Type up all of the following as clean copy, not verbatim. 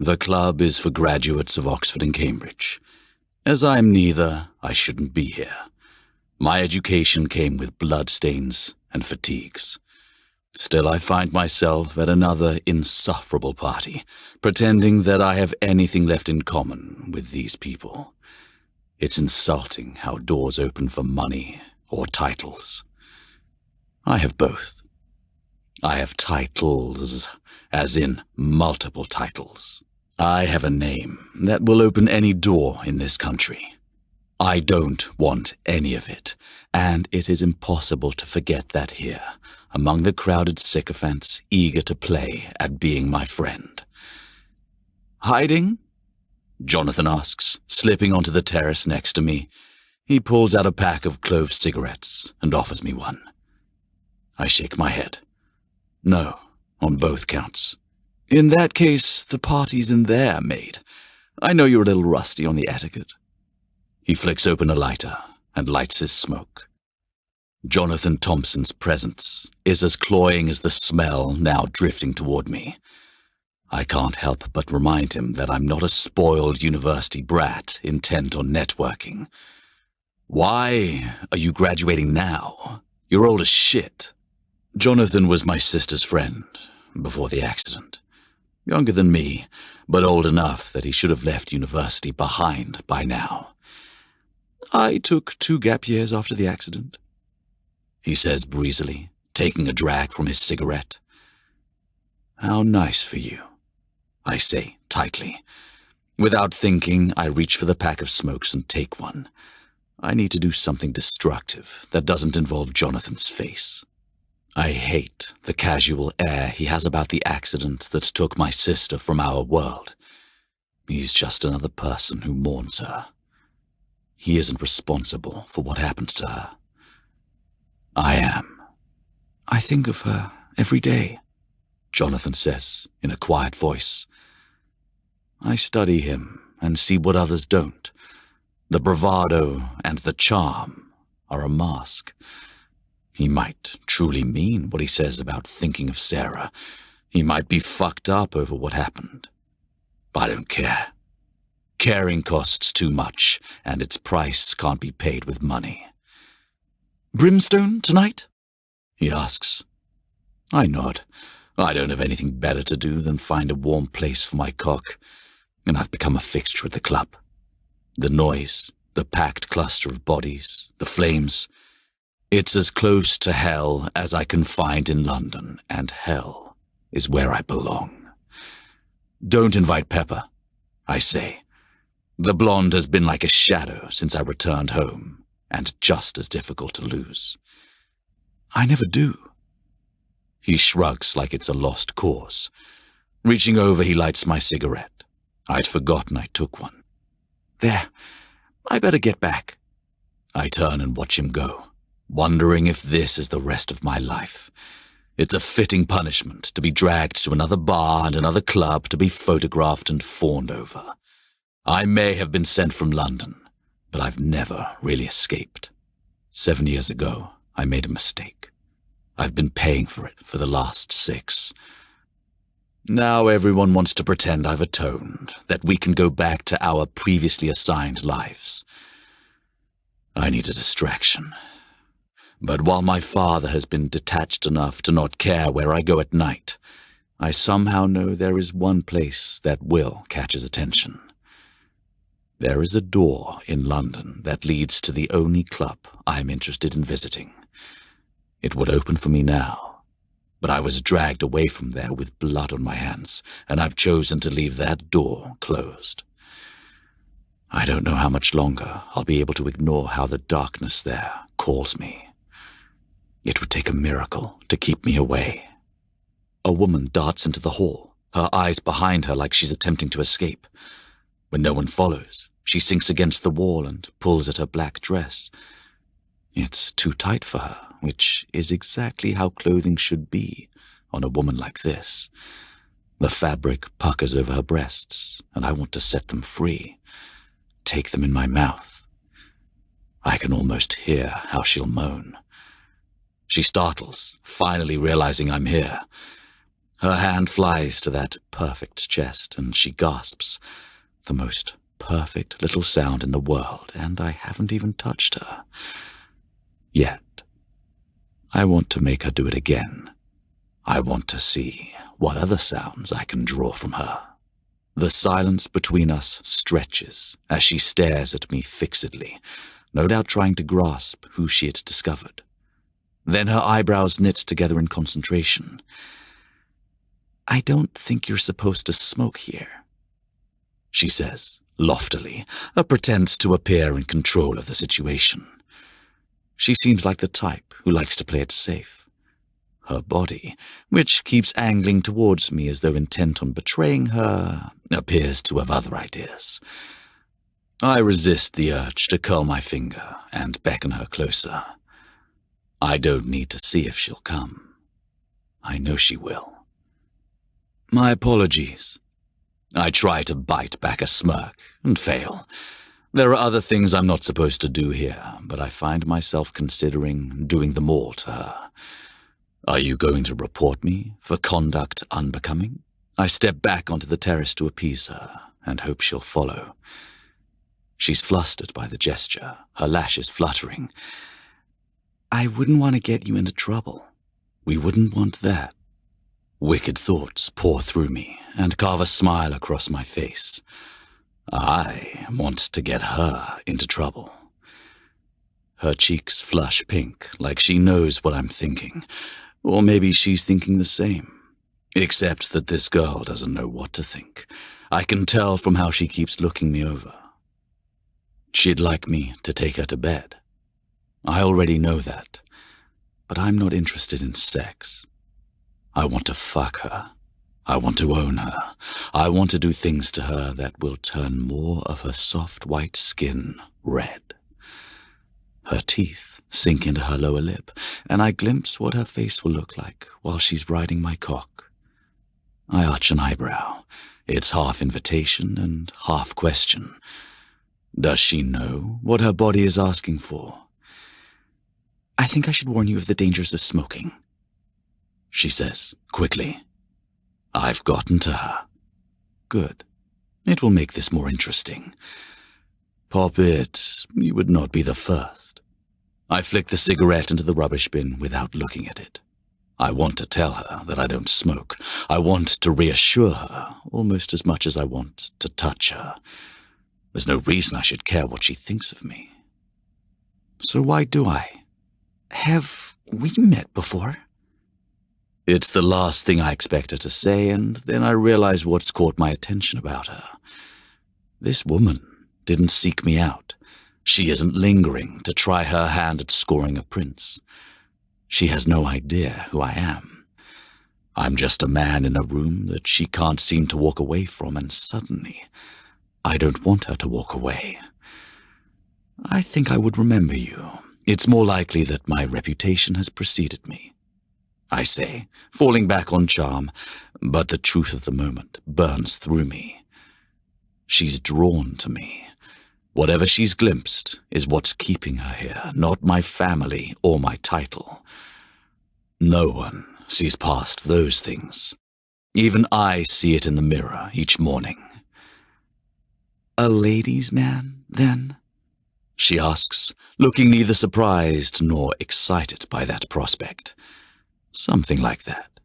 The club is for graduates of Oxford and Cambridge. As I am neither, I shouldn't be here. My education came with bloodstains and fatigues. Still, I find myself at another insufferable party, pretending that I have anything left in common with these people. It's insulting how doors open for money or titles. I have both. I have titles, as in multiple titles. I have a name that will open any door in this country. I don't want any of it, and it is impossible to forget that here, among the crowded sycophants eager to play at being my friend. "Hiding?" Jonathan asks, slipping onto the terrace next to me. He pulls out a pack of clove cigarettes and offers me one. I shake my head. No, on both counts. "In that case, the party's in there, mate. I know you're a little rusty on the etiquette." He flicks open a lighter and lights his smoke. Jonathan Thompson's presence is as cloying as the smell now drifting toward me. I can't help but remind him that I'm not a spoiled university brat intent on networking. "Why are you graduating now? You're old as shit." Jonathan was my sister's friend before the accident. Younger than me, but old enough that he should have left university behind by now. "I took 2 gap years after the accident," he says breezily, taking a drag from his cigarette. "How nice for you," I say tightly. Without thinking, I reach for the pack of smokes and take one. I need to do something destructive that doesn't involve Jonathan's face. I hate the casual air he has about the accident that took my sister from our world. He's just another person who mourns her. He isn't responsible for what happened to her. I am. "I think of her every day," Jonathan says in a quiet voice. I study him and see what others don't. The bravado and the charm are a mask. He might truly mean what he says about thinking of Sarah. He might be fucked up over what happened. But I don't care. Caring costs too much, and its price can't be paid with money. "Brimstone tonight?" he asks. I nod. I don't have anything better to do than find a warm place for my cock, and I've become a fixture at the club. The noise, the packed cluster of bodies, the flames. It's as close to hell as I can find in London, and hell is where I belong. "Don't invite Pepper," I say. The blonde has been like a shadow since I returned home, and just as difficult to lose. "I never do." He shrugs like it's a lost cause. Reaching over, he lights my cigarette. I'd forgotten I took one. "There, I better get back." I turn and watch him go, wondering if this is the rest of my life. It's a fitting punishment to be dragged to another bar and another club to be photographed and fawned over. I may have been sent from London, but I've never really escaped. 7 years ago, I made a mistake. I've been paying for it for the last 6. Now everyone wants to pretend I've atoned, that we can go back to our previously assigned lives. I need a distraction. But while my father has been detached enough to not care where I go at night, I somehow know there is one place that will catch his attention. There is a door in London that leads to the only club I am interested in visiting. It would open for me now, but I was dragged away from there with blood on my hands, and I've chosen to leave that door closed. I don't know how much longer I'll be able to ignore how the darkness there calls me. It would take a miracle to keep me away. A woman darts into the hall, her eyes behind her like she's attempting to escape. When no one follows, she sinks against the wall and pulls at her black dress. It's too tight for her, which is exactly how clothing should be on a woman like this. The fabric puckers over her breasts, and I want to set them free, take them in my mouth. I can almost hear how she'll moan. She startles, finally realizing I'm here. Her hand flies to that perfect chest, and she gasps. The most perfect little sound in the world, and I haven't even touched her. Yet. I want to make her do it again. I want to see what other sounds I can draw from her. The silence between us stretches as she stares at me fixedly, no doubt trying to grasp who she had discovered. Then her eyebrows knit together in concentration. "I don't think you're supposed to smoke here," she says, loftily, a pretense to appear in control of the situation. She seems like the type who likes to play it safe. Her body, which keeps angling towards me as though intent on betraying her, appears to have other ideas. I resist the urge to curl my finger and beckon her closer. I don't need to see if she'll come. I know she will. My apologies. I try to bite back a smirk and fail. There are other things I'm not supposed to do here, but I find myself considering doing them all to her. Are you going to report me for conduct unbecoming? I step back onto the terrace to appease her and hope she'll follow. She's flustered by the gesture, her lashes fluttering. "I wouldn't want to get you into trouble. We wouldn't want that." Wicked thoughts pour through me and carve a smile across my face. I want to get her into trouble. Her cheeks flush pink, like she knows what I'm thinking, or maybe she's thinking the same. Except that this girl doesn't know what to think. I can tell from how she keeps looking me over. She'd like me to take her to bed. I already know that, but I'm not interested in sex. I want to fuck her. I want to own her. I want to do things to her that will turn more of her soft white skin red. Her teeth sink into her lower lip, and I glimpse what her face will look like while she's riding my cock. I arch an eyebrow. It's half invitation and half question. Does she know what her body is asking for? "I think I should warn you of the dangers of smoking," she says, quickly. I've gotten to her. Good. It will make this more interesting. Pop it, you would not be the first. I flick the cigarette into the rubbish bin without looking at it. I want to tell her that I don't smoke. I want to reassure her almost as much as I want to touch her. There's no reason I should care what she thinks of me. So why do I? "Have we met before?" It's the last thing I expect her to say, and then I realize what's caught my attention about her. This woman didn't seek me out. She isn't lingering to try her hand at scoring a prince. She has no idea who I am. I'm just a man in a room that she can't seem to walk away from, and suddenly, I don't want her to walk away. I think I would remember you. It's more likely that my reputation has preceded me, I say, falling back on charm, but the truth of the moment burns through me. She's drawn to me. Whatever she's glimpsed is what's keeping her here, not my family or my title. No one sees past those things. Even I see it in the mirror each morning. "A ladies' man, then?" she asks, looking neither surprised nor excited by that prospect. Something like that,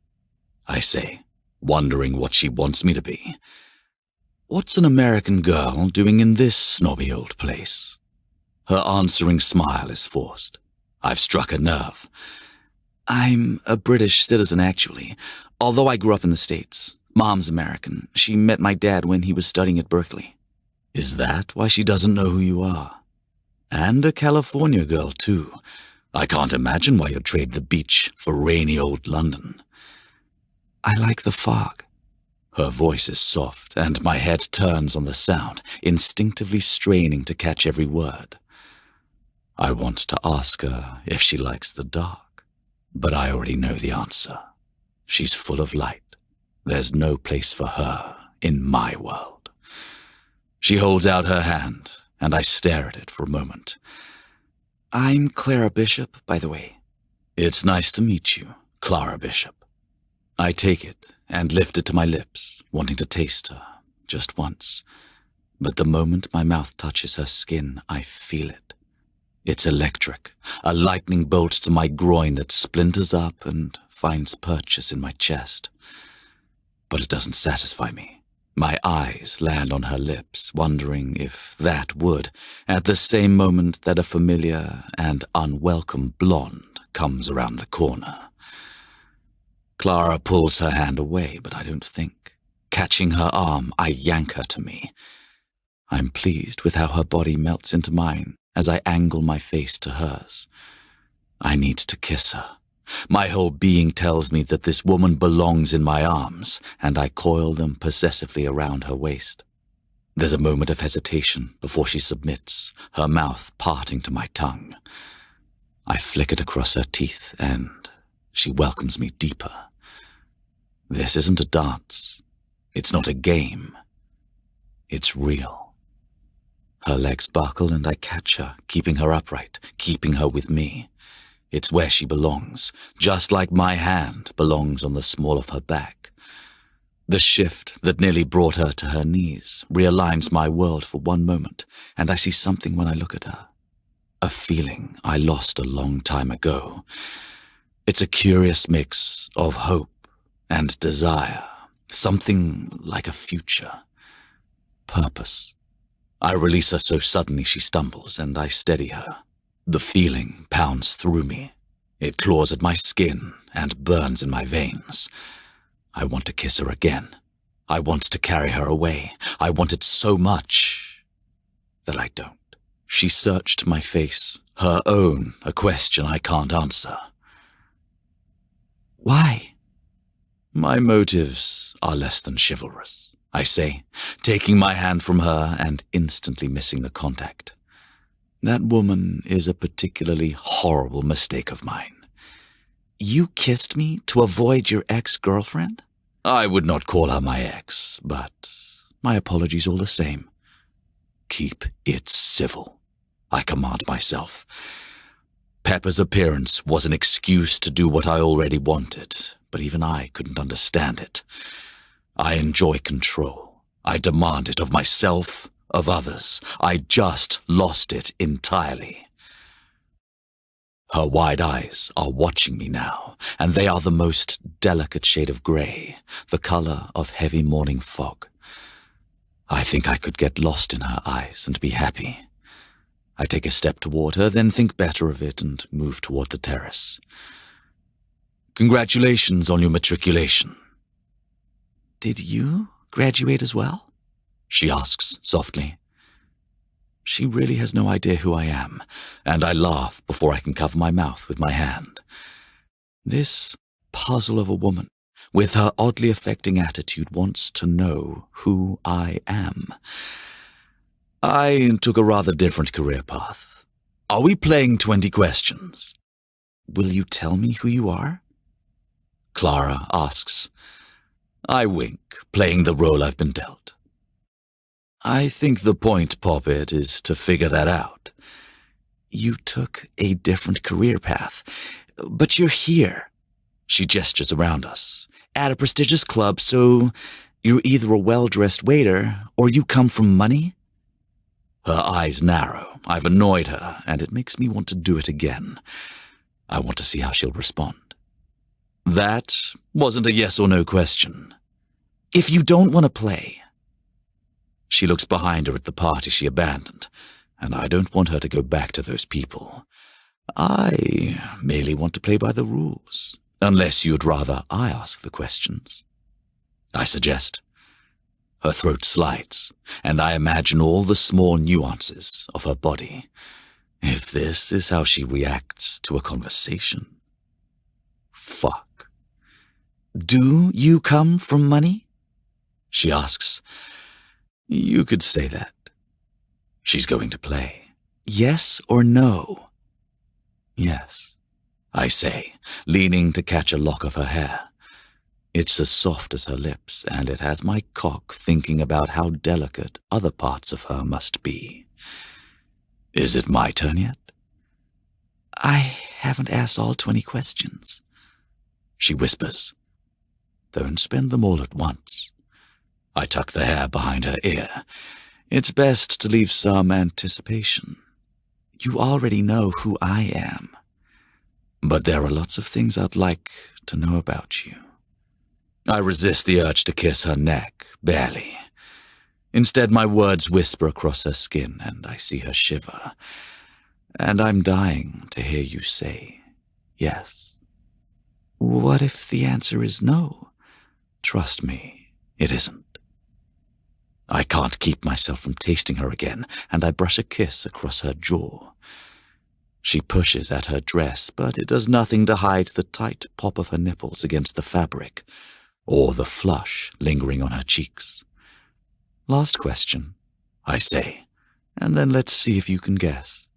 I say, wondering what she wants me to be. What's an American girl doing in this snobby old place? Her answering smile is forced. I've struck a nerve. "I'm a British citizen, actually, although I grew up in the States. Mom's American. She met my dad when he was studying at Berkeley." Is that why she doesn't know who you are? And a California girl, too. I can't imagine why you'd trade the beach for rainy old London. "I like the fog." Her voice is soft, and my head turns on the sound, instinctively straining to catch every word. I want to ask her if she likes the dark, but I already know the answer. She's full of light. There's no place for her in my world. She holds out her hand, and I stare at it for a moment. "I'm Clara Bishop, by the way." It's nice to meet you, Clara Bishop. I take it and lift it to my lips, wanting to taste her, just once. But the moment my mouth touches her skin, I feel it. It's electric, a lightning bolt to my groin that splinters up and finds purchase in my chest. But it doesn't satisfy me. My eyes land on her lips, wondering if that would, at the same moment that a familiar and unwelcome blonde comes around the corner. Clara pulls her hand away, but I don't think. Catching her arm, I yank her to me. I'm pleased with how her body melts into mine as I angle my face to hers. I need to kiss her. My whole being tells me that this woman belongs in my arms, and I coil them possessively around her waist. There's a moment of hesitation before she submits, her mouth parting to my tongue. I flick it across her teeth, and she welcomes me deeper. This isn't a dance. It's not a game. It's real. Her legs buckle and I catch her, keeping her upright, keeping her with me. It's where she belongs, just like my hand belongs on the small of her back. The shift that nearly brought her to her knees realigns my world for one moment, and I see something when I look at her. A feeling I lost a long time ago. It's a curious mix of hope and desire, something like a future. Purpose. I release her so suddenly she stumbles, and I steady her. The feeling pounds through me. It claws at my skin and burns in my veins. I want to kiss her again. I want to carry her away. I want it so much that I don't. She searched my face, her own, a question I can't answer. Why? My motives are less than chivalrous, I say, taking my hand from her and instantly missing the contact. That woman is a particularly horrible mistake of mine. You kissed me to avoid your ex-girlfriend? I would not call her my ex, but my apologies all the same. Keep it civil, I command myself. Pepper's appearance was an excuse to do what I already wanted, but even I couldn't understand it. I enjoy control. I demand it of myself, of others. I just lost it entirely. Her wide eyes are watching me now, and they are the most delicate shade of grey, the color of heavy morning fog. I think I could get lost in her eyes and be happy. I take a step toward her, then think better of it and move toward the terrace. Congratulations on your matriculation. Did you graduate as well? She asks softly. She really has no idea who I am, and I laugh before I can cover my mouth with my hand. This puzzle of a woman, with her oddly affecting attitude, wants to know who I am. I took a rather different career path. Are we playing 20 questions? Will you tell me who you are? Clara asks. I wink, playing the role I've been dealt. I think the point, Poppet, is to figure that out. You took a different career path, but you're here. She gestures around us. At a prestigious club, so you're either a well-dressed waiter or you come from money? Her eyes narrow. I've annoyed her, and it makes me want to do it again. I want to see how she'll respond. That wasn't a yes or no question. If you don't want to play... She looks behind her at the party she abandoned, and I don't want her to go back to those people. I merely want to play by the rules, unless you'd rather I ask the questions. I suggest. Her throat slides, and I imagine all the small nuances of her body. If this is how she reacts to a conversation. Fuck. Do you come from money? She asks. You could say that. She's going to play. Yes or no? Yes, I say, leaning to catch a lock of her hair. It's as soft as her lips, and it has my cock thinking about how delicate other parts of her must be. Is it my turn yet? I haven't asked all 20 questions. She whispers. Don't spend them all at once. I tuck the hair behind her ear. It's best to leave some anticipation. You already know who I am. But there are lots of things I'd like to know about you. I resist the urge to kiss her neck, barely. Instead, my words whisper across her skin, and I see her shiver. And I'm dying to hear you say yes. What if the answer is no? Trust me, it isn't. I can't keep myself from tasting her again, and I brush a kiss across her jaw. She pushes at her dress, but it does nothing to hide the tight pop of her nipples against the fabric, or the flush lingering on her cheeks. Last question, I say, and then let's see if you can guess.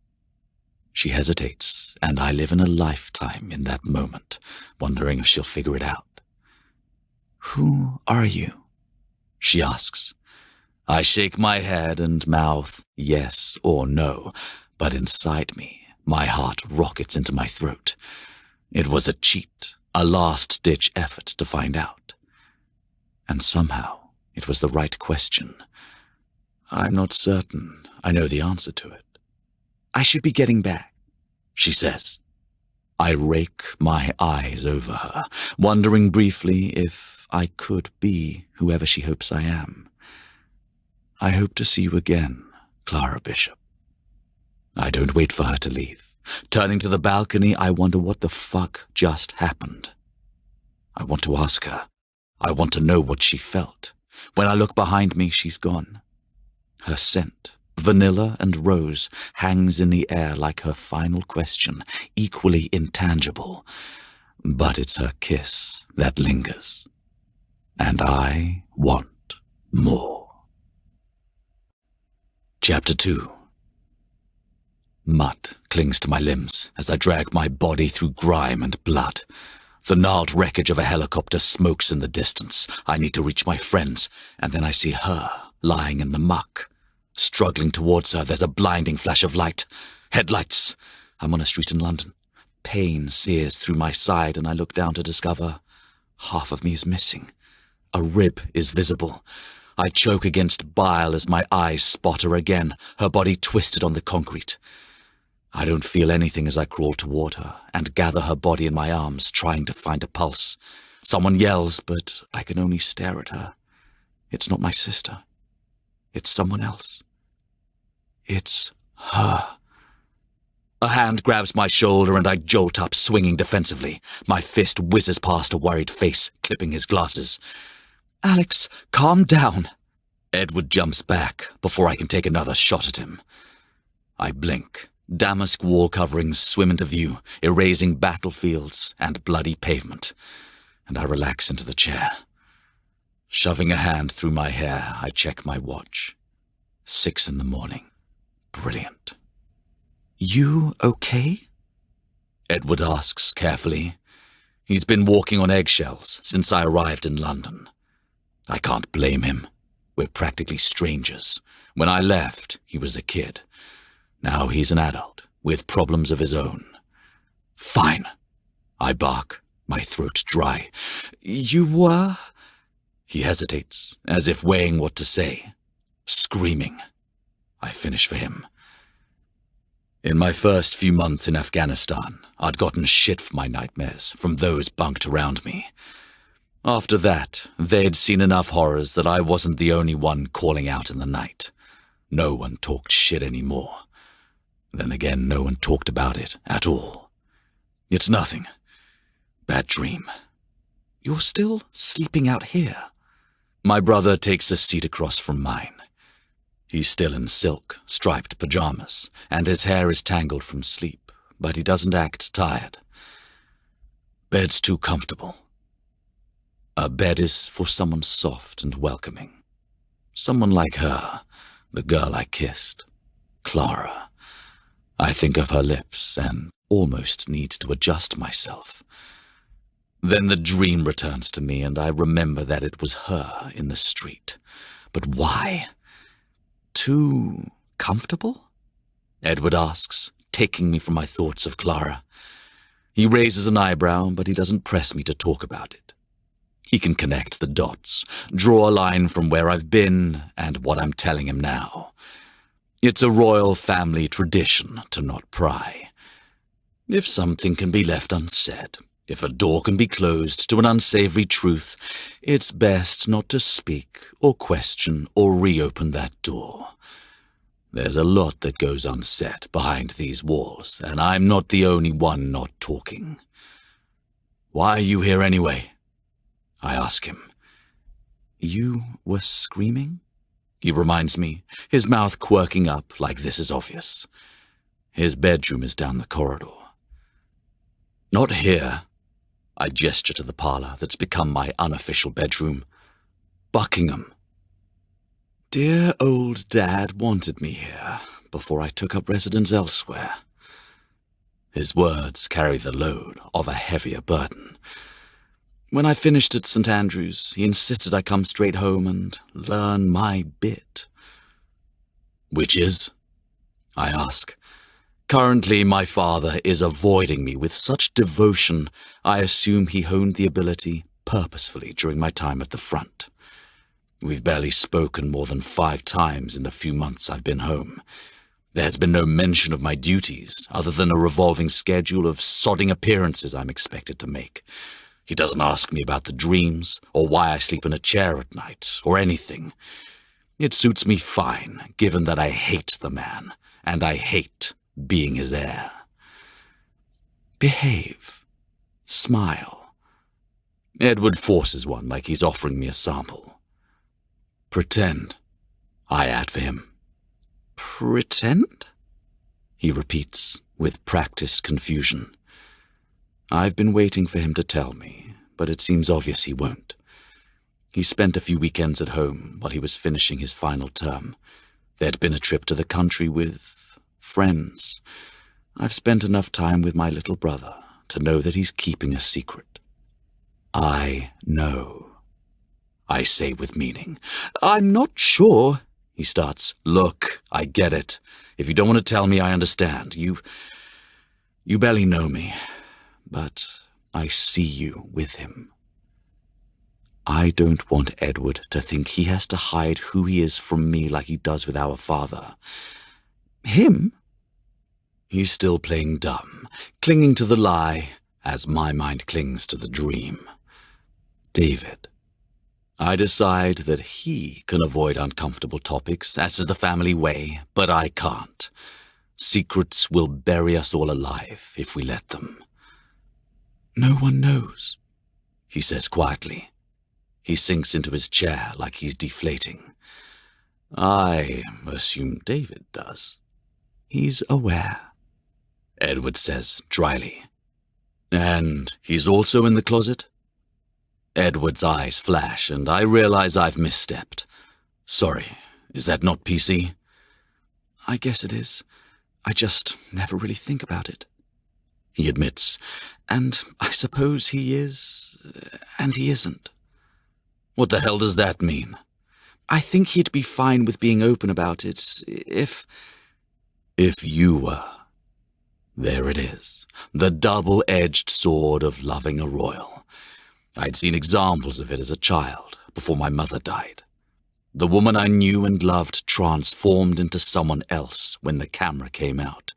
She hesitates, and I live in a lifetime in that moment, wondering if she'll figure it out. Who are you? She asks. I shake my head and mouth yes or no, but inside me, my heart rockets into my throat. It was a cheat, a last-ditch effort to find out. And somehow, it was the right question. I'm not certain I know the answer to it. I should be getting back, she says. I rake my eyes over her, wondering briefly if I could be whoever she hopes I am. I hope to see you again, Clara Bishop. I don't wait for her to leave. Turning to the balcony, I wonder what the fuck just happened. I want to ask her. I want to know what she felt. When I look behind me, she's gone. Her scent, vanilla and rose, hangs in the air like her final question, equally intangible. But it's her kiss that lingers. And I want more. Chapter 2. Mud clings to my limbs as I drag my body through grime and blood. The gnarled wreckage of a helicopter smokes in the distance. I need to reach my friends, and then I see her lying in the muck. Struggling towards her, there's a blinding flash of light. Headlights! I'm on a street in London. Pain sears through my side, and I look down to discover half of me is missing. A rib is visible. I choke against bile as my eyes spot her again, her body twisted on the concrete. I don't feel anything as I crawl toward her and gather her body in my arms, trying to find a pulse. Someone yells, but I can only stare at her. It's not my sister. It's someone else. It's her. A hand grabs my shoulder and I jolt up, swinging defensively. My fist whizzes past a worried face, clipping his glasses. Alex, calm down. Edward jumps back before I can take another shot at him. I blink. Damask wall coverings swim into view, erasing battlefields and bloody pavement, and I relax into the chair. Shoving a hand through my hair, I check my watch. 6 a.m. Brilliant. You okay? Edward asks carefully. He's been walking on eggshells since I arrived in London. I can't blame him. We're practically strangers. When I left, he was a kid. Now he's an adult, with problems of his own. Fine. I bark, my throat dry. You were? He hesitates, as if weighing what to say. Screaming. I finish for him. In my first few months in Afghanistan, I'd gotten shit for my nightmares from those bunked around me. After that, they'd seen enough horrors that I wasn't the only one calling out in the night. No one talked shit anymore. Then again, no one talked about it at all. It's nothing. Bad dream. You're still sleeping out here? My brother takes a seat across from mine. He's still in silk, striped pajamas, and his hair is tangled from sleep, but he doesn't act tired. Bed's too comfortable. A bed is for someone soft and welcoming. Someone like her, the girl I kissed, Clara. I think of her lips and almost need to adjust myself. Then the dream returns to me and I remember that it was her in the street. But why? Too comfortable? Edward asks, taking me from my thoughts of Clara. He raises an eyebrow, but he doesn't press me to talk about it. He can connect the dots, draw a line from where I've been and what I'm telling him now. It's a royal family tradition to not pry. If something can be left unsaid, if a door can be closed to an unsavory truth, it's best not to speak or question or reopen that door. There's a lot that goes unsaid behind these walls, and I'm not the only one not talking. Why are you here anyway? I ask him. You were screaming? He reminds me, his mouth quirking up like this is obvious. His bedroom is down the corridor. Not here. I gesture to the parlor that's become my unofficial bedroom. Buckingham. Dear old Dad wanted me here before I took up residence elsewhere. His words carry the load of a heavier burden. When I finished at St. Andrews, he insisted I come straight home and learn my bit. Which is? I ask. Currently, my father is avoiding me with such devotion, I assume he honed the ability purposefully during my time at the front. We've barely spoken more than 5 times in the few months I've been home. There has been no mention of my duties, other than a revolving schedule of sodding appearances I'm expected to make. He doesn't ask me about the dreams, or why I sleep in a chair at night, or anything. It suits me fine, given that I hate the man, and I hate being his heir. Behave. Smile. Edward forces one like he's offering me a sample. Pretend, I add for him. Pretend? He repeats with practiced confusion. I've been waiting for him to tell me, but it seems obvious he won't. He spent a few weekends at home while he was finishing his final term. There'd been a trip to the country with friends. I've spent enough time with my little brother to know that he's keeping a secret. I know, I say with meaning. I'm not sure, he starts. Look, I get it. If you don't want to tell me, I understand. You barely know me, but I see you with him. I don't want Edward to think he has to hide who he is from me like he does with our father. Him? He's still playing dumb, clinging to the lie as my mind clings to the dream. David. I decide that he can avoid uncomfortable topics, as is the family way, but I can't. Secrets will bury us all alive if we let them. No one knows, he says quietly. He sinks into his chair like he's deflating. I assume David does. He's aware, Edward says dryly. And he's also in the closet? Edward's eyes flash, and I realize I've misstepped. Sorry, is that not PC? I guess it is. I just never really think about it. He admits. And I suppose he is, and he isn't. What the hell does that mean? I think he'd be fine with being open about it if you were. There it is, the double-edged sword of loving a royal. I'd seen examples of it as a child, before my mother died. The woman I knew and loved transformed into someone else when the camera came out.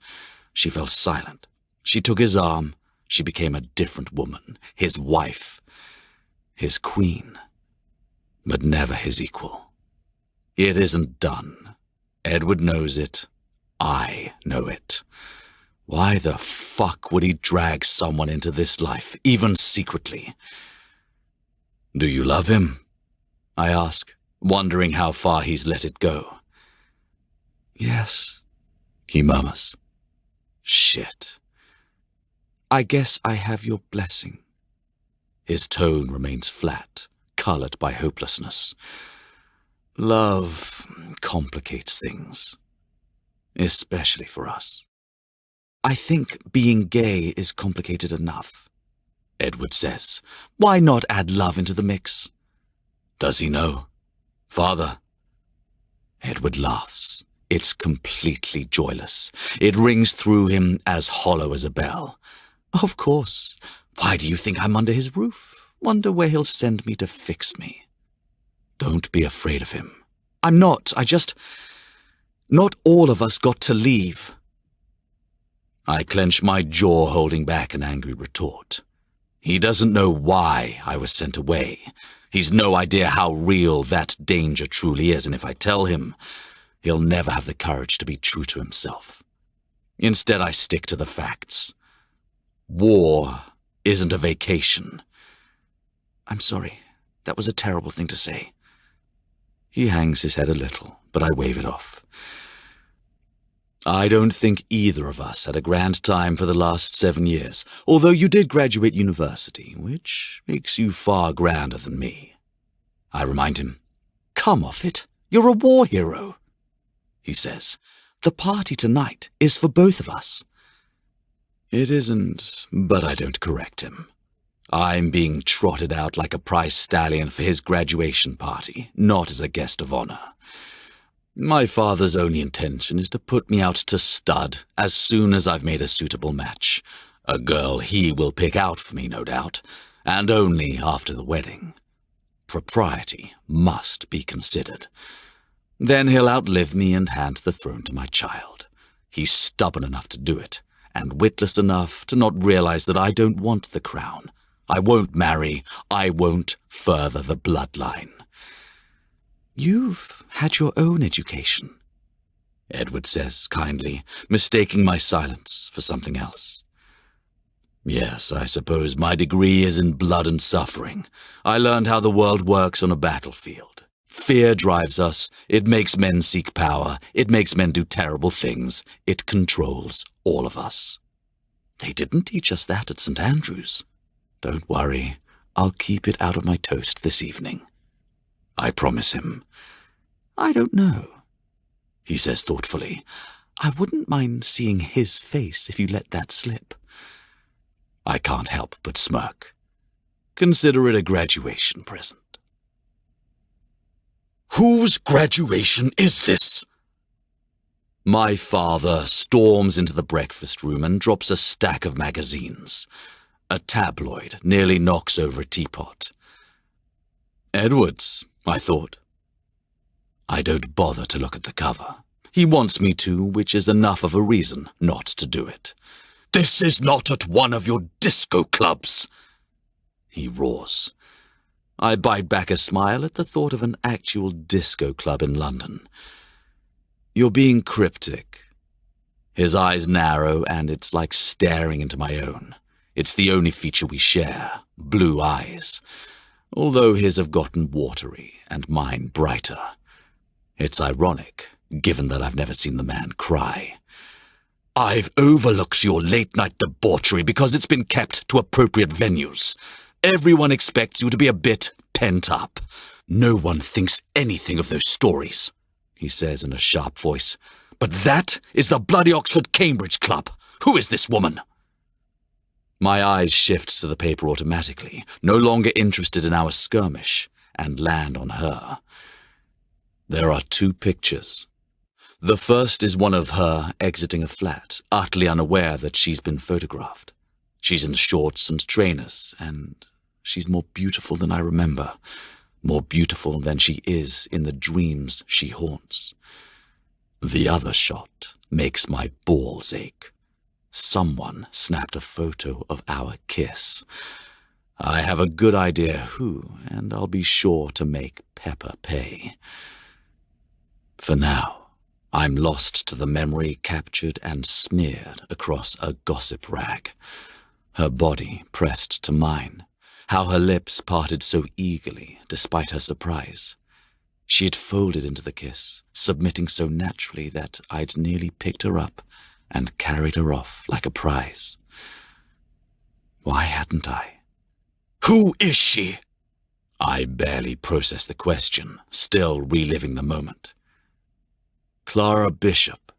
She fell silent. She took his arm. She became a different woman, his wife, his queen, but never his equal. It isn't done. Edward knows it. I know it. Why the fuck would he drag someone into this life, even secretly? Do you love him? I ask, wondering how far he's let it go. Yes, he murmurs. Shit. I guess I have your blessing. His tone remains flat, colored by hopelessness. Love complicates things, especially for us. I think being gay is complicated enough, Edward says. Why not add love into the mix? Does he know? Father? Edward laughs. It's completely joyless. It rings through him as hollow as a bell. Of course. Why do you think I'm under his roof? Wonder where he'll send me to fix me. Don't be afraid of him. I'm not. Not all of us got to leave. I clench my jaw, holding back an angry retort. He doesn't know why I was sent away. He's no idea how real that danger truly is, and if I tell him, he'll never have the courage to be true to himself. Instead, I stick to the facts. War isn't a vacation. I'm sorry. That was a terrible thing to say. He hangs his head a little, but I wave it off. I don't think either of us had a grand time for the last 7 years, although you did graduate university, which makes you far grander than me. I remind him, "Come off it. You're a war hero." He says, "The party tonight is for both of us." It isn't, but I don't correct him. I'm being trotted out like a prize stallion for his graduation party, not as a guest of honor. My father's only intention is to put me out to stud as soon as I've made a suitable match. A girl he will pick out for me, no doubt, and only after the wedding. Propriety must be considered. Then he'll outlive me and hand the throne to my child. He's stubborn enough to do it, and witless enough to not realize that I don't want the crown. I won't marry. I won't further the bloodline. You've had your own education, Edward says kindly, mistaking my silence for something else. Yes, I suppose my degree is in blood and suffering. I learned how the world works on a battlefield. Fear drives us. It makes men seek power. It makes men do terrible things. It controls all of us. They didn't teach us that at St. Andrews. Don't worry. I'll keep it out of my toast this evening. I promise him. I don't know, he says thoughtfully. I wouldn't mind seeing his face if you let that slip. I can't help but smirk. Consider it a graduation present. Whose graduation is this? My father storms into the breakfast room and drops a stack of magazines. A tabloid nearly knocks over a teapot. Edwards, I thought. I don't bother to look at the cover. He wants me to, which is enough of a reason not to do it. This is not at one of your disco clubs, he roars. I bite back a smile at the thought of an actual disco club in London. You're being cryptic. His eyes narrow, and it's like staring into my own. It's the only feature we share, blue eyes, although his have gotten watery and mine brighter. It's ironic, given that I've never seen the man cry. I've overlooked your late-night debauchery because it's been kept to appropriate venues. Everyone expects you to be a bit pent up. No one thinks anything of those stories, he says in a sharp voice. But that is the bloody Oxford-Cambridge Club. Who is this woman? My eyes shift to the paper automatically, no longer interested in our skirmish, and land on her. There are 2 pictures. The first is one of her exiting a flat, utterly unaware that she's been photographed. She's in shorts and trainers, and she's more beautiful than I remember, more beautiful than she is in the dreams she haunts. The other shot makes my balls ache. Someone snapped a photo of our kiss. I have a good idea who, and I'll be sure to make Pepper pay. For now, I'm lost to the memory captured and smeared across a gossip rag. Her body pressed to mine, how her lips parted so eagerly despite her surprise. She had folded into the kiss, submitting so naturally that I'd nearly picked her up and carried her off like a prize. Why hadn't I? Who is she? I barely processed the question, still reliving the moment. Clara Bishop.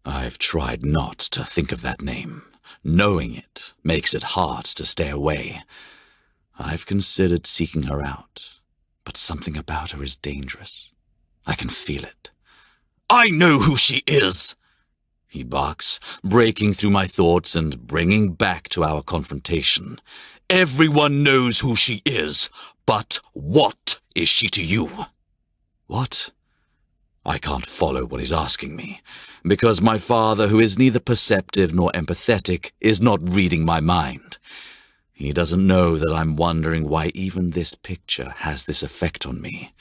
I've tried not to think of that name. Knowing it makes it hard to stay away. I've considered seeking her out, but something about her is dangerous. I can feel it. I know who she is, he barks, breaking through my thoughts and bringing back to our confrontation. Everyone knows who she is, but what is she to you? What? I can't follow what he's asking me, because my father, who is neither perceptive nor empathetic, is not reading my mind. He doesn't know that I'm wondering why even this picture has this effect on me.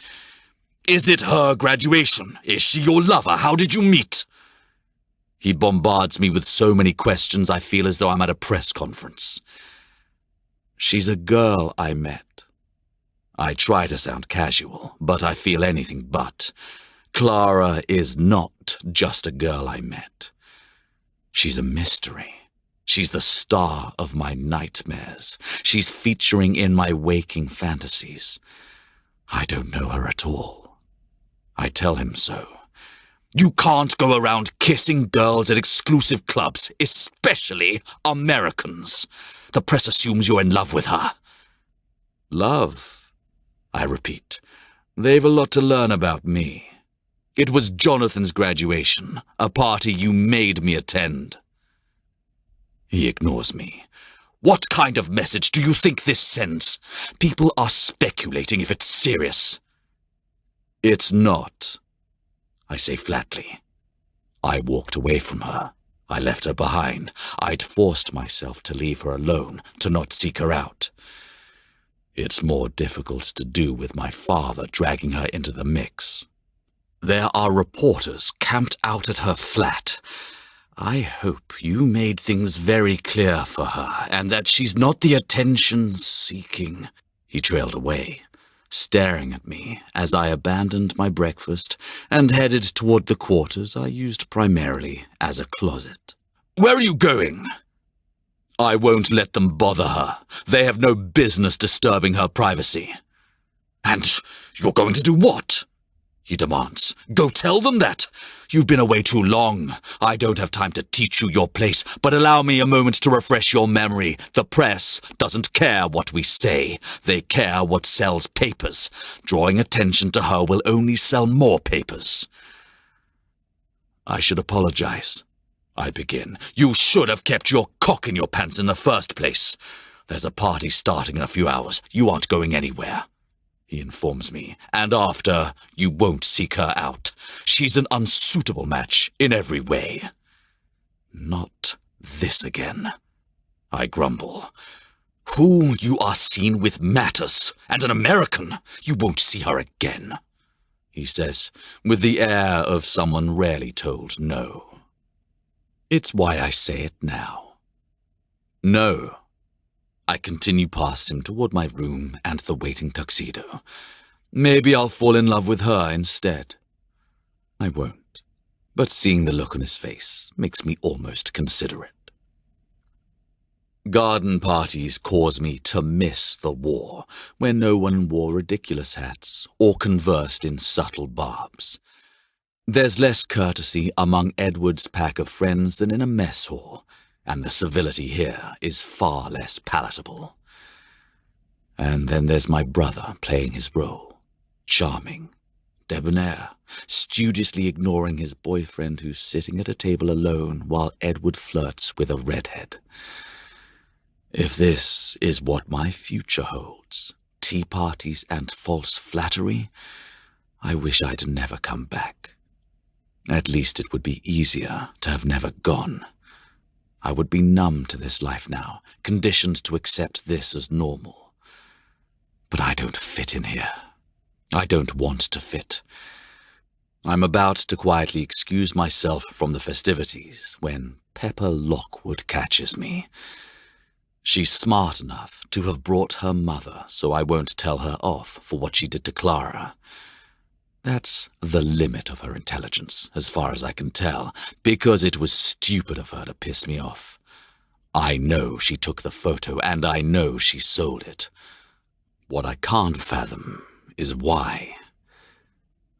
Is it her graduation? Is she your lover? How did you meet? He bombards me with so many questions I feel as though I'm at a press conference. She's a girl I met. I try to sound casual, but I feel anything but. Clara is not just a girl I met. She's a mystery. She's the star of my nightmares. She's featuring in my waking fantasies. I don't know her at all. I tell him so. You can't go around kissing girls at exclusive clubs, especially Americans. The press assumes you're in love with her. Love, I repeat. They've a lot to learn about me. It was Jonathan's graduation, a party you made me attend. He ignores me. What kind of message do you think this sends? People are speculating if it's serious. It's not, I say flatly. I walked away from her. I left her behind. I'd forced myself to leave her alone, to not seek her out. It's more difficult to do with my father dragging her into the mix. There are reporters camped out at her flat. I hope you made things very clear for her, and that she's not the attention-seeking. He trailed away, staring at me as I abandoned my breakfast and headed toward the quarters I used primarily as a closet. Where are you going? I won't let them bother her. They have no business disturbing her privacy. And you're going to do what? He demands. Go tell them that. You've been away too long. I don't have time to teach you your place, but allow me a moment to refresh your memory. The press doesn't care what we say. They care what sells papers. Drawing attention to her will only sell more papers. I should apologize, I begin. You should have kept your cock in your pants in the first place. There's a party starting in a few hours. You aren't going anywhere, he informs me, and after, you won't seek her out. She's an unsuitable match in every way. Not this again, I grumble. Who you are seen with matters, and an American. You won't see her again, he says, with the air of someone rarely told no. It's why I say it now. No. I continue past him toward my room and the waiting tuxedo. Maybe I'll fall in love with her instead. I won't, but seeing the look on his face makes me almost consider it. Garden parties cause me to miss the war, where no one wore ridiculous hats or conversed in subtle barbs. There's less courtesy among Edward's pack of friends than in a mess hall, and the civility here is far less palatable. And then there's my brother playing his role, charming, debonair, studiously ignoring his boyfriend who's sitting at a table alone while Edward flirts with a redhead. If this is what my future holds, tea parties and false flattery, I wish I'd never come back. At least it would be easier to have never gone. I would be numb to this life now, conditioned to accept this as normal. But I don't fit in here. I don't want to fit. I'm about to quietly excuse myself from the festivities when Pepper Lockwood catches me. She's smart enough to have brought her mother, so I won't tell her off for what she did to Clara. That's the limit of her intelligence, as far as I can tell, because it was stupid of her to piss me off. I know she took the photo, and I know she sold it. What I can't fathom is why.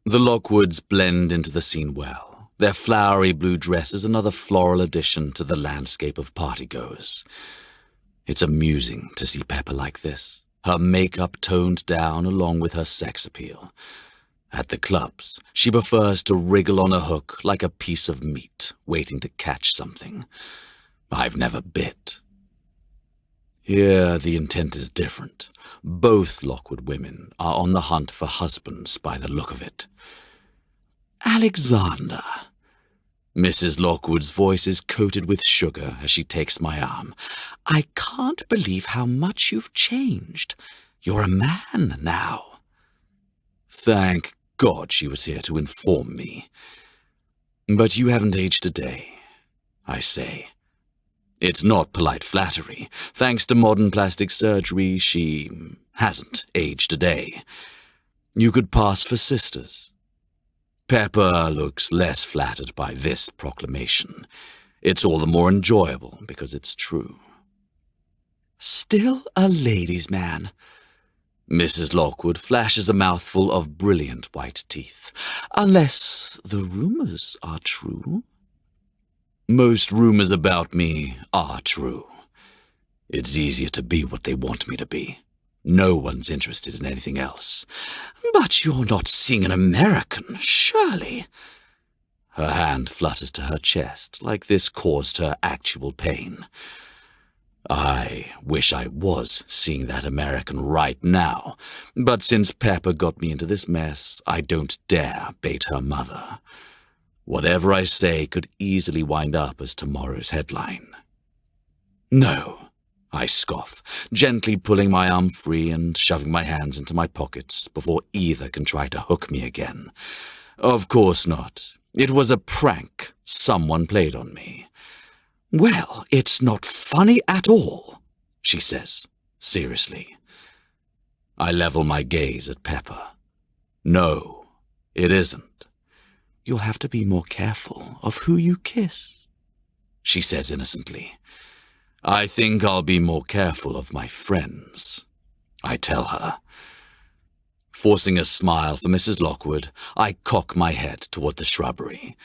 The Lockwoods blend into the scene well. Their flowery blue dress is another floral addition to the landscape of partygoers. It's amusing to see Pepper like this, her makeup toned down along with her sex appeal. At the clubs, she prefers to wriggle on a hook like a piece of meat. bait, waiting to catch something. I've never bit. Here, the intent is different. Both Lockwood women are on the hunt for husbands by the look of it. Alexander. Mrs. Lockwood's voice is coated with sugar as she takes my arm. I can't believe how much you've changed. You're a man now. Thank God she was here to inform me. But you haven't aged a day, I say. It's not polite flattery. Thanks to modern plastic surgery, she hasn't aged a day. You could pass for sisters. Pepper looks less flattered by this proclamation. It's all the more enjoyable because it's true. Still a ladies' man. Mrs. Lockwood flashes a mouthful of brilliant white teeth. Unless the rumors are true. Most rumors about me are true. It's easier to be what they want me to be. No one's interested in anything else. But you're not seeing an American, surely? Her hand flutters to her chest, like this caused her actual pain. I wish I was seeing that American right now, but since Pepper got me into this mess, I don't dare bait her mother. Whatever I say could easily wind up as tomorrow's headline. No, I scoff, gently pulling my arm free and shoving my hands into my pockets before either can try to hook me again. Of course not. It was a prank someone played on me. Well, it's not funny at all, she says, seriously. I level my gaze at Pepper. No, it isn't. You'll have to be more careful of who you kiss, she says innocently. I think I'll be more careful of my friends, I tell her. Forcing a smile for Mrs. Lockwood, I cock my head toward the shrubbery.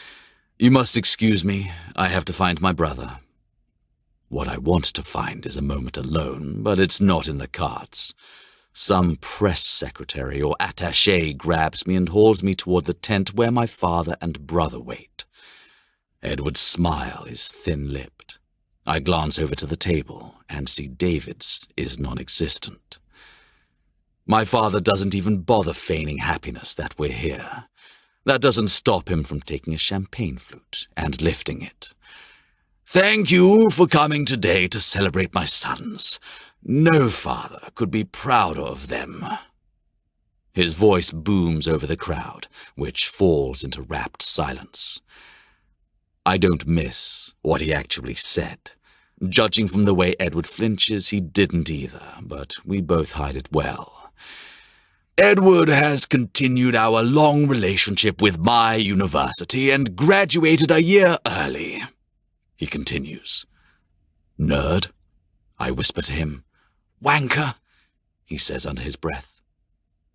You must excuse me, I have to find my brother. What I want to find is a moment alone, but it's not in the cards. Some press secretary or attaché grabs me and hauls me toward the tent where my father and brother wait. Edward's smile is thin-lipped. I glance over to the table and see David's is non-existent. My father doesn't even bother feigning happiness that we're here. That doesn't stop him from taking a champagne flute and lifting it. Thank you for coming today to celebrate my sons. No father could be prouder of them. His voice booms over the crowd, which falls into rapt silence. I don't miss what he actually said. Judging from the way Edward flinches, he didn't either, but we both hide it well. Edward has continued our long relationship with my university and graduated a year early, he continues. Nerd, I whisper to him. Wanker, he says under his breath.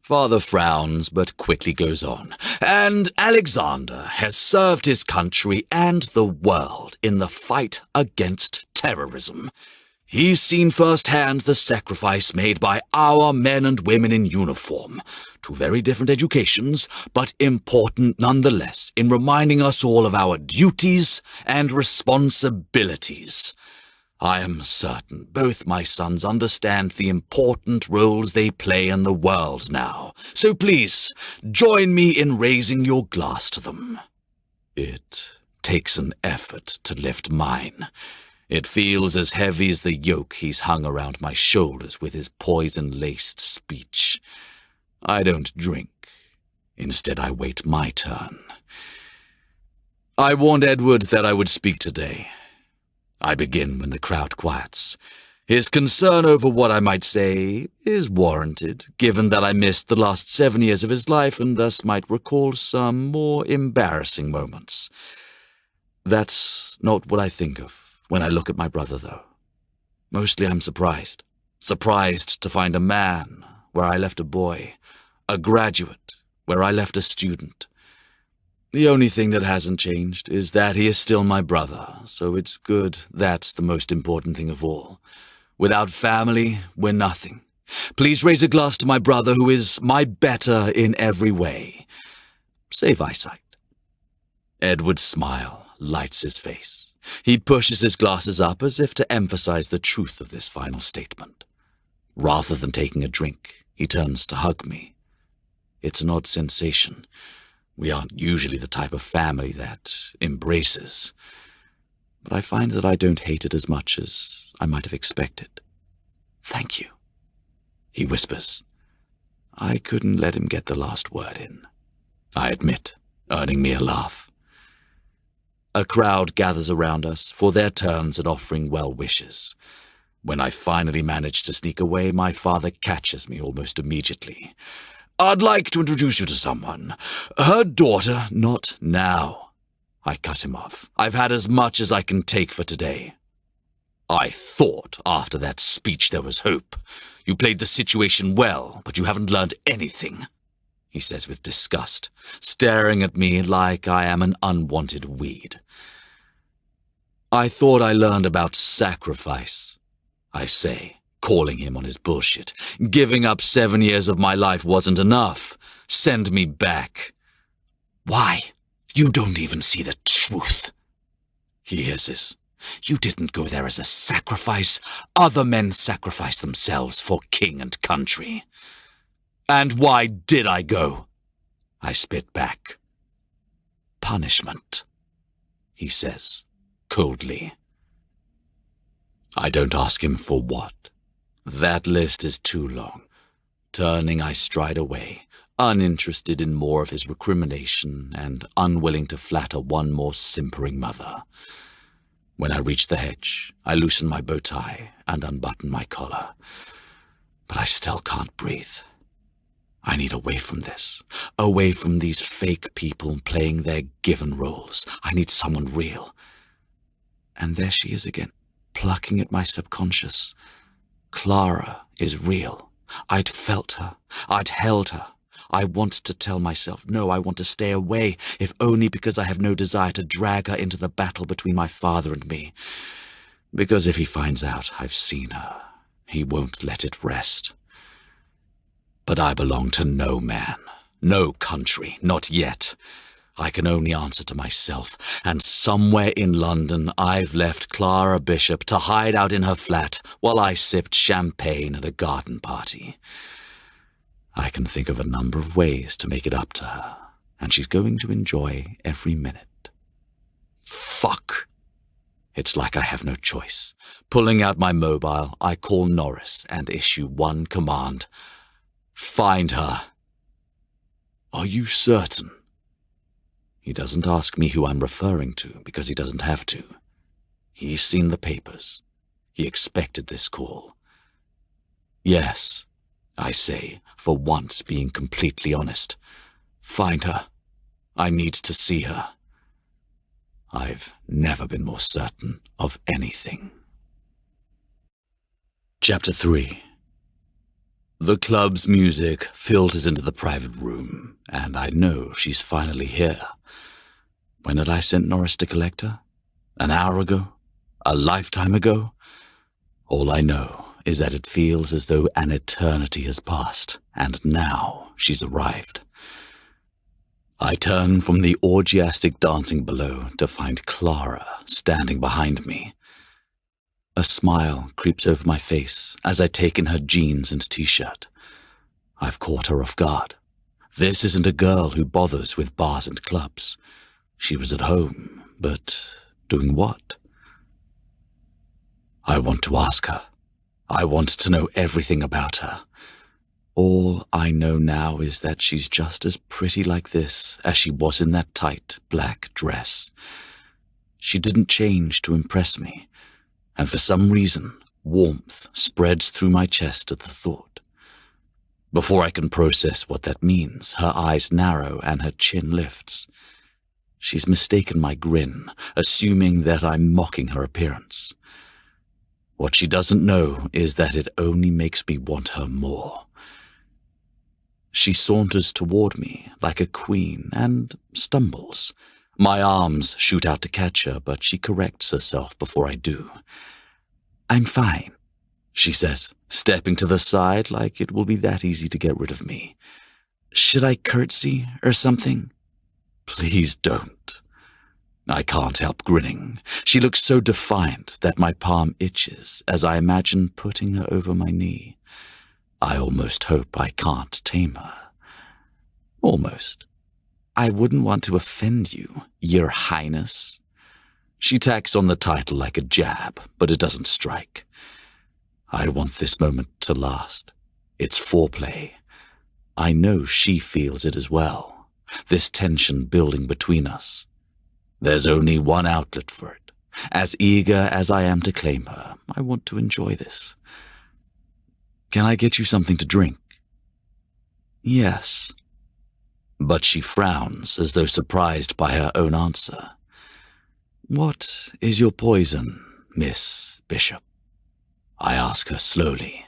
Father frowns, but quickly goes on. And Alexander has served his country and the world in the fight against terrorism. He's seen firsthand the sacrifice made by our men and women in uniform. Two very different educations, but important nonetheless in reminding us all of our duties and responsibilities. I am certain both my sons understand the important roles they play in the world now, so please join me in raising your glass to them. It takes an effort to lift mine. It feels as heavy as the yoke he's hung around my shoulders with his poison-laced speech. I don't drink. Instead, I wait my turn. I warned Edward that I would speak today. I begin when the crowd quiets. His concern over what I might say is warranted, given that I missed the last 7 years of his life and thus might recall some more embarrassing moments. That's not what I think of when I look at my brother, though. Mostly I'm surprised. Surprised to find a man where I left a boy, a graduate where I left a student. The only thing that hasn't changed is that he is still my brother, so it's good that's the most important thing of all. Without family, we're nothing. Please raise a glass to my brother who is my better in every way. Save eyesight. Edward's smile lights his face. He pushes his glasses up as if to emphasize the truth of this final statement. Rather than taking a drink, he turns to hug me. It's an odd sensation. We aren't usually the type of family that embraces, but I find that I don't hate it as much as I might have expected. "Thank you," he whispers. I couldn't let him get the last word in, I admit, earning me a laugh. A crowd gathers around us for their turns and offering well wishes. When I finally manage to sneak away, my father catches me almost immediately. "I'd like to introduce you to someone. Her daughter." "Not now," I cut him off. "I've had as much as I can take for today." "I thought after that speech there was hope. You played the situation well, but you haven't learned anything," he says with disgust, staring at me like I am an unwanted weed. "I thought I learned about sacrifice," I say, calling him on his bullshit. "Giving up 7 years of my life wasn't enough. Send me back." "Why? You don't even see the truth," he hisses. "You didn't go there as a sacrifice. Other men sacrifice themselves for king and country." "And why did I go?" I spit back. "Punishment," he says, coldly. I don't ask him for what. That list is too long. Turning, I stride away, uninterested in more of his recrimination and unwilling to flatter one more simpering mother. When I reach the hedge, I loosen my bow tie and unbutton my collar. But I still can't breathe. I need away from this, away from these fake people playing their given roles. I need someone real. And there she is again, plucking at my subconscious. Clara is real. I'd felt her. I'd held her. I want to tell myself, no, I want to stay away, if only because I have no desire to drag her into the battle between my father and me. Because if he finds out I've seen her, he won't let it rest. But I belong to no man, no country, not yet. I can only answer to myself, and somewhere in London I've left Clara Bishop to hide out in her flat while I sipped champagne at a garden party. I can think of a number of ways to make it up to her, and she's going to enjoy every minute. Fuck! It's like I have no choice. Pulling out my mobile, I call Norris and issue one command. Find her. Are you certain? He doesn't ask me who I'm referring to because he doesn't have to. He's seen the papers. He expected this call. Yes, I say, for once being completely honest. Find her. I need to see her. I've never been more certain of anything. Chapter 3. The club's music filters into the private room, and I know she's finally here. When had I sent Norris to collect her? An hour ago? A lifetime ago? All I know is that it feels as though an eternity has passed, and now she's arrived. I turn from the orgiastic dancing below to find Clara standing behind me. A smile creeps over my face as I take in her jeans and t-shirt. I've caught her off guard. This isn't a girl who bothers with bars and clubs. She was at home, but doing what? I want to ask her. I want to know everything about her. All I know now is that she's just as pretty like this as she was in that tight black dress. She didn't change to impress me, and for some reason, warmth spreads through my chest at the thought. Before I can process what that means, her eyes narrow and her chin lifts. She's mistaken my grin, assuming that I'm mocking her appearance. What she doesn't know is that it only makes me want her more. She saunters toward me like a queen and stumbles. My arms shoot out to catch her, but she corrects herself before I do. I'm fine, she says, stepping to the side like it will be that easy to get rid of me. Should I curtsy or something? Please don't. I can't help grinning. She looks so defiant that my palm itches as I imagine putting her over my knee. I almost hope I can't tame her. Almost. I wouldn't want to offend you, Your Highness. She tacks on the title like a jab, but it doesn't strike. I want this moment to last. It's foreplay. I know she feels it as well, this tension building between us. There's only one outlet for it. As eager as I am to claim her, I want to enjoy this. Can I get you something to drink? Yes. But she frowns as though surprised by her own answer. What is your poison, Miss Bishop? I ask her slowly.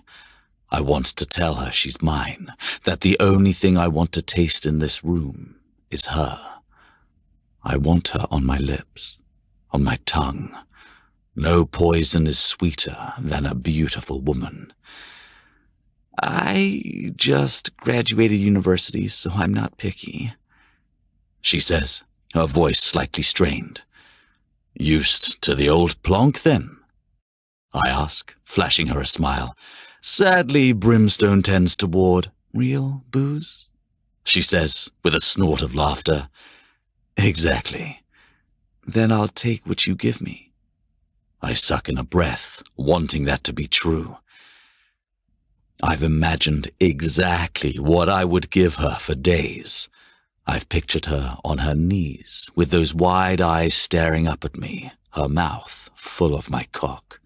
I want to tell her she's mine, that the only thing I want to taste in this room is her. I want her on my lips, on my tongue. No poison is sweeter than a beautiful woman. I just graduated university, so I'm not picky, she says, her voice slightly strained. Used to the old plonk, then? I ask, flashing her a smile. Sadly, Brimstone tends toward real booze, she says, with a snort of laughter. Exactly. Then I'll take what you give me. I suck in a breath, wanting that to be true. I've imagined exactly what I would give her for days. I've pictured her on her knees, with those wide eyes staring up at me, her mouth full of my cock.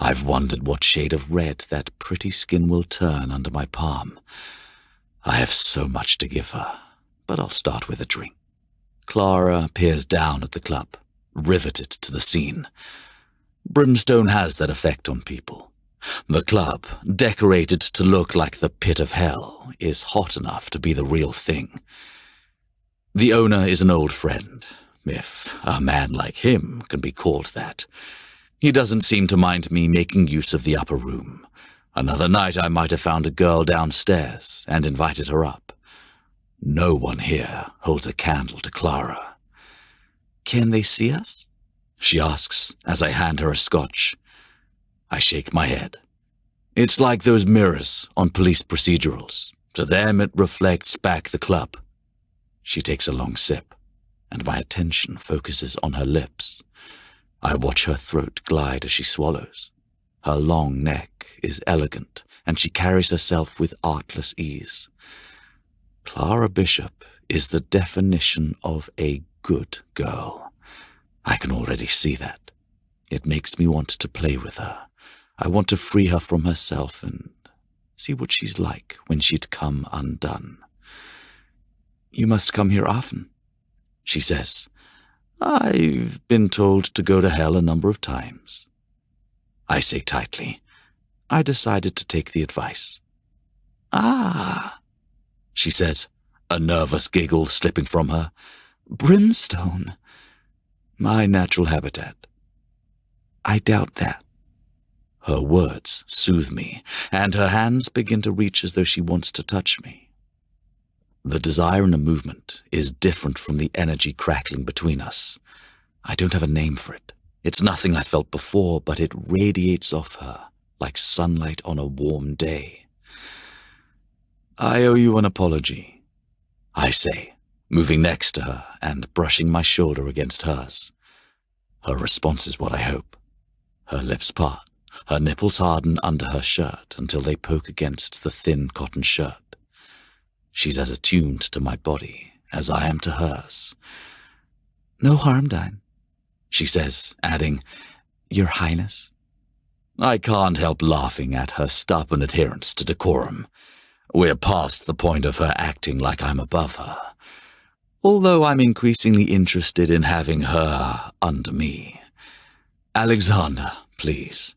I've wondered what shade of red that pretty skin will turn under my palm. I have so much to give her, but I'll start with a drink. Clara peers down at the club, riveted to the scene. Brimstone has that effect on people. The club, decorated to look like the pit of hell, is hot enough to be the real thing. The owner is an old friend, if a man like him can be called that. He doesn't seem to mind me making use of the upper room. Another night I might have found a girl downstairs and invited her up. No one here holds a candle to Clara. Can they see us? She asks as I hand her a scotch. I shake my head. It's like those mirrors on police procedurals. To them it reflects back the club. She takes a long sip, and my attention focuses on her lips. I watch her throat glide as she swallows. Her long neck is elegant, and she carries herself with artless ease. Clara Bishop is the definition of a good girl. I can already see that. It makes me want to play with her. I want to free her from herself and see what she's like when she'd come undone. You must come here often, she says. I've been told to go to hell a number of times. I say tightly. I decided to take the advice. Ah, she says, a nervous giggle slipping from her. Brimstone. My natural habitat. I doubt that. Her words soothe me, and her hands begin to reach as though she wants to touch me. The desire in a movement is different from the energy crackling between us. I don't have a name for it. It's nothing I felt before, but it radiates off her like sunlight on a warm day. I owe you an apology, I say, moving next to her and brushing my shoulder against hers. Her response is what I hope. Her lips part. Her nipples harden under her shirt until they poke against the thin cotton shirt. She's as attuned to my body as I am to hers. No harm done, she says, adding, Your Highness. I can't help laughing at her stubborn adherence to decorum. We're past the point of her acting like I'm above her. Although I'm increasingly interested in having her under me. Alexander, please.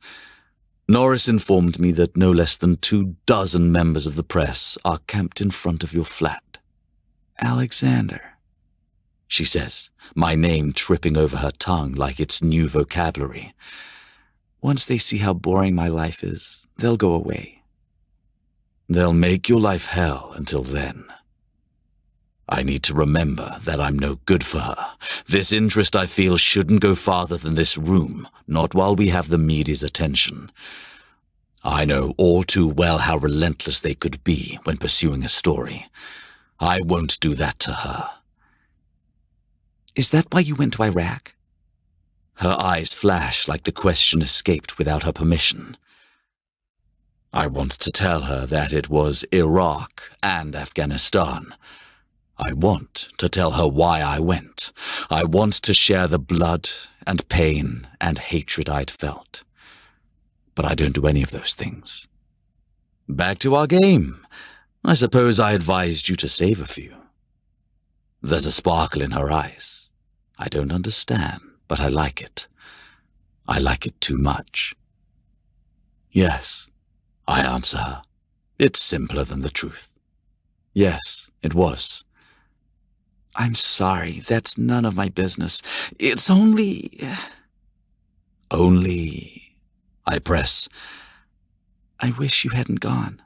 Norris informed me that no less than 24 members of the press are camped in front of your flat. Alexander, she says, my name tripping over her tongue like it's new vocabulary. Once they see how boring my life is, they'll go away. They'll make your life hell until then. I need to remember that I'm no good for her. This interest I feel shouldn't go farther than this room, not while we have the media's attention. I know all too well how relentless they could be when pursuing a story. I won't do that to her. Is that why you went to Iraq? Her eyes flash like the question escaped without her permission. I want to tell her that it was Iraq and Afghanistan. I want to tell her why I went. I want to share the blood and pain and hatred I'd felt. But I don't do any of those things. Back to our game. I suppose I advised you to save a few. There's a sparkle in her eyes. I don't understand, but I like it. I like it too much. Yes, I answer her. It's simpler than the truth. Yes, it was. I'm sorry, that's none of my business. It's only... Only... I press. I wish you hadn't gone.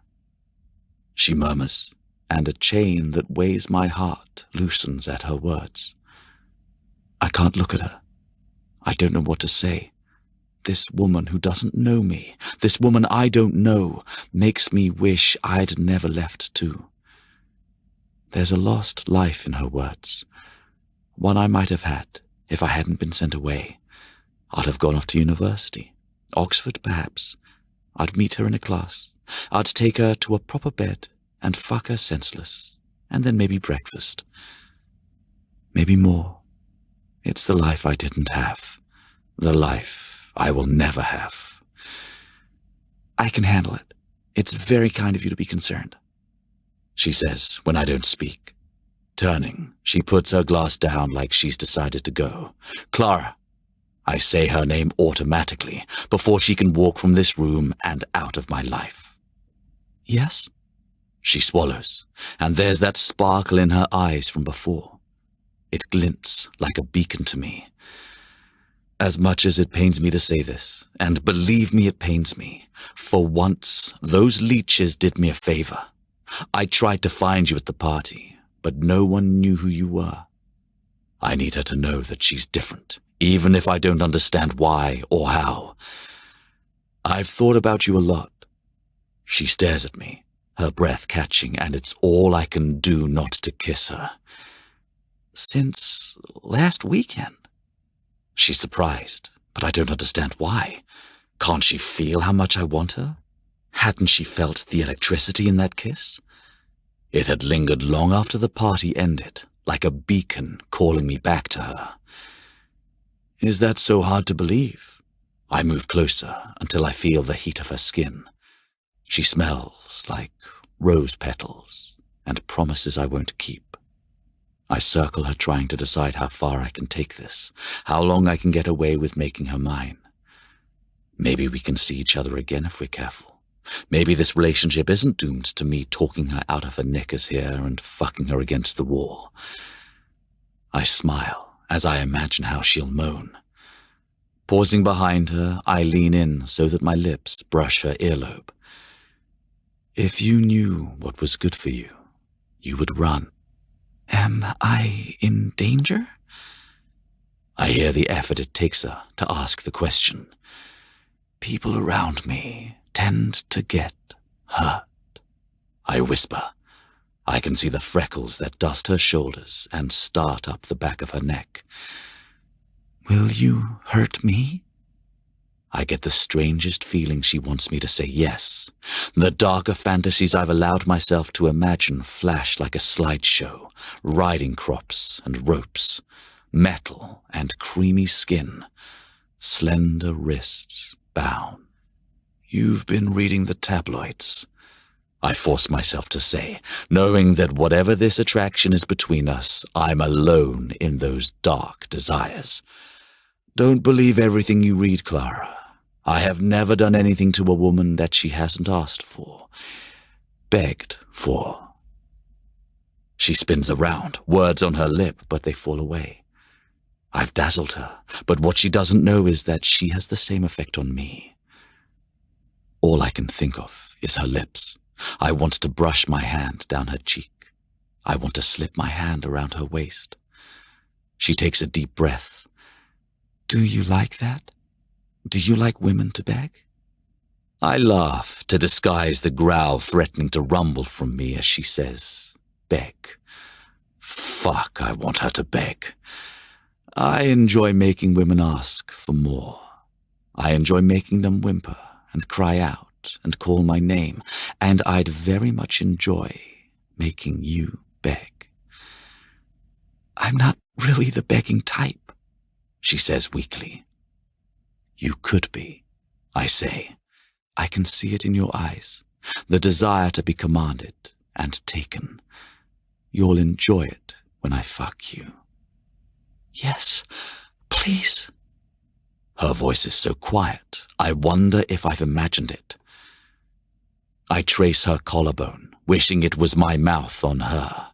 She murmurs, and a chain that weighs my heart loosens at her words. I can't look at her. I don't know what to say. This woman who doesn't know me, this woman I don't know, makes me wish I'd never left too. There's a lost life in her words, one I might have had if I hadn't been sent away. I'd have gone off to university, Oxford perhaps. I'd meet her in a class. I'd take her to a proper bed and fuck her senseless, and then maybe breakfast. Maybe more. It's the life I didn't have, the life I will never have. I can handle it. It's very kind of you to be concerned, she says when I don't speak. Turning, she puts her glass down like she's decided to go. Clara. I say her name automatically before she can walk from this room and out of my life. Yes? She swallows, and there's that sparkle in her eyes from before. It glints like a beacon to me. As much as it pains me to say this, and believe me it pains me, for once those leeches did me a favor. I tried to find you at the party, but no one knew who you were. I need her to know that she's different, even if I don't understand why or how. I've thought about you a lot. She stares at me, her breath catching, and it's all I can do not to kiss her. Since last weekend. She's surprised, but I don't understand why. Can't she feel how much I want her? Hadn't she felt the electricity in that kiss? It had lingered long after the party ended, like a beacon calling me back to her. Is that so hard to believe? I move closer until I feel the heat of her skin. She smells like rose petals and promises I won't keep. I circle her, trying to decide how far I can take this, how long I can get away with making her mine. Maybe we can see each other again if we're careful. Maybe this relationship isn't doomed to me talking her out of her knickers here and fucking her against the wall. I smile as I imagine how she'll moan. Pausing behind her, I lean in so that my lips brush her earlobe. If you knew what was good for you, you would run. Am I in danger? I hear the effort it takes her to ask the question. People around me tend to get hurt. I whisper. I can see the freckles that dust her shoulders and start up the back of her neck. Will you hurt me? I get the strangest feeling she wants me to say yes. The darker fantasies I've allowed myself to imagine flash like a slideshow, riding crops and ropes, metal and creamy skin, slender wrists bound. You've been reading the tabloids, I force myself to say, knowing that whatever this attraction is between us, I'm alone in those dark desires. Don't believe everything you read, Clara. I have never done anything to a woman that she hasn't asked for, begged for. She spins around, words on her lip, but they fall away. I've dazzled her, but what she doesn't know is that she has the same effect on me. All I can think of is her lips. I want to brush my hand down her cheek. I want to slip my hand around her waist. She takes a deep breath. Do you like that? Do you like women to beg? I laugh to disguise the growl threatening to rumble from me as she says, beg. Fuck, I want her to beg. I enjoy making women ask for more. I enjoy making them whimper and cry out and call my name, and I'd very much enjoy making you beg. I'm not really the begging type, she says weakly. You could be, I say. I can see it in your eyes, the desire to be commanded and taken. You'll enjoy it when I fuck you. Yes, please. Her voice is so quiet, I wonder if I've imagined it. I trace her collarbone, wishing it was my mouth on her.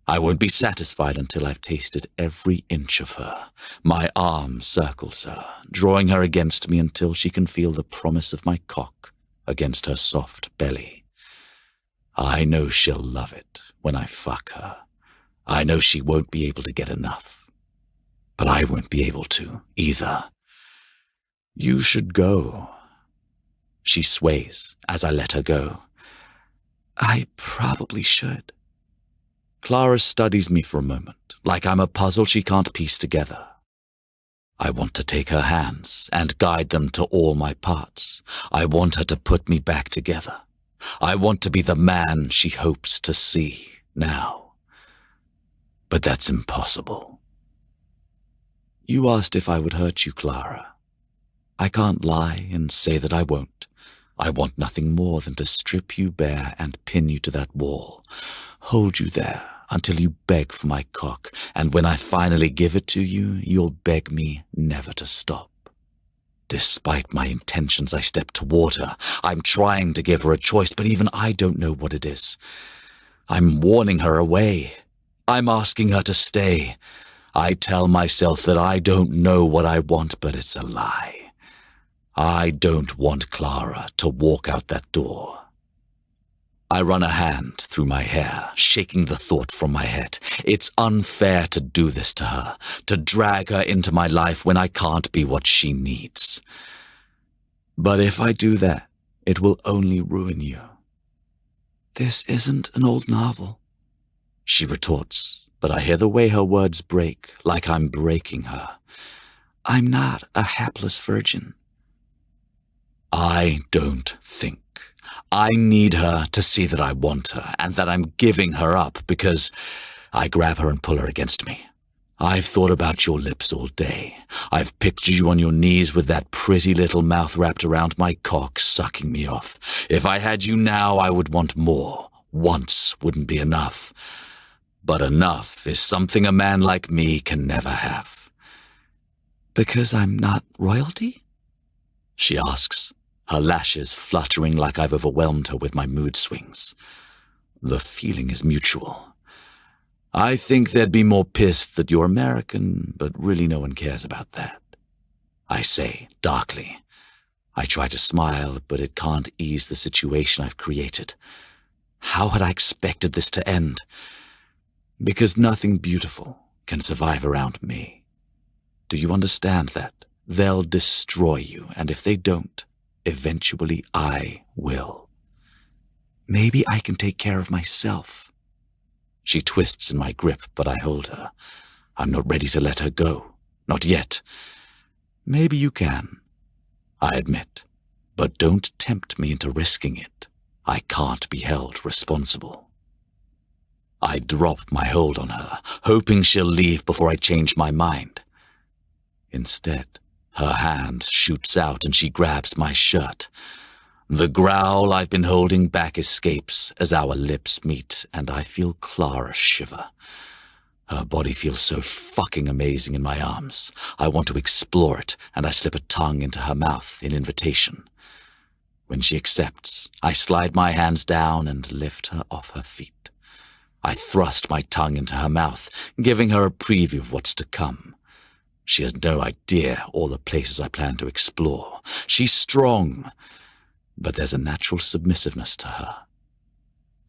I won't be satisfied until I've tasted every inch of her. My arm circles her, drawing her against me until she can feel the promise of my cock against her soft belly. I know she'll love it when I fuck her. I know she won't be able to get enough. But I won't be able to, either. You should go. She sways as I let her go. I probably should. Clara studies me for a moment, like I'm a puzzle she can't piece together. I want to take her hands and guide them to all my parts. I want her to put me back together. I want to be the man she hopes to see now. But that's impossible. You asked if I would hurt you, Clara. I can't lie and say that I won't. I want nothing more than to strip you bare and pin you to that wall, hold you there until you beg for my cock, and when I finally give it to you, you'll beg me never to stop. Despite my intentions, I step toward her. I'm trying to give her a choice, but even I don't know what it is. I'm warning her away. I'm asking her to stay. I tell myself that I don't know what I want, but it's a lie. I don't want Clara to walk out that door. I run a hand through my hair, shaking the thought from my head. It's unfair to do this to her, to drag her into my life when I can't be what she needs. But if I do that, it will only ruin you. This isn't an old novel, she retorts, but I hear the way her words break, like I'm breaking her. I'm not a hapless virgin. I don't think. I need her to see that I want her and that I'm giving her up because I grab her and pull her against me. I've thought about your lips all day. I've pictured you on your knees with that pretty little mouth wrapped around my cock, sucking me off. If I had you now, I would want more. Once wouldn't be enough. But enough is something a man like me can never have. Because I'm not royalty? She asks, her lashes fluttering like I've overwhelmed her with my mood swings. The feeling is mutual. I think they'd be more pissed that you're American, but really no one cares about that. I say, darkly. I try to smile, but it can't ease the situation I've created. How had I expected this to end? Because nothing beautiful can survive around me. Do you understand that? They'll destroy you, and if they don't, eventually I will. Maybe I can take care of myself. She twists in my grip, but I hold her. I'm not ready to let her go. Not yet. Maybe you can, I admit, but don't tempt me into risking it. I can't be held responsible. I drop my hold on her, hoping she'll leave before I change my mind. Instead, her hand shoots out and she grabs my shirt. The growl I've been holding back escapes as our lips meet, and I feel Clara shiver. Her body feels so fucking amazing in my arms. I want to explore it, and I slip a tongue into her mouth in invitation. When she accepts, I slide my hands down and lift her off her feet. I thrust my tongue into her mouth, giving her a preview of what's to come. She has no idea all the places I plan to explore. She's strong, but there's a natural submissiveness to her.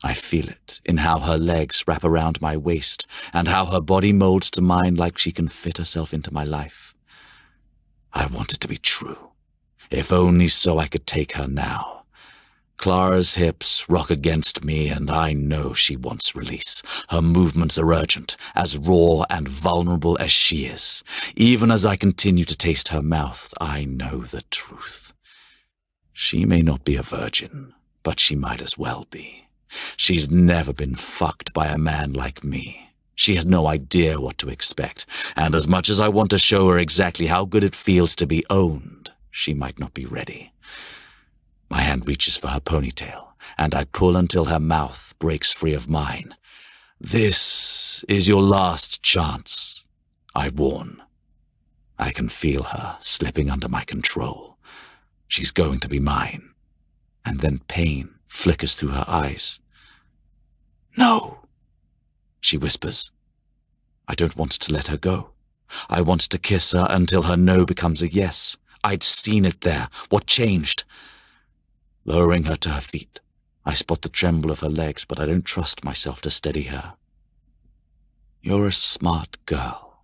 I feel it in how her legs wrap around my waist and how her body molds to mine like she can fit herself into my life. I want it to be true, if only so I could take her now. Clara's hips rock against me, and I know she wants release. Her movements are urgent, as raw and vulnerable as she is. Even as I continue to taste her mouth, I know the truth. She may not be a virgin, but she might as well be. She's never been fucked by a man like me. She has no idea what to expect, and as much as I want to show her exactly how good it feels to be owned, she might not be ready. My hand reaches for her ponytail, and I pull until her mouth breaks free of mine. This is your last chance, I warn. I can feel her slipping under my control. She's going to be mine. And then pain flickers through her eyes. No, she whispers. I don't want to let her go. I want to kiss her until her no becomes a yes. I'd seen it there. What changed? Lowering her to her feet, I spot the tremble of her legs, but I don't trust myself to steady her. You're a smart girl.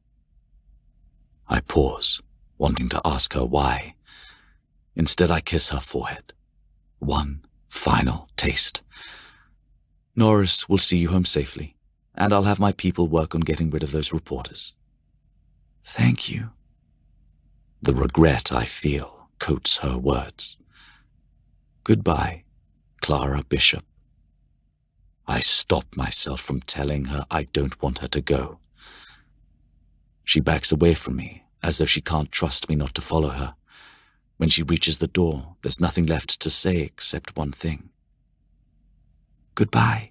I pause, wanting to ask her why. Instead, I kiss her forehead. One final taste. Norris will see you home safely, and I'll have my people work on getting rid of those reporters. Thank you. The regret I feel coats her words. Goodbye, Clara Bishop. I stop myself from telling her I don't want her to go. She backs away from me, as though she can't trust me not to follow her. When she reaches the door, there's nothing left to say except one thing. Goodbye.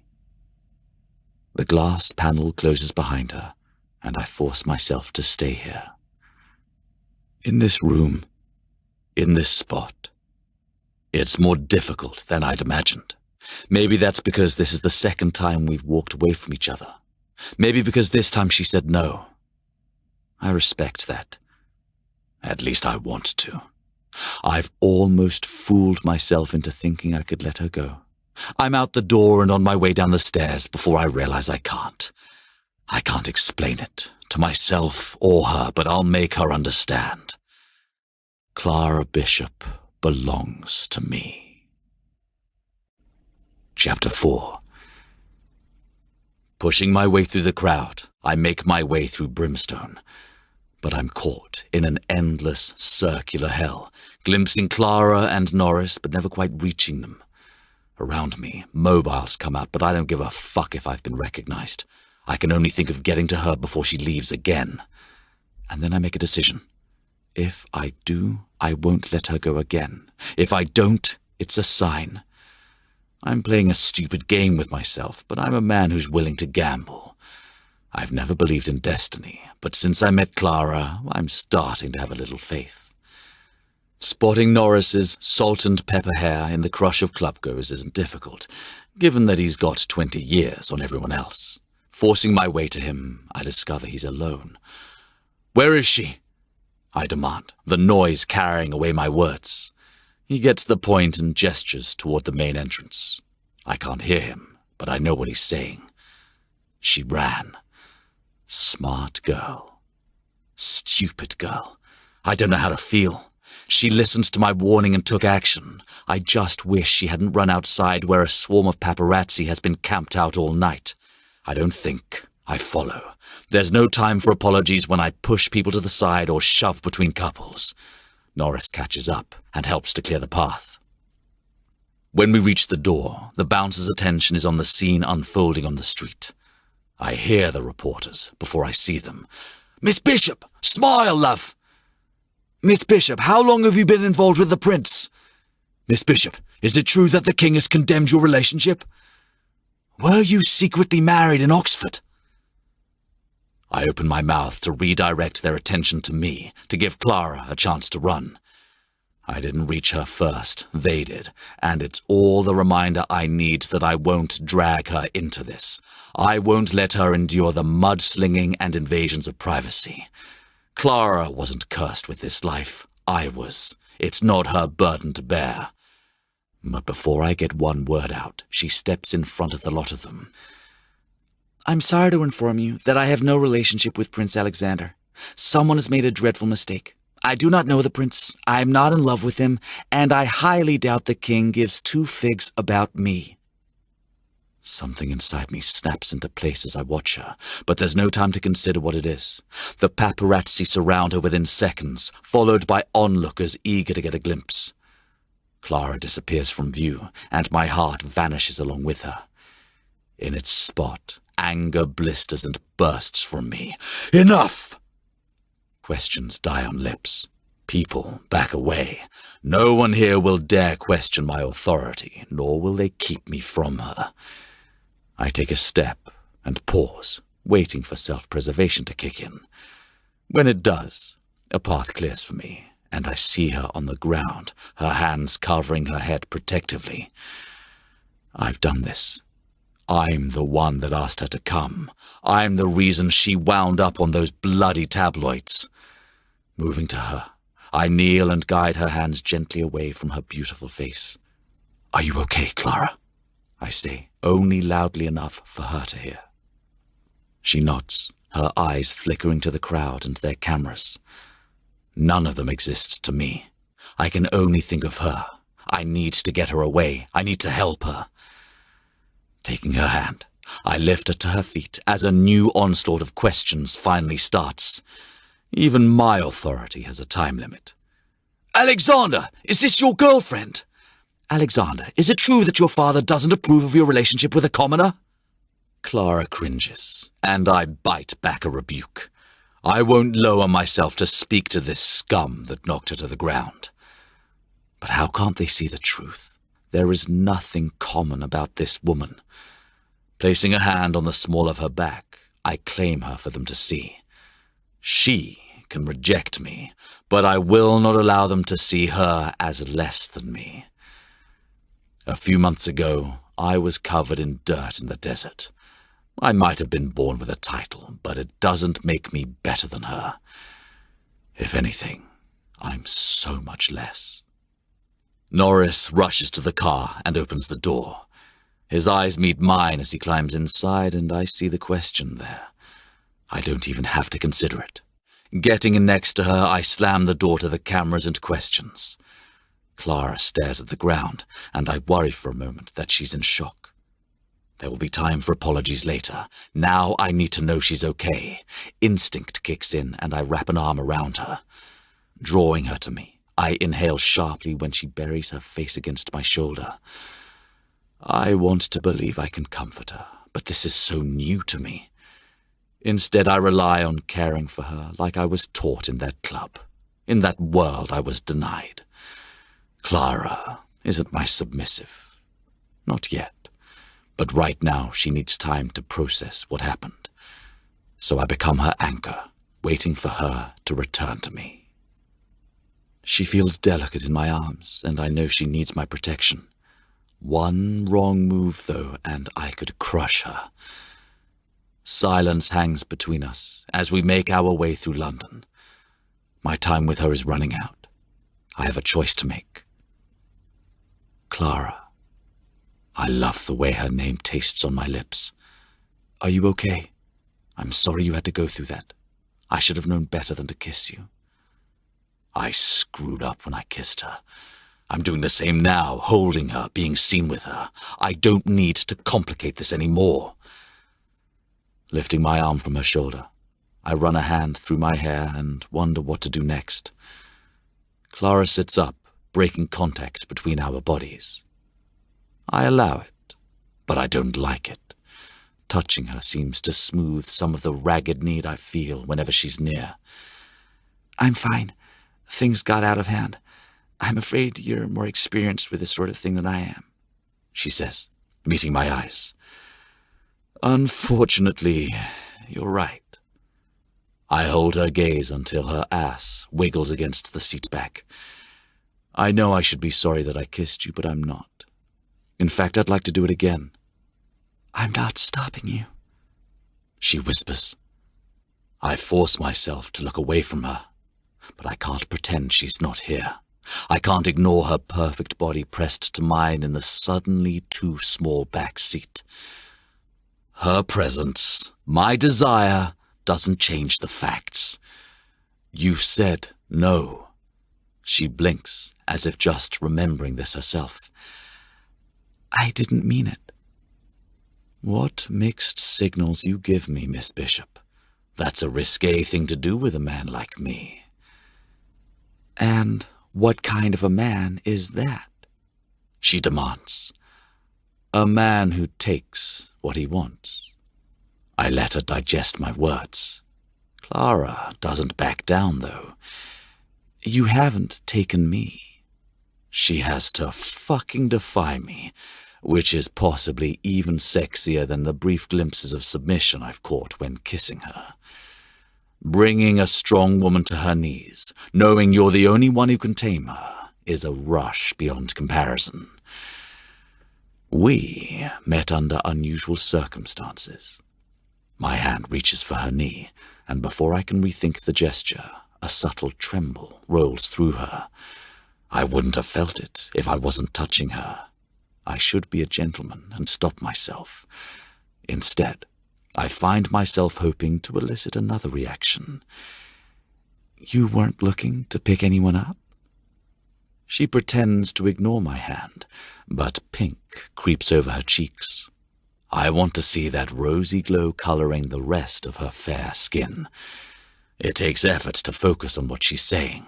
The glass panel closes behind her, and I force myself to stay here. In this room, in this spot. It's more difficult than I'd imagined. Maybe that's because this is the second time we've walked away from each other. Maybe because this time she said no. I respect that. At least I want to. I've almost fooled myself into thinking I could let her go. I'm out the door and on my way down the stairs before I realize I can't. I can't explain it to myself or her, but I'll make her understand. Clara Bishop belongs to me. Chapter 4. Pushing my way through the crowd, I make my way through Brimstone. But I'm caught in an endless, circular hell, glimpsing Clara and Norris, but never quite reaching them. Around me, mobiles come out, but I don't give a fuck if I've been recognized. I can only think of getting to her before she leaves again. And then I make a decision. If I do, I won't let her go again. If I don't, it's a sign. I'm playing a stupid game with myself, but I'm a man who's willing to gamble. I've never believed in destiny, but since I met Clara, I'm starting to have a little faith. Spotting Norris's salt and pepper hair in the crush of clubgoers isn't difficult, given that he's got 20 years on everyone else. Forcing my way to him, I discover he's alone. Where is she? I demand, the noise carrying away my words. He gets the point and gestures toward the main entrance. I can't hear him, but I know what he's saying. She ran. Smart girl. Stupid girl. I don't know how to feel. She listened to my warning and took action. I just wish she hadn't run outside where a swarm of paparazzi has been camped out all night. I don't think. I follow. There's no time for apologies when I push people to the side or shove between couples. Norris catches up and helps to clear the path. When we reach the door, the bouncer's attention is on the scene unfolding on the street. I hear the reporters before I see them. Miss Bishop! Smile, love! Miss Bishop, how long have you been involved with the prince? Miss Bishop, is it true that the king has condemned your relationship? Were you secretly married in Oxford? I open my mouth to redirect their attention to me, to give Clara a chance to run. I didn't reach her first, they did, and it's all the reminder I need that I won't drag her into this. I won't let her endure the mudslinging and invasions of privacy. Clara wasn't cursed with this life. I was. It's not her burden to bear. But before I get one word out, she steps in front of the lot of them. I'm sorry to inform you that I have no relationship with Prince Alexander. Someone has made a dreadful mistake. I do not know the prince, I am not in love with him, and I highly doubt the king gives two figs about me. Something inside me snaps into place as I watch her, but there's no time to consider what it is. The paparazzi surround her within seconds, followed by onlookers eager to get a glimpse. Clara disappears from view, and my heart vanishes along with her. In its spot, anger blisters and bursts from me. Enough! Questions die on lips. People back away. No one here will dare question my authority, nor will they keep me from her. I take a step and pause, waiting for self-preservation to kick in. When it does, a path clears for me, and I see her on the ground, her hands covering her head protectively. I've done this. I'm the one that asked her to come. I'm the reason she wound up on those bloody tabloids. Moving to her, I kneel and guide her hands gently away from her beautiful face. Are you okay, Clara? I say, only loudly enough for her to hear. She nods, her eyes flickering to the crowd and their cameras. None of them exist to me. I can only think of her. I need to get her away. I need to help her. Taking her hand, I lift her to her feet as a new onslaught of questions finally starts. Even my authority has a time limit. Alexander, is this your girlfriend? Alexander, is it true that your father doesn't approve of your relationship with a commoner? Clara cringes, and I bite back a rebuke. I won't lower myself to speak to this scum that knocked her to the ground. But how can't they see the truth? There is nothing common about this woman. Placing a hand on the small of her back, I claim her for them to see. She can reject me, but I will not allow them to see her as less than me. A few months ago, I was covered in dirt in the desert. I might have been born with a title, but it doesn't make me better than her. If anything, I'm so much less. Norris rushes to the car and opens the door. His eyes meet mine as he climbs inside, and I see the question there. I don't even have to consider it. Getting in next to her, I slam the door to the cameras and questions. Clara stares at the ground, and I worry for a moment that she's in shock. There will be time for apologies later. Now I need to know she's okay. Instinct kicks in, and I wrap an arm around her. Drawing her to me, I inhale sharply when she buries her face against my shoulder. I want to believe I can comfort her, but this is so new to me. Instead, I rely on caring for her like I was taught in that club, in that world I was denied. Clara isn't my submissive. Not yet. But right now she needs time to process what happened. So I become her anchor, waiting for her to return to me. She feels delicate in my arms, and I know she needs my protection. One wrong move, though, and I could crush her. Silence hangs between us as we make our way through London. My time with her is running out. I have a choice to make. Clara. I love the way her name tastes on my lips. Are you okay? I'm sorry you had to go through that. I should have known better than to kiss you. I screwed up when I kissed her. I'm doing the same now, holding her, being seen with her. I don't need to complicate this anymore. Lifting my arm from her shoulder, I run a hand through my hair and wonder what to do next. Clara sits up, breaking contact between our bodies. I allow it, but I don't like it. Touching her seems to smooth some of the ragged need I feel whenever she's near. I'm fine. Things got out of hand. I'm afraid you're more experienced with this sort of thing than I am, she says, meeting my eyes. Unfortunately, you're right. I hold her gaze until her ass wiggles against the seat back. I know I should be sorry that I kissed you, but I'm not. In fact, I'd like to do it again. I'm not stopping you, she whispers. I force myself to look away from her, but I can't pretend she's not here. I can't ignore her perfect body pressed to mine in the suddenly too small back seat. Her presence, my desire, doesn't change the facts. You said no. She blinks, as if just remembering this herself. I didn't mean it. What mixed signals you give me, Miss Bishop. That's a risque thing to do with a man like me. And what kind of a man is that? She demands. A man who takes what he wants. I let her digest my words. Clara doesn't back down, though. You haven't taken me. She has to fucking defy me, which is possibly even sexier than the brief glimpses of submission I've caught when kissing her. Bringing a strong woman to her knees, knowing you're the only one who can tame her, is a rush beyond comparison. We met under unusual circumstances. My hand reaches for her knee, and before I can rethink the gesture, a subtle tremble rolls through her. I wouldn't have felt it if I wasn't touching her. I should be a gentleman and stop myself. Instead, I find myself hoping to elicit another reaction. You weren't looking to pick anyone up? She pretends to ignore my hand, but pink creeps over her cheeks. I want to see that rosy glow coloring the rest of her fair skin. It takes effort to focus on what she's saying.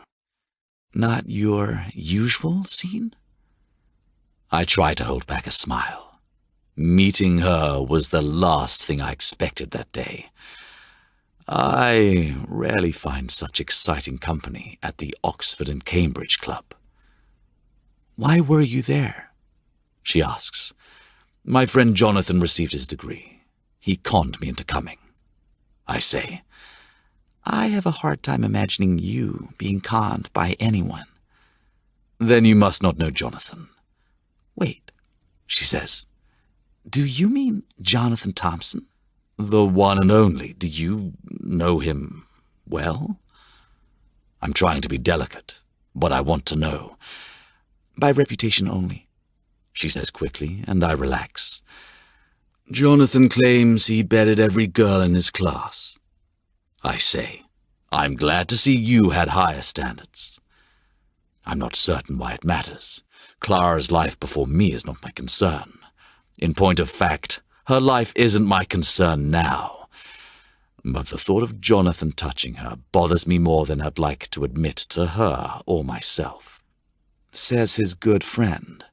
Not your usual scene? I try to hold back a smile. Meeting her was the last thing I expected that day. I rarely find such exciting company at the Oxford and Cambridge Club. Why were you there? She asks. My friend Jonathan received his degree. He conned me into coming. I say, I have a hard time imagining you being conned by anyone. Then you must not know Jonathan. Wait, she says. Do you mean Jonathan Thompson? The one and only. Do you know him well? I'm trying to be delicate, but I want to know. By reputation only, she says quickly, and I relax. Jonathan claims he bedded every girl in his class. I say, I'm glad to see you had higher standards. I'm not certain why it matters. Clara's life before me is not my concern. In point of fact, her life isn't my concern now. But the thought of Jonathan touching her bothers me more than I'd like to admit to her or myself. Says his good friend.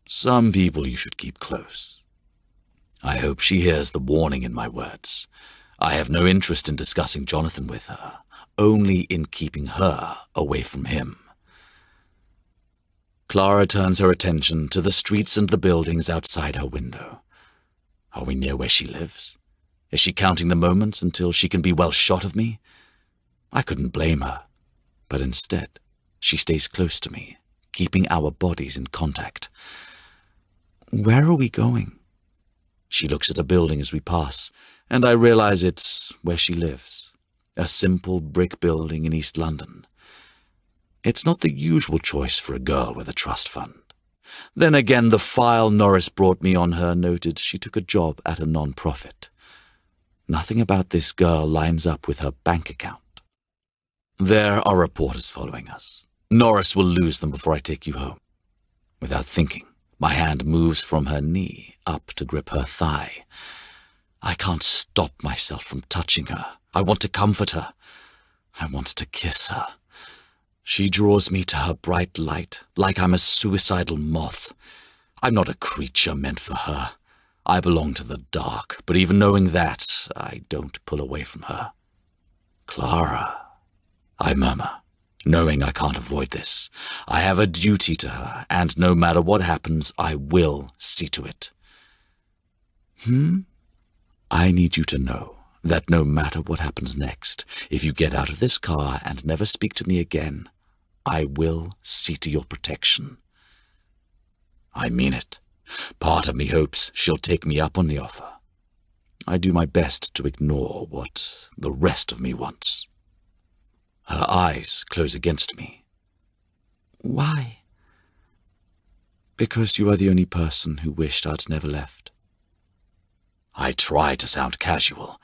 Some people you should keep close. I hope she hears the warning in my words. I have no interest in discussing Jonathan with her, only in keeping her away from him. Clara turns her attention to the streets and the buildings outside her window. Are we near where she lives? Is she counting the moments until she can be well shot of me? I couldn't blame her, but instead, she stays close to me, keeping our bodies in contact. Where are we going? She looks at a building as we pass, and I realize it's where she lives, a simple brick building in East London. It's not the usual choice for a girl with a trust fund. Then again, the file Norris brought me on her noted she took a job at a non-profit. Nothing about this girl lines up with her bank account. There are reporters following us. Norris will lose them before I take you home. Without thinking, my hand moves from her knee up to grip her thigh. I can't stop myself from touching her. I want to comfort her. I want to kiss her. She draws me to her bright light, like I'm a suicidal moth. I'm not a creature meant for her. I belong to the dark, but even knowing that, I don't pull away from her. Clara, I murmur, knowing I can't avoid this. I have a duty to her, and no matter what happens, I will see to it. I need you to know that no matter what happens next, if you get out of this car and never speak to me again, I will see to your protection. I mean it. Part of me hopes she'll take me up on the offer. I do my best to ignore what the rest of me wants. Her eyes close against me. Why? Because you are the only person who wished I'd never left. I try to sound casual.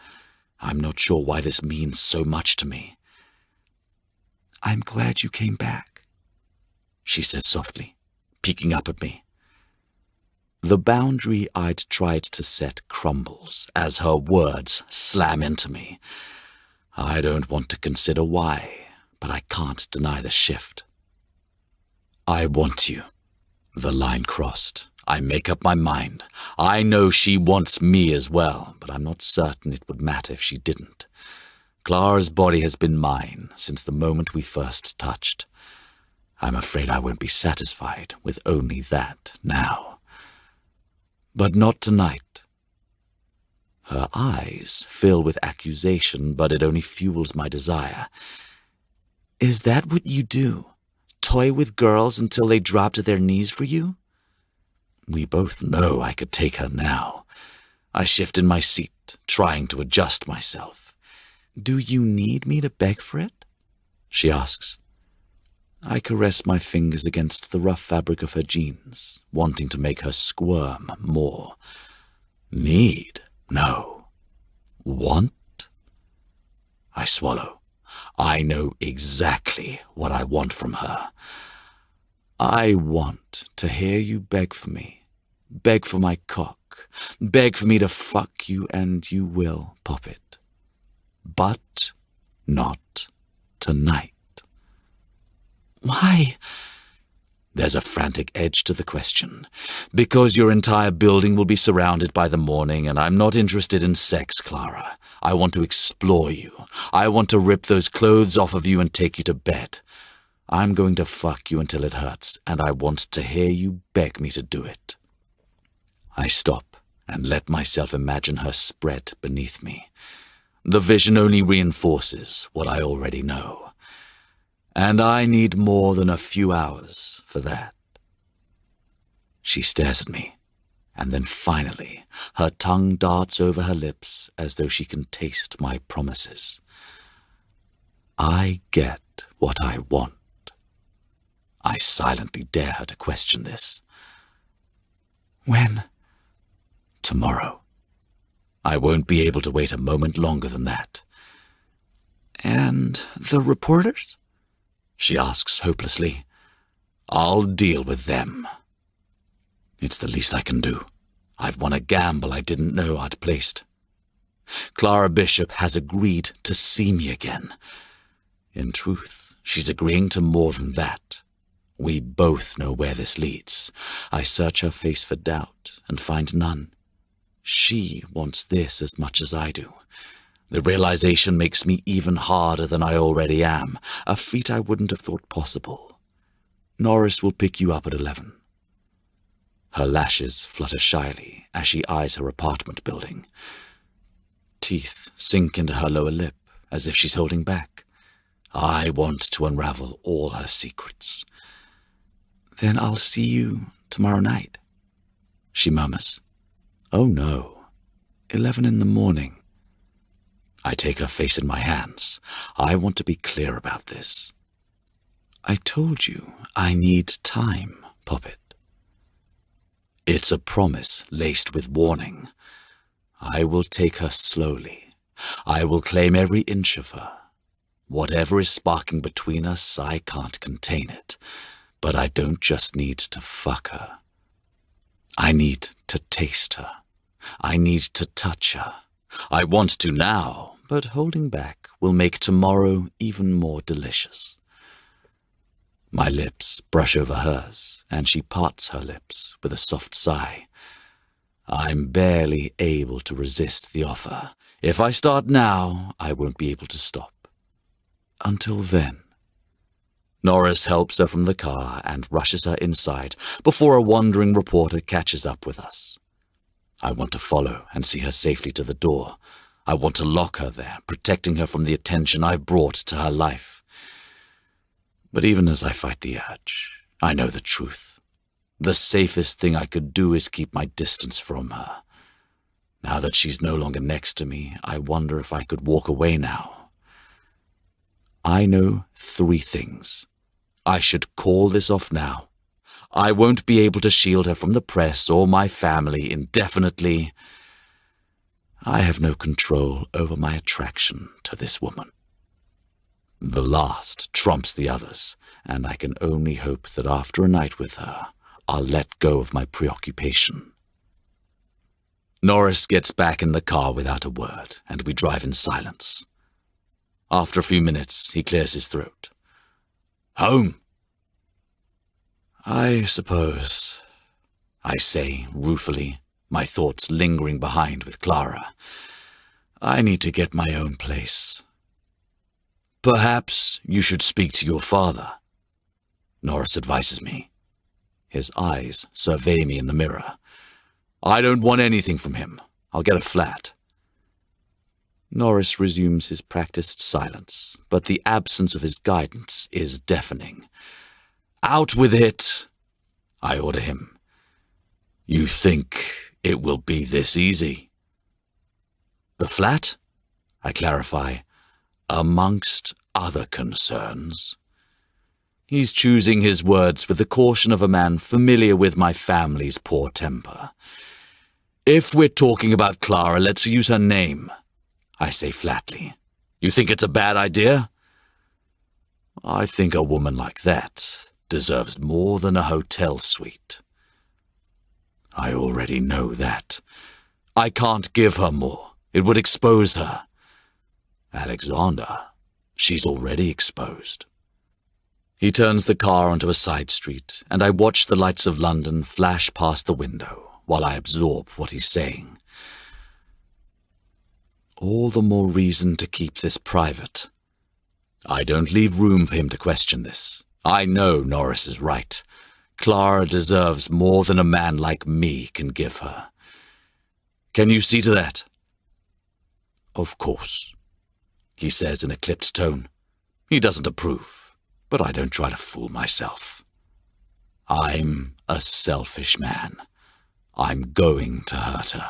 I'm not sure why this means so much to me. I'm glad you came back, she says softly, peeking up at me. The boundary I'd tried to set crumbles as her words slam into me. I don't want to consider why, but I can't deny the shift. I want you. The line crossed. I make up my mind. I know she wants me as well, but I'm not certain it would matter if she didn't. Clara's body has been mine since the moment we first touched. I'm afraid I won't be satisfied with only that now. But not tonight. Her eyes fill with accusation, but it only fuels my desire. Is that what you do? Toy with girls until they drop to their knees for you? We both know I could take her now. I shift in my seat, trying to adjust myself. Do you need me to beg for it? She asks. I caress my fingers against the rough fabric of her jeans, wanting to make her squirm more. Need? No. Want? I swallow. I know exactly what I want from her. I want to hear you beg for me, beg for my cock, beg for me to fuck you, and you will, Poppet. But not tonight. Why? There's a frantic edge to the question. Because your entire building will be surrounded by the morning, and I'm not interested in sex, Clara. I want to explore you. I want to rip those clothes off of you and take you to bed. I'm going to fuck you until it hurts, and I want to hear you beg me to do it. I stop and let myself imagine her spread beneath me. The vision only reinforces what I already know. And I need more than a few hours for that. She stares at me, and then finally her tongue darts over her lips as though she can taste my promises. I get what I want. I silently dare her to question this. When? Tomorrow. I won't be able to wait a moment longer than that. And the reporters? She asks hopelessly. I'll deal with them. It's the least I can do. I've won a gamble I didn't know I'd placed. Clara Bishop has agreed to see me again. In truth, she's agreeing to more than that. We both know where this leads. I search her face for doubt and find none. She wants this as much as I do. The realization makes me even harder than I already am, a feat I wouldn't have thought possible. Norris will pick you up at 11. Her lashes flutter shyly as she eyes her apartment building. Teeth sink into her lower lip as if she's holding back. I want to unravel all her secrets. Then I'll see you tomorrow night, she murmurs. Oh no. 11 in the morning. I take her face in my hands. I want to be clear about this. I told you I need time, Poppet. It's a promise laced with warning. I will take her slowly. I will claim every inch of her. Whatever is sparking between us, I can't contain it. But I don't just need to fuck her. I need to taste her. I need to touch her. I want to now, but holding back will make tomorrow even more delicious. My lips brush over hers, and she parts her lips with a soft sigh. I'm barely able to resist the offer. If I start now, I won't be able to stop. Until then. Norris helps her from the car and rushes her inside before a wandering reporter catches up with us. I want to follow and see her safely to the door. I want to lock her there, protecting her from the attention I've brought to her life. But even as I fight the urge, I know the truth. The safest thing I could do is keep my distance from her. Now that she's no longer next to me, I wonder if I could walk away now. I know 3 things. I should call this off now. I won't be able to shield her from the press or my family indefinitely. I have no control over my attraction to this woman. The last trumps the others, and I can only hope that after a night with her, I'll let go of my preoccupation. Norris gets back in the car without a word, and we drive in silence. After a few minutes, he clears his throat. Home? I suppose, I say ruefully, my thoughts lingering behind with Clara. I need to get my own place. Perhaps you should speak to your father, Norris advises me. His eyes survey me in the mirror. I don't want anything from him. I'll get a flat. Norris resumes his practiced silence, but the absence of his guidance is deafening. Out with it, I order him. You think it will be this easy? The flat? I clarify, amongst other concerns. He's choosing his words with the caution of a man familiar with my family's poor temper. If we're talking about Clara, let's use her name, I say flatly. You think it's a bad idea? I think a woman like that deserves more than a hotel suite. I already know that. I can't give her more. It would expose her. Alexander, she's already exposed. He turns the car onto a side street, and I watch the lights of London flash past the window while I absorb what he's saying. All the more reason to keep this private. I don't leave room for him to question this. I know Norris is right. Clara deserves more than a man like me can give her. Can you see to that? Of course, he says in a clipped tone. He doesn't approve, but I don't try to fool myself. I'm a selfish man. I'm going to hurt her.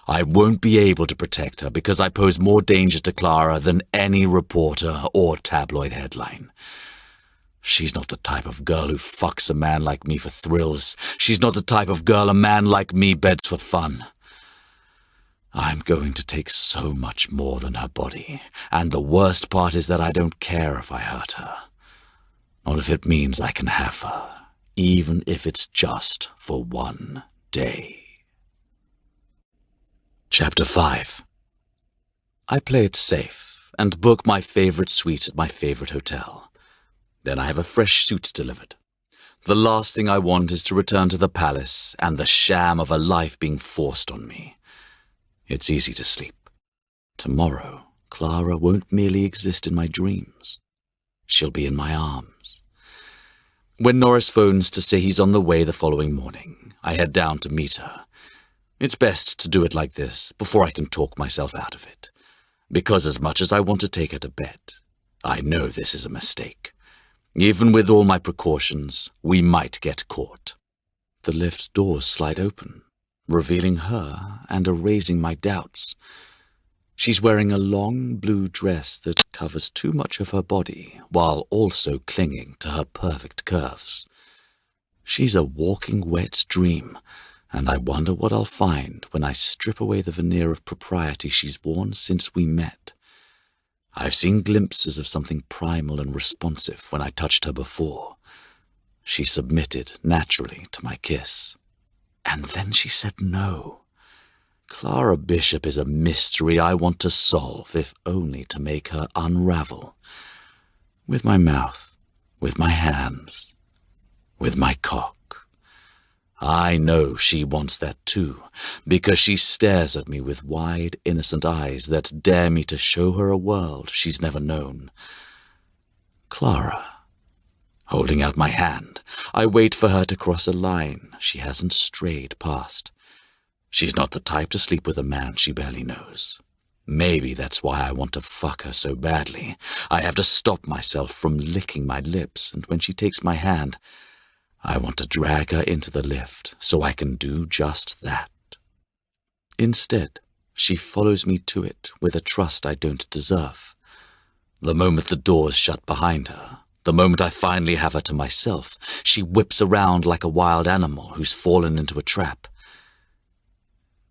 I won't be able to protect her because I pose more danger to Clara than any reporter or tabloid headline. She's not the type of girl who fucks a man like me for thrills. She's not the type of girl a man like me beds for fun. I'm going to take so much more than her body, and the worst part is that I don't care if I hurt her. Not if it means I can have her, even if it's just for one day. Chapter 5. I play it safe and book my favorite suite at my favorite hotel. Then I have a fresh suit delivered. The last thing I want is to return to the palace and the sham of a life being forced on me. It's easy to sleep. Tomorrow, Clara won't merely exist in my dreams. She'll be in my arms. When Norris phones to say he's on the way the following morning, I head down to meet her. It's best to do it like this before I can talk myself out of it, because as much as I want to take her to bed, I know this is a mistake. Even with all my precautions, we might get caught. The lift doors slide open, revealing her and erasing my doubts. She's wearing a long blue dress that covers too much of her body while also clinging to her perfect curves. She's a walking wet dream, and I wonder what I'll find when I strip away the veneer of propriety she's worn since we met. I've seen glimpses of something primal and responsive when I touched her before. She submitted naturally to my kiss. And then she said no. Clara Bishop is a mystery I want to solve, if only to make her unravel. With my mouth, with my hands, with my cock. I know she wants that too, because she stares at me with wide, innocent eyes that dare me to show her a world she's never known. Clara. Holding out my hand, I wait for her to cross a line she hasn't strayed past. She's not the type to sleep with a man she barely knows. Maybe that's why I want to fuck her so badly. I have to stop myself from licking my lips, and when she takes my hand, I want to drag her into the lift so I can do just that. Instead, she follows me to it with a trust I don't deserve. The moment the doors shut behind her, The moment I finally have her to myself, she whips around like a wild animal who's fallen into a trap.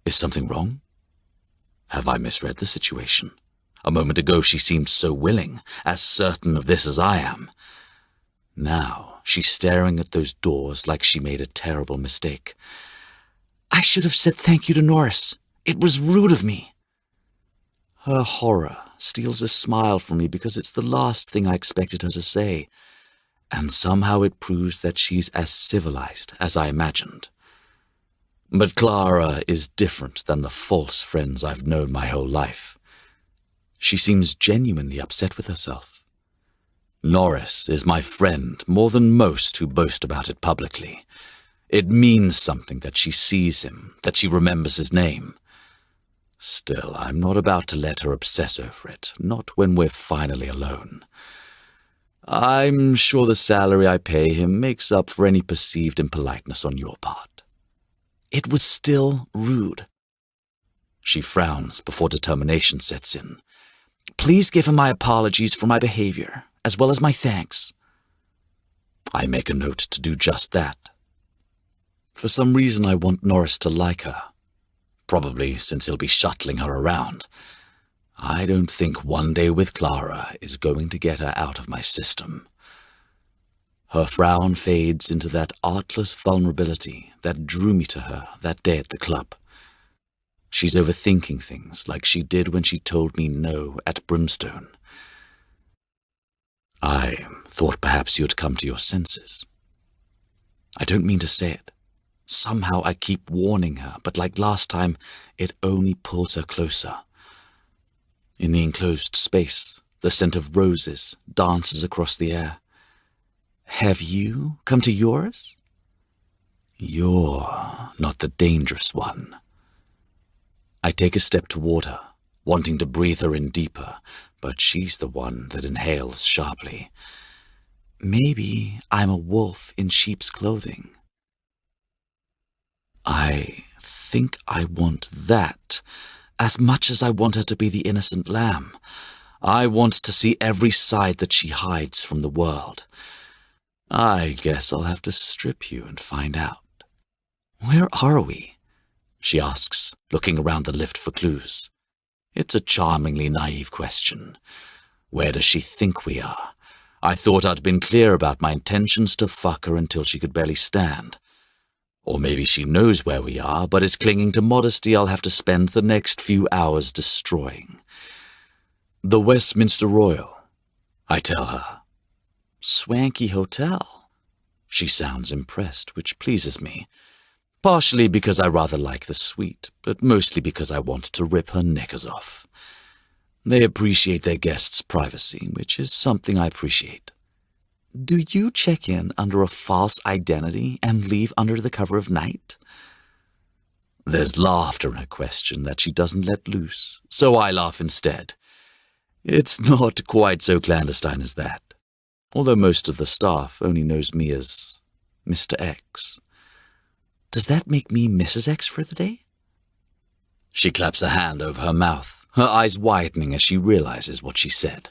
Is something wrong? Have I misread the situation? A moment ago she seemed so willing, as certain of this as I am. Now she's staring at those doors like she made a terrible mistake. I should have said thank you to Norris. It was rude of me. Her horror steals a smile from me because it's the last thing I expected her to say, and somehow it proves that she's as civilized as I imagined. But Clara is different than the false friends I've known my whole life. She seems genuinely upset with herself. Norris is my friend more than most who boast about it publicly. It means something that she sees him, that she remembers his name. Still, I'm not about to let her obsess over it, not when we're finally alone. I'm sure the salary I pay him makes up for any perceived impoliteness on your part. It was still rude. She frowns before determination sets in. Please give him my apologies for my behavior, as well as my thanks. I make a note to do just that. For some reason I want Norris to like her. Probably since he'll be shuttling her around. I don't think one day with Clara is going to get her out of my system. Her frown fades into that artless vulnerability that drew me to her that day at the club. She's overthinking things like she did when she told me no at Brimstone. I thought perhaps you'd come to your senses. I don't mean to say it. Somehow I keep warning her, but like last time, it only pulls her closer. In the enclosed space, the scent of roses dances across the air. Have you come to yours? You're not the dangerous one. I take a step toward her, wanting to breathe her in deeper, but she's the one that inhales sharply. Maybe I'm a wolf in sheep's clothing. I think I want that as much as I want her to be the innocent lamb. I want to see every side that she hides from the world. I guess I'll have to strip you and find out. Where are we? She asks, looking around the lift for clues. It's a charmingly naive question. Where does she think we are? I thought I'd been clear about my intentions to fuck her until she could barely stand. Or maybe she knows where we are, but is clinging to modesty I'll have to spend the next few hours destroying. The Westminster Royal, I tell her. Swanky hotel. She sounds impressed, which pleases me. Partially because I rather like the suite, but mostly because I want to rip her knickers off. They appreciate their guests' privacy, which is something I appreciate. Do you check in under a false identity and leave under the cover of night? There's laughter in her question that she doesn't let loose, so I laugh instead. It's not quite so clandestine as that, although most of the staff only knows me as Mr. X. Does that make me Mrs. X for the day? She claps a hand over her mouth, her eyes widening as she realizes what she said.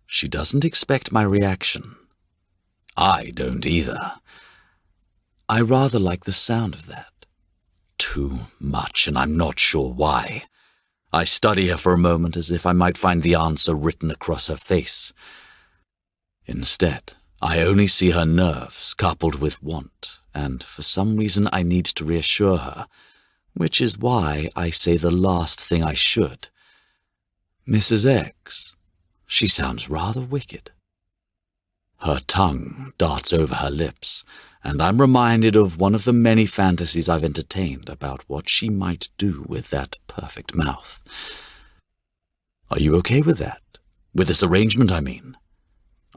She doesn't expect my reaction. I don't either. I rather like the sound of that. Too much, and I'm not sure why. I study her for a moment as if I might find the answer written across her face. Instead, I only see her nerves coupled with want, and for some reason I need to reassure her, which is why I say the last thing I should. Mrs. X. She sounds rather wicked. Her tongue darts over her lips, and I'm reminded of one of the many fantasies I've entertained about what she might do with that perfect mouth. Are you okay with that? With this arrangement, I mean?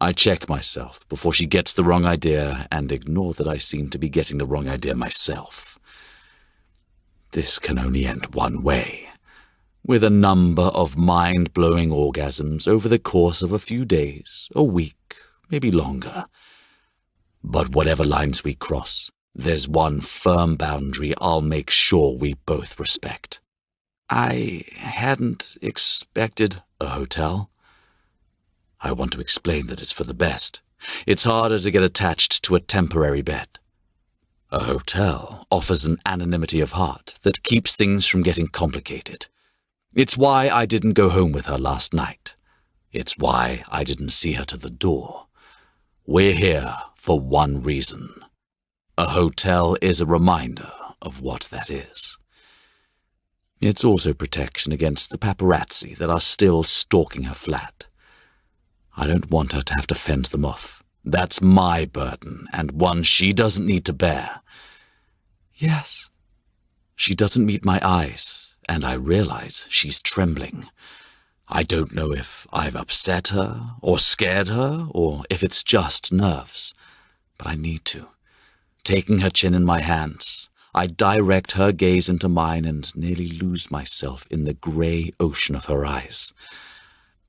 I check myself before she gets the wrong idea and ignore that I seem to be getting the wrong idea myself. This can only end one way. With a number of mind-blowing orgasms over the course of a few days, a week, maybe longer. But whatever lines we cross, there's one firm boundary I'll make sure we both respect. I hadn't expected a hotel. I want to explain that it's for the best. It's harder to get attached to a temporary bed. A hotel offers an anonymity of heart that keeps things from getting complicated. It's why I didn't go home with her last night. It's why I didn't see her to the door. We're here for one reason. A hotel is a reminder of what that is. It's also protection against the paparazzi that are still stalking her flat. I don't want her to have to fend them off. That's my burden, and one she doesn't need to bear. Yes. She doesn't meet my eyes, and I realize she's trembling. I don't know if I've upset her, or scared her, or if it's just nerves. But I need to. Taking her chin in my hands, I direct her gaze into mine and nearly lose myself in the grey ocean of her eyes.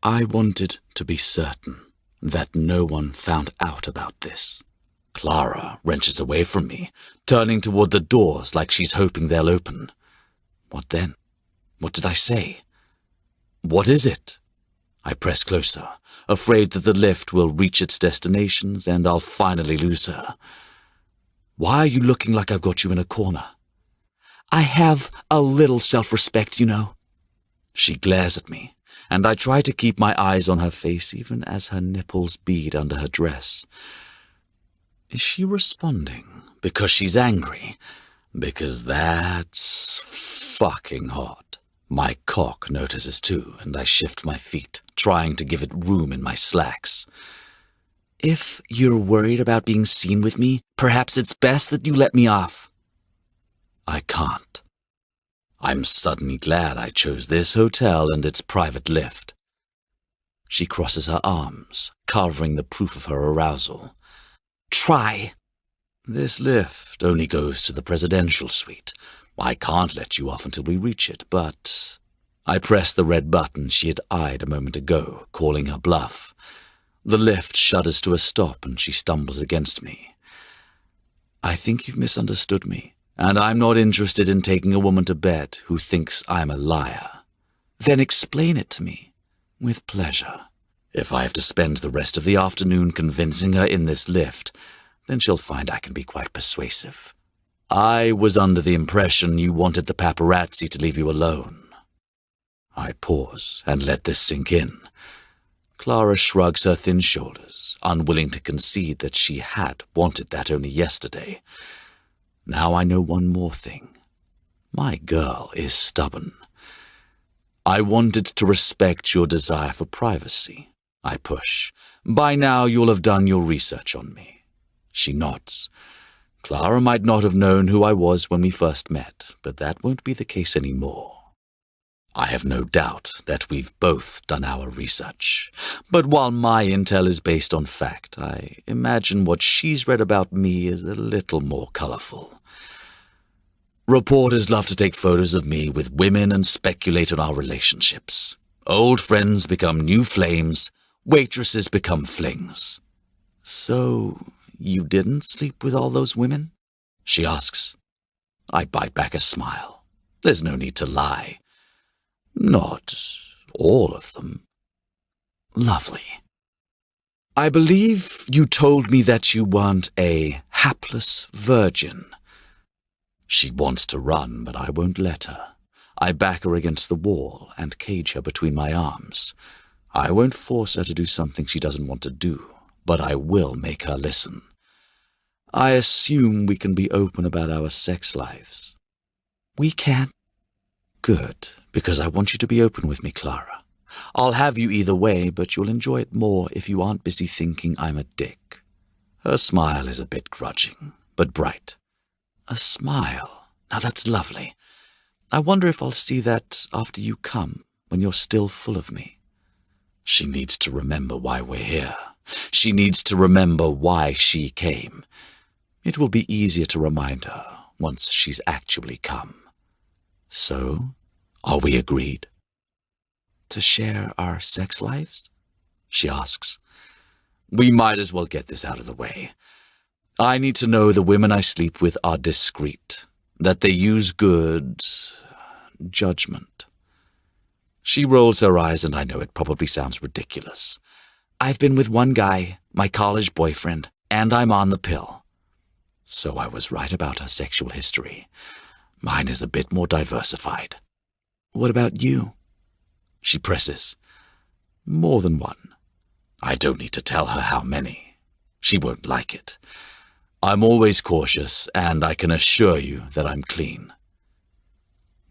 I wanted to be certain that no one found out about this. Clara wrenches away from me, turning toward the doors like she's hoping they'll open. What then? What did I say? What is it? I press closer, afraid that the lift will reach its destinations and I'll finally lose her. Why are you looking like I've got you in a corner? I have a little self-respect, you know. She glares at me, and I try to keep my eyes on her face even as her nipples bead under her dress. Is she responding because she's angry? Because that's fucking hot. My cock notices too, and I shift my feet, trying to give it room in my slacks. If you're worried about being seen with me, perhaps it's best that you let me off. I can't. I'm suddenly glad I chose this hotel and its private lift. She crosses her arms, covering the proof of her arousal. Try. This lift only goes to the presidential suite. I can't let you off until we reach it, but... I press the red button she had eyed a moment ago, calling her bluff. The lift shudders to a stop and she stumbles against me. I think you've misunderstood me, and I'm not interested in taking a woman to bed who thinks I'm a liar. Then explain it to me, with pleasure. If I have to spend the rest of the afternoon convincing her in this lift, then she'll find I can be quite persuasive. I was under the impression you wanted the paparazzi to leave you alone. I pause and let this sink in. Clara shrugs her thin shoulders, unwilling to concede that she had wanted that only yesterday. Now I know one more thing. My girl is stubborn. I wanted to respect your desire for privacy. I push. By now you'll have done your research on me. She nods. Clara might not have known who I was when we first met, but that won't be the case anymore. I have no doubt that we've both done our research. But while my intel is based on fact, I imagine what she's read about me is a little more colorful. Reporters love to take photos of me with women and speculate on our relationships. Old friends become new flames, waitresses become flings. So, you didn't sleep with all those women? She asks. I bite back a smile. There's no need to lie. Not all of them. Lovely. I believe you told me that you weren't a hapless virgin. She wants to run, but I won't let her. I back her against the wall and cage her between my arms. I won't force her to do something she doesn't want to do, but I will make her listen. I assume we can be open about our sex lives. We can. Good, because I want you to be open with me, Clara. I'll have you either way, but you'll enjoy it more if you aren't busy thinking I'm a dick. Her smile is a bit grudging, but bright. A smile. Now that's lovely. I wonder if I'll see that after you come, when you're still full of me. She needs to remember why we're here. She needs to remember why she came. It will be easier to remind her once she's actually come. So, are we agreed? To share our sex lives? She asks. We might as well get this out of the way. I need to know the women I sleep with are discreet, that they use good judgment. She rolls her eyes, and I know it probably sounds ridiculous. I've been with one guy, my college boyfriend, and I'm on the pill. So I was right about her sexual history. Mine is a bit more diversified. What about you? She presses. More than one. I don't need to tell her how many. She won't like it. I'm always cautious, and I can assure you that I'm clean.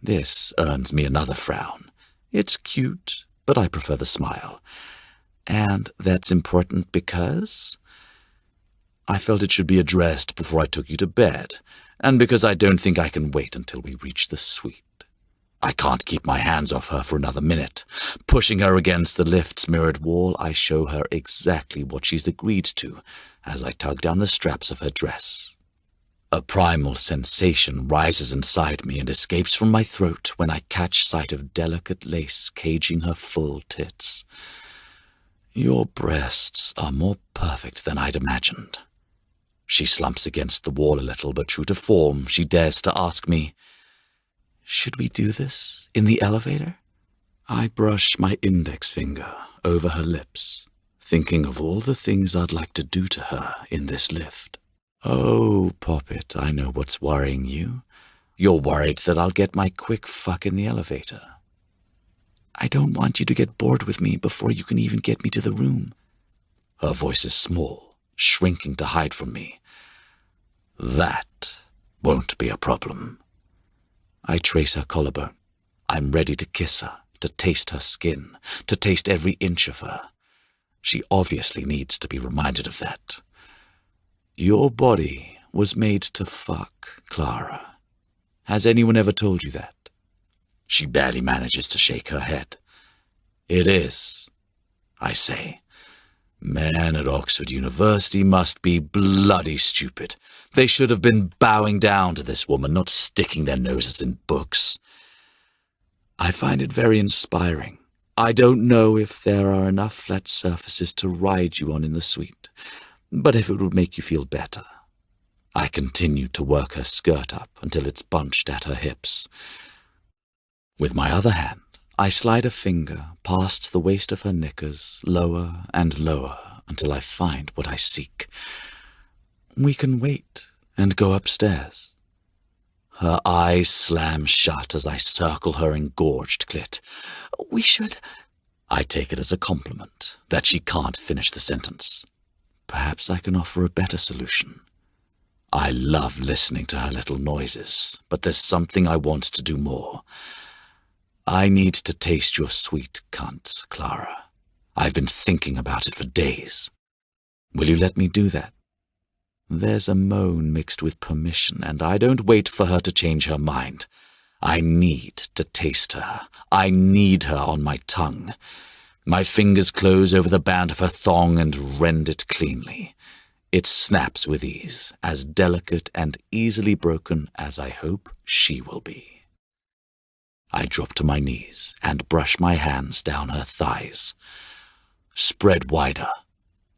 This earns me another frown. It's cute, but I prefer the smile. And that's important because I felt it should be addressed before I took you to bed, and because I don't think I can wait until we reach the suite. I can't keep my hands off her for another minute. Pushing her against the lift's mirrored wall, I show her exactly what she's agreed to as I tug down the straps of her dress. A primal sensation rises inside me and escapes from my throat when I catch sight of delicate lace caging her full tits. Your breasts are more perfect than I'd imagined. She slumps against the wall a little, but true to form, she dares to ask me, should we do this in the elevator? I brush my index finger over her lips, thinking of all the things I'd like to do to her in this lift. Oh, Poppet, I know what's worrying you. You're worried that I'll get my quick fuck in the elevator. I don't want you to get bored with me before you can even get me to the room. Her voice is small, shrinking to hide from me. That won't be a problem. I trace her collarbone. I'm ready to kiss her, to taste her skin, to taste every inch of her. She obviously needs to be reminded of that. Your body was made to fuck, Clara. Has anyone ever told you that? She barely manages to shake her head. It is, I say. Men at Oxford University must be bloody stupid. They should have been bowing down to this woman, not sticking their noses in books. I find it very inspiring. I don't know if there are enough flat surfaces to ride you on in the suite, but if it would make you feel better. I continue to work her skirt up until it's bunched at her hips. With my other hand, I slide a finger past the waist of her knickers, lower and lower, until I find what I seek. We can wait and go upstairs. Her eyes slam shut as I circle her engorged clit. We should... I take it as a compliment that she can't finish the sentence. Perhaps I can offer a better solution. I love listening to her little noises, but there's something I want to do more. I need to taste your sweet cunt, Clara. I've been thinking about it for days. Will you let me do that? There's a moan mixed with permission, and I don't wait for her to change her mind. I need to taste her. I need her on my tongue. My fingers close over the band of her thong and rend it cleanly. It snaps with ease, as delicate and easily broken as I hope she will be. I drop to my knees and brush my hands down her thighs. Spread wider,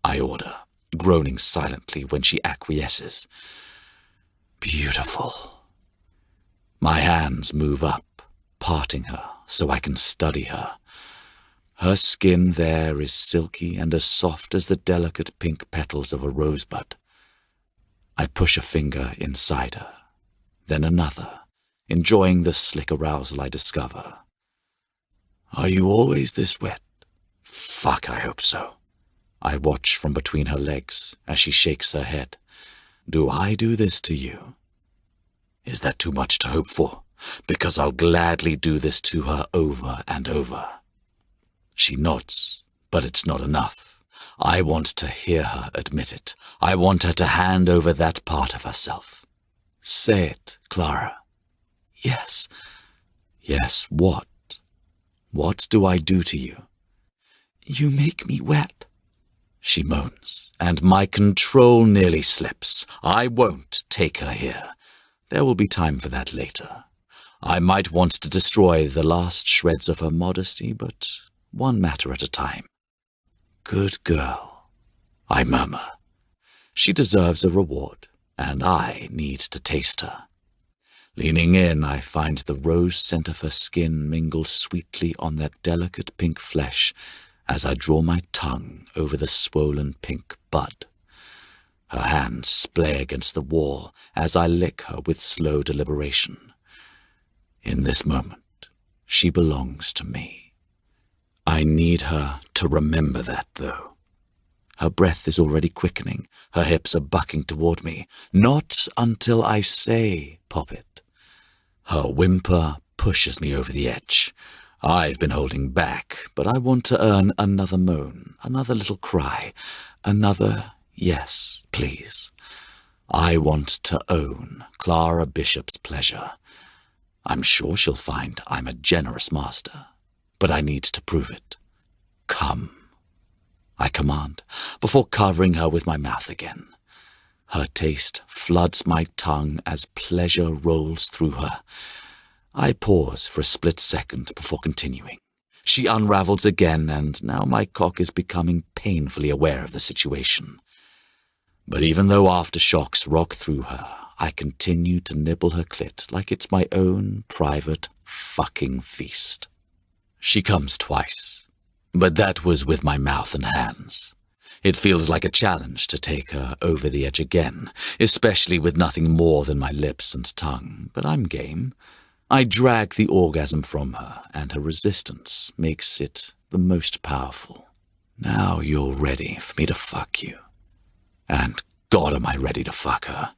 I order, groaning silently when she acquiesces. Beautiful. My hands move up, parting her so I can study her. Her skin there is silky and as soft as the delicate pink petals of a rosebud. I push a finger inside her, then another, enjoying the slick arousal I discover. Are you always this wet? Fuck, I hope so. I watch from between her legs as she shakes her head. Do I do this to you? Is that too much to hope for? Because I'll gladly do this to her over and over. She nods, but it's not enough. I want to hear her admit it. I want her to hand over that part of herself. Say it, Clara. Yes. Yes, what? What do I do to you? You make me wet, she moans, and my control nearly slips. I won't take her here. There will be time for that later. I might want to destroy the last shreds of her modesty, but one matter at a time. Good girl, I murmur. She deserves a reward, and I need to taste her. Leaning in, I find the rose scent of her skin mingle sweetly on that delicate pink flesh as I draw my tongue over the swollen pink bud. Her hands splay against the wall as I lick her with slow deliberation. In this moment, she belongs to me. I need her to remember that, though. Her breath is already quickening, her hips are bucking toward me. Not until I say, "Pop it." Her whimper pushes me over the edge. I've been holding back, but I want to earn another moan, another little cry, another yes, please. I want to own Clara Bishop's pleasure. I'm sure she'll find I'm a generous master, but I need to prove it. Come, I command, before covering her with my mouth again. Her taste floods my tongue as pleasure rolls through her. I pause for a split second before continuing. She unravels again, and now my cock is becoming painfully aware of the situation. But even though aftershocks rock through her, I continue to nibble her clit like it's my own private fucking feast. She comes twice, but that was with my mouth and hands. It feels like a challenge to take her over the edge again, especially with nothing more than my lips and tongue, but I'm game. I drag the orgasm from her, and her resistance makes it the most powerful. Now you're ready for me to fuck you. And God, am I ready to fuck her.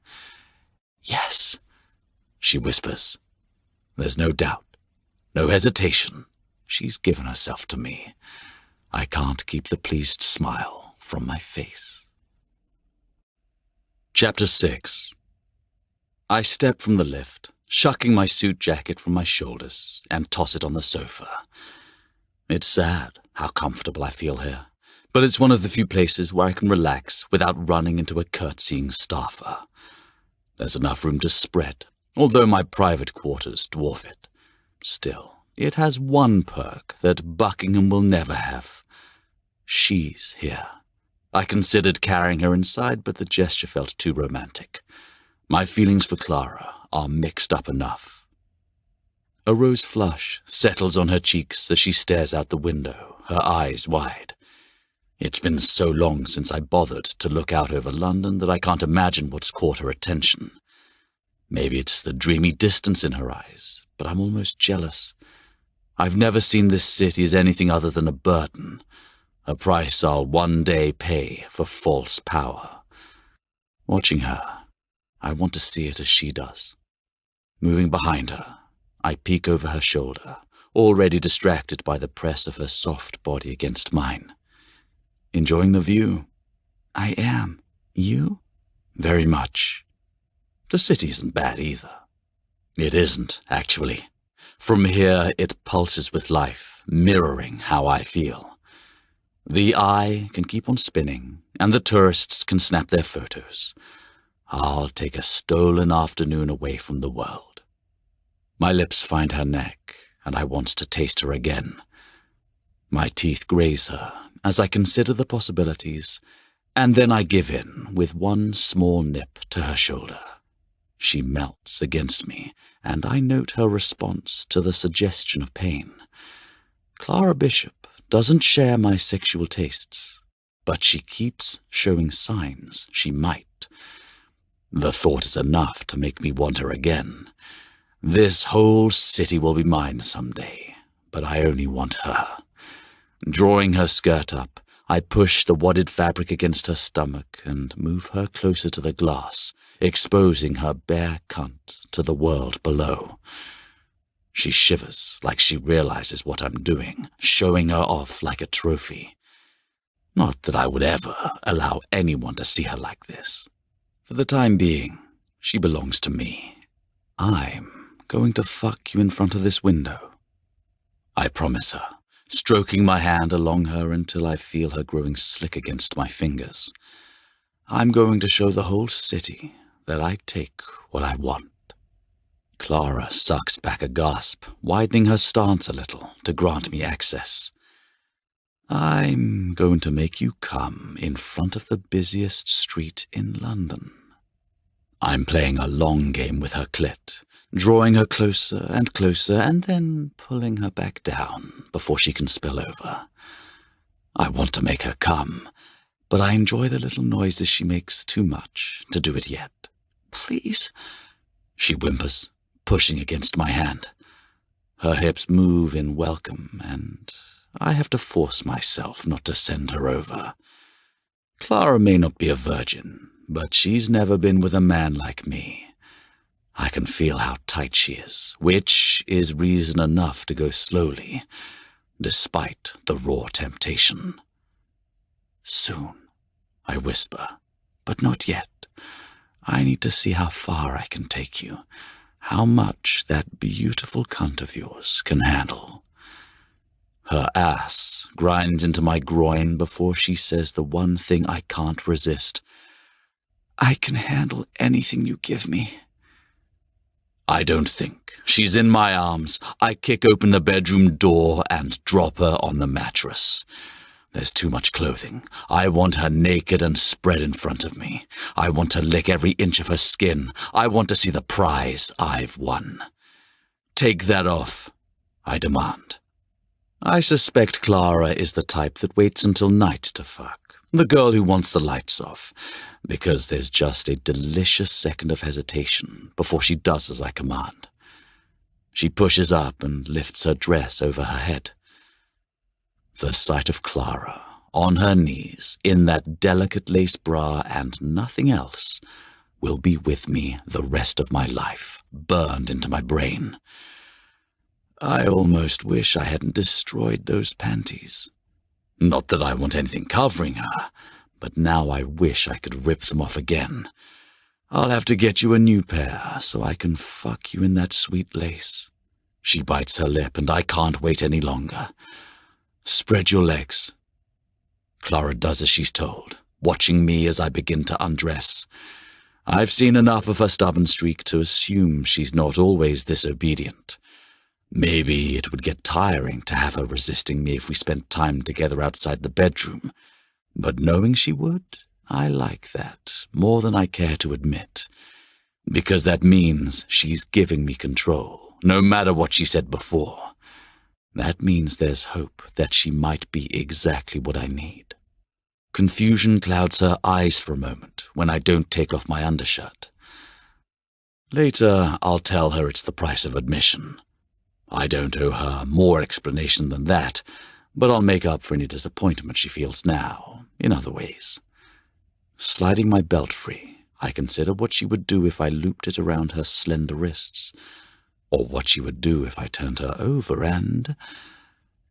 Yes, she whispers. There's no doubt, no hesitation. She's given herself to me. I can't keep the pleased smile from my face. Chapter 6. I step from the lift, shucking my suit jacket from my shoulders, and toss it on the sofa. It's sad how comfortable I feel here, but it's one of the few places where I can relax without running into a curtsying staffer. There's enough room to spread, although my private quarters dwarf it. Still, it has one perk that Buckingham will never have. She's here. I considered carrying her inside, but the gesture felt too romantic. My feelings for Clara are mixed up enough. A rose flush settles on her cheeks as she stares out the window, her eyes wide. It's been so long since I bothered to look out over London that I can't imagine what's caught her attention. Maybe it's the dreamy distance in her eyes, but I'm almost jealous. I've never seen this city as anything other than a burden, a price I'll one day pay for false power. Watching her, I want to see it as she does. Moving behind her, I peek over her shoulder, already distracted by the press of her soft body against mine. Enjoying the view? I am. You? Very much. The city isn't bad either. It isn't, actually. From here, it pulses with life, mirroring how I feel. The eye can keep on spinning, and the tourists can snap their photos. I'll take a stolen afternoon away from the world. My lips find her neck, and I want to taste her again. My teeth graze her as I consider the possibilities, and then I give in with one small nip to her shoulder. She melts against me, and I note her response to the suggestion of pain. Clara Bishop doesn't share my sexual tastes, but she keeps showing signs she might. The thought is enough to make me want her again. This whole city will be mine someday, but I only want her. Drawing her skirt up, I push the wadded fabric against her stomach and move her closer to the glass, exposing her bare cunt to the world below. She shivers like she realizes what I'm doing, showing her off like a trophy. Not that I would ever allow anyone to see her like this. For the time being, she belongs to me. I'm going to fuck you in front of this window. I promise her, stroking my hand along her until I feel her growing slick against my fingers. I'm going to show the whole city that I take what I want. Clara sucks back a gasp, widening her stance a little to grant me access. I'm going to make you come in front of the busiest street in London. I'm playing a long game with her clit, drawing her closer and then pulling her back down before she can spill over. I want to make her come, but I enjoy the little noises she makes too much to do it yet. Please, she whimpers, pushing against my hand. Her hips move in welcome, and I have to force myself not to send her over. Clara may not be a virgin, but she's never been with a man like me. I can feel how tight she is, which is reason enough to go slowly, despite the raw temptation. Soon, I whisper, but not yet. I need to see how far I can take you, how much that beautiful cunt of yours can handle. Her ass grinds into my groin before she says the one thing I can't resist. I can handle anything you give me. I don't think. She's in my arms. I kick open the bedroom door and drop her on the mattress. There's too much clothing. I want her naked and spread in front of me. I want to lick every inch of her skin. I want to see the prize I've won. Take that off, I demand. I suspect Clara is the type that waits until night to fuck. The girl who wants the lights off, because there's just a delicious second of hesitation before she does as I command. She pushes up and lifts her dress over her head. The sight of Clara, on her knees, in that delicate lace bra and nothing else, will be with me the rest of my life, burned into my brain. I almost wish I hadn't destroyed those panties. Not that I want anything covering her, but now I wish I could rip them off again. I'll have to get you a new pair so I can fuck you in that sweet lace. She bites her lip, and I can't wait any longer. Spread your legs. Clara does as she's told, watching me as I begin to undress. I've seen enough of her stubborn streak to assume she's not always this obedient. Maybe it would get tiring to have her resisting me if we spent time together outside the bedroom, but knowing she would, I like that more than I care to admit, because that means she's giving me control, no matter what she said before. That means there's hope that she might be exactly what I need. Confusion clouds her eyes for a moment when I don't take off my undershirt. Later, I'll tell her it's the price of admission. I don't owe her more explanation than that, but I'll make up for any disappointment she feels now, in other ways. Sliding my belt free, I consider what she would do if I looped it around her slender wrists, or what she would do if I turned her over and...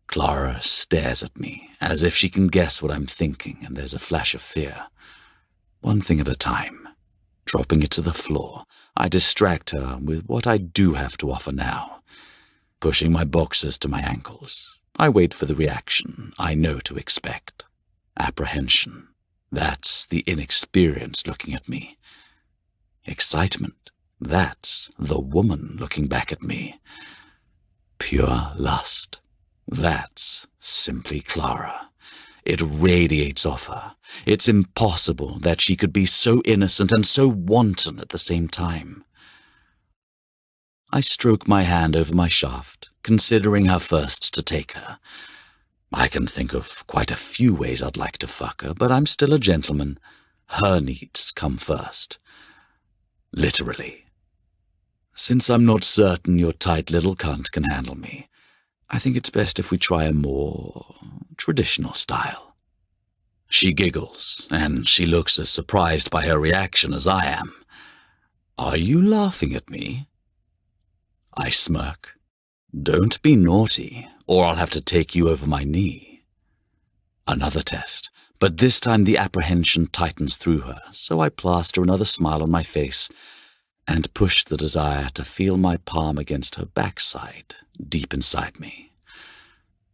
Clara stares at me, as if she can guess what I'm thinking, and there's a flash of fear. One thing at a time. Dropping it to the floor, I distract her with what I do have to offer now. Pushing my boxers to my ankles, I wait for the reaction I know to expect. Apprehension. That's the inexperienced looking at me. Excitement. That's the woman looking back at me. Pure lust. That's simply Clara. It radiates off her. It's impossible that she could be so innocent and so wanton at the same time. I stroke my hand over my shaft, considering how first to take her. I can think of quite a few ways I'd like to fuck her, but I'm still a gentleman. Her needs come first. Literally. Since I'm not certain your tight little cunt can handle me, I think it's best if we try a more traditional style. She giggles, and she looks as surprised by her reaction as I am. Are you laughing at me? I smirk. Don't be naughty, or I'll have to take you over my knee. Another test, but this time the apprehension tightens through her, so I plaster another smile on my face and push the desire to feel my palm against her backside deep inside me.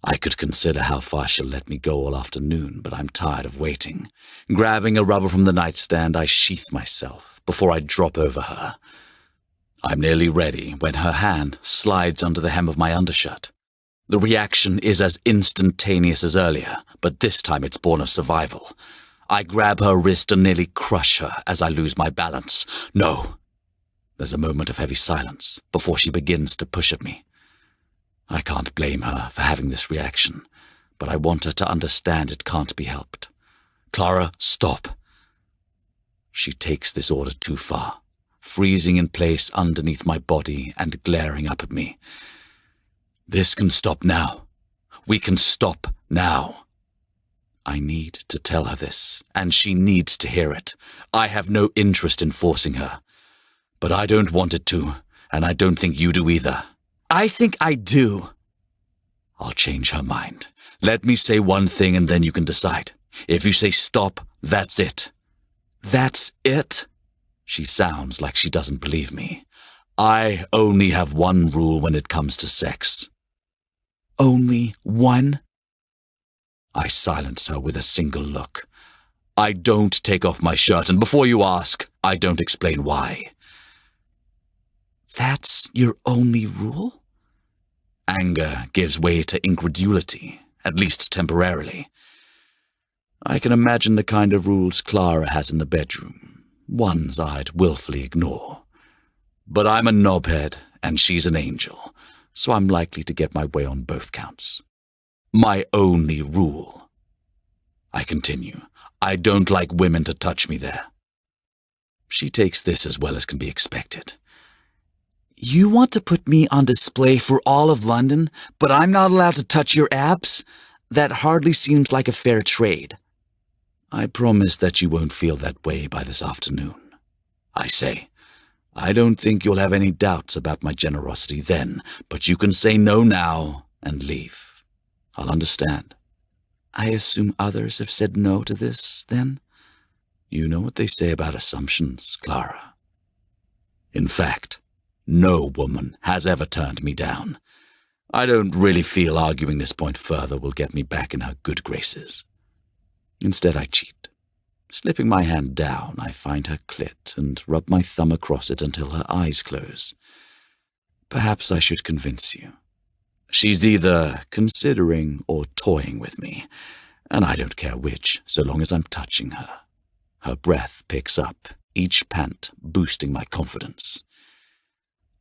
I could consider how far she'll let me go all afternoon, but I'm tired of waiting. Grabbing a rubber from the nightstand, I sheath myself before I drop over her. I'm nearly ready when her hand slides under the hem of my undershirt. The reaction is as instantaneous as earlier, but this time it's born of survival. I grab her wrist and nearly crush her as I lose my balance. No. There's a moment of heavy silence before she begins to push at me. I can't blame her for having this reaction, but I want her to understand it can't be helped. Clara, stop. She takes this order too far, freezing in place underneath my body and glaring up at me. This can stop now. We can stop now. I need to tell her this, and she needs to hear it. I have no interest in forcing her. But I don't want it to, and I don't think you do either. I think I do. I'll change her mind. Let me say one thing and then you can decide. If you say stop, that's it. That's it? She sounds like she doesn't believe me. I only have one rule when it comes to sex. Only one? I silence her with a single look. I don't take off my shirt, and before you ask, I don't explain why. That's your only rule? Anger gives way to incredulity, at least temporarily. I can imagine the kind of rules Clara has in the bedroom, ones I'd willfully ignore. But I'm a knobhead, and she's an angel, so I'm likely to get my way on both counts. My only rule. I continue. I don't like women to touch me there. She takes this as well as can be expected. You want to put me on display for all of London, but I'm not allowed to touch your abs? That hardly seems like a fair trade. I promise that you won't feel that way by this afternoon. I say, I don't think you'll have any doubts about my generosity then, but you can say no now and leave. I'll understand. I assume others have said no to this, then? You know what they say about assumptions, Clara. In fact, no woman has ever turned me down. I don't really feel arguing this point further will get me back in her good graces. Instead, I cheat. Slipping my hand down, I find her clit and rub my thumb across it until her eyes close. Perhaps I should convince you. She's either considering or toying with me, and I don't care which, so long as I'm touching her. Her breath picks up, each pant boosting my confidence.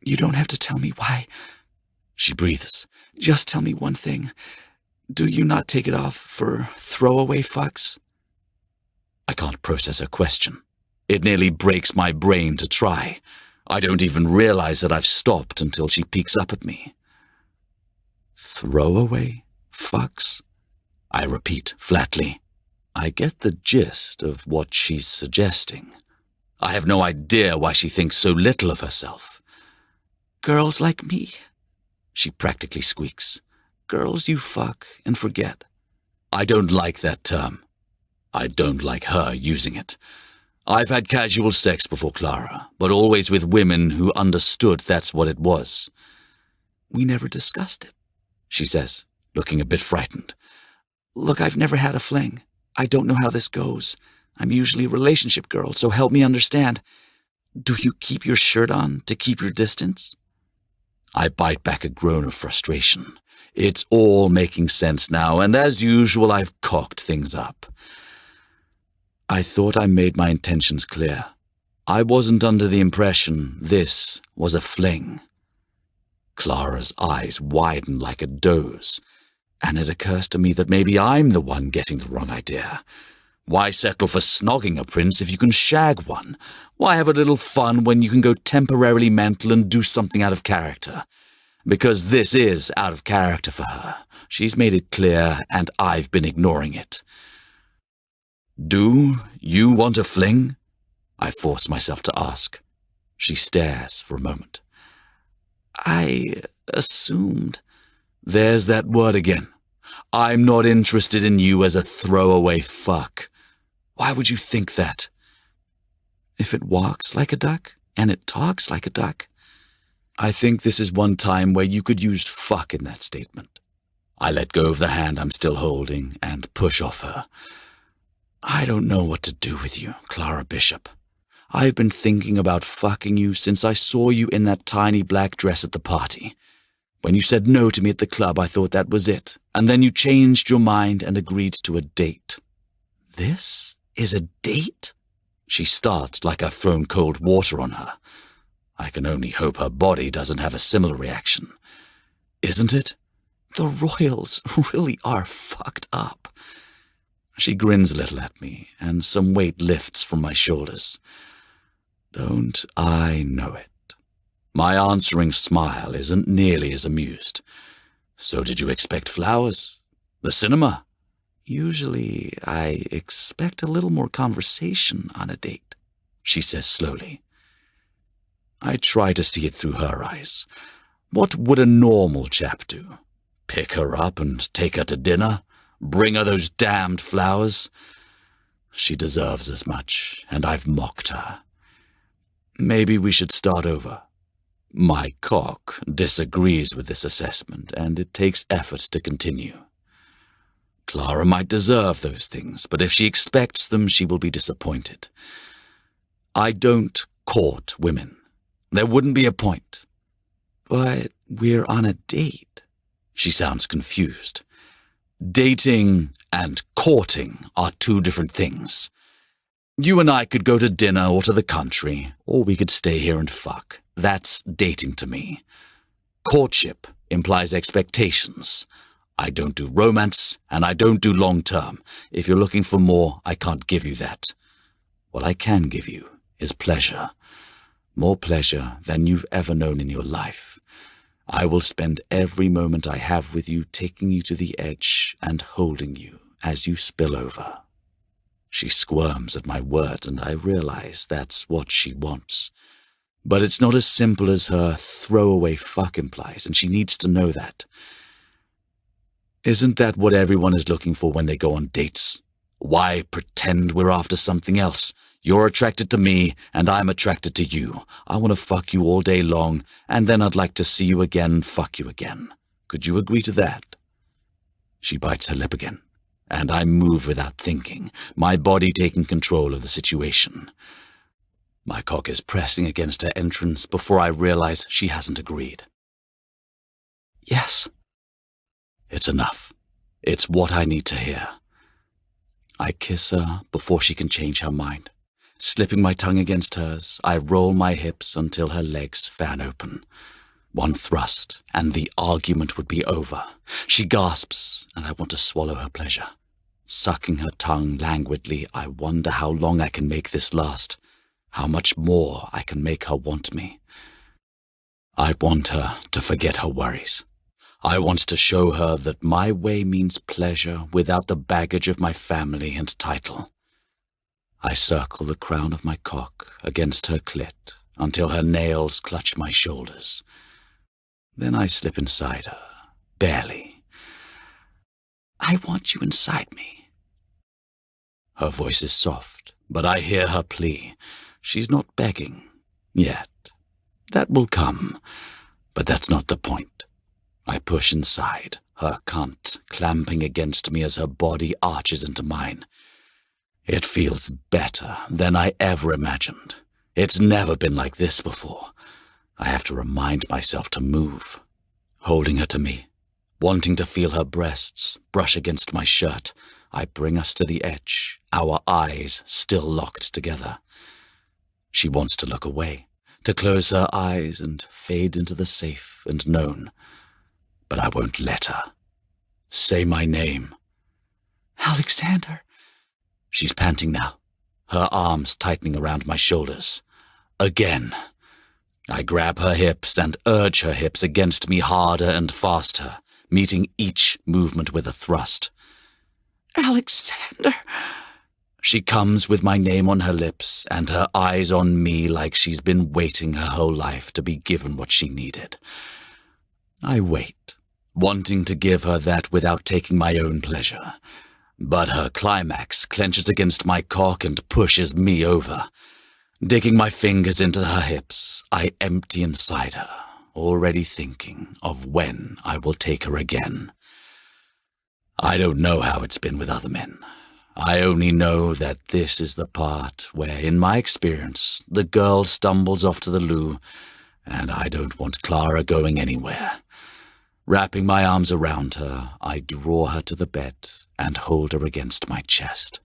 You don't have to tell me why. She breathes. Just tell me one thing. Do you not take it off for throwaway fucks? I can't process her question. It nearly breaks my brain to try. I don't even realize that I've stopped until she peeks up at me. Throwaway fucks? I repeat flatly. I get the gist of what she's suggesting. I have no idea why she thinks so little of herself. Girls like me, she practically squeaks. Girls you fuck and forget. I don't like that term. I don't like her using it. I've had casual sex before, Clara, but always with women who understood that's what it was. We never discussed it, she says, looking a bit frightened. Look, I've never had a fling. I don't know how this goes. I'm usually a relationship girl, so help me understand. Do you keep your shirt on to keep your distance? I bite back a groan of frustration. It's all making sense now, and as usual, I've cocked things up. I thought I made my intentions clear. I wasn't under the impression this was a fling. Clara's eyes widen like a doe's, and it occurs to me that maybe I'm the one getting the wrong idea. Why settle for snogging a prince if you can shag one? Why have a little fun when you can go temporarily mental and do something out of character? Because this is out of character for her. She's made it clear, and I've been ignoring it. Do you want a fling? I force myself to ask. She stares for a moment. I assumed. There's that word again. I'm not interested in you as a throwaway fuck. Why would you think that? If it walks like a duck and it talks like a duck, I think this is one time where you could use fuck in that statement. I let go of the hand I'm still holding and push off her. I don't know what to do with you, Clara Bishop. I've been thinking about fucking you since I saw you in that tiny black dress at the party. When you said no to me at the club, I thought that was it, and then you changed your mind and agreed to a date. This is a date? She starts like I've thrown cold water on her. I can only hope her body doesn't have a similar reaction. Isn't it? The royals really are fucked up. She grins a little at me, and some weight lifts from my shoulders. Don't I know it? My answering smile isn't nearly as amused. So did you expect flowers? The cinema? Usually I expect a little more conversation on a date, she says slowly. I try to see it through her eyes. What would a normal chap do? Pick her up and take her to dinner? Bring her those damned flowers? She deserves as much, and I've mocked her. Maybe we should start over. My cock disagrees with this assessment, and it takes effort to continue. Clara might deserve those things, but if she expects them, she will be disappointed. I don't court women. There wouldn't be a point. But we're on a date. She sounds confused. Dating and courting are two different things. You and I could go to dinner or to the country, or we could stay here and fuck. That's dating to me. Courtship implies expectations. I don't do romance, and I don't do long-term. If you're looking for more, I can't give you that. What I can give you is pleasure. More pleasure than you've ever known in your life. I will spend every moment I have with you taking you to the edge and holding you as you spill over. She squirms at my words, and I realize that's what she wants. But it's not as simple as her throwaway fuck implies, and she needs to know that. Isn't that what everyone is looking for when they go on dates? Why pretend we're after something else? You're attracted to me, and I'm attracted to you. I want to fuck you all day long, and then I'd like to see you again and fuck you again. Could you agree to that? She bites her lip again, and I move without thinking, my body taking control of the situation. My cock is pressing against her entrance before I realize she hasn't agreed. Yes. It's enough. It's what I need to hear. I kiss her before she can change her mind. Slipping my tongue against hers, I roll my hips until her legs fan open. One thrust, and the argument would be over. She gasps, and I want to swallow her pleasure. Sucking her tongue languidly, I wonder how long I can make this last, how much more I can make her want me. I want her to forget her worries. I want to show her that my way means pleasure without the baggage of my family and title. I circle the crown of my cock against her clit until her nails clutch my shoulders. Then I slip inside her, barely. I want you inside me. Her voice is soft, but I hear her plea. She's not begging, yet. That will come, but that's not the point. I push inside, her cunt clamping against me as her body arches into mine. It feels better than I ever imagined. It's never been like this before. I have to remind myself to move. Holding her to me, wanting to feel her breasts brush against my shirt, I bring us to the edge, our eyes still locked together. She wants to look away, to close her eyes and fade into the safe and known. But I won't let her. Say my name. Alexander. She's panting now, her arms tightening around my shoulders. Again. I grab her hips and urge her hips against me harder and faster, meeting each movement with a thrust. Alexander. She comes with my name on her lips and her eyes on me like she's been waiting her whole life to be given what she needed. I wait, wanting to give her that without taking my own pleasure. But her climax clenches against my cock and pushes me over. Digging my fingers into her hips, I empty inside her, already thinking of when I will take her again. I don't know how it's been with other men. I only know that this is the part where, in my experience, the girl stumbles off to the loo, and I don't want Clara going anywhere. Wrapping my arms around her, I draw her to the bed and hold her against my chest.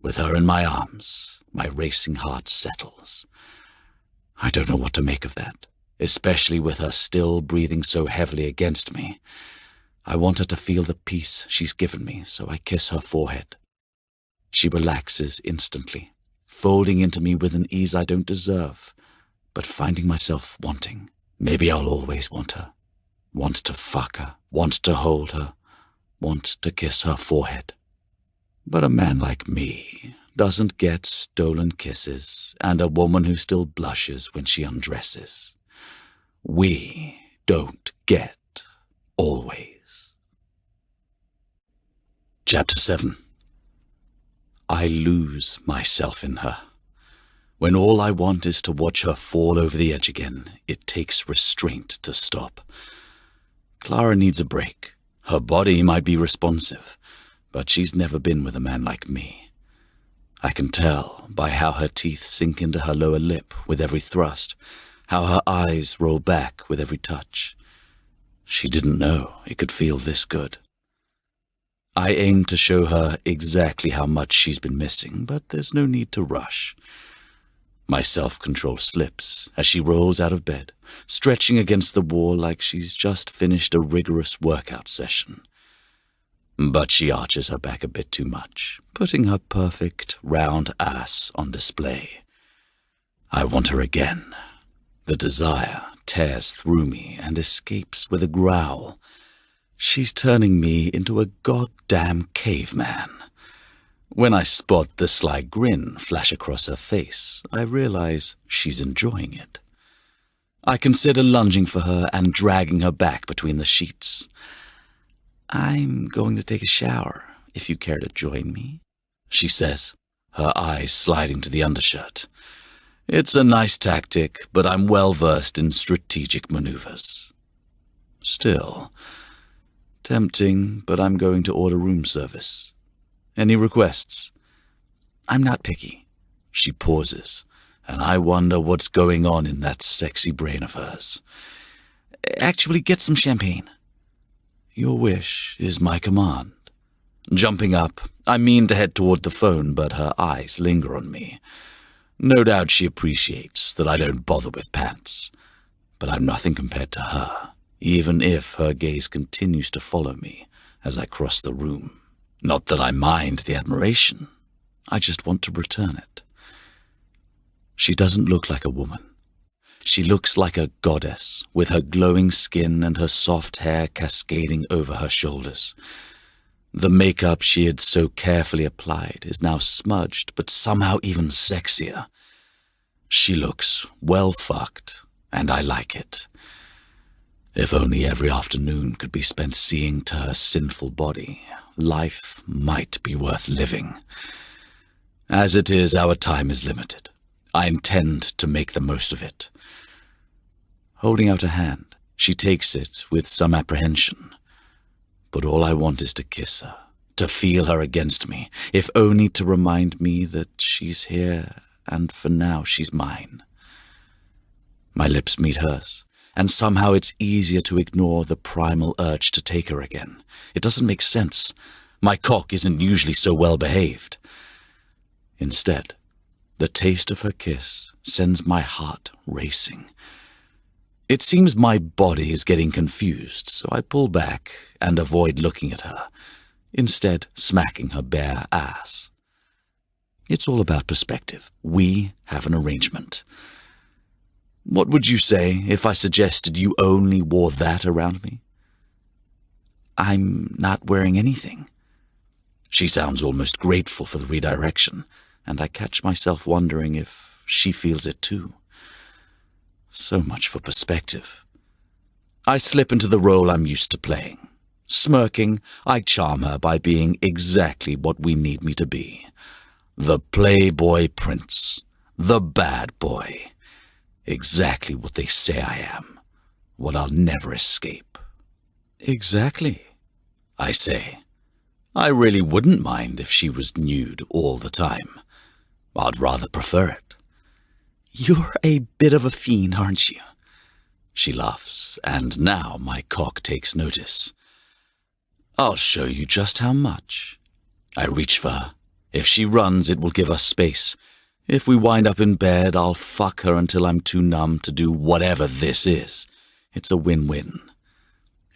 With her in my arms, my racing heart settles. I don't know what to make of that, especially with her still breathing so heavily against me. I want her to feel the peace she's given me, so I kiss her forehead. She relaxes instantly, folding into me with an ease I don't deserve, but finding myself wanting. Maybe I'll always want her. Want to fuck her, want to hold her, want to kiss her forehead. But a man like me doesn't get stolen kisses and a woman who still blushes when she undresses. We don't get always. Chapter 7. I lose myself in her. When all I want is to watch her fall over the edge again, it takes restraint to stop. Clara needs a break. Her body might be responsive, but she's never been with a man like me. I can tell by how her teeth sink into her lower lip with every thrust, how her eyes roll back with every touch. She didn't know it could feel this good. I aim to show her exactly how much she's been missing, but there's no need to rush. My self-control slips as she rolls out of bed, stretching against the wall like she's just finished a rigorous workout session. But she arches her back a bit too much, putting her perfect, round ass on display. I want her again. The desire tears through me and escapes with a growl. She's turning me into a goddamn caveman. When I spot the sly grin flash across her face, I realize she's enjoying it. I consider lunging for her and dragging her back between the sheets. "I'm going to take a shower, if you care to join me," she says, her eyes sliding to the undershirt. It's a nice tactic, but I'm well versed in strategic maneuvers. Still, tempting, but I'm going to order room service. Any requests? I'm not picky. She pauses, and I wonder what's going on in that sexy brain of hers. Actually, get some champagne. Your wish is my command. Jumping up, I mean to head toward the phone, but her eyes linger on me. No doubt she appreciates that I don't bother with pants, but I'm nothing compared to her, even if her gaze continues to follow me as I cross the room. Not that I mind the admiration, I just want to return it. She doesn't look like a woman. She looks like a goddess, with her glowing skin and her soft hair cascading over her shoulders. The makeup she had so carefully applied is now smudged, but somehow even sexier. She looks well fucked, and I like it. If only every afternoon could be spent seeing to her sinful body, life might be worth living. As it is, our time is limited. I intend to make the most of it. Holding out a hand, she takes it with some apprehension. But all I want is to kiss her, to feel her against me, if only to remind me that she's here and for now she's mine. My lips meet hers, and somehow it's easier to ignore the primal urge to take her again. It doesn't make sense. My cock isn't usually so well behaved. Instead, the taste of her kiss sends my heart racing. It seems my body is getting confused, so I pull back and avoid looking at her, instead smacking her bare ass. It's all about perspective. We have an arrangement. What would you say if I suggested you only wore that around me? I'm not wearing anything. She sounds almost grateful for the redirection, and I catch myself wondering if she feels it too. So much for perspective. I slip into the role I'm used to playing. Smirking, I charm her by being exactly what we need me to be. The playboy prince. The bad boy. Exactly what they say I am. What I'll never escape. Exactly, I say. I really wouldn't mind if she was nude all the time. I'd rather prefer it. You're a bit of a fiend, aren't you? She laughs, and now my cock takes notice. I'll show you just how much. I reach for her. If she runs, it will give us space. If we wind up in bed, I'll fuck her until I'm too numb to do whatever this is. It's a win-win.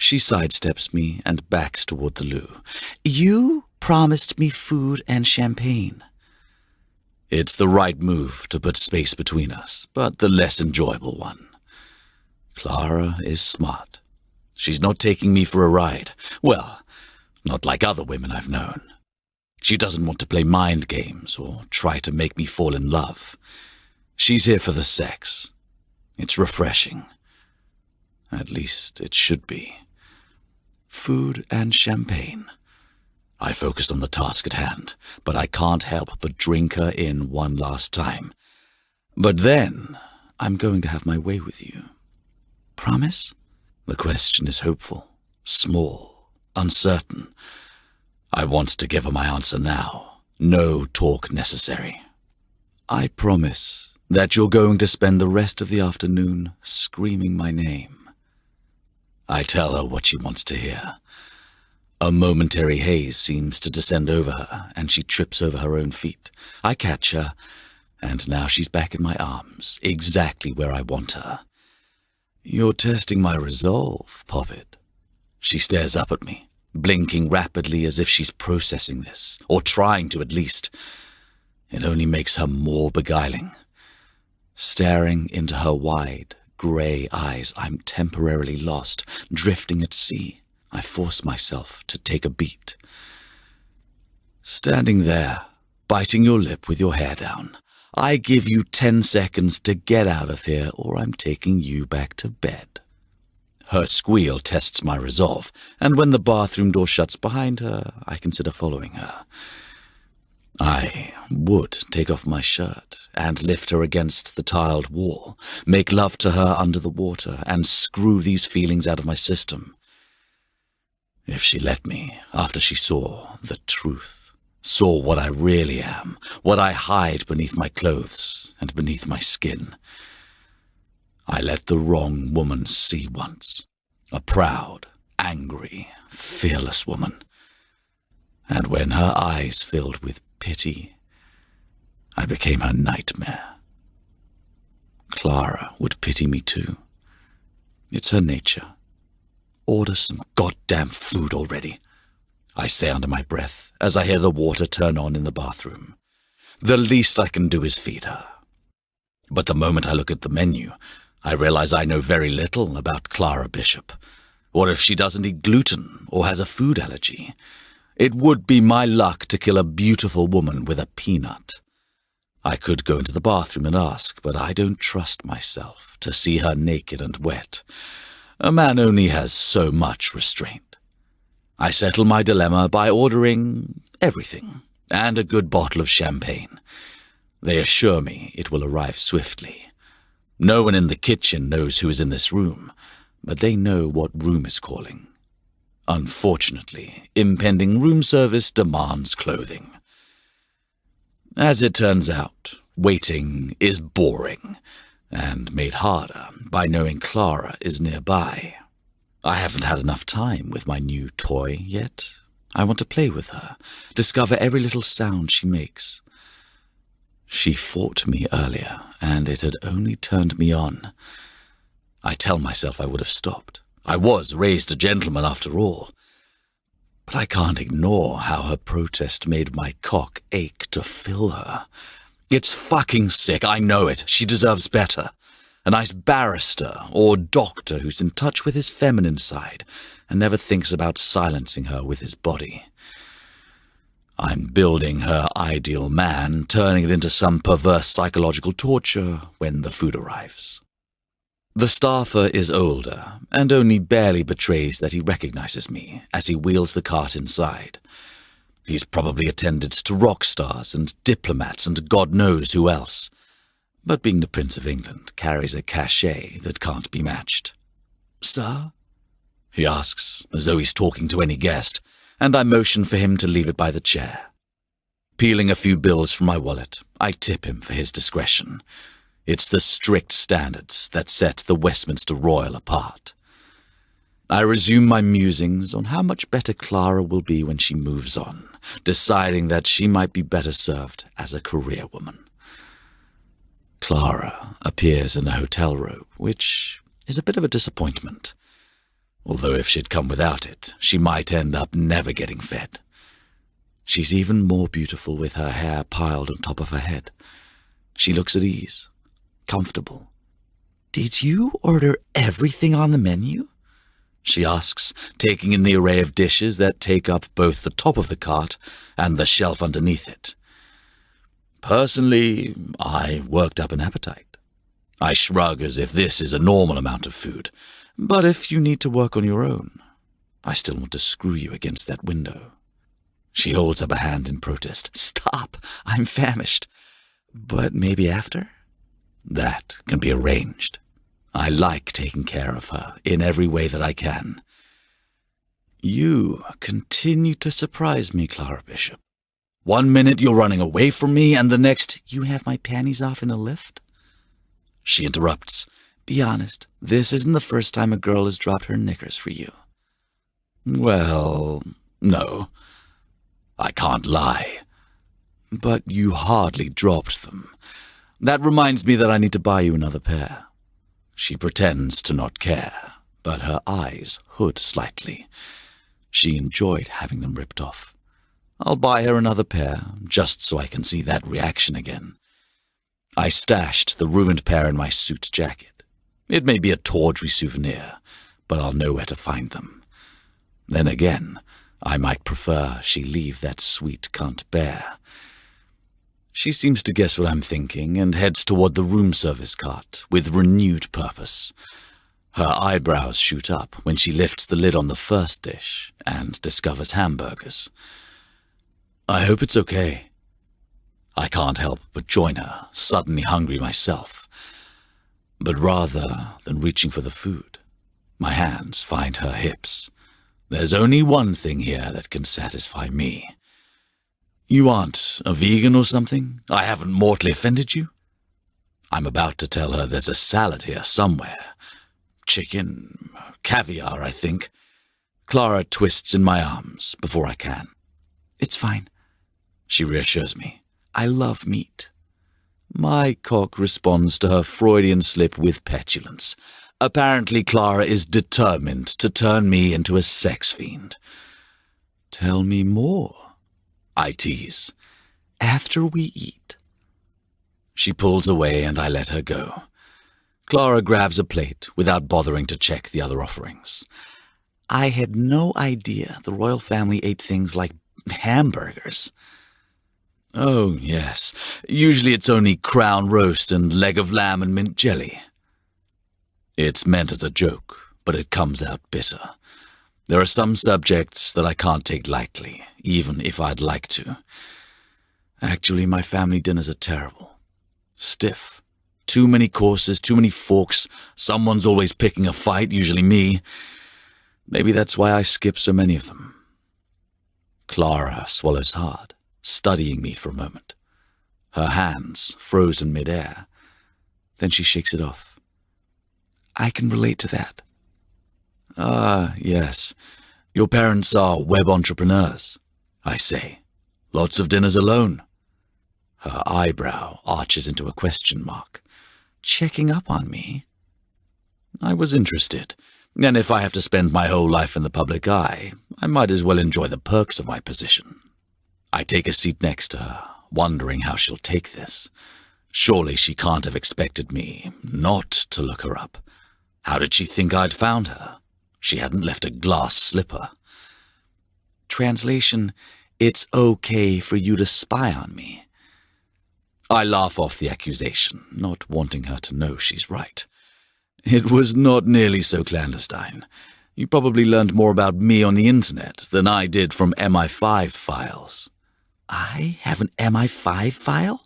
She sidesteps me and backs toward the loo. You promised me food and champagne. It's the right move to put space between us, but the less enjoyable one. Clara is smart. She's not taking me for a ride. Well, not like other women I've known. She doesn't want to play mind games or try to make me fall in love. She's here for the sex. It's refreshing. At least it should be. Food and champagne. I focused on the task at hand, but I can't help but drink her in one last time. But then, I'm going to have my way with you. Promise? The question is hopeful, small, uncertain. I want to give her my answer now. No talk necessary. I promise that you're going to spend the rest of the afternoon screaming my name. I tell her what she wants to hear. A momentary haze seems to descend over her, and she trips over her own feet. I catch her, and now she's back in my arms, exactly where I want her. You're testing my resolve, Poppet. She stares up at me, blinking rapidly as if she's processing this, or trying to at least. It only makes her more beguiling. Staring into her wide, grey eyes, I'm temporarily lost, drifting at sea. I force myself to take a beat. Standing there, biting your lip with your hair down, I give you 10 seconds to get out of here, or I'm taking you back to bed. Her squeal tests my resolve, and when the bathroom door shuts behind her, I consider following her. I would take off my shirt and lift her against the tiled wall, make love to her under the water, and screw these feelings out of my system. If she let me, after she saw the truth, saw what I really am, what I hide beneath my clothes and beneath my skin. I let the wrong woman see once, a proud, angry, fearless woman. And when her eyes filled with pity, I became her nightmare. Clara would pity me too. It's her nature. Order some goddamn food already, I say under my breath as I hear the water turn on in the bathroom. The least I can do is feed her. But the moment I look at the menu, I realize I know very little about Clara Bishop. What if she doesn't eat gluten or has a food allergy? It would be my luck to kill a beautiful woman with a peanut. I could go into the bathroom and ask, but I don't trust myself to see her naked and wet. A man only has so much restraint. I settle my dilemma by ordering everything and a good bottle of champagne. They assure me it will arrive swiftly. No one in the kitchen knows who is in this room, but they know what room is calling. Unfortunately, impending room service demands clothing. As it turns out, waiting is boring, and made harder by knowing Clara is nearby. I haven't had enough time with my new toy yet. I want to play with her, discover every little sound she makes. She fought me earlier, and it had only turned me on. I tell myself I would have stopped. I was raised a gentleman after all. But I can't ignore how her protest made my cock ache to fill her. It's fucking sick, I know it. She deserves better. A nice barrister or doctor who's in touch with his feminine side and never thinks about silencing her with his body. I'm building her ideal man, turning it into some perverse psychological torture when the food arrives. The staffer is older and only barely betrays that he recognizes me as he wheels the cart inside. He's probably attended to rock stars and diplomats and God knows who else. But being the Prince of England carries a cachet that can't be matched. "Sir?" he asks, as though he's talking to any guest, and I motion for him to leave it by the chair. Peeling a few bills from my wallet, I tip him for his discretion. It's the strict standards that set the Westminster Royal apart. I resume my musings on how much better Clara will be when she moves on, deciding that she might be better served as a career woman. Clara appears in a hotel robe, which is a bit of a disappointment. Although if she'd come without it, she might end up never getting fed. She's even more beautiful with her hair piled on top of her head. She looks at ease, comfortable. "Did you order everything on the menu?" she asks, taking in the array of dishes that take up both the top of the cart and the shelf underneath it. Personally, I worked up an appetite. I shrug as if this is a normal amount of food, but if you need to work on your own, I still want to screw you against that window. She holds up a hand in protest. "Stop! I'm famished. But maybe after?" "That can be arranged. I like taking care of her in every way that I can." "You continue to surprise me, Clara Bishop. One minute you're running away from me, and the next you have my panties off in a lift." She interrupts. "Be honest, this isn't the first time a girl has dropped her knickers for you." "Well, no. I can't lie. But you hardly dropped them. That reminds me that I need to buy you another pair." She pretends to not care, but her eyes hood slightly. She enjoyed having them ripped off. I'll buy her another pair, just so I can see that reaction again. I stashed the ruined pair in my suit jacket. It may be a tawdry souvenir, but I'll know where to find them. Then again, I might prefer she leave that sweet cunt bare. She seems to guess what I'm thinking and heads toward the room service cart with renewed purpose. Her eyebrows shoot up when she lifts the lid on the first dish and discovers hamburgers. I hope it's okay. I can't help but join her, suddenly hungry myself. But rather than reaching for the food, my hands find her hips. There's only one thing here that can satisfy me. "You aren't a vegan or something? I haven't mortally offended you?" I'm about to tell her there's a salad here somewhere. Chicken, caviar, I think. Clara twists in my arms before I can. "It's fine," she reassures me. "I love meat." My cock responds to her Freudian slip with petulance. Apparently Clara is determined to turn me into a sex fiend. "Tell me more," I tease. "After we eat." She pulls away and I let her go. Clara grabs a plate without bothering to check the other offerings. I had no idea the royal family ate things like hamburgers. "Oh, yes. Usually it's only crown roast and leg of lamb and mint jelly." It's meant as a joke, but it comes out bitter. There are some subjects that I can't take lightly, even if I'd like to. Actually, my family dinners are terrible. Stiff. Too many courses, too many forks. Someone's always picking a fight, usually me. Maybe that's why I skip so many of them. Clara swallows hard, studying me for a moment. Her hands frozen mid-air. Then she shakes it off. "I can relate to that." "Ah, yes. Your parents are web entrepreneurs," I say. "Lots of dinners alone." Her eyebrow arches into a question mark. "Checking up on me?" I was interested, and if I have to spend my whole life in the public eye, I might as well enjoy the perks of my position. I take a seat next to her, wondering how she'll take this. Surely she can't have expected me not to look her up. How did she think I'd found her? She hadn't left a glass slipper. Translation, it's okay for you to spy on me. I laugh off the accusation, not wanting her to know she's right. It was not nearly so clandestine. You probably learned more about me on the internet than I did from MI5 files. I have an MI5 file?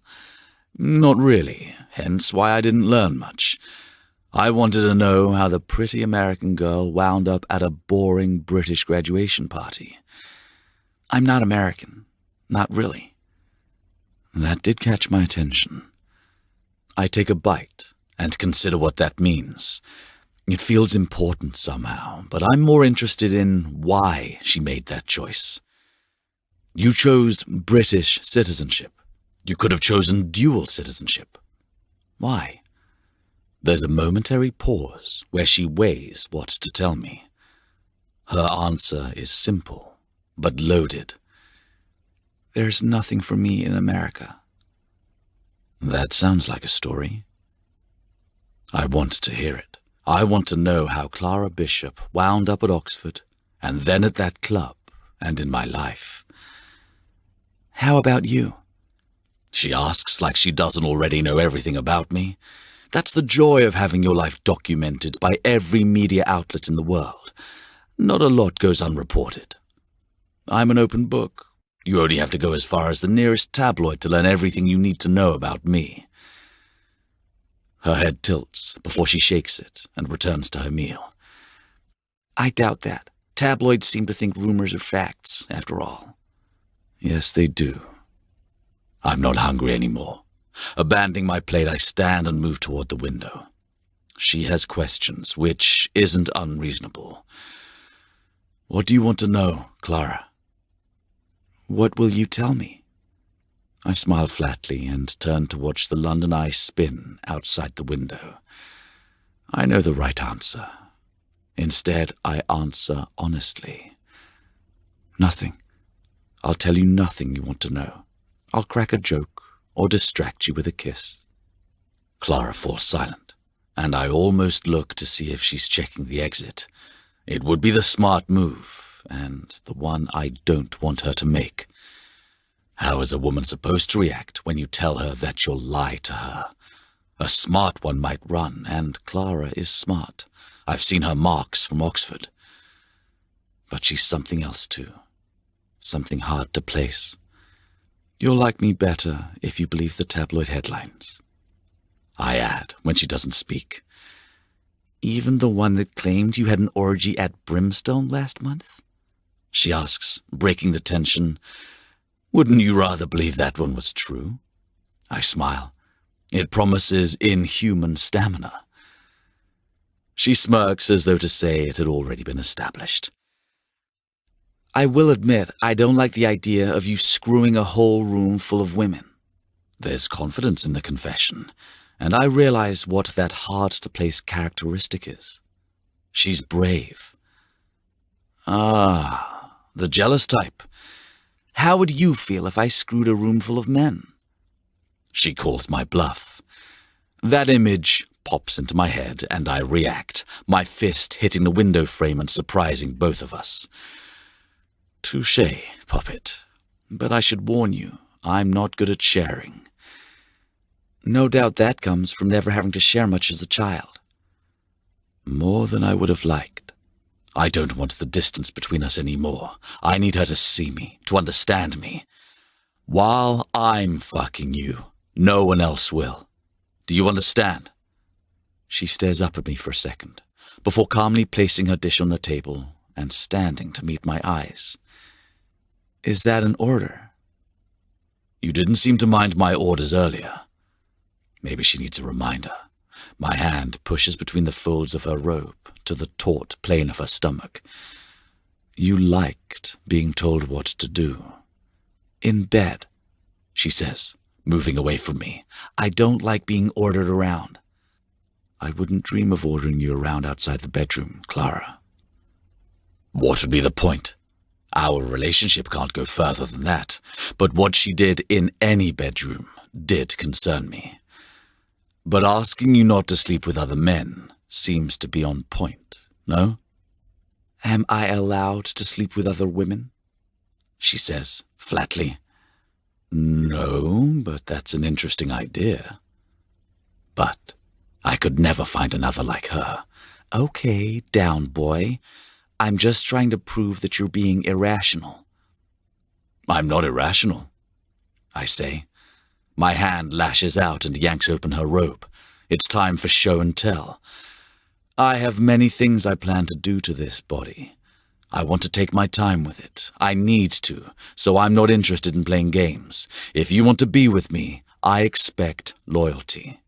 Not really, hence why I didn't learn much. I wanted to know how the pretty American girl wound up at a boring British graduation party. I'm not American. Not really. That did catch my attention. I take a bite and consider what that means. It feels important somehow, but I'm more interested in why she made that choice. You chose British citizenship. You could have chosen dual citizenship. Why? There's a momentary pause where she weighs what to tell me. Her answer is simple, but loaded. There's nothing for me in America. That sounds like a story. I want to hear it. I want to know how Clara Bishop wound up at Oxford, and then at that club, and in my life. How about you? She asks like she doesn't already know everything about me. That's the joy of having your life documented by every media outlet in the world. Not a lot goes unreported. I'm an open book. You only have to go as far as the nearest tabloid to learn everything you need to know about me. Her head tilts before she shakes it and returns to her meal. I doubt that. Tabloids seem to think rumors are facts, after all. Yes, they do. I'm not hungry anymore. Abandoning my plate, I stand and move toward the window. She has questions, which isn't unreasonable. What do you want to know, Clara? What will you tell me? I smile flatly and turn to watch the London Eye spin outside the window. I know the right answer. Instead, I answer honestly. Nothing. I'll tell you nothing you want to know. I'll crack a joke or distract you with a kiss. Clara falls silent, and I almost look to see if she's checking the exit. It would be the smart move, and the one I don't want her to make. How is a woman supposed to react when you tell her that you'll lie to her? A smart one might run, and Clara is smart. I've seen her marks from Oxford. But she's something else too. Something hard to place. You'll like me better if you believe the tabloid headlines. I add, when she doesn't speak. Even the one that claimed you had an orgy at Brimstone last month? She asks, breaking the tension. Wouldn't you rather believe that one was true? I smile. It promises inhuman stamina. She smirks as though to say it had already been established. I will admit, I don't like the idea of you screwing a whole room full of women. There's confidence in the confession, and I realize what that hard-to-place characteristic is. She's brave. Ah, the jealous type. How would you feel if I screwed a room full of men? She calls my bluff. That image pops into my head, and I react, my fist hitting the window frame and surprising both of us. Touché, puppet. But I should warn you, I'm not good at sharing. No doubt that comes from never having to share much as a child. More than I would have liked. I don't want the distance between us anymore. I need her to see me, to understand me. While I'm fucking you, no one else will. Do you understand? She stares up at me for a second, before calmly placing her dish on the table and standing to meet my eyes. Is that an order? You didn't seem to mind my orders earlier. Maybe she needs a reminder. My hand pushes between the folds of her robe to the taut plane of her stomach. You liked being told what to do. In bed, she says, moving away from me. I don't like being ordered around. I wouldn't dream of ordering you around outside the bedroom, Clara. What would be the point? Our relationship can't go further than that, but what she did in any bedroom did concern me. But asking you not to sleep with other men seems to be on point, no? Am I allowed to sleep with other women? She says, flatly. No, but that's an interesting idea. But I could never find another like her. Okay, down, boy. I'm just trying to prove that you're being irrational. I'm not irrational, I say. My hand lashes out and yanks open her robe. It's time for show and tell. I have many things I plan to do to this body. I want to take my time with it. I need to, so I'm not interested in playing games. If you want to be with me, I expect loyalty.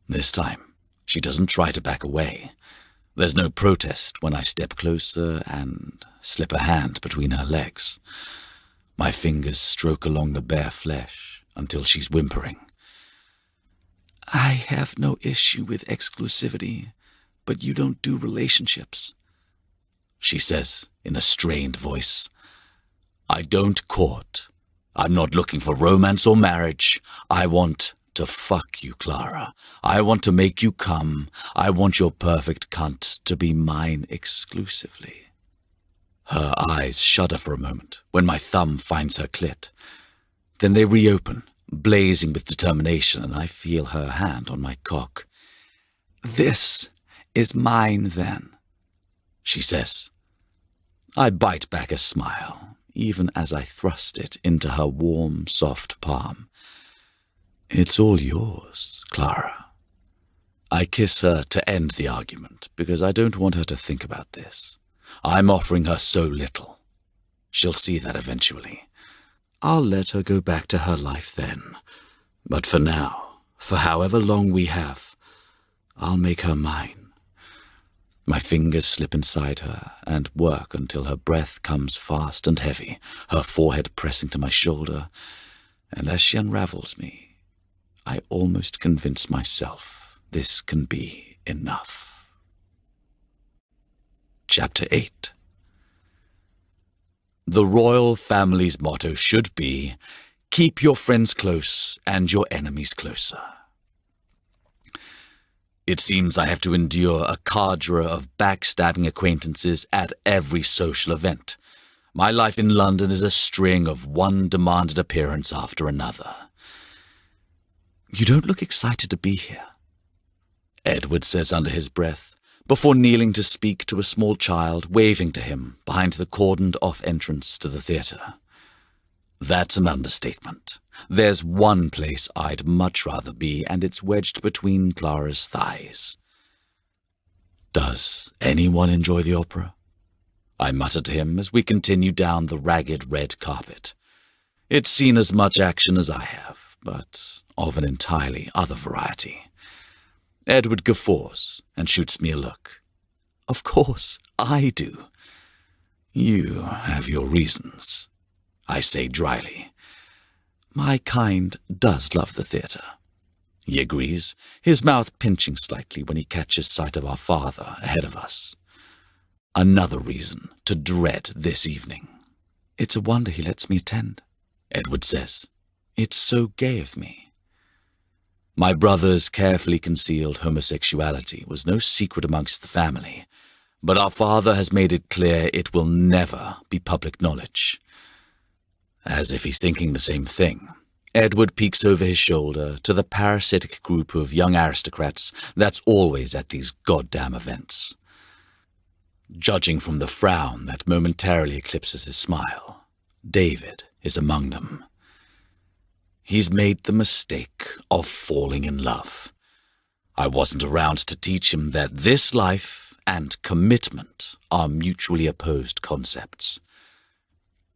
This time, she doesn't try to back away. There's no protest when I step closer and slip a hand between her legs. My fingers stroke along the bare flesh until she's whimpering. I have no issue with exclusivity, but you don't do relationships. she says in a strained voice. I don't court. I'm not looking for romance or marriage. I want to fuck you, Clara. I want to make you come. I want your perfect cunt to be mine exclusively. Her eyes shudder for a moment when my thumb finds her clit. Then they reopen, blazing with determination, and I feel her hand on my cock. This is mine, then, she says. I bite back a smile, even as I thrust it into her warm, soft palm. It's all yours, Clara. I kiss her to end the argument, because I don't want her to think about this. I'm offering her so little. She'll see that eventually. I'll let her go back to her life then. But for now, for however long we have, I'll make her mine. My fingers slip inside her and work until her breath comes fast and heavy, her forehead pressing to my shoulder, and as she unravels me, I almost convince myself this can be enough. Chapter 8. The royal family's motto should be, keep your friends close and your enemies closer. It seems I have to endure a cadre of backstabbing acquaintances at every social event. My life in London is a string of one demanded appearance after another. You don't look excited to be here, Edward says under his breath, before kneeling to speak to a small child waving to him behind the cordoned-off entrance to the theatre. That's an understatement. There's one place I'd much rather be, and it's wedged between Clara's thighs. Does anyone enjoy the opera? I mutter to him as we continue down the ragged red carpet. It's seen as much action as I have, but of an entirely other variety. Edward guffaws and shoots me a look. Of course, I do. You have your reasons, I say dryly. My kind does love the theatre. He agrees, his mouth pinching slightly when he catches sight of our father ahead of us. Another reason to dread this evening. It's a wonder he lets me attend, Edward says. It's so gay of me. My brother's carefully concealed homosexuality was no secret amongst the family, but our father has made it clear it will never be public knowledge. As if he's thinking the same thing, Edward peeks over his shoulder to the parasitic group of young aristocrats that's always at these goddamn events. Judging from the frown that momentarily eclipses his smile, David is among them. He's made the mistake of falling in love. I wasn't around to teach him that this life and commitment are mutually opposed concepts.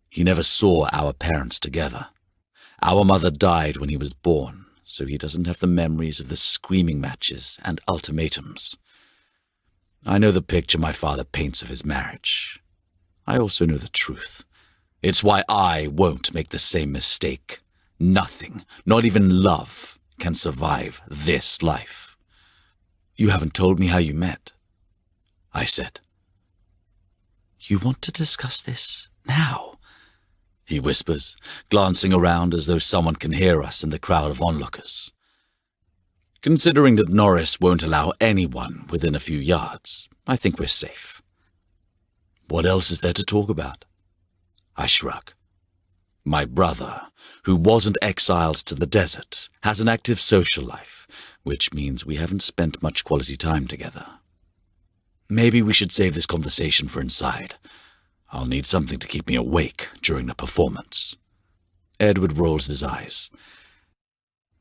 He never saw our parents together. Our mother died when he was born, so he doesn't have the memories of the screaming matches and ultimatums. I know the picture my father paints of his marriage. I also know the truth. It's why I won't make the same mistake. Nothing, not even love, can survive this life. You haven't told me how you met, I said. You want to discuss this now? He whispers, glancing around as though someone can hear us in the crowd of onlookers. Considering that Norris won't allow anyone within a few yards, I think we're safe. What else is there to talk about? I shrug. My brother, who wasn't exiled to the desert, has an active social life, which means we haven't spent much quality time together. Maybe we should save this conversation for inside. I'll need something to keep me awake during the performance. Edward rolls his eyes.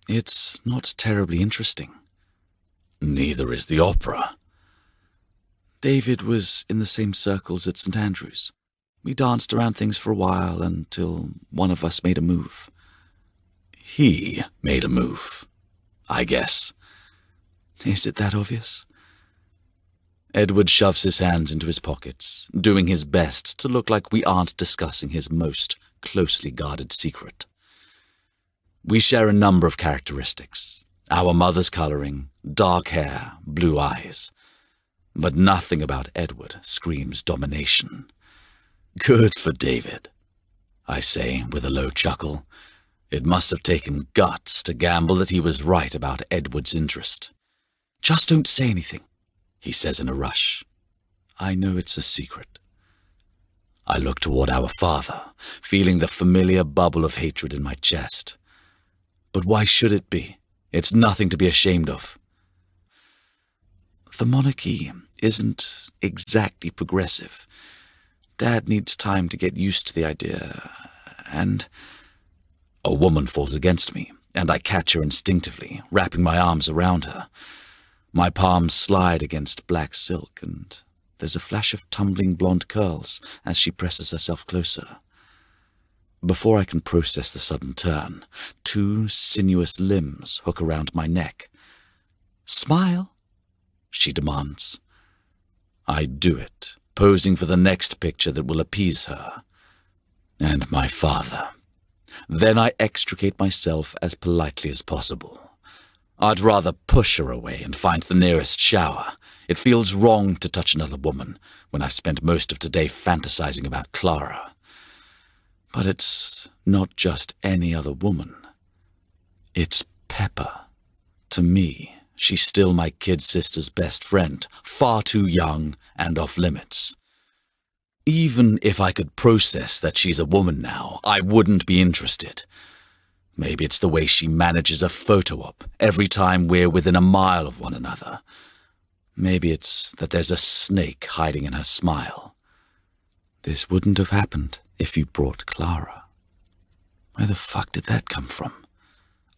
It's not terribly interesting. Neither is the opera. David was in the same circles at St. Andrews. We danced around things for a while until one of us made a move. He made a move, I guess. Is it that obvious? Edward shoves his hands into his pockets, doing his best to look like we aren't discussing his most closely guarded secret. We share a number of characteristics. Our mother's coloring, dark hair, blue eyes. But nothing about Edward screams domination. Good for David, I say with a low chuckle. It must have taken guts to gamble that he was right about Edward's interest. Just don't say anything, he says in a rush. I know it's a secret. I look toward our father, feeling the familiar bubble of hatred in my chest. But why should it be? It's nothing to be ashamed of. The monarchy isn't exactly progressive. Dad needs time to get used to the idea, and... A woman falls against me, and I catch her instinctively, wrapping my arms around her. My palms slide against black silk, and there's a flash of tumbling blonde curls as she presses herself closer. Before I can process the sudden turn, two sinuous limbs hook around my neck. Smile, she demands. I do it, posing for the next picture that will appease her. And my father. Then I extricate myself as politely as possible. I'd rather push her away and find the nearest shower. It feels wrong to touch another woman when I've spent most of today fantasizing about Clara. But it's not just any other woman. It's Pepper. To me, she's still my kid sister's best friend, far too young and off limits. Even if I could process that she's a woman now, I wouldn't be interested. Maybe it's the way she manages a photo op every time we're within a mile of one another. Maybe it's that there's a snake hiding in her smile. This wouldn't have happened if you brought Clara. Where the fuck did that come from?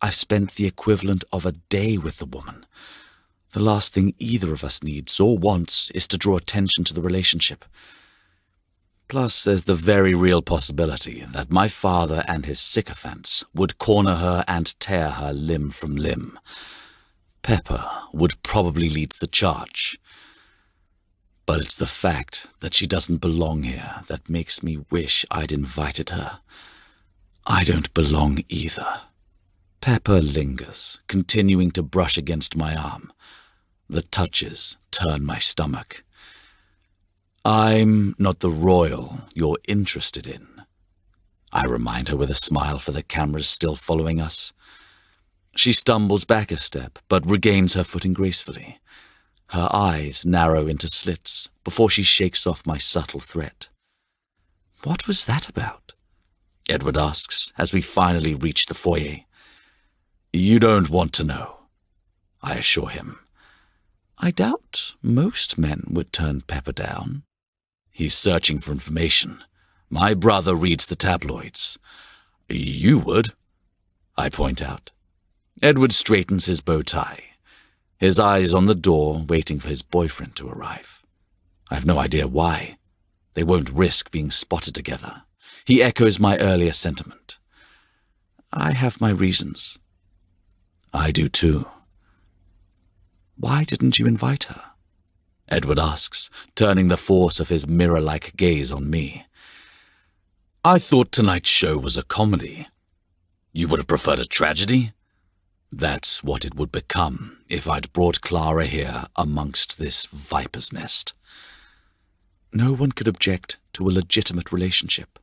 I've spent the equivalent of a day with the woman. The last thing either of us needs or wants is to draw attention to the relationship. Plus, there's the very real possibility that my father and his sycophants would corner her and tear her limb from limb. Pepper would probably lead the charge. But it's the fact that she doesn't belong here that makes me wish I'd invited her. I don't belong either. Pepper lingers, continuing to brush against my arm. The touches turn my stomach. I'm not the royal you're interested in, I remind her with a smile for the cameras still following us. She stumbles back a step, but regains her footing gracefully. Her eyes narrow into slits before she shakes off my subtle threat. What was that about? Edward asks as we finally reach the foyer. You don't want to know, I assure him. I doubt most men would turn Pepper down. He's searching for information. My brother reads the tabloids. You would, I point out. Edward straightens his bow tie, his eyes on the door waiting for his boyfriend to arrive. I have no idea why. They won't risk being spotted together. He echoes my earlier sentiment. I have my reasons. I do too. Why didn't you invite her? Edward asks, turning the force of his mirror-like gaze on me. I thought tonight's show was a comedy. You would have preferred a tragedy? That's what it would become if I'd brought Clara here amongst this viper's nest. No one could object to a legitimate relationship.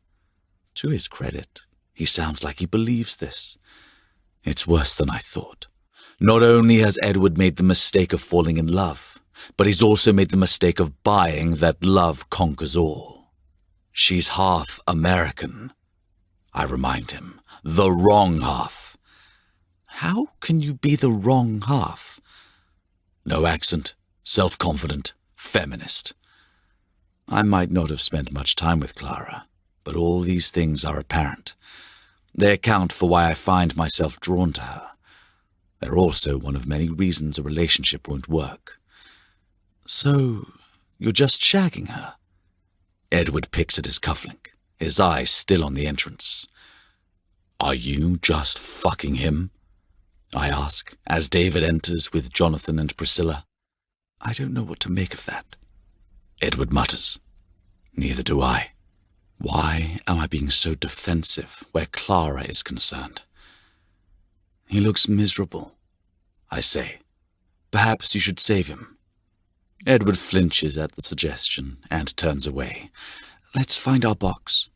To his credit, he sounds like he believes this. It's worse than I thought. Not only has Edward made the mistake of falling in love, but he's also made the mistake of buying that love conquers all. She's half American, I remind him. The wrong half. How can you be the wrong half? No accent, self-confident, feminist. I might not have spent much time with Clara, but all these things are apparent. They account for why I find myself drawn to her. They're also one of many reasons a relationship won't work. So, you're just shagging her? Edward picks at his cufflink, his eyes still on the entrance. Are you just fucking him? I ask, as David enters with Jonathan and Priscilla. I don't know what to make of that. Edward mutters. Neither do I. Why am I being so defensive where Clara is concerned? He looks miserable, I say. Perhaps you should save him. Edward flinches at the suggestion and turns away. Let's find our box.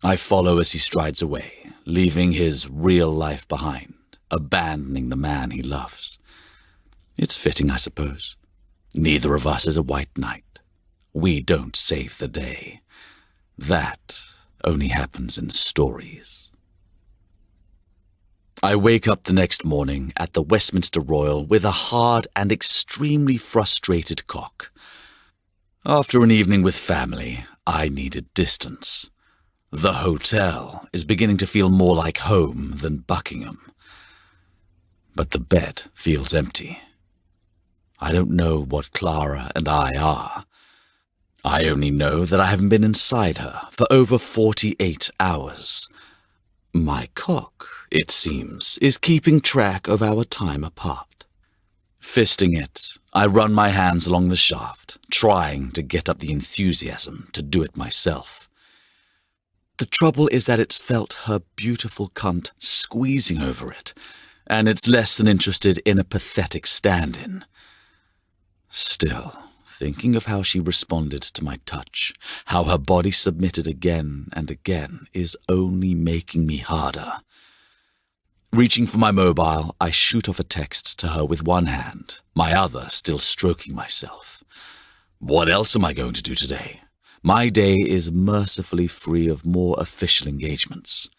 I follow as he strides away, leaving his real life behind, abandoning the man he loves. It's fitting, I suppose. Neither of us is a white knight. We don't save the day. That only happens in stories. I wake up the next morning at the Westminster Royal with a hard and extremely frustrated cock. After an evening with family, I needed distance. The hotel is beginning to feel more like home than Buckingham. But the bed feels empty. I don't know what Clara and I are. I only know that I haven't been inside her for over 48 hours. My cock, it seems, is keeping track of our time apart. Fisting it, I run my hands along the shaft, trying to get up the enthusiasm to do it myself. The trouble is that it's felt her beautiful cunt squeezing over it, and it's less than interested in a pathetic stand-in. Still, thinking of how she responded to my touch, how her body submitted again and again, is only making me harder. Reaching for my mobile, I shoot off a text to her with one hand, my other still stroking myself. What else am I going to do today? My day is mercifully free of more official engagements.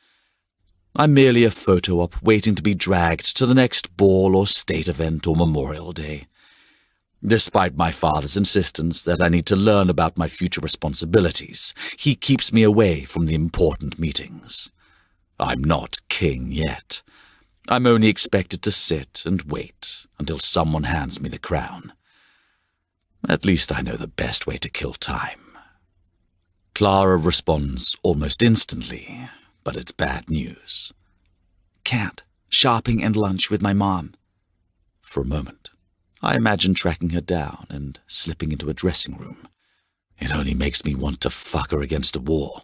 I'm merely a photo op waiting to be dragged to the next ball or state event or Memorial Day. Despite my father's insistence that I need to learn about my future responsibilities, he keeps me away from the important meetings. I'm not king yet. I'm only expected to sit and wait until someone hands me the crown. At least I know the best way to kill time. Clara responds almost instantly, but it's bad news. Can't. Shopping and lunch with my mom. For a moment, I imagine tracking her down and slipping into a dressing room. It only makes me want to fuck her against a wall.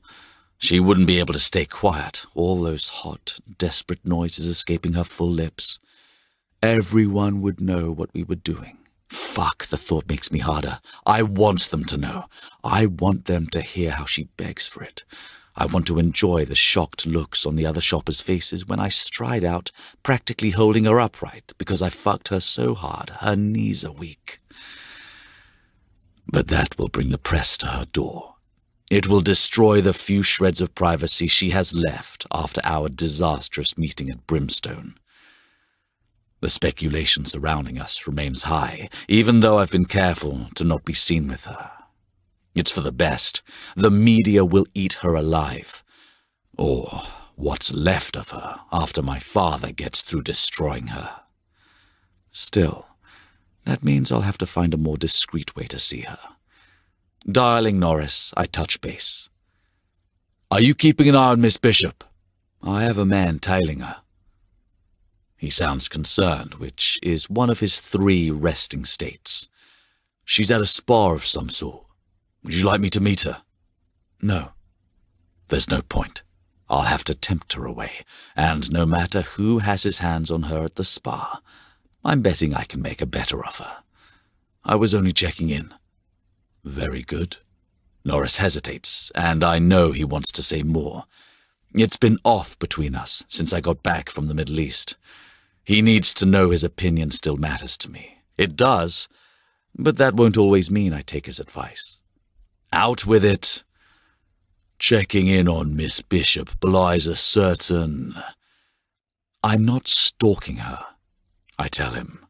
She wouldn't be able to stay quiet, all those hot, desperate noises escaping her full lips. Everyone would know what we were doing. Fuck, the thought makes me harder. I want them to know. I want them to hear how she begs for it. I want to enjoy the shocked looks on the other shoppers' faces when I stride out, practically holding her upright because I fucked her so hard her knees are weak. But that will bring the press to her door. It will destroy the few shreds of privacy she has left after our disastrous meeting at Brimstone. The speculation surrounding us remains high, even though I've been careful to not be seen with her. It's for the best. The media will eat her alive. Or what's left of her after my father gets through destroying her. Still, that means I'll have to find a more discreet way to see her. Dialing Norris, I touch base. Are you keeping an eye on Miss Bishop? I have a man tailing her. He sounds concerned, which is one of his 3 resting states. She's at a spa of some sort. Would you like me to meet her? No. There's no point. I'll have to tempt her away, and no matter who has his hands on her at the spa, I'm betting I can make a better offer. I was only checking in. Very good. Norris hesitates, and I know he wants to say more. It's been off between us since I got back from the Middle East. He needs to know his opinion still matters to me. It does, but that won't always mean I take his advice. Out with it. Checking in on Miss Bishop belies a certain... I'm not stalking her, I tell him.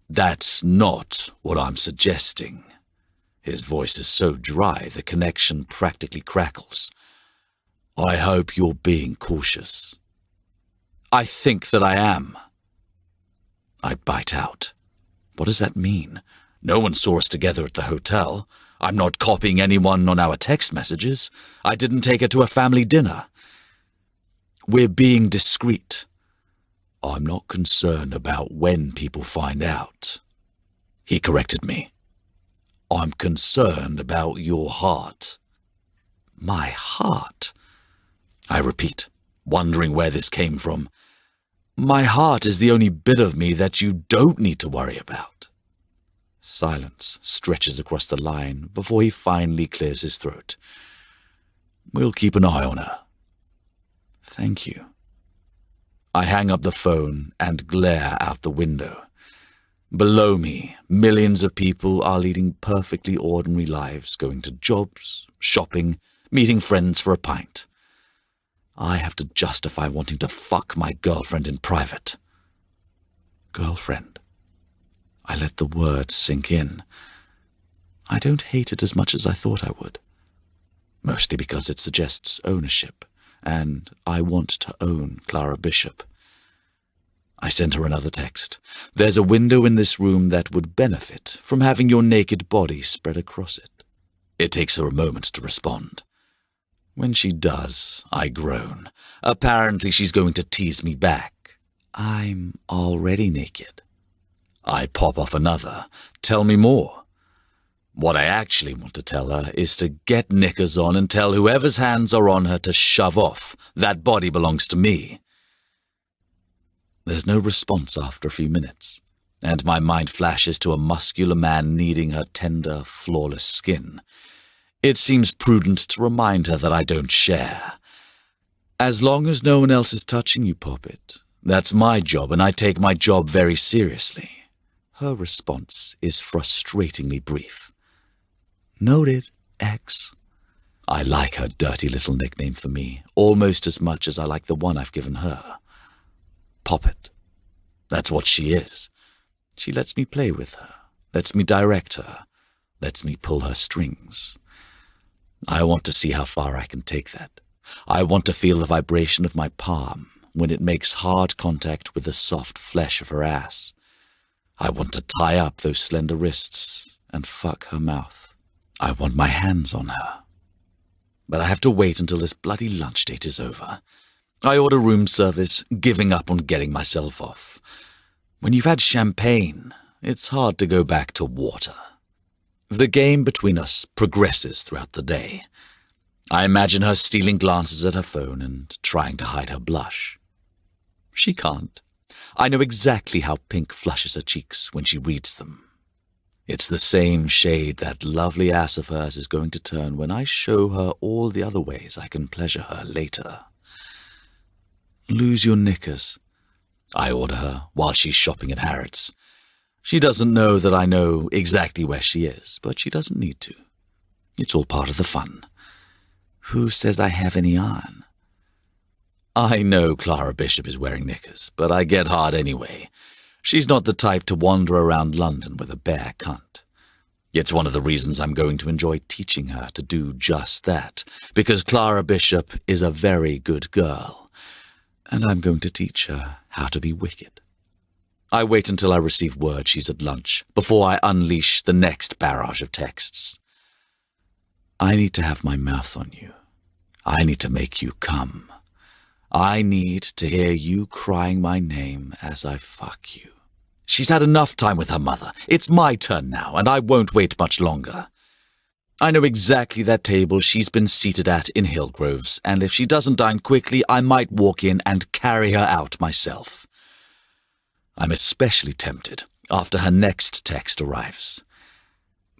That's not what I'm suggesting. His voice is so dry the connection practically crackles. I hope you're being cautious. I think that I am. I bite out. What does that mean? No one saw us together at the hotel. I'm not copying anyone on our text messages. I didn't take her to a family dinner. We're being discreet. I'm not concerned about when people find out. He corrected me. I'm concerned about your heart. My heart? I repeat, wondering where this came from. My heart is the only bit of me that you don't need to worry about. Silence stretches across the line before he finally clears his throat. We'll keep an eye on her. Thank you. I hang up the phone and glare out the window. Below me, millions of people are leading perfectly ordinary lives, going to jobs, shopping, meeting friends for a pint. I have to justify wanting to fuck my girlfriend in private. Girlfriend. I let the word sink in. I don't hate it as much as I thought I would. Mostly because it suggests ownership, and I want to own Clara Bishop. I sent her another text. There's a window in this room that would benefit from having your naked body spread across it. It takes her a moment to respond. When she does, I groan. Apparently she's going to tease me back. I'm already naked. I pop off another. Tell me more. What I actually want to tell her is to get knickers on and tell whoever's hands are on her to shove off. That body belongs to me. There's no response after a few minutes, and my mind flashes to a muscular man kneading her tender, flawless skin. It seems prudent to remind her that I don't share. As long as no one else is touching you, Poppet, that's my job, and I take my job very seriously. Her response is frustratingly brief. Noted, X. I like her dirty little nickname for me, almost as much as I like the one I've given her. Poppet. That's what she is. She lets me play with her, lets me direct her, lets me pull her strings. I want to see how far I can take that. I want to feel the vibration of my palm when it makes hard contact with the soft flesh of her ass. I want to tie up those slender wrists and fuck her mouth. I want my hands on her. But I have to wait until this bloody lunch date is over. I order room service, giving up on getting myself off. When you've had champagne, it's hard to go back to water. The game between us progresses throughout the day. I imagine her stealing glances at her phone and trying to hide her blush. She can't. I know exactly how pink flushes her cheeks when she reads them. It's the same shade that lovely ass of hers is going to turn when I show her all the other ways I can pleasure her later. Lose your knickers, I order her while she's shopping at Harrods. She doesn't know that I know exactly where she is, but she doesn't need to. It's all part of the fun. Who says I have any on? I know Clara Bishop is wearing knickers, but I get hard anyway. She's not the type to wander around London with a bare cunt. It's one of the reasons I'm going to enjoy teaching her to do just that, because Clara Bishop is a very good girl. And I'm going to teach her how to be wicked. I wait until I receive word she's at lunch before I unleash the next barrage of texts. I need to have my mouth on you. I need to make you come. I need to hear you crying my name as I fuck you. She's had enough time with her mother. It's my turn now, and I won't wait much longer. I know exactly that table she's been seated at in Hillgroves, and if she doesn't dine quickly, I might walk in and carry her out myself. I'm especially tempted after her next text arrives.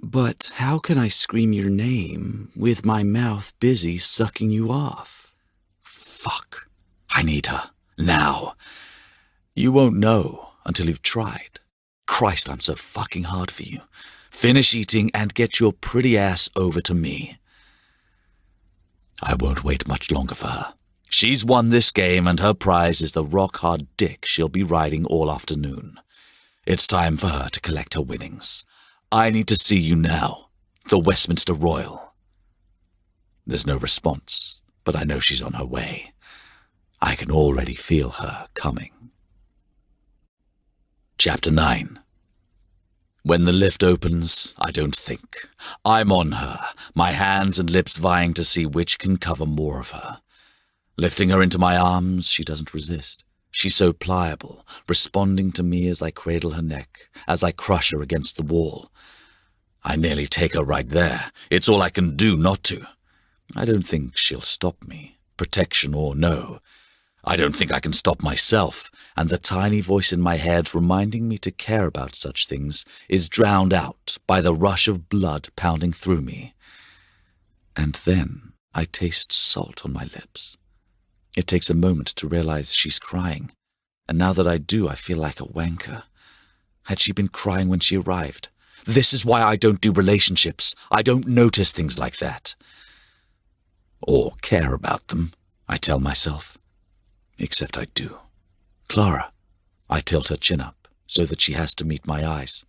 But how can I scream your name with my mouth busy sucking you off? Fuck. I need her. Now. You won't know until you've tried. Christ, I'm so fucking hard for you. Finish eating and get your pretty ass over to me. I won't wait much longer for her. She's won this game, and her prize is the rock-hard dick she'll be riding all afternoon. It's time for her to collect her winnings. I need to see you now, the Westminster Royal. There's no response, but I know she's on her way. I can already feel her coming. Chapter 9. When the lift opens, I don't think. I'm on her, my hands and lips vying to see which can cover more of her. Lifting her into my arms, she doesn't resist. She's so pliable, responding to me as I cradle her neck, as I crush her against the wall. I nearly take her right there. It's all I can do not to. I don't think she'll stop me, protection or no. I don't think I can stop myself, and the tiny voice in my head reminding me to care about such things is drowned out by the rush of blood pounding through me. And then I taste salt on my lips. It takes a moment to realize she's crying, and now that I do, I feel like a wanker. Had she been crying when she arrived? This is why I don't do relationships. I don't notice things like that. Or care about them, I tell myself. Except I do. Clara. I tilt her chin up, so that she has to meet my eyes.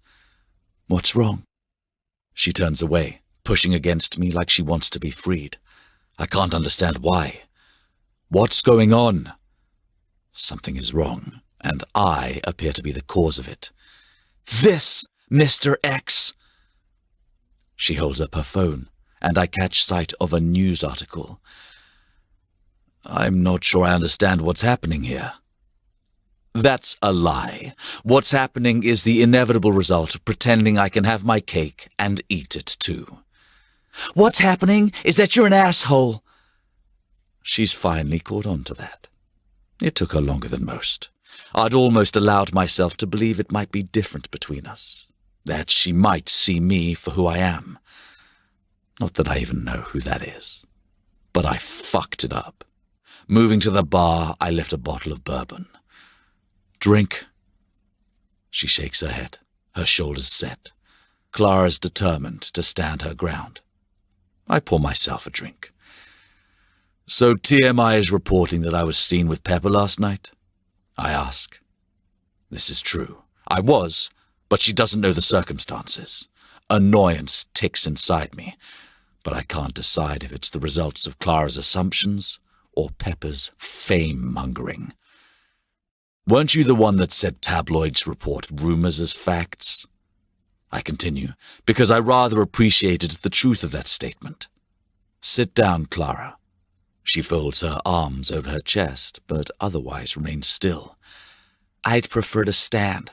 What's wrong? She turns away, pushing against me like she wants to be freed. I can't understand why. What's going on? Something is wrong, and I appear to be the cause of it. This, Mr. X! She holds up her phone, and I catch sight of a news article. I'm not sure I understand what's happening here. That's a lie. What's happening is the inevitable result of pretending I can have my cake and eat it too. What's happening is that you're an asshole. She's finally caught on to that. It took her longer than most. I'd almost allowed myself to believe it might be different between us, that she might see me for who I am. Not that I even know who that is. But I fucked it up. Moving to the bar, I lift a bottle of bourbon. Drink. She shakes her head, her shoulders set. Clara's determined to stand her ground. I pour myself a drink. So TMI is reporting that I was seen with Pepper last night? I ask. This is true. I was, but she doesn't know the circumstances. Annoyance ticks inside me, but I can't decide if it's the results of Clara's assumptions or Pepper's fame-mongering. Weren't you the one that said tabloids report rumors as facts? I continue, because I rather appreciated the truth of that statement. Sit down, Clara. She folds her arms over her chest, but otherwise remains still. I'd prefer to stand.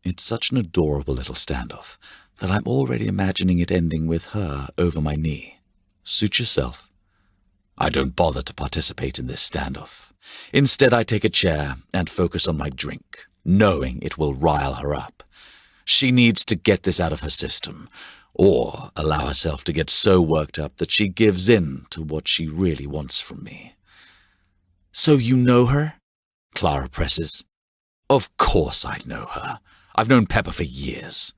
It's such an adorable little standoff that I'm already imagining it ending with her over my knee. Suit yourself. I don't bother to participate in this standoff. Instead, I take a chair and focus on my drink, knowing it will rile her up. She needs to get this out of her system, or allow herself to get so worked up that she gives in to what she really wants from me. So you know her? Clara presses. Of course I know her. I've known Pepper for years.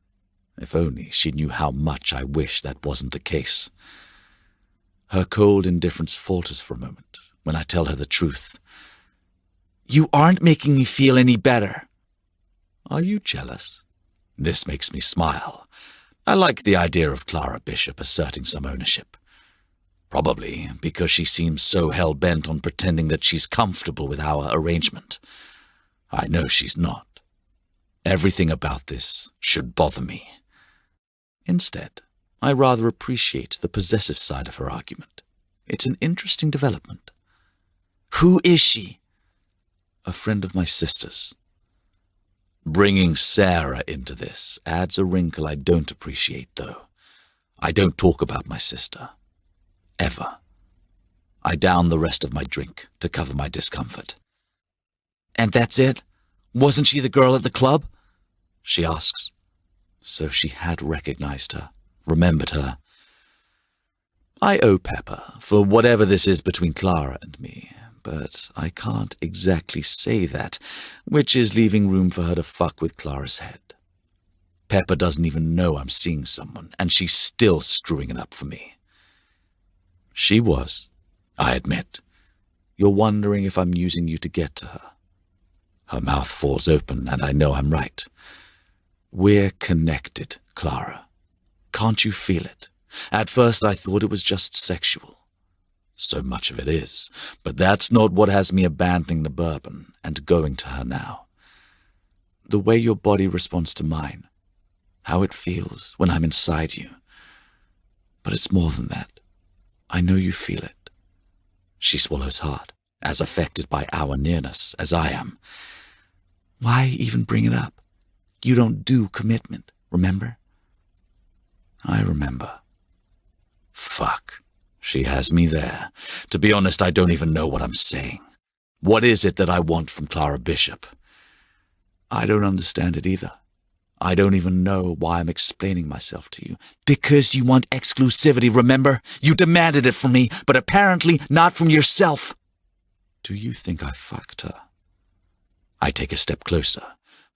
If only she knew how much I wish that wasn't the case. Her cold indifference falters for a moment when I tell her the truth. You aren't making me feel any better. Are you jealous? This makes me smile. I like the idea of Clara Bishop asserting some ownership. Probably because she seems so hell-bent on pretending that she's comfortable with our arrangement. I know she's not. Everything about this should bother me. Instead, I rather appreciate the possessive side of her argument. It's an interesting development. Who is she? A friend of my sister's. Bringing Sarah into this adds a wrinkle I don't appreciate, though. I don't talk about my sister. Ever. I down the rest of my drink to cover my discomfort. And that's it? Wasn't she the girl at the club? She asks. So she had recognized her, remembered her. I owe Pepper for whatever this is between Clara and me, but I can't exactly say that, which is leaving room for her to fuck with Clara's head. Pepper doesn't even know I'm seeing someone, and she's still screwing it up for me. She was, I admit. You're wondering if I'm using you to get to her. Her mouth falls open, and I know I'm right. We're connected, Clara. Can't you feel it? At first I thought it was just sexual. So much of it is, but that's not what has me abandoning the bourbon and going to her now. The way your body responds to mine, how it feels when I'm inside you. But it's more than that. I know you feel it. She swallows hard, as affected by our nearness as I am. Why even bring it up? You don't do commitment, remember? I remember. Fuck. She has me there. To be honest, I don't even know what I'm saying. What is it that I want from Clara Bishop? I don't understand it either. I don't even know why I'm explaining myself to you. Because you want exclusivity, remember? You demanded it from me, but apparently not from yourself. Do you think I fucked her? I take a step closer,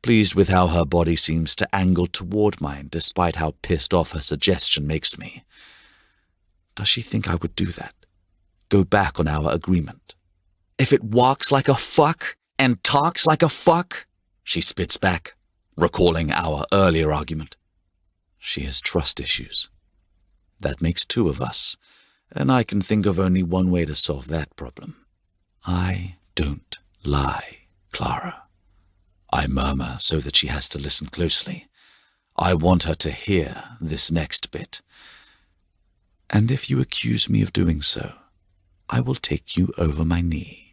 pleased with how her body seems to angle toward mine, despite how pissed off her suggestion makes me. Does she think I would do that? Go back on our agreement? If it walks like a fuck and talks like a fuck, she spits back, recalling our earlier argument. She has trust issues. That makes two of us, and I can think of only one way to solve that problem. I don't lie, Clara. I murmur so that she has to listen closely. I want her to hear this next bit. And if you accuse me of doing so, I will take you over my knee.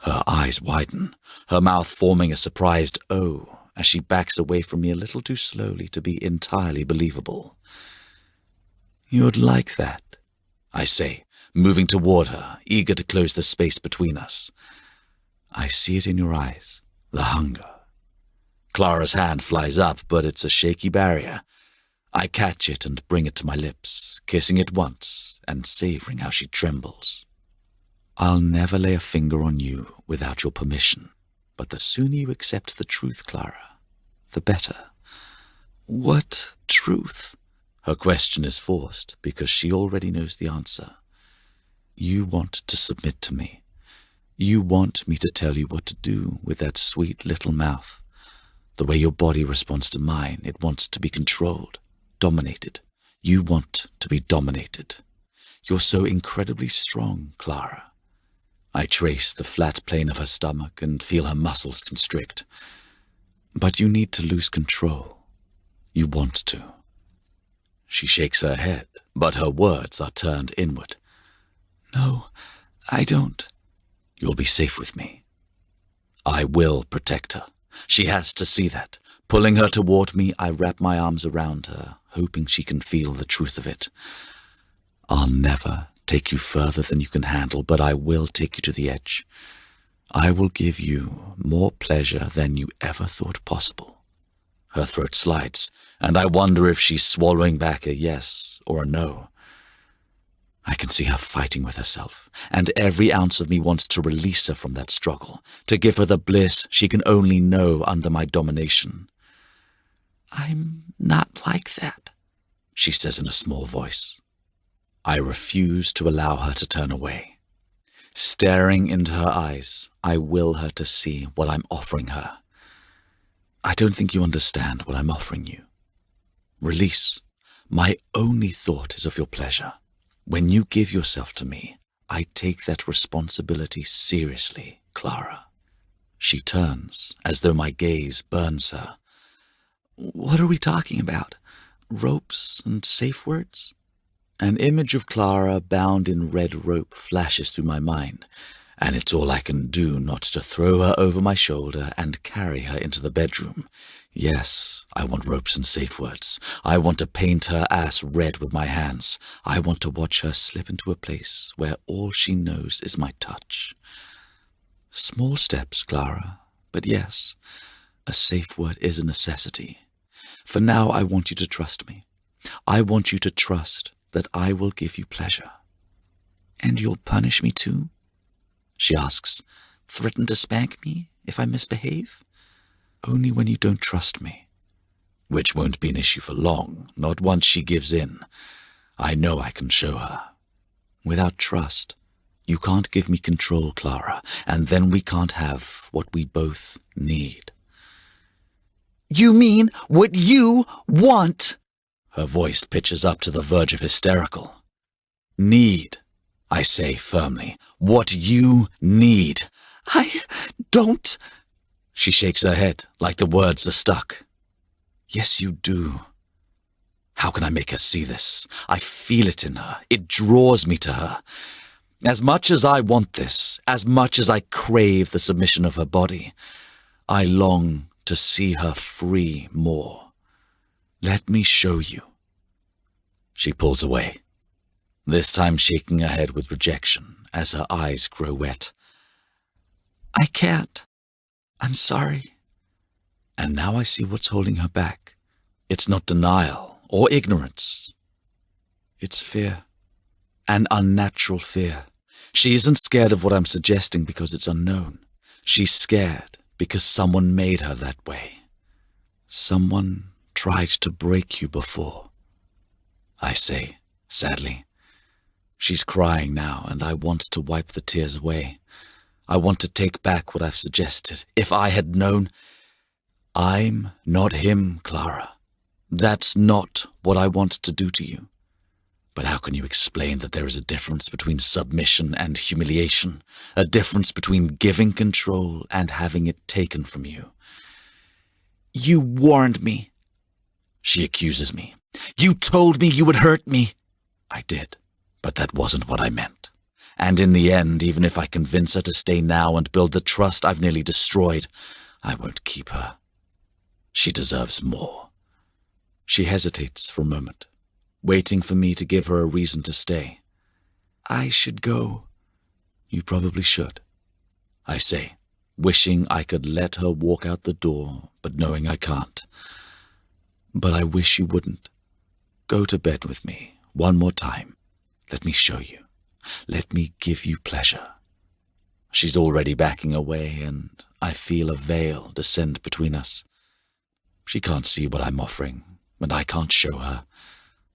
Her eyes widen, her mouth forming a surprised O as she backs away from me a little too slowly to be entirely believable. You'd like that, I say, moving toward her, eager to close the space between us. I see it in your eyes, the hunger. Clara's hand flies up, but it's a shaky barrier. I catch it and bring it to my lips, kissing it once and savoring how she trembles. I'll never lay a finger on you without your permission, but the sooner you accept the truth, Clara, the better. What truth? Her question is forced because she already knows the answer. You want to submit to me. You want me to tell you what to do with that sweet little mouth. The way your body responds to mine, it wants to be controlled, dominated. You want to be dominated. You're so incredibly strong, Clara. I trace the flat plane of her stomach and feel her muscles constrict. But you need to lose control. You want to. She shakes her head, but her words are turned inward. No, I don't. You'll be safe with me. I will protect her. She has to see that. Pulling her toward me, I wrap my arms around her, hoping she can feel the truth of it. I'll never take you further than you can handle, but I will take you to the edge. I will give you more pleasure than you ever thought possible. Her throat slides, and I wonder if she's swallowing back a yes or a no. I can see her fighting with herself, and every ounce of me wants to release her from that struggle, to give her the bliss she can only know under my domination. I'm not like that, she says in a small voice. I refuse to allow her to turn away. Staring into her eyes, I will her to see what I'm offering her. I don't think you understand what I'm offering you. Release. My only thought is of your pleasure. When you give yourself to me, I take that responsibility seriously, Clara. She turns, as though my gaze burns her. What are we talking about? Ropes and safe words? An image of Clara bound in red rope flashes through my mind, and it's all I can do not to throw her over my shoulder and carry her into the bedroom. Yes, I want ropes and safe words. I want to paint her ass red with my hands. I want to watch her slip into a place where all she knows is my touch. Small steps, Clara, but yes, a safe word is a necessity. For now, I want you to trust me. I want you to trust that I will give you pleasure. And you'll punish me too? She asks. Threaten to spank me if I misbehave? Only when you don't trust me. Which won't be an issue for long, not once she gives in. I know I can show her. Without trust, you can't give me control, Clara, and then we can't have what we both need. You mean what you want? Her voice pitches up to the verge of hysterical. Need, I say firmly. What you need. I don't. She shakes her head, like the words are stuck. Yes, you do. How can I make her see this? I feel it in her. It draws me to her. As much as I want this, as much as I crave the submission of her body, I long to see her free more. Let me show you. She pulls away, this time shaking her head with rejection as her eyes grow wet. I can't. I'm sorry. And now I see what's holding her back. It's not denial or ignorance. It's fear. An unnatural fear. She isn't scared of what I'm suggesting because it's unknown. She's scared because someone made her that way. Someone tried to break you before, I say, sadly. She's crying now, and I want to wipe the tears away. I want to take back what I've suggested. If I had known... I'm not him, Clara. That's not what I want to do to you. But how can you explain that there is a difference between submission and humiliation? A difference between giving control and having it taken from you? You warned me, she accuses me. You told me you would hurt me. I did, but that wasn't what I meant. And in the end, even if I convince her to stay now and build the trust I've nearly destroyed, I won't keep her. She deserves more. She hesitates for a moment, waiting for me to give her a reason to stay. I should go. You probably should, I say, wishing I could let her walk out the door, but knowing I can't. But I wish you wouldn't. Go to bed with me one more time. Let me show you. Let me give you pleasure. She's already backing away, and I feel a veil descend between us. She can't see what I'm offering, and I can't show her.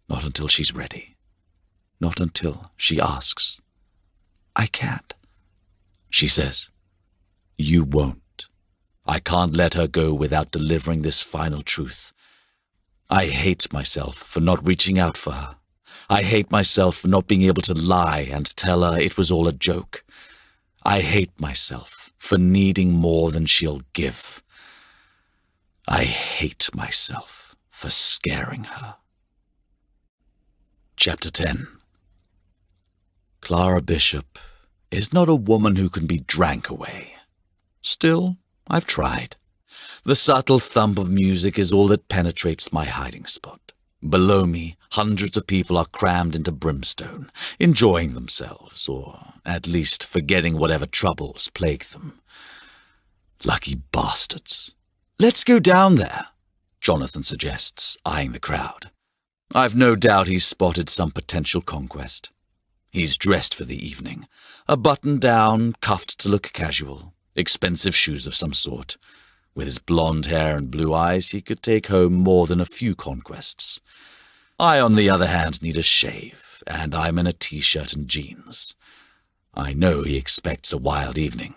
Not until she's ready. Not until she asks. I can't, she says. You won't. I can't let her go without delivering this final truth. I hate myself for not reaching out for her. I hate myself for not being able to lie and tell her it was all a joke. I hate myself for needing more than she'll give. I hate myself for scaring her. Chapter 10. Clara Bishop is not a woman who can be drank away. Still, I've tried. The subtle thump of music is all that penetrates my hiding spot. Below me, hundreds of people are crammed into brimstone, enjoying themselves, or at least forgetting whatever troubles plague them. Lucky bastards. Let's go down there, Jonathan suggests, eyeing the crowd. I've no doubt he's spotted some potential conquest. He's dressed for the evening, a button-down, cuffed to look casual, expensive shoes of some sort. With his blonde hair and blue eyes, he could take home more than a few conquests. I, on the other hand, need a shave, and I'm in a t-shirt and jeans. I know he expects a wild evening.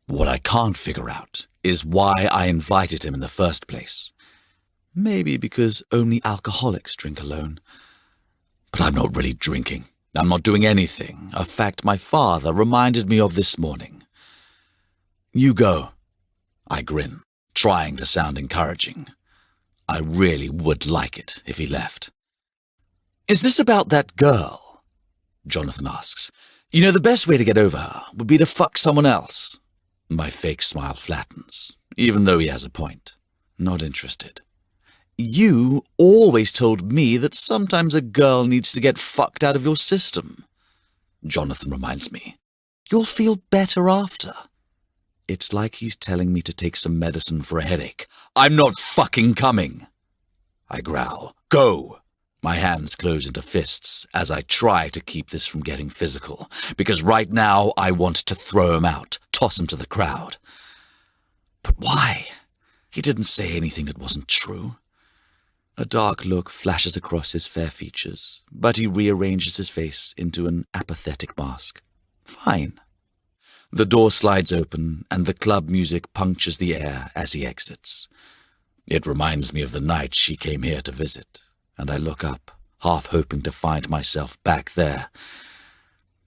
What I can't figure out is why I invited him in the first place. Maybe because only alcoholics drink alone. But I'm not really drinking. I'm not doing anything, a fact my father reminded me of this morning. You go. I grin, trying to sound encouraging. I really would like it if he left. Is this about that girl? Jonathan asks. You know, the best way to get over her would be to fuck someone else. My fake smile flattens, even though he has a point. Not interested. You always told me that sometimes a girl needs to get fucked out of your system. Jonathan reminds me. You'll feel better after. It's like he's telling me to take some medicine for a headache. I'm not fucking coming. I growl. Go! My hands close into fists as I try to keep this from getting physical, because right now I want to throw him out, toss him to the crowd. But why? He didn't say anything that wasn't true. A dark look flashes across his fair features, but he rearranges his face into an apathetic mask. Fine. The door slides open, and the club music punctures the air as he exits. It reminds me of the night she came here to visit, and I look up, half hoping to find myself back there.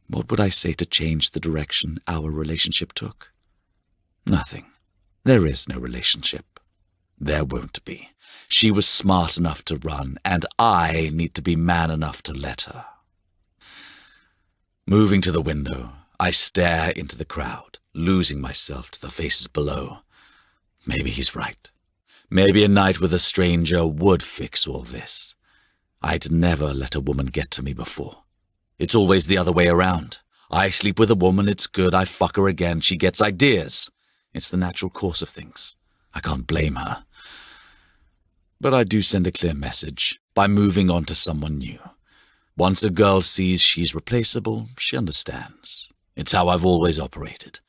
What would I say to change the direction our relationship took? Nothing. There is no relationship. There won't be. She was smart enough to run, and I need to be man enough to let her. Moving to the window, I stare into the crowd, losing myself to the faces below. Maybe he's right. Maybe a night with a stranger would fix all this. I'd never let a woman get to me before. It's always the other way around. I sleep with a woman, it's good. I fuck her again, she gets ideas. It's the natural course of things. I can't blame her. But I do send a clear message by moving on to someone new. Once a girl sees she's replaceable, she understands. It's how I've always operated.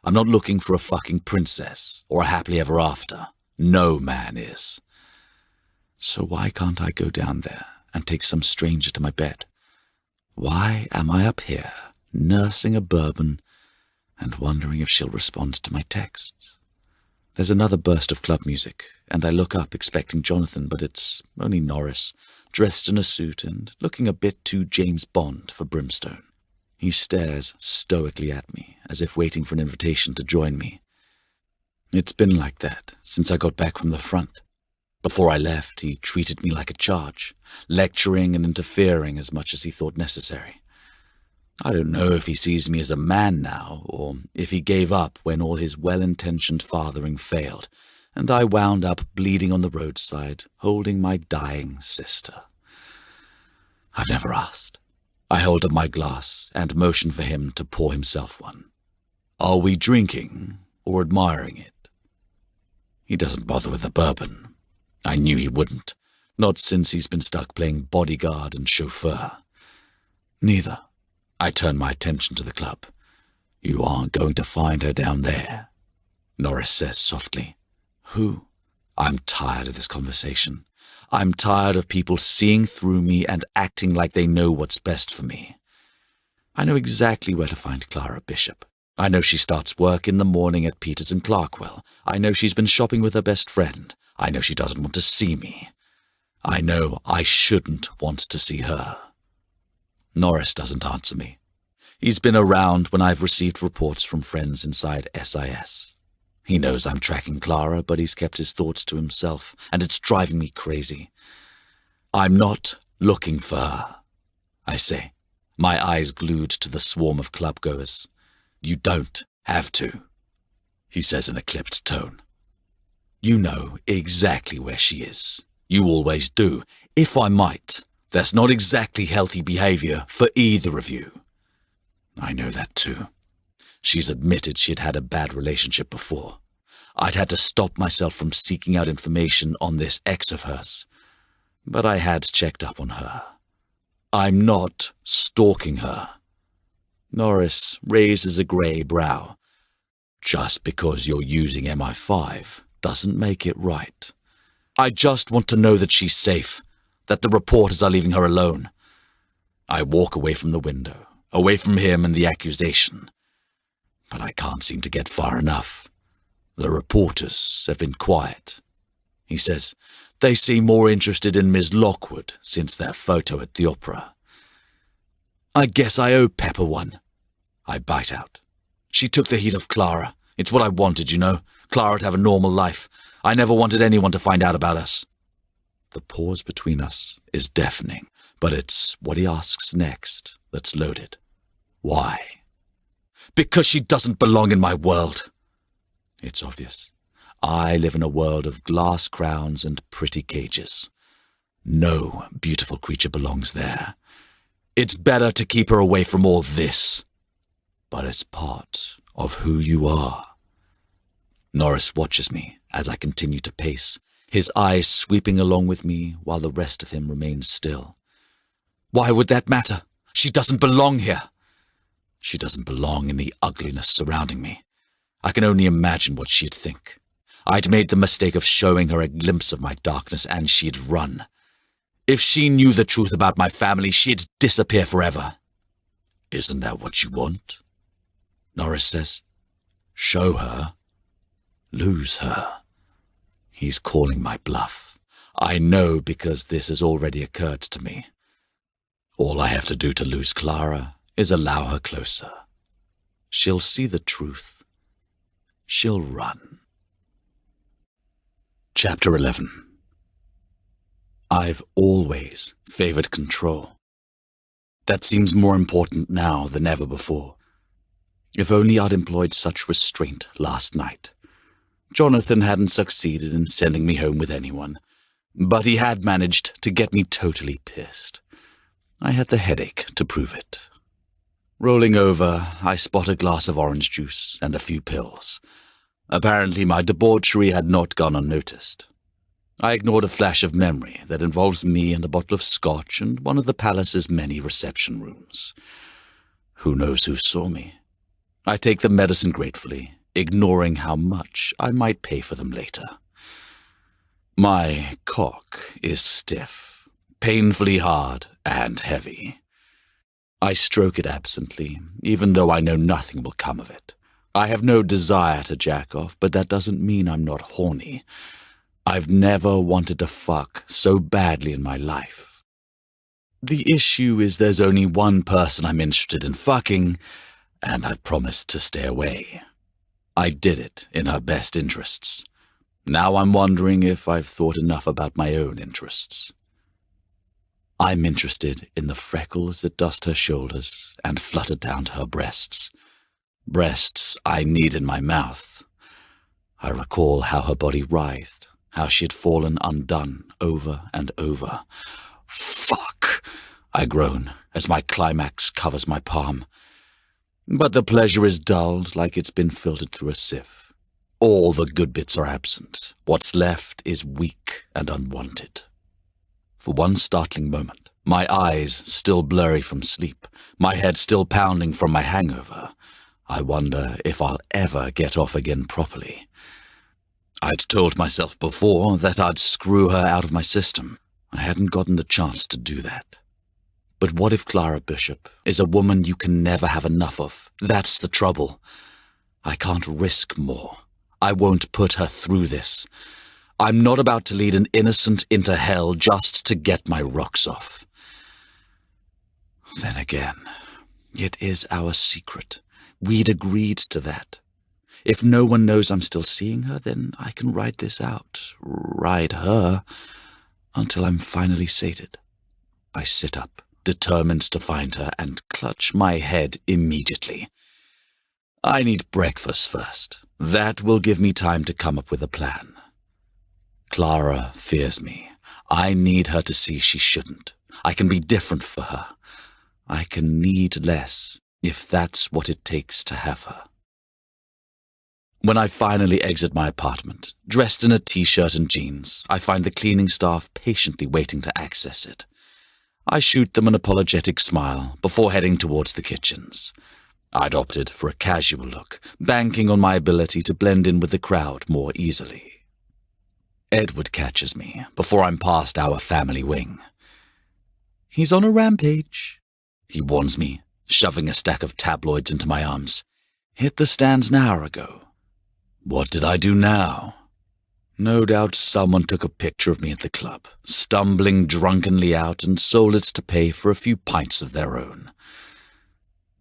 I'm not looking for a fucking princess or a happily ever after. No man is. So why can't I go down there and take some stranger to my bed? Why am I up here, nursing a bourbon and wondering if she'll respond to my texts? There's another burst of club music, and I look up expecting Jonathan, but it's only Norris, dressed in a suit and looking a bit too James Bond for Brimstone. He stares stoically at me, as if waiting for an invitation to join me. It's been like that since I got back from the front. Before I left, he treated me like a charge, lecturing and interfering as much as he thought necessary. I don't know if he sees me as a man now, or if he gave up when all his well-intentioned fathering failed, and I wound up bleeding on the roadside, holding my dying sister. I've never asked. I hold up my glass and motion for him to pour himself one. Are we drinking or admiring it? He doesn't bother with the bourbon. I knew he wouldn't, not since he's been stuck playing bodyguard and chauffeur. Neither. I turn my attention to the club. You aren't going to find her down there, Norris says softly. Who? I'm tired of this conversation. I'm tired of people seeing through me and acting like they know what's best for me. I know exactly where to find Clara Bishop. I know she starts work in the morning at Peters and Clarkwell. I know she's been shopping with her best friend. I know she doesn't want to see me. I know I shouldn't want to see her. Norris doesn't answer me. He's been around when I've received reports from friends inside SIS. He knows I'm tracking Clara, but he's kept his thoughts to himself, and it's driving me crazy. I'm not looking for her, I say, my eyes glued to the swarm of clubgoers. You don't have to, he says in a clipped tone. You know exactly where she is. You always do. If I might, that's not exactly healthy behavior for either of you. I know that too. She's admitted she'd had a bad relationship before. I'd had to stop myself from seeking out information on this ex of hers. But I had checked up on her. I'm not stalking her. Norris raises a grey brow. Just because you're using MI5 doesn't make it right. I just want to know that she's safe, that the reporters are leaving her alone. I walk away from the window, away from him and the accusation. But I can't seem to get far enough. The reporters have been quiet. He says, they seem more interested in Ms. Lockwood since that photo at the opera. I guess I owe Pepper one. I bite out. She took the heat off Clara. It's what I wanted, you know. Clara to have a normal life. I never wanted anyone to find out about us. The pause between us is deafening, but it's what he asks next that's loaded. Why? Because she doesn't belong in my world. It's obvious. I live in a world of glass crowns and pretty cages. No beautiful creature belongs there. It's better to keep her away from all this. But it's part of who you are. Norris watches me as I continue to pace, his eyes sweeping along with me while the rest of him remains still. Why would that matter? She doesn't belong here. She doesn't belong in the ugliness surrounding me. I can only imagine what she'd think. I'd made the mistake of showing her a glimpse of my darkness, and she'd run. If she knew the truth about my family, she'd disappear forever. Isn't that what you want? Norris says. Show her. Lose her. He's calling my bluff. I know because this has already occurred to me. All I have to do to lose Clara is allow her closer. She'll see the truth. She'll run. Chapter 11. I've always favored control. That seems more important now than ever before. If only I'd employed such restraint last night. Jonathan hadn't succeeded in sending me home with anyone, but he had managed to get me totally pissed. I had the headache to prove it. Rolling over, I spot a glass of orange juice and a few pills. Apparently my debauchery had not gone unnoticed. I ignored a flash of memory that involves me and a bottle of scotch and one of the palace's many reception rooms. Who knows who saw me? I take the medicine gratefully, ignoring how much I might pay for them later. My cock is stiff, painfully hard and heavy. I stroke it absently, even though I know nothing will come of it. I have no desire to jack off, but that doesn't mean I'm not horny. I've never wanted to fuck so badly in my life. The issue is there's only one person I'm interested in fucking, and I've promised to stay away. I did it in her best interests. Now I'm wondering if I've thought enough about my own interests. I'm interested in the freckles that dust her shoulders and flutter down to her breasts. Breasts I need in my mouth. I recall how her body writhed, how she had fallen undone over and over. Fuck, I groan as my climax covers my palm. But the pleasure is dulled like it's been filtered through a sieve. All the good bits are absent. What's left is weak and unwanted. For one startling moment, my eyes still blurry from sleep, my head still pounding from my hangover, I wonder if I'll ever get off again properly. I'd told myself before that I'd screw her out of my system. I hadn't gotten the chance to do that. But what if Clara Bishop is a woman you can never have enough of? That's the trouble. I can't risk more. I won't put her through this. I'm not about to lead an innocent into hell just to get my rocks off. Then again, it is our secret. We'd agreed to that. If no one knows I'm still seeing her, then I can ride this out, ride her, until I'm finally sated. I sit up, determined to find her, and clutch my head immediately. I need breakfast first. That will give me time to come up with a plan. Clara fears me. I need her to see she shouldn't. I can be different for her. I can need less, if that's what it takes to have her. When I finally exit my apartment, dressed in a t-shirt and jeans, I find the cleaning staff patiently waiting to access it. I shoot them an apologetic smile before heading towards the kitchens. I'd opted for a casual look, banking on my ability to blend in with the crowd more easily. Edward catches me before I'm past our family wing. He's on a rampage, he warns me, shoving a stack of tabloids into my arms. Hit the stands an hour ago. What did I do now? No doubt someone took a picture of me at the club, stumbling drunkenly out and sold it to pay for a few pints of their own.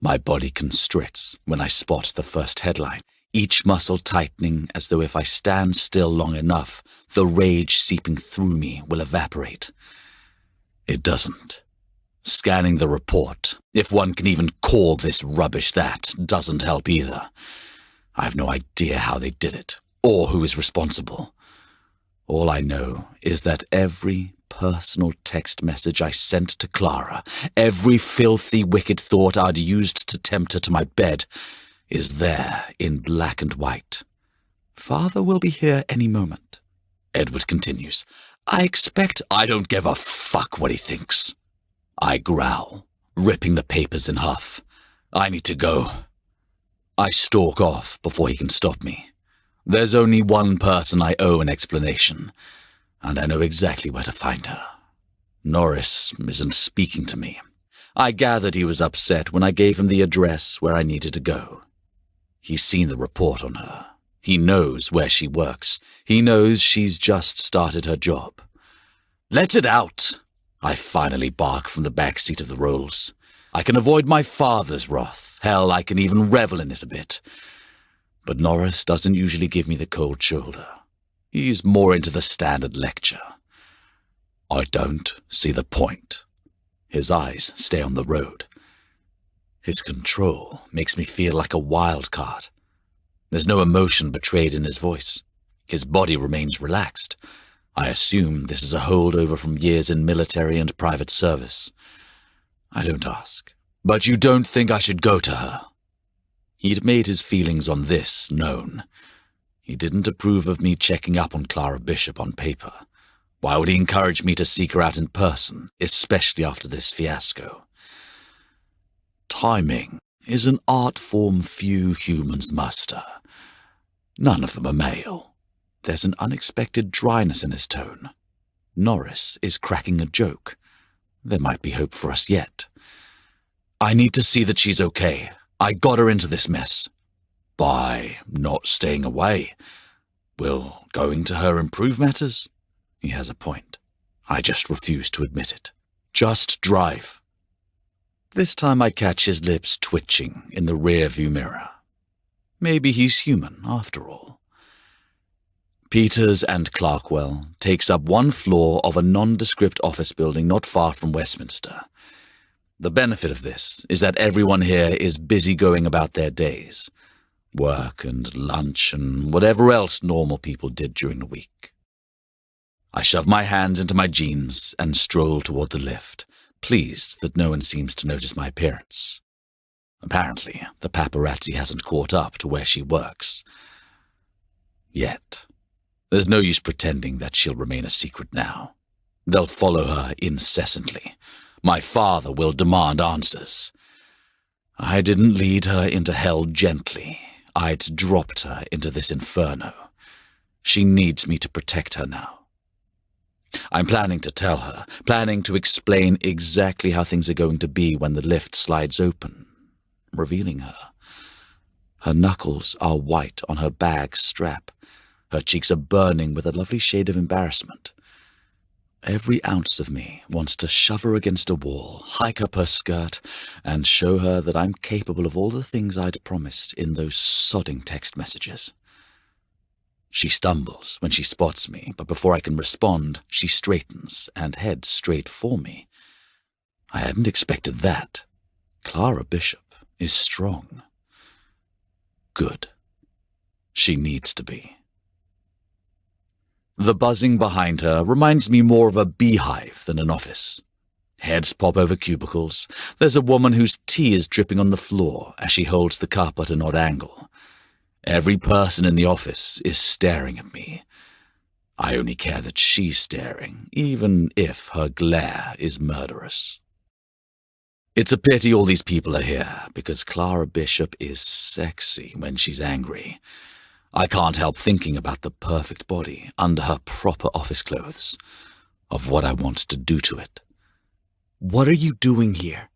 My body constricts when I spot the first headline, each muscle tightening as though if I stand still long enough, the rage seeping through me will evaporate. It doesn't. Scanning the report, if one can even call this rubbish that, doesn't help either. I have no idea how they did it, or who is responsible. All I know is that every personal text message I sent to Clara, every filthy, wicked thought I'd used to tempt her to my bed, is there in black and white. Father will be here any moment. Edward continues. I don't give a fuck what he thinks. I growl, ripping the papers in half. I need to go. I stalk off before he can stop me. There's only one person I owe an explanation, and I know exactly where to find her. Norris isn't speaking to me. I gathered he was upset when I gave him the address where I needed to go. He's seen the report on her. He knows where she works. He knows she's just started her job. Let it out! I finally bark from the back seat of the Rolls. I can avoid my father's wrath. Hell, I can even revel in it a bit. But Norris doesn't usually give me the cold shoulder. He's more into the standard lecture. I don't see the point. His eyes stay on the road. His control makes me feel like a wild card. There's no emotion betrayed in his voice. His body remains relaxed. I assume this is a holdover from years in military and private service. I don't ask. But you don't think I should go to her? He'd made his feelings on this known. He didn't approve of me checking up on Clara Bishop on paper. Why would he encourage me to seek her out in person, especially after this fiasco? Timing is an art form few humans master. None of them are male. There's an unexpected dryness in his tone. Norris is cracking a joke. There might be hope for us yet. I need to see that she's okay. I got her into this mess. By not staying away. Will going to her improve matters? He has a point. I just refuse to admit it. Just drive. This time I catch his lips twitching in the rear-view mirror. Maybe he's human, after all. Peters and Clarkwell takes up one floor of a nondescript office building not far from Westminster. The benefit of this is that everyone here is busy going about their days. Work and lunch and whatever else normal people did during the week. I shove my hands into my jeans and stroll toward the lift, pleased that no one seems to notice my appearance. Apparently, the paparazzi hasn't caught up to where she works. Yet. There's no use pretending that she'll remain a secret now. They'll follow her incessantly. My father will demand answers. I didn't lead her into hell gently. I'd dropped her into this inferno. She needs me to protect her now. I'm planning to tell her, planning to explain exactly how things are going to be when the lift slides open, revealing her. Her knuckles are white on her bag strap. Her cheeks are burning with a lovely shade of embarrassment. Every ounce of me wants to shove her against a wall, hike up her skirt, and show her that I'm capable of all the things I'd promised in those sodding text messages. She stumbles when she spots me, but before I can respond, she straightens and heads straight for me. I hadn't expected that. Clara Bishop is strong. Good. She needs to be. The buzzing behind her reminds me more of a beehive than an office. Heads pop over cubicles. There's a woman whose tea is dripping on the floor as she holds the cup at an odd angle. Every person in the office is staring at me. I only care that she's staring, even if her glare is murderous. It's a pity all these people are here, because Clara Bishop is sexy when she's angry. I can't help thinking about the perfect body under her proper office clothes, of what I want to do to it. What are you doing here?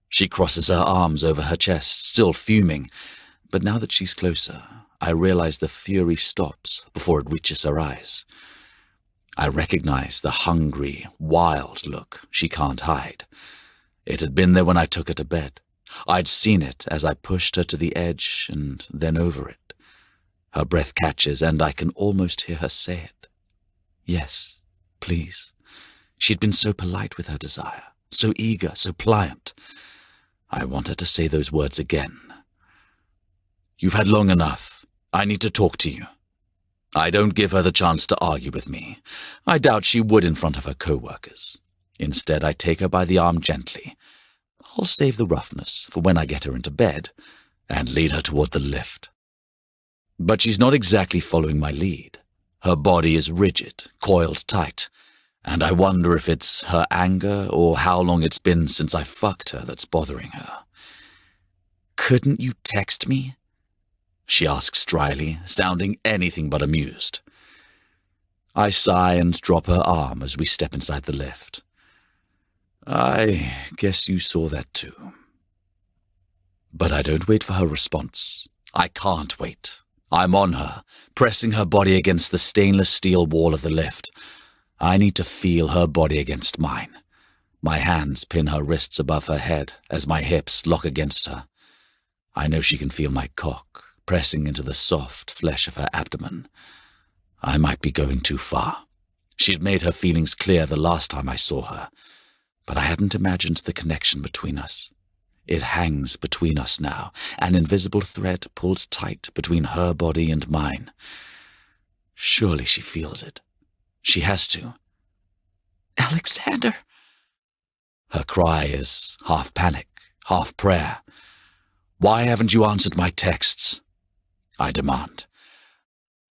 She crosses her arms over her chest, still fuming, but now that she's closer, I realize the fury stops before it reaches her eyes. I recognize the hungry, wild look she can't hide. It had been there when I took her to bed. I'd seen it as I pushed her to the edge and then over it. Her breath catches, and I can almost hear her say it. Yes, please. She'd been so polite with her desire, so eager, so pliant. I want her to say those words again. You've had long enough. I need to talk to you. I don't give her the chance to argue with me. I doubt she would in front of her co-workers. Instead, I take her by the arm gently. I'll save the roughness for when I get her into bed and lead her toward the lift. But she's not exactly following my lead. Her body is rigid, coiled tight, and I wonder if it's her anger or how long it's been since I fucked her that's bothering her. Couldn't you text me? She asks dryly, sounding anything but amused. I sigh and drop her arm as we step inside the lift. I guess you saw that too. But I don't wait for her response. I can't wait. I'm on her, pressing her body against the stainless steel wall of the lift. I need to feel her body against mine. My hands pin her wrists above her head as my hips lock against her. I know she can feel my cock pressing into the soft flesh of her abdomen. I might be going too far. She'd made her feelings clear the last time I saw her, but I hadn't imagined the connection between us. It hangs between us now, an invisible thread pulled tight between her body and mine. Surely she feels it. She has to. Alexander! Her cry is half panic, half prayer. Why haven't you answered my texts? I demand.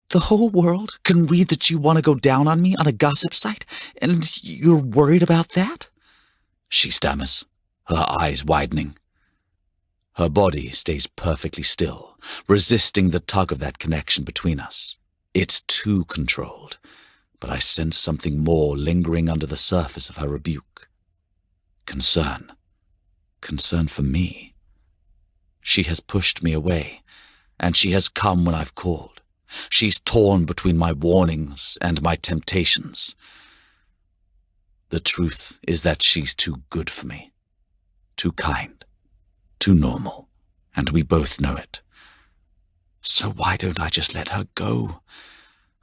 The whole world can read that you want to go down on me on a gossip site, and you're worried about that? She stammers, her eyes widening. Her body stays perfectly still, resisting the tug of that connection between us. It's too controlled, but I sense something more lingering under the surface of her rebuke. Concern. Concern for me. She has pushed me away, and she has come when I've called. She's torn between my warnings and my temptations. The truth is that she's too good for me, too kind, too normal, and we both know it. So why don't I just let her go?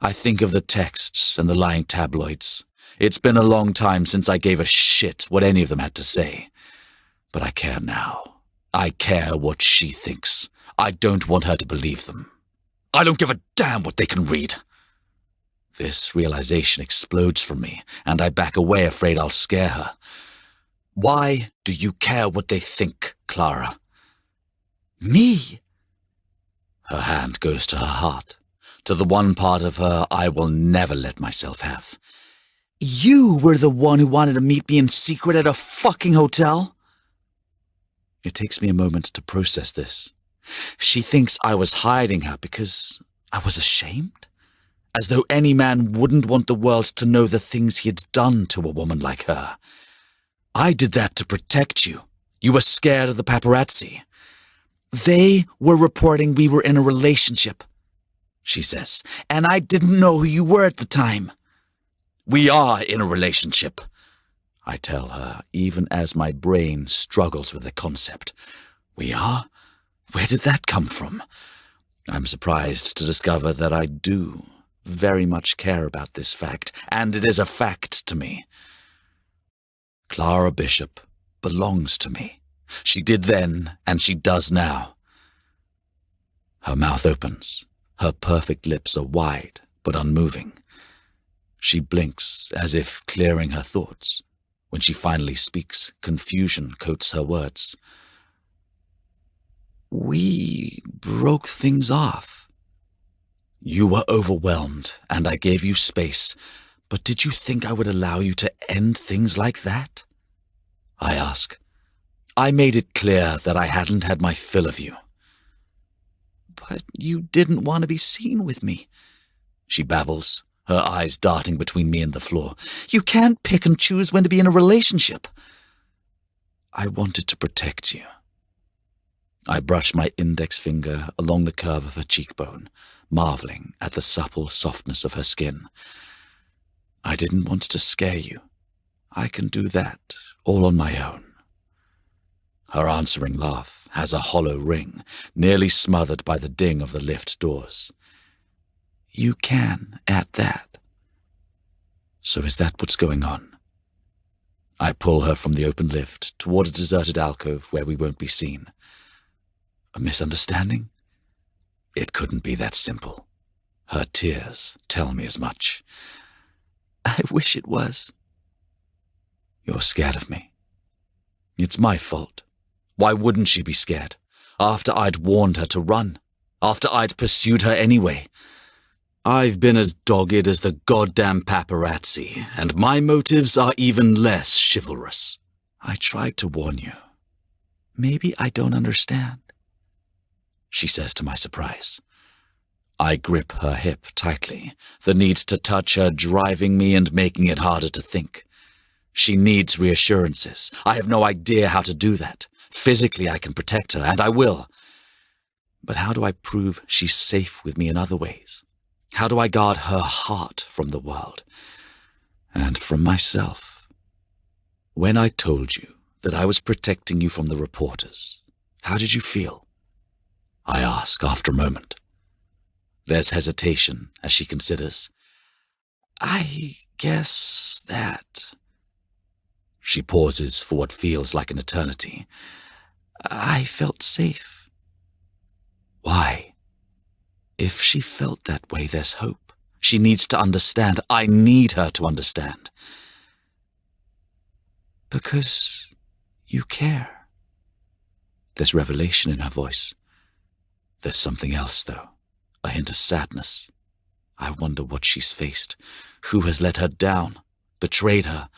I think of the texts and the lying tabloids. It's been a long time since I gave a shit what any of them had to say. But I care now. I care what she thinks. I don't want her to believe them. I don't give a damn what they can read. This realization explodes from me, and I back away afraid I'll scare her. Why do you care what they think, Clara? Me? Her hand goes to her heart, to the one part of her I will never let myself have. You were the one who wanted to meet me in secret at a fucking hotel? It takes me a moment to process this. She thinks I was hiding her because I was ashamed? As though any man wouldn't want the world to know the things he had done to a woman like her. I did that to protect you. You were scared of the paparazzi. They were reporting we were in a relationship, she says, and I didn't know who you were at the time. We are in a relationship, I tell her, even as my brain struggles with the concept. We are? Where did that come from? I'm surprised to discover that I do very much care about this fact, and it is a fact to me. Clara Bishop belongs to me. She did then, and she does now. Her mouth opens. Her perfect lips are wide, but unmoving. She blinks, as if clearing her thoughts. When she finally speaks, confusion coats her words. We broke things off. You were overwhelmed, and I gave you space, but did you think I would allow you to end things like that? I ask. I made it clear that I hadn't had my fill of you. But you didn't want to be seen with me, she babbles, her eyes darting between me and the floor. You can't pick and choose when to be in a relationship. I wanted to protect you. I brush my index finger along the curve of her cheekbone, marveling at the supple softness of her skin. I didn't want to scare you. I can do that all on my own. Her answering laugh has a hollow ring, nearly smothered by the ding of the lift doors. You can, at that. So is that what's going on? I pull her from the open lift toward a deserted alcove where we won't be seen. A misunderstanding? It couldn't be that simple. Her tears tell me as much. I wish it was. You're scared of me. It's my fault. Why wouldn't she be scared? After I'd warned her to run. After I'd pursued her anyway. I've been as dogged as the goddamn paparazzi, and my motives are even less chivalrous. I tried to warn you. Maybe I don't understand, she says to my surprise. I grip her hip tightly, the need to touch her driving me and making it harder to think. She needs reassurances. I have no idea how to do that. Physically, I can protect her, and I will. But how do I prove she's safe with me in other ways? How do I guard her heart from the world? And from myself? When I told you that I was protecting you from the reporters, how did you feel? I ask after a moment. There's hesitation as she considers. I guess that... She pauses for what feels like an eternity. I felt safe. Why? If she felt that way, there's hope. She needs to understand. I need her to understand. Because you care. There's revelation in her voice. There's something else, though, a hint of sadness. I wonder what she's faced. Who has let her down, betrayed her?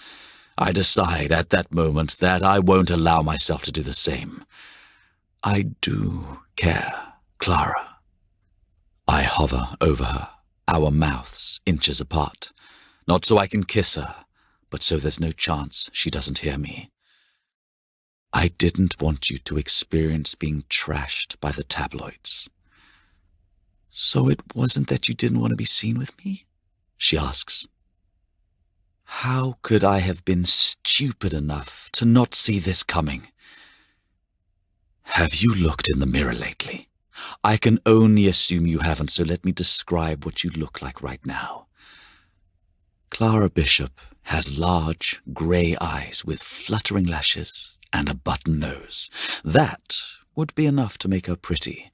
I decide at that moment that I won't allow myself to do the same. I do care, Clara. I hover over her, our mouths inches apart, not so I can kiss her, but so there's no chance she doesn't hear me. I didn't want you to experience being trashed by the tabloids. So it wasn't that you didn't want to be seen with me? She asks. How could I have been stupid enough to not see this coming? Have you looked in the mirror lately? I can only assume you haven't, so let me describe what you look like right now. Clara Bishop has large, grey eyes with fluttering lashes and a button nose. That would be enough to make her pretty.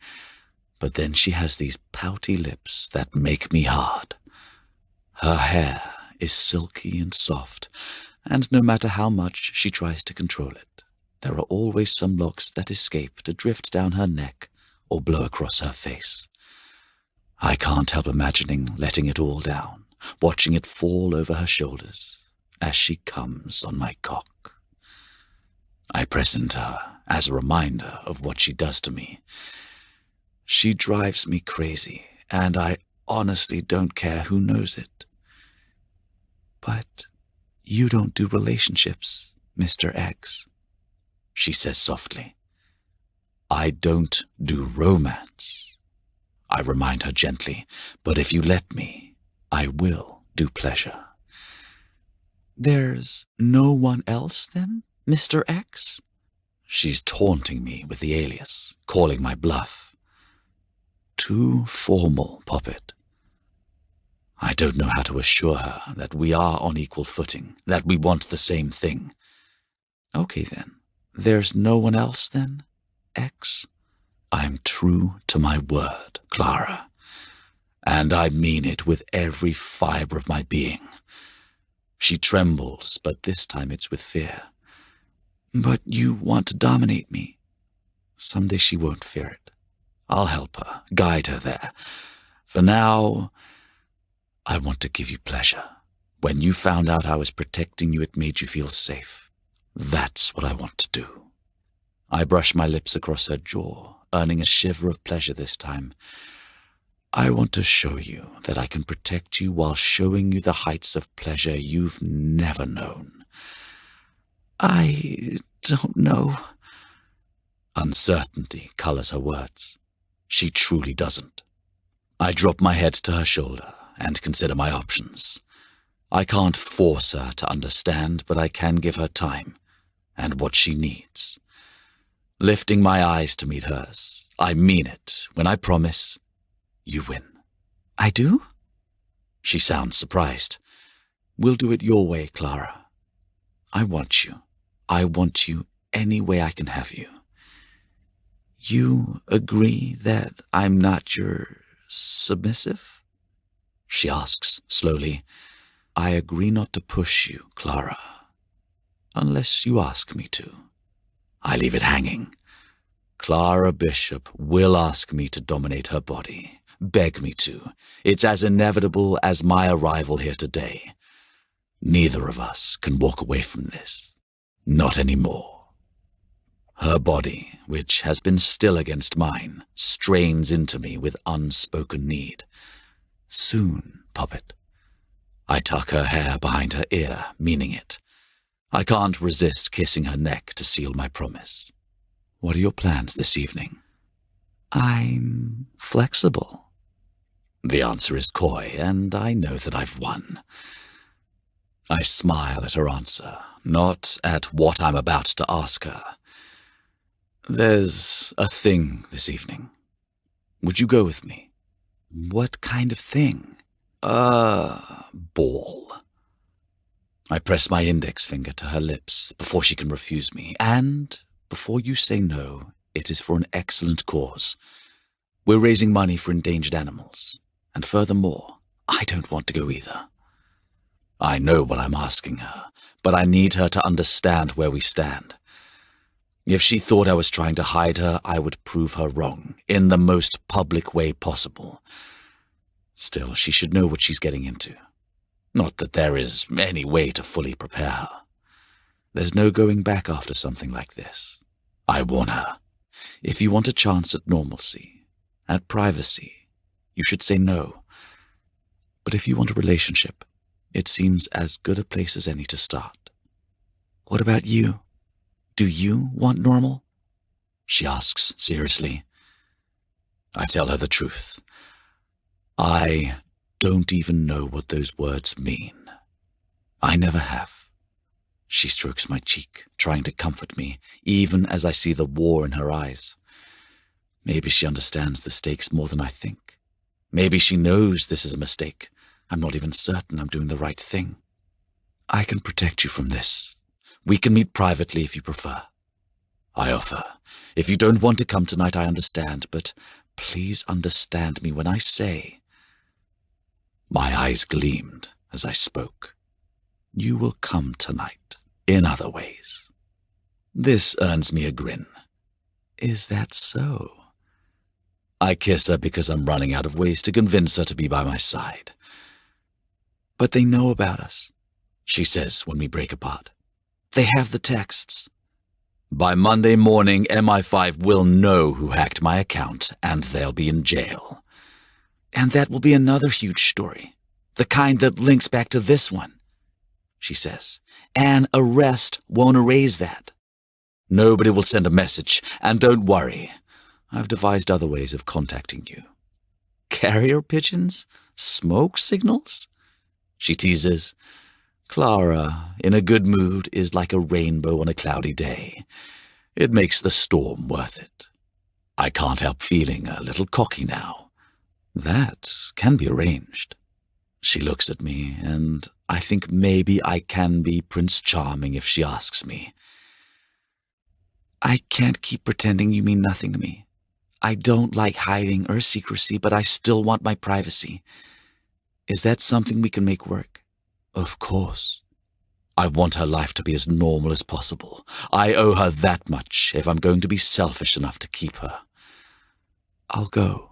But then she has these pouty lips that make me hard. Her hair is silky and soft, and no matter how much she tries to control it, there are always some locks that escape to drift down her neck or blow across her face. I can't help imagining letting it all down, watching it fall over her shoulders as she comes on my cock. I press into her as a reminder of what she does to me. She drives me crazy, and I honestly don't care who knows it. But you don't do relationships, Mr. X, she says softly. I don't do romance, I remind her gently, but if you let me, I will do pleasure. There's no one else then, Mr. X? She's taunting me with the alias, calling my bluff. Too formal, Poppet. I don't know how to assure her that we are on equal footing, that we want the same thing. Okay then, there's no one else then, X? I'm true to my word, Clara, and I mean it with every fibre of my being. She trembles, but this time it's with fear. But you want to dominate me. Someday she won't fear it. I'll help her, guide her there. For now, I want to give you pleasure. When you found out I was protecting you, it made you feel safe. That's what I want to do. I brush my lips across her jaw, earning a shiver of pleasure this time. I want to show you that I can protect you while showing you the heights of pleasure you've never known. I don't know. Uncertainty colors her words. She truly doesn't. I drop my head to her shoulder and consider my options. I can't force her to understand, but I can give her time and what she needs. Lifting my eyes to meet hers, I mean it when I promise, you win. I do? She sounds surprised. We'll do it your way, Clara. I want you. I want you any way I can have you. You agree that I'm not your submissive? She asks slowly. I agree not to push you, Clara. Unless you ask me to. I leave it hanging. Clara Bishop will ask me to dominate her body. Beg me to. It's as inevitable as my arrival here today. Neither of us can walk away from this. Not anymore. Her body, which has been still against mine, strains into me with unspoken need. Soon, Poppet. I tuck her hair behind her ear, meaning it. I can't resist kissing her neck to seal my promise. What are your plans this evening? I'm flexible. The answer is coy, and I know that I've won. I smile at her answer, not at what I'm about to ask her. There's a thing this evening. Would you go with me? What kind of thing? A ball. I press my index finger to her lips before she can refuse me, and before you say no, it is for an excellent cause. We're raising money for endangered animals, and furthermore, I don't want to go either. I know what I'm asking her, but I need her to understand where we stand. If she thought I was trying to hide her, I would prove her wrong, in the most public way possible. Still, she should know what she's getting into. Not that there is any way to fully prepare her. There's no going back after something like this. I warn her. If you want a chance at normalcy, at privacy, you should say no. But if you want a relationship, it seems as good a place as any to start. What about you? Do you want normal? She asks seriously. I tell her the truth. I don't even know what those words mean. I never have. She strokes my cheek, trying to comfort me, even as I see the war in her eyes. Maybe she understands the stakes more than I think. Maybe she knows this is a mistake. I'm not even certain I'm doing the right thing. I can protect you from this. We can meet privately if you prefer. I offer. If you don't want to come tonight, I understand, but please understand me when I say... My eyes gleamed as I spoke. You will come tonight, in other ways. This earns me a grin. Is that so? I kiss her because I'm running out of ways to convince her to be by my side. But they know about us, she says when we break apart. They have the texts. By Monday morning, MI5 will know who hacked my account, and they'll be in jail. And that will be another huge story, the kind that links back to this one, she says. An arrest won't erase that. Nobody will send a message, and don't worry. I've devised other ways of contacting you. Carrier pigeons? Smoke signals? She teases. Clara, in a good mood, is like a rainbow on a cloudy day. It makes the storm worth it. I can't help feeling a little cocky now. That can be arranged. She looks at me, and I think maybe I can be Prince Charming if she asks me. I can't keep pretending you mean nothing to me. I don't like hiding or secrecy, but I still want my privacy. Is that something we can make work? Of course. I want her life to be as normal as possible. I owe her that much if I'm going to be selfish enough to keep her. I'll go.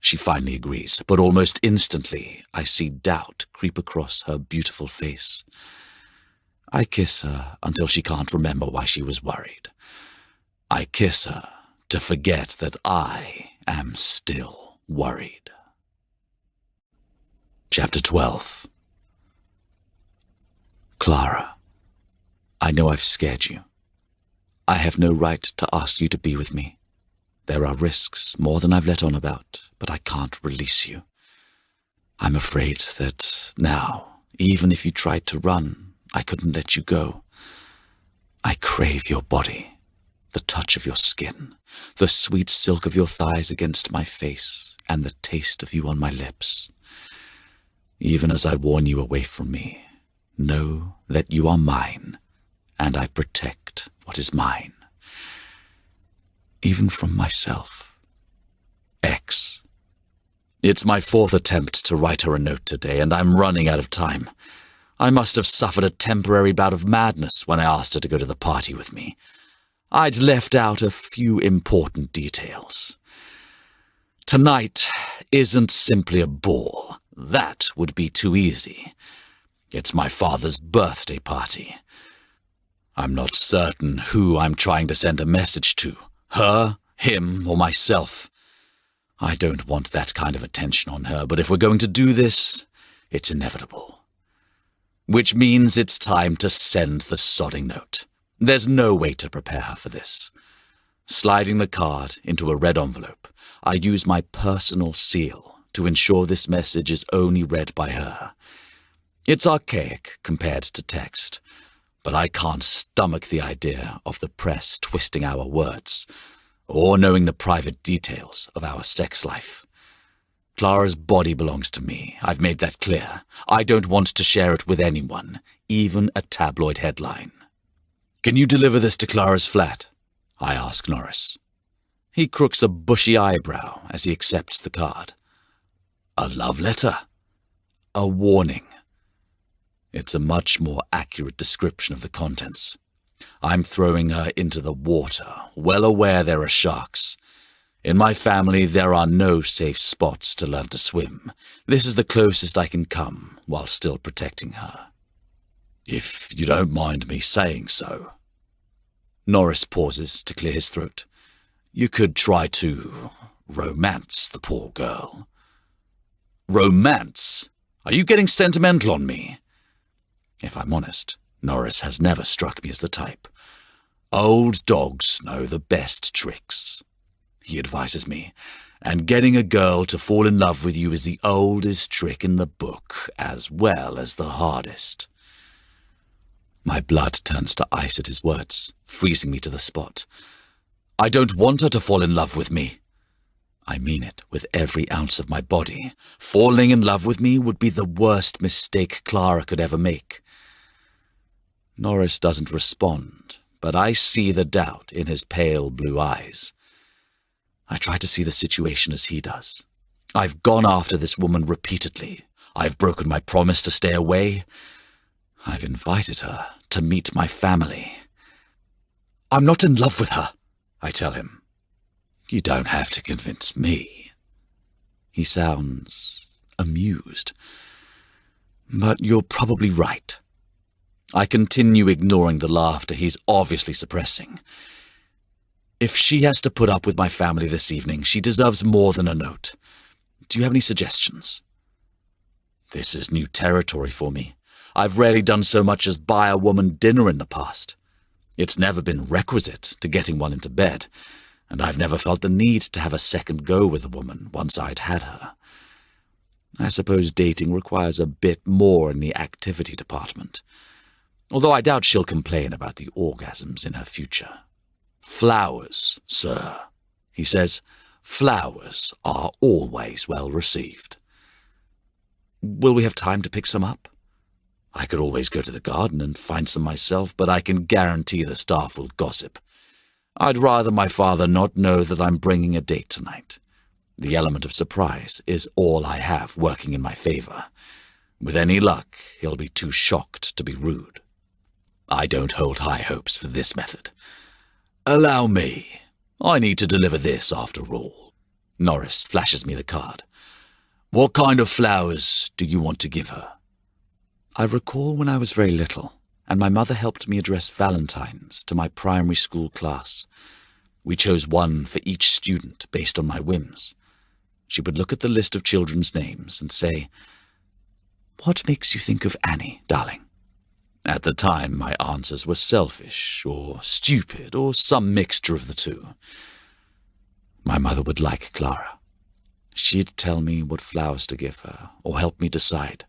She finally agrees, but almost instantly I see doubt creep across her beautiful face. I kiss her until she can't remember why she was worried. I kiss her to forget that I am still worried. Chapter 12. Clara, I know I've scared you. I have no right to ask you to be with me. There are risks, more than I've let on about, but I can't release you. I'm afraid that now, even if you tried to run, I couldn't let you go. I crave your body, the touch of your skin, the sweet silk of your thighs against my face, and the taste of you on my lips. Even as I warn you away from me, know that you are mine, and I protect what is mine. Even from myself. X. It's my 4th attempt to write her a note today, and I'm running out of time. I must have suffered a temporary bout of madness when I asked her to go to the party with me. I'd left out a few important details. Tonight isn't simply a ball. That would be too easy. It's my father's birthday party. I'm not certain who I'm trying to send a message to. Her, him, or myself. I don't want that kind of attention on her, but if we're going to do this, it's inevitable. Which means it's time to send the sodding note. There's no way to prepare her for this. Sliding the card into a red envelope, I use my personal seal to ensure this message is only read by her. It's archaic compared to text, but I can't stomach the idea of the press twisting our words, or knowing the private details of our sex life. Clara's body belongs to me. I've made that clear. I don't want to share it with anyone, even a tabloid headline. Can you deliver this to Clara's flat? I ask Norris. He crooks a bushy eyebrow as he accepts the card. A love letter? A warning. It's a much more accurate description of the contents. I'm throwing her into the water, well aware there are sharks. In my family, there are no safe spots to learn to swim. This is the closest I can come while still protecting her. If you don't mind me saying so. Norris pauses to clear his throat. You could try to romance the poor girl. Romance? Are you getting sentimental on me? If I'm honest, Norris has never struck me as the type. Old dogs know the best tricks, he advises me, and getting a girl to fall in love with you is the oldest trick in the book, as well as the hardest. My blood turns to ice at his words, freezing me to the spot. I don't want her to fall in love with me. I mean it with every ounce of my body. Falling in love with me would be the worst mistake Clara could ever make. Norris doesn't respond, but I see the doubt in his pale blue eyes. I try to see the situation as he does. I've gone after this woman repeatedly. I've broken my promise to stay away. I've invited her to meet my family. I'm not in love with her, I tell him. You don't have to convince me. He sounds amused. But you're probably right. I continue ignoring the laughter he's obviously suppressing. If she has to put up with my family this evening, she deserves more than a note. Do you have any suggestions? This is new territory for me. I've rarely done so much as buy a woman dinner in the past. It's never been requisite to getting one into bed, and I've never felt the need to have a second go with a woman once I'd had her. I suppose dating requires a bit more in the activity department, although I doubt she'll complain about the orgasms in her future. Flowers, sir, he says. Flowers are always well received. Will we have time to pick some up? I could always go to the garden and find some myself, but I can guarantee the staff will gossip. I'd rather my father not know that I'm bringing a date tonight. The element of surprise is all I have working in my favor. With any luck, he'll be too shocked to be rude. I don't hold high hopes for this method. Allow me. I need to deliver this after all. Norris flashes me the card. What kind of flowers do you want to give her? I recall when I was very little, and my mother helped me address Valentines to my primary school class. We chose one for each student based on my whims. She would look at the list of children's names and say, "What makes you think of Annie, darling?" At the time, my answers were selfish or stupid or some mixture of the two. My mother would like Clara. She'd tell me what flowers to give her or help me decide.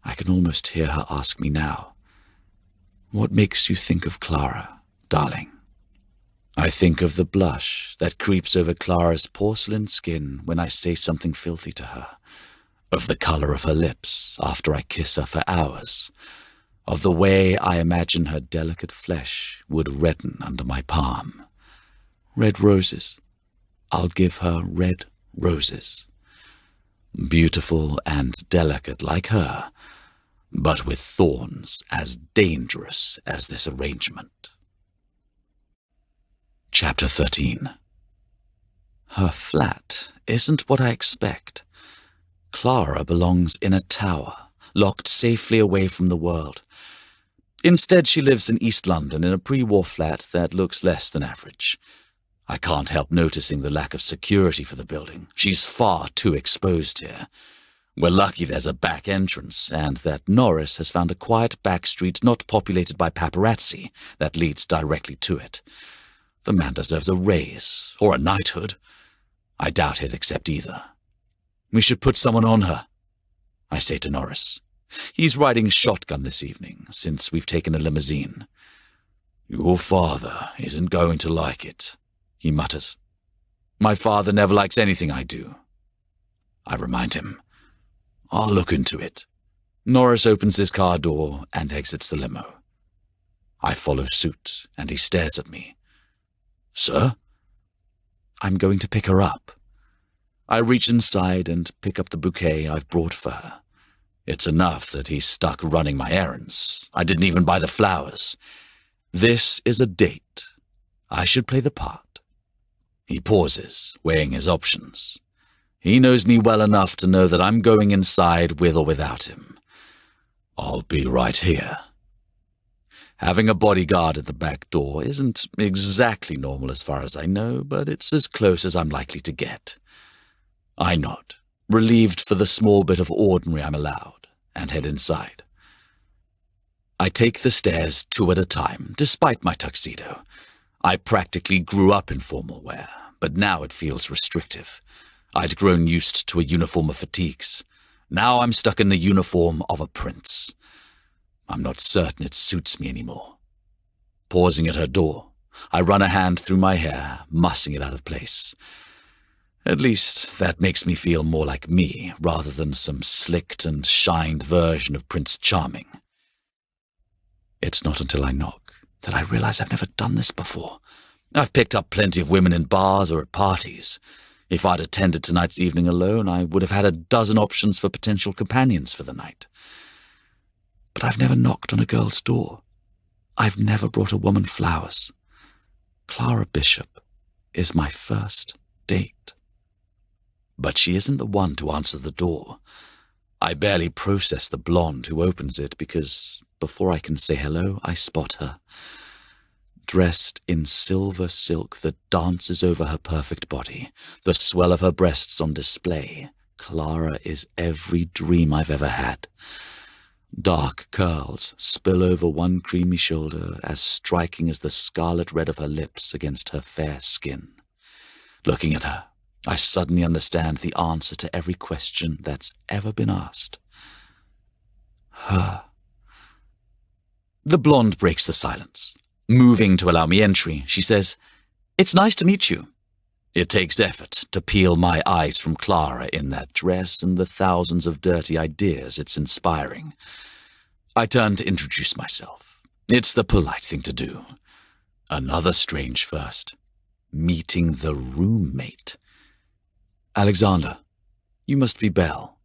I can almost hear her ask me now, "What makes you think of Clara, darling?" I think of the blush that creeps over Clara's porcelain skin when I say something filthy to her, of the color of her lips after I kiss her for hours, of the way I imagine her delicate flesh would redden under my palm. Red roses. I'll give her red roses. Beautiful and delicate like her, but with thorns as dangerous as this arrangement. Chapter 13. Her flat isn't what I expect. Clara belongs in a tower, locked safely away from the world. Instead, she lives in East London in a pre-war flat that looks less than average. I can't help noticing the lack of security for the building. She's far too exposed here. We're lucky there's a back entrance, and that Norris has found a quiet back street not populated by paparazzi that leads directly to it. The man deserves a raise, or a knighthood. I doubt he'd accept either. We should put someone on her, I say to Norris. He's riding shotgun this evening, since we've taken a limousine. Your father isn't going to like it, he mutters. My father never likes anything I do. I remind him. I'll look into it. Norris opens his car door and exits the limo. I follow suit, and he stares at me. Sir? I'm going to pick her up. I reach inside and pick up the bouquet I've brought for her. It's enough that he's stuck running my errands. I didn't even buy the flowers. This is a date. I should play the part. He pauses, weighing his options. He knows me well enough to know that I'm going inside with or without him. I'll be right here. Having a bodyguard at the back door isn't exactly normal as far as I know, but it's as close as I'm likely to get. I nod, relieved for the small bit of ordinary I'm allowed, and head inside. I take the stairs 2 at a time, despite my tuxedo. I practically grew up in formal wear, but now it feels restrictive. I'd grown used to a uniform of fatigues. Now I'm stuck in the uniform of a prince. I'm not certain it suits me anymore. Pausing at her door, I run a hand through my hair, mussing it out of place. At least that makes me feel more like me, rather than some slicked and shined version of Prince Charming. It's not until I knock that I realize I've never done this before. I've picked up plenty of women in bars or at parties. If I'd attended tonight's evening alone, I would have had a dozen options for potential companions for the night. But I've never knocked on a girl's door. I've never brought a woman flowers. Clara Bishop is my first date. But she isn't the one to answer the door. I barely process the blonde who opens it because before I can say hello, I spot her. Dressed in silver silk that dances over her perfect body, the swell of her breasts on display, Clara is every dream I've ever had. Dark curls spill over one creamy shoulder, as striking as the scarlet red of her lips against her fair skin. Looking at her, I suddenly understand the answer to every question that's ever been asked. Her. The blonde breaks the silence. Moving to allow me entry, she says, "It's nice to meet you." It takes effort to peel my eyes from Clara in that dress and the thousands of dirty ideas it's inspiring. I turn to introduce myself. It's the polite thing to do. Another strange first. Meeting the roommate. "Alexander, you must be Belle."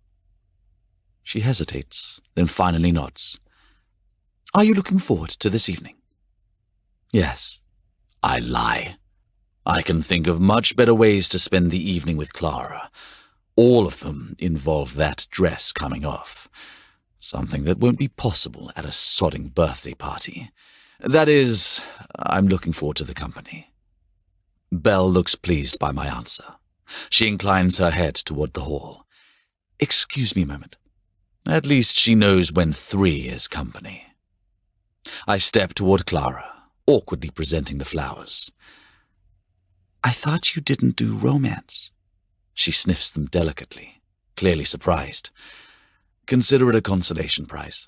She hesitates, then finally nods. "Are you looking forward to this evening?" "Yes." I lie. I can think of much better ways to spend the evening with Clara. All of them involve that dress coming off. Something that won't be possible at a sodding birthday party. That is, I'm looking forward to the company. Belle looks pleased by my answer. She inclines her head toward the hall. "Excuse me a moment." At least she knows when 3 is company. I step toward Clara, awkwardly presenting the flowers. "I thought you didn't do romance." She sniffs them delicately, clearly surprised. "Consider it a consolation prize."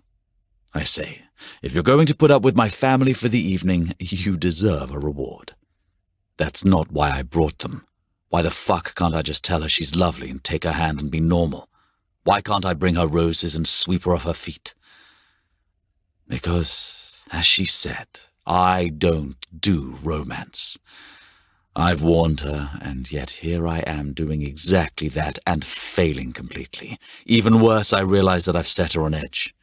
I say, "If you're going to put up with my family for the evening, you deserve a reward." That's not why I brought them. Why the fuck can't I just tell her she's lovely and take her hand and be normal? Why can't I bring her roses and sweep her off her feet? Because, as she said, I don't do romance. I've warned her, and yet here I am doing exactly that and failing completely. Even worse, I realize that I've set her on edge.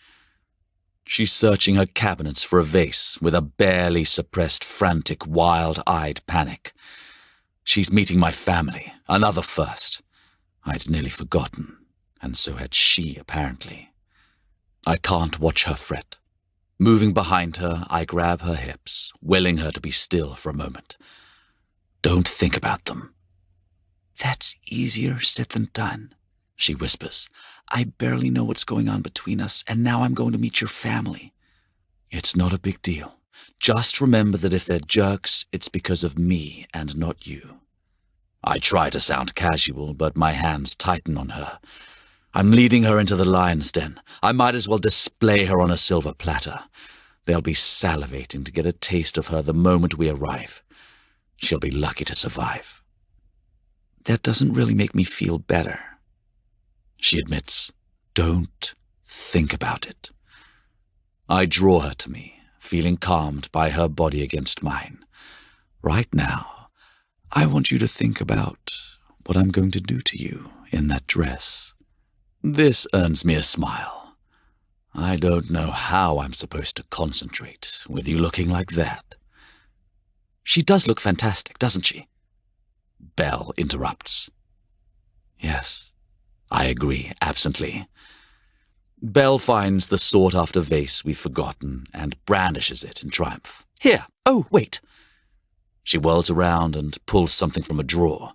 She's searching her cabinets for a vase with a barely suppressed, frantic, wild-eyed panic. She's meeting my family, another first. I'd nearly forgotten, and so had she, apparently. I can't watch her fret. Moving behind her, I grab her hips, willing her to be still for a moment. "Don't think about them." "That's easier said than done," she whispers. "I barely know what's going on between us, and now I'm going to meet your family." "It's not a big deal. Just remember that if they're jerks, it's because of me and not you." I try to sound casual, but my hands tighten on her. I'm leading her into the lion's den. I might as well display her on a silver platter. They'll be salivating to get a taste of her the moment we arrive. She'll be lucky to survive. "That doesn't really make me feel better," she admits. "Don't think about it." I draw her to me, feeling calmed by her body against mine. "Right now, I want you to think about what I'm going to do to you in that dress." This earns me a smile. I don't know how I'm supposed to concentrate with you looking like that. She does look fantastic, doesn't she? Belle interrupts. Yes, I agree absently. Belle finds the sought-after vase we've forgotten and brandishes it in triumph. Here! Oh, wait! She whirls around and pulls something from a drawer.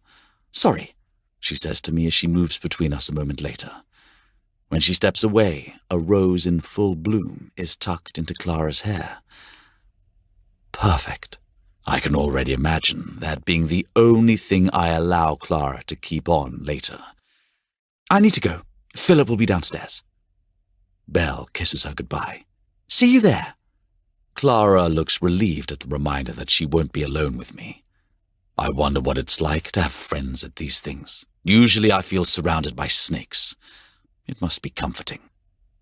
Sorry, she says to me as she moves between us a moment later. When she steps away, a rose in full bloom is tucked into Clara's hair. Perfect. I can already imagine that being the only thing I allow Clara to keep on later. I need to go. Philip will be downstairs. Belle kisses her goodbye. See you there. Clara looks relieved at the reminder that she won't be alone with me. I wonder what it's like to have friends at these things. Usually I feel surrounded by snakes. It must be comforting.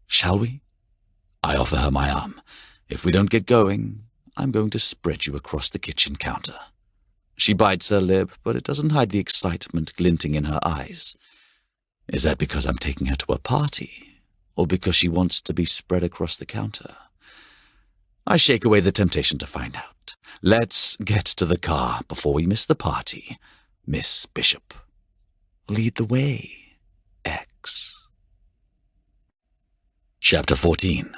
Shall we? I offer her my arm. If we don't get going, I'm going to spread you across the kitchen counter. She bites her lip, but it doesn't hide the excitement glinting in her eyes. Is that because I'm taking her to a party, or because she wants to be spread across the counter? I shake away the temptation to find out. Let's get to the car before we miss the party, Miss Bishop. Lead the way, X. Chapter 14.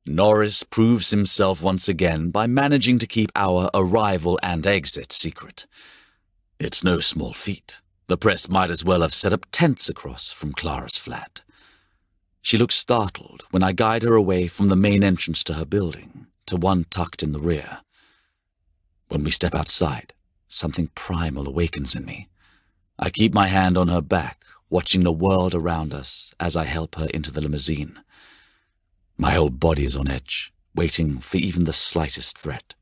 Norris proves himself once again by managing to keep our arrival and exit secret. It's no small feat. The press might as well have set up tents across from Clara's flat. She looks startled when I guide her away from the main entrance to her building, to one tucked in the rear. When we step outside, something primal awakens in me. I keep my hand on her back, watching the world around us as I help her into the limousine. My whole body is on edge, waiting for even the slightest threat.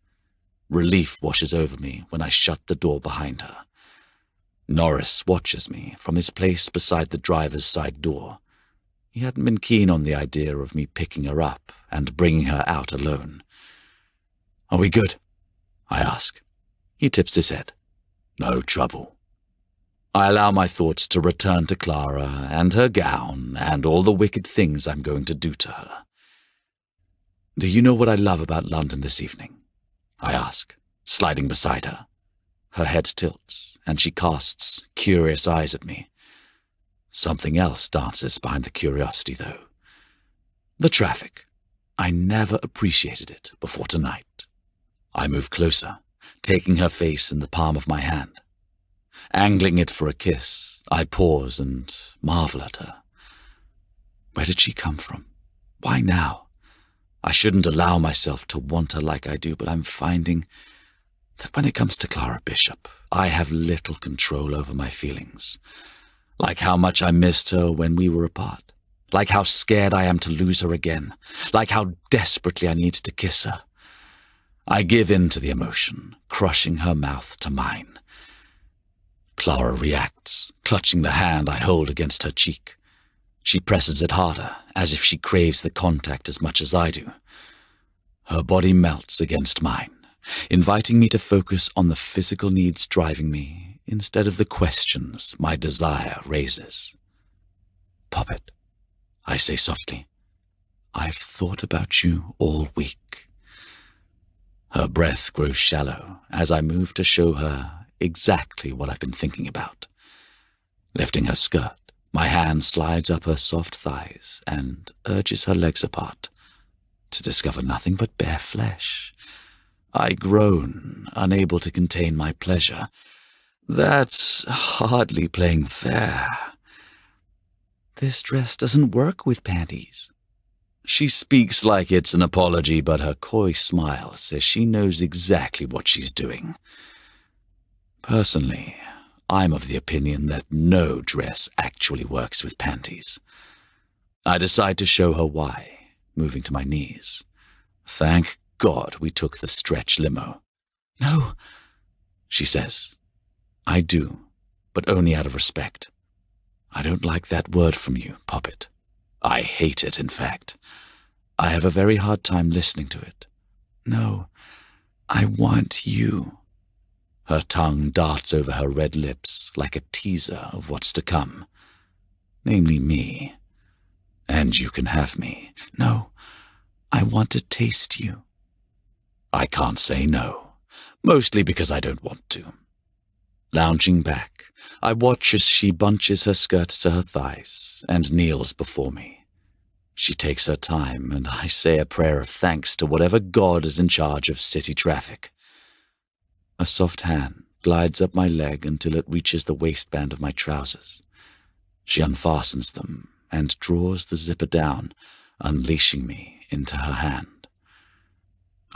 Relief washes over me when I shut the door behind her. Norris watches me from his place beside the driver's side door. He hadn't been keen on the idea of me picking her up and bringing her out alone. "Are we good?" I ask. He tips his head. "No trouble." I allow my thoughts to return to Clara and her gown and all the wicked things I'm going to do to her. "Do you know what I love about London this evening?" I ask, sliding beside her. Her head tilts, and she casts curious eyes at me. Something else dances behind the curiosity, though. The traffic. I never appreciated it before tonight. I move closer, taking her face in the palm of my hand. Angling it for a kiss, I pause and marvel at her. Where did she come from? Why now? I shouldn't allow myself to want her like I do, but I'm finding that when it comes to Clara Bishop, I have little control over my feelings. Like how much I missed her when we were apart. Like how scared I am to lose her again. Like how desperately I need to kiss her. I give in to the emotion, crushing her mouth to mine. Clara reacts, clutching the hand I hold against her cheek. She presses it harder, as if she craves the contact as much as I do. Her body melts against mine, inviting me to focus on the physical needs driving me instead of the questions my desire raises. "Poppet," I say softly, "I've thought about you all week." Her breath grows shallow as I move to show her exactly what I've been thinking about. Lifting her skirt, my hand slides up her soft thighs and urges her legs apart, to discover nothing but bare flesh. I groan, unable to contain my pleasure. That's hardly playing fair. "This dress doesn't work with panties." She speaks like it's an apology, but her coy smile says she knows exactly what she's doing. Personally, I'm of the opinion that no dress actually works with panties. I decide to show her why, moving to my knees. Thank God we took the stretch limo. "No," she says. I do, but only out of respect. I don't like that word from you, Poppet. I hate it, in fact. I have a very hard time listening to it. "No, I want you." Her tongue darts over her red lips like a teaser of what's to come, namely me. And you can have me. No, I want to taste you. I can't say no, mostly because I don't want to. Lounging back, I watch as she bunches her skirts to her thighs and kneels before me. She takes her time, and I say a prayer of thanks to whatever god is in charge of city traffic. A soft hand glides up my leg until it reaches the waistband of my trousers. She unfastens them and draws the zipper down, unleashing me into her hand.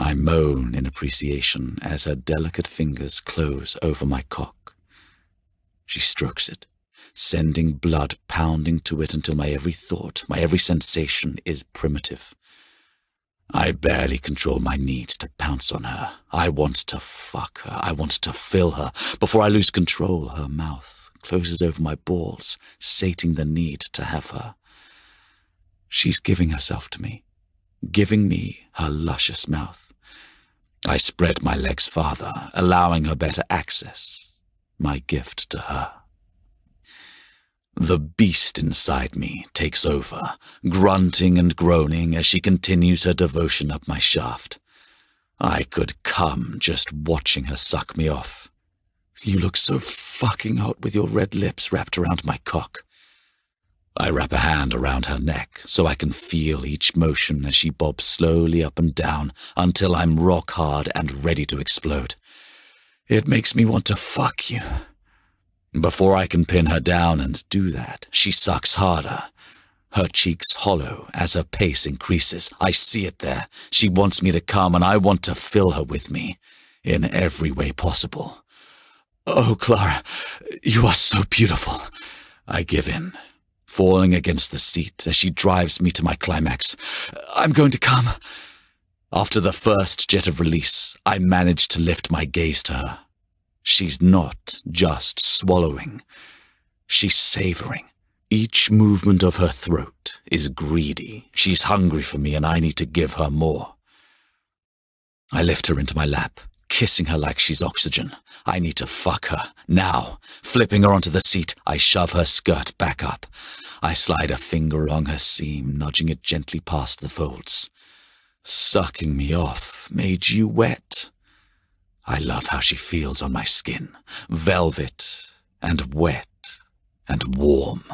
I moan in appreciation as her delicate fingers close over my cock. She strokes it, sending blood pounding to it until my every thought, my every sensation is primitive. I barely control my need to pounce on her. I want to fuck her. I want to fill her. Before I lose control, her mouth closes over my balls, sating the need to have her. She's giving herself to me, giving me her luscious mouth. I spread my legs farther, allowing her better access, my gift to her. The beast inside me takes over, grunting and groaning as she continues her devotion up my shaft. I could come just watching her suck me off. You look so fucking hot with your red lips wrapped around my cock. I wrap a hand around her neck so I can feel each motion as she bobs slowly up and down until I'm rock hard and ready to explode. It makes me want to fuck you. Before I can pin her down and do that, she sucks harder. Her cheeks hollow as her pace increases. I see it there. She wants me to come, and I want to fill her with me in every way possible. Oh, Clara, you are so beautiful. I give in, falling against the seat as she drives me to my climax. I'm going to come. After the first jet of release, I manage to lift my gaze to her. She's not just swallowing. She's savoring. Each movement of her throat is greedy. She's hungry for me, and I need to give her more. I lift her into my lap, kissing her like she's oxygen. I need to fuck her, now. Flipping her onto the seat, I shove her skirt back up. I slide a finger along her seam, nudging it gently past the folds. Sucking me off made you wet. I love how she feels on my skin, velvet and wet and warm.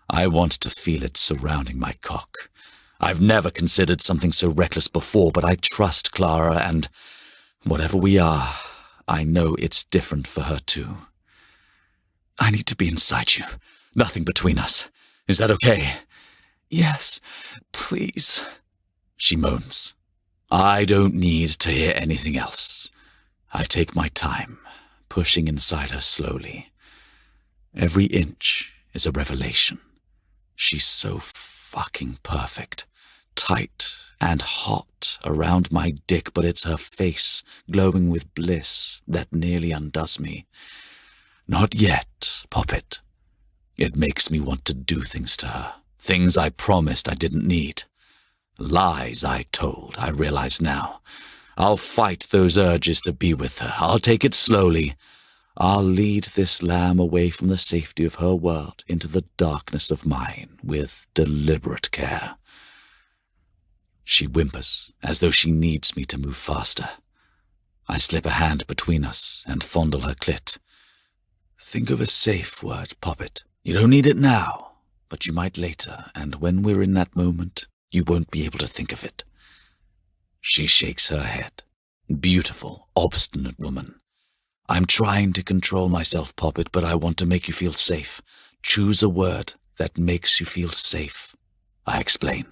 I want to feel it surrounding my cock. I've never considered something so reckless before, but I trust Clara, and whatever we are, I know it's different for her too. I need to be inside you, nothing between us. Is that okay? Yes, please, she moans. I don't need to hear anything else. I take my time, pushing inside her slowly. Every inch is a revelation. She's so fucking perfect, tight and hot around my dick, but it's her face glowing with bliss that nearly undoes me. Not yet, Poppet. It makes me want to do things to her, things I promised I didn't need. Lies I told, I realize now. I'll fight those urges to be with her. I'll take it slowly. I'll lead this lamb away from the safety of her world into the darkness of mine with deliberate care. She whimpers, as though she needs me to move faster. I slip a hand between us and fondle her clit. Think of a safe word, Poppet. You don't need it now, but you might later, and when we're in that moment, you won't be able to think of it. She shakes her head. Beautiful, obstinate woman. I'm trying to control myself, Poppet, but I want to make you feel safe. Choose a word that makes you feel safe. I explain.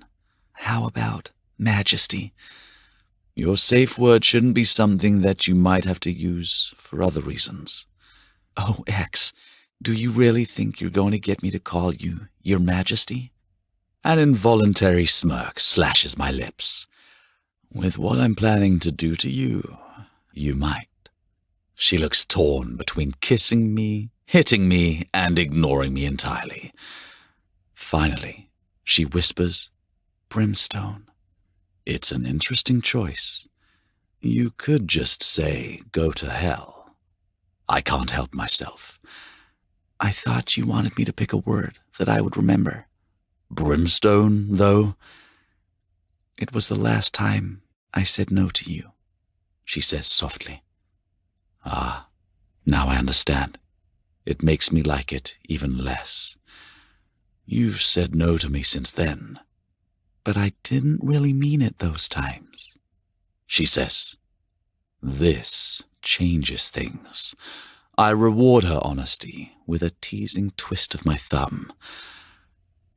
How about majesty? Your safe word shouldn't be something that you might have to use for other reasons. Oh, X, do you really think you're going to get me to call you Your Majesty? An involuntary smirk slashes my lips. With what I'm planning to do to you, you might. She looks torn between kissing me, hitting me, and ignoring me entirely. Finally, she whispers, Brimstone. It's an interesting choice. You could just say, go to hell. I can't help myself. I thought you wanted me to pick a word that I would remember. Brimstone, though? It was the last time I said no to you, she says softly. Ah, now I understand. It makes me like it even less. You've said no to me since then. But I didn't really mean it those times, she says. This changes things. I reward her honesty with a teasing twist of my thumb.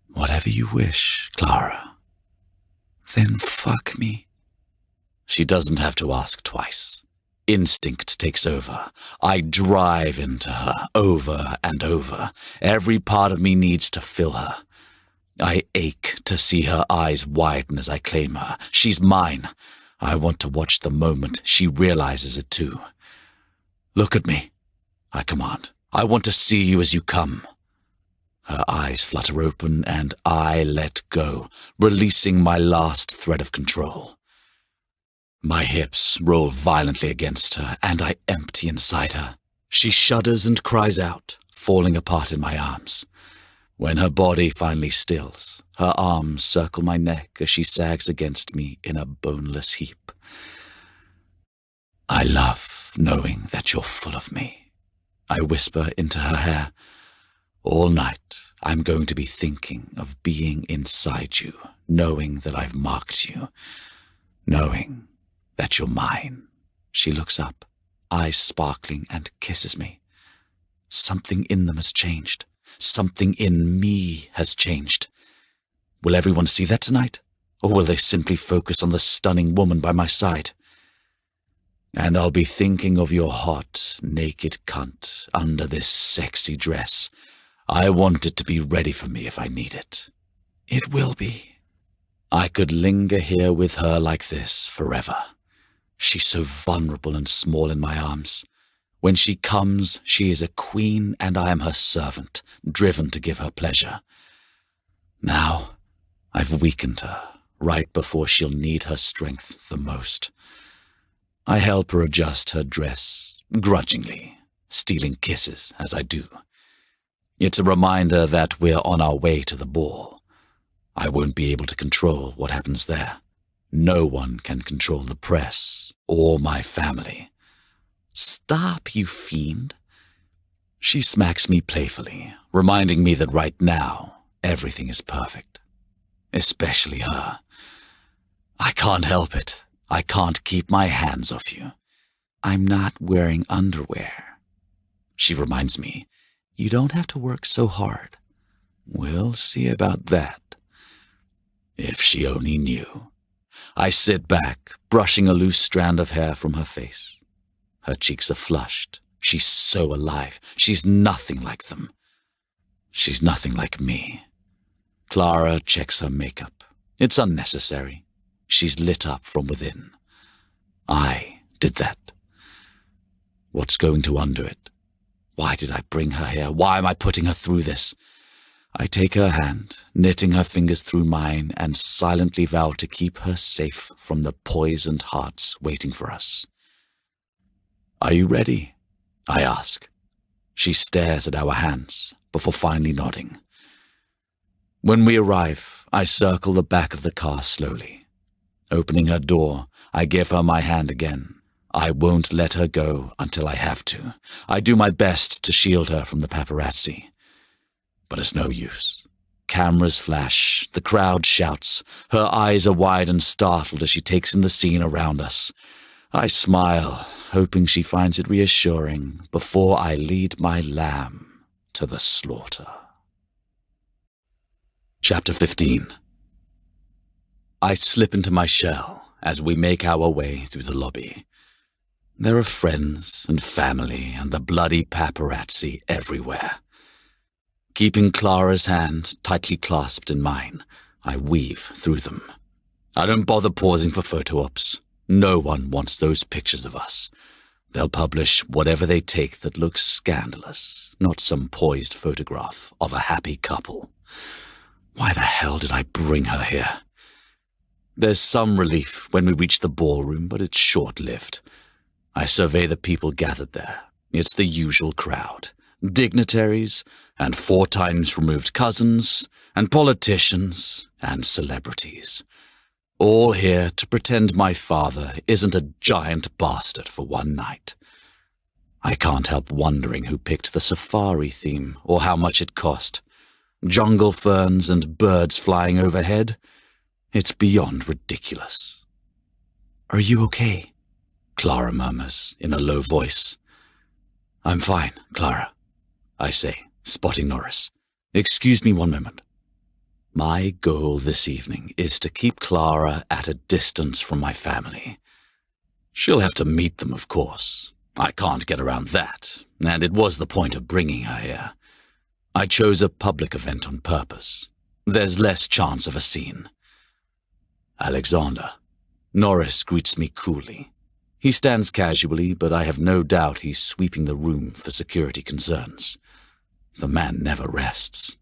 Whatever you wish, Clara. Then fuck me. She doesn't have to ask twice. Instinct takes over. I drive into her, over and over. Every part of me needs to fill her. I ache to see her eyes widen as I claim her. She's mine. I want to watch the moment she realizes it too. Look at me, I command. I want to see you as you come. Her eyes flutter open and I let go, releasing my last thread of control. My hips roll violently against her and I empty inside her. She shudders and cries out, falling apart in my arms. When her body finally stills, her arms circle my neck as she sags against me in a boneless heap. I love knowing that you're full of me, I whisper into her hair. All night, I'm going to be thinking of being inside you, knowing that I've marked you, knowing that you're mine. She looks up, eyes sparkling, and kisses me. Something in them has changed. Something in me has changed. Will everyone see that tonight? Or will they simply focus on the stunning woman by my side? And I'll be thinking of your hot, naked cunt under this sexy dress. I want it to be ready for me if I need it. It will be. I could linger here with her like this forever. She's so vulnerable and small in my arms. When she comes, she is a queen and I am her servant, driven to give her pleasure. Now, I've weakened her, right before she'll need her strength the most. I help her adjust her dress, grudgingly, stealing kisses as I do. It's a reminder that we're on our way to the ball. I won't be able to control what happens there. No one can control the press or my family. Stop, you fiend. She smacks me playfully, reminding me that right now, everything is perfect. Especially her. I can't help it. I can't keep my hands off you. I'm not wearing underwear. She reminds me. You don't have to work so hard. We'll see about that. If she only knew. I sit back, brushing a loose strand of hair from her face. Her cheeks are flushed. She's so alive. She's nothing like them. She's nothing like me. Clara checks her makeup. It's unnecessary. She's lit up from within. I did that. What's going to undo it? Why did I bring her here? Why am I putting her through this? I take her hand, knitting her fingers through mine, and silently vow to keep her safe from the poisoned hearts waiting for us. Are you ready? I ask. She stares at our hands before finally nodding. When we arrive, I circle the back of the car slowly. Opening her door, I give her my hand again. I won't let her go until I have to. I do my best to shield her from the paparazzi. But it's no use. Cameras flash, the crowd shouts. Her eyes are wide and startled as she takes in the scene around us. I smile, hoping she finds it reassuring before I lead my lamb to the slaughter. Chapter 15. I slip into my shell as we make our way through the lobby. There are friends and family and the bloody paparazzi everywhere. Keeping Clara's hand tightly clasped in mine, I weave through them. I don't bother pausing for photo ops. No one wants those pictures of us. They'll publish whatever they take that looks scandalous, not some poised photograph of a happy couple. Why the hell did I bring her here? There's some relief when we reach the ballroom, but it's short-lived. I survey the people gathered there. It's the usual crowd. dignitaries, and 4 times removed cousins, and politicians, and celebrities. All here to pretend my father isn't a giant bastard for one night. I can't help wondering who picked the safari theme or how much it cost. Jungle ferns and birds flying overhead? It's beyond ridiculous. "Are you okay?" Clara murmurs in a low voice. "I'm fine, Clara," I say, spotting Norris. "Excuse me one moment." My goal this evening is to keep Clara at a distance from my family. She'll have to meet them, of course. I can't get around that, and it was the point of bringing her here. I chose a public event on purpose. There's less chance of a scene. "Alexander." Norris greets me coolly. He stands casually, but I have no doubt he's sweeping the room for security concerns. The man never rests.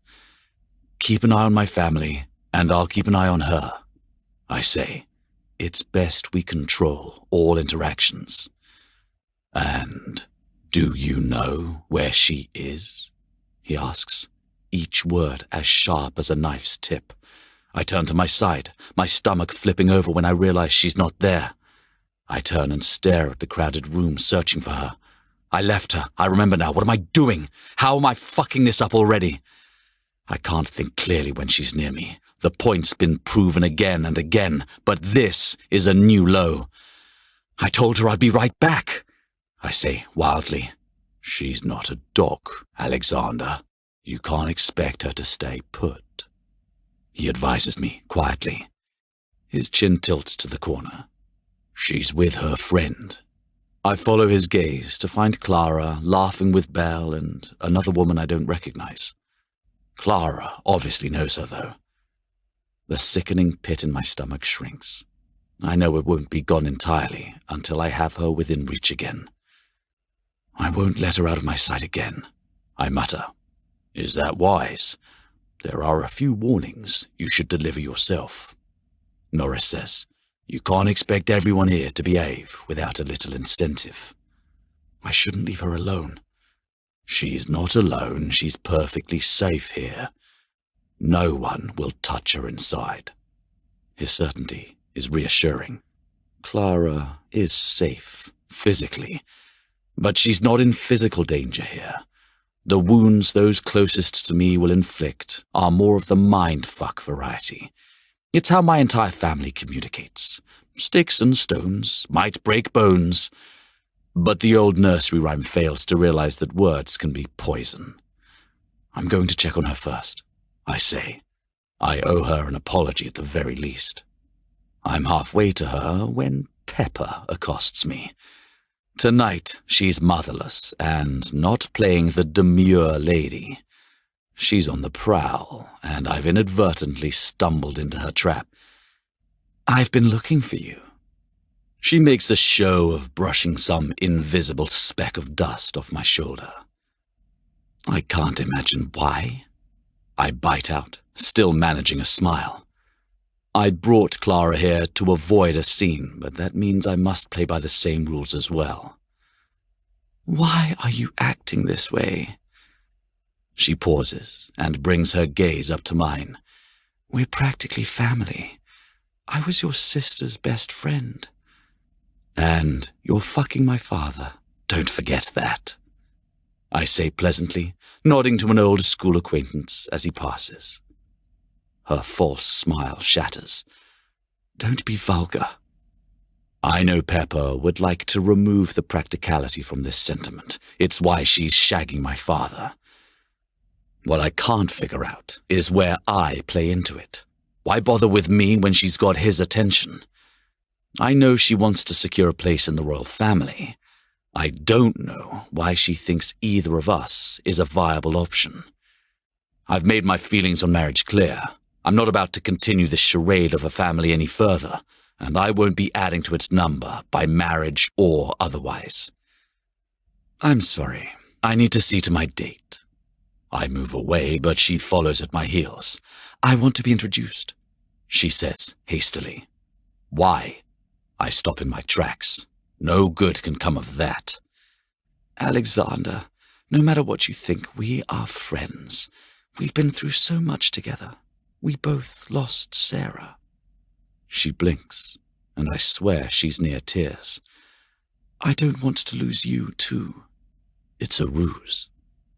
"Keep an eye on my family, and I'll keep an eye on her," I say. "It's best we control all interactions." "And do you know where she is?" he asks, each word as sharp as a knife's tip. I turn to my side, my stomach flipping over when I realize she's not there. I turn and stare at the crowded room, searching for her. I left her. I remember now. What am I doing? How am I fucking this up already? I can't think clearly when she's near me. The point's been proven again and again, but this is a new low. "I told her I'd be right back," I say wildly. "She's not a dog, Alexander. You can't expect her to stay put," he advises me quietly. His chin tilts to the corner. "She's with her friend." I follow his gaze to find Clara laughing with Belle and another woman I don't recognize. Clara obviously knows her, though. The sickening pit in my stomach shrinks. I know it won't be gone entirely until I have her within reach again. "I won't let her out of my sight again," I mutter. "Is that wise? There are a few warnings you should deliver yourself," Norris says. "You can't expect everyone here to behave without a little incentive." "I shouldn't leave her alone." "She's not alone. She's perfectly safe here. No one will touch her inside." His certainty is reassuring. Clara is safe, physically, but she's not in physical danger here. The wounds those closest to me will inflict are more of the mind-fuck variety. It's how my entire family communicates. Sticks and stones might break bones, but the old nursery rhyme fails to realize that words can be poison. "I'm going to check on her first," I say. I owe her an apology at the very least. I'm halfway to her when Pepper accosts me. Tonight, she's motherless and not playing the demure lady. She's on the prowl, and I've inadvertently stumbled into her trap. "I've been looking for you." She makes a show of brushing some invisible speck of dust off my shoulder. I can't imagine why. I bite out, still managing a smile. I brought Clara here to avoid a scene, but that means I must play by the same rules as well. "Why are you acting this way?" She pauses and brings her gaze up to mine. "We're practically family. I was your sister's best friend. And you're fucking my father. Don't forget that," I say pleasantly, nodding to an old school acquaintance as he passes. Her false smile shatters. "Don't be vulgar." I know Pepper would like to remove the practicality from this sentiment. It's why she's shagging my father. What I can't figure out is where I play into it. Why bother with me when she's got his attention? I know she wants to secure a place in the royal family. I don't know why she thinks either of us is a viable option. I've made my feelings on marriage clear. I'm not about to continue this charade of a family any further, and I won't be adding to its number by marriage or otherwise. "I'm sorry. I need to see to my date." I move away, but she follows at my heels. "I want to be introduced," she says hastily. "Why?" I stop in my tracks. No good can come of that. "Alexander, No matter what you think, we are friends. We've been through so much together. We both lost Sarah." She blinks, and I swear she's near tears. "I don't want to lose you, too." It's a ruse.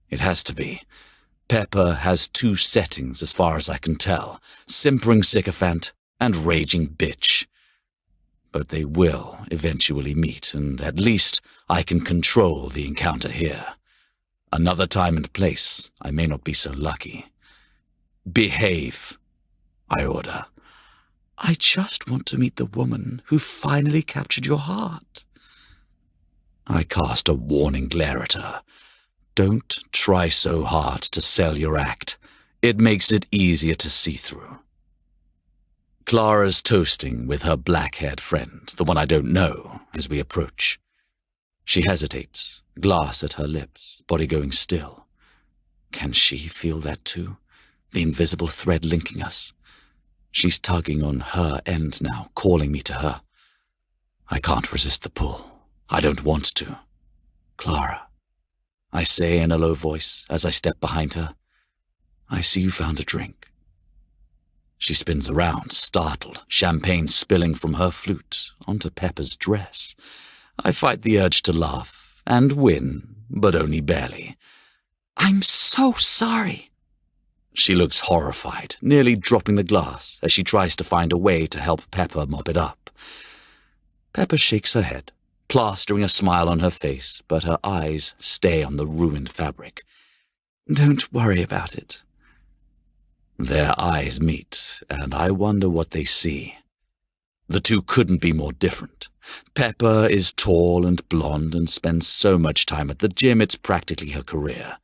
It has to be. Pepper has two settings as far as I can tell: simpering sycophant and raging bitch. But they will eventually meet, and at least I can control the encounter here. Another time and place, I may not be so lucky. "Behave," I order. "I just want to meet the woman who finally captured your heart." I cast a warning glare at her. Don't try so hard to sell your act. It makes it easier to see through. Clara's toasting with her black-haired friend, the one I don't know, as we approach. She hesitates, glass at her lips, body going still. Can she feel that too? The invisible thread linking us. She's tugging on her end now, calling me to her. I can't resist the pull. I don't want to. "Clara," I say in a low voice as I step behind her, "I see you found a drink." She spins around, startled, champagne spilling from her flute onto Pepper's dress. I fight the urge to laugh, and win, but only barely. "I'm so sorry." She looks horrified, nearly dropping the glass as she tries to find a way to help Pepper mop it up. Pepper shakes her head, plastering a smile on her face, but her eyes stay on the ruined fabric. "Don't worry about it." Their eyes meet, and I wonder what they see. The two couldn't be more different. Pepper is tall and blonde and spends so much time at the gym it's practically her career.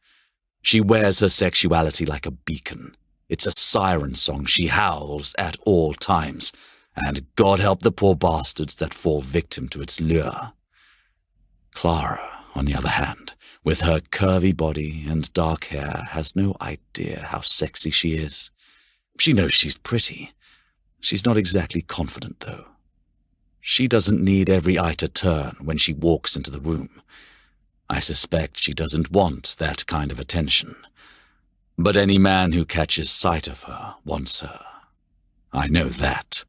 She wears her sexuality like a beacon. It's a siren song she howls at all times, and God help the poor bastards that fall victim to its lure. Clara, on the other hand, with her curvy body and dark hair, has no idea how sexy she is. She knows she's pretty. She's not exactly confident, though. She doesn't need every eye to turn when she walks into the room. I suspect she doesn't want that kind of attention. But any man who catches sight of her wants her. I know that.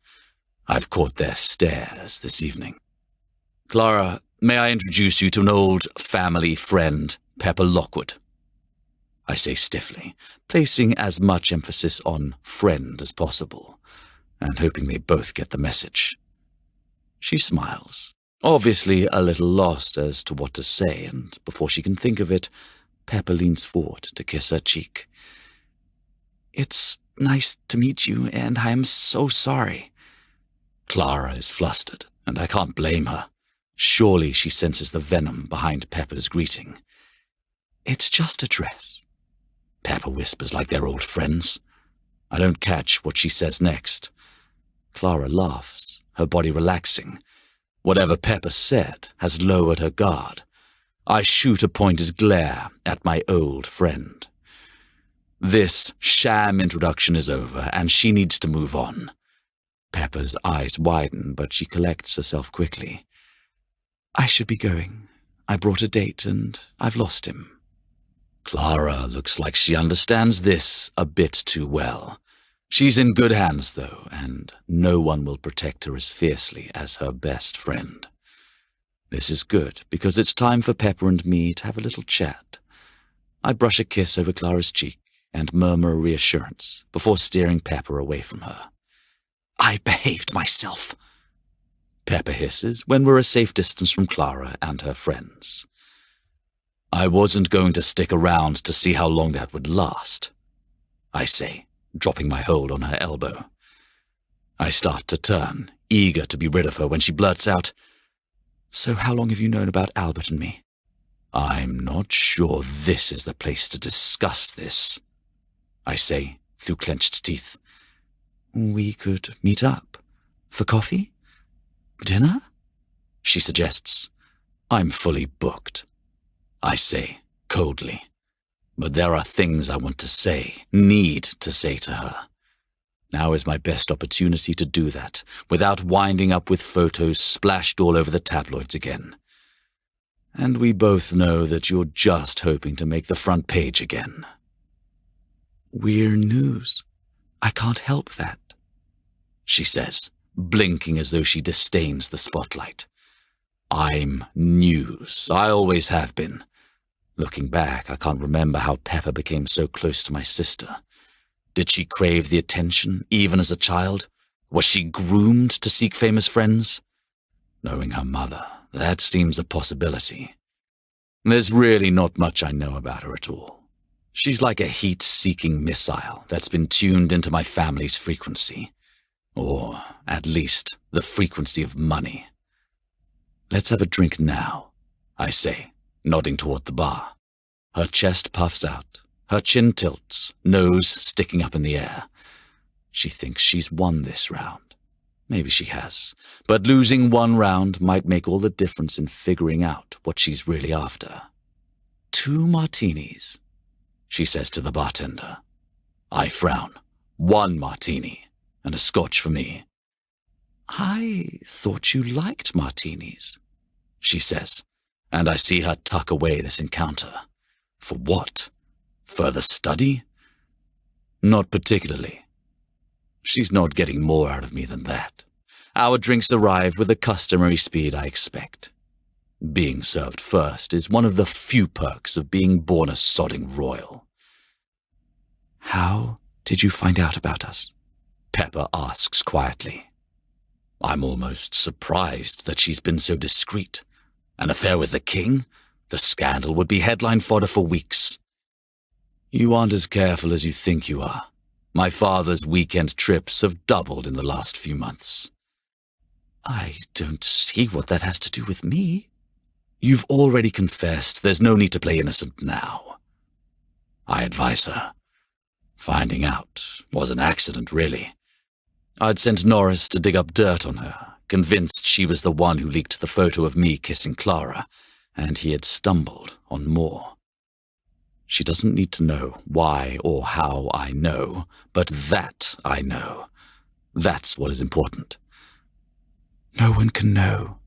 I've caught their stares this evening. "Clara, may I introduce you to an old family friend, Pepper Lockwood?" I say stiffly, placing as much emphasis on friend as possible, and hoping they both get the message. She smiles, obviously a little lost as to what to say, and before she can think of it, Pepper leans forward to kiss her cheek. "It's nice to meet you, and I am so sorry." Clara is flustered, and I can't blame her. Surely she senses the venom behind Pepper's greeting. "It's just a dress," Pepper whispers like they're old friends. I don't catch what she says next. Clara laughs, her body relaxing. Whatever Pepper said has lowered her guard. I shoot a pointed glare at my old friend. This sham introduction is over, and she needs to move on. Pepper's eyes widen, but she collects herself quickly. "I should be going. I brought a date, and I've lost him." Clara looks like she understands this a bit too well. She's in good hands, though, and no one will protect her as fiercely as her best friend. This is good, because it's time for Pepper and me to have a little chat. I brush a kiss over Clara's cheek and murmur a reassurance before steering Pepper away from her. "I behaved myself," Pepper hisses when we're a safe distance from Clara and her friends. "I wasn't going to stick around to see how long that would last," I say, dropping my hold on her elbow. I start to turn, eager to be rid of her when she blurts out, "So how long have you known about Albert and me?" "I'm not sure this is the place to discuss this," I say, through clenched teeth. "We could meet up. For coffee? Dinner?" she suggests. "I'm fully booked," I say, coldly. But there are things I want to say, need to say to her. Now is my best opportunity to do that, without winding up with photos splashed all over the tabloids again. And we both know that you're just hoping to make the front page again. We're news. I can't help that, she says, blinking as though she disdains the spotlight. I'm news. I always have been. Looking back, I can't remember how Pepper became so close to my sister. Did she crave the attention, even as a child? Was she groomed to seek famous friends? Knowing her mother, that seems a possibility. There's really not much I know about her at all. She's like a heat-seeking missile that's been tuned into my family's frequency. Or, at least, the frequency of money. Let's have a drink now, I say, nodding toward the bar. Her chest puffs out, her chin tilts, nose sticking up in the air. She thinks she's won this round. Maybe she has, but losing one round might make all the difference in figuring out what she's really after. 2 martinis, she says to the bartender. I frown. 1 martini, and a scotch for me. I thought you liked martinis, she says, and I see her tuck away this encounter. For what? Further study? Not particularly. She's not getting more out of me than that. Our drinks arrive with the customary speed I expect. Being served first is one of the few perks of being born a sodding royal. How did you find out about us? Pepper asks quietly. I'm almost surprised that she's been so discreet. An affair with the king? The scandal would be headline fodder for weeks. You aren't as careful as you think you are. My father's weekend trips have doubled in the last few months. I don't see what that has to do with me. You've already confessed. There's no need to play innocent now. I advise her. Finding out was an accident, really. I'd sent Norris to dig up dirt on her, convinced she was the one who leaked the photo of me kissing Clara, and he had stumbled on more. She doesn't need to know why or how I know, but that I know. That's what is important. No one can know,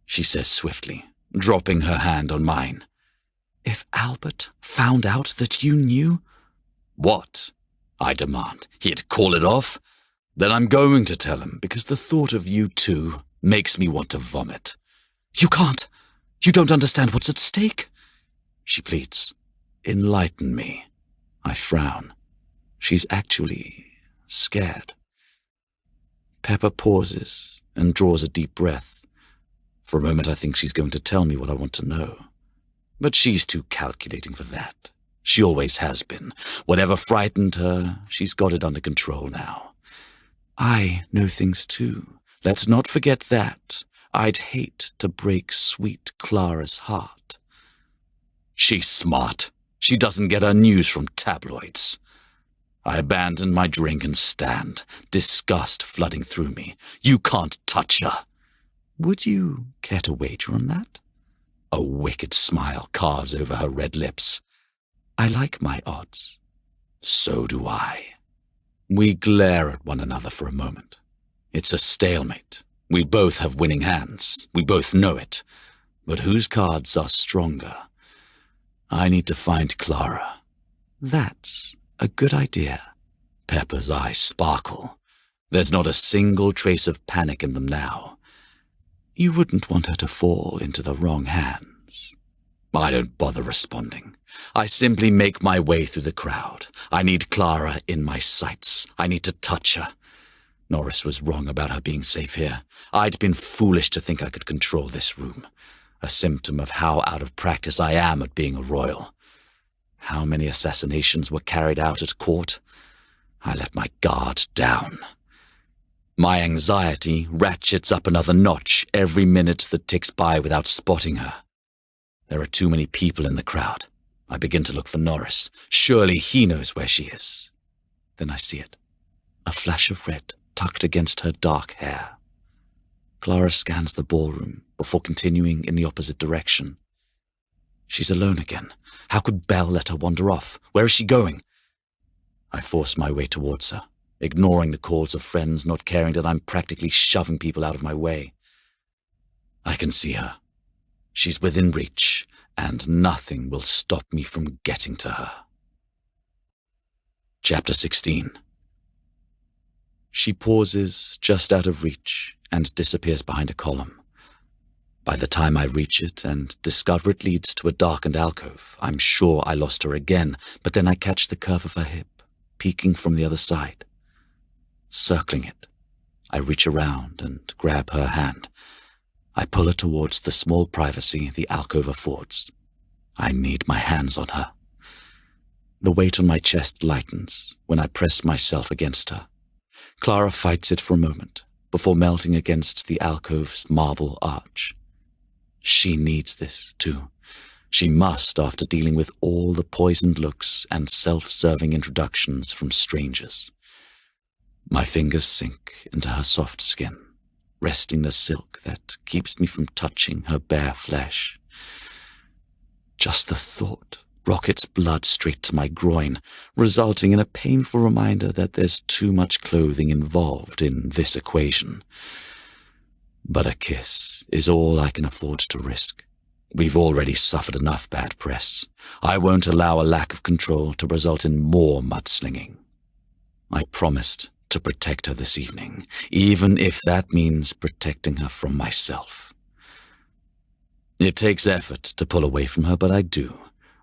she says swiftly, dropping her hand on mine. If Albert found out that you knew? What? I demand. He'd call it off? Then I'm going to tell him, because the thought of you two makes me want to vomit. You can't. You don't understand what's at stake, she pleads. Enlighten me. I frown. She's actually scared. Pepper pauses and draws a deep breath. For a moment I think she's going to tell me what I want to know. But she's too calculating for that. She always has been. Whatever frightened her, she's got it under control now. I know things too. Let's not forget that. I'd hate to break sweet Clara's heart. She's smart. She doesn't get her news from tabloids. I abandon my drink and stand, disgust flooding through me. You can't touch her. Would you care to wager on that? A wicked smile carves over her red lips. I like my odds. So do I. We glare at one another for a moment. It's a stalemate. We both have winning hands. We both know it. But whose cards are stronger? I need to find Clara. That's a good idea. Pepper's eyes sparkle. There's not a single trace of panic in them now. You wouldn't want her to fall into the wrong hands. I don't bother responding. I simply make my way through the crowd. I need Clara in my sights. I need to touch her. Norris was wrong about her being safe here. I'd been foolish to think I could control this room. A symptom of how out of practice I am at being a royal. How many assassinations were carried out at court? I let my guard down. My anxiety ratchets up another notch every minute that ticks by without spotting her. There are too many people in the crowd. I begin to look for Norris. Surely he knows where she is. Then I see it. A flash of red tucked against her dark hair. Clara scans the ballroom before continuing in the opposite direction. She's alone again. How could Belle let her wander off? Where is she going? I force my way towards her, ignoring the calls of friends, not caring that I'm practically shoving people out of my way. I can see her. She's within reach, and nothing will stop me from getting to her. Chapter 16. She pauses just out of reach and disappears behind a column. By the time I reach it and discover it leads to a darkened alcove, I'm sure I lost her again, but then I catch the curve of her hip, peeking from the other side. Circling it, I reach around and grab her hand. I pull her towards the small privacy the alcove affords. I need my hands on her. The weight on my chest lightens when I press myself against her. Clara fights it for a moment before melting against the alcove's marble arch. She needs this, too. She must, after dealing with all the poisoned looks and self-serving introductions from strangers. My fingers sink into her soft skin, resting the silk that keeps me from touching her bare flesh. Just the thought rockets blood straight to my groin, resulting in a painful reminder that there's too much clothing involved in this equation. But a kiss is all I can afford to risk. We've already suffered enough bad press. I won't allow a lack of control to result in more mudslinging. I promised to protect her this evening, even if that means protecting her from myself. It takes effort to pull away from her, but I do,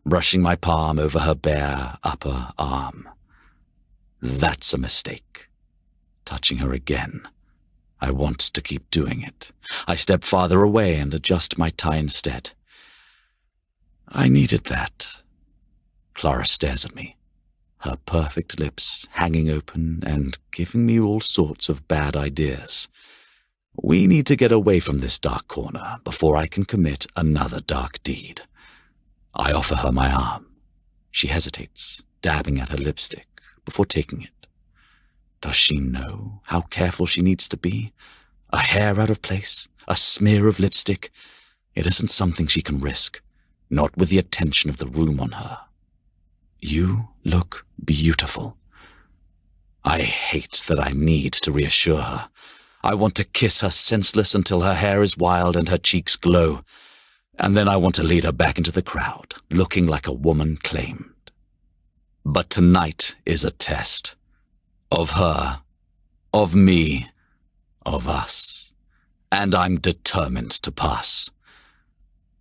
brushing my palm over her bare upper arm. That's a mistake. Touching her again. I want to keep doing it. I step farther away and adjust my tie instead. I needed that. Clara stares at me, her perfect lips hanging open and giving me all sorts of bad ideas. We need to get away from this dark corner before I can commit another dark deed. I offer her my arm. She hesitates, dabbing at her lipstick before taking it. Does she know how careful she needs to be? A hair out of place, a smear of lipstick. It isn't something she can risk, not with the attention of the room on her. You look beautiful. I hate that I need to reassure her. I want to kiss her senseless until her hair is wild and her cheeks glow. And then I want to lead her back into the crowd, looking like a woman claimed. But tonight is a test. Of her, of me, of us. And I'm determined to pass.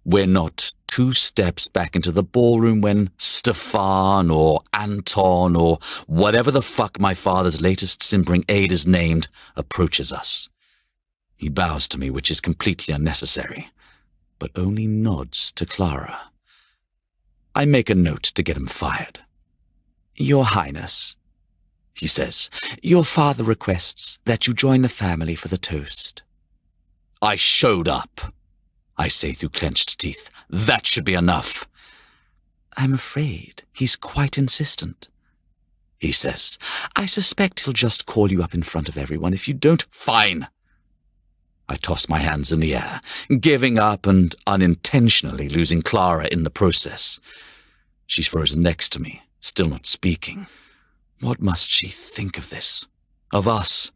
We're not 2 steps back into the ballroom when Stefan or Anton or whatever the fuck my father's latest simpering aide is named approaches us. He bows to me, which is completely unnecessary, but only nods to Clara. I make a note to get him fired. Your Highness, he says, your father requests that you join the family for the toast. I showed up, I say through clenched teeth. That should be enough. I'm afraid he's quite insistent, he says. I suspect he'll just call you up in front of everyone if you don't. Fine. I toss my hands in the air, giving up and unintentionally losing Clara in the process. She's frozen next to me, still not speaking. What must she think of this? Of us?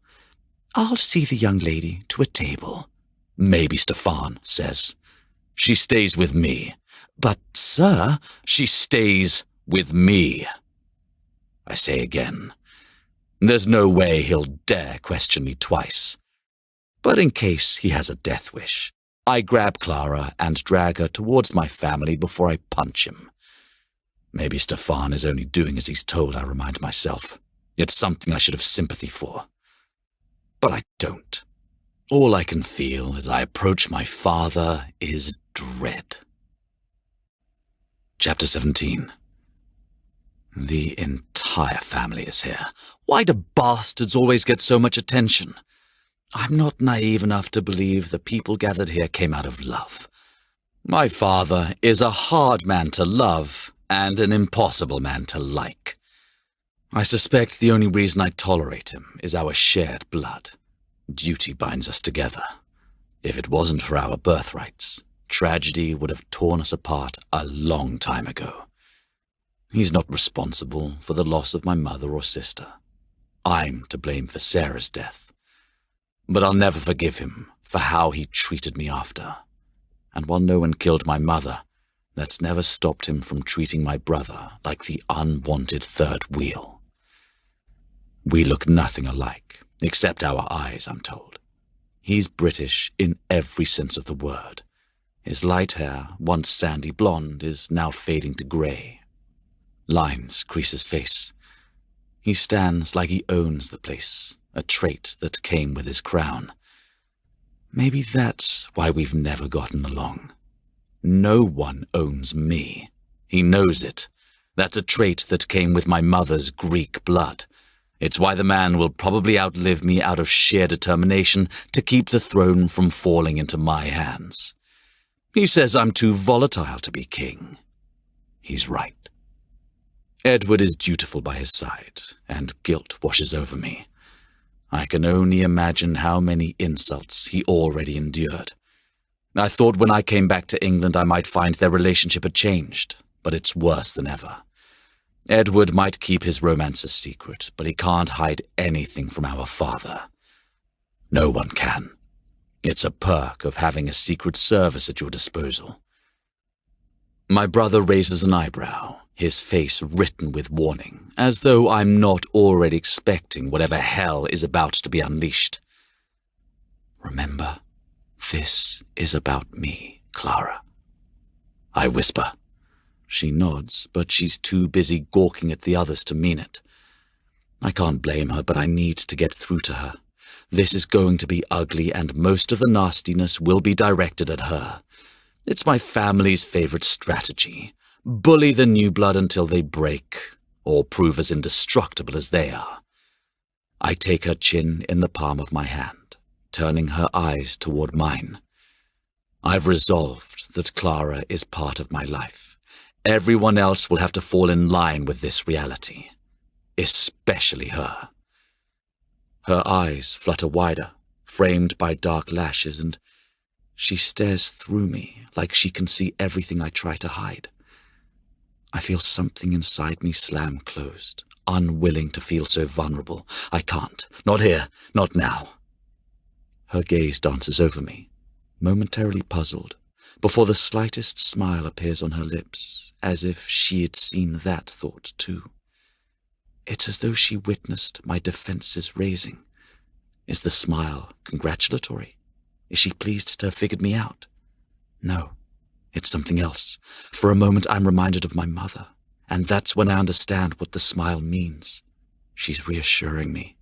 I'll see the young lady to a table. Maybe Stefan says. She stays with me. But, sir, she stays with me. I say again. There's no way he'll dare question me twice. But in case he has a death wish, I grab Clara and drag her towards my family before I punch him. Maybe Stefan is only doing as he's told, I remind myself. It's something I should have sympathy for. But I don't. All I can feel as I approach my father is dread. Chapter 17. The entire family is here. Why do bastards always get so much attention? I'm not naive enough to believe the people gathered here came out of love. My father is a hard man to love and an impossible man to like. I suspect the only reason I tolerate him is our shared blood. Duty binds us together. If it wasn't for our birthrights, tragedy would have torn us apart a long time ago. He's not responsible for the loss of my mother or sister. I'm to blame for Sarah's death. But I'll never forgive him for how he treated me after. And while no one killed my mother, that's never stopped him from treating my brother like the unwanted third wheel. We look nothing alike, except our eyes, I'm told. He's British in every sense of the word. His light hair, once sandy blonde, is now fading to grey. Lines crease his face. He stands like he owns the place, a trait that came with his crown. Maybe that's why we've never gotten along. No one owns me. He knows it. That's a trait that came with my mother's Greek blood. It's why the man will probably outlive me out of sheer determination to keep the throne from falling into my hands. He says I'm too volatile to be king. He's right. Edward is dutiful by his side, and guilt washes over me. I can only imagine how many insults he already endured. I thought when I came back to England I might find their relationship had changed, but it's worse than ever. Edward might keep his romance a secret, but he can't hide anything from our father. No one can. It's a perk of having a secret service at your disposal. My brother raises an eyebrow, his face written with warning, as though I'm not already expecting whatever hell is about to be unleashed. Remember, this is about me, Clara. I whisper. She nods, but she's too busy gawking at the others to mean it. I can't blame her, but I need to get through to her. This is going to be ugly, and most of the nastiness will be directed at her. It's my family's favorite strategy. Bully the new blood until they break, or prove as indestructible as they are. I take her chin in the palm of my hand, turning her eyes toward mine. I've resolved that Clara is part of my life. Everyone else will have to fall in line with this reality, especially her. Her eyes flutter wider, framed by dark lashes, and she stares through me like she can see everything I try to hide. I feel something inside me slam closed, unwilling to feel so vulnerable. I can't. Not here. Not now. Her gaze dances over me, momentarily puzzled, before the slightest smile appears on her lips, as if she had seen that thought too. It's as though she witnessed my defenses raising. Is the smile congratulatory? Is she pleased to have figured me out? No, it's something else. For a moment I'm reminded of my mother, and that's when I understand what the smile means. She's reassuring me.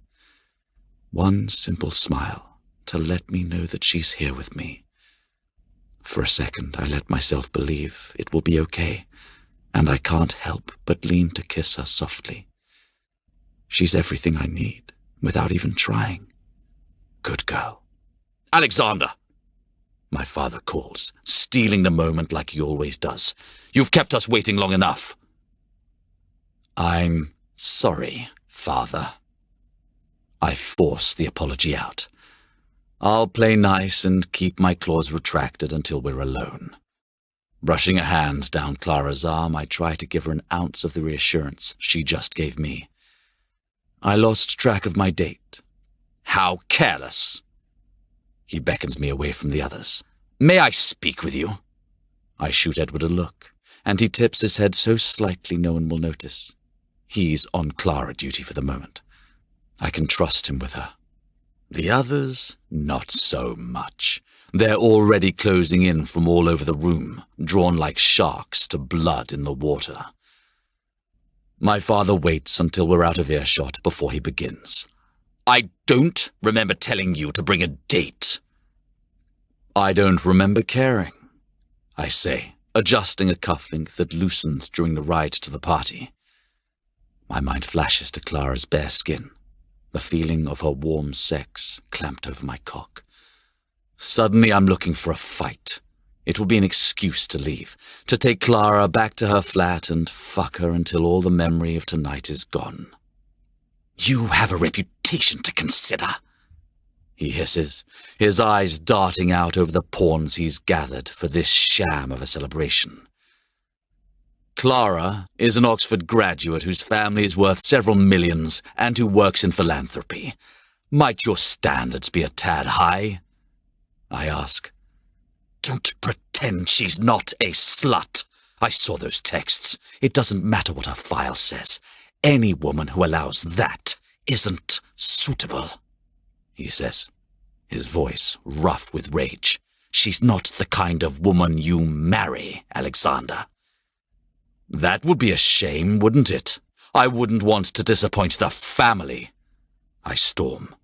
One simple smile to let me know that she's here with me. For a second I let myself believe it will be okay, and I can't help but lean to kiss her softly. She's everything I need, without even trying. Good girl. Alexander! My father calls, stealing the moment like he always does. You've kept us waiting long enough. I'm sorry, father. I force the apology out. I'll play nice and keep my claws retracted until we're alone. Brushing a hand down Clara's arm, I try to give her an ounce of the reassurance she just gave me. I lost track of my date. How careless! He beckons me away from the others. May I speak with you? I shoot Edward a look, and he tips his head so slightly no one will notice. He's on Clara duty for the moment. I can trust him with her. The others, not so much. They're already closing in from all over the room, drawn like sharks to blood in the water. My father waits until we're out of earshot before he begins. I don't remember telling you to bring a date. I don't remember caring, I say, adjusting a cufflink that loosens during the ride to the party. My mind flashes to Clara's bare skin, the feeling of her warm sex clamped over my cock. Suddenly I'm looking for a fight. It will be an excuse to leave, to take Clara back to her flat and fuck her until all the memory of tonight is gone. You have a reputation to consider, he hisses, his eyes darting out over the pawns he's gathered for this sham of a celebration. Clara is an Oxford graduate whose family is worth several millions and who works in philanthropy. Might your standards be a tad high? I ask. Don't pretend pretend she's not a slut. I saw those texts. It doesn't matter what her file says. Any woman who allows that isn't suitable, he says, his voice rough with rage. She's not the kind of woman you marry, Alexander. That would be a shame, wouldn't it? I wouldn't want to disappoint the family. I storm.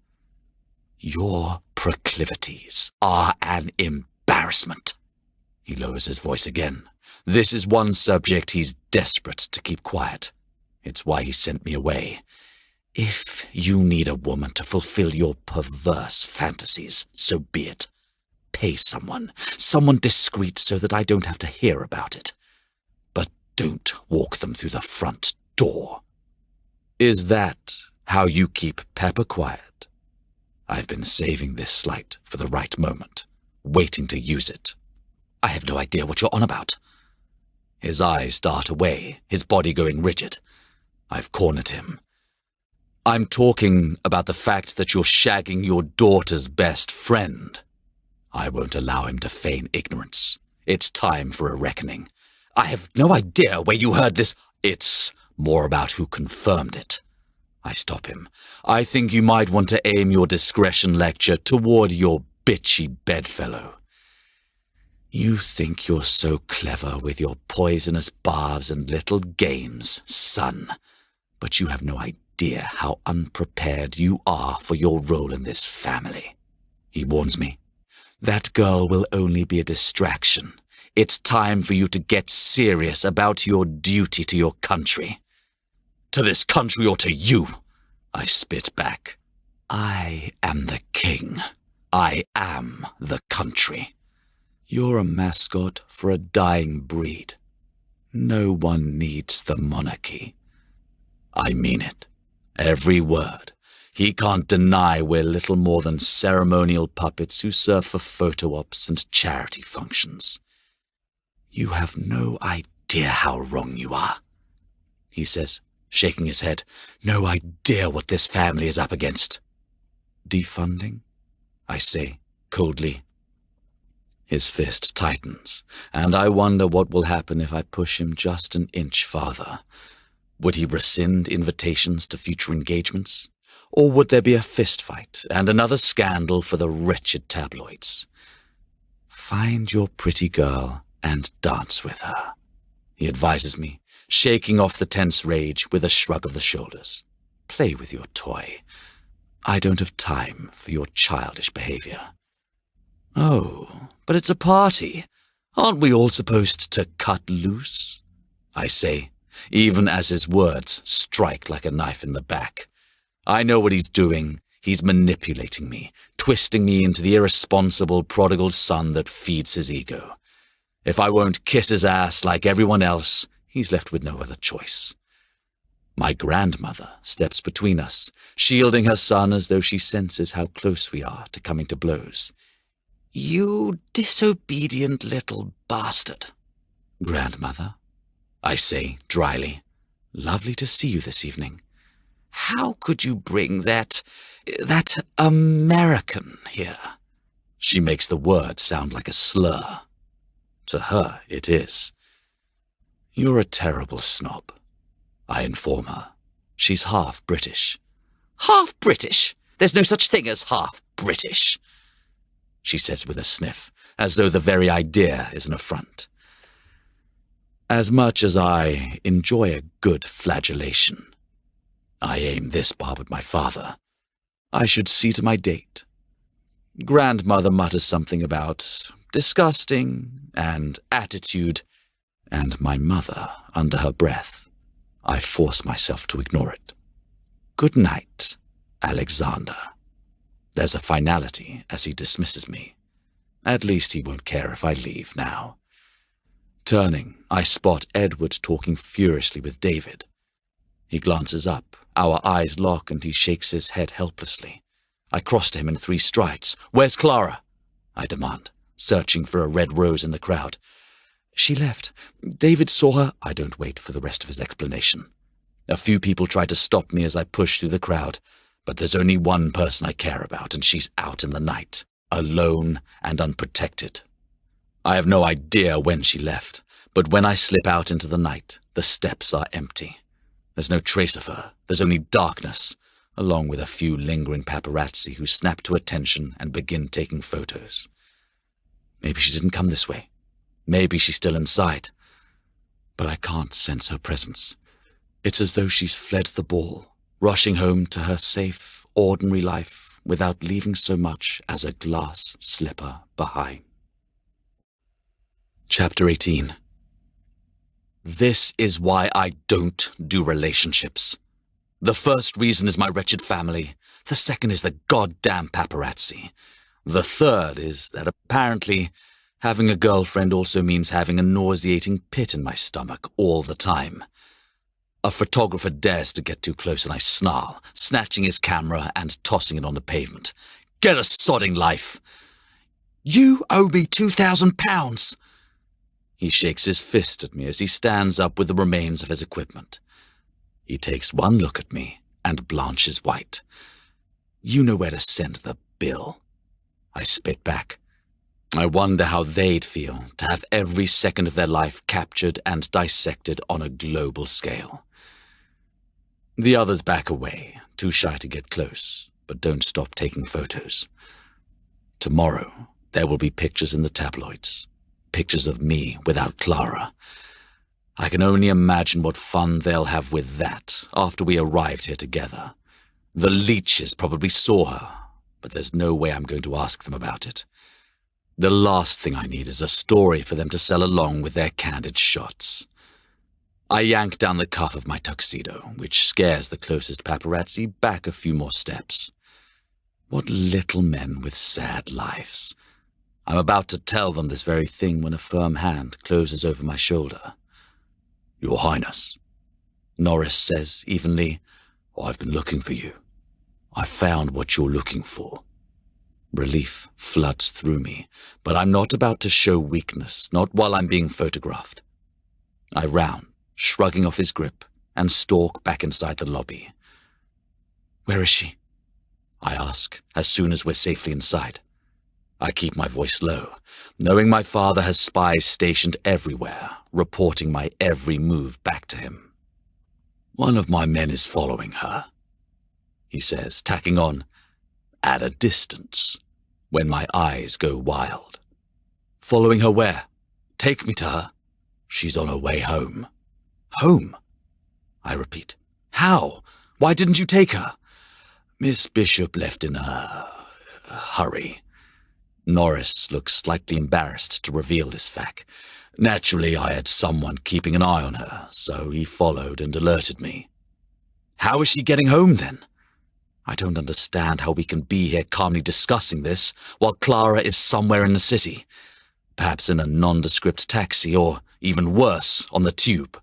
Your proclivities are an embarrassment. He lowers his voice again. This is one subject he's desperate to keep quiet. It's why he sent me away. If you need a woman to fulfill your perverse fantasies, so be it. Pay someone discreet so that I don't have to hear about it. But don't walk them through the front door. Is that how you keep Pepper quiet? I've been saving this slight for the right moment, waiting to use it. I have no idea what you're on about. His eyes dart away, his body going rigid. I've cornered him. I'm talking about the fact that you're shagging your daughter's best friend. I won't allow him to feign ignorance. It's time for a reckoning. I have no idea where you heard this. It's more about who confirmed it. I stop him. I think you might want to aim your discretion lecture toward your bitchy bedfellow. You think you're so clever with your poisonous barbs and little games, son, but you have no idea how unprepared you are for your role in this family. He warns me. That girl will only be a distraction. It's time for you to get serious about your duty to your country. To this country or to you, I spit back. I am the king. I am the country. You're a mascot for a dying breed. No one needs the monarchy. I mean it. Every word. He can't deny we're little more than ceremonial puppets who serve for photo ops and charity functions. You have no idea how wrong you are, he says, shaking his head. No idea what this family is up against. Defunding? I say, coldly. His fist tightens, and I wonder what will happen if I push him just an inch farther. Would he rescind invitations to future engagements? Or would there be a fistfight and another scandal for the wretched tabloids? Find your pretty girl and dance with her, he advises me, shaking off the tense rage with a shrug of the shoulders. Play with your toy. I don't have time for your childish behavior. Oh, but it's a party. Aren't we all supposed to cut loose? I say, even as his words strike like a knife in the back. I know what he's doing. He's manipulating me, twisting me into the irresponsible prodigal son that feeds his ego. If I won't kiss his ass like everyone else, he's left with no other choice. My grandmother steps between us, shielding her son as though she senses how close we are to coming to blows. You disobedient little bastard. Grandmother, I say dryly, lovely to see you this evening. How could you bring that American here? She makes the word sound like a slur. To her, it is. You're a terrible snob, I inform her. She's half British. Half British? There's no such thing as half British, she says with a sniff, as though the very idea is an affront. As much as I enjoy a good flagellation, I aim this barb at my father. I should see to my date. Grandmother mutters something about disgusting and attitude, and my mother, under her breath. I force myself to ignore it. Good night, Alexander. There's a finality as he dismisses me. At least he won't care if I leave now. Turning, I spot Edward talking furiously with David. He glances up, our eyes lock, and he shakes his head helplessly. I cross to him in 3 strides. Where's Clara? I demand, searching for a red rose in the crowd. She left. David saw her. I don't wait for the rest of his explanation. A few people try to stop me as I push through the crowd, but there's only one person I care about, and she's out in the night, alone and unprotected. I have no idea when she left, but when I slip out into the night, the steps are empty. There's no trace of her. There's only darkness, along with a few lingering paparazzi who snap to attention and begin taking photos. Maybe she didn't come this way. Maybe she's still inside. But I can't sense her presence. It's as though she's fled the ball, rushing home to her safe, ordinary life without leaving so much as a glass slipper behind. Chapter 18. This is why I don't do relationships. The first reason is my wretched family. The second is the goddamn paparazzi. The third is that apparently having a girlfriend also means having a nauseating pit in my stomach all the time. A photographer dares to get too close and I snarl, snatching his camera and tossing it on the pavement. Get a sodding life! You owe me £2,000! He shakes his fist at me as he stands up with the remains of his equipment. He takes one look at me and blanches white. You know where to send the bill. I spit back. I wonder how they'd feel to have every second of their life captured and dissected on a global scale. The others back away, too shy to get close, but don't stop taking photos. Tomorrow, there will be pictures in the tabloids. Pictures of me without Clara. I can only imagine what fun they'll have with that after we arrived here together. The leeches probably saw her, but there's no way I'm going to ask them about it. The last thing I need is a story for them to sell along with their candid shots. I yank down the cuff of my tuxedo, which scares the closest paparazzi back a few more steps. What little men with sad lives. I'm about to tell them this very thing when a firm hand closes over my shoulder. Your Highness, Norris says evenly, I've been looking for you. I found what you're looking for. Relief floods through me, but I'm not about to show weakness, not while I'm being photographed. I round, shrugging off his grip, and stalk back inside the lobby. Where is she? I ask, as soon as we're safely inside. I keep my voice low, knowing my father has spies stationed everywhere, reporting my every move back to him. One of my men is following her, he says, tacking on, at a distance, when my eyes go wild. Following her where? Take me to her. She's on her way home. Home? I repeat. How? Why didn't you take her? Miss Bishop left in a hurry. Norris looks slightly embarrassed to reveal this fact. Naturally, I had someone keeping an eye on her, so he followed and alerted me. How is she getting home, then? I don't understand how we can be here calmly discussing this while Clara is somewhere in the city, perhaps in a nondescript taxi or, even worse, on the tube.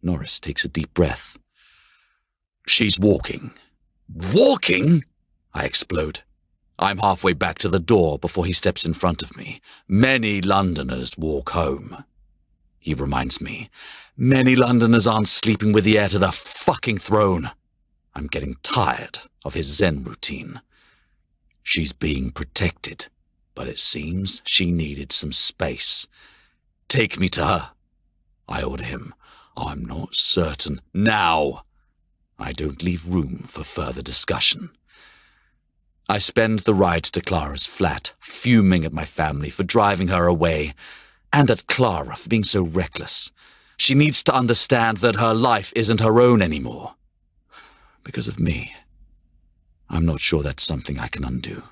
Norris takes a deep breath. She's walking. Walking? I explode. I'm halfway back to the door before he steps in front of me. Many Londoners walk home. He reminds me. Many Londoners aren't sleeping with the heir to the fucking throne. I'm getting tired of his Zen routine. She's being protected, but it seems she needed some space. Take me to her, I order him. I'm not certain. Now! I don't leave room for further discussion. I spend the ride to Clara's flat, fuming at my family for driving her away, and at Clara for being so reckless. She needs to understand that her life isn't her own anymore. Because of me. I'm not sure that's something I can undo.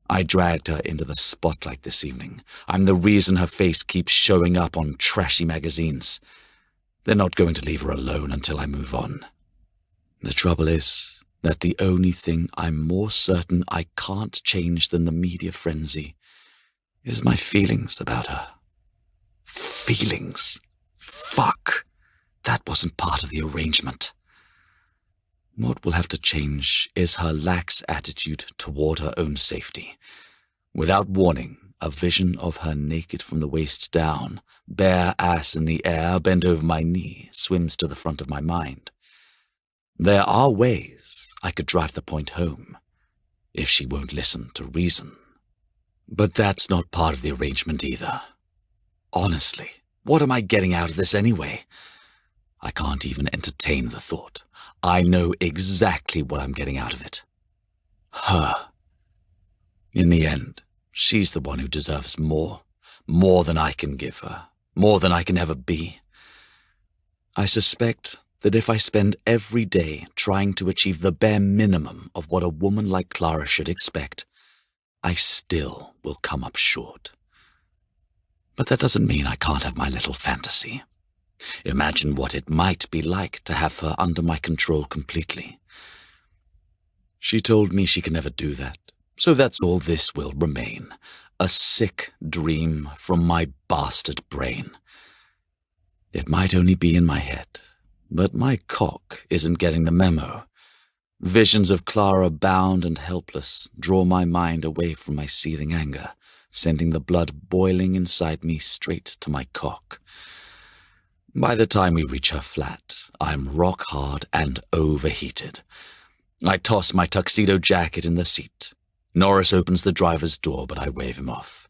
I dragged her into the spotlight this evening. I'm the reason her face keeps showing up on trashy magazines. They're not going to leave her alone until I move on. The trouble is that the only thing I'm more certain I can't change than the media frenzy is my feelings about her. Feelings? Fuck! That wasn't part of the arrangement. What will have to change is her lax attitude toward her own safety. Without warning, a vision of her naked from the waist down, bare ass in the air, bent over my knee, swims to the front of my mind. There are ways I could drive the point home, if she won't listen to reason. But that's not part of the arrangement either. Honestly, what am I getting out of this anyway? I can't even entertain the thought. I know exactly what I'm getting out of it. Her. In the end, she's the one who deserves more than I can give her, more than I can ever be. I suspect that if I spend every day trying to achieve the bare minimum of what a woman like Clara should expect, I still will come up short. But that doesn't mean I can't have my little fantasy. Imagine what it might be like to have her under my control completely. She told me she can never do that, so that's all this will remain. A sick dream from my bastard brain. It might only be in my head, but my cock isn't getting the memo. Visions of Clara bound and helpless draw my mind away from my seething anger, sending the blood boiling inside me straight to my cock. By the time we reach her flat, I'm rock hard and overheated. I toss my tuxedo jacket in the seat. Norris opens the driver's door, but I wave him off.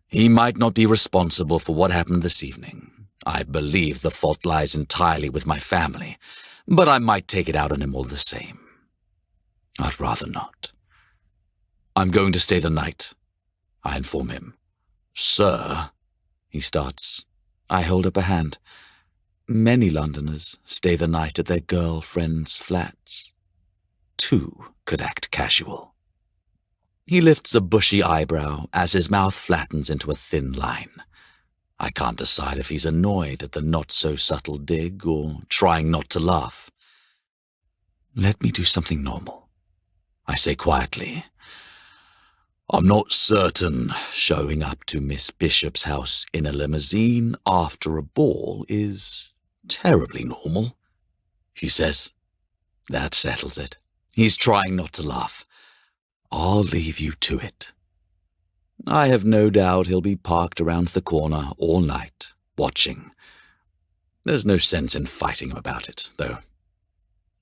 He might not be responsible for what happened this evening. I believe the fault lies entirely with my family, but I might take it out on him all the same. I'd rather not. I'm going to stay the night, I inform him. Sir, he starts. I hold up a hand. Many Londoners stay the night at their girlfriends' flats. 2 could act casual. He lifts a bushy eyebrow as his mouth flattens into a thin line. I can't decide if he's annoyed at the not-so-subtle dig or trying not to laugh. Let me do something normal, I say quietly. I'm not certain showing up to Miss Bishop's house in a limousine after a ball is terribly normal, he says. That settles it. He's trying not to laugh. I'll leave you to it. I have no doubt he'll be parked around the corner all night, watching. There's no sense in fighting him about it, though.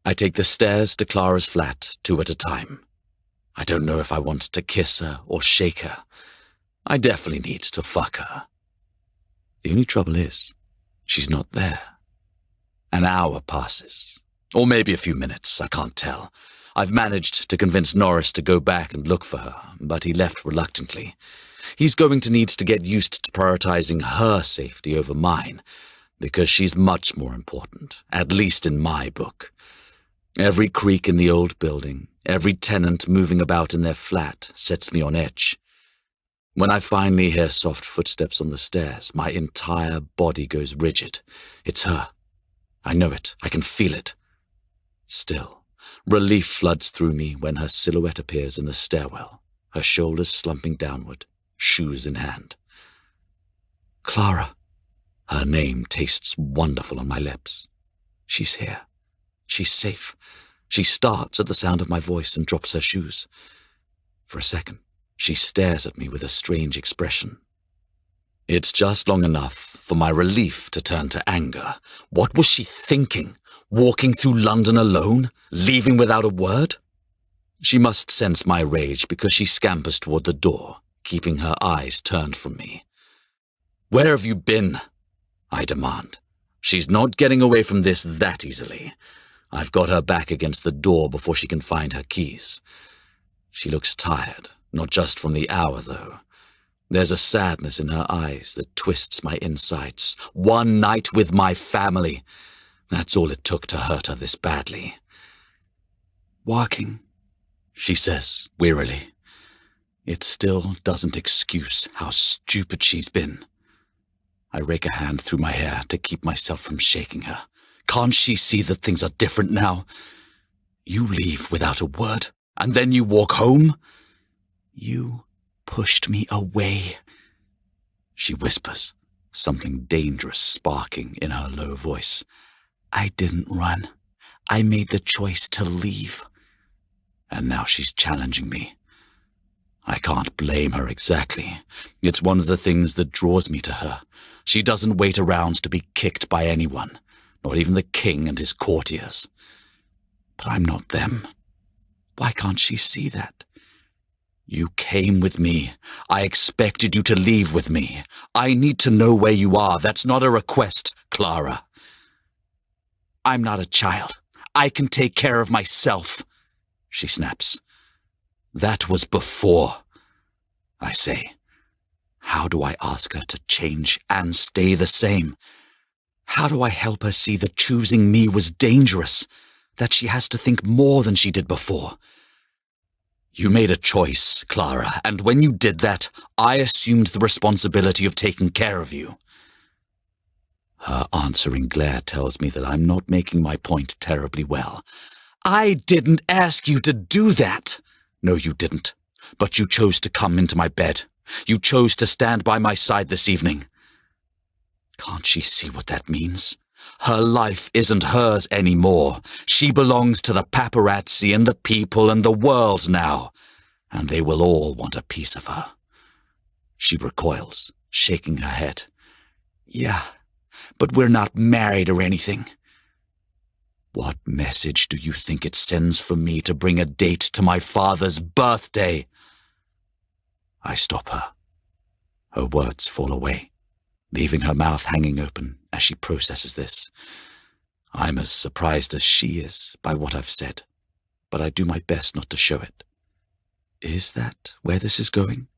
I take the stairs to Clara's flat 2 at a time. I don't know if I want to kiss her or shake her. I definitely need to fuck her. The only trouble is, she's not there. An hour passes, or maybe a few minutes, I can't tell. I've managed to convince Norris to go back and look for her, but he left reluctantly. He's going to need to get used to prioritizing her safety over mine, because she's much more important, at least in my book. Every creak in the old building, every tenant moving about in their flat sets me on edge. When I finally hear soft footsteps on the stairs, my entire body goes rigid. It's her. I know it. I can feel it. Still, relief floods through me when her silhouette appears in the stairwell, her shoulders slumping downward, shoes in hand. Clara. Her name tastes wonderful on my lips. She's here. She's safe. She starts at the sound of my voice and drops her shoes. For a second, she stares at me with a strange expression. It's just long enough for my relief to turn to anger. What was she thinking? Walking through London alone? Leaving without a word? She must sense my rage because she scampers toward the door, keeping her eyes turned from me. Where have you been? I demand. She's not getting away from this that easily. I've got her back against the door before she can find her keys. She looks tired, not just from the hour, though. There's a sadness in her eyes that twists my insides. One night with my family. That's all it took to hurt her this badly. Walking, she says wearily. It still doesn't excuse how stupid she's been. I rake a hand through my hair to keep myself from shaking her. Can't she see that things are different now? You leave without a word, and then you walk home? You pushed me away, she whispers, something dangerous sparking in her low voice. I didn't run. I made the choice to leave. And now she's challenging me. I can't blame her exactly. It's one of the things that draws me to her. She doesn't wait around to be kicked by anyone, not even the king and his courtiers. But I'm not them. Why can't she see that? You came with me. I expected you to leave with me. I need to know where you are. That's not a request, Clara. I'm not a child. I can take care of myself, she snaps. That was before. I say, how do I ask her to change and stay the same? How do I help her see that choosing me was dangerous, that she has to think more than she did before? You made a choice, Clara, and when you did that, I assumed the responsibility of taking care of you. Her answering glare tells me that I'm not making my point terribly well. I didn't ask you to do that. No, you didn't. But you chose to come into my bed. You chose to stand by my side this evening. Can't she see what that means? Her life isn't hers anymore. She belongs to the paparazzi and the people and the world now, and they will all want a piece of her. She recoils, shaking her head. Yeah, but we're not married or anything. What message do you think it sends for me to bring a date to my father's birthday? I stop her. Her words fall away, leaving her mouth hanging open as she processes this. I'm as surprised as she is by what I've said, but I do my best not to show it. Is that where this is going?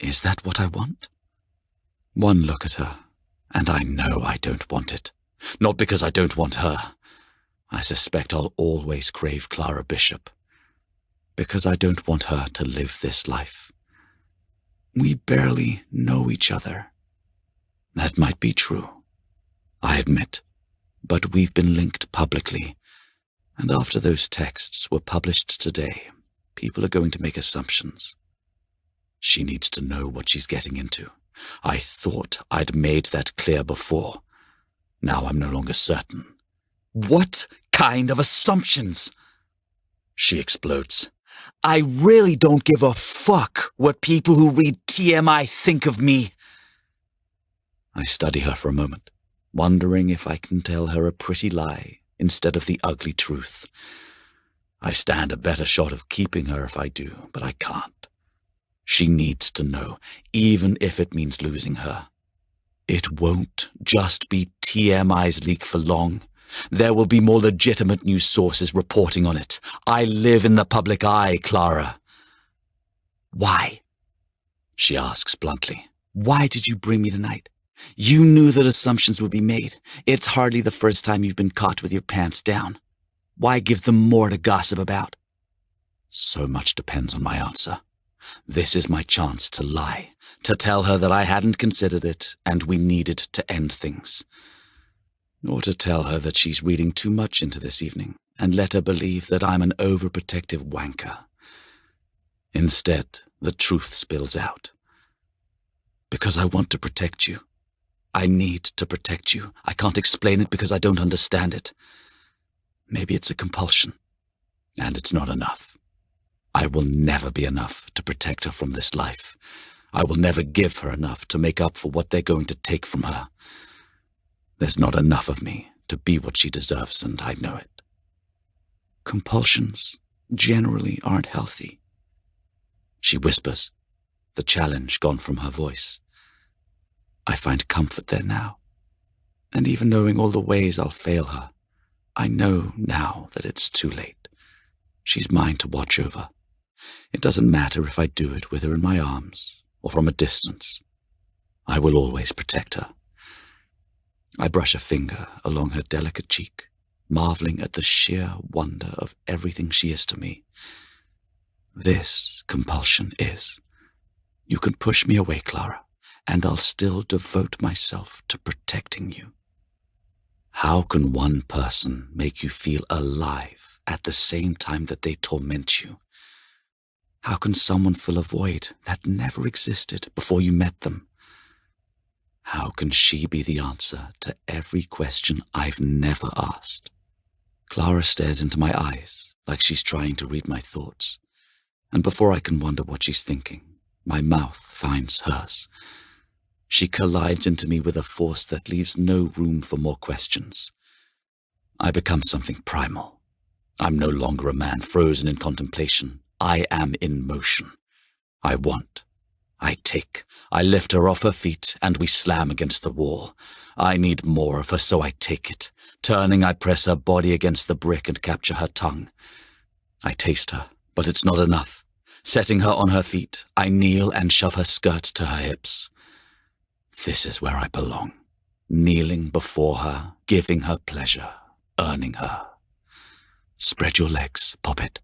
Is that what I want? One look at her, and I know I don't want it. Not because I don't want her. I suspect I'll always crave Clara Bishop. Because I don't want her to live this life. We barely know each other. That might be true, I admit, but we've been linked publicly, and after those texts were published today, people are going to make assumptions. She needs to know what she's getting into. I thought I'd made that clear before. Now I'm no longer certain. What kind of assumptions? She explodes. I really don't give a fuck what people who read TMI think of me. I study her for a moment, wondering if I can tell her a pretty lie instead of the ugly truth. I stand a better shot of keeping her if I do, but I can't. She needs to know, even if it means losing her. It won't just be TMI's leak for long. There will be more legitimate news sources reporting on it. I live in the public eye, Clara. Why? She asks bluntly. Why did you bring me tonight? You knew that assumptions would be made. It's hardly the first time you've been caught with your pants down. Why give them more to gossip about? So much depends on my answer. This is my chance to lie, to tell her that I hadn't considered it and we needed to end things. Or to tell her that she's reading too much into this evening and let her believe that I'm an overprotective wanker. Instead, the truth spills out. Because I want to protect you. I need to protect you. I can't explain it because I don't understand it. Maybe it's a compulsion, and it's not enough. I will never be enough to protect her from this life. I will never give her enough to make up for what they're going to take from her. There's not enough of me to be what she deserves, and I know it. Compulsions generally aren't healthy. She whispers, the challenge gone from her voice. I find comfort there now, and even knowing all the ways I'll fail her, I know now that it's too late. She's mine to watch over. It doesn't matter if I do it with her in my arms or from a distance. I will always protect her. I brush a finger along her delicate cheek, marveling at the sheer wonder of everything she is to me. This compulsion is. You can push me away, Clara, and I'll still devote myself to protecting you. How can one person make you feel alive at the same time that they torment you? How can someone fill a void that never existed before you met them? How can she be the answer to every question I've never asked? Clara stares into my eyes like she's trying to read my thoughts, and before I can wonder what she's thinking, my mouth finds hers. She collides into me with a force that leaves no room for more questions. I become something primal. I'm no longer a man frozen in contemplation. I am in motion. I want. I take. I lift her off her feet, and we slam against the wall. I need more of her, so I take it. Turning, I press her body against the brick and capture her tongue. I taste her, but it's not enough. Setting her on her feet, I kneel and shove her skirt to her hips. This is where I belong. Kneeling before her, giving her pleasure, earning her. Spread your legs, Poppet.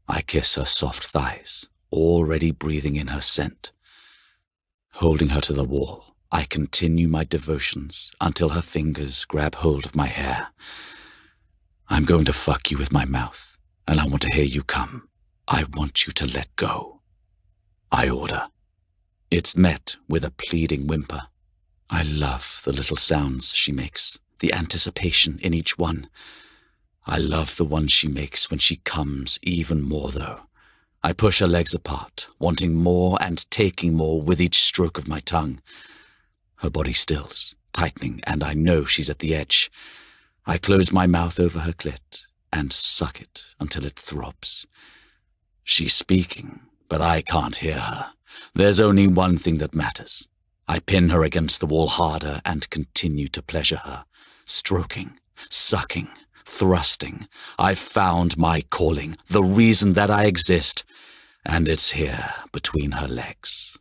I kiss her soft thighs, already breathing in her scent. Holding her to the wall, I continue my devotions until her fingers grab hold of my hair. I'm going to fuck you with my mouth, and I want to hear you come. I want you to let go. I order. It's met with a pleading whimper. I love the little sounds she makes, the anticipation in each one. I love the one she makes when she comes even more, though. I push her legs apart, wanting more and taking more with each stroke of my tongue. Her body stills, tightening, and I know she's at the edge. I close my mouth over her clit and suck it until it throbs. She's speaking, but I can't hear her. There's only one thing that matters. I pin her against the wall harder and continue to pleasure her, stroking, sucking, thrusting. I've found my calling, the reason that I exist, and it's here between her legs.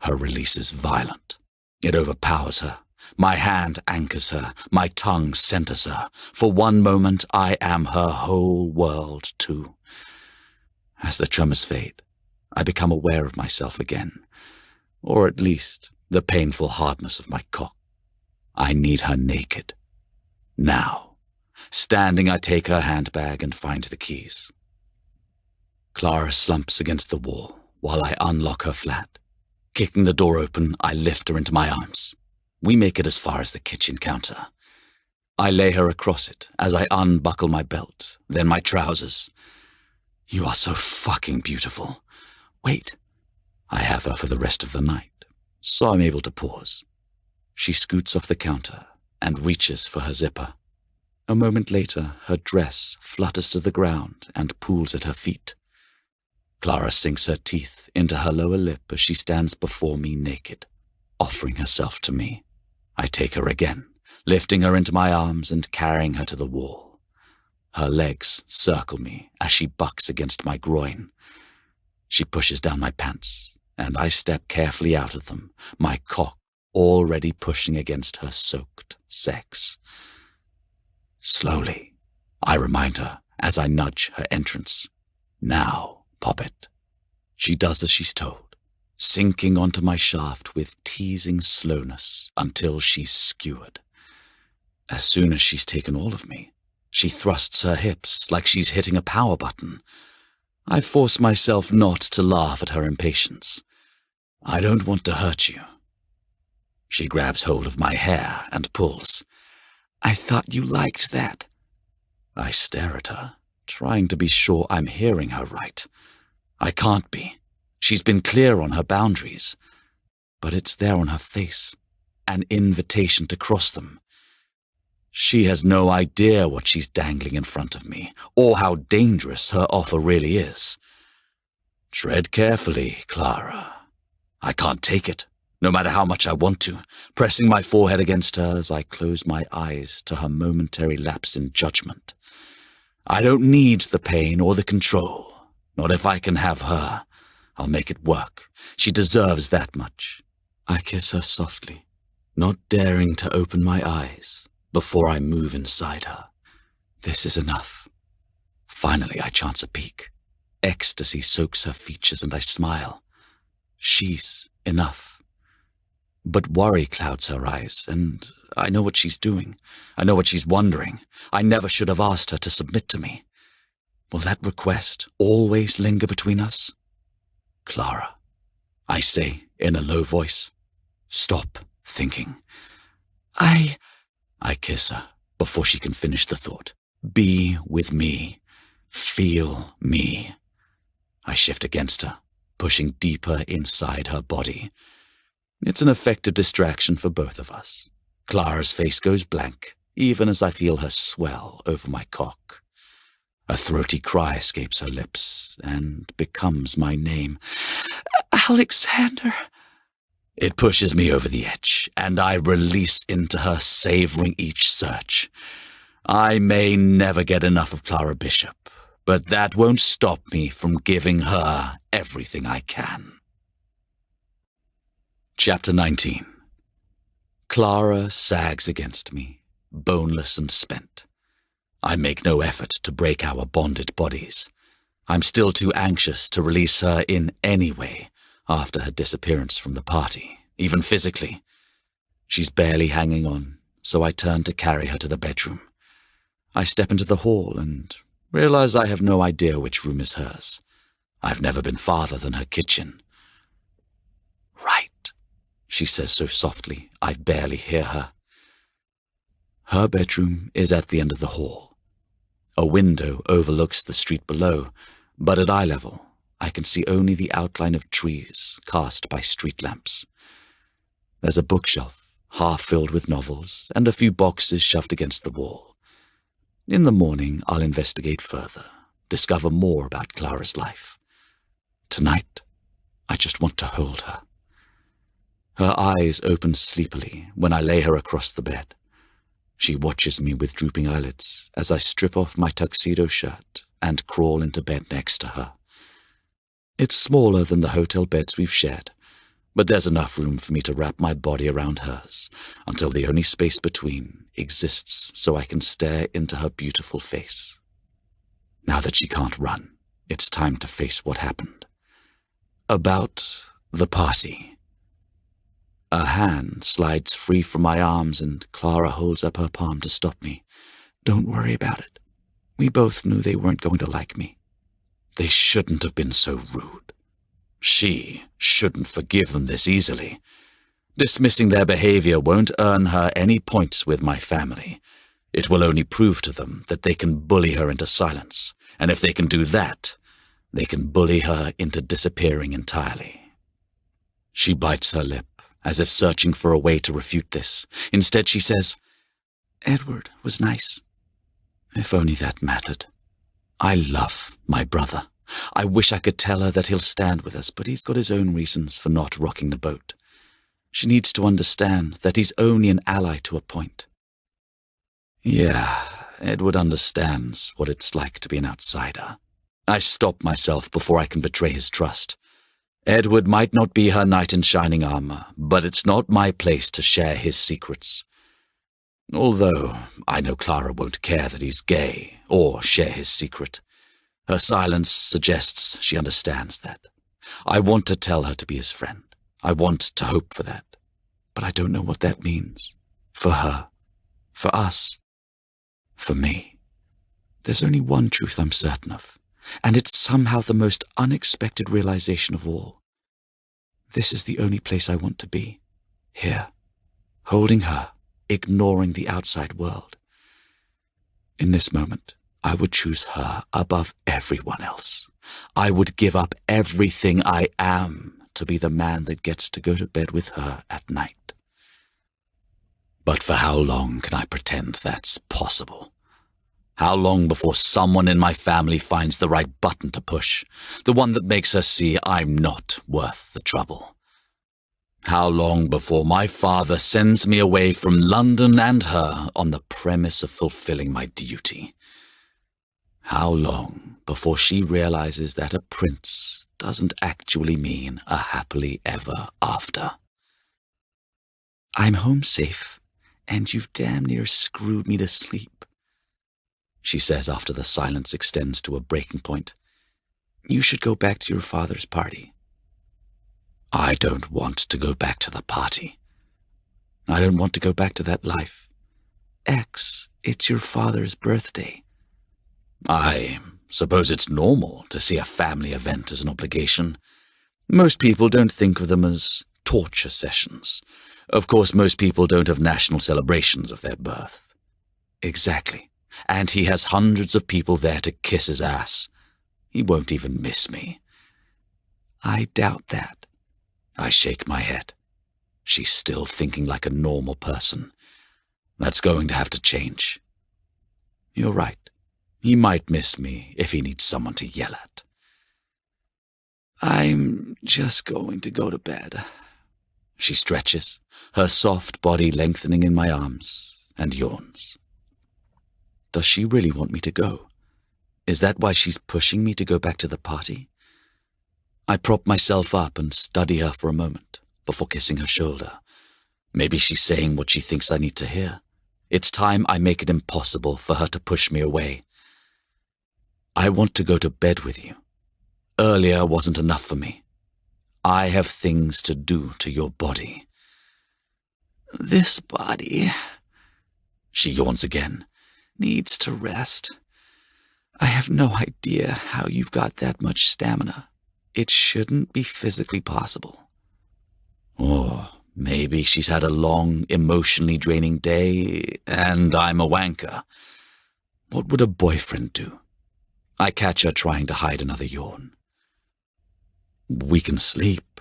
Her release is violent. It overpowers her. My hand anchors her. My tongue centers her. For one moment, I am her whole world, too. As the tremors fade, I become aware of myself again, or at least the painful hardness of my cock. I need her naked. Now. Standing, I take her handbag and find the keys. Clara slumps against the wall while I unlock her flat. Kicking the door open, I lift her into my arms. We make it as far as the kitchen counter. I lay her across it as I unbuckle my belt, then my trousers. You are so fucking beautiful. Wait. I have her for the rest of the night, so I'm able to pause. She scoots off the counter and reaches for her zipper. A moment later, her dress flutters to the ground and pools at her feet. Clara sinks her teeth into her lower lip as she stands before me naked, offering herself to me. I take her again, lifting her into my arms and carrying her to the wall. Her legs circle me as she bucks against my groin. She pushes down my pants, and I step carefully out of them, my cock already pushing against her soaked sex. Slowly, I remind her as I nudge her entrance. Now, Poppet. She does as she's told, sinking onto my shaft with teasing slowness until she's skewered. As soon as she's taken all of me, she thrusts her hips like she's hitting a power button. I force myself not to laugh at her impatience. I don't want to hurt you. She grabs hold of my hair and pulls. I thought you liked that. I stare at her, trying to be sure I'm hearing her right. I can't be. She's been clear on her boundaries. But it's there on her face, an invitation to cross them. She has no idea what she's dangling in front of me, or how dangerous her offer really is. Tread carefully, Clara. I can't take it, no matter how much I want to, pressing my forehead against her as I close my eyes to her momentary lapse in judgment. I don't need the pain or the control, not if I can have her. I'll make it work. She deserves that much. I kiss her softly, not daring to open my eyes before I move inside her. This is enough. Finally, I chance a peek. Ecstasy soaks her features and I smile. She's enough. But worry clouds her eyes, and I know what she's doing. I know what she's wondering. I never should have asked her to submit to me. Will that request always linger between us? Clara, I say in a low voice, stop thinking. I kiss her before she can finish the thought. Be with me. Feel me. I shift against her, pushing deeper inside her body. It's an effective distraction for both of us. Clara's face goes blank, even as I feel her swell over my cock. A throaty cry escapes her lips and becomes my name. Alexander! It pushes me over the edge, and I release into her, savoring each search. I may never get enough of Clara Bishop, but that won't stop me from giving her everything I can. Chapter 19. Clara sags against me, boneless and spent. I make no effort to break our bonded bodies. I'm still too anxious to release her in any way after her disappearance from the party, even physically. She's barely hanging on, so I turn to carry her to the bedroom. I step into the hall and realize I have no idea which room is hers. I've never been farther than her kitchen. Right, she says so softly I barely hear her. Her bedroom is at the end of the hall. A window overlooks the street below, but at eye level, I can see only the outline of trees cast by street lamps. There's a bookshelf, half filled with novels, and a few boxes shoved against the wall. In the morning, I'll investigate further, discover more about Clara's life. Tonight, I just want to hold her. Her eyes open sleepily when I lay her across the bed. She watches me with drooping eyelids as I strip off my tuxedo shirt and crawl into bed next to her. It's smaller than the hotel beds we've shared, but there's enough room for me to wrap my body around hers until the only space between exists so I can stare into her beautiful face. Now that she can't run, it's time to face what happened. About the party. A hand slides free from my arms and Clara holds up her palm to stop me. Don't worry about it. We both knew they weren't going to like me. They shouldn't have been so rude. She shouldn't forgive them this easily. Dismissing their behavior won't earn her any points with my family. It will only prove to them that they can bully her into silence, and if they can do that, they can bully her into disappearing entirely. She bites her lip, as if searching for a way to refute this. Instead, she says, Edward was nice. If only that mattered. I love my brother. I wish I could tell her that he'll stand with us, but he's got his own reasons for not rocking the boat. She needs to understand that he's only an ally to a point. Yeah, Edward understands what it's like to be an outsider. I stop myself before I can betray his trust. Edward might not be her knight in shining armor, but it's not my place to share his secrets. Although I know Clara won't care that he's gay or share his secret. Her silence suggests she understands that. I want to tell her to be his friend. I want to hope for that. But I don't know what that means. For her. For us. For me. There's only one truth I'm certain of, and it's somehow the most unexpected realization of all. This is the only place I want to be. Here. Holding her, ignoring the outside world. In this moment, I would choose her above everyone else. I would give up everything I am to be the man that gets to go to bed with her at night. But for how long can I pretend that's possible? How long before someone in my family finds the right button to push, the one that makes her see I'm not worth the trouble? How long before my father sends me away from London and her on the premise of fulfilling my duty? How long before she realizes that a prince doesn't actually mean a happily ever after? I'm home safe, and you've damn near screwed me to sleep, she says after the silence extends to a breaking point. You should go back to your father's party. I don't want to go back to the party. I don't want to go back to that life. X, it's your father's birthday. I suppose it's normal to see a family event as an obligation. Most people don't think of them as torture sessions. Of course, most people don't have national celebrations of their birth. Exactly. And he has hundreds of people there to kiss his ass. He won't even miss me. I doubt that. I shake my head. She's still thinking like a normal person. That's going to have to change. You're right. He might miss me if he needs someone to yell at. I'm just going to go to bed. She stretches, her soft body lengthening in my arms, and yawns. Does she really want me to go? Is that why she's pushing me to go back to the party? I prop myself up and study her for a moment before kissing her shoulder. Maybe she's saying what she thinks I need to hear. It's time I make it impossible for her to push me away. I want to go to bed with you. Earlier wasn't enough for me. I have things to do to your body. This body, she yawns again, needs to rest. I have no idea how you've got that much stamina. It shouldn't be physically possible. Or maybe she's had a long, emotionally draining day, and I'm a wanker. What would a boyfriend do? I catch her trying to hide another yawn. We can sleep.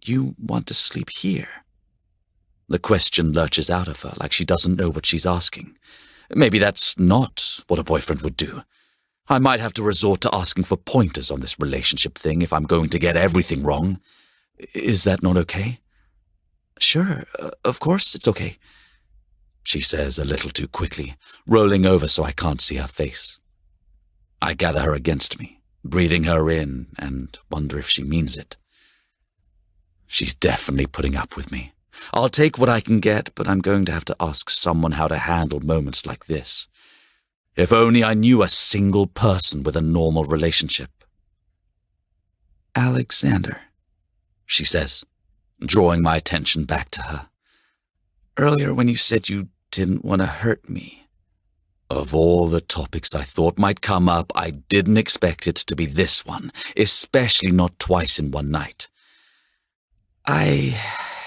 You want to sleep here? The question lurches out of her like she doesn't know what she's asking. Maybe that's not what a boyfriend would do. I might have to resort to asking for pointers on this relationship thing if I'm going to get everything wrong. Is that not okay? Sure, of course it's okay, she says a little too quickly, rolling over so I can't see her face. I gather her against me, breathing her in, and wonder if she means it. She's definitely putting up with me. I'll take what I can get, but I'm going to have to ask someone how to handle moments like this. If only I knew a single person with a normal relationship. Alexander, she says, drawing my attention back to her. Earlier when you said you didn't want to hurt me. Of all the topics I thought might come up, I didn't expect it to be this one, especially not twice in one night. I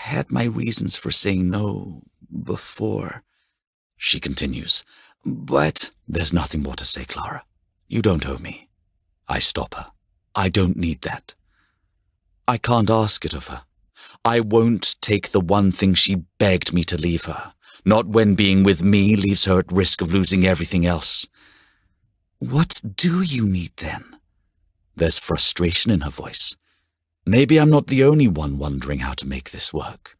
had my reasons for saying no before, she continues, but there's nothing more to say, Clara. You don't owe me. I stop her. I don't need that. I can't ask it of her. I won't take the one thing she begged me to leave her, not when being with me leaves her at risk of losing everything else. What do you need then? There's frustration in her voice. Maybe I'm not the only one wondering how to make this work.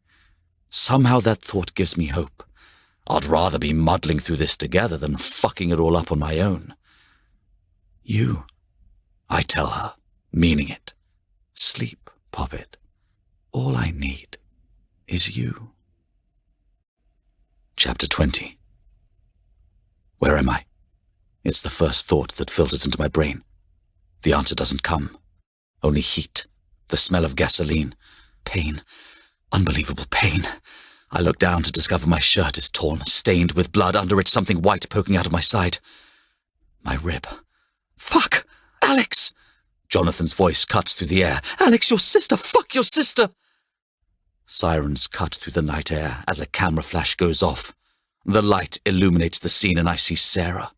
Somehow that thought gives me hope. I'd rather be muddling through this together than fucking it all up on my own. You, I tell her, meaning it. Sleep, Poppet. All I need is you. Chapter 20. Where am I? It's the first thought that filters into my brain. The answer doesn't come. Only heat, the smell of gasoline, pain, unbelievable pain. I look down to discover my shirt is torn, stained with blood, under it something white poking out of my side. My rib. Fuck! Alex! Jonathan's voice cuts through the air. Alex, your sister! Fuck your sister! Sirens cut through the night air as a camera flash goes off. The light illuminates the scene and I see Sarah.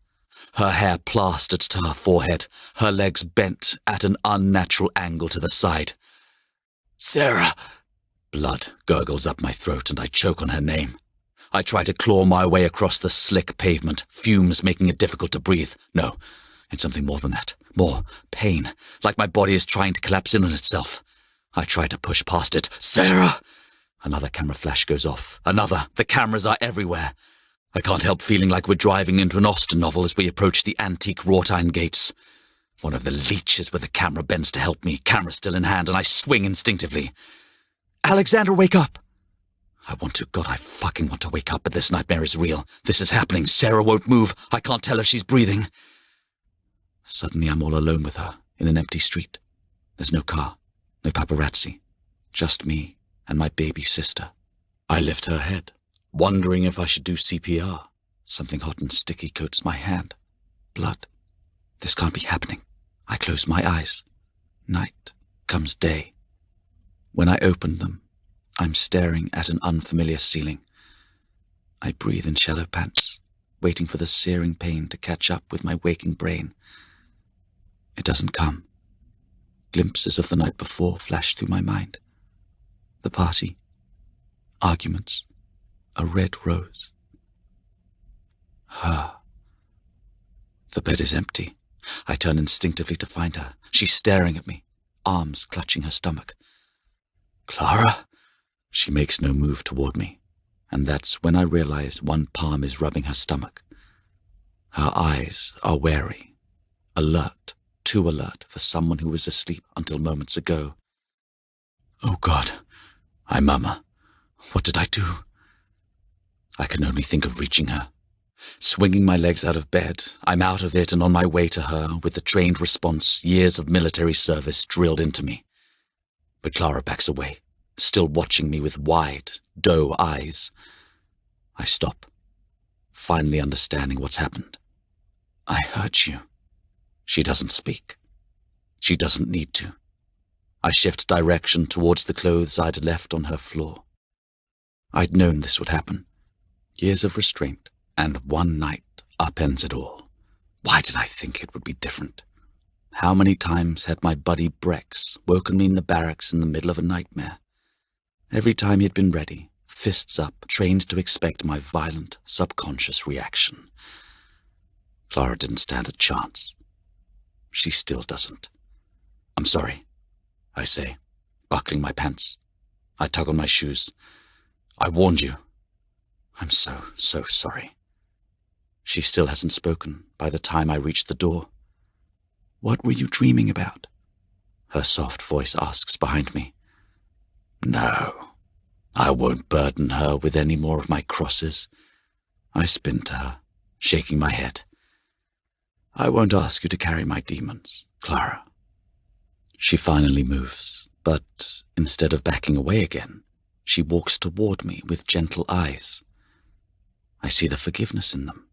Her hair plastered to her forehead, her legs bent at an unnatural angle to the side. Sarah! Blood gurgles up my throat and I choke on her name. I try to claw my way across the slick pavement, fumes making it difficult to breathe. No, it's something more than that. More pain, like my body is trying to collapse in on itself. I try to push past it. Sarah! Another camera flash goes off. Another. The cameras are everywhere. I can't help feeling like we're driving into an Austen novel as we approach the antique wrought iron gates. One of the leeches with the camera bends to help me, camera still in hand, and I swing instinctively. Alexander, wake up! I want to. God, I fucking want to wake up, but this nightmare is real. This is happening. Sarah won't move. I can't tell if she's breathing. Suddenly I'm all alone with her, in an empty street. There's no car, no paparazzi. Just me and my baby sister. I lift her head, wondering if I should do CPR. Something hot and sticky coats my hand. Blood. This can't be happening. I close my eyes. Night comes day. When I open them, I'm staring at an unfamiliar ceiling. I breathe in shallow pants, waiting for the searing pain to catch up with my waking brain. It doesn't come. Glimpses of the night before flash through my mind. The party, arguments, a red rose. Her. The bed is empty. I turn instinctively to find her. She's staring at me, arms clutching her stomach. Clara? She makes no move toward me, and that's when I realize one palm is rubbing her stomach. Her eyes are wary, alert, too alert for someone who was asleep until moments ago. Oh God, I murmur. What did I do? I can only think of reaching her. Swinging my legs out of bed, I'm out of it and on my way to her with the trained response years of military service drilled into me. But Clara backs away, still watching me with wide, doe eyes. I stop, finally understanding what's happened. I hurt you. She doesn't speak. She doesn't need to. I shift direction towards the clothes I'd left on her floor. I'd known this would happen. Years of restraint, and one night upends it all. Why did I think it would be different? How many times had my buddy Brex woken me in the barracks in the middle of a nightmare? Every time he'd been ready, fists up, trained to expect my violent, subconscious reaction. Clara didn't stand a chance. She still doesn't. I'm sorry, I say, buckling my pants. I tug on my shoes. I warned you. I'm so sorry. She still hasn't spoken by the time I reach the door. What were you dreaming about? Her soft voice asks behind me. No, I won't burden her with any more of my crosses. I spin to her, shaking my head. I won't ask you to carry my demons, Clara. She finally moves, but instead of backing away again, she walks toward me with gentle eyes. I see the forgiveness in them,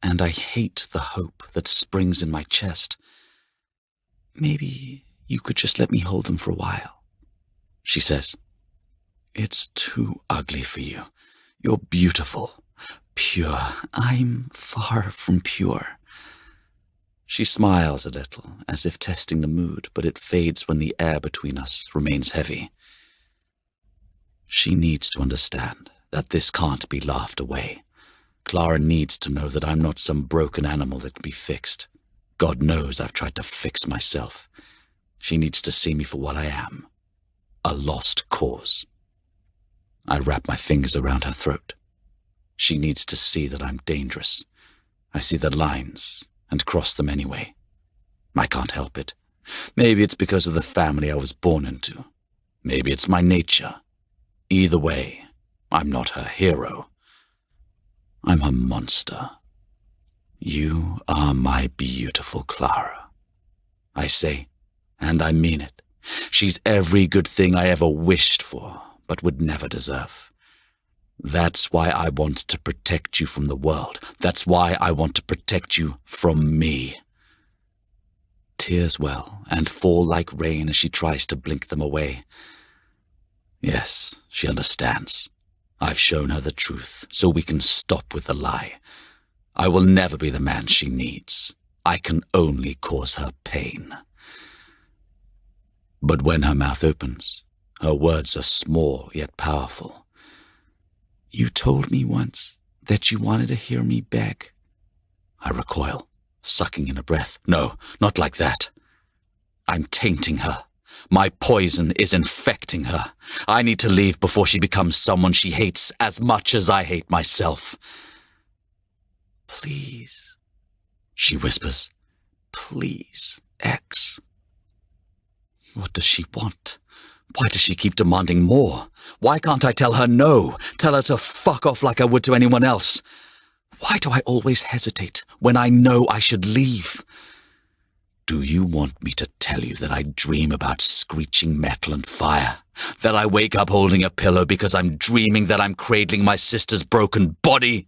and I hate the hope that springs in my chest. Maybe you could just let me hold them for a while, she says. It's too ugly for you. You're beautiful, pure. I'm far from pure. She smiles a little, as if testing the mood, but it fades when the air between us remains heavy. She needs to understand that this can't be laughed away. Clara needs to know that I'm not some broken animal that can be fixed. God knows I've tried to fix myself. She needs to see me for what I am. A lost cause. I wrap my fingers around her throat. She needs to see that I'm dangerous. I see the lines and cross them anyway. I can't help it. Maybe it's because of the family I was born into. Maybe it's my nature. Either way, I'm not her hero. I'm a monster. You are my beautiful Clara. I say, and I mean it. She's every good thing I ever wished for, but would never deserve. That's why I want to protect you from the world. That's why I want to protect you from me. Tears well and fall like rain as she tries to blink them away. Yes, she understands. I've shown her the truth, so we can stop with the lie. I will never be the man she needs. I can only cause her pain. But when her mouth opens, her words are small yet powerful. You told me once that you wanted to hear me beg. I recoil, sucking in a breath. No, not like that. I'm tainting her. My poison is infecting her. I need to leave before she becomes someone she hates as much as I hate myself. Please, she whispers. Please, X. What does she want? Why does she keep demanding more? Why can't I tell her no? Tell her to fuck off like I would to anyone else? Why do I always hesitate when I know I should leave? Do you want me to tell you that I dream about screeching metal and fire? That I wake up holding a pillow because I'm dreaming that I'm cradling my sister's broken body?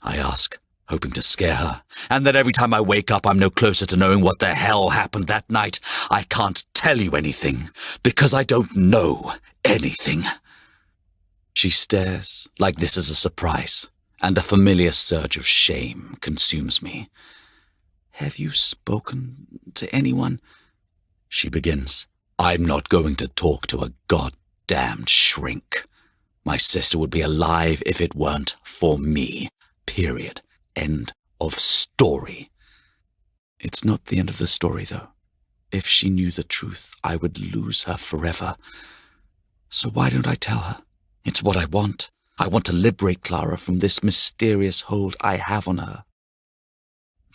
I ask, hoping to scare her, and that every time I wake up I'm no closer to knowing what the hell happened that night. I can't tell you anything, because I don't know anything. She stares like this is a surprise, and a familiar surge of shame consumes me. Have you spoken to anyone? She begins. I'm not going to talk to a goddamned shrink. My sister would be alive if it weren't for me. Period. End of story. It's not the end of the story, though. If she knew the truth, I would lose her forever. So why don't I tell her? It's what I want. I want to liberate Clara from this mysterious hold I have on her.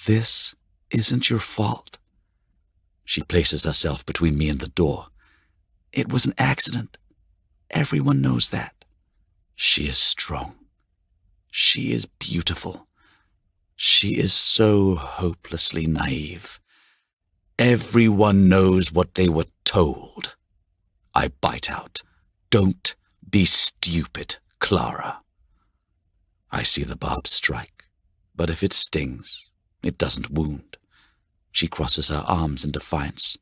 This isn't your fault. She places herself between me and the door. It was an accident. Everyone knows that. She is strong. She is beautiful. She is so hopelessly naive. Everyone knows what they were told. I bite out. Don't be stupid, Clara. I see the barb strike, but if it stings, it doesn't wound. She crosses her arms in defiance.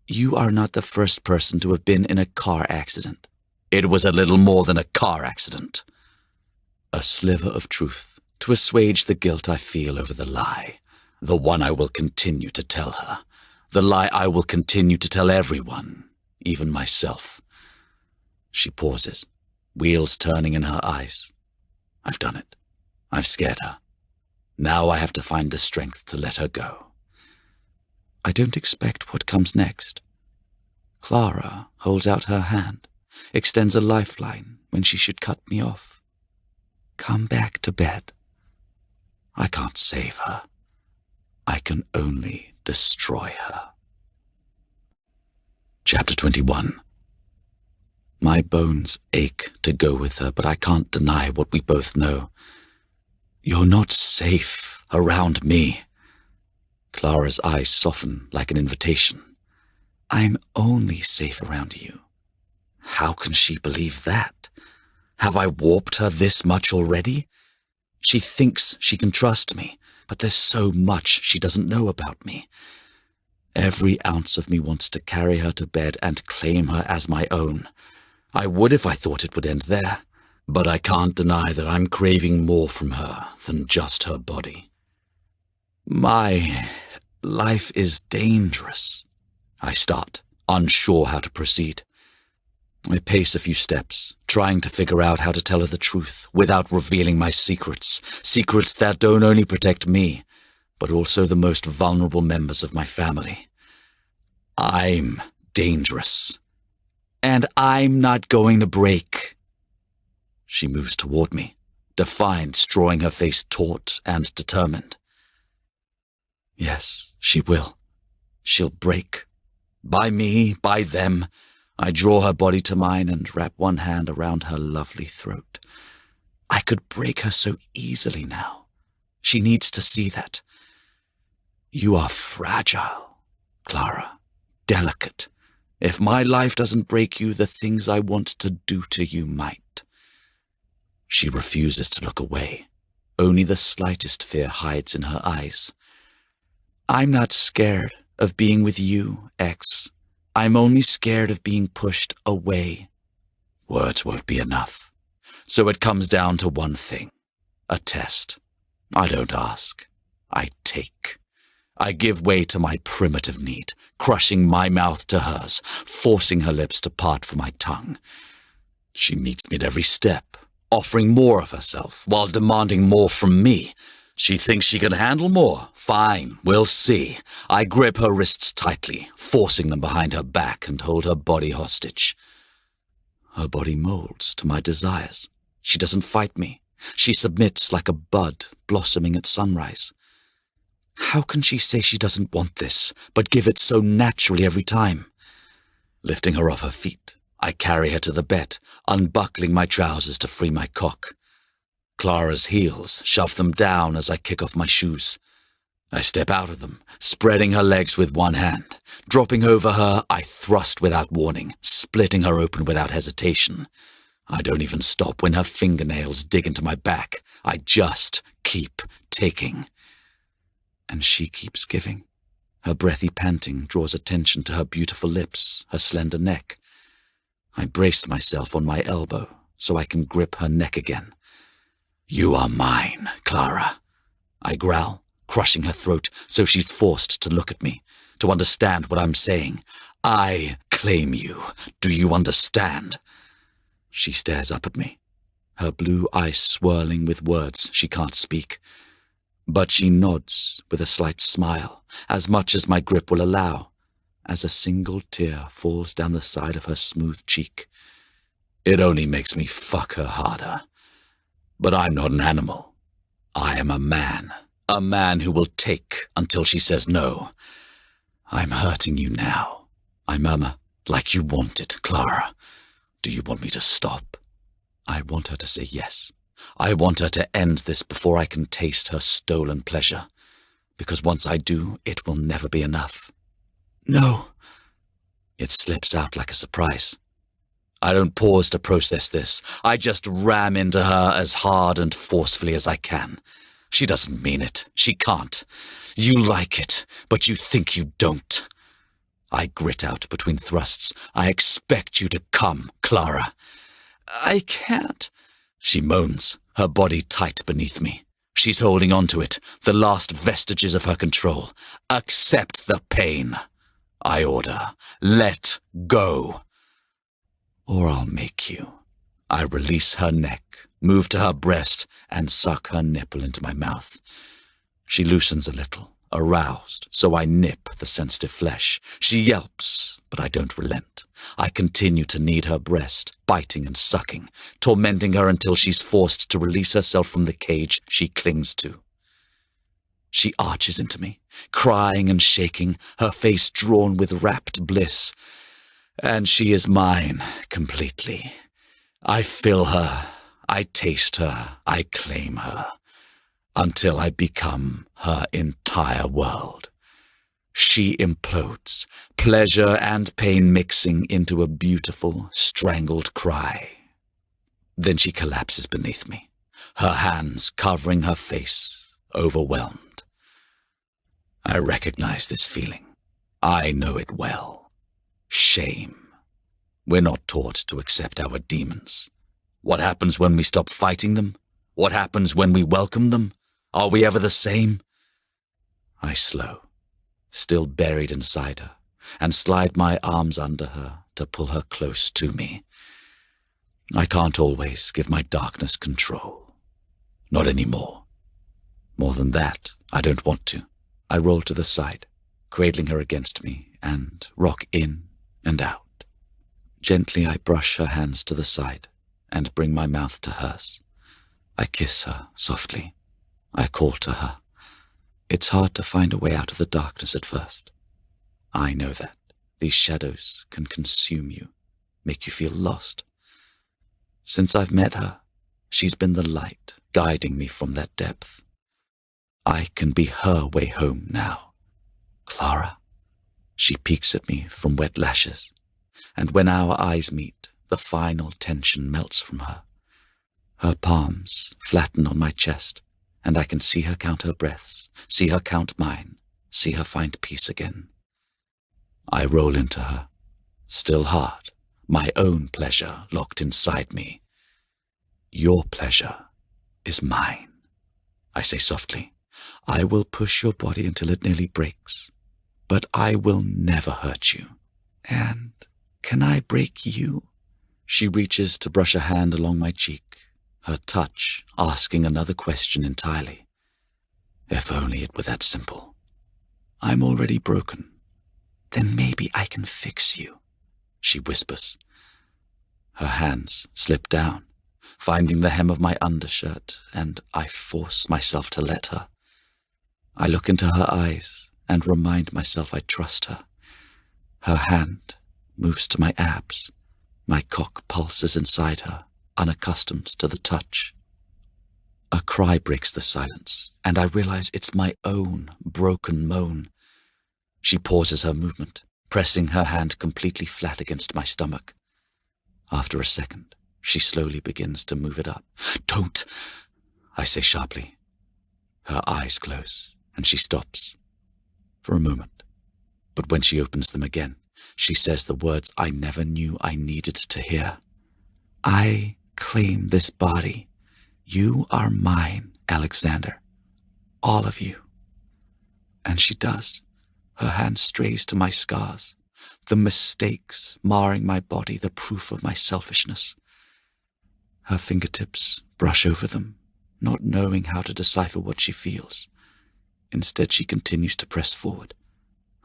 You are not the first person to have been in a car accident. It was a little more than a car accident. A sliver of truth to assuage the guilt I feel over the lie, the one I will continue to tell her, the lie I will continue to tell everyone, even myself. She pauses, wheels turning in her eyes. I've done it. I've scared her. Now I have to find the strength to let her go. I don't expect what comes next. Clara holds out her hand, extends a lifeline when she should cut me off. Come back to bed. I can't save her. I can only destroy her. Chapter 21. My bones ache to go with her, but I can't deny what we both know. You're not safe around me. Clara's eyes soften like an invitation. I'm only safe around you. How can she believe that? Have I warped her this much already? She thinks she can trust me, but there's so much she doesn't know about me. Every ounce of me wants to carry her to bed and claim her as my own. I would if I thought it would end there, but I can't deny that I'm craving more from her than just her body. My life is dangerous. I start, unsure how to proceed. I pace a few steps, trying to figure out how to tell her the truth without revealing my secrets, secrets that don't only protect me, but also the most vulnerable members of my family. I'm dangerous, and I'm not going to break. She moves toward me, defiance drawing her face taut and determined. Yes, she will. She'll break. By me, by them. I draw her body to mine and wrap one hand around her lovely throat. I could break her so easily now. She needs to see that. You are fragile, Clara, delicate. If my life doesn't break you, the things I want to do to you might. She refuses to look away. Only the slightest fear hides in her eyes. I'm not scared of being with you, X. I'm only scared of being pushed away. Words won't be enough. So it comes down to one thing. A test. I don't ask. I take. I give way to my primitive need, crushing my mouth to hers, forcing her lips to part for my tongue. She meets me at every step, offering more of herself while demanding more from me. She thinks she can handle more. Fine, we'll see. I grip her wrists tightly, forcing them behind her back and hold her body hostage. Her body molds to my desires. She doesn't fight me. She submits like a bud blossoming at sunrise. How can she say she doesn't want this, but give it so naturally every time? Lifting her off her feet, I carry her to the bed, unbuckling my trousers to free my cock. Clara's heels shove them down as I kick off my shoes. I step out of them, spreading her legs with one hand. Dropping over her, I thrust without warning, splitting her open without hesitation. I don't even stop when her fingernails dig into my back. I just keep taking. And she keeps giving. Her breathy panting draws attention to her beautiful lips, her slender neck. I brace myself on my elbow so I can grip her neck again. You are mine, Clara. I growl, crushing her throat so she's forced to look at me, to understand what I'm saying. I claim you. Do you understand? She stares up at me, her blue eyes swirling with words she can't speak. But she nods with a slight smile, as much as my grip will allow, as a single tear falls down the side of her smooth cheek. It only makes me fuck her harder. But I'm not an animal. I am a man who will take until she says no. I'm hurting you now, I murmur, like you want it, Clara. Do you want me to stop? I want her to say yes. I want her to end this before I can taste her stolen pleasure, because once I do, it will never be enough. No. It slips out like a surprise. I don't pause to process this. I just ram into her as hard and forcefully as I can. She doesn't mean it. She can't. You like it, but you think you don't. I grit out between thrusts. I expect you to come, Clara. I can't, she moans, her body tight beneath me. She's holding on to it, the last vestiges of her control. Accept the pain, I order. Let go. Or I'll make you. I release her neck, move to her breast, and suck her nipple into my mouth. She loosens a little, aroused, so I nip the sensitive flesh. She yelps, but I don't relent. I continue to knead her breast, biting and sucking, tormenting her until she's forced to release herself from the cage she clings to. She arches into me, crying and shaking, her face drawn with rapt bliss. And she is mine completely. I fill her, I taste her, I claim her, until I become her entire world. She implodes, pleasure and pain mixing into a beautiful, strangled cry. Then she collapses beneath me, her hands covering her face, overwhelmed. I recognize this feeling. I know it well. Shame. We're not taught to accept our demons. What happens when we stop fighting them? What happens when we welcome them? Are we ever the same? I slow, still buried inside her, and slide my arms under her to pull her close to me. I can't always give my darkness control. Not anymore. More than that, I don't want to. I roll to the side, cradling her against me, and rock in and out. Gently I brush her hands to the side and bring my mouth to hers. I kiss her softly. I call to her. It's hard to find a way out of the darkness at first. I know that. These shadows can consume you, make you feel lost. Since I've met her, she's been the light, guiding me from that depth. I can be her way home now. Clara. She peeks at me from wet lashes, and when our eyes meet, the final tension melts from her. Her palms flatten on my chest, and I can see her count her breaths, see her count mine, see her find peace again. I roll into her, still hard, my own pleasure locked inside me. Your pleasure is mine, I say softly. I will push your body until it nearly breaks, but I will never hurt you. And can I break you? She reaches to brush a hand along my cheek, her touch asking another question entirely. If only it were that simple. I'm already broken. Then maybe I can fix you, she whispers. Her hands slip down, finding the hem of my undershirt, and I force myself to let her. I look into her eyes and remind myself I trust her. Her hand moves to my abs. My cock pulses inside her, unaccustomed to the touch. A cry breaks the silence, and I realize it's my own broken moan. She pauses her movement, pressing her hand completely flat against my stomach. After a second, she slowly begins to move it up. Don't, I say sharply. Her eyes close, and she stops. For a moment. But when she opens them again, she says the words I never knew I needed to hear. I claim this body. You are mine, Alexander. All of you. And she does. Her hand strays to my scars, the mistakes marring my body, the proof of my selfishness. Her fingertips brush over them, not knowing how to decipher what she feels. Instead, she continues to press forward.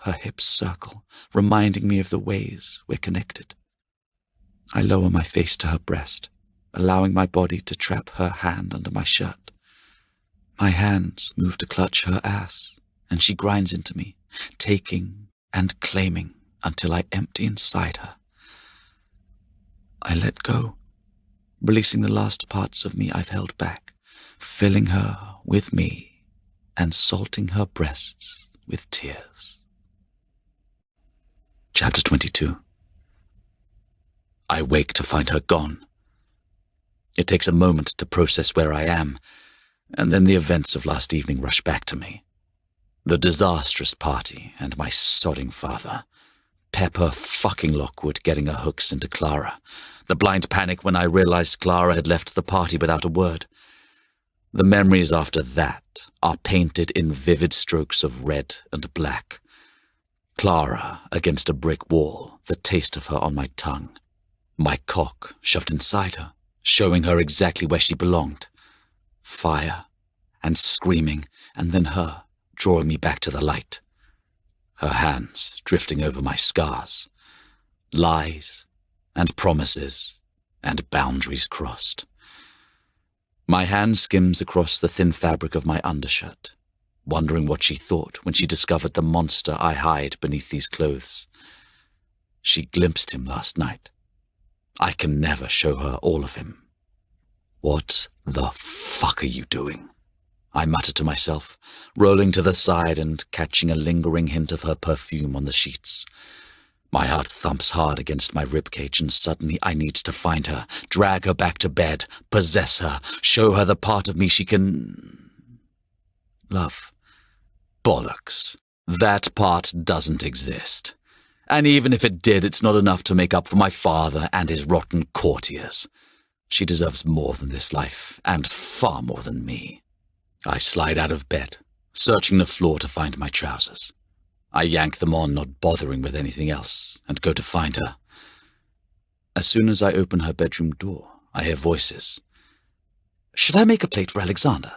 Her hips circle, reminding me of the ways we're connected. I lower my face to her breast, allowing my body to trap her hand under my shirt. My hands move to clutch her ass, and she grinds into me, taking and claiming until I empty inside her. I let go, releasing the last parts of me I've held back, filling her with me and salting her breasts with tears. Chapter 22. I wake to find her gone. It takes a moment to process where I am, and then the events of last evening rush back to me. The disastrous party and my sodding father. Pepper fucking Lockwood getting her hooks into Clara. The blind panic when I realized Clara had left the party without a word. The memories after that are painted in vivid strokes of red and black. Clara against a brick wall, the taste of her on my tongue. My cock shoved inside her, showing her exactly where she belonged. Fire and screaming, and then her drawing me back to the light. Her hands drifting over my scars. Lies and promises and boundaries crossed. My hand skims across the thin fabric of my undershirt, wondering what she thought when she discovered the monster I hide beneath these clothes. She glimpsed him last night. I can never show her all of him. What the fuck are you doing? I muttered to myself, rolling to the side and catching a lingering hint of her perfume on the sheets. My heart thumps hard against my ribcage, and suddenly I need to find her, drag her back to bed, possess her, show her the part of me she can love. Bollocks. That part doesn't exist. And even if it did, it's not enough to make up for my father and his rotten courtiers. She deserves more than this life, and far more than me. I slide out of bed, searching the floor to find my trousers. I yank them on, not bothering with anything else, and go to find her. As soon as I open her bedroom door, I hear voices. "Should I make a plate for Alexander?"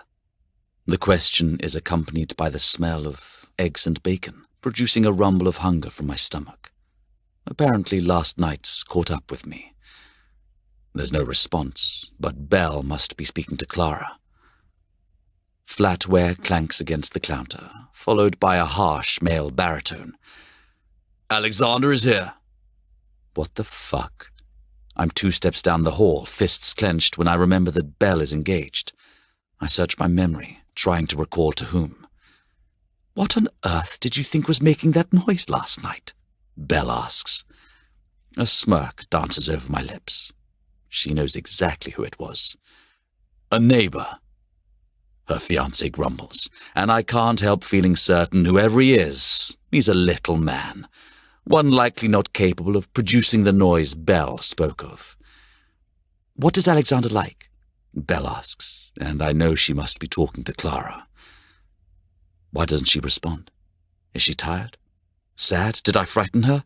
The question is accompanied by the smell of eggs and bacon, producing a rumble of hunger from my stomach. Apparently last night's caught up with me. There's no response, but Belle must be speaking to Clara. Flatware clanks against the counter, followed by a harsh male baritone. "Alexander is here." What the fuck? I'm 2 steps down the hall, fists clenched, when I remember that Belle is engaged. I search my memory, trying to recall to whom. "What on earth did you think was making that noise last night?" Belle asks. A smirk dances over my lips. She knows exactly who it was. "A neighbor," her fiancé grumbles, and I can't help feeling certain whoever he is, he's a little man, one likely not capable of producing the noise Belle spoke of. "What is Alexander like?" Belle asks, and I know she must be talking to Clara. Why doesn't she respond? Is she tired? Sad? Did I frighten her?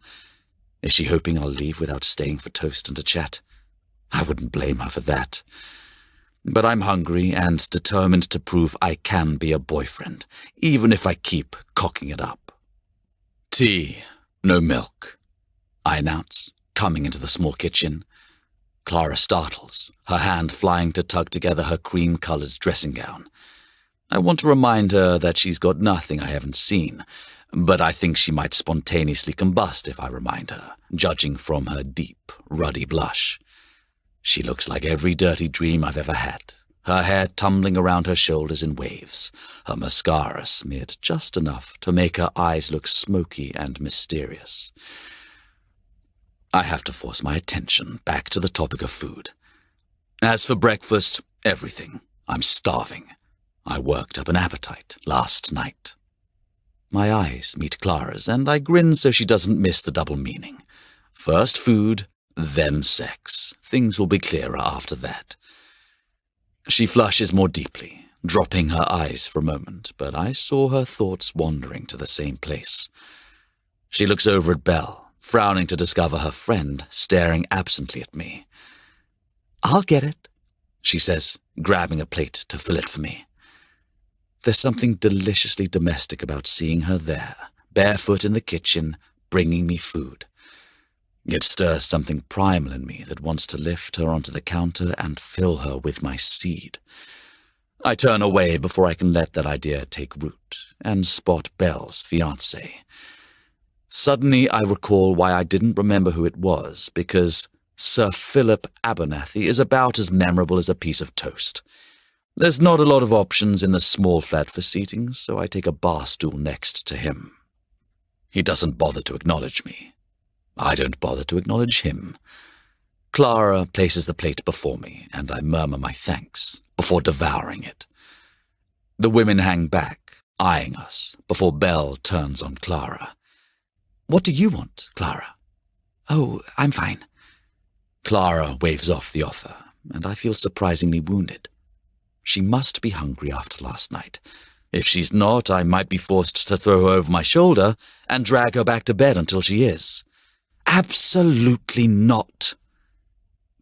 Is she hoping I'll leave without staying for toast and a chat? I wouldn't blame her for that. But I'm hungry and determined to prove I can be a boyfriend, even if I keep cocking it up. "Tea, no milk," I announce, coming into the small kitchen. Clara startles, her hand flying to tug together her cream-colored dressing gown. I want to remind her that she's got nothing I haven't seen, but I think she might spontaneously combust if I remind her, judging from her deep, ruddy blush. She looks like every dirty dream I've ever had, her hair tumbling around her shoulders in waves, her mascara smeared just enough to make her eyes look smoky and mysterious. I have to force my attention back to the topic of food. As for breakfast, everything. I'm starving. I worked up an appetite last night. My eyes meet Clara's, and I grin so she doesn't miss the double meaning. First food, then sex. Things will be clearer after that. She flushes more deeply, dropping her eyes for a moment, but I saw her thoughts wandering to the same place. She looks over at Belle, frowning to discover her friend staring absently at me. "I'll get it," she says, grabbing a plate to fill it for me. There's something deliciously domestic about seeing her there, barefoot in the kitchen, bringing me food. It stirs something primal in me that wants to lift her onto the counter and fill her with my seed. I turn away before I can let that idea take root, and spot Belle's fiancé. Suddenly I recall why I didn't remember who it was, because Sir Philip Abernathy is about as memorable as a piece of toast. There's not a lot of options in the small flat for seating, so I take a bar stool next to him. He doesn't bother to acknowledge me. I don't bother to acknowledge him. Clara places the plate before me, and I murmur my thanks before devouring it. The women hang back, eyeing us, before Belle turns on Clara. "What do you want, Clara?" "Oh, I'm fine." Clara waves off the offer, and I feel surprisingly wounded. She must be hungry after last night. If she's not, I might be forced to throw her over my shoulder and drag her back to bed until she is. "Absolutely not,"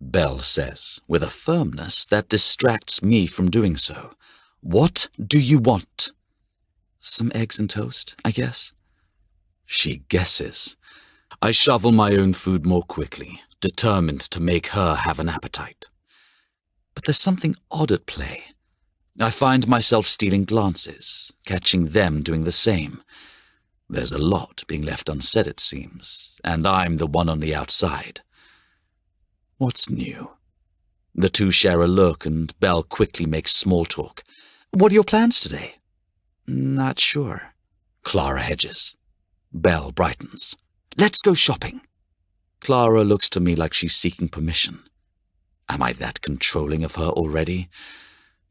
Belle says, with a firmness that distracts me from doing so. "What do you want?" "Some eggs and toast, I guess." She guesses. I shovel my own food more quickly, determined to make her have an appetite. But there's something odd at play. I find myself stealing glances, catching them doing the same. There's a lot being left unsaid, it seems, and I'm the one on the outside. What's new? The two share a look, and Belle quickly makes small talk. "What are your plans today?" "Not sure." Clara hedges. Belle brightens. "Let's go shopping." Clara looks to me like she's seeking permission. Am I that controlling of her already?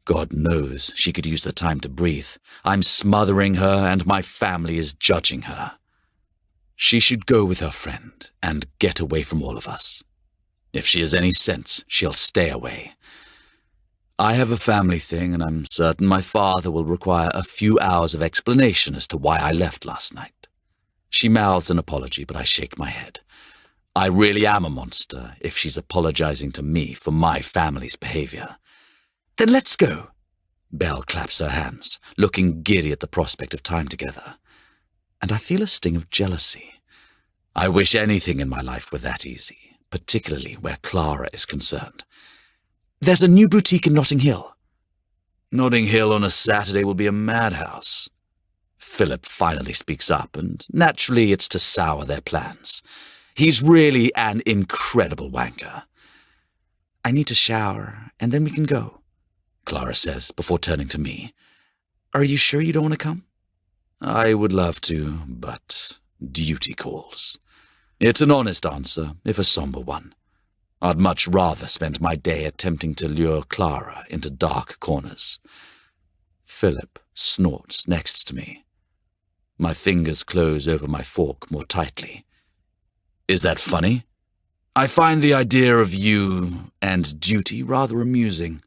God knows she could use the time to breathe. I'm smothering her, and my family is judging her. She should go with her friend and get away from all of us. If she has any sense, she'll stay away. I have a family thing, and I'm certain my father will require a few hours of explanation as to why I left last night. She mouths an apology, but I shake my head. I really am a monster if she's apologizing to me for my family's behavior. "Then let's go." Belle claps her hands, looking giddy at the prospect of time together. And I feel a sting of jealousy. I wish anything in my life were that easy, particularly where Clara is concerned. "There's a new boutique in Notting Hill." Notting Hill on a Saturday will be a madhouse. Philip finally speaks up, and naturally it's to sour their plans. He's really an incredible wanker. "I need to shower, and then we can go," Clara says before turning to me. "Are you sure you don't want to come?" I would love to, but duty calls. It's an honest answer, if a somber one. I'd much rather spend my day attempting to lure Clara into dark corners. Philip snorts next to me. My fingers close over my fork more tightly. "Is that funny? I find the idea of you and duty rather amusing,"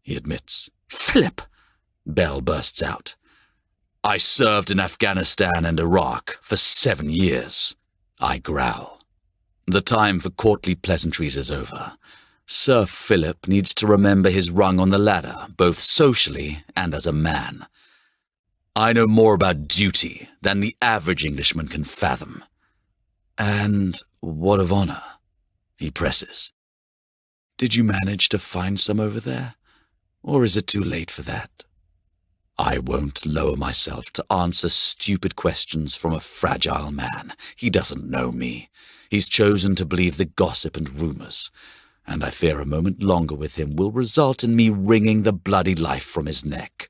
he admits. "Philip!" Belle bursts out. "I served in Afghanistan and Iraq for 7 years. I growl. The time for courtly pleasantries is over. Sir Philip needs to remember his rung on the ladder, both socially and as a man. I know more about duty than the average Englishman can fathom. "And what of honor?" he presses. "Did you manage to find some over there? Or is it too late for that?" I won't lower myself to answer stupid questions from a fragile man. He doesn't know me. He's chosen to believe the gossip and rumors, and I fear a moment longer with him will result in me wringing the bloody life from his neck.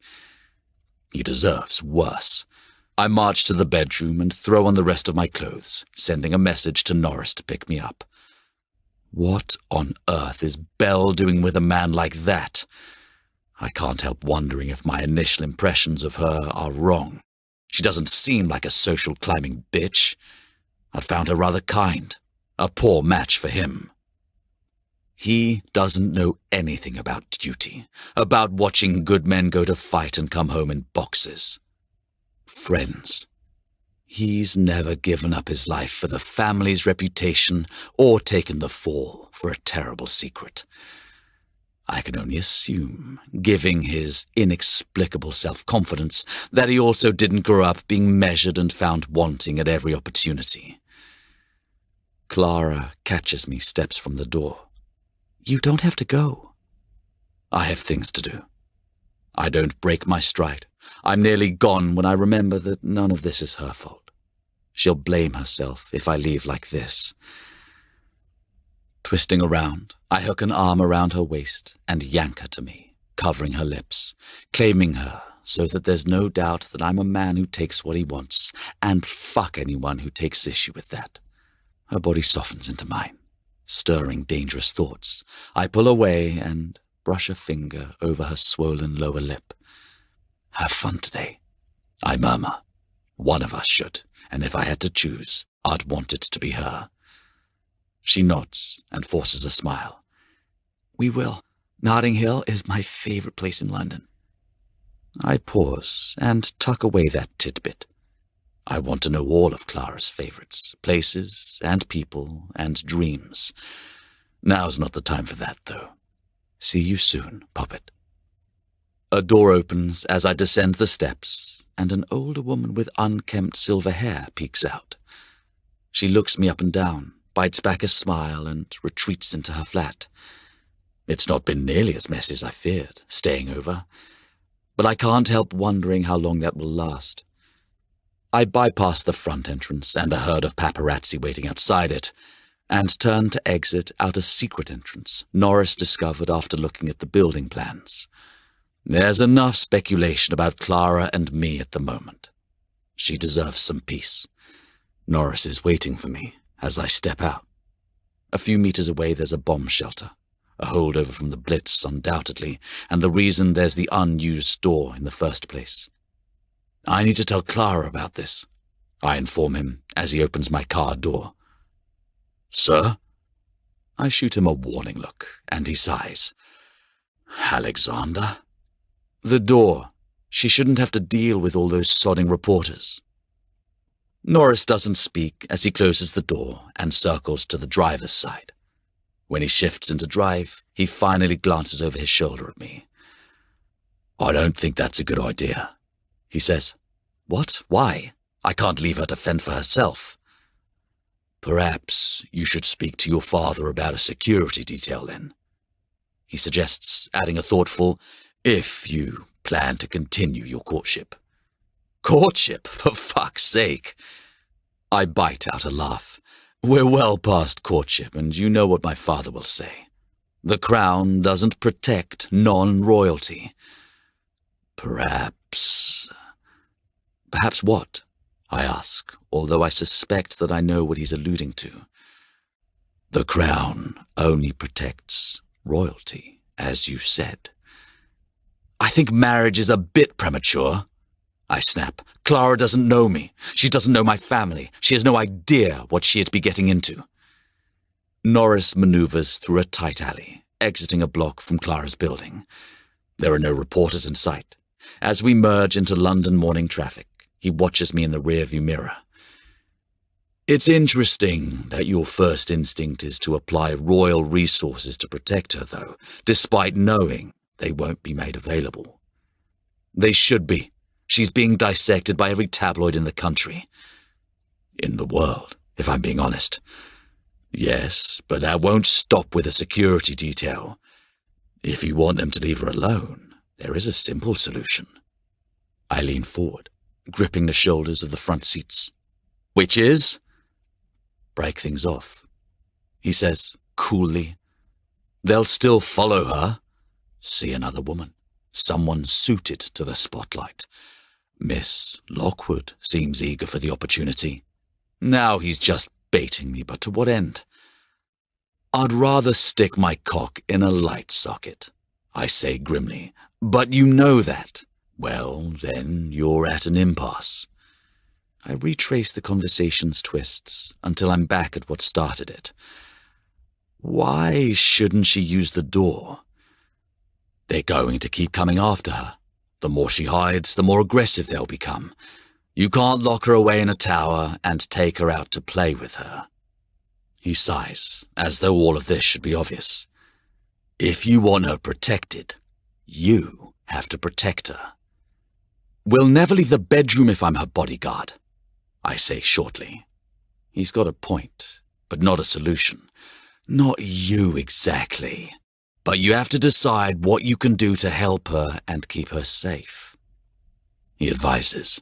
He deserves worse. I march to the bedroom and throw on the rest of my clothes, sending a message to Norris to pick me up. What on earth is Belle doing with a man like that? I can't help wondering if my initial impressions of her are wrong. She doesn't seem like a social climbing bitch. I'd found her rather kind, a poor match for him. He doesn't know anything about duty, about watching good men go to fight and come home in boxes. Friends. He's never given up his life for the family's reputation or taken the fall for a terrible secret. I can only assume, giving his inexplicable self-confidence, that he also didn't grow up being measured and found wanting at every opportunity. Clara catches me steps from the door. You don't have to go. I have things to do. I don't break my stride. I'm nearly gone when I remember that none of this is her fault. She'll blame herself if I leave like this. Twisting around, I hook an arm around her waist and yank her to me, covering her lips, claiming her so that there's no doubt that I'm a man who takes what he wants, and fuck anyone who takes issue with that. Her body softens into mine, stirring dangerous thoughts. I pull away and brush a finger over her swollen lower lip. Have fun today, I murmur. One of us should, and if I had to choose, I'd want it to be her. She nods and forces a smile. We will. Notting Hill is my favorite place in London. I pause and tuck away that tidbit. I want to know all of Clara's favorites, places and people and dreams. Now's not the time for that, though. See you soon, Puppet. A door opens as I descend the steps, and an older woman with unkempt silver hair peeks out. She looks me up and down, bites back a smile, and retreats into her flat. It's not been nearly as messy as I feared, staying over, but I can't help wondering how long that will last. I bypass the front entrance and a herd of paparazzi waiting outside it, and turn to exit out a secret entrance Norris discovered after looking at the building plans. There's enough speculation about Clara and me at the moment. She deserves some peace. Norris is waiting for me as I step out. A few meters away there's a bomb shelter, a holdover from the Blitz undoubtedly, and the reason there's the unused door in the first place. I need to tell Clara about this, I inform him as he opens my car door. Sir? I shoot him a warning look, and he sighs. Alexander? The door. She shouldn't have to deal with all those sodding reporters. Norris doesn't speak as he closes the door and circles to the driver's side. When he shifts into drive, he finally glances over his shoulder at me. I don't think that's a good idea, he says. What? Why? I can't leave her to fend for herself. Perhaps you should speak to your father about a security detail then, he suggests, adding a thoughtful, if you plan to continue your courtship. Courtship, for fuck's sake! I bite out a laugh. We're well past courtship, and you know what my father will say. The crown doesn't protect non-royalty. Perhaps what? I ask, although I suspect that I know what he's alluding to. The crown only protects royalty, as you said. I think marriage is a bit premature, I snap. Clara doesn't know me. She doesn't know my family. She has no idea what she'd be getting into. Norris maneuvers through a tight alley, exiting a block from Clara's building. There are no reporters in sight. As we merge into London morning traffic, he watches me in the rearview mirror. It's interesting that your first instinct is to apply royal resources to protect her, though, despite knowing they won't be made available. They should be. She's being dissected by every tabloid in the country. In the world, if I'm being honest. Yes, but that won't stop with a security detail. If you want them to leave her alone, there is a simple solution. I lean forward, gripping the shoulders of the front seats. Which is? Break things off, he says, coolly. They'll still follow her. See another woman, someone suited to the spotlight. Miss Lockwood seems eager for the opportunity. Now he's just baiting me, but to what end? I'd rather stick my cock in a light socket, I say grimly. But you know that. Well, then you're at an impasse. I retrace the conversation's twists until I'm back at what started it. Why shouldn't she use the door? They're going to keep coming after her. The more she hides, the more aggressive they'll become. You can't lock her away in a tower and take her out to play with her. He sighs, as though all of this should be obvious. If you want her protected, you have to protect her. We'll never leave the bedroom if I'm her bodyguard, I say shortly. He's got a point, but not a solution. Not you exactly. But you have to decide what you can do to help her and keep her safe. He advises.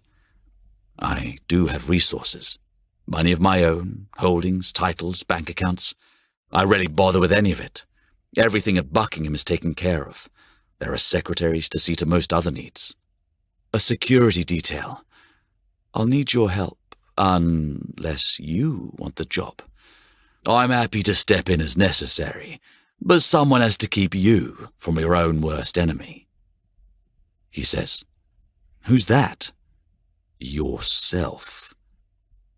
I do have resources. Money of my own, holdings, titles, bank accounts. I rarely bother with any of it. Everything at Buckingham is taken care of. There are secretaries to see to most other needs. A security detail. I'll need your help, unless you want the job. I'm happy to step in as necessary, but someone has to keep you from your own worst enemy. He says, Who's that? Yourself.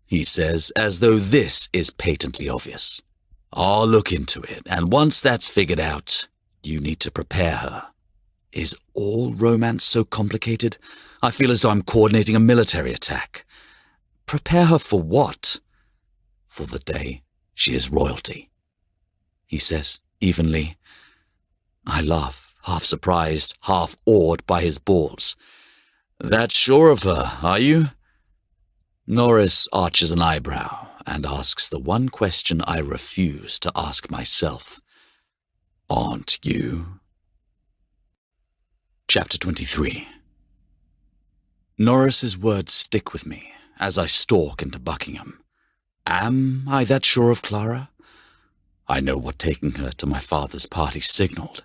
He says, as though this is patently obvious. I'll look into it, and once that's figured out, you need to prepare her. Is all romance so complicated? I feel as though I'm coordinating a military attack. Prepare her for what? For the day she is royalty. He says, evenly. I laugh, half surprised, half awed by his balls. That sure of her, are you? Norris arches an eyebrow and asks the one question I refuse to ask myself. Aren't you? Chapter 23. Norris's words stick with me as I stalk into Buckingham. Am I that sure of Clara? I know what taking her to my father's party signaled.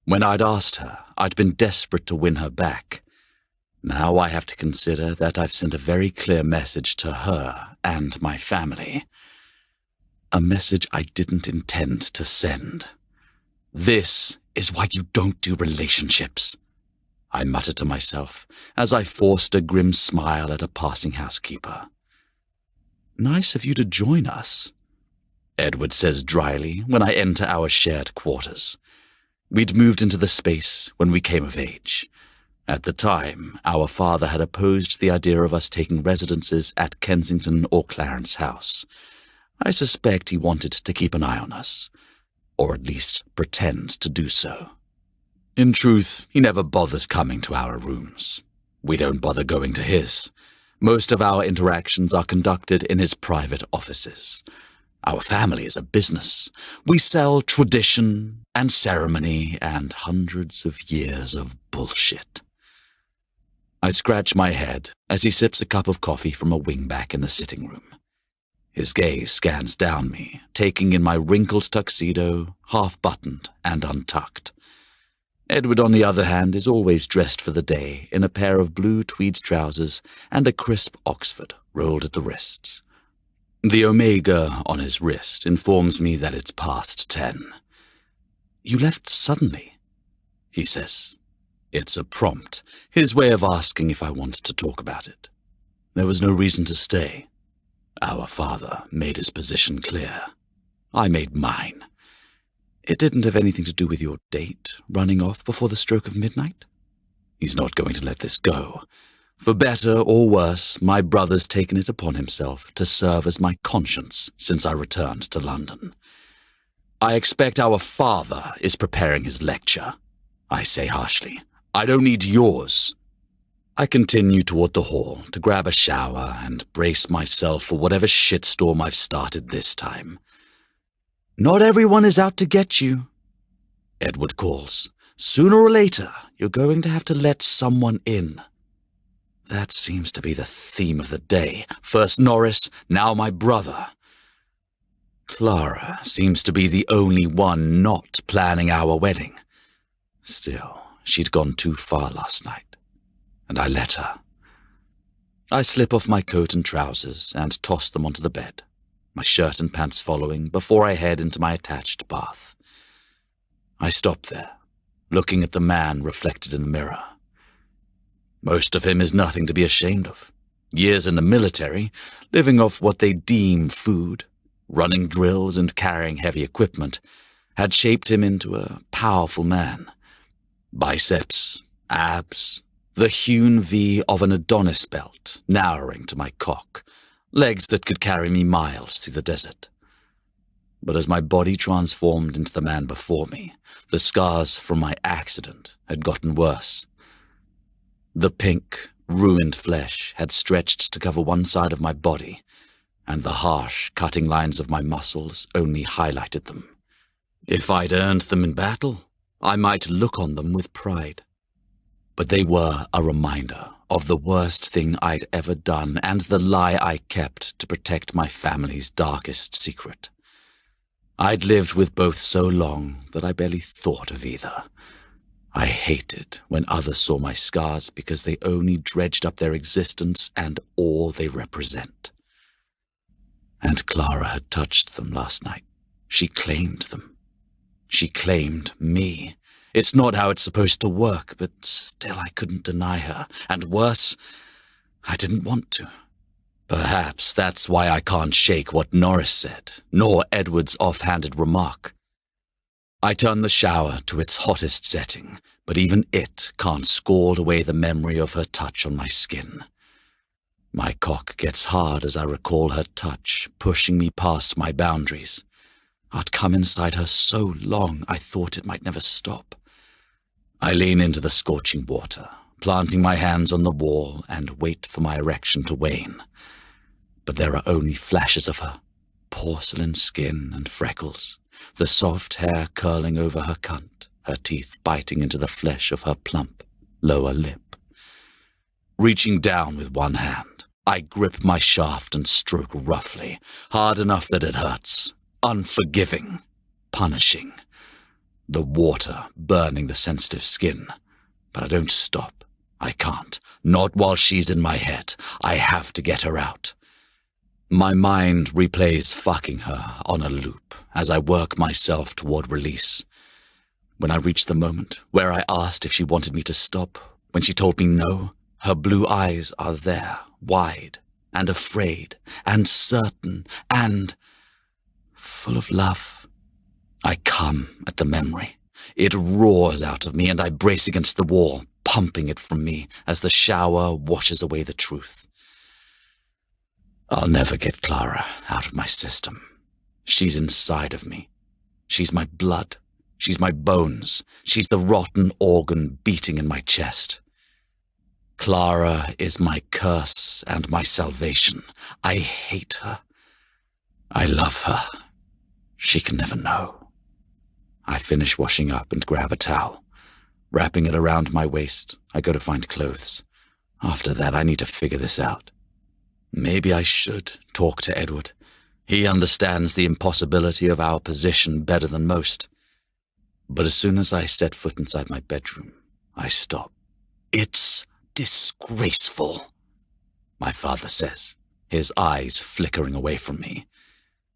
When I'd asked her, I'd been desperate to win her back. Now I have to consider that I've sent a very clear message to her and my family. A message I didn't intend to send. This is why you don't do relationships, I muttered to myself as I forced a grim smile at a passing housekeeper. Nice of you to join us, Edward says dryly when I enter our shared quarters. We'd moved into the space when we came of age. At the time, our father had opposed the idea of us taking residences at Kensington or Clarence House. I suspect he wanted to keep an eye on us, or at least pretend to do so. In truth, he never bothers coming to our rooms. We don't bother going to his. Most of our interactions are conducted in his private offices. Our family is a business. We sell tradition and ceremony and hundreds of years of bullshit. I scratch my head as he sips a cup of coffee from a wingback in the sitting room. His gaze scans down me, taking in my wrinkled tuxedo, half-buttoned and untucked. Edward, on the other hand, is always dressed for the day in a pair of blue tweed trousers and a crisp Oxford rolled at the wrists. The omega on his wrist informs me that it's past 10. You left suddenly, he says. It's a prompt, his way of asking if I want to talk about it. There was no reason to stay. Our father made his position clear. I made mine. It didn't have anything to do with your date running off before the stroke of midnight. He's not going to let this go. For better or worse, my brother's taken it upon himself to serve as my conscience since I returned to London. I expect our father is preparing his lecture, I say harshly. I don't need yours. I continue toward the hall to grab a shower and brace myself for whatever shitstorm I've started this time. Not everyone is out to get you, Edward calls. Sooner or later, you're going to have to let someone in. That seems to be the theme of the day. First Norris, now my brother. Clara seems to be the only one not planning our wedding. Still, she'd gone too far last night, and I let her. I slip off my coat and trousers and toss them onto the bed, my shirt and pants following before I head into my attached bath. I stop there, looking at the man reflected in the mirror. Most of him is nothing to be ashamed of. Years in the military, living off what they deem food, running drills and carrying heavy equipment, had shaped him into a powerful man. Biceps, abs, the hewn V of an Adonis belt narrowing to my cock, legs that could carry me miles through the desert. But as my body transformed into the man before me, the scars from my accident had gotten worse. The pink, ruined flesh had stretched to cover one side of my body, and the harsh, cutting lines of my muscles only highlighted them. If I'd earned them in battle, I might look on them with pride. But they were a reminder of the worst thing I'd ever done and the lie I kept to protect my family's darkest secret. I'd lived with both so long that I barely thought of either. I hated when others saw my scars because they only dredged up their existence and all they represent. And Clara had touched them last night. She claimed them. She claimed me. It's not how it's supposed to work, but still I couldn't deny her. And worse, I didn't want to. Perhaps that's why I can't shake what Norris said, nor Edward's offhanded remark. I turn the shower to its hottest setting, but even it can't scald away the memory of her touch on my skin. My cock gets hard as I recall her touch, pushing me past my boundaries. I'd come inside her so long I thought it might never stop. I lean into the scorching water, planting my hands on the wall and wait for my erection to wane. But there are only flashes of her, porcelain skin and freckles, the soft hair curling over her cunt, her teeth biting into the flesh of her plump lower lip. Reaching down with one hand, I grip my shaft and stroke roughly, hard enough that it hurts, unforgiving, punishing. The water burning the sensitive skin. But I don't stop. I can't. Not while she's in my head. I have to get her out. My mind replays fucking her on a loop as I work myself toward release. When I reach the moment where I asked if she wanted me to stop, when she told me no, her blue eyes are there, wide and afraid and certain and full of love. I come at the memory. It roars out of me and I brace against the wall, pumping it from me as the shower washes away the truth. I'll never get Clara out of my system. She's inside of me. She's my blood. She's my bones. She's the rotten organ beating in my chest. Clara is my curse and my salvation. I hate her. I love her. She can never know. I finish washing up and grab a towel. Wrapping it around my waist, I go to find clothes. After that, I need to figure this out. Maybe I should talk to Edward. He understands the impossibility of our position better than most. But as soon as I set foot inside my bedroom, I stop. It's disgraceful, my father says, his eyes flickering away from me.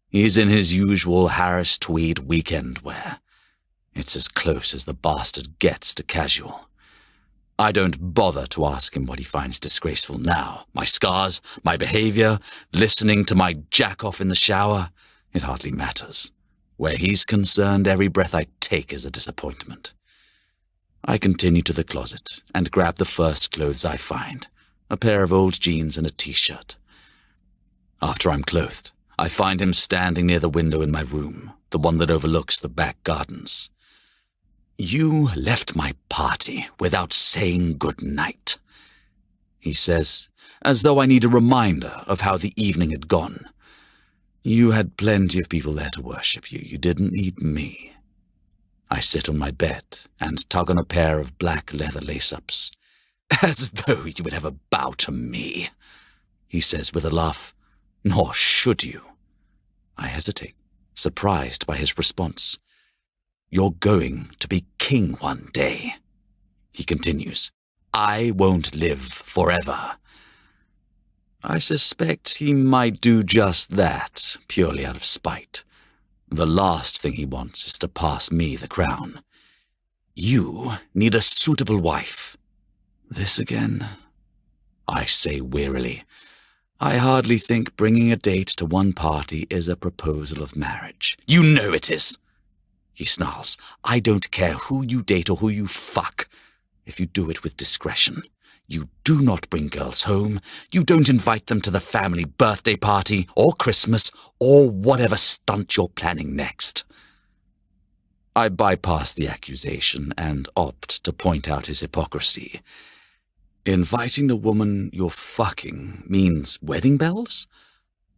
He's in his usual Harris Tweed weekend wear. It's as close as the bastard gets to casual. I don't bother to ask him what he finds disgraceful now. My scars, my behavior, listening to my jack-off in the shower, it hardly matters. Where he's concerned, every breath I take is a disappointment. I continue to the closet and grab the first clothes I find, a pair of old jeans and a t-shirt. After I'm clothed, I find him standing near the window in my room, the one that overlooks the back gardens. "You left my party without saying good night," he says, as though I need a reminder of how the evening had gone. "You had plenty of people there to worship you. You didn't need me." I sit on my bed and tug on a pair of black leather lace-ups. "As though you would ever bow to me," he says with a laugh. "Nor should you." I hesitate, surprised by his response. "You're going to be king one day," he continues. "I won't live forever." I suspect he might do just that, purely out of spite. The last thing he wants is to pass me the crown. "You need a suitable wife." "This again?" I say wearily. "I hardly think bringing a date to one party is a proposal of marriage." "You know it is," he snarls. "I don't care who you date or who you fuck, if you do it with discretion. You do not bring girls home. You don't invite them to the family birthday party or Christmas or whatever stunt you're planning next. I bypass the accusation and opt to point out his hypocrisy. Inviting the woman you're fucking means wedding bells?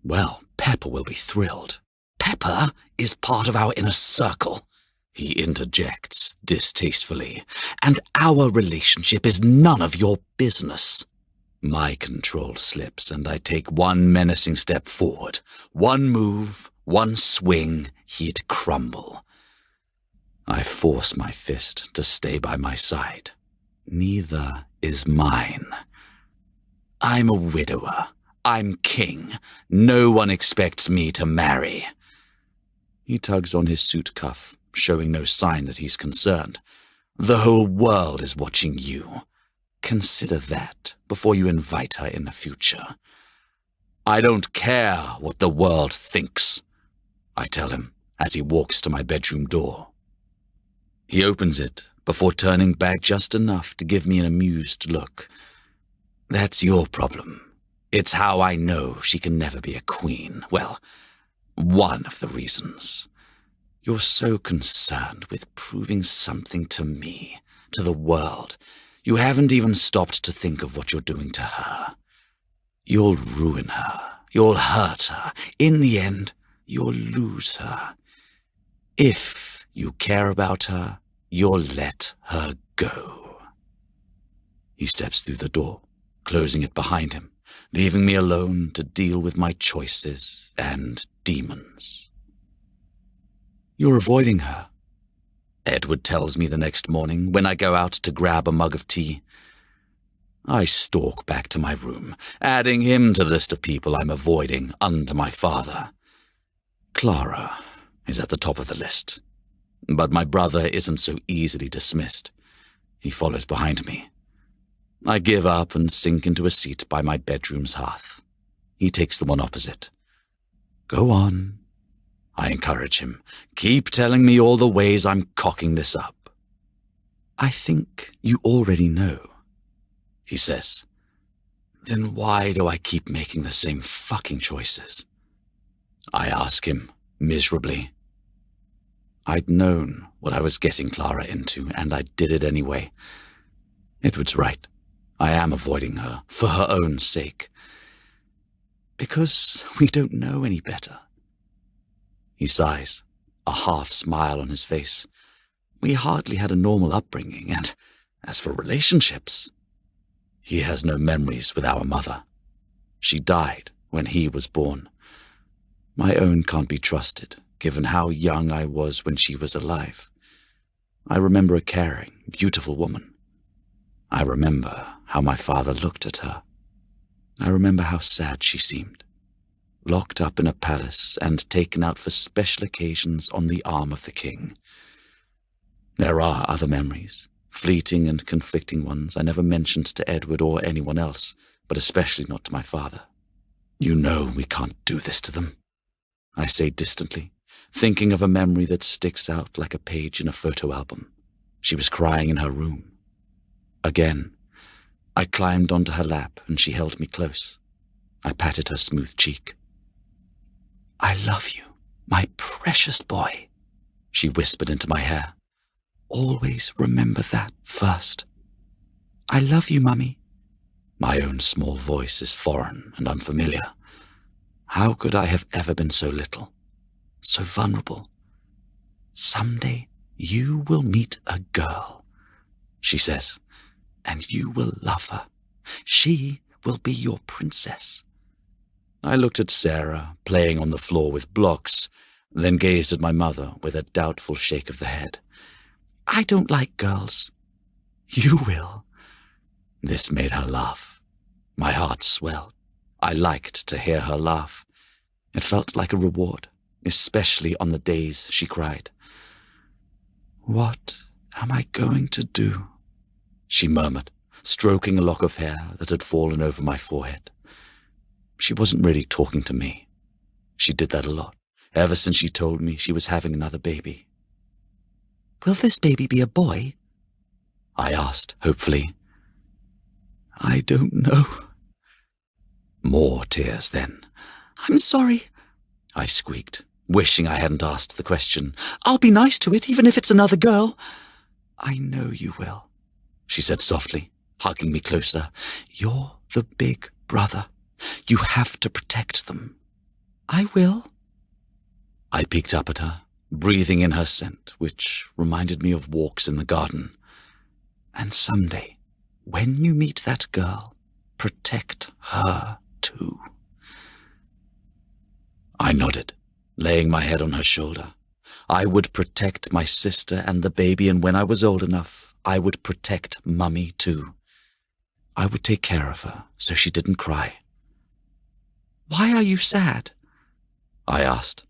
Well, Pepper will be thrilled. Pepper is part of our inner circle, he interjects distastefully, and our relationship is none of your business. My control slips, and I take one menacing step forward. One move, one swing, he'd crumble. I force my fist to stay by my side. Neither is mine. I'm a widower. I'm king. No one expects me to marry. He tugs on his suit cuff, showing no sign that he's concerned. The whole world is watching you. Consider that before you invite her in the future. I don't care what the world thinks, I tell him as he walks to my bedroom door. He opens it before turning back just enough to give me an amused look. That's your problem. It's how I know she can never be a queen. Well, one of the reasons. You're so concerned with proving something to me, to the world. You haven't even stopped to think of what you're doing to her. You'll ruin her. You'll hurt her. In the end, you'll lose her. If you care about her, you'll let her go. He steps through the door, closing it behind him, leaving me alone to deal with my choices and demons. You're avoiding her, Edward tells me the next morning when I go out to grab a mug of tea. I stalk back to my room, adding him to the list of people I'm avoiding under my father. Clara is at the top of the list, but my brother isn't so easily dismissed. He follows behind me. I give up and sink into a seat by my bedroom's hearth. He takes the one opposite. Go on, I encourage him. Keep telling me all the ways I'm cocking this up. I think you already know, he says. Then why do I keep making the same fucking choices? I ask him, miserably. I'd known what I was getting Clara into, and I did it anyway. Edward's right. I am avoiding her, for her own sake. Because we don't know any better. He sighs, a half smile on his face. We hardly had a normal upbringing, and as for relationships, he has no memories with our mother. She died when he was born. My own can't be trusted, given how young I was when she was alive. I remember a caring, beautiful woman. I remember how my father looked at her. I remember how sad she seemed, locked up in a palace and taken out for special occasions on the arm of the king. There are other memories, fleeting and conflicting ones I never mentioned to Edward or anyone else, but especially not to my father. You know we can't do this to them, I say distantly, thinking of a memory that sticks out like a page in a photo album. She was crying in her room. Again, I climbed onto her lap and she held me close. I patted her smooth cheek. I love you, my precious boy, she whispered into my hair. Always remember that first. I love you, Mummy. My own small voice is foreign and unfamiliar. How could I have ever been so little, so vulnerable? Someday you will meet a girl, she says, and you will love her. She will be your princess. I looked at Sarah, playing on the floor with blocks, then gazed at my mother with a doubtful shake of the head. I don't like girls. You will. This made her laugh. My heart swelled. I liked to hear her laugh. It felt like a reward, especially on the days she cried. What am I going to do? She murmured, stroking a lock of hair that had fallen over my forehead. She wasn't really talking to me. She did that a lot, ever since she told me she was having another baby. Will this baby be a boy? I asked, hopefully. I don't know. More tears then. I'm sorry, I squeaked, wishing I hadn't asked the question. I'll be nice to it, even if it's another girl. I know you will, she said softly, hugging me closer. You're the big brother. You have to protect them. I will. I peeked up at her, breathing in her scent, which reminded me of walks in the garden. And someday, when you meet that girl, protect her too. I nodded, laying my head on her shoulder. I would protect my sister and the baby, and when I was old enough, I would protect Mummy too. I would take care of her so she didn't cry. Why are you sad? I asked.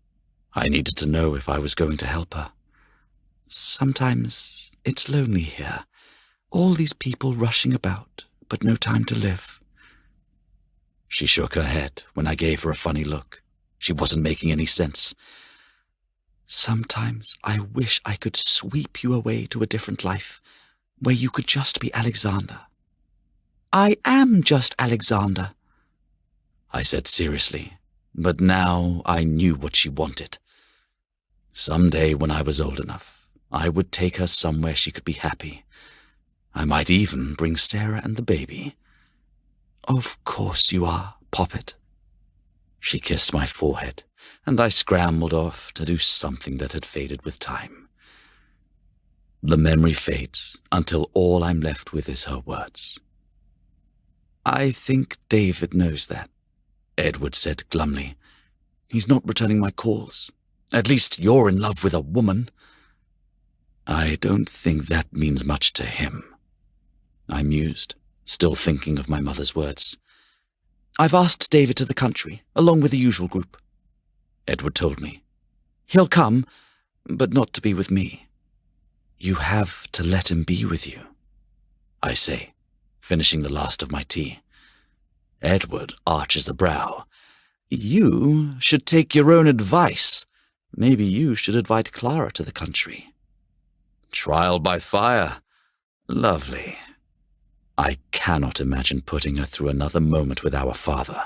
I needed to know if I was going to help her. Sometimes it's lonely here. All these people rushing about, but no time to live. She shook her head when I gave her a funny look. She wasn't making any sense. Sometimes I wish I could sweep you away to a different life, where you could just be Alexander. I am just Alexander, I said seriously, but now I knew what she wanted. Someday when I was old enough, I would take her somewhere she could be happy. I might even bring Sarah and the baby. Of course you are, Poppet. She kissed my forehead, and I scrambled off to do something that had faded with time. The memory fades until all I'm left with is her words. I think David knows that, Edward said glumly. He's not returning my calls. At least you're in love with a woman. I don't think that means much to him, I mused, still thinking of my mother's words. I've asked David to the country, along with the usual group, Edward told me. He'll come, but not to be with me. You have to let him be with you, I say, finishing the last of my tea. Edward arches a brow. You should take your own advice. Maybe you should invite Clara to the country. Trial by fire. Lovely. I cannot imagine putting her through another moment with our father.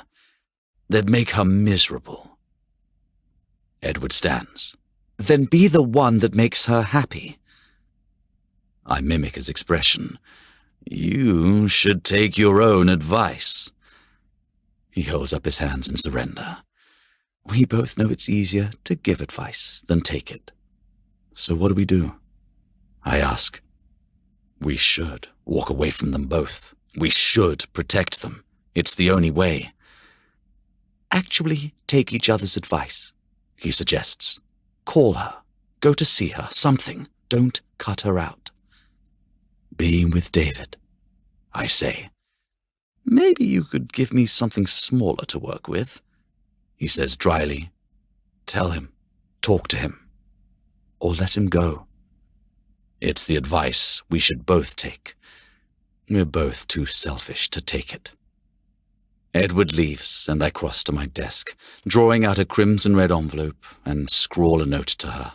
They'd make her miserable. Edward stands. Then be the one that makes her happy. I mimic his expression. You should take your own advice. He holds up his hands in surrender. We both know it's easier to give advice than take it. So what do? I ask. We should walk away from them both. We should protect them. It's the only way. Actually, take each other's advice, he suggests. Call her. Go to see her. Something. Don't cut her out. Being with David, I say. Maybe you could give me something smaller to work with, he says dryly. Tell him. Talk to him. Or let him go. It's the advice we should both take. We're both too selfish to take it. Edward leaves, and I cross to my desk, drawing out a crimson-red envelope and scrawl a note to her.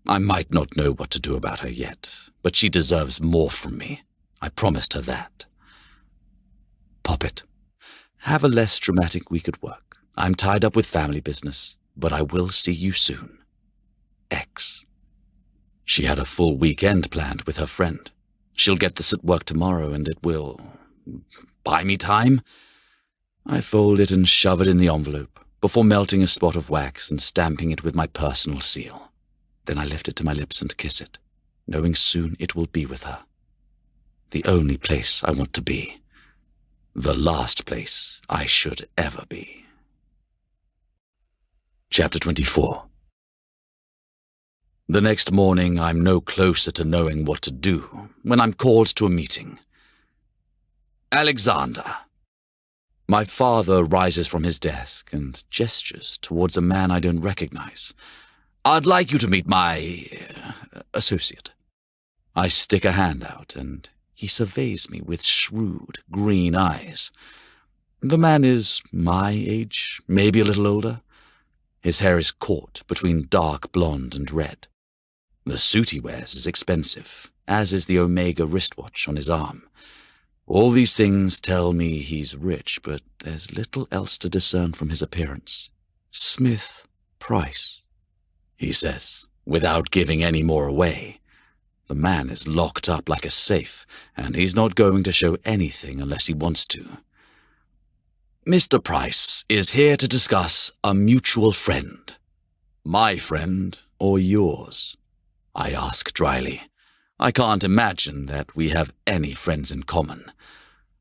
I might not know what to do about her yet, but she deserves more from me. I promised her that. Poppet, have a less dramatic week at work. I'm tied up with family business, but I will see you soon. X. She had a full weekend planned with her friend. She'll get this at work tomorrow, and it will buy me time. I fold it and shove it in the envelope, before melting a spot of wax and stamping it with my personal seal. Then I lift it to my lips and kiss it, knowing soon it will be with her. The only place I want to be. The last place I should ever be. Chapter 24. The next morning, I'm no closer to knowing what to do when I'm called to a meeting. Alexander. My father rises from his desk and gestures towards a man I don't recognize. I'd like you to meet my associate. I stick a hand out, and he surveys me with shrewd, green eyes. The man is my age, maybe a little older. His hair is caught between dark blonde and red. The suit he wears is expensive, as is the Omega wristwatch on his arm. All these things tell me he's rich, but there's little else to discern from his appearance. Smith Price, he says, without giving any more away. The man is locked up like a safe, and he's not going to show anything unless he wants to. Mr. Price is here to discuss a mutual friend. My friend or yours? I ask dryly. I can't imagine that we have any friends in common.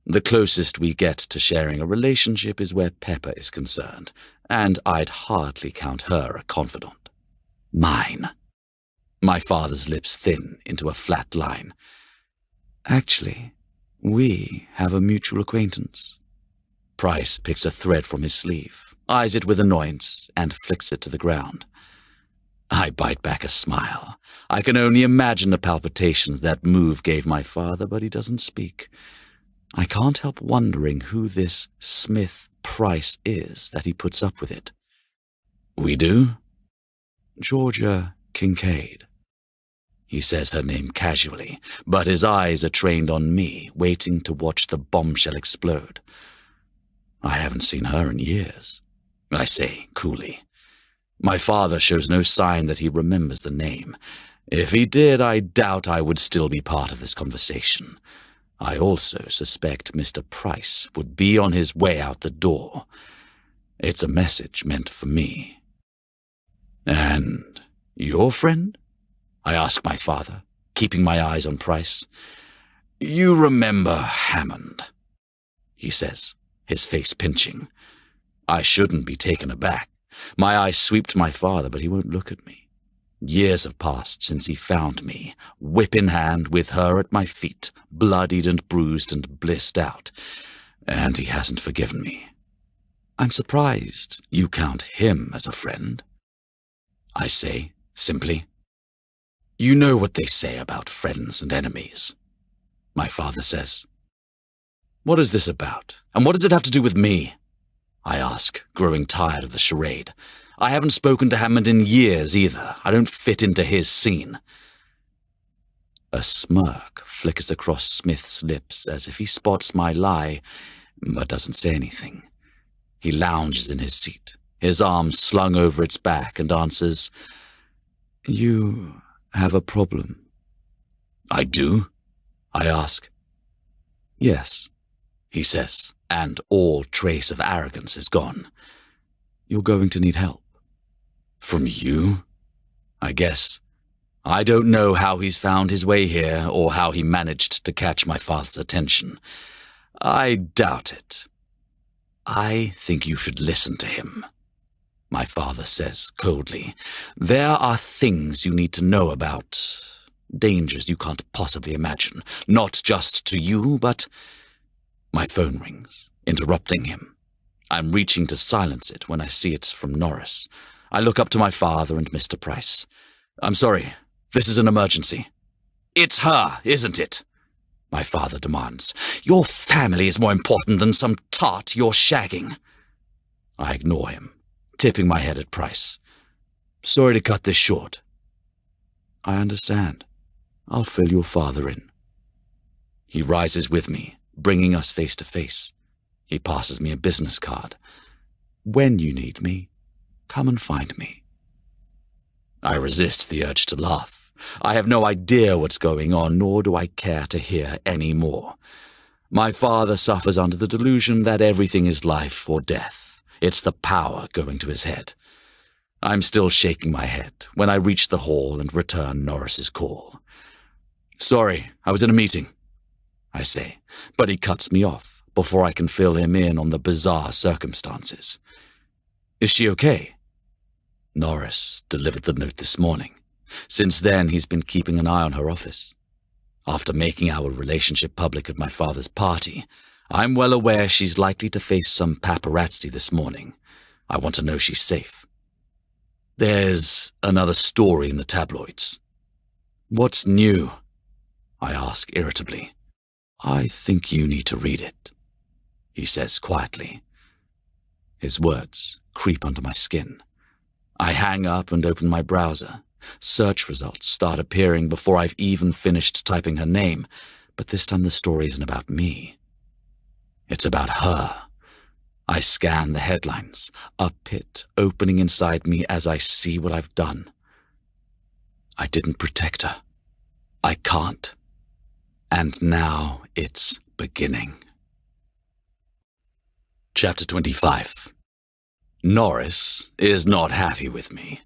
The closest we get to sharing a relationship is where Pepper is concerned, and I'd hardly count her a confidant. Mine. My father's lips thin into a flat line. Actually, we have a mutual acquaintance. Price picks a thread from his sleeve, eyes it with annoyance, and flicks it to the ground. I bite back a smile. I can only imagine the palpitations that move gave my father, but he doesn't speak. I can't help wondering who this Smith Price is that he puts up with it. We do? Georgia Kincaid. He says her name casually, but his eyes are trained on me, waiting to watch the bombshell explode. I haven't seen her in years, I say coolly. My father shows no sign that he remembers the name. If he did, I doubt I would still be part of this conversation. I also suspect Mr. Price would be on his way out the door. It's a message meant for me. And your friend? I ask my father, keeping my eyes on Price. You remember Hammond, he says, his face pinching. I shouldn't be taken aback. My eyes sweep to my father, but he won't look at me. Years have passed since he found me, whip in hand, with her at my feet, bloodied and bruised and blissed out, and he hasn't forgiven me. I'm surprised you count him as a friend. I say, simply. You know what they say about friends and enemies, my father says. What is this about, and what does it have to do with me? I ask, growing tired of the charade. I haven't spoken to Hammond in years either. I don't fit into his scene. A smirk flickers across Smith's lips as if he spots my lie, but doesn't say anything. He lounges in his seat, his arms slung over its back, and answers, You have a problem. I do? I ask. Yes, he says, and all trace of arrogance is gone. You're going to need help. From you? I guess. I don't know how he's found his way here or how he managed to catch my father's attention. I doubt it. I think you should listen to him, my father says coldly. There are things you need to know about, dangers you can't possibly imagine, not just to you, but... My phone rings, interrupting him. I'm reaching to silence it when I see it's from Norris. I look up to my father and Mr. Price. I'm sorry, this is an emergency. It's her, isn't it? My father demands. Your family is more important than some tart you're shagging. I ignore him, tipping my head at Price. Sorry to cut this short. I understand. I'll fill your father in. He rises with me, bringing us face to face. He passes me a business card. When you need me, come and find me. I resist the urge to laugh. I have no idea what's going on, nor do I care to hear any more. My father suffers under the delusion that everything is life or death. It's the power going to his head. I'm still shaking my head when I reach the hall and return Norris's call. Sorry, I was in a meeting, I say, but he cuts me off before I can fill him in on the bizarre circumstances. Is she okay? Norris delivered the note this morning. Since then, he's been keeping an eye on her office. After making our relationship public at my father's party, I'm well aware she's likely to face some paparazzi this morning. I want to know she's safe. There's another story in the tabloids. What's new? I ask irritably. I think you need to read it, he says quietly. His words creep under my skin. I hang up and open my browser. Search results start appearing before I've even finished typing her name, But this time the story isn't about me. It's about her. I scan the headlines, a pit opening inside me as I see what I've done. I didn't protect her. I can't. And now it's beginning. Chapter 25. Norris is not happy with me.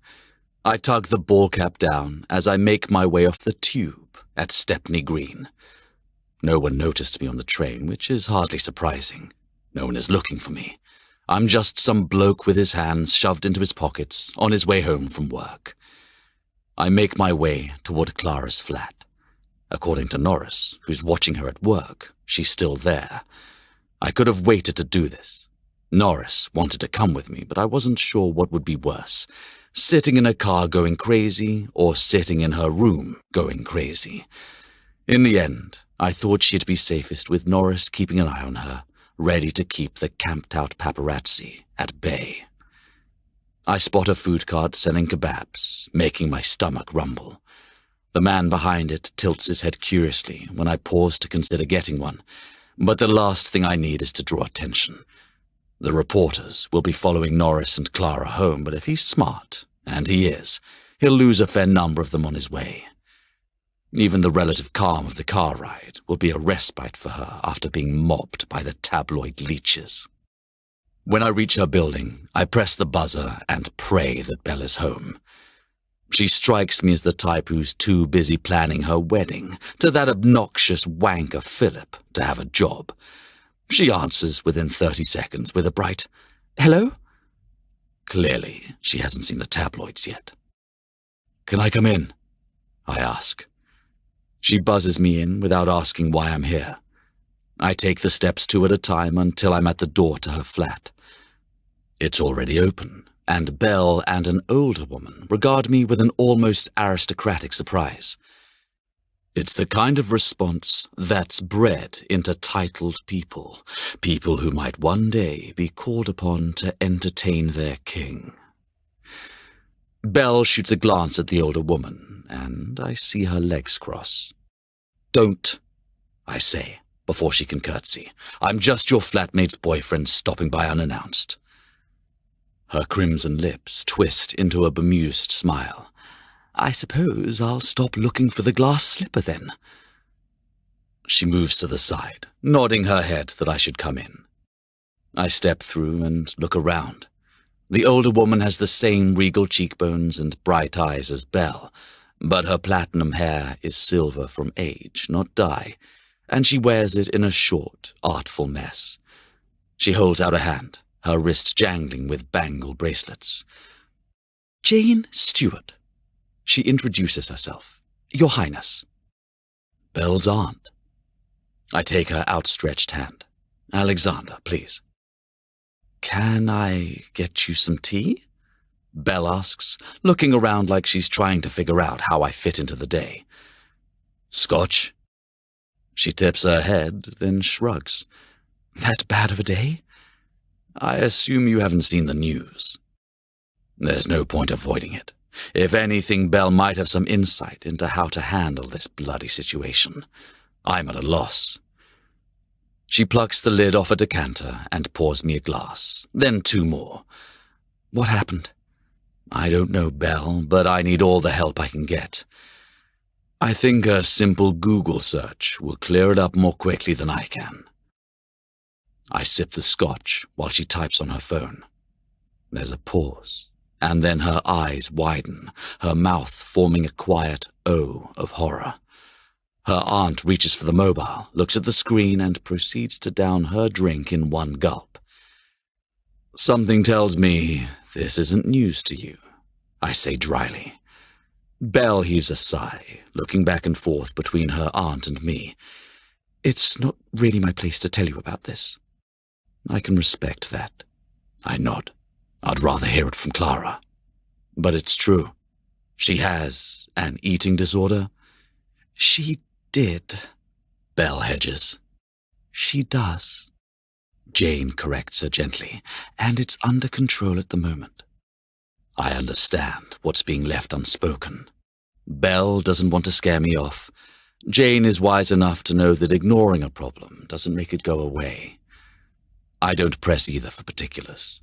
I tug the ball cap down as I make my way off the tube at Stepney Green. No one noticed me on the train, which is hardly surprising. No one is looking for me. I'm just some bloke with his hands shoved into his pockets on his way home from work. I make my way toward Clara's flat. According to Norris, who's watching her at work, she's still there. I could have waited to do this. Norris wanted to come with me, but I wasn't sure what would be worse, sitting in a car going crazy or sitting in her room going crazy. In the end, I thought she'd be safest with Norris keeping an eye on her, ready to keep the camped-out paparazzi at bay. I spot a food cart selling kebabs, making my stomach rumble. The man behind it tilts his head curiously when I pause to consider getting one, but the last thing I need is to draw attention. The reporters will be following Norris and Clara home, but if he's smart, and he is, he'll lose a fair number of them on his way. Even the relative calm of the car ride will be a respite for her after being mobbed by the tabloid leeches. When I reach her building, I press the buzzer and pray that Belle is home. She strikes me as the type who's too busy planning her wedding to that obnoxious wanker Philip to have a job. She answers within 30 seconds with a bright, "Hello?" Clearly, she hasn't seen the tabloids yet. "Can I come in?" I ask. She buzzes me in without asking why I'm here. I take the steps two at a time until I'm at the door to her flat. It's already open, and Belle and an older woman regard me with an almost aristocratic surprise. It's the kind of response that's bred into titled people, people who might one day be called upon to entertain their king. Belle shoots a glance at the older woman, and I see her legs cross. "Don't," I say, before she can curtsy. "I'm just your flatmate's boyfriend stopping by unannounced." Her crimson lips twist into a bemused smile. "I suppose I'll stop looking for the glass slipper then." She moves to the side, nodding her head that I should come in. I step through and look around. The older woman has the same regal cheekbones and bright eyes as Belle, but her platinum hair is silver from age, not dye, and she wears it in a short, artful mess. She holds out a hand, her wrist jangling with bangle bracelets. "Jane Stewart," she introduces herself. "Your Highness." Belle's aunt. I take her outstretched hand. "Alexander, please." "Can I get you some tea?" Belle asks, looking around like she's trying to figure out how I fit into the day. "Scotch?" She tips her head, then shrugs. "That bad of a day?" "I assume you haven't seen the news." There's no point avoiding it. If anything, Belle might have some insight into how to handle this bloody situation. I'm at a loss. She plucks the lid off a decanter and pours me a glass, then two more. "What happened?" "I don't know, Belle, but I need all the help I can get. I think a simple Google search will clear it up more quickly than I can." I sip the scotch while she types on her phone. There's a pause, and then her eyes widen, her mouth forming a quiet O of horror. Her aunt reaches for the mobile, looks at the screen, and proceeds to down her drink in one gulp. "Something tells me this isn't news to you," I say dryly. Belle heaves a sigh, looking back and forth between her aunt and me. "It's not really my place to tell you about this." "I can respect that." I nod. I'd rather hear it from Clara. "But it's true. She has an eating disorder?" "She did," Belle hedges. "She does," Jane corrects her gently, "and it's under control at the moment." I understand what's being left unspoken. Belle doesn't want to scare me off, Jane is wise enough to know that ignoring a problem doesn't make it go away. I don't press either for particulars.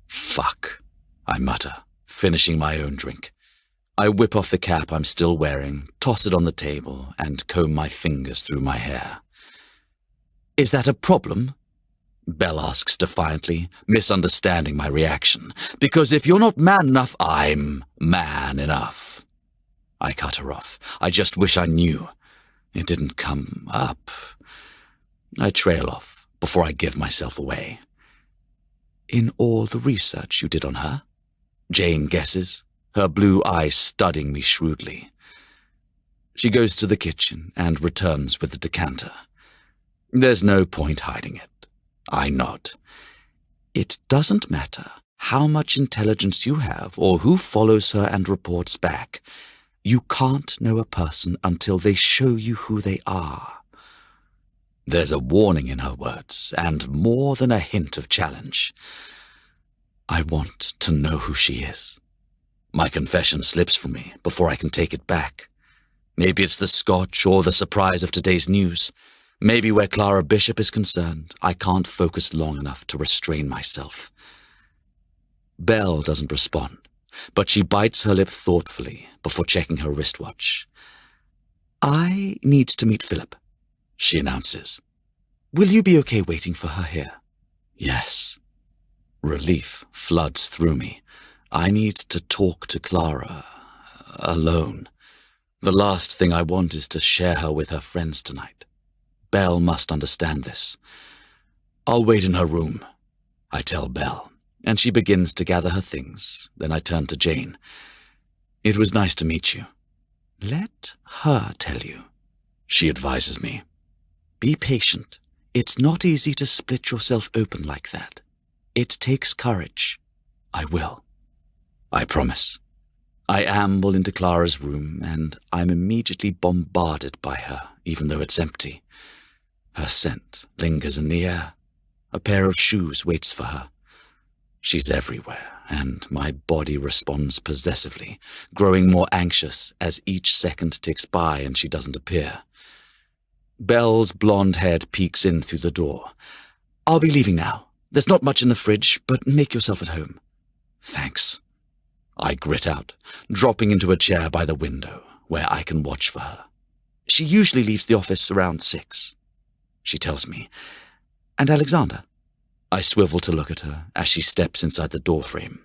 Fuck, I mutter, finishing my own drink. I whip off the cap I'm still wearing, toss it on the table, and comb my fingers through my hair. Is that a problem? Belle asks defiantly, misunderstanding my reaction. Because if you're not man enough, I'm man enough. I cut her off. I just wish I knew. It didn't come up. I trail off before I give myself away. In all the research you did on her? Jane guesses, her blue eyes studying me shrewdly. She goes to the kitchen and returns with the decanter. There's no point hiding it. I nod. It doesn't matter how much intelligence you have or who follows her and reports back. You can't know a person until they show you who they are. There's a warning in her words, and more than a hint of challenge. I want to know who she is. My confession slips from me before I can take it back. Maybe it's the scotch or the surprise of today's news. Maybe where Clara Bishop is concerned, I can't focus long enough to restrain myself. Belle doesn't respond, but she bites her lip thoughtfully before checking her wristwatch. I need to meet Philip, she announces. Will you be okay waiting for her here? Yes. Relief floods through me. I need to talk to Clara alone. The last thing I want is to share her with her friends tonight. Belle must understand this. I'll wait in her room, I tell Belle, and she begins to gather her things. Then I turn to Jane. It was nice to meet you. Let her tell you, she advises me. Be patient. It's not easy to split yourself open like that. It takes courage. I will. I promise. I amble into Clara's room, and I'm immediately bombarded by her, even though it's empty. Her scent lingers in the air. A pair of shoes waits for her. She's everywhere, and my body responds possessively, growing more anxious as each second ticks by and she doesn't appear. Belle's blonde head peeks in through the door. I'll be leaving now. There's not much in the fridge, but make yourself at home. Thanks. I grit out, dropping into a chair by the window, where I can watch for her. She usually leaves the office around 6. She tells me. And Alexander? I swivel to look at her as she steps inside the doorframe.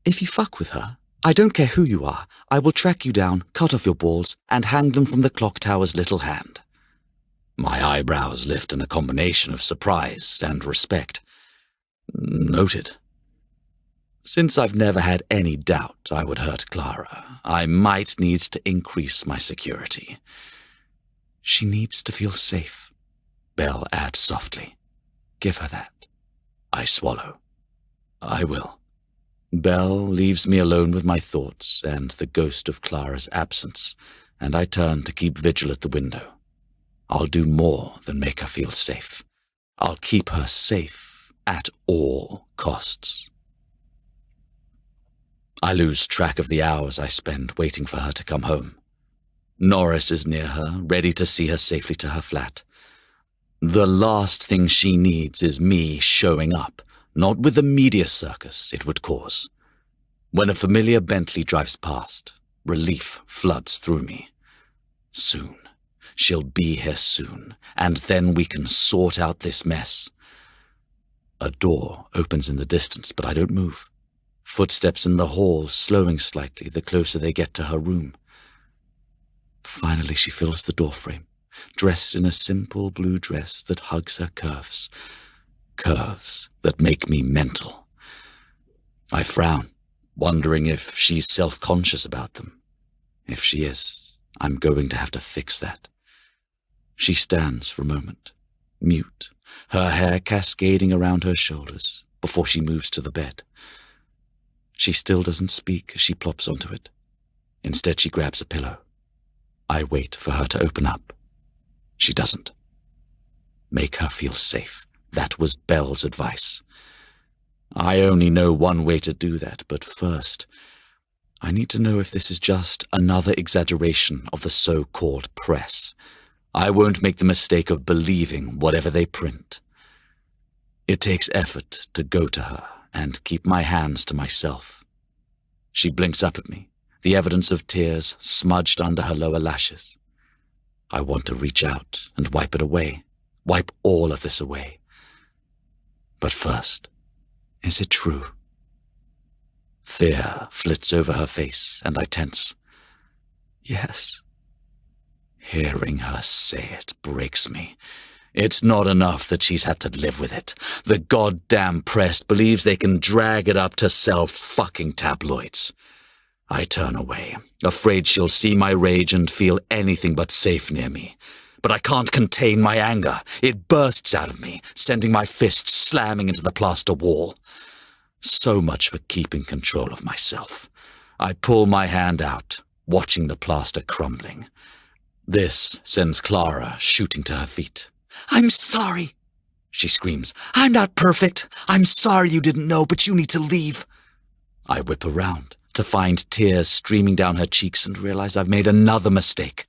If you fuck with her, I don't care who you are, I will track you down, cut off your balls, and hang them from the clock tower's little hand. My eyebrows lift in a combination of surprise and respect. Noted. Since I've never had any doubt I would hurt Clara, I might need to increase my security. She needs to feel safe, Belle adds softly. Give her that. I swallow. I will. Belle leaves me alone with my thoughts and the ghost of Clara's absence, and I turn to keep vigil at the window. I'll do more than make her feel safe. I'll keep her safe at all costs. I lose track of the hours I spend waiting for her to come home. Norris is near her, ready to see her safely to her flat. The last thing she needs is me showing up, not with the media circus it would cause. When a familiar Bentley drives past, relief floods through me. Soon. She'll be here soon, and then we can sort out this mess. A door opens in the distance, but I don't move. Footsteps in the hall, slowing slightly the closer they get to her room. Finally, she fills the doorframe, dressed in a simple blue dress that hugs her curves. Curves that make me mental. I frown, wondering if she's self-conscious about them. If she is, I'm going to have to fix that. She stands for a moment, mute, her hair cascading around her shoulders before she moves to the bed. She still doesn't speak as she plops onto it. Instead, she grabs a pillow. I wait for her to open up. She doesn't. Make her feel safe. That was Belle's advice. I only know one way to do that, but first, I need to know if this is just another exaggeration of the so-called press. I won't make the mistake of believing whatever they print. It takes effort to go to her and keep my hands to myself. She blinks up at me, the evidence of tears smudged under her lower lashes. I want to reach out and wipe it away, wipe all of this away. But first, is it true? Fear flits over her face, and I tense. Yes. Hearing her say it breaks me. It's not enough that she's had to live with it. The goddamn press believes they can drag it up to sell fucking tabloids. I turn away, afraid she'll see my rage and feel anything but safe near me. But I can't contain my anger. It bursts out of me, sending my fists slamming into the plaster wall. So much for keeping control of myself. I pull my hand out, watching the plaster crumbling. This sends Clara shooting to her feet. "I'm sorry," she screams. "I'm not perfect. I'm sorry you didn't know, but you need to leave." I whip around to find tears streaming down her cheeks and realize I've made another mistake.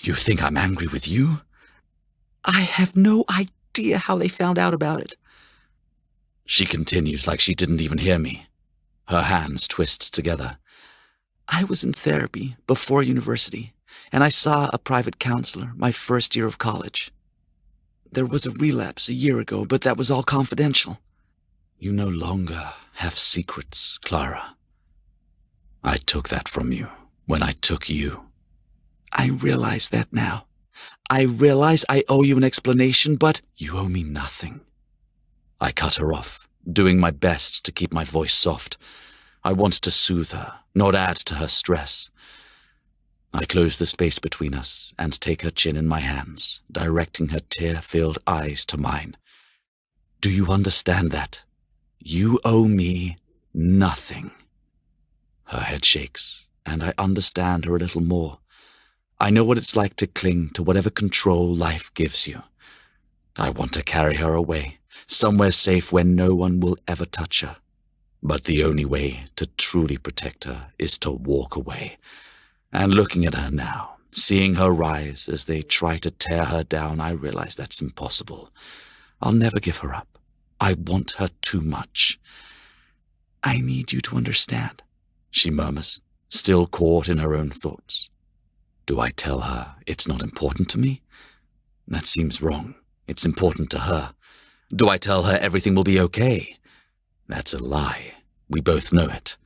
"You think I'm angry with you?" "I have no idea how they found out about it." She continues like she didn't even hear me. Her hands twist together. "I was in therapy before university, and I saw a private counselor my first year of college. There was a relapse a year ago, but that was all confidential." "You no longer have secrets, Clara. I took that from you when I took you." "I realize that now. I realize I owe you an explanation, but—" "You owe me nothing." I cut her off, doing my best to keep my voice soft. I want to soothe her, not add to her stress. I close the space between us and take her chin in my hands, directing her tear-filled eyes to mine. "Do you understand that? You owe me nothing." Her head shakes, and I understand her a little more. I know what it's like to cling to whatever control life gives you. I want to carry her away, somewhere safe where no one will ever touch her. But the only way to truly protect her is to walk away. And looking at her now, seeing her rise as they try to tear her down, I realize that's impossible. I'll never give her up. I want her too much. "I need you to understand," she murmurs, still caught in her own thoughts. Do I tell her it's not important to me? That seems wrong. It's important to her. Do I tell her everything will be okay? That's a lie. We both know it.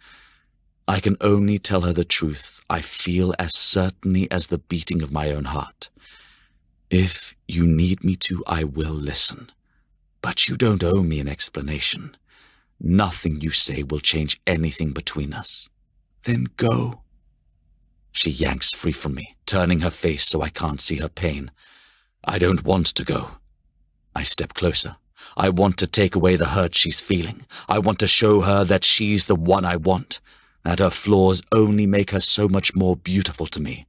I can only tell her the truth I feel as certainly as the beating of my own heart. If you need me to, I will listen. But you don't owe me an explanation. Nothing you say will change anything between us. Then go. She yanks free from me, turning her face so I can't see her pain. I don't want to go. I step closer. I want to take away the hurt she's feeling. I want to show her that she's the one I want, that her flaws only make her so much more beautiful to me.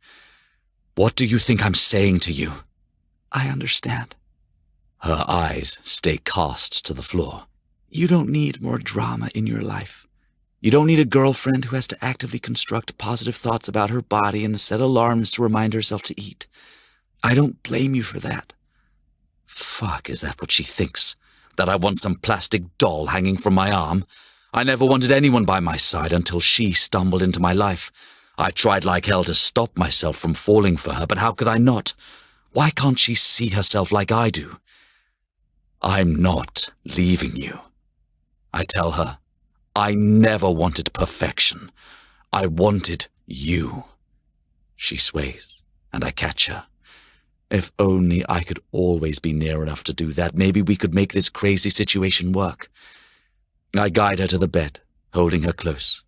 What do you think I'm saying to you? I understand. Her eyes stay cast to the floor. You don't need more drama in your life. You don't need a girlfriend who has to actively construct positive thoughts about her body and set alarms to remind herself to eat. I don't blame you for that. Fuck, is that what she thinks? That I want some plastic doll hanging from my arm? I never wanted anyone by my side until she stumbled into my life. I tried like hell to stop myself from falling for her, but how could I not? Why can't she see herself like I do? I'm not leaving you. I tell her, I never wanted perfection. I wanted you. She sways, and I catch her. If only I could always be near enough to do that, maybe we could make this crazy situation work. I guide her to the bed, holding her close.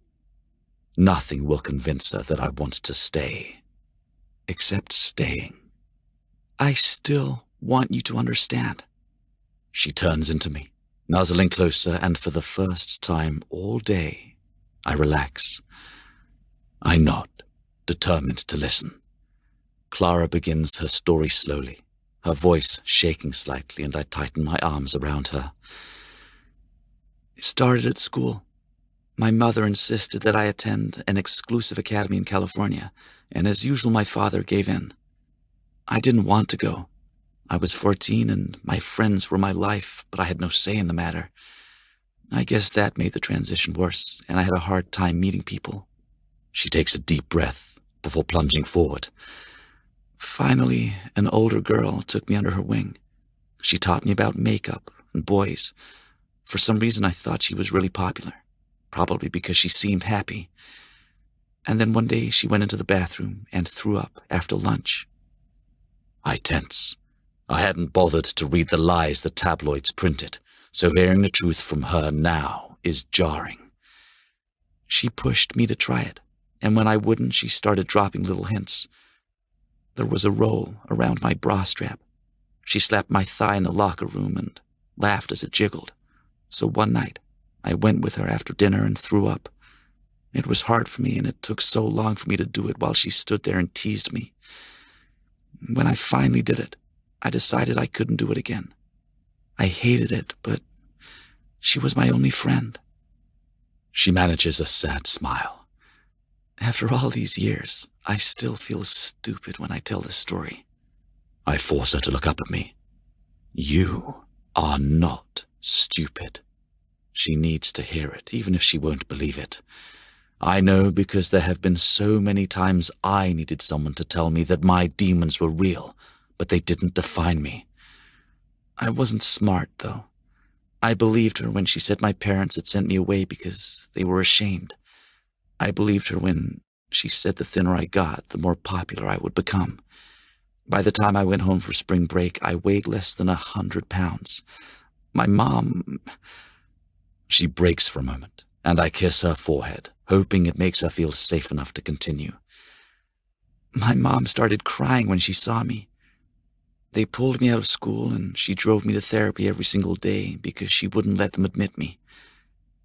Nothing will convince her that I want to stay, except staying. I still want you to understand. She turns into me, nuzzling closer, and for the first time all day, I relax. I nod, determined to listen. Clara begins her story slowly, her voice shaking slightly, and I tighten my arms around her. It started at school. My mother insisted that I attend an exclusive academy in California, and as usual my father gave in. I didn't want to go. I was 14 and my friends were my life, but I had no say in the matter. I guess that made the transition worse, and I had a hard time meeting people. She takes a deep breath before plunging forward. Finally, an older girl took me under her wing. She taught me about makeup and boys. For some reason, I thought she was really popular, probably because she seemed happy. And then one day she went into the bathroom and threw up after lunch. I tense. I hadn't bothered to read the lies the tabloids printed, so hearing the truth from her now is jarring. She pushed me to try it, and when I wouldn't, she started dropping little hints. There was a roll around my bra strap. She slapped my thigh in the locker room and laughed as it jiggled. So one night, I went with her after dinner and threw up. It was hard for me, and it took so long for me to do it while she stood there and teased me. When I finally did it, I decided I couldn't do it again. I hated it, but she was my only friend. She manages a sad smile. After all these years, I still feel stupid when I tell this story. I force her to look up at me. You are not stupid. She needs to hear it, even if she won't believe it. I know because there have been so many times I needed someone to tell me that my demons were real, but they didn't define me. I wasn't smart, though. I believed her when she said my parents had sent me away because they were ashamed. I believed her when she said the thinner I got, the more popular I would become. By the time I went home for spring break, I weighed less than 100 pounds. My mom... She breaks for a moment, and I kiss her forehead, hoping it makes her feel safe enough to continue. My mom started crying when she saw me. They pulled me out of school, and she drove me to therapy every single day because she wouldn't let them admit me.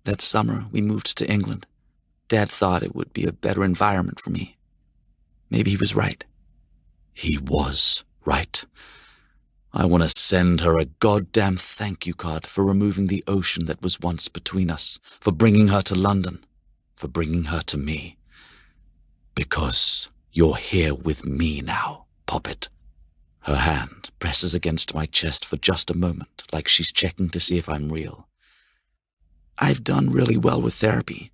That summer, we moved to England. Dad thought it would be a better environment for me. Maybe he was right. He was right. I want to send her a goddamn thank you card for removing the ocean that was once between us, for bringing her to London, for bringing her to me. Because you're here with me now, Poppet. Her hand presses against my chest for just a moment, like she's checking to see if I'm real. I've done really well with therapy.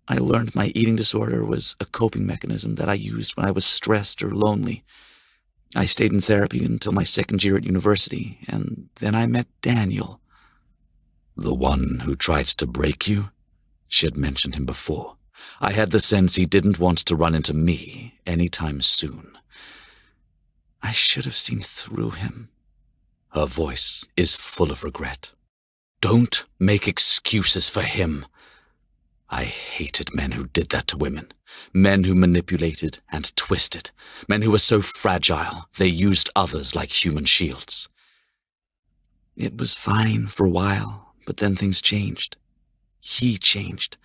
I learned my eating disorder was a coping mechanism that I used when I was stressed or lonely. I stayed in therapy until my second year at university, and then I met Daniel. The one who tried to break you? She had mentioned him before. I had the sense he didn't want to run into me anytime soon. I should have seen through him. Her voice is full of regret. Don't make excuses for him. I hated men who did that to women. Men who manipulated and twisted. Men who were so fragile, they used others like human shields. It was fine for a while, but then things changed. He changed.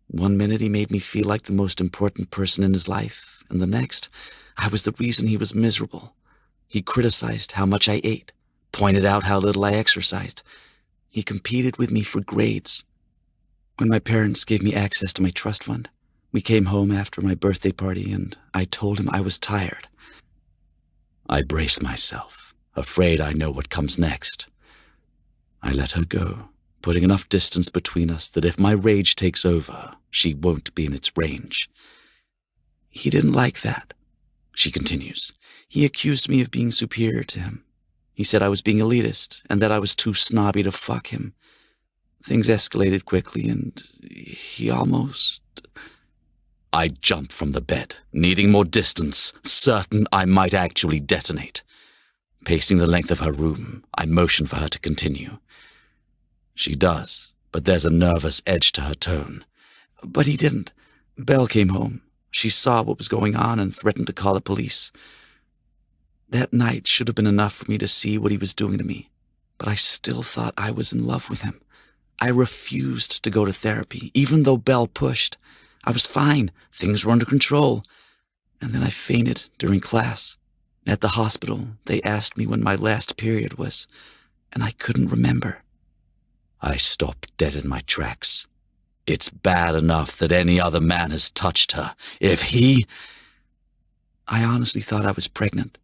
One minute he made me feel like the most important person in his life, and the next, I was the reason he was miserable. He criticized how much I ate, pointed out how little I exercised. He competed with me for grades. When my parents gave me access to my trust fund, we came home after my birthday party and I told him I was tired. I brace myself, afraid I know what comes next. I let her go, putting enough distance between us that if my rage takes over, she won't be in its range. He didn't like that, she continues. He accused me of being superior to him. He said I was being elitist and that I was too snobby to fuck him. Things escalated quickly, and he almost... I jump from the bed, needing more distance, certain I might actually detonate. Pacing the length of her room, I motion for her to continue. She does, but there's a nervous edge to her tone. But he didn't. Belle came home. She saw what was going on and threatened to call the police. That night should have been enough for me to see what he was doing to me, but I still thought I was in love with him. I refused to go to therapy, even though Belle pushed. I was fine. Things were under control. And then I fainted during class. At the hospital, they asked me when my last period was, and I couldn't remember. I stopped dead in my tracks. It's bad enough that any other man has touched her. If he... I honestly thought I was pregnant,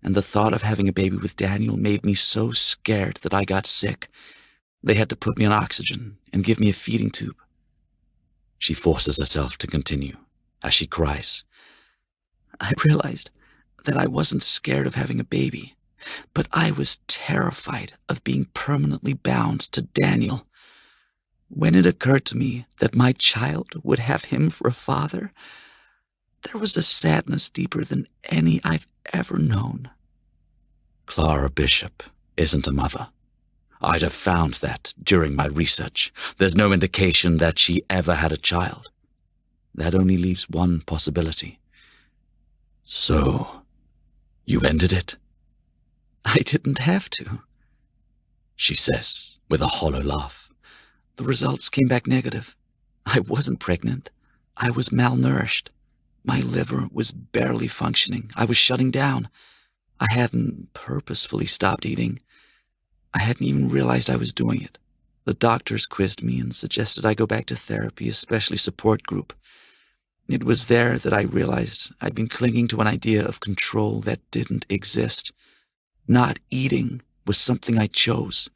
and the thought of having a baby with Daniel made me so scared that I got sick. They had to put me on oxygen and give me a feeding tube. She forces herself to continue as she cries. I realized that I wasn't scared of having a baby, but I was terrified of being permanently bound to Daniel. When it occurred to me that my child would have him for a father, there was a sadness deeper than any I've ever known. Clara Bishop isn't a mother. I'd have found that during my research. There's no indication that she ever had a child. That only leaves one possibility. So, you ended it? I didn't have to, she says with a hollow laugh. The results came back negative. I wasn't pregnant. I was malnourished. My liver was barely functioning. I was shutting down. I hadn't purposefully stopped eating. I hadn't even realized I was doing it. The doctors quizzed me and suggested I go back to therapy, especially support group. It was there that I realized I'd been clinging to an idea of control that didn't exist. Not eating was something I chose.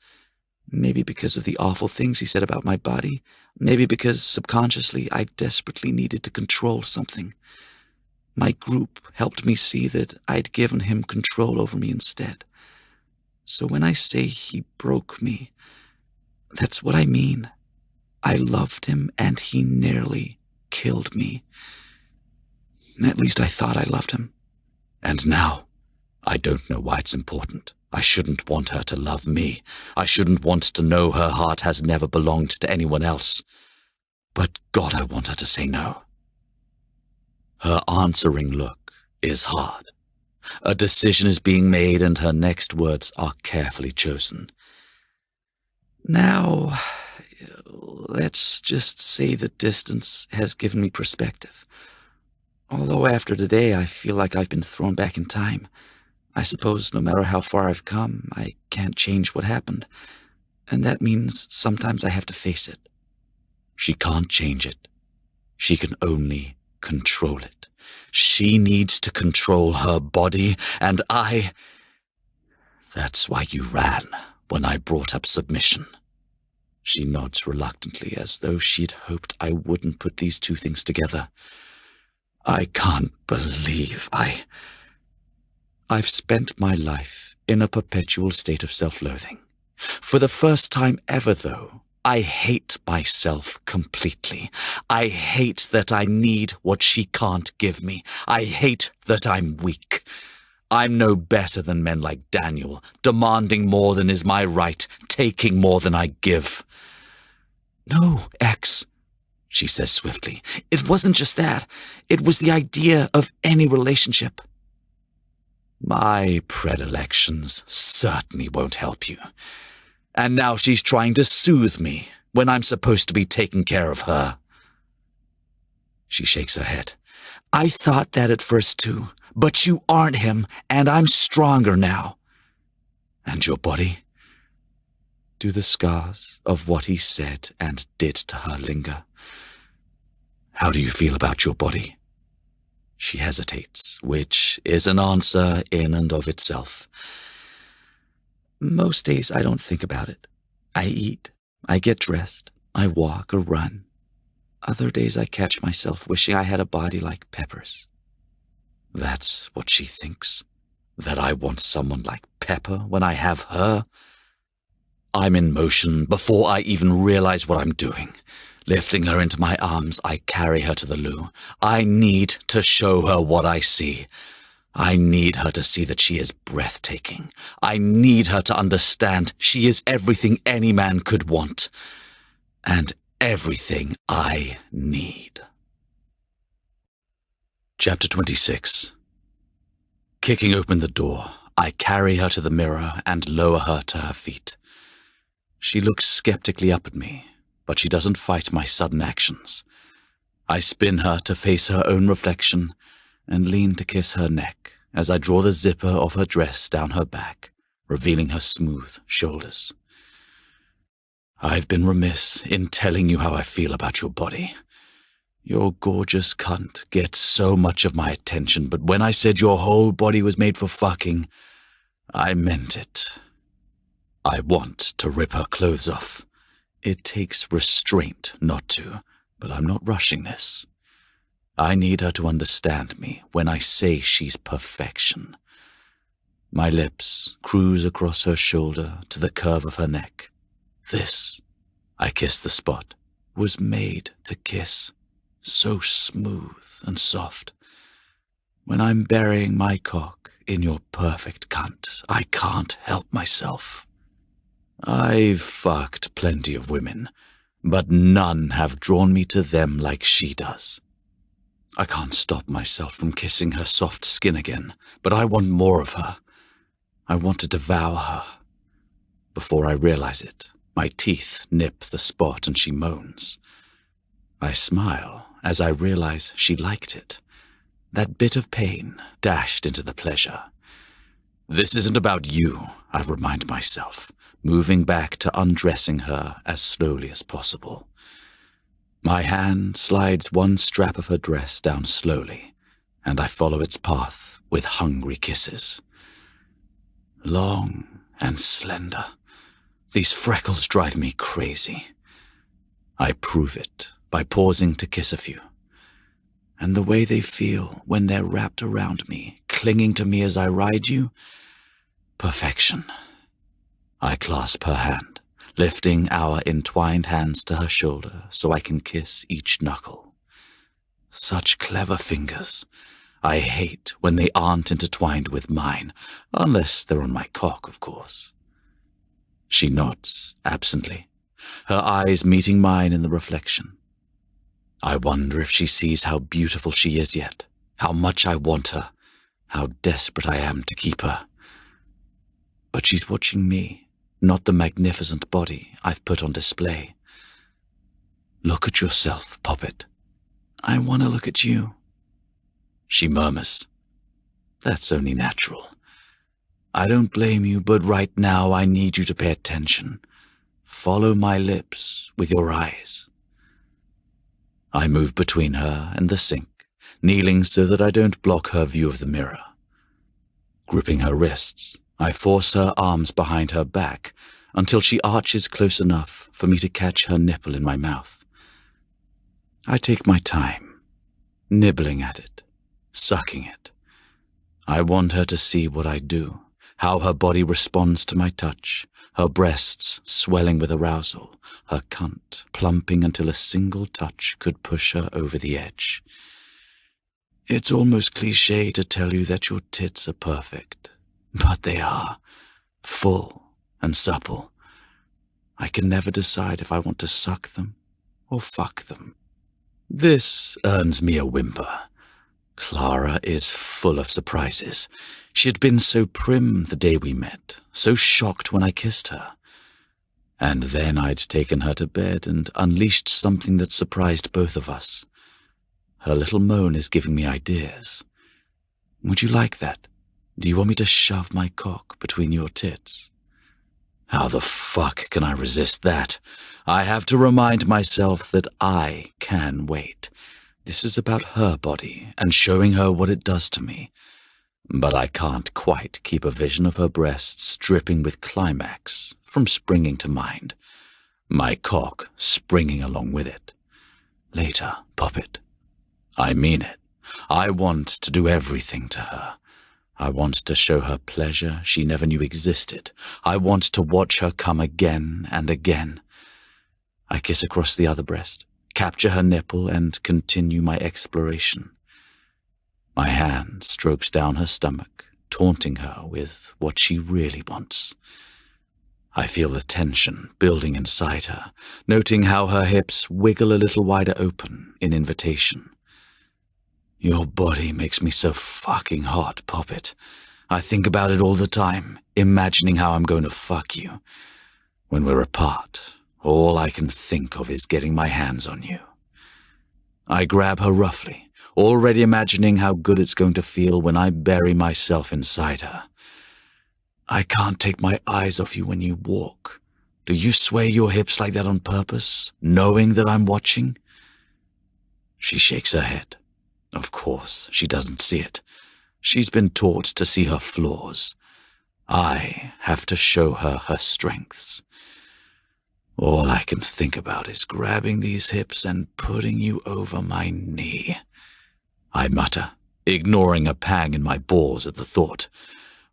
Maybe because of the awful things he said about my body. Maybe because subconsciously I desperately needed to control something. My group helped me see that I'd given him control over me instead. So when I say he broke me, that's what I mean. I loved him and he nearly killed me. At least I thought I loved him. And now, I don't know why it's important. I shouldn't want her to love me. I shouldn't want to know her heart has never belonged to anyone else. But God, I want her to say no. Her answering look is hard. A decision is being made and her next words are carefully chosen. Now, let's just say the distance has given me perspective. Although after today I feel like I've been thrown back in time. I suppose no matter how far I've come, I can't change what happened. And that means sometimes I have to face it. She can't change it. She can only control it. She needs to control her body, and That's why you ran when I brought up submission. She nods reluctantly as though she'd hoped I wouldn't put these two things together. I can't believe I've spent my life in a perpetual state of self-loathing. For the first time ever, though, I hate myself completely. I hate that I need what she can't give me. I hate that I'm weak. I'm no better than men like Daniel, demanding more than is my right, taking more than I give. No, X, she says swiftly. It wasn't just that. It was the idea of any relationship. My predilections certainly won't help you. And now she's trying to soothe me when I'm supposed to be taking care of her. She shakes her head. I thought that at first too, but you aren't him, and I'm stronger now. And your body? Do the scars of what he said and did to her linger? How do you feel about your body? She hesitates, which is an answer in and of itself. Most days I don't think about it. I eat, I get dressed, I walk or run. Other days I catch myself wishing I had a body like Pepper's. That's what she thinks? That I want someone like Pepper when I have her? I'm in motion before I even realize what I'm doing. Lifting her into my arms, I carry her to the loo. I need to show her what I see. I need her to see that she is breathtaking. I need her to understand she is everything any man could want. And everything I need. Chapter 26. Kicking open the door, I carry her to the mirror and lower her to her feet. She looks skeptically up at me, but she doesn't fight my sudden actions. I spin her to face her own reflection and lean to kiss her neck as I draw the zipper of her dress down her back, revealing her smooth shoulders. I've been remiss in telling you how I feel about your body. Your gorgeous cunt gets so much of my attention, but when I said your whole body was made for fucking, I meant it. I want to rip her clothes off. It takes restraint not to, but I'm not rushing this. I need her to understand me when I say she's perfection. My lips cruise across her shoulder to the curve of her neck. This, I kiss the spot, was made to kiss. So smooth and soft. When I'm burying my cock in your perfect cunt, I can't help myself. I've fucked plenty of women, but none have drawn me to them like she does. I can't stop myself from kissing her soft skin again, but I want more of her. I want to devour her. Before I realize it, my teeth nip the spot and she moans. I smile as I realize she liked it. That bit of pain dashed into the pleasure. This isn't about you, I remind myself, moving back to undressing her as slowly as possible. My hand slides one strap of her dress down slowly, and I follow its path with hungry kisses. Long and slender. These freckles drive me crazy. I prove it by pausing to kiss a few. And the way they feel when they're wrapped around me, clinging to me as I ride you, perfection. I clasp her hand, lifting our entwined hands to her shoulder so I can kiss each knuckle. Such clever fingers. I hate when they aren't intertwined with mine, unless they're on my cock, of course. She nods absently, her eyes meeting mine in the reflection. I wonder if she sees how beautiful she is yet, how much I want her, how desperate I am to keep her. But she's watching me, not the magnificent body I've put on display. Look at yourself, Poppet. I want to look at you. She murmurs. That's only natural. I don't blame you, but right now I need you to pay attention. Follow my lips with your eyes. I move between her and the sink, kneeling so that I don't block her view of the mirror. Gripping her wrists, I force her arms behind her back until she arches close enough for me to catch her nipple in my mouth. I take my time, nibbling at it, sucking it. I want her to see what I do, how her body responds to my touch, her breasts swelling with arousal, her cunt plumping until a single touch could push her over the edge. It's almost cliché to tell you that your tits are perfect, but they are, full and supple. I can never decide if I want to suck them or fuck them. This earns me a whimper. Clara is full of surprises. She had been so prim the day we met, so shocked when I kissed her. And then I'd taken her to bed and unleashed something that surprised both of us. Her little moan is giving me ideas. Would you like that? Do you want me to shove my cock between your tits? How the fuck can I resist that? I have to remind myself that I can wait. This is about her body and showing her what it does to me. But I can't quite keep a vision of her breasts dripping with climax from springing to mind. My cock springing along with it. Later, Poppet. I mean it. I want to do everything to her. I want to show her pleasure she never knew existed. I want to watch her come again and again. I kiss across the other breast, capture her nipple, and continue my exploration. My hand strokes down her stomach, taunting her with what she really wants. I feel the tension building inside her, noting how her hips wiggle a little wider open in invitation. Your body makes me so fucking hot, Poppet. I think about it all the time, imagining how I'm going to fuck you. When we're apart, all I can think of is getting my hands on you. I grab her roughly, already imagining how good it's going to feel when I bury myself inside her. I can't take my eyes off you when you walk. Do you sway your hips like that on purpose, knowing that I'm watching? She shakes her head. Of course, she doesn't see it. She's been taught to see her flaws. I have to show her her strengths. All I can think about is grabbing these hips and putting you over my knee, I mutter, ignoring a pang in my balls at the thought,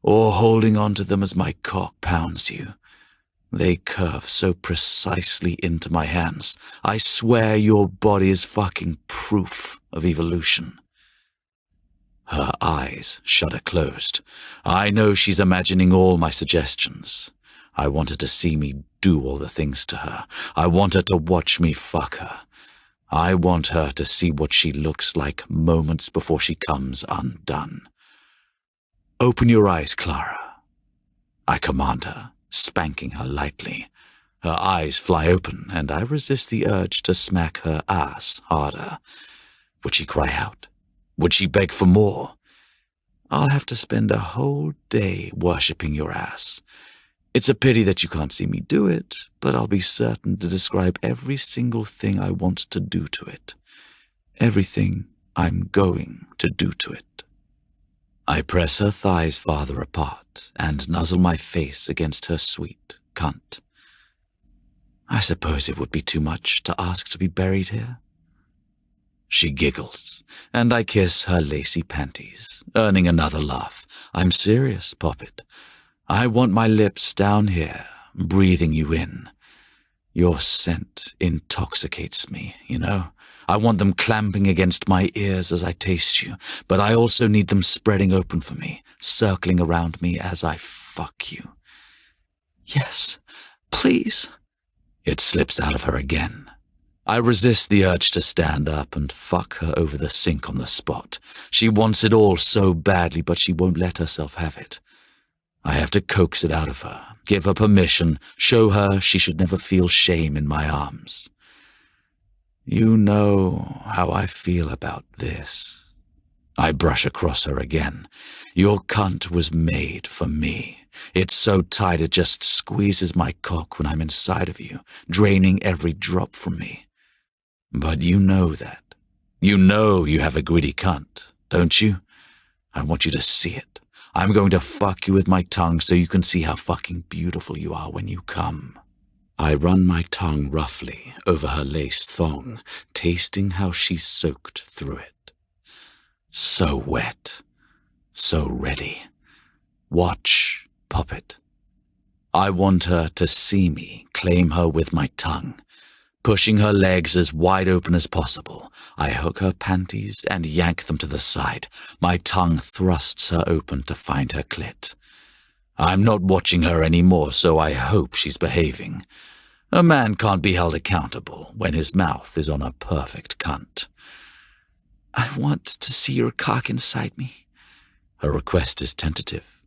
or holding onto them as my cock pounds you. They curve so precisely into my hands. I swear your body is fucking proof of evolution. Her eyes shudder closed. I know she's imagining all my suggestions. I want her to see me do all the things to her. I want her to watch me fuck her. I want her to see what she looks like moments before she comes undone. Open your eyes, Clara. I command her, spanking her lightly. Her eyes fly open, and I resist the urge to smack her ass harder. Would she cry out? Would she beg for more? I'll have to spend a whole day worshipping your ass. It's a pity that you can't see me do it, but I'll be certain to describe every single thing I want to do to it. Everything I'm going to do to it. I press her thighs farther apart and nuzzle my face against her sweet cunt. I suppose it would be too much to ask to be buried here. She giggles, and I kiss her lacy panties, earning another laugh. I'm serious, Poppet. I want my lips down here, breathing you in. Your scent intoxicates me, you know. I want them clamping against my ears as I taste you, but I also need them spreading open for me, circling around me as I fuck you. Yes, please. It slips out of her again. I resist the urge to stand up and fuck her over the sink on the spot. She wants it all so badly, but she won't let herself have it. I have to coax it out of her, give her permission, show her she should never feel shame in my arms. You know how I feel about this. I brush across her again. Your cunt was made for me. It's so tight it just squeezes my cock when I'm inside of you, draining every drop from me. But you know that. You know you have a gritty cunt, don't you? I want you to see it. I'm going to fuck you with my tongue so you can see how fucking beautiful you are when you come. I run my tongue roughly over her laced thong, tasting how she's soaked through it. So wet, so ready. Watch, Poppet. I want her to see me claim her with my tongue. Pushing her legs as wide open as possible, I hook her panties and yank them to the side. My tongue thrusts her open to find her clit. I'm not watching her anymore, so I hope she's behaving. A man can't be held accountable when his mouth is on a perfect cunt. I want to see your cock inside me. Her request is tentative.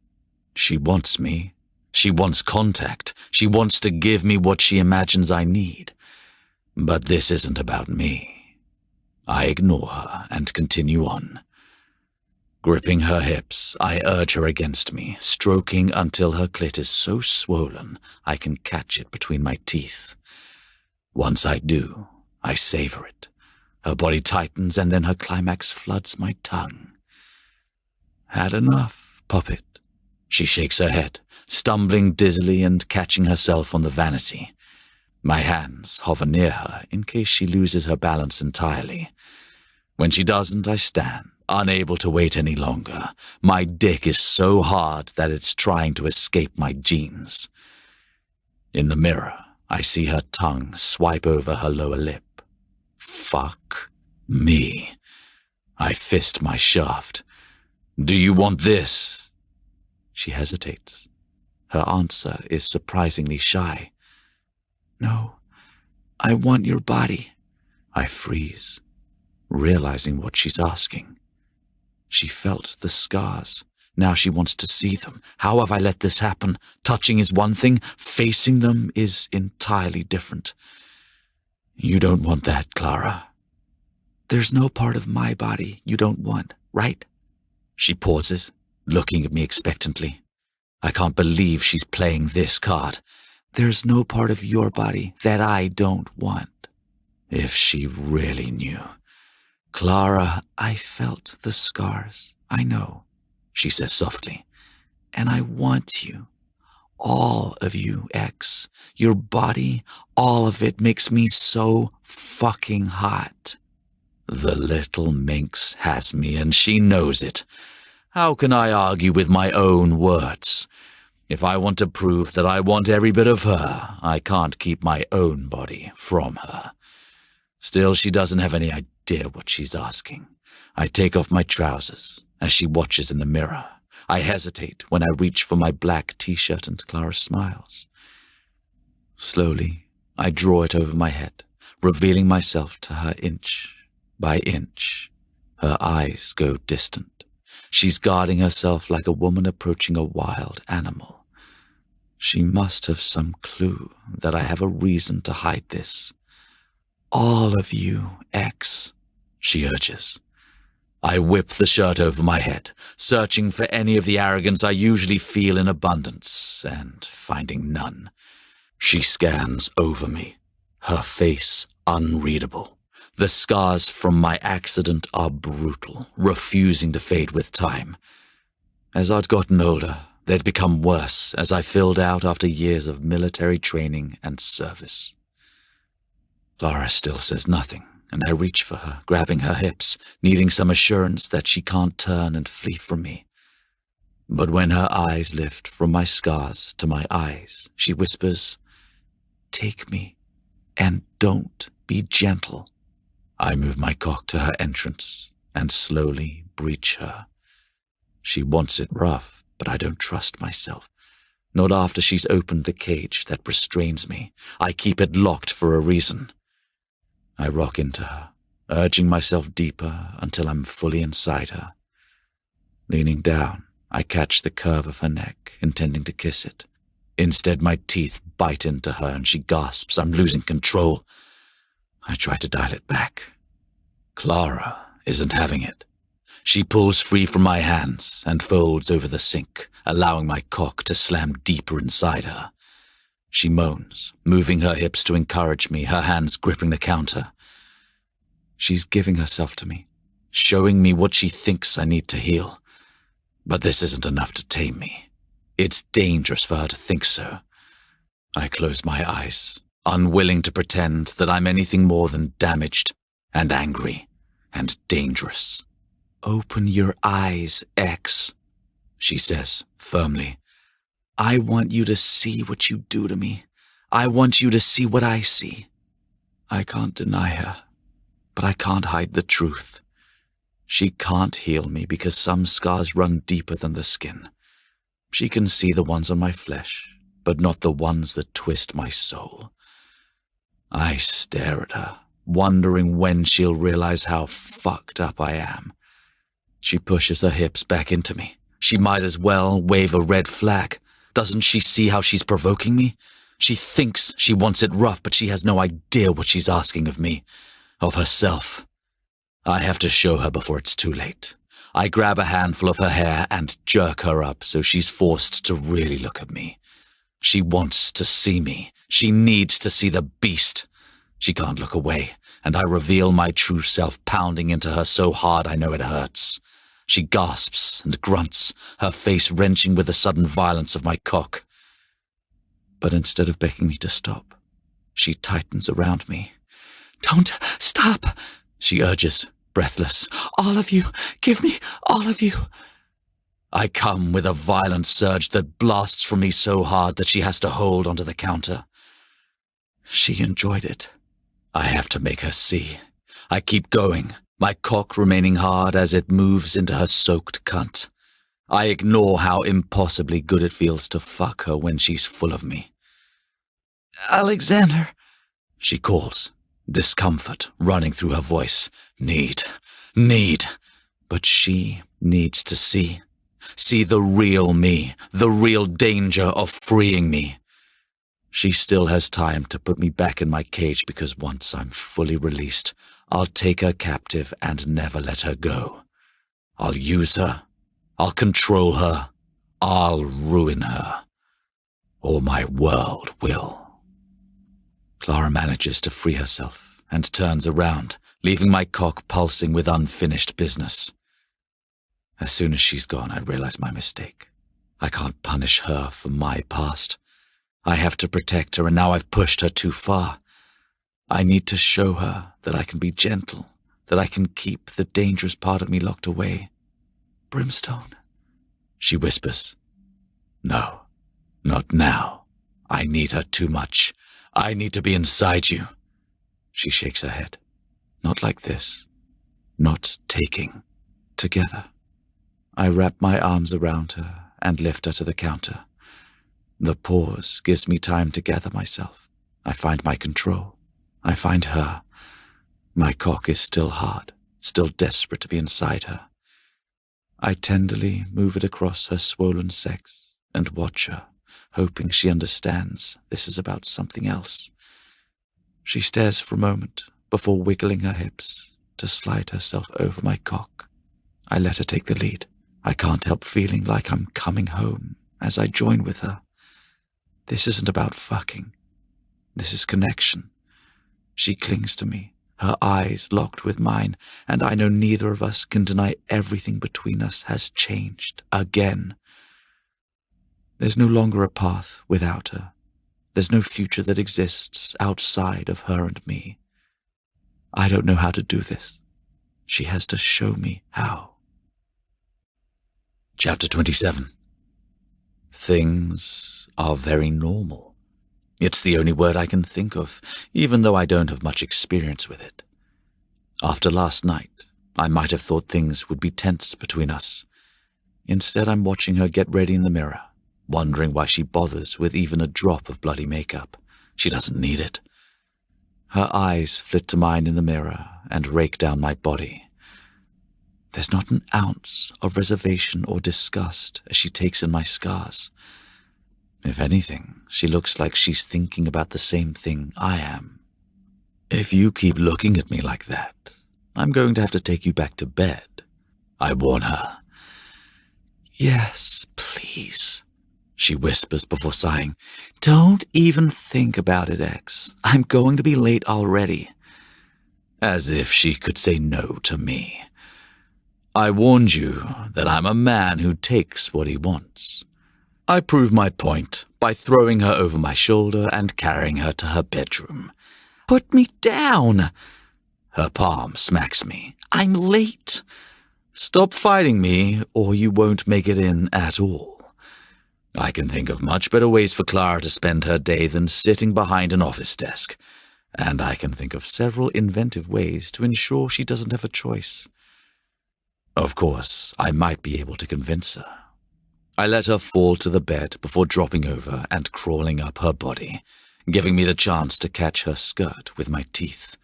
She wants me. She wants contact. She wants to give me what she imagines I need. But this isn't about me. I ignore her and continue on. Gripping her hips, I urge her against me, stroking until her clit is so swollen I can catch it between my teeth. Once I do, I savor it. Her body tightens and then her climax floods my tongue. Had enough, Poppet. She shakes her head, stumbling dizzily and catching herself on the vanity. My hands hover near her in case she loses her balance entirely. When she doesn't, I stand, unable to wait any longer. My dick is so hard that it's trying to escape my jeans. In the mirror, I see her tongue swipe over her lower lip. Fuck me. I fist my shaft. Do you want this? She hesitates. Her answer is surprisingly shy. No, I want your body. I freeze, realizing what she's asking. She felt the scars. Now she wants to see them. How have I let this happen? Touching is one thing, facing them is entirely different. You don't want that, Clara. There's no part of my body you don't want, right? She pauses, looking at me expectantly. I can't believe she's playing this card. There's no part of your body that I don't want. If she really knew. Clara, I felt the scars. I know, she says softly. And I want you. All of you, X. Your body, all of it makes me so fucking hot. The little minx has me, and she knows it. How can I argue with my own words? If I want to prove that I want every bit of her, I can't keep my own body from her. Still, she doesn't have any idea what she's asking. I take off my trousers as she watches in the mirror. I hesitate when I reach for my black t-shirt and Clara smiles. Slowly, I draw it over my head, revealing myself to her inch by inch. Her eyes go distant. She's guarding herself like a woman approaching a wild animal. She must have some clue that I have a reason to hide this. All of you, X, she urges. I whip the shirt over my head, searching for any of the arrogance I usually feel in abundance, and finding none. She scans over me, her face unreadable. The scars from my accident are brutal, refusing to fade with time. As I'd gotten older, they'd become worse as I filled out after years of military training and service. Clara still says nothing, and I reach for her, grabbing her hips, needing some assurance that she can't turn and flee from me. But when her eyes lift from my scars to my eyes, she whispers, "Take me, and don't be gentle." I move my cock to her entrance and slowly breach her. She wants it rough, but I don't trust myself. Not after she's opened the cage that restrains me. I keep it locked for a reason. I rock into her, urging myself deeper until I'm fully inside her. Leaning down, I catch the curve of her neck, intending to kiss it. Instead, my teeth bite into her and she gasps. I'm losing control. I try to dial it back. Clara isn't having it. She pulls free from my hands and folds over the sink, allowing my cock to slam deeper inside her. She moans, moving her hips to encourage me, her hands gripping the counter. She's giving herself to me, showing me what she thinks I need to heal. But this isn't enough to tame me. It's dangerous for her to think so. I close my eyes, unwilling to pretend that I'm anything more than damaged and angry and dangerous. "Open your eyes, X," she says firmly. "I want you to see what you do to me. I want you to see what I see." I can't deny her, but I can't hide the truth. She can't heal me because some scars run deeper than the skin. She can see the ones on my flesh, but not the ones that twist my soul. I stare at her, wondering when she'll realize how fucked up I am. She pushes her hips back into me. She might as well wave a red flag. Doesn't she see how she's provoking me? She thinks she wants it rough, but she has no idea what she's asking of me, of herself. I have to show her before it's too late. I grab a handful of her hair and jerk her up so she's forced to really look at me. She wants to see me. She needs to see the beast. She can't look away, and I reveal my true self, pounding into her so hard I know it hurts. She gasps and grunts, her face wrenching with the sudden violence of my cock. But instead of begging me to stop, she tightens around me. "Don't stop," she urges, breathless. "All of you, give me all of you." I come with a violent surge that blasts from me so hard that she has to hold onto the counter. She enjoyed it. I have to make her see. I keep going, my cock remaining hard as it moves into her soaked cunt. I ignore how impossibly good it feels to fuck her when she's full of me. "Alexander," she calls, discomfort running through her voice. Need. But she needs to see. See the real me, the real danger of freeing me. She still has time to put me back in my cage because once I'm fully released, I'll take her captive and never let her go. I'll use her. I'll control her. I'll ruin her. or my world will. Clara manages to free herself and turns around, leaving my cock pulsing with unfinished business. As soon as she's gone, I realize my mistake. I can't punish her for my past. I have to protect her, and now I've pushed her too far. I need to show her that I can be gentle, that I can keep the dangerous part of me locked away. Brimstone, she whispers. No, not now. I need her too much. I need to be inside you. She shakes her head. Not like this. Not taking. Together. I wrap my arms around her and lift her to the counter. The pause gives me time to gather myself. I find my control. I find her. My cock is still hard, still desperate to be inside her. I tenderly move it across her swollen sex and watch her, hoping she understands this is about something else. She stares for a moment before wiggling her hips to slide herself over my cock. I let her take the lead. I can't help feeling like I'm coming home as I join with her. This isn't about fucking. This is connection. She clings to me, her eyes locked with mine, and I know neither of us can deny everything between us has changed again. There's no longer a path without her. There's no future that exists outside of her and me. I don't know how to do this. She has to show me how. Chapter 27. Things are very normal. It's the only word I can think of, even though I don't have much experience with it. After last night, I might have thought things would be tense between us. Instead, I'm watching her get ready in the mirror, wondering why she bothers with even a drop of bloody makeup. She doesn't need it. Her eyes flit to mine in the mirror and rake down my body. There's not an ounce of reservation or disgust as she takes in my scars. If anything, she looks like she's thinking about the same thing I am. If you keep looking at me like that, I'm going to have to take you back to bed, I warn her. Yes, please, she whispers before sighing. Don't even think about it, X. I'm going to be late already. As if she could say no to me. I warned you that I'm a man who takes what he wants. I prove my point by throwing her over my shoulder and carrying her to her bedroom. Put me down! Her palm smacks me. I'm late. Stop fighting me, or you won't make it in at all. I can think of much better ways for Clara to spend her day than sitting behind an office desk, and I can think of several inventive ways to ensure she doesn't have a choice. Of course, I might be able to convince her. I let her fall to the bed before dropping over and crawling up her body, giving me the chance to catch her skirt with my teeth.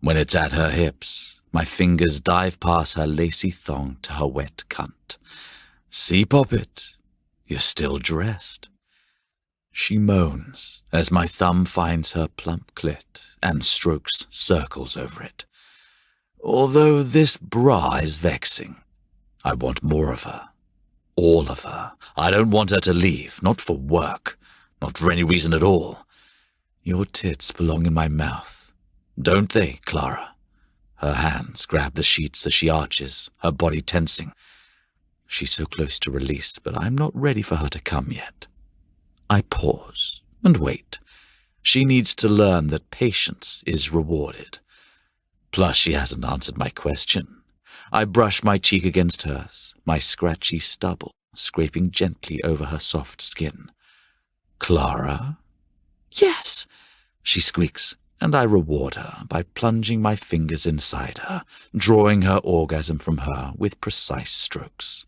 When it's at her hips, my fingers dive past her lacy thong to her wet cunt. See, Poppet, you're still dressed. She moans as my thumb finds her plump clit and strokes circles over it. Although this bra is vexing, I want more of her. All of her. I don't want her to leave, not for work, not for any reason at all. Your tits belong in my mouth, don't they, Clara? Her hands grab the sheets as she arches, her body tensing. She's so close to release, but I'm not ready for her to come yet. I pause and wait. She needs to learn that patience is rewarded. Plus, she hasn't answered my question. I brush my cheek against hers, my scratchy stubble scraping gently over her soft skin. Clara? Yes, she squeaks, and I reward her by plunging my fingers inside her, drawing her orgasm from her with precise strokes.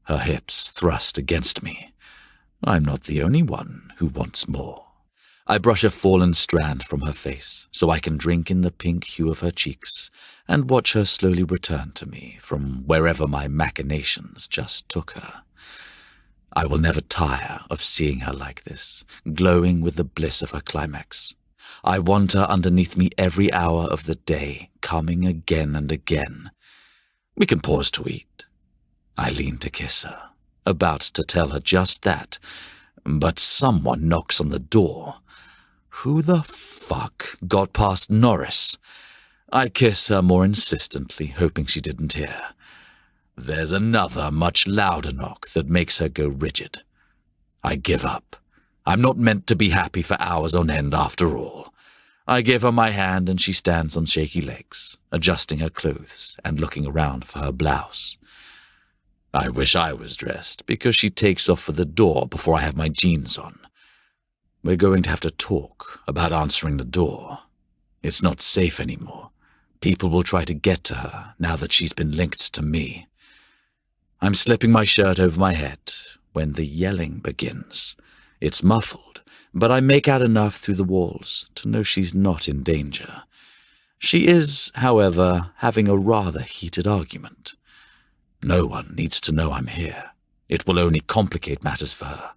Her hips thrust against me. I'm not the only one who wants more. I brush a fallen strand from her face so I can drink in the pink hue of her cheeks and watch her slowly return to me from wherever my machinations just took her. I will never tire of seeing her like this, glowing with the bliss of her climax. I want her underneath me every hour of the day, coming again and again. We can pause to eat. I lean to kiss her, about to tell her just that, But someone knocks on the door. Who the fuck got past Norris? I kiss her more insistently, hoping she didn't hear. There's another, much louder knock that makes her go rigid. I give up. I'm not meant to be happy for hours on end after all. I give her my hand and she stands on shaky legs, adjusting her clothes and looking around for her blouse. I wish I was dressed, because she takes off for the door before I have my jeans on. We're going to have to talk about answering the door. It's not safe anymore. People will try to get to her now that she's been linked to me. I'm slipping my shirt over my head when the yelling begins. It's muffled, but I make out enough through the walls to know she's not in danger. She is, however, having a rather heated argument. No one needs to know I'm here. It will only complicate matters for her,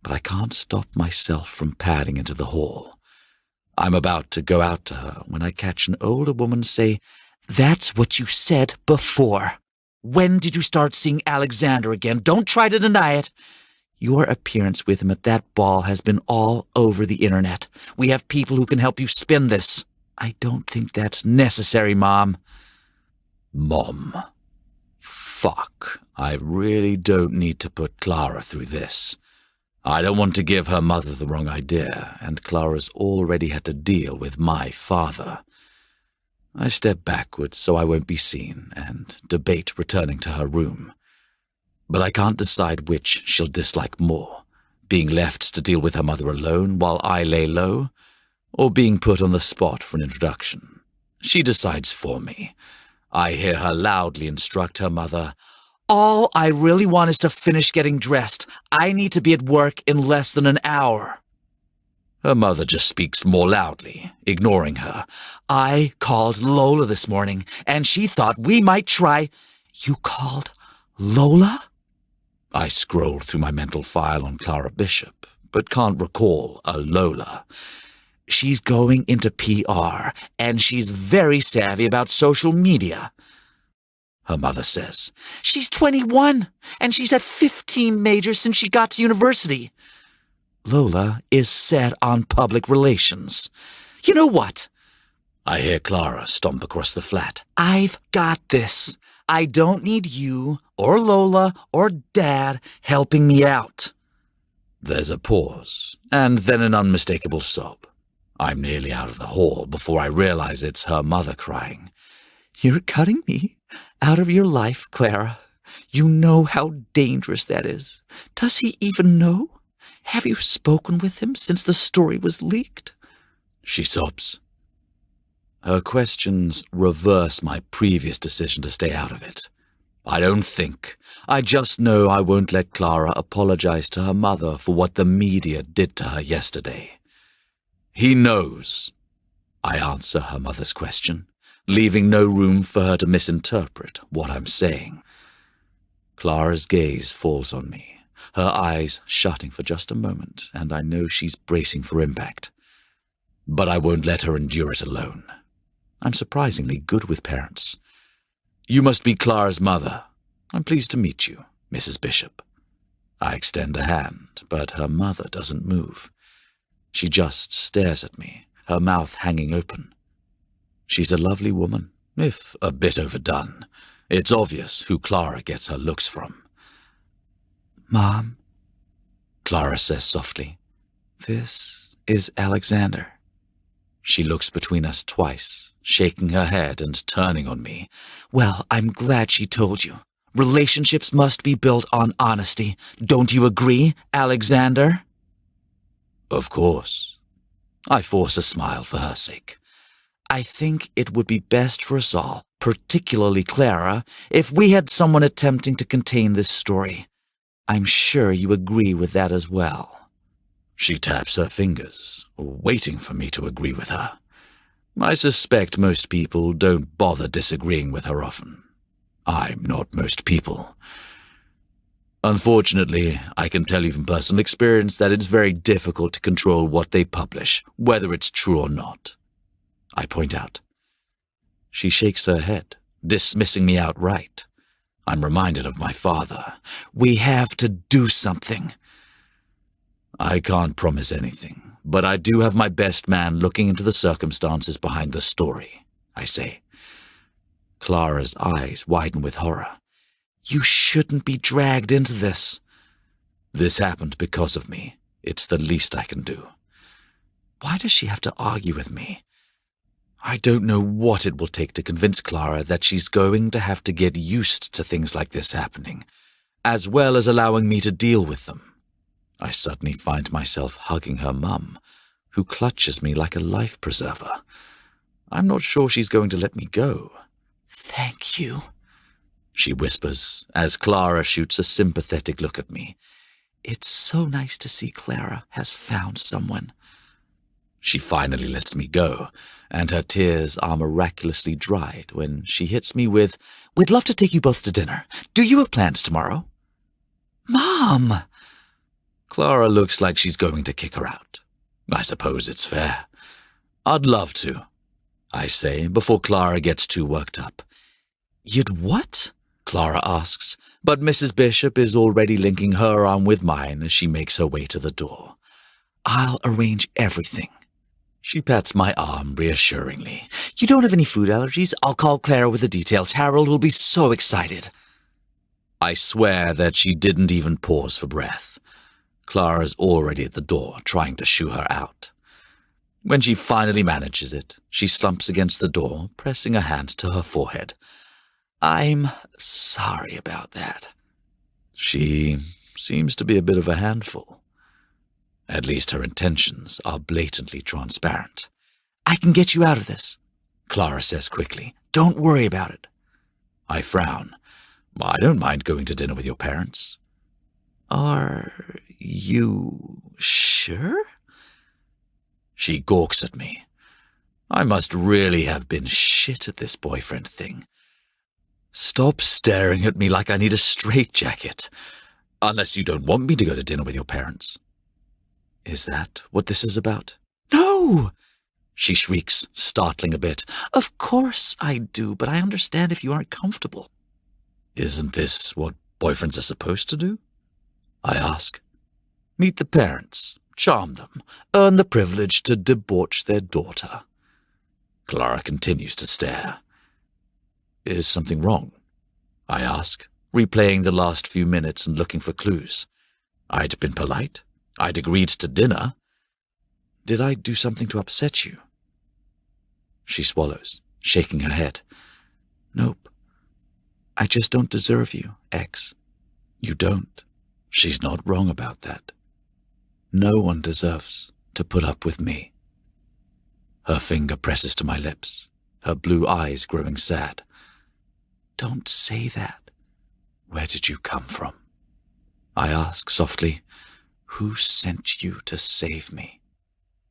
but I can't stop myself from padding into the hall. I'm about to go out to her when I catch an older woman say, "That's what you said before. When did you start seeing Alexander again? Don't try to deny it. Your appearance with him at that ball has been all over the internet. We have people who can help you spin this." "I don't think that's necessary, Mom." Mom. Fuck. I really don't need to put Clara through this. I don't want to give her mother the wrong idea, and Clara's already had to deal with my father. I step backwards so I won't be seen and debate returning to her room. But I can't decide which she'll dislike more, being left to deal with her mother alone while I lay low, or being put on the spot for an introduction. She decides for me. I hear her loudly instruct her mother, "All I really want is to finish getting dressed. I need to be at work in less than an hour." Her mother just speaks more loudly, ignoring her. "I called Lola this morning, and she thought we might try—" "You called Lola?" I scroll through my mental file on Clara Bishop, but can't recall a Lola. "She's going into PR, and she's very savvy about social media," her mother says. "She's 21, and she's had 15 majors since she got to university. Lola is set on public relations. You know what?" I hear Clara stomp across the flat. "I've got this. I don't need you, or Lola, or Dad helping me out." There's a pause, and then an unmistakable sob. I'm nearly out of the hall before I realize it's her mother crying. "You're cutting me out of your life, Clara. You know how dangerous that is. Does he even know? Have you spoken with him since the story was leaked?" She sobs. Her questions reverse my previous decision to stay out of it. I don't think. I just know I won't let Clara apologize to her mother for what the media did to her yesterday. "He knows," I answer her mother's question, leaving no room for her to misinterpret what I'm saying. Clara's gaze falls on me, her eyes shutting for just a moment, and I know she's bracing for impact. But I won't let her endure it alone. I'm surprisingly good with parents. "You must be Clara's mother. I'm pleased to meet you, Mrs. Bishop." I extend a hand, but her mother doesn't move. She just stares at me, her mouth hanging open. She's a lovely woman, if a bit overdone. It's obvious who Clara gets her looks from. "Mom," Clara says softly, "this is Alexander." She looks between us twice, shaking her head and turning on me. "Well, I'm glad she told you. Relationships must be built on honesty. Don't you agree, Alexander?" Of course. I force a smile for her sake. "I think it would be best for us all, particularly Clara, if we had someone attempting to contain this story. I'm sure you agree with that as well." She taps her fingers, waiting for me to agree with her. I suspect most people don't bother disagreeing with her often. I'm not most people. Unfortunately, I can tell you from personal experience that it's very difficult to control what they publish, whether it's true or not. I point out. She shakes her head, dismissing me outright. I'm reminded of my father. "We have to do something." I can't promise anything, but I do have my best man looking into the circumstances behind the story, I say. Clara's eyes widen with horror. You shouldn't be dragged into this. This happened because of me. It's the least I can do. Why does she have to argue with me? I don't know what it will take to convince Clara that she's going to have to get used to things like this happening, as well as allowing me to deal with them. I suddenly find myself hugging her mum, who clutches me like a life preserver. I'm not sure she's going to let me go. Thank you, she whispers as Clara shoots a sympathetic look at me. It's so nice to see Clara has found someone. She finally lets me go, and her tears are miraculously dried when she hits me with, We'd love to take you both to dinner. Do you have plans tomorrow? Mom! Clara looks like she's going to kick her out. I suppose it's fair. I'd love to, I say before Clara gets too worked up. You'd what? Clara asks, but Mrs. Bishop is already linking her arm with mine as she makes her way to the door. I'll arrange everything. She pats my arm reassuringly. You don't have any food allergies? I'll call Clara with the details. Harold will be so excited. I swear that she didn't even pause for breath. Clara's already at the door, trying to shoo her out. When she finally manages it, she slumps against the door, pressing a hand to her forehead. I'm sorry about that. She seems to be a bit of a handful. At least her intentions are blatantly transparent. I can get you out of this, Clara says quickly. Don't worry about it. I frown. I don't mind going to dinner with your parents. Are you sure? She gawks at me. I must really have been shit at this boyfriend thing. Stop staring at me like I need a straitjacket. Unless you don't want me to go to dinner with your parents. Is that what this is about? No! She shrieks, startling a bit. Of course I do, but I understand if you aren't comfortable. Isn't this what boyfriends are supposed to do? I ask. Meet the parents, charm them, earn the privilege to debauch their daughter. Clara continues to stare. Is something wrong? I ask, replaying the last few minutes and looking for clues. I'd been polite. I'd agreed to dinner. Did I do something to upset you? She swallows, shaking her head. Nope. I just don't deserve you, X. You don't. She's not wrong about that. No one deserves to put up with me. Her finger presses to my lips, her blue eyes growing sad. Don't say that. Where did you come from? I ask softly. Who sent you to save me?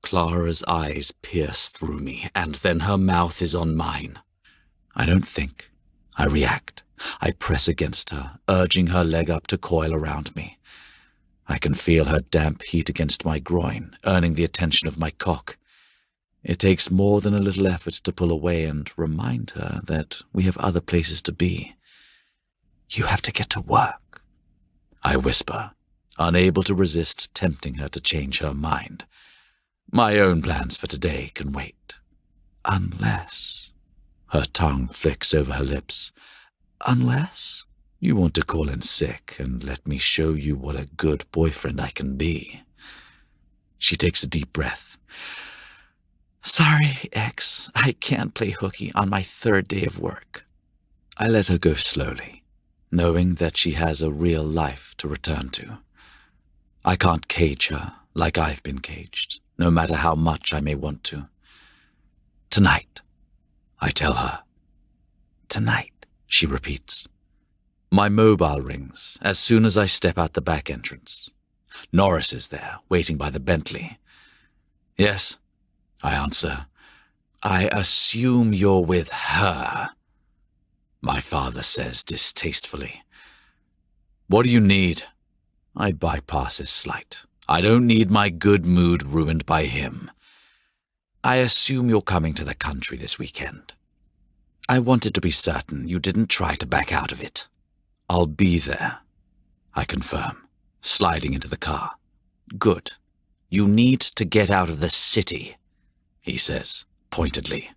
Clara's eyes pierce through me, and then her mouth is on mine. I don't think. I react. I press against her, urging her leg up to coil around me. I can feel her damp heat against my groin, earning the attention of my cock. It takes more than a little effort to pull away and remind her that we have other places to be. You have to get to work, I whisper, unable to resist tempting her to change her mind. My own plans for today can wait. Unless... Her tongue flicks over her lips. Unless you want to call in sick and let me show you what a good boyfriend I can be. She takes a deep breath. Sorry, X, I can't play hooky on my third day of work. I let her go slowly, knowing that she has a real life to return to. I can't cage her like I've been caged, no matter how much I may want to. Tonight, I tell her. Tonight, she repeats. My mobile rings as soon as I step out the back entrance. Norris is there, waiting by the Bentley. Yes, I answer. I assume you're with her, my father says distastefully. What do you need? I bypass his slight. I don't need my good mood ruined by him. I assume you're coming to the country this weekend. I wanted to be certain you didn't try to back out of it. I'll be there, I confirm, sliding into the car. Good. You need to get out of the city, he says, pointedly.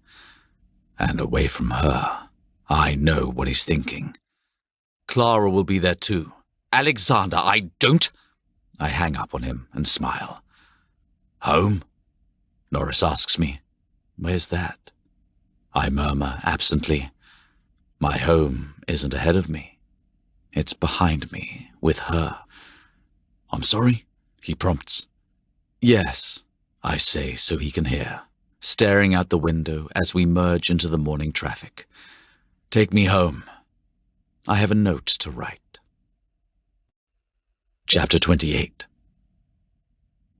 And away from her. I know what he's thinking. Clara will be there too. Alexander, I don't... I hang up on him and smile. Home? Norris asks me. Where's that? I murmur absently. My home isn't ahead of me. It's behind me, with her. I'm sorry, he prompts. Yes, I say so he can hear, staring out the window as we merge into the morning traffic. Take me home. I have a note to write. Chapter 28.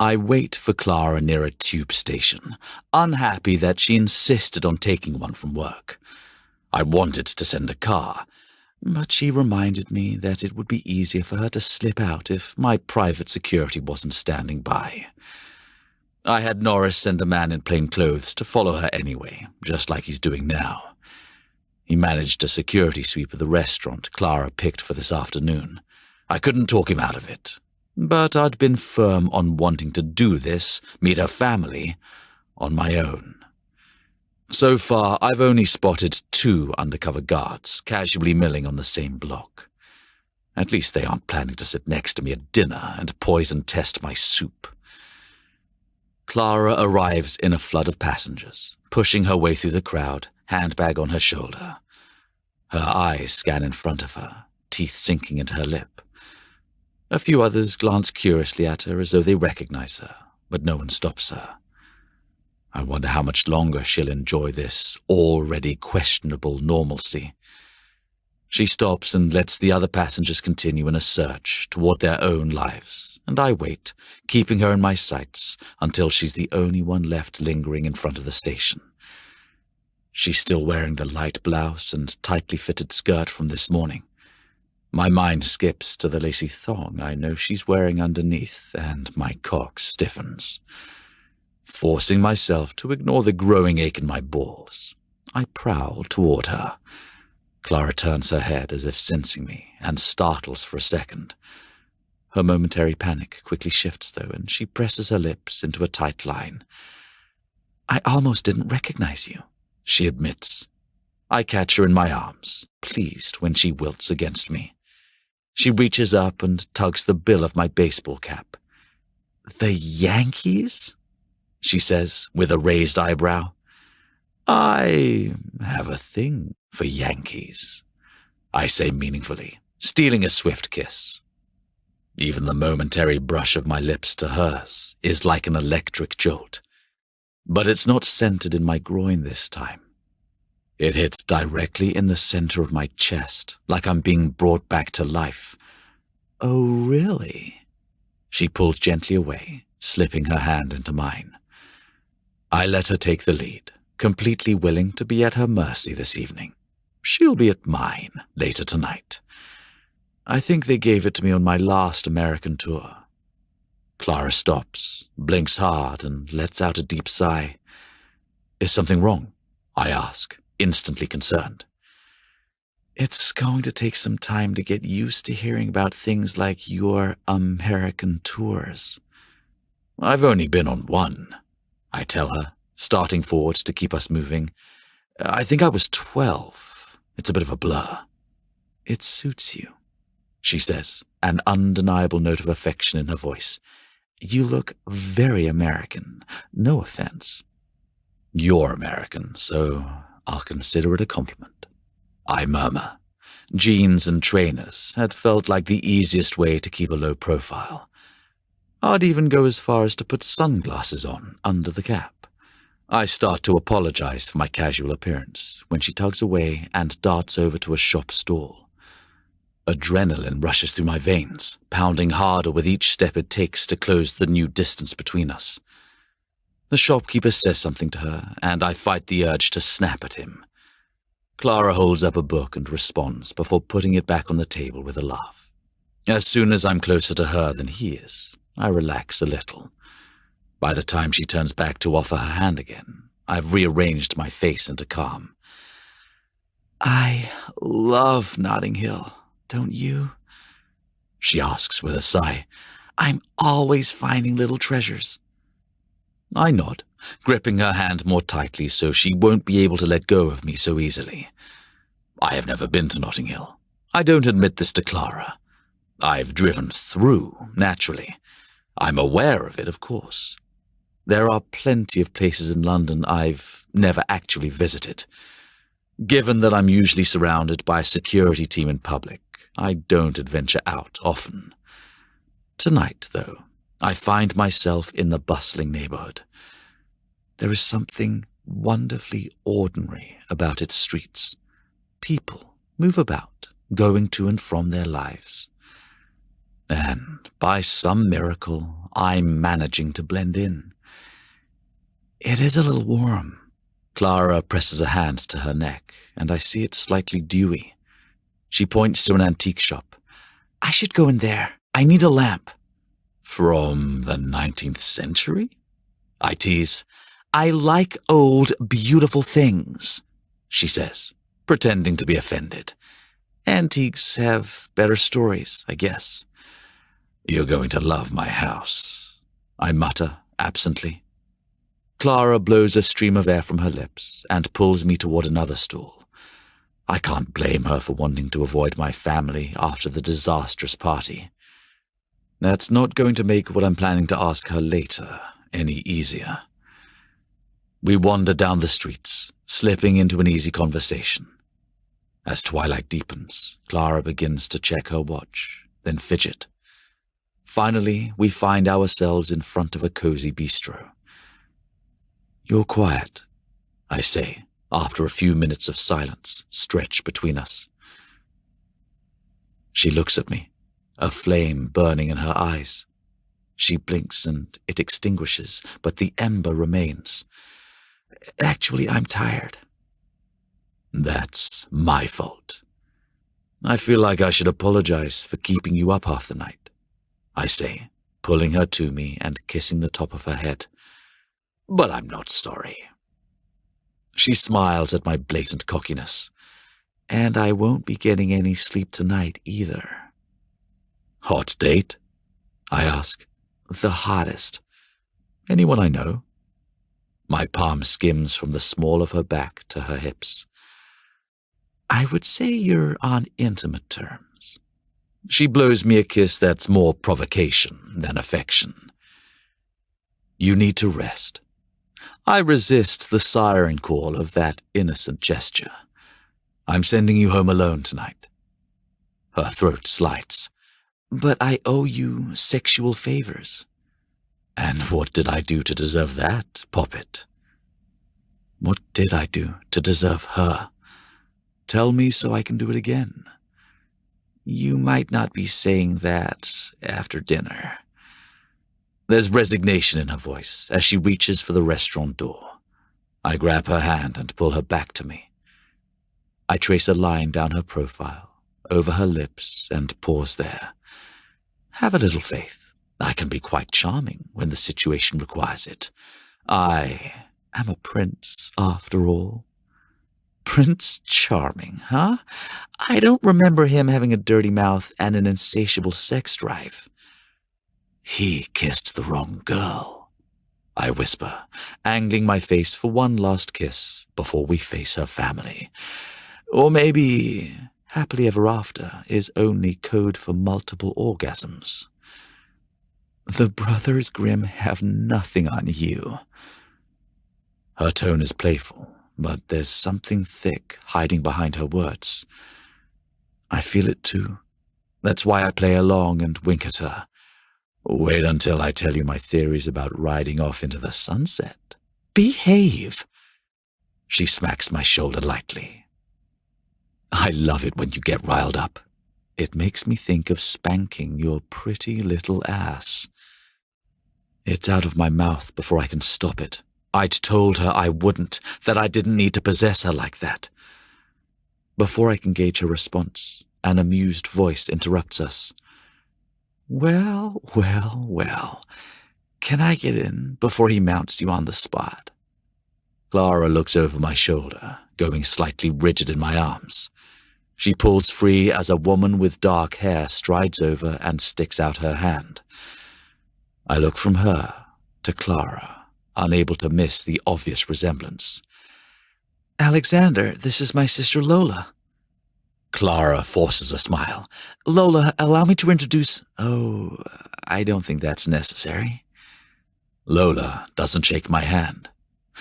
I wait for Clara near a tube station, unhappy that she insisted on taking one from work. I wanted to send a car, but she reminded me that it would be easier for her to slip out if my private security wasn't standing by. I had Norris send a man in plain clothes to follow her anyway, just like he's doing now. He managed a security sweep of the restaurant Clara picked for this afternoon. I couldn't talk him out of it, but I'd been firm on wanting to do this, meet her family, on my own. So far, I've only spotted 2 undercover guards casually milling on the same block. At least they aren't planning to sit next to me at dinner and poison test my soup. Clara arrives in a flood of passengers, pushing her way through the crowd, handbag on her shoulder. Her eyes scan in front of her, teeth sinking into her lip. A few others glance curiously at her as though they recognize her, but no one stops her. I wonder how much longer she'll enjoy this already questionable normalcy. She stops and lets the other passengers continue in a search toward their own lives, and I wait, keeping her in my sights until she's the only one left lingering in front of the station. She's still wearing the light blouse and tightly fitted skirt from this morning. My mind skips to the lacy thong I know she's wearing underneath, and my cock stiffens. Forcing myself to ignore the growing ache in my balls, I prowl toward her. Clara turns her head as if sensing me, and startles for a second. Her momentary panic quickly shifts, though, and she presses her lips into a tight line. I almost didn't recognize you, she admits. I catch her in my arms, pleased when she wilts against me. She reaches up and tugs the bill of my baseball cap. The Yankees? She says, with a raised eyebrow. I have a thing for Yankees, I say meaningfully, stealing a swift kiss. Even the momentary brush of my lips to hers is like an electric jolt. But it's not centered in my groin this time. It hits directly in the center of my chest, like I'm being brought back to life. Oh, really? She pulls gently away, slipping her hand into mine. I let her take the lead, completely willing to be at her mercy this evening. She'll be at mine later tonight. I think they gave it to me on my last American tour. Clara stops, blinks hard, and lets out a deep sigh. Is something wrong? I ask, instantly concerned. It's going to take some time to get used to hearing about things like your American tours. I've only been on one, I tell her, starting forward to keep us moving. I think I was 12. It's a bit of a blur. It suits you, she says, an undeniable note of affection in her voice. You look very American. No offense. You're American, so I'll consider it a compliment. I murmur. Jeans and trainers had felt like the easiest way to keep a low profile. I'd even go as far as to put sunglasses on under the cap. I start to apologize for my casual appearance when she tugs away and darts over to a shop stall. Adrenaline rushes through my veins, pounding harder with each step it takes to close the new distance between us. The shopkeeper says something to her, and I fight the urge to snap at him. Clara holds up a book and responds before putting it back on the table with a laugh. As soon as I'm closer to her than he is, I relax a little. By the time she turns back to offer her hand again, I've rearranged my face into calm. I love Notting Hill, don't you? She asks with a sigh. I'm always finding little treasures. I nod, gripping her hand more tightly so she won't be able to let go of me so easily. I have never been to Notting Hill. I don't admit this to Clara. I've driven through, naturally. I'm aware of it, of course. There are plenty of places in London I've never actually visited. Given that I'm usually surrounded by a security team in public, I don't adventure out often. Tonight, though, I find myself in the bustling neighborhood. There is something wonderfully ordinary about its streets. People move about, going to and from their lives. And by some miracle, I'm managing to blend in. It is a little warm. Clara presses a hand to her neck, and I see it slightly dewy. She points to an antique shop. I should go in there. I need a lamp. From the 19th century? I tease. I like old, beautiful things, she says, pretending to be offended. Antiques have better stories, I guess. You're going to love my house, I mutter absently. Clara blows a stream of air from her lips and pulls me toward another stall. I can't blame her for wanting to avoid my family after the disastrous party. That's not going to make what I'm planning to ask her later any easier. We wander down the streets, slipping into an easy conversation. As twilight deepens, Clara begins to check her watch, then fidget. Finally, we find ourselves in front of a cozy bistro. You're quiet, I say, after a few minutes of silence stretch between us. She looks at me, a flame burning in her eyes. She blinks and it extinguishes, but the ember remains. Actually, I'm tired. That's my fault. I feel like I should apologize for keeping you up half the night, I say, pulling her to me and kissing the top of her head. But I'm not sorry. She smiles at my blatant cockiness. And I won't be getting any sleep tonight either. Hot date? I ask. The hottest. Anyone I know? My palm skims from the small of her back to her hips. I would say you're on intimate terms. She blows me a kiss that's more provocation than affection. You need to rest. I resist the siren call of that innocent gesture. I'm sending you home alone tonight. Her throat slights. But I owe you sexual favors. And what did I do to deserve that, Poppet? What did I do to deserve her? Tell me so I can do it again. You might not be saying that after dinner. There's resignation in her voice as she reaches for the restaurant door. I grab her hand and pull her back to me. I trace a line down her profile, over her lips, and pause there. Have a little faith. I can be quite charming when the situation requires it. I am a prince, after all. Prince Charming, huh? I don't remember him having a dirty mouth and an insatiable sex drive. He kissed the wrong girl, I whisper, angling my face for one last kiss before we face her family. Or maybe happily ever after is only code for multiple orgasms. The Brothers Grimm have nothing on you. Her tone is playful, but there's something thick hiding behind her words. I feel it too. That's why I play along and wink at her. Wait until I tell you my theories about riding off into the sunset. Behave! She smacks my shoulder lightly. I love it when you get riled up. It makes me think of spanking your pretty little ass. It's out of my mouth before I can stop it. I'd told her I wouldn't, that I didn't need to possess her like that. Before I can gauge her response, an amused voice interrupts us. Well, well, well. Can I get in before he mounts you on the spot? Clara looks over my shoulder, going slightly rigid in my arms. She pulls free as a woman with dark hair strides over and sticks out her hand. I look from her to Clara, unable to miss the obvious resemblance. Alexander, this is my sister Lola. Clara forces a smile. Lola, allow me to introduce... Oh, I don't think that's necessary. Lola doesn't shake my hand.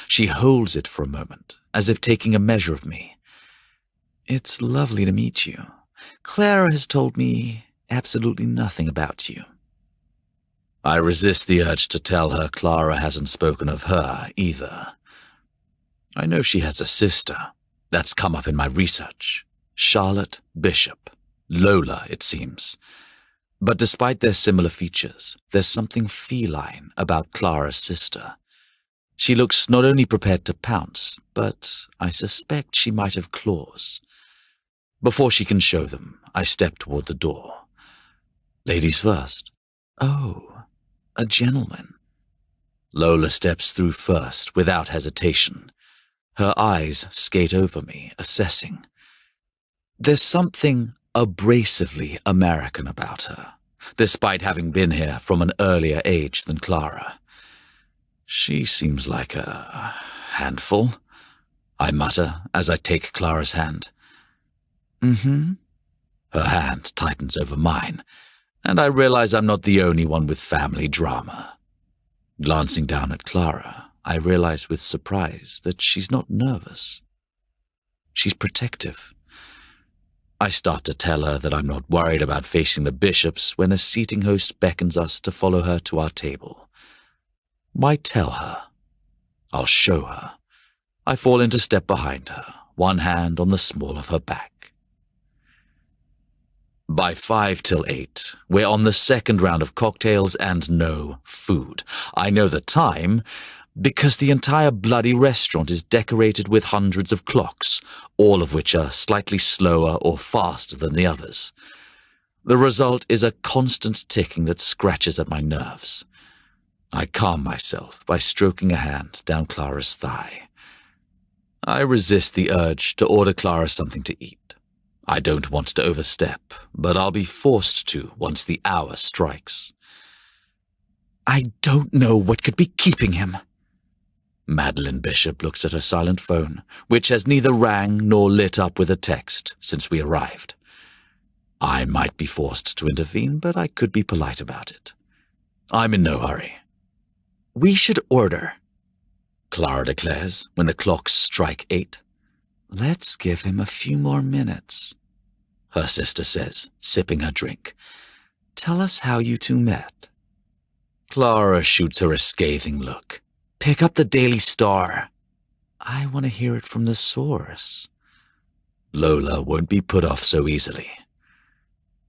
She holds it for a moment, as if taking a measure of me. It's lovely to meet you. Clara has told me absolutely nothing about you. I resist the urge to tell her Clara hasn't spoken of her either. I know she has a sister. That's come up in my research. Charlotte Bishop. Lola, it seems. But despite their similar features, there's something feline about Clara's sister. She looks not only prepared to pounce, but I suspect she might have claws. Before she can show them, I step toward the door. Ladies first. Oh, a gentleman. Lola steps through first, without hesitation. Her eyes skate over me, assessing. There's something abrasively American about her, despite having been here from an earlier age than Clara. She seems like a handful, I mutter as I take Clara's hand. Mm-hmm. Her hand tightens over mine, and I realize I'm not the only one with family drama. Glancing down at Clara, I realize with surprise that she's not nervous. She's protective. I start to tell her that I'm not worried about facing the bishops when a seating host beckons us to follow her to our table. Why tell her? I'll show her. I fall into step behind her, one hand on the small of her back. By 5 till 8, we're on the second round of cocktails and no food. I know the time because the entire bloody restaurant is decorated with hundreds of clocks, all of which are slightly slower or faster than the others. The result is a constant ticking that scratches at my nerves. I calm myself by stroking a hand down Clara's thigh. I resist the urge to order Clara something to eat. I don't want to overstep, but I'll be forced to once the hour strikes. I don't know what could be keeping him. Madeline Bishop looks at her silent phone, which has neither rang nor lit up with a text since we arrived. I might be forced to intervene, but I could be polite about it. I'm in no hurry. We should order, Clara declares when the clocks strike 8. Let's give him a few more minutes, her sister says, sipping her drink. Tell us how you two met. Clara shoots her a scathing look. Pick up the Daily Star. I want to hear it from the source. Lola won't be put off so easily.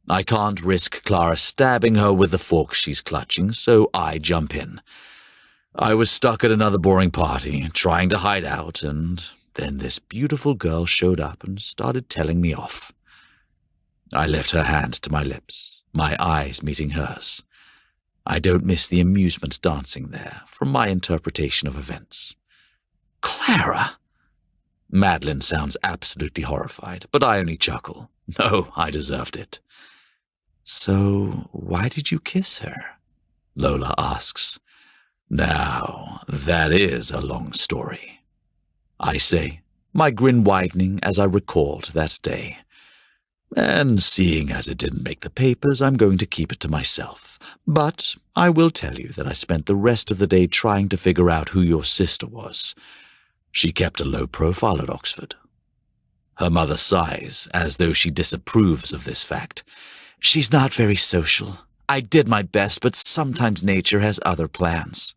I can't risk Clara stabbing her with the fork she's clutching, so I jump in. I was stuck at another boring party, trying to hide out, and then this beautiful girl showed up and started telling me off. I lift her hand to my lips, my eyes meeting hers. I don't miss the amusement dancing there from my interpretation of events. Clara! Madeline sounds absolutely horrified, but I only chuckle. No, I deserved it. So, why did you kiss her? Lola asks. Now, that is a long story, I say, my grin widening as I recalled that day. And seeing as it didn't make the papers, I'm going to keep it to myself. But I will tell you that I spent the rest of the day trying to figure out who your sister was. She kept a low profile at Oxford. Her mother sighs, as though she disapproves of this fact. She's not very social. I did my best, but sometimes nature has other plans.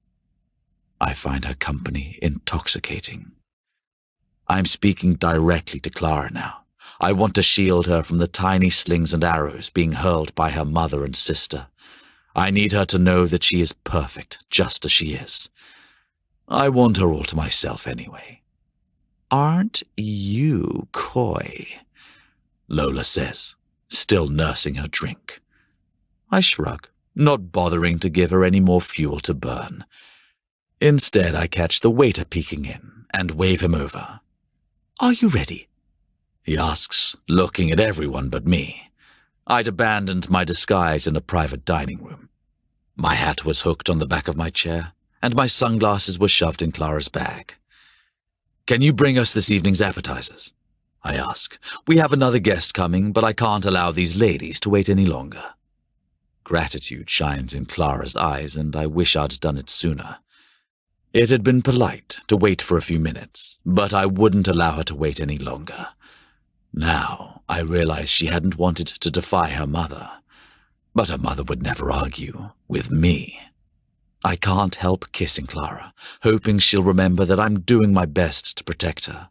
I find her company intoxicating. I'm speaking directly to Clara now. I want to shield her from the tiny slings and arrows being hurled by her mother and sister. I need her to know that she is perfect, just as she is. I want her all to myself anyway. Aren't you coy? Lola says, still nursing her drink. I shrug, not bothering to give her any more fuel to burn. Instead, I catch the waiter peeking in and wave him over. Are you ready? He asks, looking at everyone but me. I'd abandoned my disguise in a private dining room. My hat was hooked on the back of my chair, and my sunglasses were shoved in Clara's bag. "Can you bring us this evening's appetizers?" I ask. "We have another guest coming, but I can't allow these ladies to wait any longer." Gratitude shines in Clara's eyes, and I wish I'd done it sooner. It had been polite to wait for a few minutes, but I wouldn't allow her to wait any longer. Now I realized she hadn't wanted to defy her mother, but her mother would never argue with me. I can't help kissing Clara, hoping she'll remember that I'm doing my best to protect her.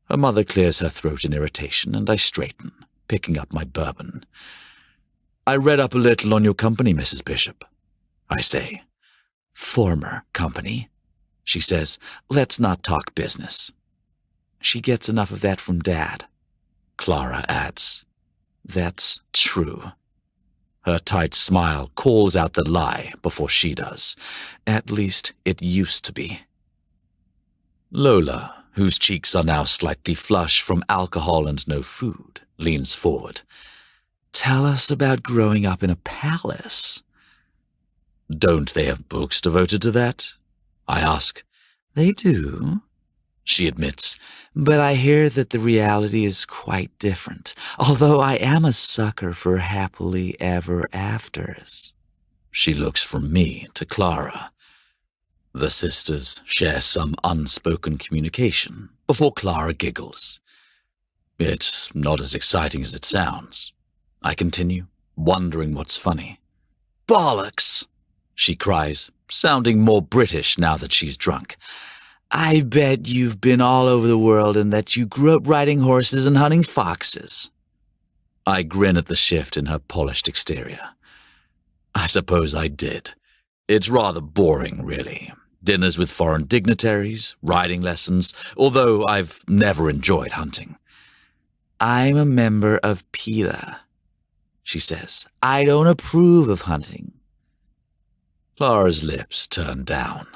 Her mother clears her throat in irritation, and I straighten, picking up my bourbon. "I read up a little on your company, Mrs. Bishop," I say. "Former company," she says. "Let's not talk business." "She gets enough of that from Dad," Clara adds. "That's true." Her tight smile calls out the lie before she does. "At least it used to be." Lola, whose cheeks are now slightly flush from alcohol and no food, leans forward. "Tell us about growing up in a palace." "Don't they have books devoted to that?" I ask. "They do," she admits, "but I hear that the reality is quite different, although I am a sucker for happily ever afters." She looks from me to Clara. The sisters share some unspoken communication before Clara giggles. "It's not as exciting as it sounds," I continue, wondering what's funny. "Bollocks!" she cries, sounding more British now that she's drunk. "I bet you've been all over the world and that you grew up riding horses and hunting foxes." I grin at the shift in her polished exterior. "I suppose I did. It's rather boring, really. Dinners with foreign dignitaries, riding lessons, although I've never enjoyed hunting." "I'm a member of PETA," she says. "I don't approve of hunting." Clara's lips turn down.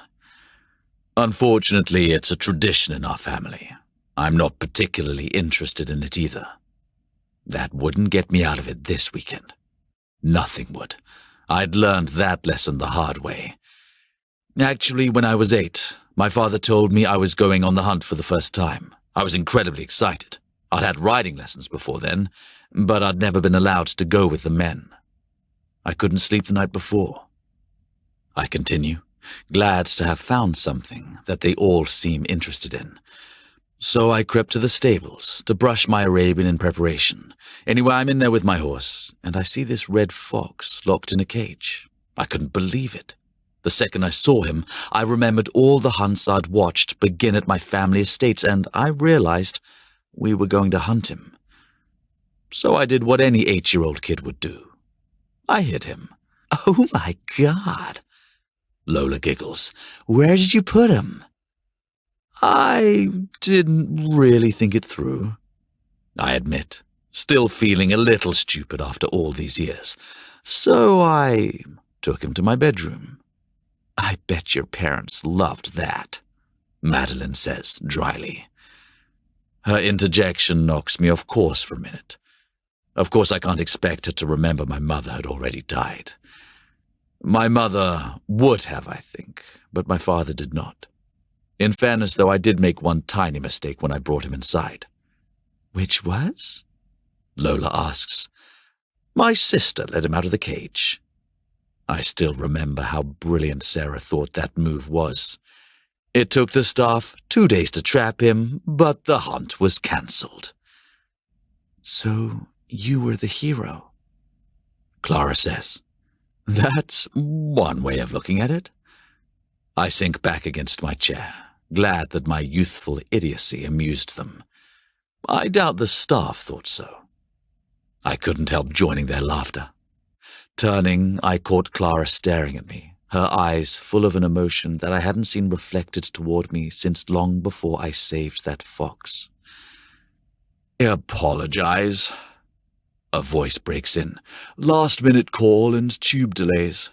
"Unfortunately, it's a tradition in our family. I'm not particularly interested in it either. That wouldn't get me out of it this weekend. Nothing would. I'd learned that lesson the hard way. Actually, when I was 8, my father told me I was going on the hunt for the first time. I was incredibly excited. I'd had riding lessons before then, but I'd never been allowed to go with the men. I couldn't sleep the night before." I continue, glad to have found something that they all seem interested in. "So I crept to the stables to brush my Arabian in preparation. Anyway, I'm in there with my horse, and I see this red fox locked in a cage. I couldn't believe it. The second I saw him, I remembered all the hunts I'd watched begin at my family estates, and I realized we were going to hunt him. So I did what any 8-year-old kid would do. I hit him." "Oh my God!" Lola giggles. "Where did you put him?" "I didn't really think it through," I admit, still feeling a little stupid after all these years. "So I took him to my bedroom." "I bet your parents loved that," Madeline says dryly. Her interjection knocks me off course for a minute. Of course, I can't expect her to remember my mother had already died. My mother would have, I think, but my father did not. In fairness, though, I did make one tiny mistake when I brought him inside. "Which was?" Lola asks. "My sister let him out of the cage." I still remember how brilliant Sarah thought that move was. It took the staff 2 days to trap him, but the hunt was cancelled. "So you were the hero," Clara says. "That's one way of looking at it." I sink back against my chair, glad that my youthful idiocy amused them. I doubt the staff thought so. I couldn't help joining their laughter. Turning, I caught Clara staring at me, her eyes full of an emotion that I hadn't seen reflected toward me since long before I saved that fox. "Apologize," a voice breaks in. "Last-minute call and tube delays."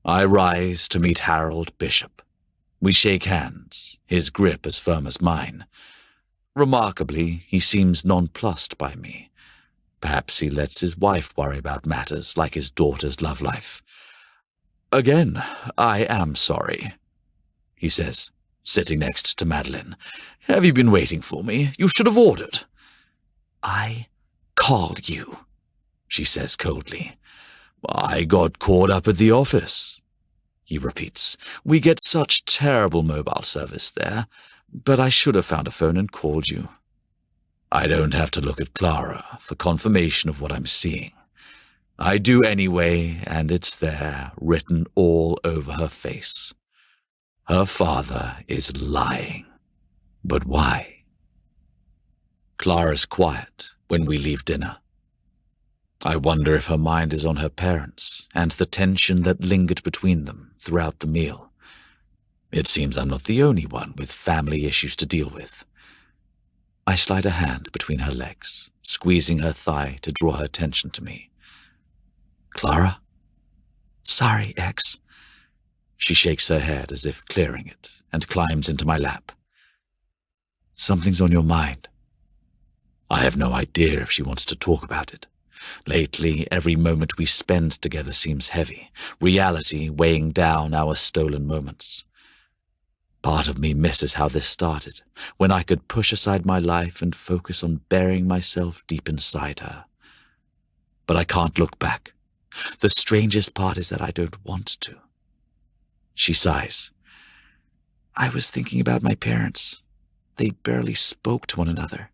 I rise to meet Harold Bishop. We shake hands, his grip as firm as mine. Remarkably, he seems nonplussed by me. Perhaps he lets his wife worry about matters like his daughter's love life. Again, I am sorry, he says, sitting next to Madeline. Have you been waiting for me? You should have ordered. I called you, she says coldly. I got caught up at the office, he repeats. We get such terrible mobile service there, but I should have found a phone and called you. I don't have to look at Clara for confirmation of what I'm seeing. I do anyway, and it's there, written all over her face. Her father is lying. But why? Clara's quiet when we leave dinner. I wonder if her mind is on her parents and the tension that lingered between them throughout the meal. It seems I'm not the only one with family issues to deal with. I slide a hand between her legs, squeezing her thigh to draw her attention to me. Clara? Sorry, X. She shakes her head as if clearing it and climbs into my lap. Something's on your mind. I have no idea if she wants to talk about it. Lately, every moment we spend together seems heavy, reality weighing down our stolen moments. Part of me misses how this started, when I could push aside my life and focus on burying myself deep inside her. But I can't look back. The strangest part is that I don't want to. She sighs. I was thinking about my parents. They barely spoke to one another.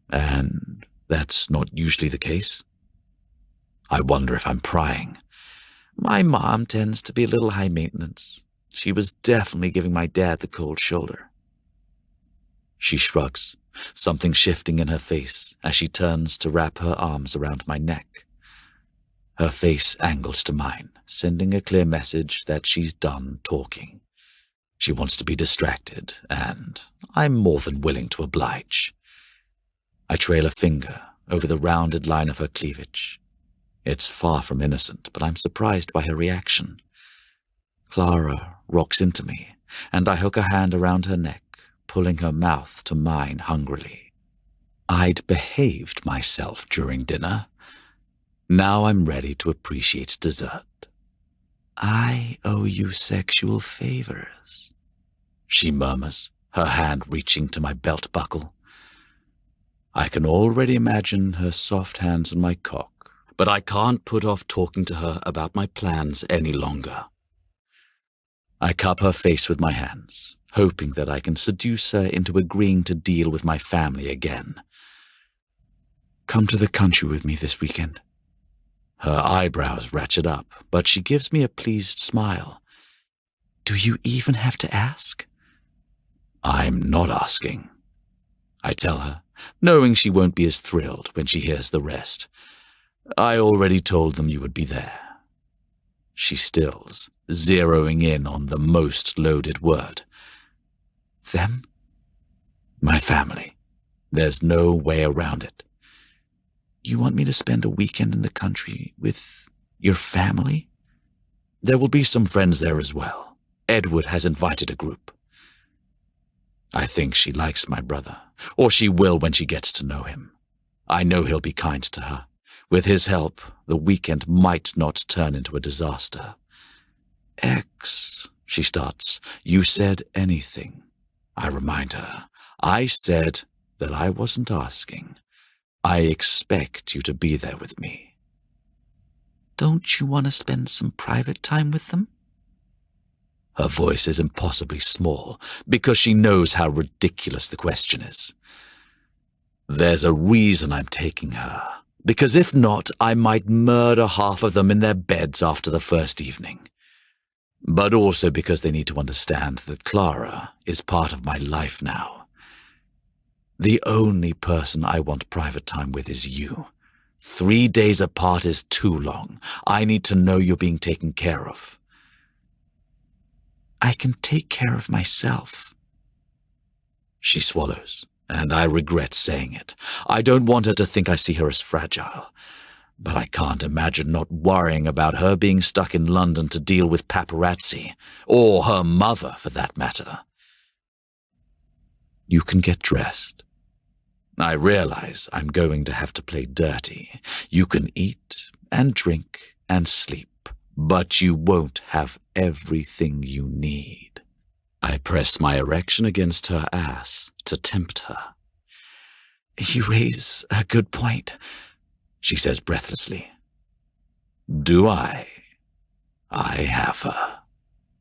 And that's not usually the case. I wonder if I'm prying. My mom tends to be a little high maintenance. She was definitely giving my dad the cold shoulder. She shrugs, something shifting in her face as she turns to wrap her arms around my neck. Her face angles to mine, sending a clear message that she's done talking. She wants to be distracted, and I'm more than willing to oblige. I trail a finger over the rounded line of her cleavage. It's far from innocent, but I'm surprised by her reaction. Clara rocks into me, and I hook a hand around her neck, pulling her mouth to mine hungrily. I'd behaved myself during dinner. Now I'm ready to appreciate dessert. I owe you sexual favors, she murmurs, her hand reaching to my belt buckle. I can already imagine her soft hands on my cock, but I can't put off talking to her about my plans any longer. I cup her face with my hands, hoping that I can seduce her into agreeing to deal with my family again. Come to the country with me this weekend. Her eyebrows ratchet up, but she gives me a pleased smile. Do you even have to ask? I'm not asking, I tell her, knowing she won't be as thrilled when she hears the rest. I already told them you would be there. She stills, zeroing in on the most loaded word. Them? My family. There's no way around it. You want me to spend a weekend in the country with your family? There will be some friends there as well. Edward has invited a group. I think she likes my brother, or she will when she gets to know him. I know he'll be kind to her. With his help, the weekend might not turn into a disaster. X, she starts, you said anything. I remind her. I said that I wasn't asking. I expect you to be there with me. Don't you want to spend some private time with them? Her voice is impossibly small, because she knows how ridiculous the question is. There's a reason I'm taking her, because if not, I might murder half of them in their beds after the first evening. But also because they need to understand that Clara is part of my life now. The only person I want private time with is you. 3 days apart is too long. I need to know you're being taken care of. I can take care of myself. She swallows, and I regret saying it. I don't want her to think I see her as fragile, but I can't imagine not worrying about her being stuck in London to deal with paparazzi, or her mother for that matter. You can get dressed. I realize I'm going to have to play dirty. You can eat and drink and sleep, But you won't have everything you need. I press my erection against her ass to tempt her. You raise a good point, she says breathlessly. Do I? I have her.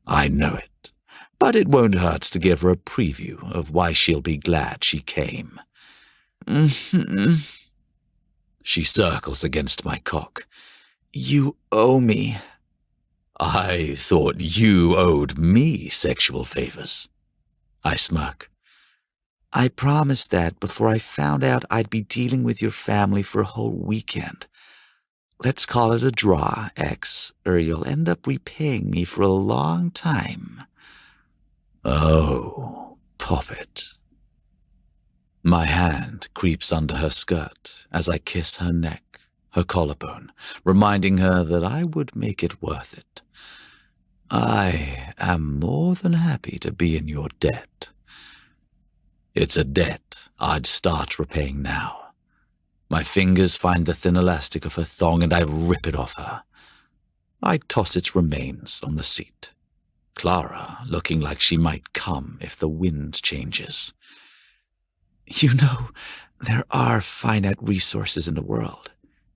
I know it. But it won't hurt to give her a preview of why she'll be glad she came. She circles against my cock. You owe me. I thought you owed me sexual favors. I smirk. I promised that before I found out I'd be dealing with your family for a whole weekend. Let's call it a draw, X, or you'll end up repaying me for a long time. Oh, pop it. My hand creeps under her skirt as I kiss her neck, her collarbone, reminding her that I would make it worth it. I am more than happy to be in your debt. It's a debt I'd start repaying now. My fingers find the thin elastic of her thong and I rip it off her. I toss its remains on the seat. Clara looking like she might come if the wind changes. You know, there are finite resources in the world.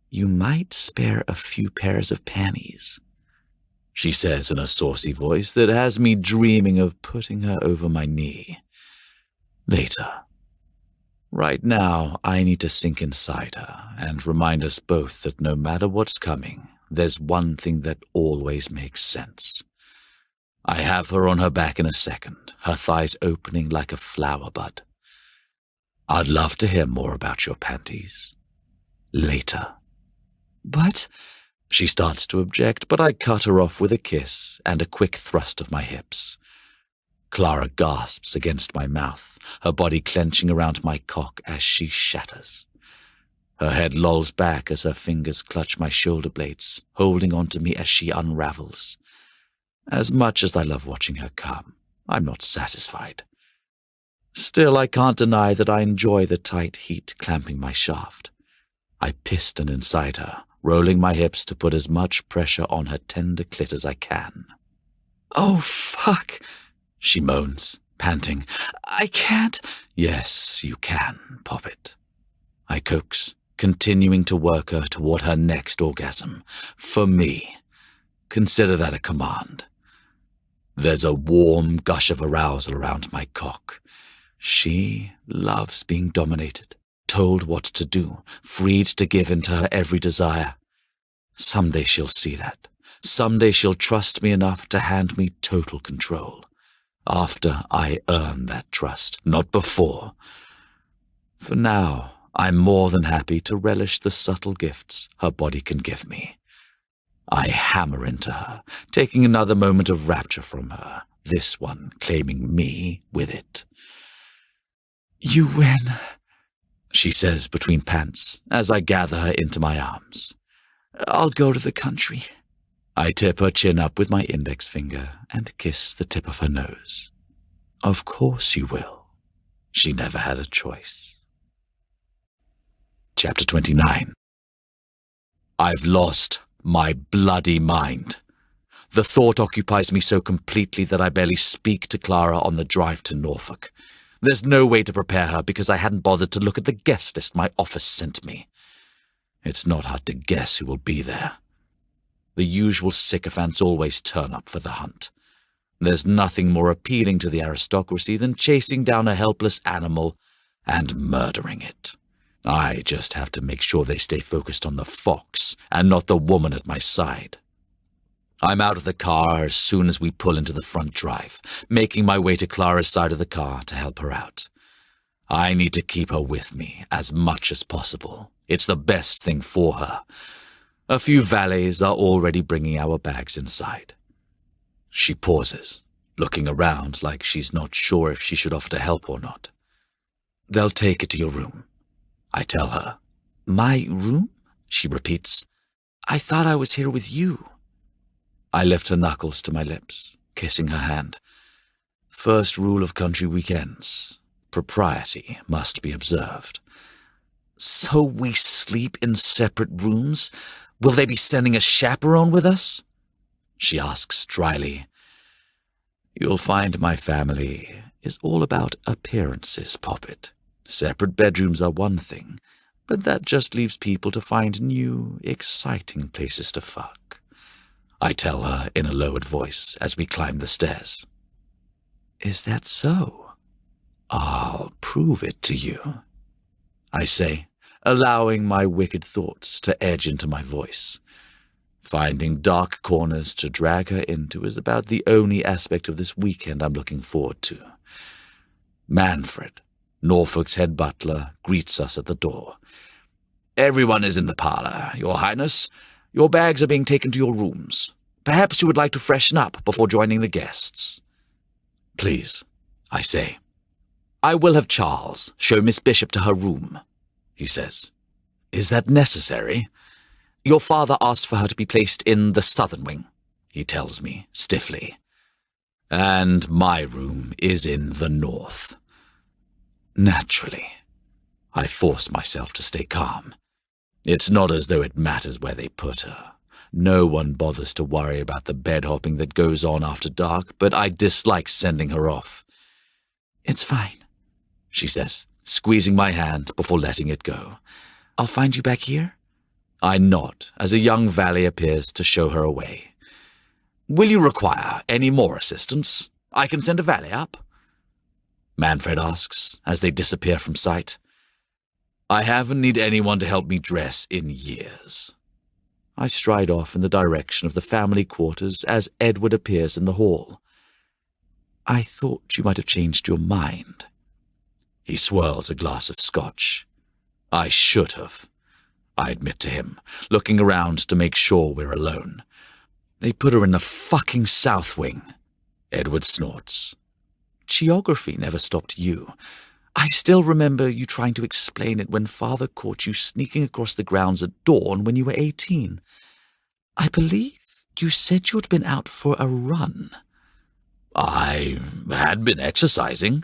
You might spare a few pairs of panties, she says in a saucy voice that has me dreaming of putting her over my knee. Later. Right now, I need to sink inside her and remind us both that no matter what's coming, there's one thing that always makes sense. I have her on her back in a second, her thighs opening like a flower bud. I'd love to hear more about your panties. Later. But she starts to object, but I cut her off with a kiss and a quick thrust of my hips. Clara gasps against my mouth, her body clenching around my cock as she shatters. Her head lolls back as her fingers clutch my shoulder blades, holding onto me as she unravels. As much as I love watching her come, I'm not satisfied. Still, I can't deny that I enjoy the tight heat clamping my shaft. I piston inside her, rolling my hips to put as much pressure on her tender clit as I can. Oh, fuck, she moans, panting. I can't. Yes, you can, pop it. I coax, continuing to work her toward her next orgasm. For me. Consider that a command. There's a warm gush of arousal around my cock. She loves being dominated, told what to do, freed to give in to her every desire. Someday she'll see that. Someday she'll trust me enough to hand me total control. After I earn that trust, not before. For now, I'm more than happy to relish the subtle gifts her body can give me. I hammer into her, taking another moment of rapture from her, this one claiming me with it. You win, she says between pants as I gather her into my arms. I'll go to the country. I tip her chin up with my index finger and kiss the tip of her nose. Of course you will. She never had a choice. Chapter 29. I've lost my bloody mind. The thought occupies me so completely that I barely speak to Clara on the drive to Norfolk. There's no way to prepare her because I hadn't bothered to look at the guest list my office sent me. It's not hard to guess who will be there. The usual sycophants always turn up for the hunt. There's nothing more appealing to the aristocracy than chasing down a helpless animal and murdering it. I just have to make sure they stay focused on the fox and not the woman at my side. I'm out of the car as soon as we pull into the front drive, making my way to Clara's side of the car to help her out. I need to keep her with me as much as possible. It's the best thing for her. A few valets are already bringing our bags inside. She pauses, looking around like she's not sure if she should offer to help or not. They'll take it to your room, I tell her. My room? She repeats. I thought I was here with you. I lift her knuckles to my lips, kissing her hand. First rule of country weekends. Propriety must be observed. So we sleep in separate rooms? Will they be sending a chaperone with us? she asks dryly. You'll find my family is all about appearances, Poppet. Separate bedrooms are one thing, but that just leaves people to find new, exciting places to fuck. I tell her in a lowered voice as we climb the stairs. Is that so? I'll prove it to you, I say, allowing my wicked thoughts to edge into my voice. Finding dark corners to drag her into is about the only aspect of this weekend I'm looking forward to. Manfred, Norfolk's head butler, greets us at the door. Everyone is in the parlor, Your Highness. Your bags are being taken to your rooms. Perhaps you would like to freshen up before joining the guests. Please, I say. I will have Charles show Miss Bishop to her room, he says. Is that necessary? Your father asked for her to be placed in the southern wing, he tells me stiffly. And my room is in the north. Naturally, I force myself to stay calm. It's not as though it matters where they put her. No one bothers to worry about the bed-hopping that goes on after dark, but I dislike sending her off. It's fine, she says, squeezing my hand before letting it go. I'll find you back here? I nod as a young valet appears to show her away. Will you require any more assistance? I can send a valet up. Manfred asks as they disappear from sight. I haven't needed anyone to help me dress in years. I stride off in the direction of the family quarters as Edward appears in the hall. I thought you might have changed your mind. He swirls a glass of scotch. I should have, I admit to him, looking around to make sure we're alone. They put her in the fucking south wing, Edward snorts. Geography never stopped you. I still remember you trying to explain it when Father caught you sneaking across the grounds at dawn when you were 18. I believe you said you'd been out for a run. I had been exercising.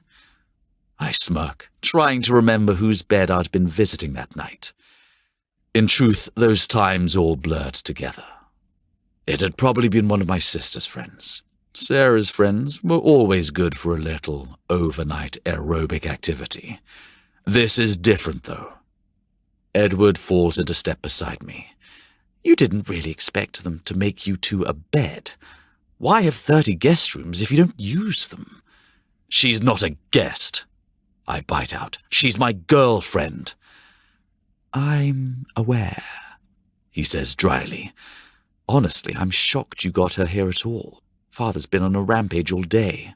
I smirk, trying to remember whose bed I'd been visiting that night. In truth, those times all blurred together. It had probably been one of my sister's friends. Sarah's friends were always good for a little overnight aerobic activity. This is different, though. Edward falls into step beside me. You didn't really expect them to make you two a bed. Why have 30 guest rooms if you don't use them? She's not a guest, I bite out. She's my girlfriend. I'm aware, he says dryly. Honestly, I'm shocked you got her here at all. Father's been on a rampage all day.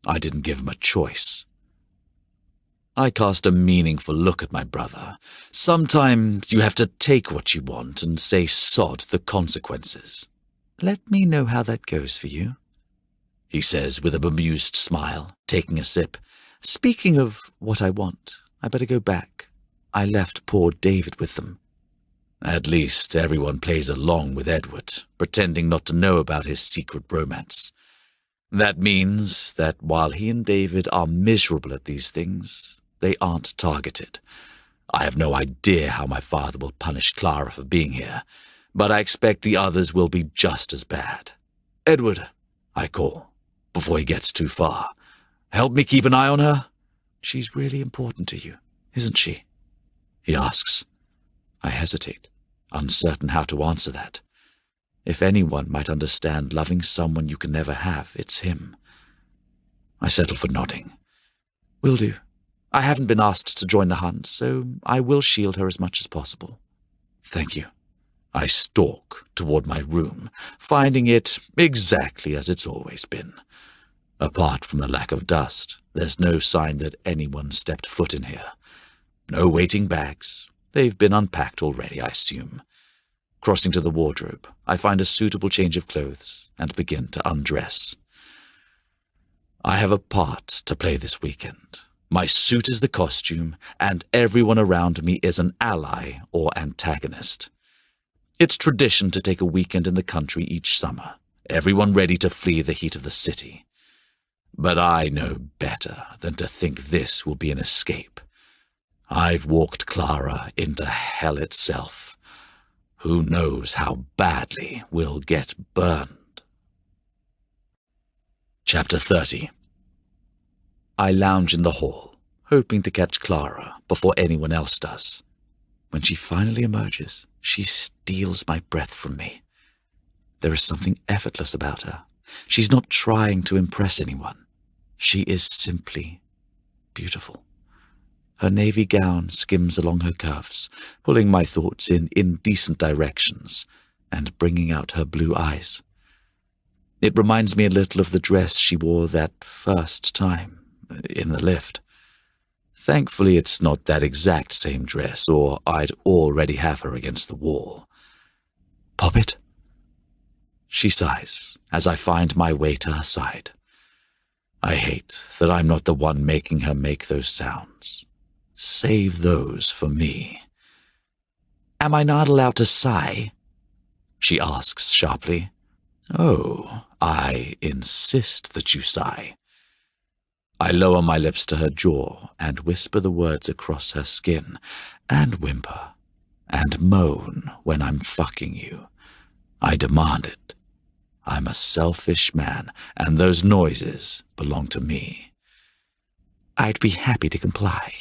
I didn't give him a choice. I cast a meaningful look at my brother. Sometimes you have to take what you want and say sod the consequences. Let me know how that goes for you, he says with a bemused smile, taking a sip. Speaking of what I want, I better go back. I left poor David with them. At least everyone plays along with Edward, pretending not to know about his secret romance. That means that while he and David are miserable at these things, they aren't targeted. I have no idea how my father will punish Clara for being here, but I expect the others will be just as bad. Edward, I call, before he gets too far. Help me keep an eye on her? She's really important to you, isn't she? He asks. I hesitate, uncertain how to answer that. If anyone might understand loving someone you can never have, it's him. I settle for nodding. Will do. I haven't been asked to join the hunt, so I will shield her as much as possible. Thank you. I stalk toward my room, finding it exactly as it's always been. Apart from the lack of dust, there's no sign that anyone stepped foot in here. No waiting bags. They've been unpacked already, I assume. Crossing to the wardrobe, I find a suitable change of clothes and begin to undress. I have a part to play this weekend. My suit is the costume, and everyone around me is an ally or antagonist. It's tradition to take a weekend in the country each summer, everyone ready to flee the heat of the city. But I know better than to think this will be an escape. I've walked Clara into hell itself. Who knows how badly we'll get burned? Chapter 30. I lounge in the hall, hoping to catch Clara before anyone else does. When she finally emerges, she steals my breath from me. There is something effortless about her. She's not trying to impress anyone. She is simply beautiful. Her navy gown skims along her curves, pulling my thoughts in indecent directions and bringing out her blue eyes. It reminds me a little of the dress she wore that first time, in the lift. Thankfully, it's not that exact same dress, or I'd already have her against the wall. Poppet? She sighs as I find my way to her side. I hate that I'm not the one making her make those sounds. Save those for me. Am I not allowed to sigh? She asks sharply. Oh, I insist that you sigh. I lower my lips to her jaw and whisper the words across her skin, and whimper, and moan when I'm fucking you. I demand it. I'm a selfish man, and those noises belong to me. I'd be happy to comply.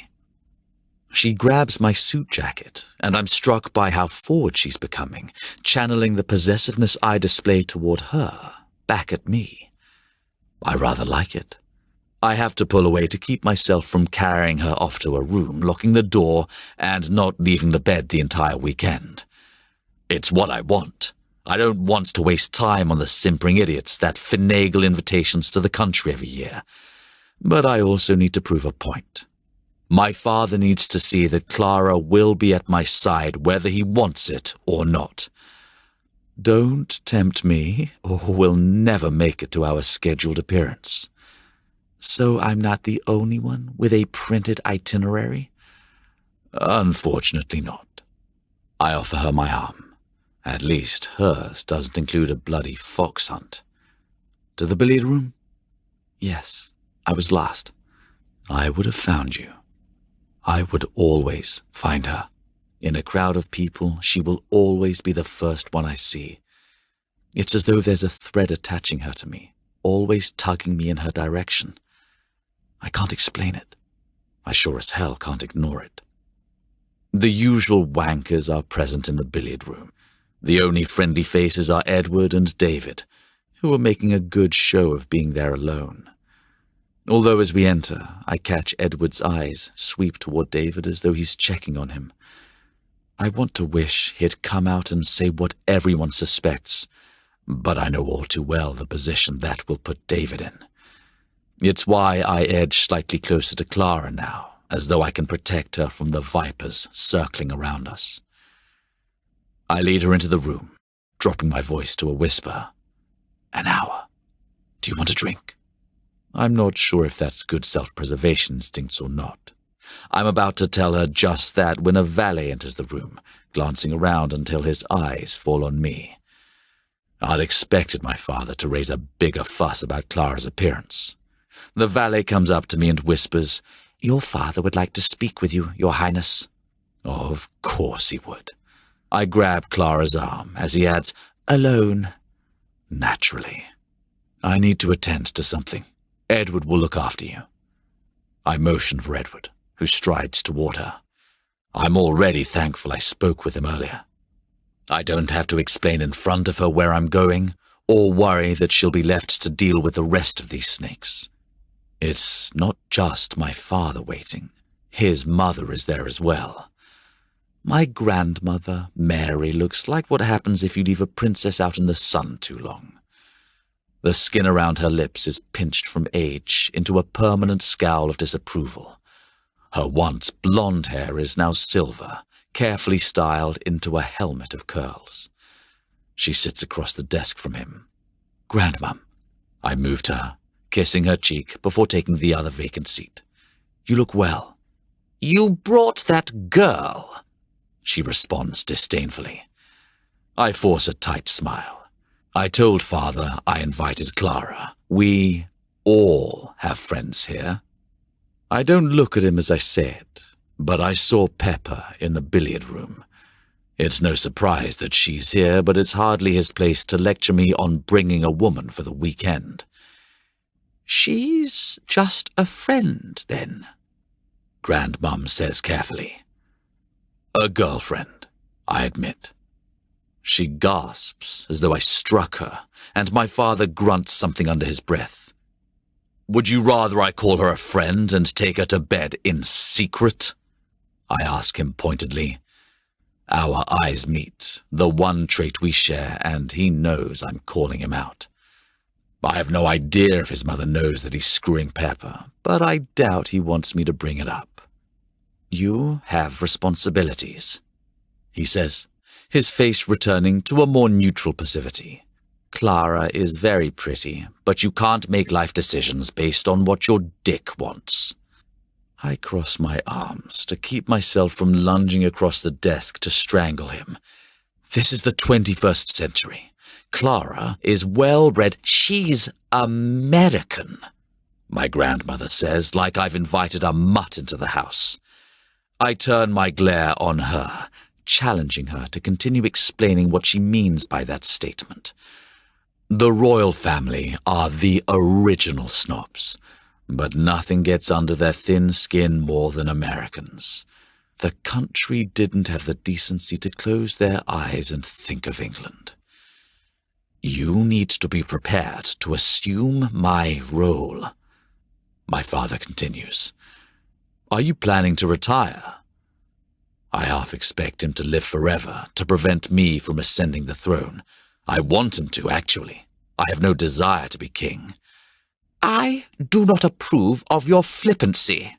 She grabs my suit jacket, and I'm struck by how forward she's becoming, channeling the possessiveness I display toward her back at me. I rather like it. I have to pull away to keep myself from carrying her off to her room, locking the door, and not leaving the bed the entire weekend. It's what I want. I don't want to waste time on the simpering idiots that finagle invitations to the country every year. But I also need to prove a point. My father needs to see that Clara will be at my side whether he wants it or not. Don't tempt me, or we'll never make it to our scheduled appearance. So I'm not the only one with a printed itinerary? Unfortunately not. I offer her my arm. At least hers doesn't include a bloody fox hunt. To the billiard room? Yes, I was last. I would have found you. I would always find her. In a crowd of people, she will always be the first one I see. It's as though there's a thread attaching her to me, always tugging me in her direction. I can't explain it. I sure as hell can't ignore it. The usual wankers are present in the billiard room. The only friendly faces are Edward and David, who are making a good show of being there alone. Although as we enter, I catch Edward's eyes sweep toward David as though he's checking on him. I want to wish he'd come out and say what everyone suspects, but I know all too well the position that will put David in. It's why I edge slightly closer to Clara now, as though I can protect her from the vipers circling around us. I lead her into the room, dropping my voice to a whisper. An hour. Do you want a drink? I'm not sure if that's good self-preservation instincts or not. I'm about to tell her just that when a valet enters the room, glancing around until his eyes fall on me. I'd expected my father to raise a bigger fuss about Clara's appearance. The valet comes up to me and whispers, "Your father would like to speak with you, Your Highness." Oh, of course he would. I grab Clara's arm as he adds, "Alone." Naturally. I need to attend to something. Edward will look after you. I motion for Edward, who strides toward her. I'm already thankful I spoke with him earlier. I don't have to explain in front of her where I'm going, or worry that she'll be left to deal with the rest of these snakes. It's not just my father waiting. His mother is there as well. My grandmother, Mary, looks like what happens if you leave a princess out in the sun too long. The skin around her lips is pinched from age into a permanent scowl of disapproval. Her once blonde hair is now silver, carefully styled into a helmet of curls. She sits across the desk from him. "Grandmum." I move to her, kissing her cheek before taking the other vacant seat. "You look well." "You brought that girl," she responds disdainfully. I force a tight smile. I told Father I invited Clara. We all have friends here. I don't look at him as I say it, but I saw Pepper in the billiard room. It's no surprise that she's here, but it's hardly his place to lecture me on bringing a woman for the weekend. She's just a friend, then, Grandmum says carefully. A girlfriend, I admit. She gasps as though I struck her, and my father grunts something under his breath. Would you rather I call her a friend and take her to bed in secret? I ask him pointedly. Our eyes meet, the one trait we share, and he knows I'm calling him out. I have no idea if his mother knows that he's screwing Pepper, but I doubt he wants me to bring it up. You have responsibilities, he says, his face returning to a more neutral passivity. Clara is very pretty, but you can't make life decisions based on what your dick wants. I cross my arms to keep myself from lunging across the desk to strangle him. This is the 21st century. Clara is well-bred. She's American, my grandmother says, like I've invited a mutt into the house. I turn my glare on her, challenging her to continue explaining what she means by that statement. The royal family are the original snobs, but nothing gets under their thin skin more than Americans. The country didn't have the decency to close their eyes and think of England. You need to be prepared to assume my role, my father continues. Are you planning to retire? I half expect him to live forever to prevent me from ascending the throne. I want him to, actually. I have no desire to be king. I do not approve of your flippancy,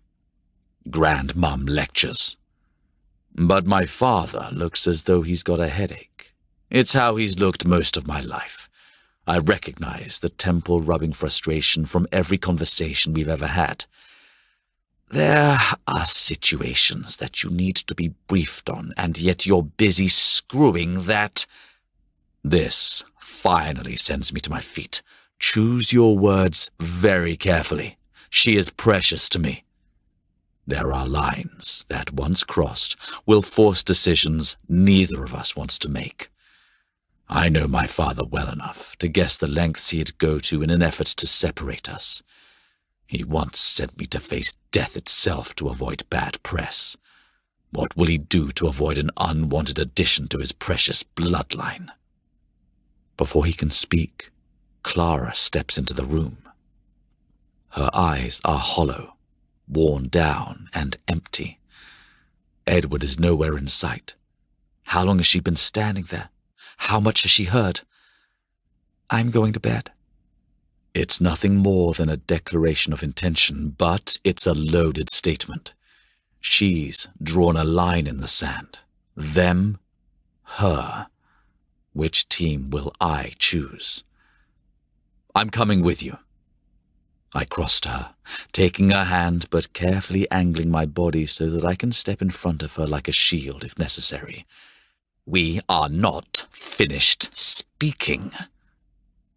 Grandmum lectures. But my father looks as though he's got a headache. It's how he's looked most of my life. I recognize the temple-rubbing frustration from every conversation we've ever had. There are situations that you need to be briefed on, and yet you're busy screwing that. This finally sends me to my feet. Choose your words very carefully. She is precious to me. There are lines that, once crossed, will force decisions neither of us wants to make. I know my father well enough to guess the lengths he'd go to in an effort to separate us. He once sent me to face death itself to avoid bad press. What will he do to avoid an unwanted addition to his precious bloodline? Before he can speak, Clara steps into the room. Her eyes are hollow, worn down and empty. Edward is nowhere in sight. How long has she been standing there? How much has she heard? I'm going to bed. It's nothing more than a declaration of intention, but it's a loaded statement. She's drawn a line in the sand. Them, her. Which team will I choose? I'm coming with you. I cross to her, taking her hand but carefully angling my body so that I can step in front of her like a shield if necessary. We are not finished speaking,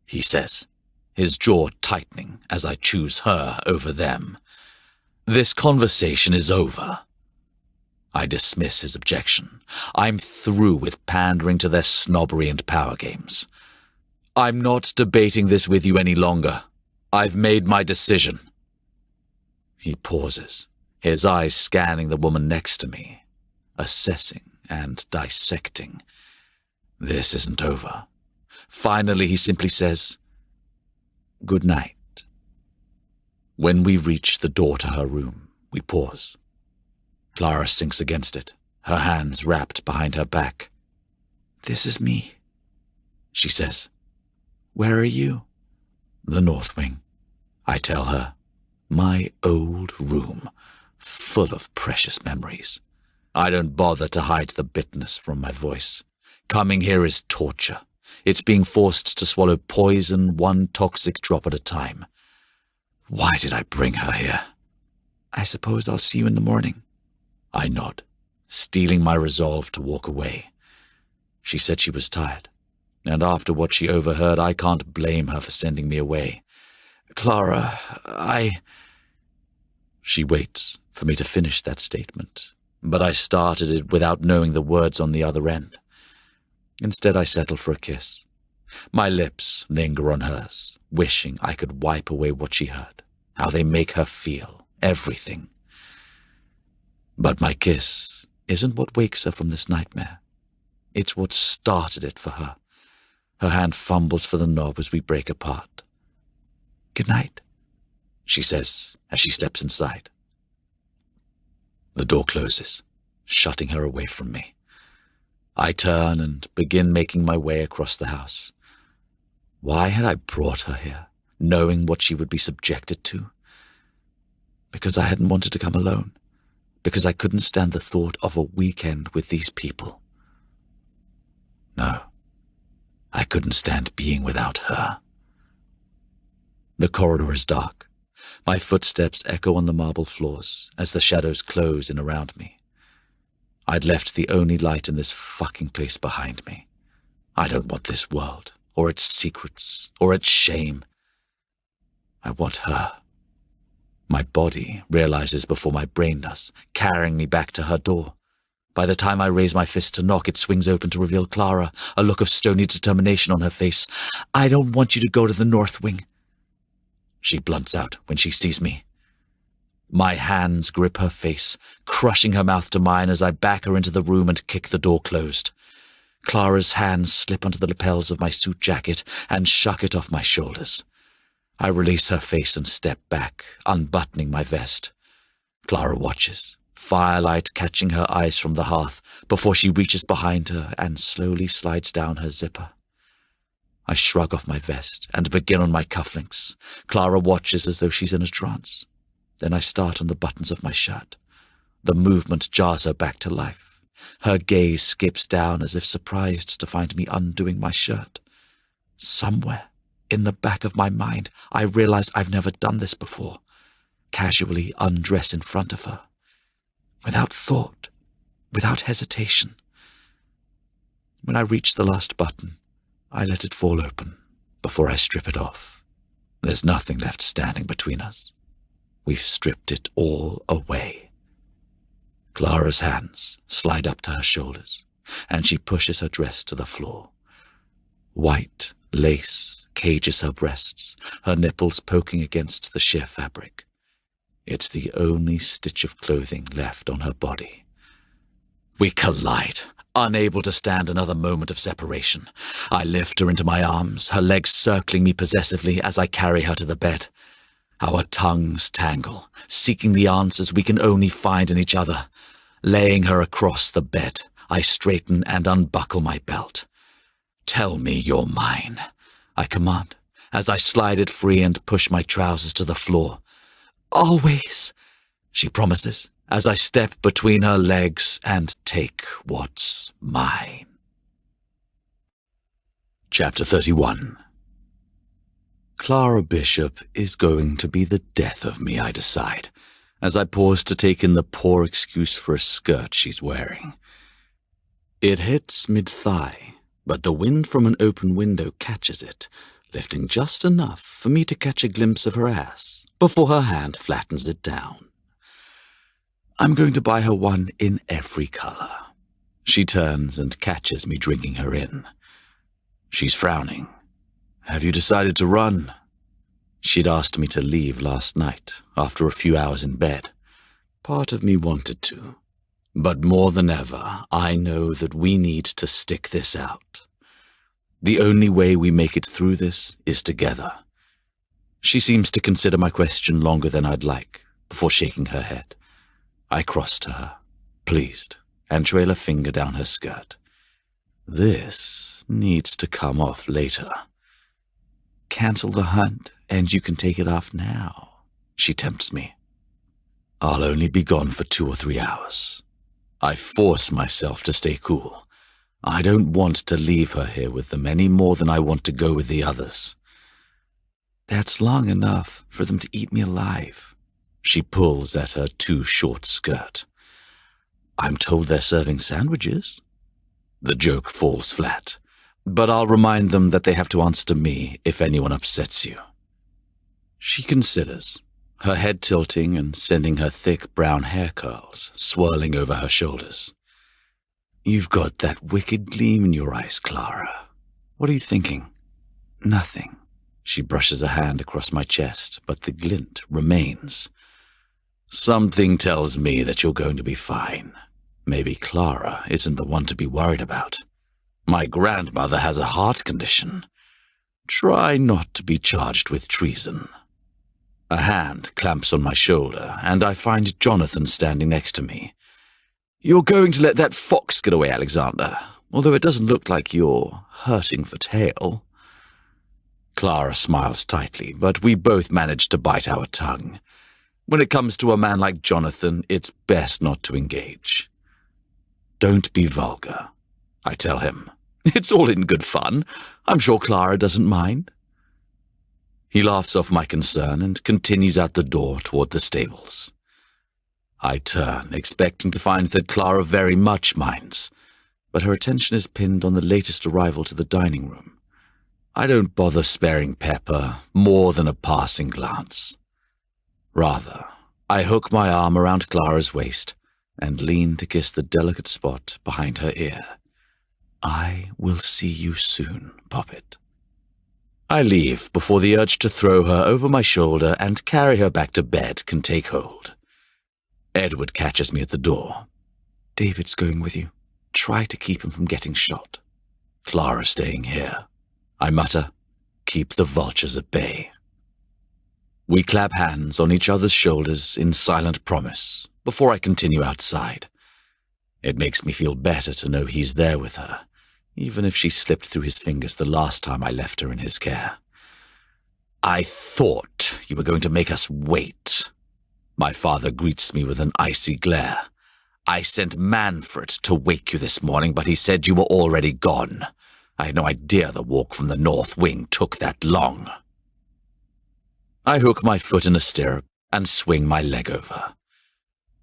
he says, his jaw tightening as I choose her over them. This conversation is over. I dismiss his objection. I'm through with pandering to their snobbery and power games. I'm not debating this with you any longer. I've made my decision. He pauses, his eyes scanning the woman next to me, assessing and dissecting. This isn't over. Finally, he simply says, "Good night." When we reach the door to her room, we pause. Clara sinks against it, her hands wrapped behind her back. "This is me," she says. "Where are you?" "The North Wing," I tell her. My old room, full of precious memories. I don't bother to hide the bitterness from my voice. Coming here is torture. It's being forced to swallow poison, one toxic drop at a time. Why did I bring her here? "I suppose I'll see you in the morning." I nod, steeling my resolve to walk away. She said she was tired, and after what she overheard, I can't blame her for sending me away. "Clara, She waits for me to finish that statement, but I started it without knowing the words on the other end. Instead, I settle for a kiss, My lips linger on hers, wishing I could wipe away what she heard, how they make her feel, everything. But my kiss isn't what wakes her from this nightmare. It's what started it for her. Her hand fumbles for the knob as we break apart. "Good night," she says as she steps inside. The door closes, shutting her away from me. I turn and begin making my way across the house. Why had I brought her here, knowing what she would be subjected to? Because I hadn't wanted to come alone. Because I couldn't stand the thought of a weekend with these people. No, I couldn't stand being without her. The corridor is dark. My footsteps echo on the marble floors as the shadows close in around me. I'd left the only light in this fucking place behind me. I don't want this world, or its secrets, or its shame. I want her. My body realizes before my brain does, carrying me back to her door. By the time I raise my fist to knock, it swings open to reveal Clara, a look of stony determination on her face. "I don't want you to go to the North Wing," she blunts out when she sees me. My hands grip her face, crushing her mouth to mine as I back her into the room and kick the door closed. Clara's hands slip onto the lapels of my suit jacket and shuck it off my shoulders. I release her face and step back, unbuttoning my vest. Clara watches, firelight catching her eyes from the hearth before she reaches behind her and slowly slides down her zipper. I shrug off my vest and begin on my cufflinks. Clara watches as though she's in a trance. Then I start on the buttons of my shirt. The movement jars her back to life. Her gaze skips down as if surprised to find me undoing my shirt. Somewhere in the back of my mind, I realize I've never done this before. Casually undress in front of her. Without thought, without hesitation. When I reach the last button, I let it fall open before I strip it off. There's nothing left standing between us. We've stripped it all away. Clara's hands slide up to her shoulders, and she pushes her dress to the floor. White lace cages her breasts, her nipples poking against the sheer fabric. It's the only stitch of clothing left on her body. We collide, unable to stand another moment of separation. I lift her into my arms, her legs circling me possessively as I carry her to the bed. Our tongues tangle, seeking the answers we can only find in each other. Laying her across the bed, I straighten and unbuckle my belt. "Tell me you're mine," I command, as I slide it free and push my trousers to the floor. "Always," she promises, as I step between her legs and take what's mine. Chapter 31. Clara Bishop is going to be the death of me, I decide, as I pause to take in the poor excuse for a skirt she's wearing. It hits mid-thigh, but the wind from an open window catches it, lifting just enough for me to catch a glimpse of her ass before her hand flattens it down. I'm going to buy her one in every color. She turns and catches me drinking her in. She's frowning. "Have you decided to run?" She'd asked me to leave last night, after a few hours in bed. Part of me wanted to. But more than ever, I know that we need to stick this out. The only way we make it through this is together. She seems to consider my question longer than I'd like, before shaking her head. I cross to her, pleased, and trail a finger down her skirt. This needs to come off later. "Cancel the hunt, and you can take it off now," she tempts me. I'll only be gone for 2 or 3 hours. I force myself to stay cool. I don't want to leave her here with them any more than I want to go with the others. "That's long enough for them to eat me alive." She pulls at her too short skirt. "I'm told they're serving sandwiches." The joke falls flat, but I'll remind them that they have to answer to me if anyone upsets you. She considers, her head tilting and sending her thick brown hair curls swirling over her shoulders. "You've got that wicked gleam in your eyes, Clara. What are you thinking?" Nothing. She brushes a hand across my chest, but the glint remains. Something tells me that you're going to be fine. Maybe Clara isn't the one to be worried about. My grandmother has a heart condition. Try not to be charged with treason. A hand clamps on my shoulder, and I find Jonathan standing next to me. You're going to let that fox get away, Alexander, although it doesn't look like you're hurting for tail. Clara smiles tightly, but we both manage to bite our tongue. When it comes to a man like Jonathan, it's best not to engage. Don't be vulgar, I tell him. It's all in good fun. I'm sure Clara doesn't mind. He laughs off my concern and continues out the door toward the stables. I turn, expecting to find that Clara very much minds, but her attention is pinned on the latest arrival to the dining room. I don't bother sparing Pepper more than a passing glance. Rather, I hook my arm around Clara's waist and lean to kiss the delicate spot behind her ear. I will see you soon, Poppet. I leave before the urge to throw her over my shoulder and carry her back to bed can take hold. Edward catches me at the door. David's going with you. Try to keep him from getting shot. Clara's staying here. I mutter, keep the vultures at bay. We clap hands on each other's shoulders in silent promise before I continue outside. It makes me feel better to know he's there with her, even if she slipped through his fingers the last time I left her in his care. I thought you were going to make us wait. My father greets me with an icy glare. I sent Manfred to wake you this morning, but he said you were already gone. I had no idea the walk from the north wing took that long. I hook my foot in a stirrup and swing my leg over.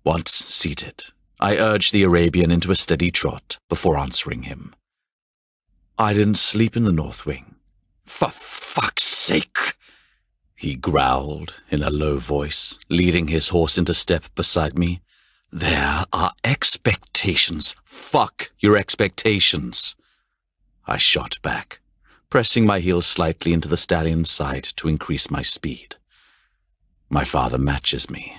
Once seated, I urge the Arabian into a steady trot before answering him. I didn't sleep in the north wing. For fuck's sake! He growled in a low voice, leading his horse into step beside me. There are expectations. Fuck your expectations. I shot back, pressing my heels slightly into the stallion's side to increase my speed. My father matches me.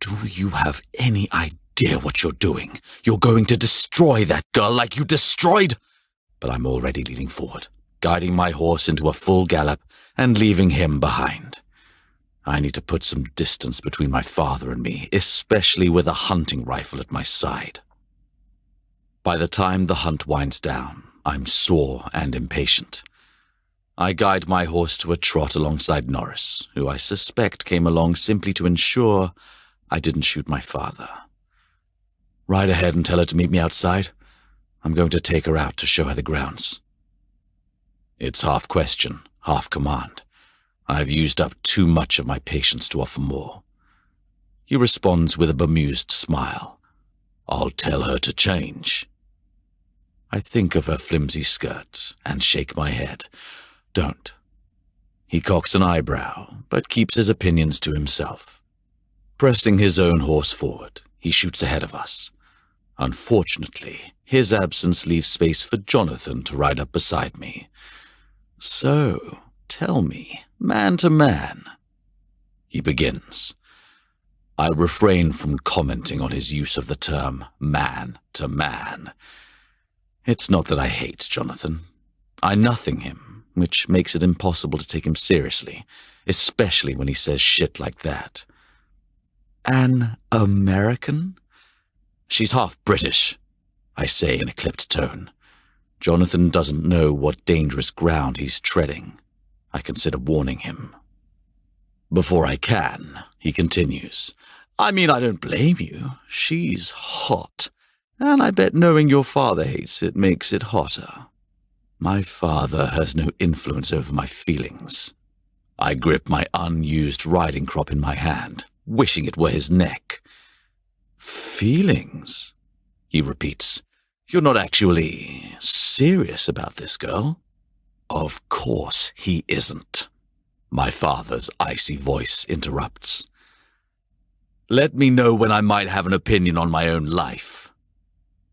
Do you have any idea what you're doing? You're going to destroy that girl like you destroyed... But I'm already leaning forward, guiding my horse into a full gallop and leaving him behind. I need to put some distance between my father and me, especially with a hunting rifle at my side. By the time the hunt winds down, I'm sore and impatient. I guide my horse to a trot alongside Norris, who I suspect came along simply to ensure I didn't shoot my father. Ride ahead and tell her to meet me outside. I'm going to take her out to show her the grounds. It's half question, half command. I've used up too much of my patience to offer more. He responds with a bemused smile. I'll tell her to change. I think of her flimsy skirt and shake my head. Don't. He cocks an eyebrow, but keeps his opinions to himself. Pressing his own horse forward, he shoots ahead of us. Unfortunately, his absence leaves space for Jonathan to ride up beside me. So, tell me, man to man. He begins. I refrain from commenting on his use of the term man to man. It's not that I hate Jonathan. I nothing him, which makes it impossible to take him seriously, especially when he says shit like that. An American? She's half British, I say in a clipped tone. Jonathan doesn't know what dangerous ground he's treading. I consider warning him. Before I can, he continues. I mean, I don't blame you. She's hot. And I bet knowing your father hates it makes it hotter. My father has no influence over my feelings. I grip my unused riding crop in my hand, wishing it were his neck. Feelings? He repeats. You're not actually serious about this girl? Of course he isn't. My father's icy voice interrupts. Let me know when I might have an opinion on my own life.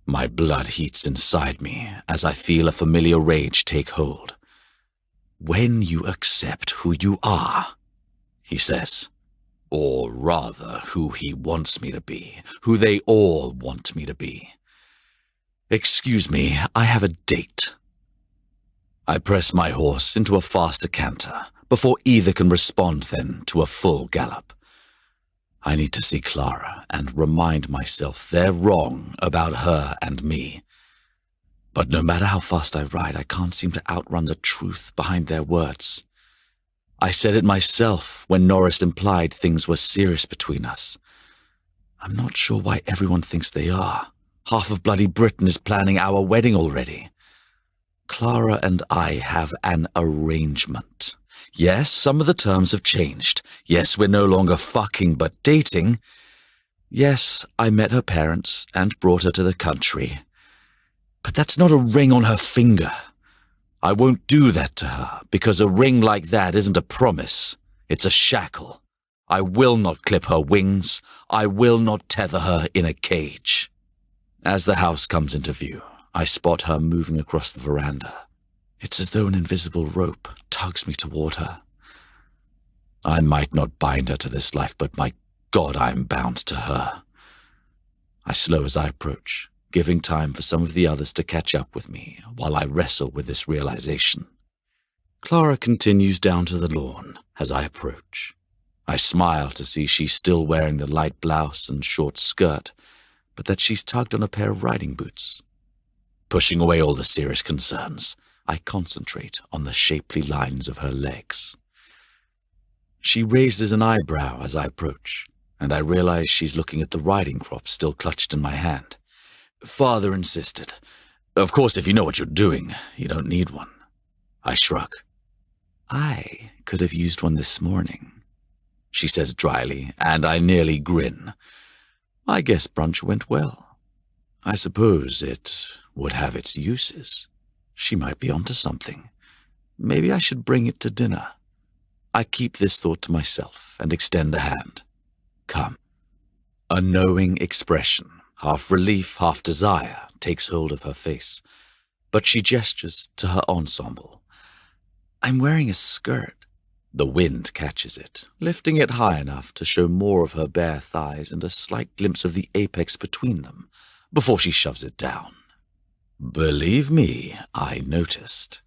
My blood heats inside me as I feel a familiar rage take hold. When you accept who you are, he says. Or rather, who he wants me to be, who they all want me to be. Excuse me, I have a date. I press my horse into a faster canter, before either can respond then to a full gallop. I need to see Clara and remind myself they're wrong about her and me. But no matter how fast I ride, I can't seem to outrun the truth behind their words. I said it myself when Norris implied things were serious between us. I'm not sure why everyone thinks they are. Half of bloody Britain is planning our wedding already. Clara and I have an arrangement. Yes, some of the terms have changed. Yes, we're no longer fucking but dating. Yes, I met her parents and brought her to the country. But that's not a ring on her finger. I won't do that to her, because a ring like that isn't a promise. It's a shackle. I will not clip her wings. I will not tether her in a cage. As the house comes into view, I spot her moving across the veranda. It's as though an invisible rope tugs me toward her. I might not bind her to this life, but my God, I am bound to her. I slow as I approach, giving time for some of the others to catch up with me while I wrestle with this realization. Clara continues down to the lawn as I approach. I smile to see she's still wearing the light blouse and short skirt, but that she's tugged on a pair of riding boots. Pushing away all the serious concerns, I concentrate on the shapely lines of her legs. She raises an eyebrow as I approach, and I realize she's looking at the riding crop still clutched in my hand. Father insisted. Of course, if you know what you're doing, you don't need one. I shrug. I could have used one this morning, she says dryly, and I nearly grin. I guess brunch went well. I suppose it would have its uses. She might be onto something. Maybe I should bring it to dinner. I keep this thought to myself and extend a hand. Come. A knowing expression, half relief, half desire, takes hold of her face, but she gestures to her ensemble. I'm wearing a skirt. The wind catches it, lifting it high enough to show more of her bare thighs and a slight glimpse of the apex between them, before she shoves it down. Believe me, I noticed.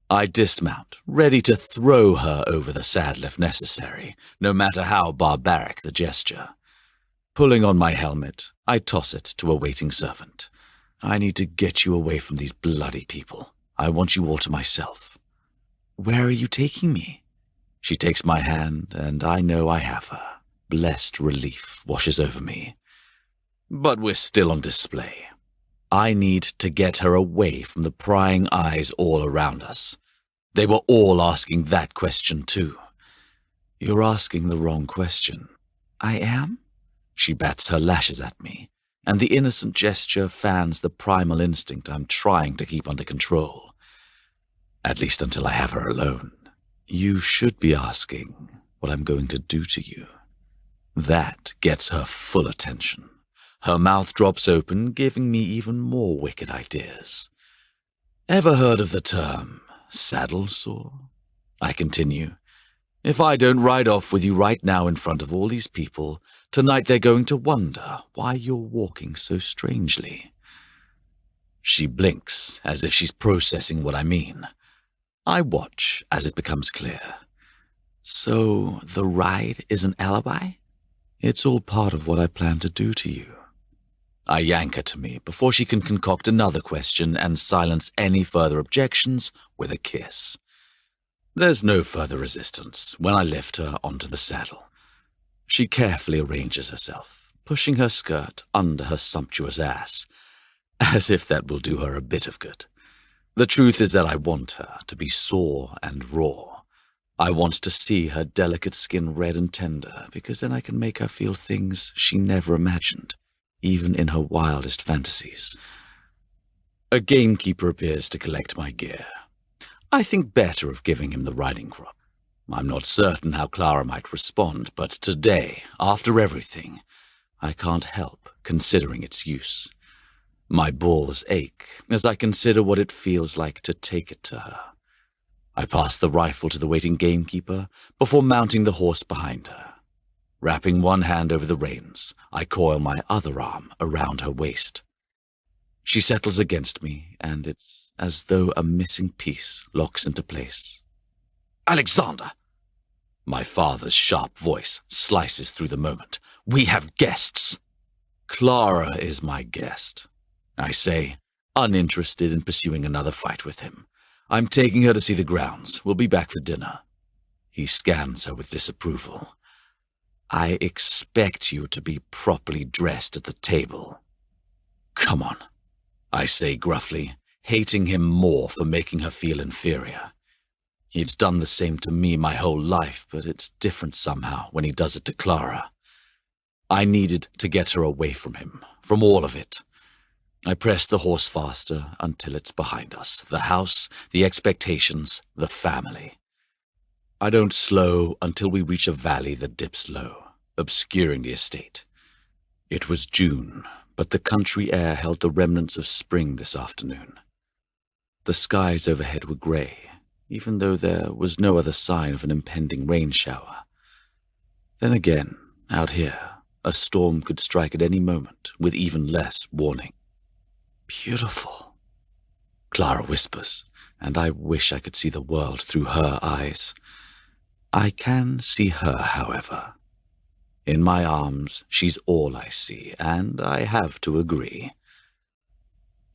I dismount, ready to throw her over the saddle if necessary, no matter how barbaric the gesture. Pulling on my helmet, I toss it to a waiting servant. I need to get you away from these bloody people. I want you all to myself. Where are you taking me? She takes my hand, and I know I have her. Blessed relief washes over me. But we're still on display. I need to get her away from the prying eyes all around us. They were all asking that question too. You're asking the wrong question. I am? She bats her lashes at me, and the innocent gesture fans the primal instinct I'm trying to keep under control. At least until I have her alone. You should be asking what I'm going to do to you. That gets her full attention. Her mouth drops open, giving me even more wicked ideas. Ever heard of the term saddle sore? I continue. If I don't ride off with you right now in front of all these people, tonight they're going to wonder why you're walking so strangely. She blinks as if she's processing what I mean. I watch as it becomes clear. So the ride is an alibi? It's all part of what I plan to do to you. I yank her to me before she can concoct another question and silence any further objections with a kiss. There's no further resistance when I lift her onto the saddle. She carefully arranges herself, pushing her skirt under her sumptuous ass, as if that will do her a bit of good. The truth is that I want her to be sore and raw. I want to see her delicate skin red and tender, because then I can make her feel things she never imagined, even in her wildest fantasies. A gamekeeper appears to collect my gear. I think better of giving him the riding crop. I'm not certain how Clara might respond, but today, after everything, I can't help considering its use. My balls ache as I consider what it feels like to take it to her. I pass the rifle to the waiting gamekeeper before mounting the horse behind her. Wrapping one hand over the reins, I coil my other arm around her waist. She settles against me, and it's as though a missing piece locks into place. "Alexander!" My father's sharp voice slices through the moment. "We have guests!" "Clara is my guest," I say, uninterested in pursuing another fight with him. "I'm taking her to see the grounds. We'll be back for dinner." He scans her with disapproval. "I expect you to be properly dressed at the table." "Come on," I say gruffly, hating him more for making her feel inferior. He's done the same to me my whole life, but it's different somehow when he does it to Clara. I needed to get her away from him, from all of it. I press the horse faster until it's behind us, the house, the expectations, the family. I don't slow until we reach a valley that dips low, obscuring the estate. It was June, but the country air held the remnants of spring this afternoon. The skies overhead were grey, even though there was no other sign of an impending rain shower. Then again, out here, a storm could strike at any moment with even less warning. "Beautiful," Clara whispers, and I wish I could see the world through her eyes. I can see her, however. In my arms, she's all I see, and I have to agree.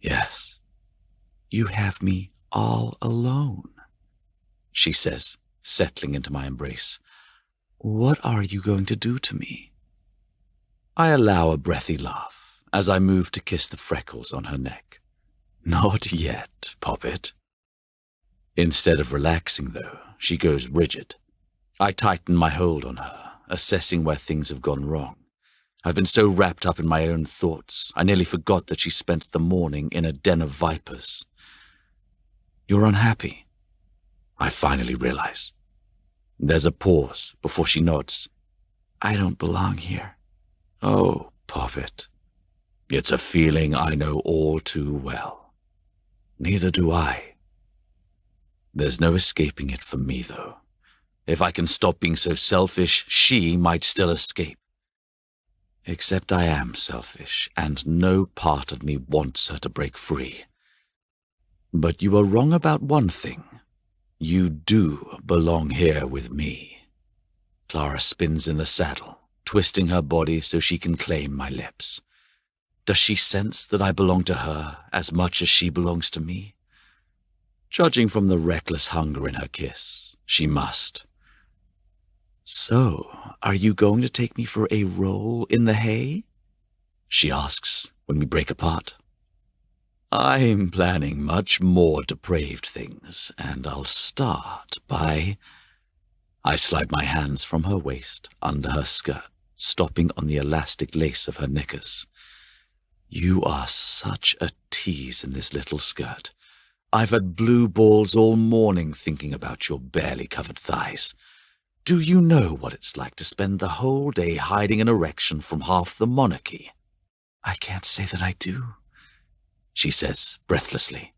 "Yes, you have me all alone," she says, settling into my embrace. "What are you going to do to me?" I allow a breathy laugh as I move to kiss the freckles on her neck. "Not yet, Poppet." Instead of relaxing, though, she goes rigid. I tighten my hold on her, assessing where things have gone wrong. I've been so wrapped up in my own thoughts, I nearly forgot that she spent the morning in a den of vipers. "You're unhappy," I finally realize. There's a pause before she nods. "I don't belong here." "Oh, Poppet." It's a feeling I know all too well. Neither do I. There's no escaping it for me, though. If I can stop being so selfish, she might still escape. Except I am selfish, and no part of me wants her to break free. But you are wrong about one thing. You do belong here with me. Clara spins in the saddle, twisting her body so she can claim my lips. Does she sense that I belong to her as much as she belongs to me? Judging from the reckless hunger in her kiss, she must. "So, are you going to take me for a roll in the hay?" she asks when we break apart. I'm planning much more depraved things, and I'll start by... I slide my hands from her waist, under her skirt, stopping on the elastic lace of her knickers. You are such a tease in this little skirt. I've had blue balls all morning thinking about your barely covered thighs. Do you know what it's like to spend the whole day hiding an erection from half the monarchy? I can't say that I do, she says breathlessly.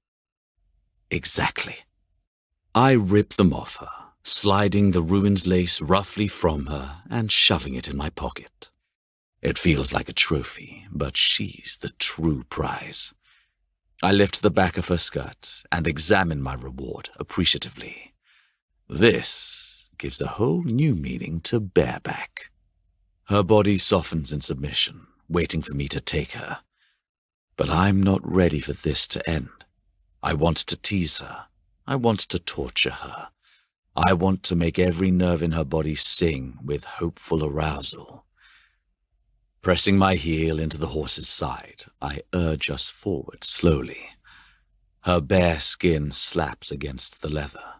Exactly. I rip them off her, sliding the ruined lace roughly from her and shoving it in my pocket. It feels like a trophy, but she's the true prize. I lift the back of her skirt and examine my reward appreciatively. This gives a whole new meaning to bareback. Her body softens in submission, waiting for me to take her. But I'm not ready for this to end. I want to tease her. I want to torture her. I want to make every nerve in her body sing with hopeful arousal. Pressing my heel into the horse's side, I urge us forward slowly. Her bare skin slaps against the leather.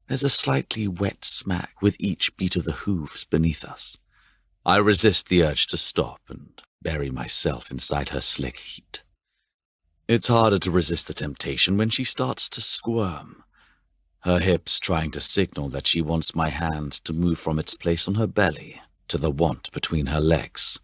There's a slightly wet smack with each beat of the hooves beneath us. I resist the urge to stop and bury myself inside her slick heat. It's harder to resist the temptation when she starts to squirm, her hips trying to signal that she wants my hand to move from its place on her belly to the want between her legs.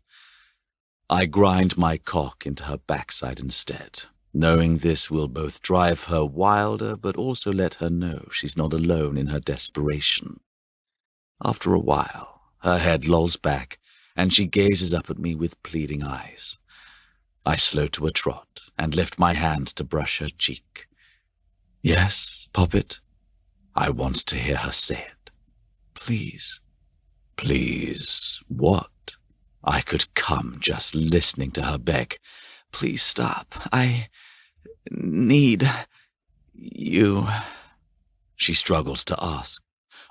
I grind my cock into her backside instead, Knowing this will both drive her wilder, but also let her know she's not alone in her desperation. After a while, her head lolls back, and she gazes up at me with pleading eyes. I slow to a trot and lift my hand to brush her cheek. "Yes, Poppet?" I want to hear her say it. "Please." Please what? I could come just listening to her beg. "Please stop. I need you." She struggles to ask.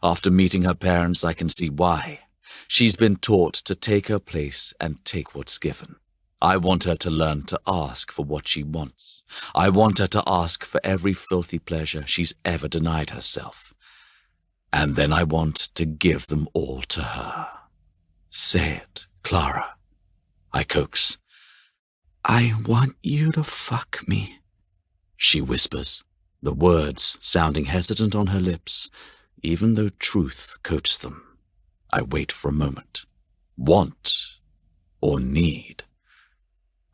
After meeting her parents, I can see why. She's been taught to take her place and take what's given. I want her to learn to ask for what she wants. I want her to ask for every filthy pleasure she's ever denied herself. And then I want to give them all to her. "Say it, Clara," I coax. "I want you to fuck me," she whispers, the words sounding hesitant on her lips, even though truth coats them. I wait for a moment. Want or need?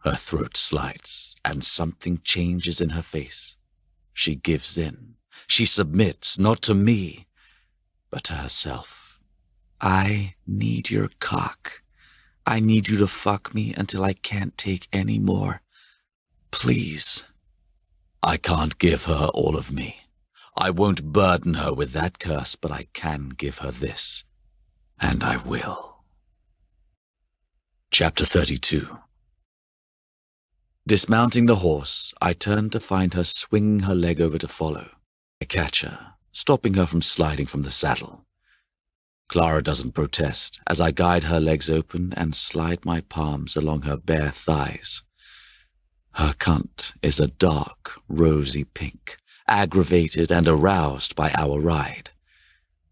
Her throat slides, and something changes in her face. She gives in. She submits, not to me, but to herself. "I need your cock. I need you to fuck me until I can't take any more. Please." I can't give her all of me. I won't burden her with that curse, but I can give her this. And I will. Chapter 32. Dismounting the horse, I turn to find her swinging her leg over to follow. I catch her, stopping her from sliding from the saddle. Clara doesn't protest as I guide her legs open and slide my palms along her bare thighs. Her cunt is a dark, rosy pink, aggravated and aroused by our ride.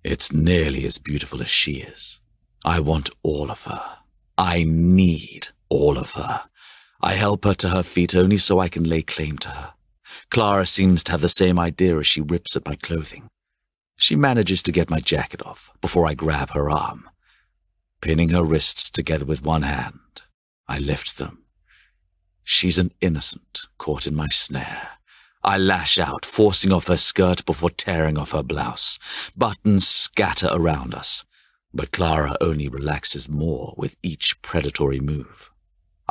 It's nearly as beautiful as she is. I want all of her. I need all of her. I help her to her feet only so I can lay claim to her. Clara seems to have the same idea as she rips at my clothing. She manages to get my jacket off before I grab her arm. Pinning her wrists together with one hand, I lift them. She's an innocent caught in my snare. I lash out, forcing off her skirt before tearing off her blouse. Buttons scatter around us, but Clara only relaxes more with each predatory move.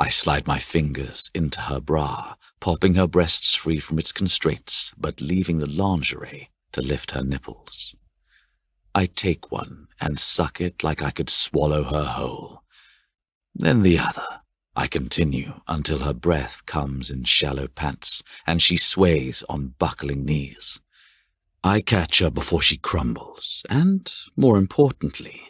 I slide my fingers into her bra, popping her breasts free from its constraints, but leaving the lingerie to lift her nipples. I take one and suck it like I could swallow her whole. Then the other. I continue until her breath comes in shallow pants and she sways on buckling knees. I catch her before she crumbles, and, more importantly,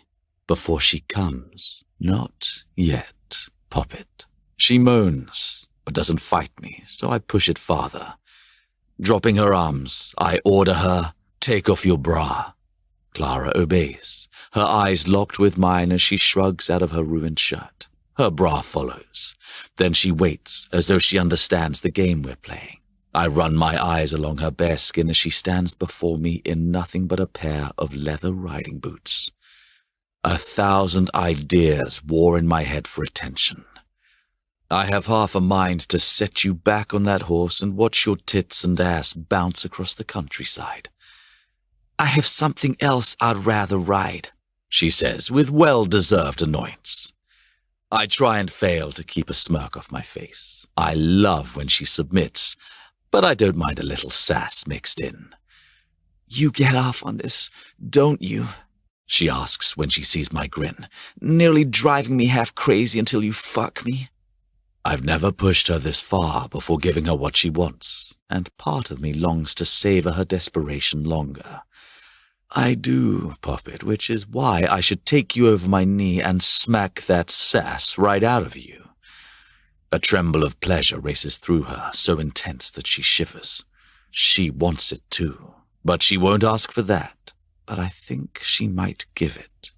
before she comes. Not yet, Poppet. She moans, but doesn't fight me, so I push it farther. Dropping her arms, I order her, "Take off your bra." Clara obeys, her eyes locked with mine as she shrugs out of her ruined shirt. Her bra follows. Then she waits, as though she understands the game we're playing. I run my eyes along her bare skin as she stands before me in nothing but a pair of leather riding boots. 1,000 ideas war in my head for attention. I have half a mind to set you back on that horse and watch your tits and ass bounce across the countryside. "I have something else I'd rather ride," she says with well-deserved annoyance. I try and fail to keep a smirk off my face. I love when she submits, but I don't mind a little sass mixed in. "You get off on this, don't you?" she asks when she sees my grin, "nearly driving me half crazy until you fuck me." I've never pushed her this far before giving her what she wants, and part of me longs to savor her desperation longer. I do, Poppet, which is why I should take you over my knee and smack that sass right out of you. A tremble of pleasure races through her, so intense that she shivers. She wants it too, but she won't ask for that, but I think she might give it.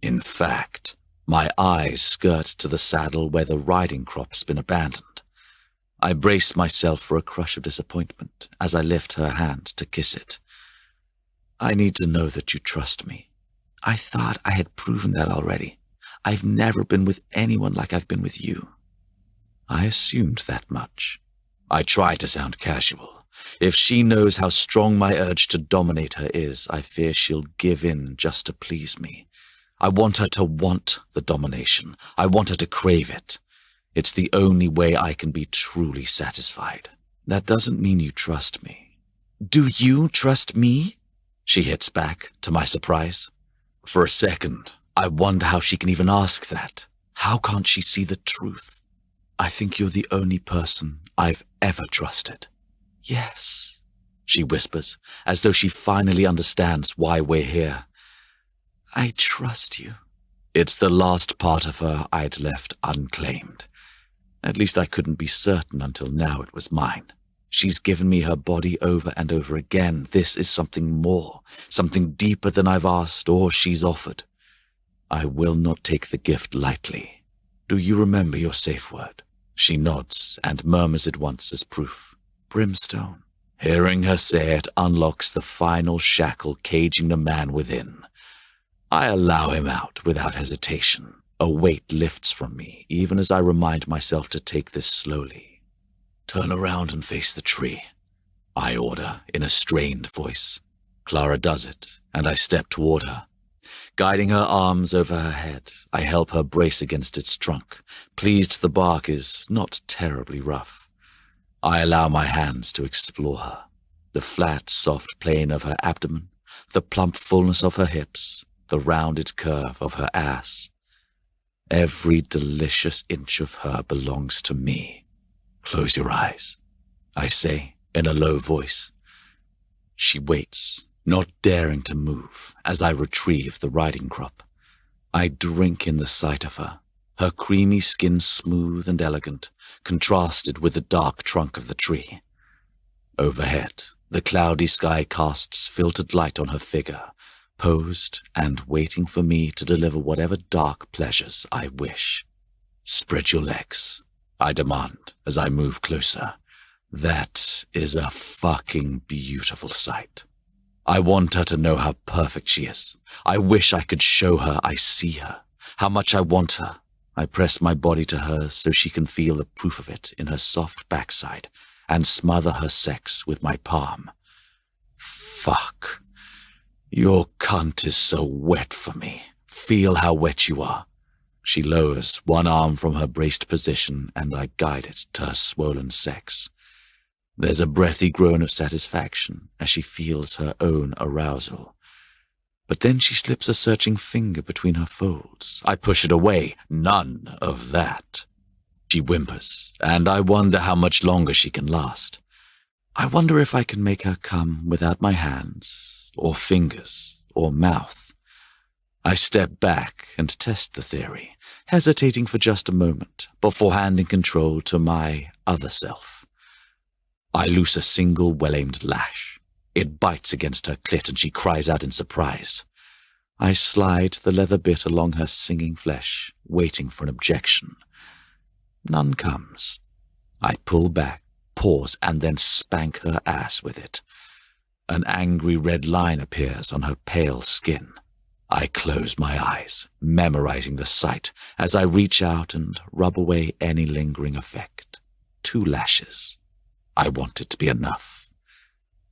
In fact, my eyes skirt to the saddle where the riding crop's been abandoned. I brace myself for a crush of disappointment as I lift her hand to kiss it. "I need to know that you trust me." "I thought I had proven that already. I've never been with anyone like I've been with you." I assumed that much. I try to sound casual. If she knows how strong my urge to dominate her is, I fear she'll give in just to please me. I want her to want the domination. I want her to crave it. It's the only way I can be truly satisfied. That doesn't mean you trust me. Do you trust me? She hits back, to my surprise. For a second, I wonder how she can even ask that. How can't she see the truth? I think you're the only person I've ever trusted. Yes, she whispers, as though she finally understands why we're here. I trust you. It's the last part of her I'd left unclaimed. At least I couldn't be certain until now it was mine. She's given me her body over and over again. This is something more, something deeper than I've asked or she's offered. I will not take the gift lightly. Do you remember your safe word? She nods and murmurs it once as proof. Brimstone. Hearing her say it unlocks the final shackle caging the man within. I allow him out without hesitation. A weight lifts from me, even as I remind myself to take this slowly. Turn around and face the tree, I order in a strained voice. Clara does it, and I step toward her. Guiding her arms over her head, I help her brace against its trunk, pleased the bark is not terribly rough. I allow my hands to explore her, the flat, soft plane of her abdomen, the plump fullness of her hips, the rounded curve of her ass. Every delicious inch of her belongs to me. Close your eyes, I say in a low voice. She waits, not daring to move, as I retrieve the riding crop. I drink in the sight of her, her creamy skin smooth and elegant, contrasted with the dark trunk of the tree. Overhead, the cloudy sky casts filtered light on her figure, posed and waiting for me to deliver whatever dark pleasures I wish. Spread your legs, I demand as I move closer. That is a fucking beautiful sight. I want her to know how perfect she is. I wish I could show her I see her, how much I want her. I press my body to hers so she can feel the proof of it in her soft backside and smother her sex with my palm. Fuck. Your cunt is so wet for me. Feel how wet you are. She lowers one arm from her braced position and I guide it to her swollen sex. There's a breathy groan of satisfaction as she feels her own arousal. But then she slips a searching finger between her folds. I push it away. None of that. She whimpers, and I wonder how much longer she can last. I wonder if I can make her come without my hands, or fingers, or mouth. I step back and test the theory, hesitating for just a moment before handing control to my other self. I loose a single well-aimed lash. It bites against her clit and she cries out in surprise. I slide the leather bit along her singing flesh, waiting for an objection. None comes. I pull back, pause, and then spank her ass with it. An angry red line appears on her pale skin. I close my eyes, memorizing the sight as I reach out and rub away any lingering effect. 2 lashes. I want it to be enough.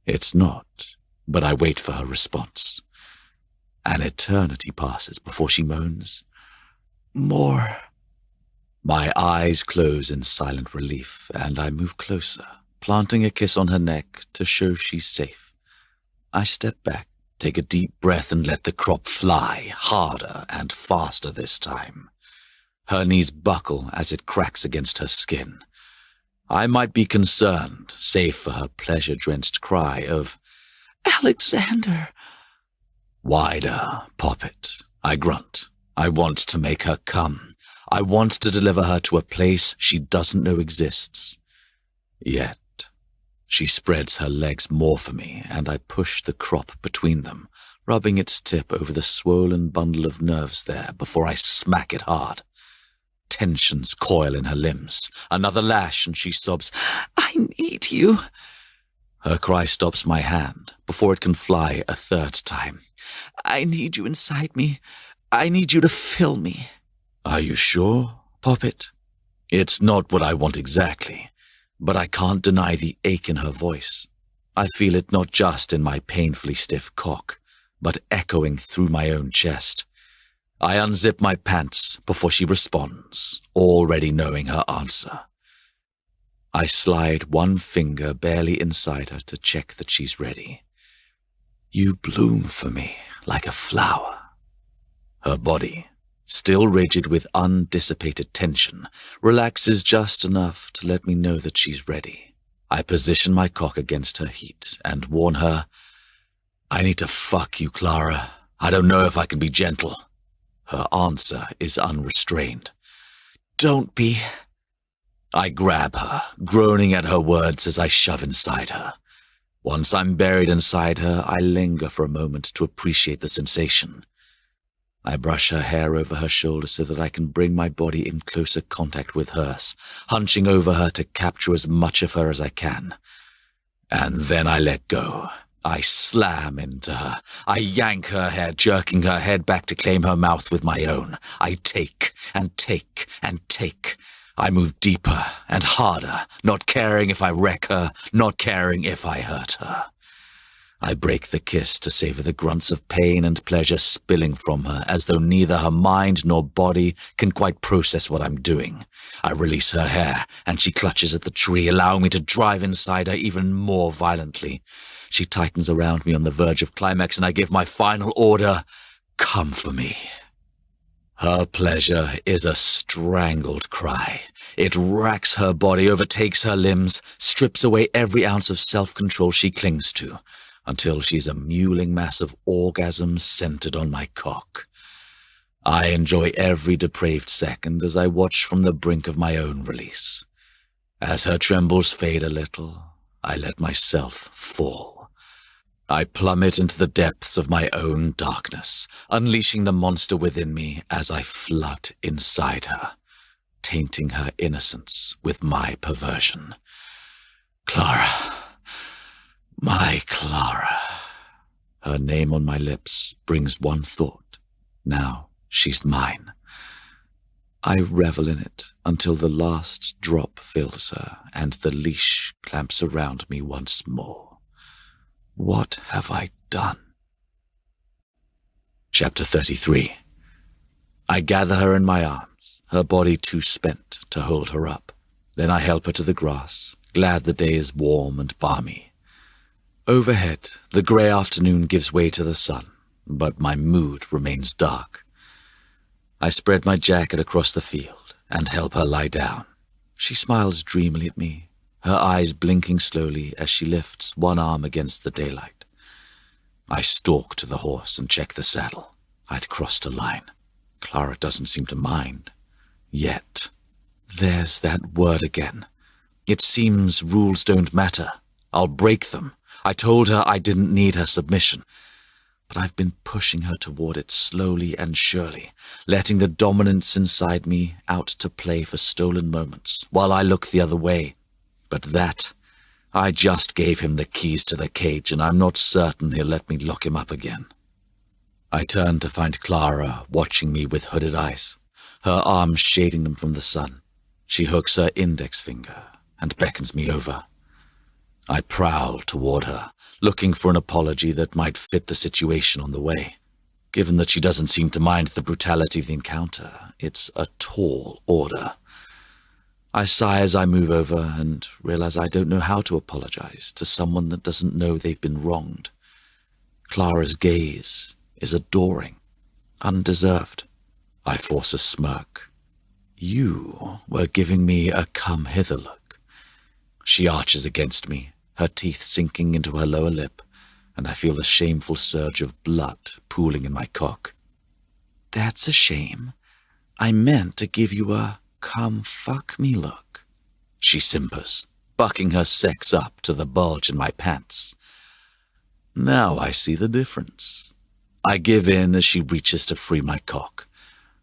It's not, but I wait for her response. An eternity passes before she moans, "More." My eyes close in silent relief, and I move closer, planting a kiss on her neck to show she's safe. I step back, take a deep breath, and let the crop fly, harder and faster this time. Her knees buckle as it cracks against her skin. I might be concerned, save for her pleasure-drenched cry of, "Alexander!" Wider, Poppet, I grunt. I want to make her come. I want to deliver her to a place she doesn't know exists. Yet, she spreads her legs more for me, and I push the crop between them, rubbing its tip over the swollen bundle of nerves there before I smack it hard. Tensions coil in her limbs. Another lash, and she sobs, "I need you." Her cry stops my hand before it can fly a third time. "I need you inside me. I need you to fill me." Are you sure, Poppet? It's not what I want exactly, But I can't deny the ache in her voice. I feel it not just in my painfully stiff cock, but echoing through my own chest. I unzip my pants before she responds, already knowing her answer. I slide one finger barely inside her to check that she's ready. You bloom for me like a flower. Her body, still rigid with undissipated tension, relaxes just enough to let me know that she's ready. I position my cock against her heat and warn her, I need to fuck you, Clara. I don't know if I can be gentle. Her answer is unrestrained. Don't be. I grab her, groaning at her words as I shove inside her. Once I'm buried inside her, I linger for a moment to appreciate the sensation. I brush her hair over her shoulders so that I can bring my body in closer contact with hers, hunching over her to capture as much of her as I can. And then I let go. I slam into her. I yank her hair, jerking her head back to claim her mouth with my own. I take and take and take. I move deeper and harder, not caring if I wreck her, not caring if I hurt her. I break the kiss to savor the grunts of pain and pleasure spilling from her, as though neither her mind nor body can quite process what I'm doing. I release her hair, and she clutches at the tree, allowing me to drive inside her even more violently. She tightens around me on the verge of climax, and I give my final order, come for me. Her pleasure is a strangled cry. It racks her body, overtakes her limbs, strips away every ounce of self-control she clings to, until she's a mewling mass of orgasm centered on my cock. I enjoy every depraved second as I watch from the brink of my own release. As her trembles fade a little, I let myself fall. I plummet into the depths of my own darkness, unleashing the monster within me as I flood inside her, tainting her innocence with my perversion. Clara. My Clara. Her name on my lips brings one thought. Now she's mine. I revel in it until the last drop fills her and the leash clamps around me once more. What have I done? Chapter 33. I gather her in my arms, her body too spent to hold her up. Then I help her to the grass, glad the day is warm and balmy. Overhead, the grey afternoon gives way to the sun, but my mood remains dark. I spread my jacket across the field and help her lie down. She smiles dreamily at me, her eyes blinking slowly as she lifts one arm against the daylight. I stalk to the horse and check the saddle. I'd crossed a line. Clara doesn't seem to mind. Yet. There's that word again. It seems rules don't matter. I'll break them. I told her I didn't need her submission. But I've been pushing her toward it slowly and surely, letting the dominance inside me out to play for stolen moments, while I look the other way. But that, I just gave him the keys to the cage, and I'm not certain he'll let me lock him up again. I turn to find Clara watching me with hooded eyes, her arms shading them from the sun. She hooks her index finger and beckons me over. I prowl toward her, looking for an apology that might fit the situation on the way. Given that she doesn't seem to mind the brutality of the encounter, it's a tall order. I sigh as I move over and realize I don't know how to apologize to someone that doesn't know they've been wronged. Clara's gaze is adoring, undeserved. I force a smirk. You were giving me a come-hither look. She arches against me, her teeth sinking into her lower lip, and I feel the shameful surge of blood pooling in my cock. That's a shame. I meant to give you a come fuck me look. She simpers, bucking her sex up to the bulge in my pants. Now I see the difference. I give in as she reaches to free my cock.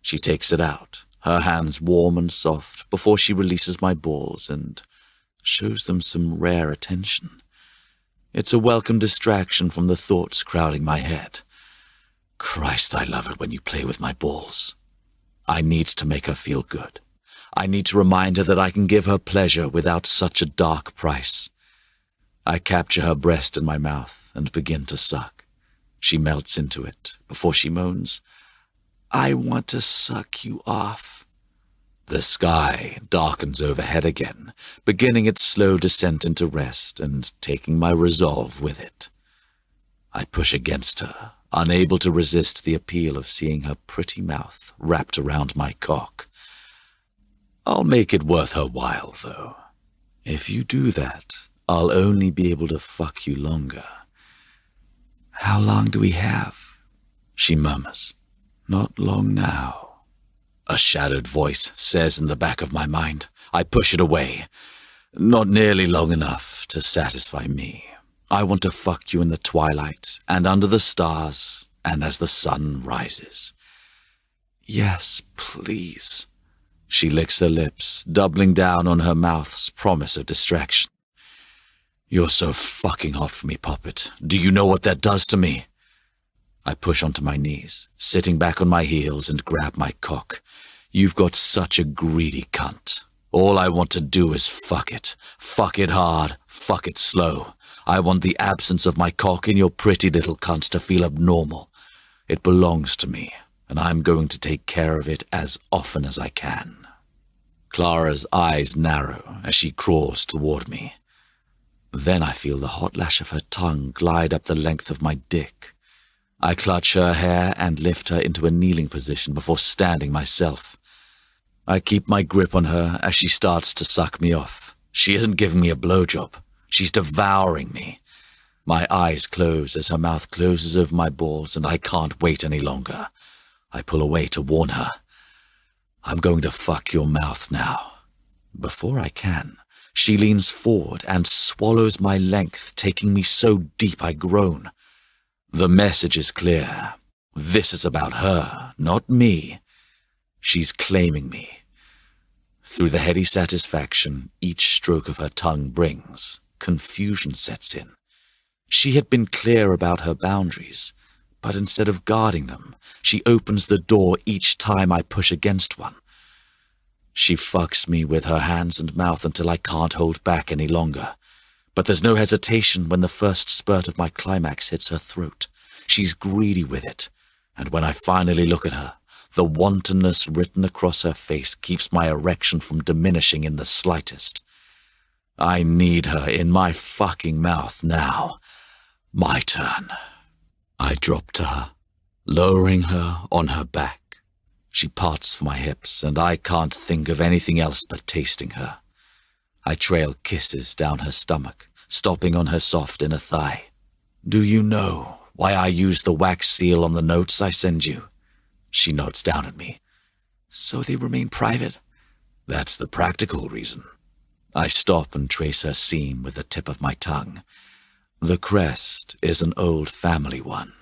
She takes it out, her hands warm and soft, before she releases my balls and shows them some rare attention. It's a welcome distraction from the thoughts crowding my head. Christ, I love it when you play with my balls. I need to make her feel good. I need to remind her that I can give her pleasure without such a dark price. I capture her breast in my mouth and begin to suck. She melts into it before she moans, "I want to suck you off." The sky darkens overhead again, beginning its slow descent into rest and taking my resolve with it. I push against her, unable to resist the appeal of seeing her pretty mouth wrapped around my cock. "I'll make it worth her while, though. If you do that, I'll only be able to fuck you longer." "How long do we have?" she murmurs. "Not long now," a shadowed voice says in the back of my mind. I push it away. "Not nearly long enough to satisfy me. I want to fuck you in the twilight and under the stars and as the sun rises." "Yes, please." She licks her lips, doubling down on her mouth's promise of distraction. "You're so fucking hot for me, Poppet. Do you know what that does to me?" I push onto my knees, sitting back on my heels and grab my cock. "You've got such a greedy cunt. All I want to do is fuck it. Fuck it hard, fuck it slow. I want the absence of my cock in your pretty little cunt to feel abnormal. It belongs to me, and I'm going to take care of it as often as I can." Clara's eyes narrow as she crawls toward me. Then I feel the hot lash of her tongue glide up the length of my dick. I clutch her hair and lift her into a kneeling position before standing myself. I keep my grip on her as she starts to suck me off. She isn't giving me a blowjob. She's devouring me. My eyes close as her mouth closes over my balls, and I can't wait any longer. I pull away to warn her. "I'm going to fuck your mouth now." Before I can, she leans forward and swallows my length, taking me so deep I groan. The message is clear. This is about her, not me. She's claiming me. Through the heady satisfaction each stroke of her tongue brings, confusion sets in. She had been clear about her boundaries, but instead of guarding them, she opens the door each time I push against one. She fucks me with her hands and mouth until I can't hold back any longer. But there's no hesitation when the first spurt of my climax hits her throat. She's greedy with it, and when I finally look at her, the wantonness written across her face keeps my erection from diminishing in the slightest. I need her in my fucking mouth now. My turn. I drop to her, lowering her on her back. She parts for my hips, and I can't think of anything else but tasting her. I trail kisses down her stomach, stopping on her soft inner thigh. "Do you know why I use the wax seal on the notes I send you?" She nods down at me. "So they remain private?" "That's the practical reason." I stop and trace her seam with the tip of my tongue. The crest is an old family one.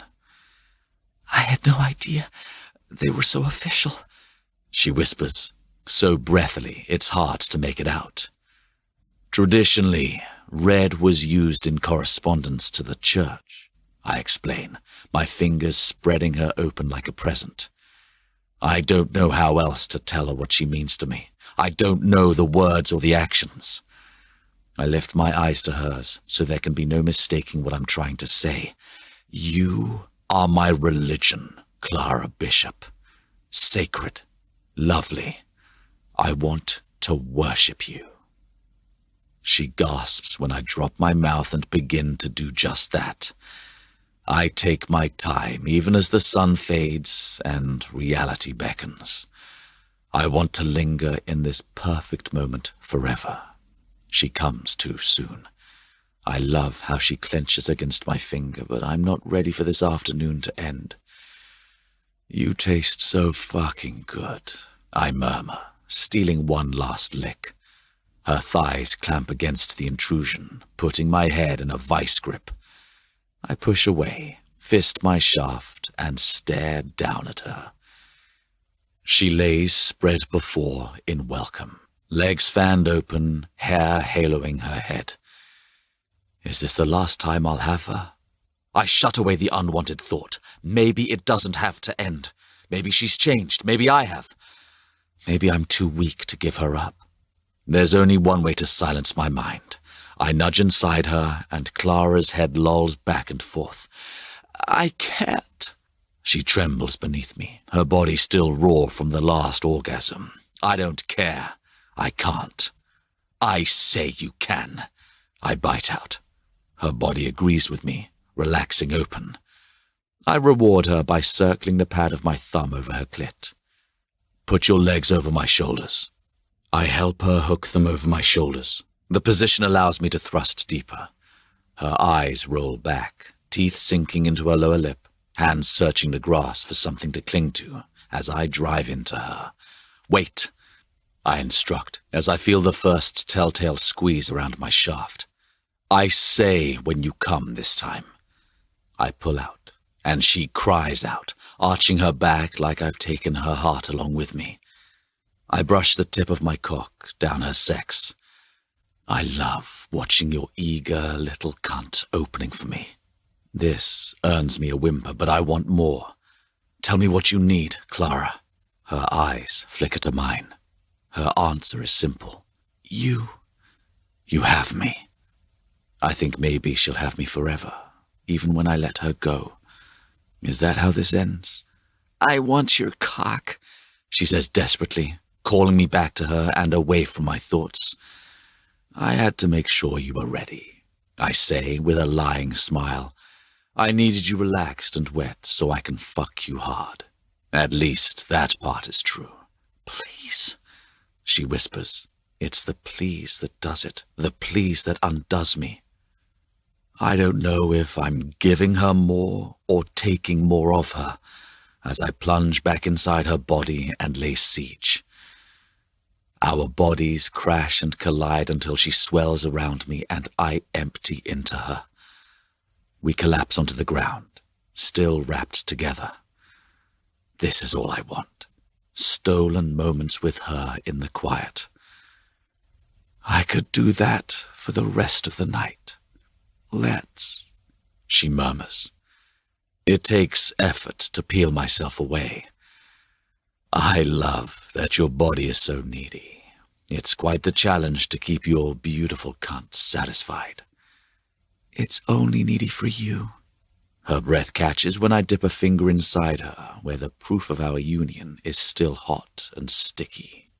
"I had no idea they were so official," she whispers, so breathily it's hard to make it out. "Traditionally, red was used in correspondence to the church," I explain, my fingers spreading her open like a present. I don't know how else to tell her what she means to me. I don't know the words or the actions. I lift my eyes to hers so there can be no mistaking what I'm trying to say. "You are my religion, Clara Bishop. Sacred, lovely. I want to worship you." She gasps when I drop my mouth and begin to do just that. I take my time, even as the sun fades and reality beckons. I want to linger in this perfect moment forever. She comes too soon. I love how she clenches against my finger, but I'm not ready for this afternoon to end. "You taste so fucking good," I murmur, stealing one last lick. Her thighs clamp against the intrusion, putting my head in a vice grip. I push away, fist my shaft, and stare down at her. She lays spread before in welcome, legs fanned open, hair haloing her head. Is this the last time I'll have her? I shut away the unwanted thought. Maybe it doesn't have to end. Maybe she's changed. Maybe I have. Maybe I'm too weak to give her up. There's only one way to silence my mind. I nudge inside her, and Clara's head lolls back and forth. I can't. She trembles beneath me, her body still raw from the last orgasm. I don't care. I can't. I say you can. I bite out. Her body agrees with me, relaxing open. I reward her by circling the pad of my thumb over her clit. Put your legs over my shoulders. I help her hook them over my shoulders. The position allows me to thrust deeper. Her eyes roll back, teeth sinking into her lower lip, hands searching the grass for something to cling to as I drive into her. Wait, I instruct as I feel the first telltale squeeze around my shaft. I say when you come this time. I pull out, and she cries out, arching her back like I've taken her heart along with me. I brush the tip of my cock down her sex. I love watching your eager little cunt opening for me. This earns me a whimper, but I want more. Tell me what you need, Clara. Her eyes flicker to mine. Her answer is simple. You have me. I think maybe she'll have me forever, even when I let her go. Is that how this ends? I want your cock, she says desperately, calling me back to her and away from my thoughts. I had to make sure you were ready, I say with a lying smile. I needed you relaxed and wet so I can fuck you hard. At least that part is true. Please, she whispers. It's the please that does it, the please that undoes me. I don't know if I'm giving her more or taking more of her as I plunge back inside her body and lay siege. Our bodies crash and collide until she swells around me and I empty into her. We collapse onto the ground, still wrapped together. This is all I want. Stolen moments with her in the quiet. I could do that for the rest of the night. Let's, she murmurs. It takes effort to peel myself away. I love that your body is so needy. It's quite the challenge to keep your beautiful cunt satisfied. It's only needy for you. Her breath catches when I dip a finger inside her, where the proof of our union is still hot and sticky.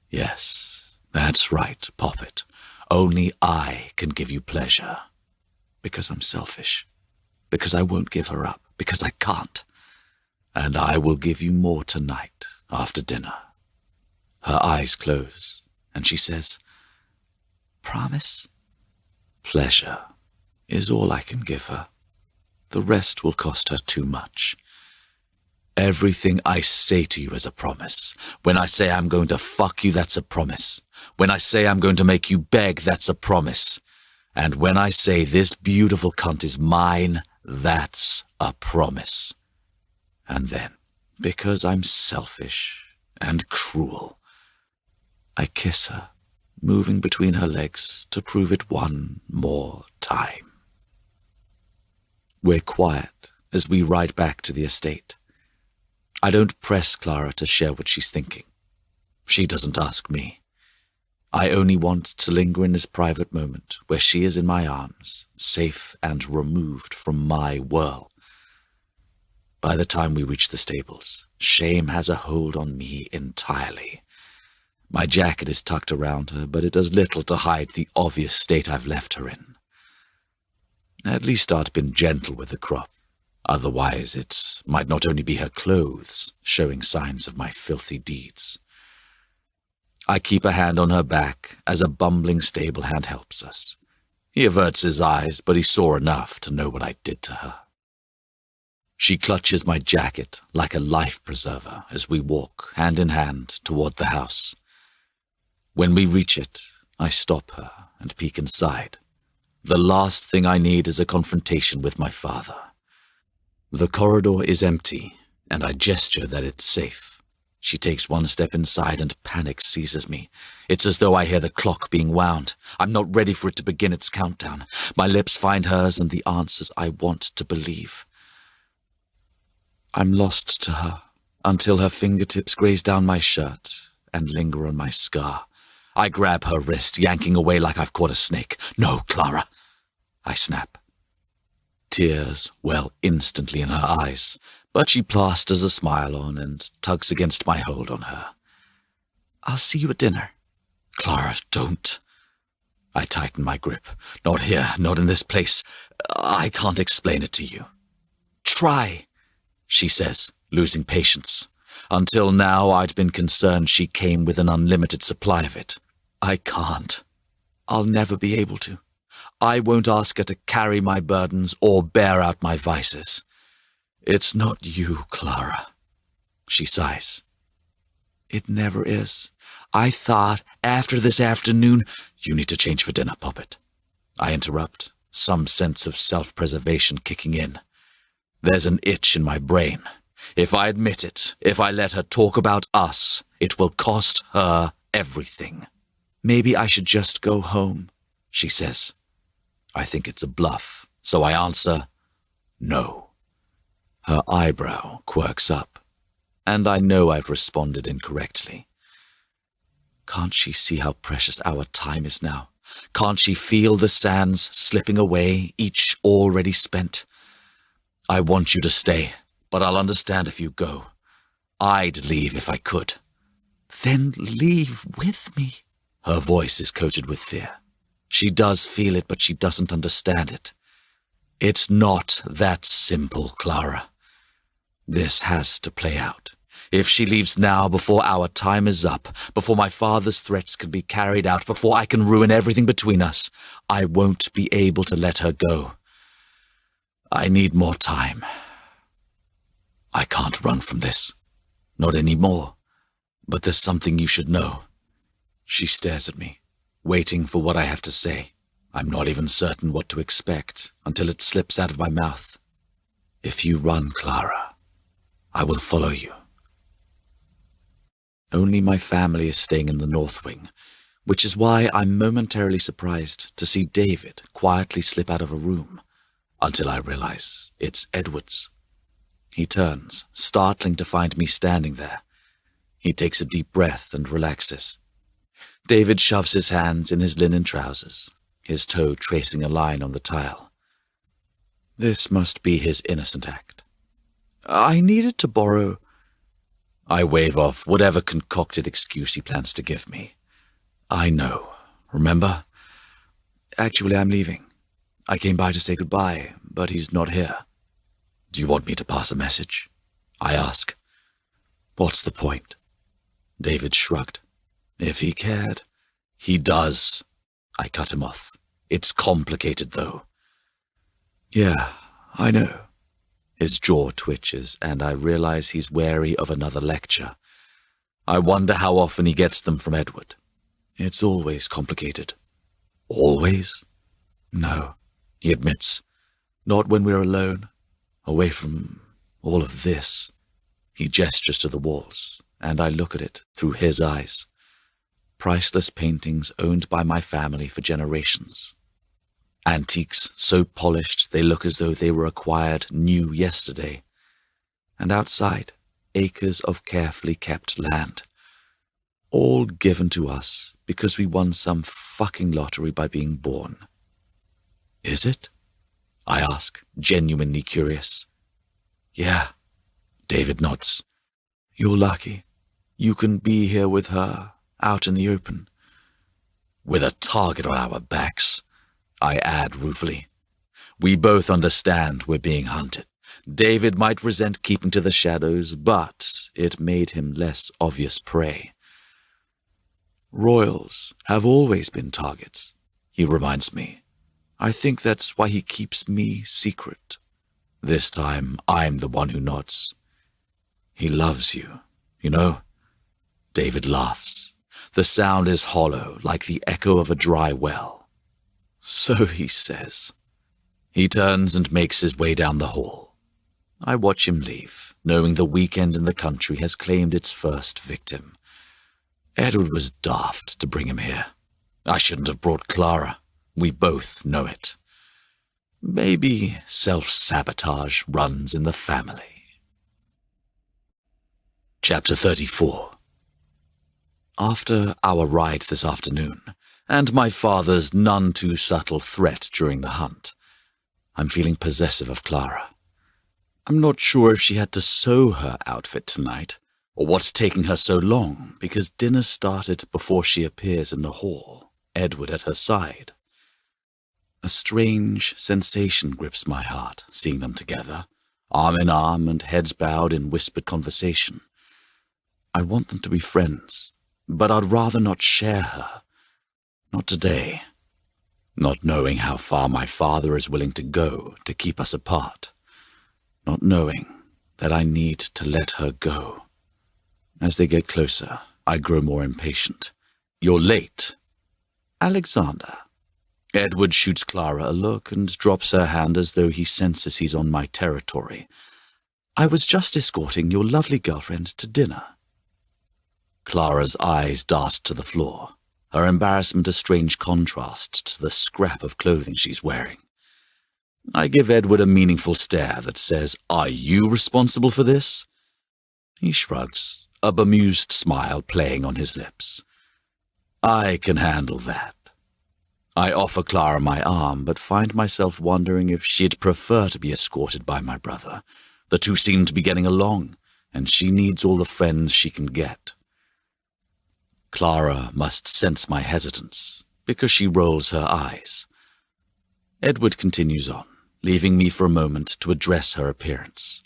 Yes, that's right, Poppet. Only I can give you pleasure. Because I'm selfish. Because I won't give her up. Because I can't. And I will give you more tonight, after dinner. Her eyes close, and she says, Promise? Pleasure is all I can give her. The rest will cost her too much. Everything I say to you is a promise. When I say I'm going to fuck you, that's a promise. When I say I'm going to make you beg, that's a promise. And when I say this beautiful cunt is mine, that's a promise. And then, because I'm selfish and cruel, I kiss her, moving between her legs to prove it one more time. We're quiet as we ride back to the estate. I don't press Clara to share what she's thinking. She doesn't ask me. I only want to linger in this private moment where she is in my arms, safe and removed from my whirl. By the time we reach the stables, shame has a hold on me entirely. My jacket is tucked around her, but it does little to hide the obvious state I've left her in. At least I'd been gentle with the crop. Otherwise it might not only be her clothes showing signs of my filthy deeds. I keep a hand on her back as a bumbling stable hand helps us. He averts his eyes, but he saw enough to know what I did to her. She clutches my jacket like a life preserver as we walk hand in hand toward the house. When we reach it, I stop her and peek inside. The last thing I need is a confrontation with my father. The corridor is empty, and I gesture that it's safe. She takes one step inside and panic seizes me. It's as though I hear the clock being wound. I'm not ready for it to begin its countdown. My lips find hers and the answers I want to believe. I'm lost to her, until her fingertips graze down my shirt and linger on my scar. I grab her wrist, yanking away like I've caught a snake. "No, Clara," I snap. Tears well instantly in her eyes, but she plasters a smile on and tugs against my hold on her. "I'll see you at dinner." "Clara, don't." I tighten my grip. "Not here, not in this place. I can't explain it to you." "Try," she says, losing patience. Until now, I'd been concerned she came with an unlimited supply of it. "I can't. I'll never be able to. I won't ask her to carry my burdens or bear out my vices." "It's not you, Clara," she sighs. "It never is. I thought after this afternoon—" "You need to change for dinner, Poppet." I interrupt, some sense of self-preservation kicking in. There's an itch in my brain. If I admit it, if I let her talk about us, it will cost her everything. "Maybe I should just go home," she says. I think it's a bluff, so I answer, "No." Her eyebrow quirks up, and I know I've responded incorrectly. Can't she see how precious our time is now? Can't she feel the sands slipping away, each already spent? "I want you to stay, but I'll understand if you go. I'd leave if I could." "Then leave with me." Her voice is coated with fear. She does feel it, but she doesn't understand it. It's not that simple, Clara. This has to play out. If she leaves now, before our time is up, before my father's threats can be carried out, before I can ruin everything between us, I won't be able to let her go. I need more time. I can't run from this. Not anymore. But there's something you should know. She stares at me, waiting for what I have to say. I'm not even certain what to expect until it slips out of my mouth. If you run, Clara, I will follow you. Only my family is staying in the North Wing, which is why I'm momentarily surprised to see David quietly slip out of a room, until I realize it's Edward's. He turns, startling to find me standing there. He takes a deep breath and relaxes. David shoves his hands in his linen trousers, his toe tracing a line on the tile. This must be his innocent act. I needed to borrow... I wave off whatever concocted excuse he plans to give me. I know, remember? Actually, I'm leaving. I came by to say goodbye, but he's not here. Do you want me to pass a message? I ask. What's the point? David shrugged. If he cared. He does. I cut him off. It's complicated, though. Yeah, I know. His jaw twitches, and I realize he's wary of another lecture. I wonder how often he gets them from Edward. It's always complicated. Always? No, he admits. Not when we're alone, away from all of this. He gestures to the walls, and I look at it through his eyes. Priceless paintings owned by my family for generations. Antiques so polished they look as though they were acquired new yesterday. And outside, acres of carefully kept land. All given to us because we won some fucking lottery by being born. Is it? I ask, genuinely curious. Yeah, David nods. You're lucky. You can be here with her, out in the open. With a target on our backs, I add ruefully. We both understand we're being hunted. David might resent keeping to the shadows, but it made him less obvious prey. Royals have always been targets, he reminds me. I think that's why he keeps me secret. This time, I'm the one who nods. He loves you, you know? David laughs. The sound is hollow, like the echo of a dry well. So he says. He turns and makes his way down the hall. I watch him leave, knowing the weekend in the country has claimed its first victim. Edward was daft to bring him here. I shouldn't have brought Clara. We both know it. Maybe self-sabotage runs in the family. Chapter 34. After our ride this afternoon, and my father's none-too-subtle threat during the hunt, I'm feeling possessive of Clara. I'm not sure if she had to sew her outfit tonight, or what's taking her so long, because dinner started before she appears in the hall, Edward at her side. A strange sensation grips my heart, seeing them together, arm in arm and heads bowed in whispered conversation. I want them to be friends, but I'd rather not share her. Not today. Not knowing how far my father is willing to go to keep us apart. Not knowing that I need to let her go. As they get closer, I grow more impatient. You're late. Alexander. Edward shoots Clara a look and drops her hand as though he senses he's on my territory. I was just escorting your lovely girlfriend to dinner. Clara's eyes dart to the floor, her embarrassment a strange contrast to the scrap of clothing she's wearing. I give Edward a meaningful stare that says, "Are you responsible for this?" He shrugs, a bemused smile playing on his lips. I can handle that. I offer Clara my arm, but find myself wondering if she'd prefer to be escorted by my brother. The two seem to be getting along, and she needs all the friends she can get. Clara must sense my hesitance, because she rolls her eyes. Edward continues on, leaving me for a moment to address her appearance.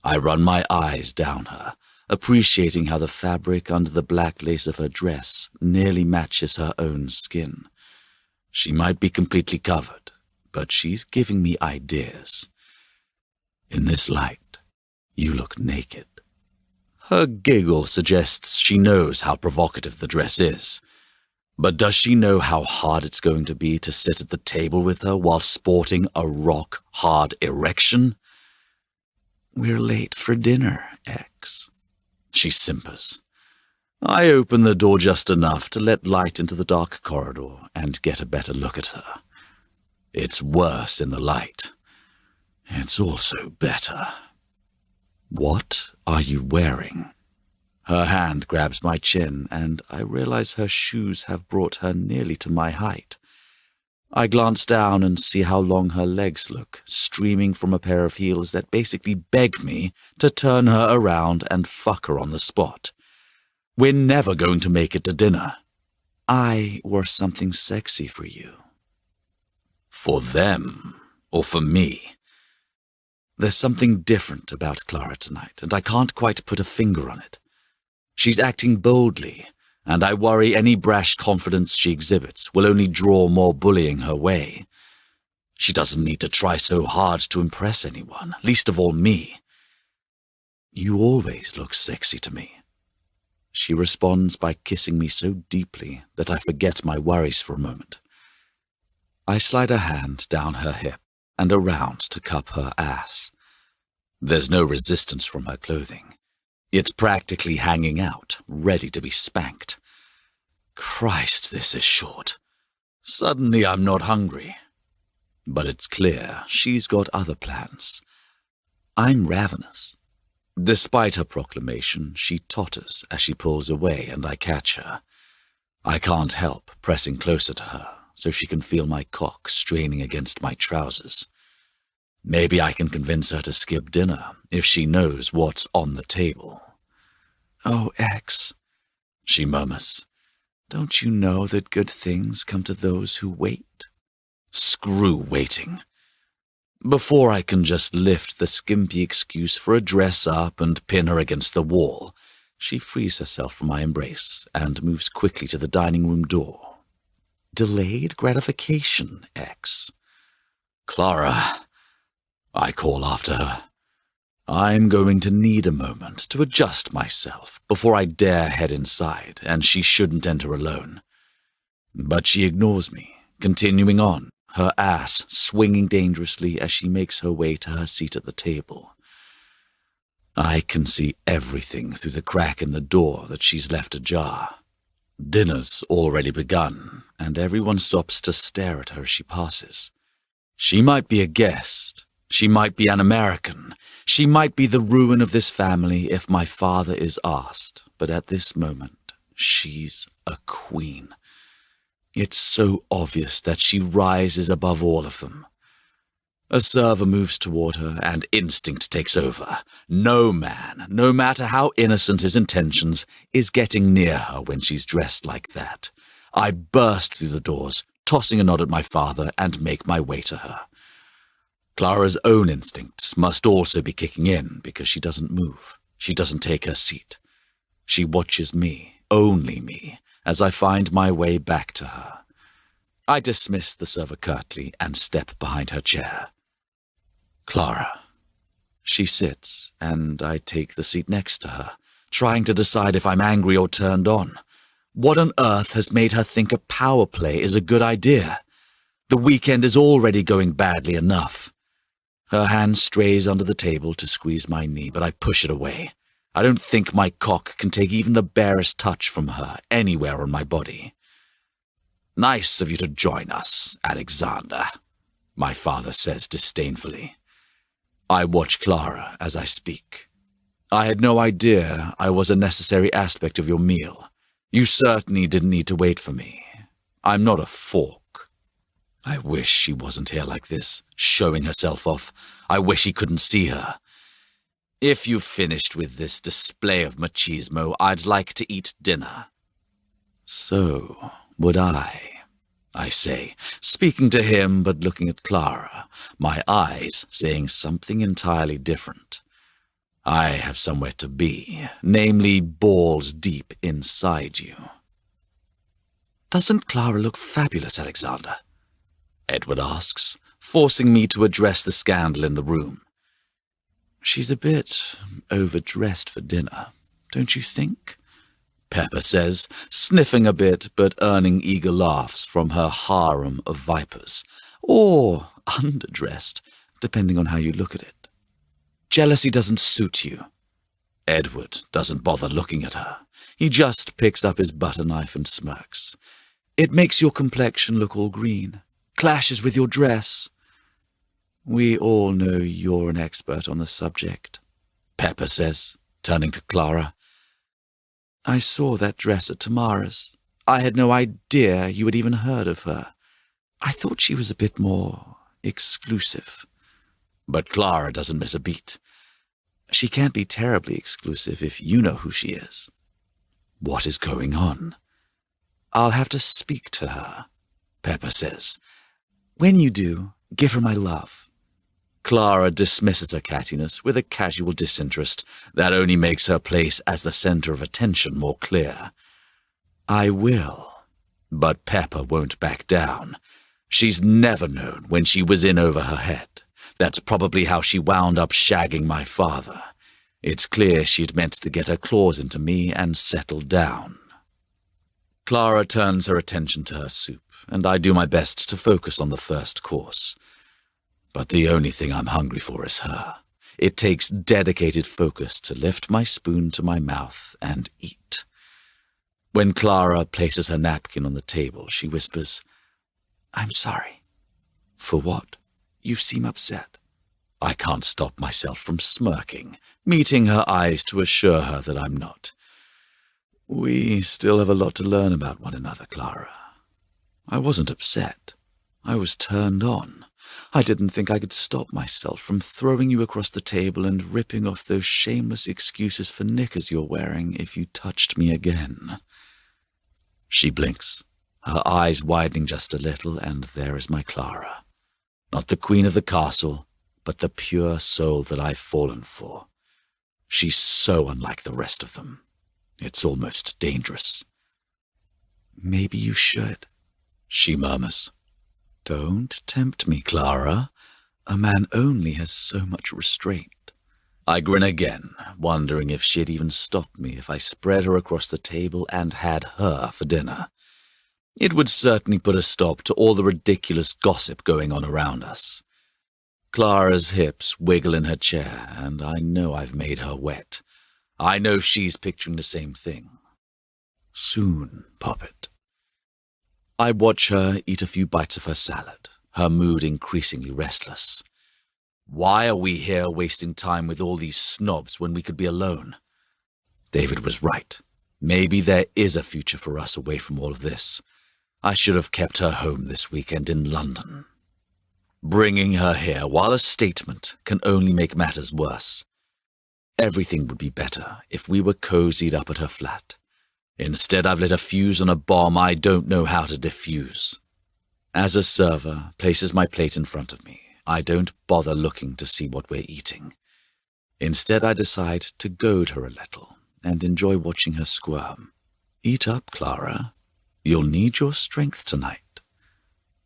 I run my eyes down her, appreciating how the fabric under the black lace of her dress nearly matches her own skin. She might be completely covered, but she's giving me ideas. In this light, you look naked. Her giggle suggests she knows how provocative the dress is. But does she know how hard it's going to be to sit at the table with her while sporting a rock-hard erection? We're late for dinner, X. She simpers. I open the door just enough to let light into the dark corridor and get a better look at her. It's worse in the light. It's also better. What are you wearing? Her hand grabs my chin, and I realize her shoes have brought her nearly to my height. I glance down and see how long her legs look, streaming from a pair of heels that basically beg me to turn her around and fuck her on the spot. We're never going to make it to dinner. I wore something sexy for you. For them, or for me? There's something different about Clara tonight, and I can't quite put a finger on it. She's acting boldly, and I worry any brash confidence she exhibits will only draw more bullying her way. She doesn't need to try so hard to impress anyone, least of all me. You always look sexy to me. She responds by kissing me so deeply that I forget my worries for a moment. I slide a hand down her hip and around to cup her ass. There's no resistance from her clothing. It's practically hanging out, ready to be spanked. Christ, this is short. Suddenly I'm not hungry. But it's clear she's got other plans. I'm ravenous. Despite her proclamation, she totters as she pulls away and I catch her. I can't help pressing closer to her so she can feel my cock straining against my trousers. Maybe I can convince her to skip dinner if she knows what's on the table. Oh, X, she murmurs, don't you know that good things come to those who wait? Screw waiting. Before I can just lift the skimpy excuse for a dress-up and pin her against the wall, she frees herself from my embrace and moves quickly to the dining room door. Delayed gratification, X. Clara, I call after her. I'm going to need a moment to adjust myself before I dare head inside, and she shouldn't enter alone. But she ignores me, continuing on, her ass swinging dangerously as she makes her way to her seat at the table. I can see everything through the crack in the door that she's left ajar. Dinner's already begun, and everyone stops to stare at her as she passes. She might be a guest. She might be an American. She might be the ruin of this family if my father is asked. But at this moment, she's a queen. It's so obvious that she rises above all of them. A server moves toward her, and instinct takes over. No man, no matter how innocent his intentions, is getting near her when she's dressed like that. I burst through the doors, tossing a nod at my father, and make my way to her. Clara's own instincts must also be kicking in because she doesn't move. She doesn't take her seat. She watches me, only me, as I find my way back to her. I dismiss the server curtly and step behind her chair. Clara. She sits, and I take the seat next to her, trying to decide if I'm angry or turned on. What on earth has made her think a power play is a good idea? The weekend is already going badly enough. Her hand strays under the table to squeeze my knee, but I push it away. I don't think my cock can take even the barest touch from her anywhere on my body. Nice of you to join us, Alexander, my father says disdainfully. I watch Clara as I speak. I had no idea I was a necessary aspect of your meal. You certainly didn't need to wait for me. I'm not a fork. I wish she wasn't here like this, showing herself off. I wish he couldn't see her. If you've finished with this display of machismo, I'd like to eat dinner. So would I say, speaking to him but looking at Clara, my eyes saying something entirely different. I have somewhere to be, namely balls deep inside you. Doesn't Clara look fabulous, Alexander? Edward asks, forcing me to address the scandal in the room. She's a bit overdressed for dinner, don't you think? Pepper says, sniffing a bit but earning eager laughs from her harem of vipers. Or underdressed, depending on how you look at it. Jealousy doesn't suit you. Edward doesn't bother looking at her. He just picks up his butter knife and smirks. It makes your complexion look all green. Clashes with your dress. We all know you're an expert on the subject, Pepper says, turning to Clara. I saw that dress at Tamara's. I had no idea you had even heard of her. I thought she was a bit more exclusive. But Clara doesn't miss a beat. She can't be terribly exclusive if you know who she is. What is going on? I'll have to speak to her, Pepper says. When you do, give her my love. Clara dismisses her cattiness with a casual disinterest that only makes her place as the center of attention more clear. I will, but Pepper won't back down. She's never known when she was in over her head. That's probably how she wound up shagging my father. It's clear she'd meant to get her claws into me and settle down. Clara turns her attention to her soup, and I do my best to focus on the first course. But the only thing I'm hungry for is her. It takes dedicated focus to lift my spoon to my mouth and eat. When Clara places her napkin on the table, she whispers, I'm sorry. For what? You seem upset. I can't stop myself from smirking, meeting her eyes to assure her that I'm not. We still have a lot to learn about one another, Clara. I wasn't upset. I was turned on. I didn't think I could stop myself from throwing you across the table and ripping off those shameless excuses for knickers you're wearing if you touched me again. She blinks, her eyes widening just a little, and there is my Clara. Not the queen of the castle, but the pure soul that I've fallen for. She's so unlike the rest of them. It's almost dangerous. Maybe you should, she murmurs. Don't tempt me, Clara. A man only has so much restraint. I grin again, wondering if she'd even stop me if I spread her across the table and had her for dinner. It would certainly put a stop to all the ridiculous gossip going on around us. Clara's hips wiggle in her chair, and I know I've made her wet. I know she's picturing the same thing. Soon, Poppet. I watch her eat a few bites of her salad, her mood increasingly restless. Why are we here wasting time with all these snobs when we could be alone? David was right. Maybe there is a future for us away from all of this. I should have kept her home this weekend in London. Bringing her here, while a statement, can only make matters worse. Everything would be better if we were cozied up at her flat. Instead, I've lit a fuse on a bomb I don't know how to defuse. As a server places my plate in front of me, I don't bother looking to see what we're eating. Instead, I decide to goad her a little and enjoy watching her squirm. Eat up, Clara. You'll need your strength tonight.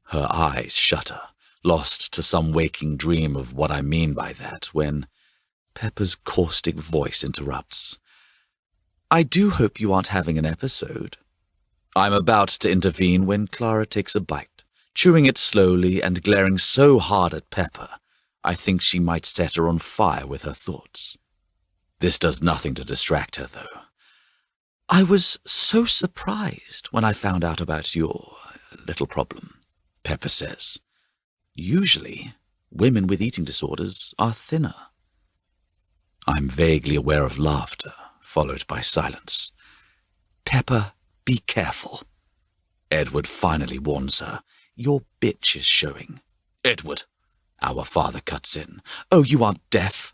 Her eyes shudder, lost to some waking dream of what I mean by that, when Pepper's caustic voice interrupts. I do hope you aren't having an episode. I'm about to intervene when Clara takes a bite, chewing it slowly and glaring so hard at Pepper, I think she might set her on fire with her thoughts. This does nothing to distract her, though. I was so surprised when I found out about your little problem, Pepper says. Usually, women with eating disorders are thinner. I'm vaguely aware of laughter, followed by silence. Pepper, be careful. Edward finally warns her. Your bitch is showing. Edward, our father cuts in. Oh, you aren't deaf.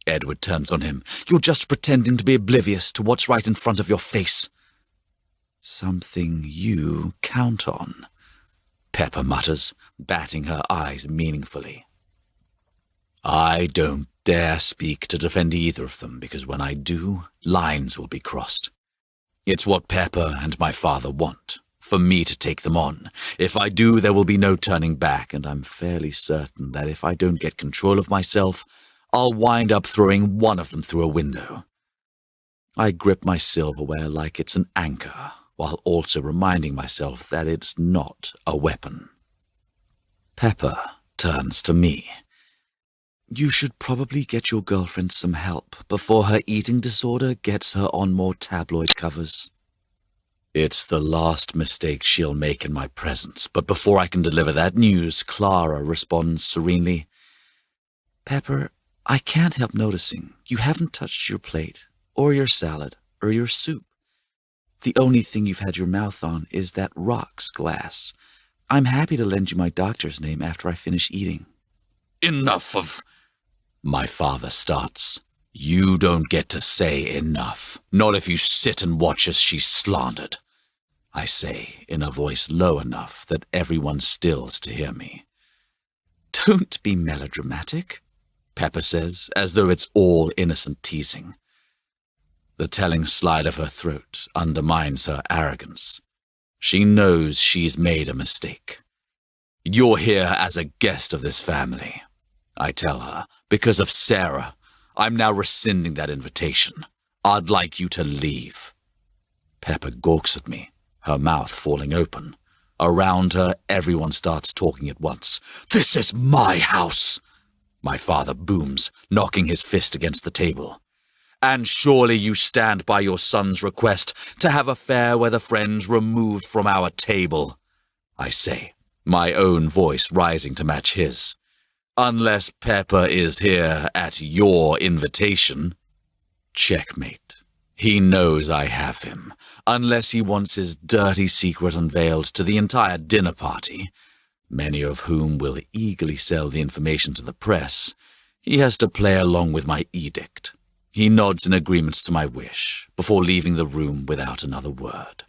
Edward turns on him. You're just pretending to be oblivious to what's right in front of your face. Something you count on, Pepper mutters, batting her eyes meaningfully. I don't dare speak to defend either of them, because when I do, lines will be crossed. It's what Pepper and my father want, for me to take them on. If I do, there will be no turning back, and I'm fairly certain that if I don't get control of myself, I'll wind up throwing one of them through a window. I grip my silverware like it's an anchor, while also reminding myself that it's not a weapon. Pepper turns to me. You should probably get your girlfriend some help before her eating disorder gets her on more tabloid covers. It's the last mistake she'll make in my presence, but before I can deliver that news, Clara responds serenely. Pepper, I can't help noticing you haven't touched your plate, or your salad, or your soup. The only thing you've had your mouth on is that rocks glass. I'm happy to lend you my doctor's name after I finish eating. Enough of... My father starts. You don't get to say enough, not if you sit and watch as she's slandered. I say, in a voice low enough that everyone stills to hear me. Don't be melodramatic, Pepper says, as though it's all innocent teasing. The telling slide of her throat undermines her arrogance. She knows she's made a mistake. You're here as a guest of this family, I tell her, because of Sarah. I'm now rescinding that invitation. I'd like you to leave. Pepper gawks at me, her mouth falling open. Around her, everyone starts talking at once. This is my house! My father booms, knocking his fist against the table. And surely you stand by your son's request to have a fair weather friend removed from our table, I say, my own voice rising to match his. Unless Pepper is here at your invitation. Checkmate. He knows I have him, unless he wants his dirty secret unveiled to the entire dinner party, many of whom will eagerly sell the information to the press. He has to play along with my edict. He nods in agreement to my wish, before leaving the room without another word.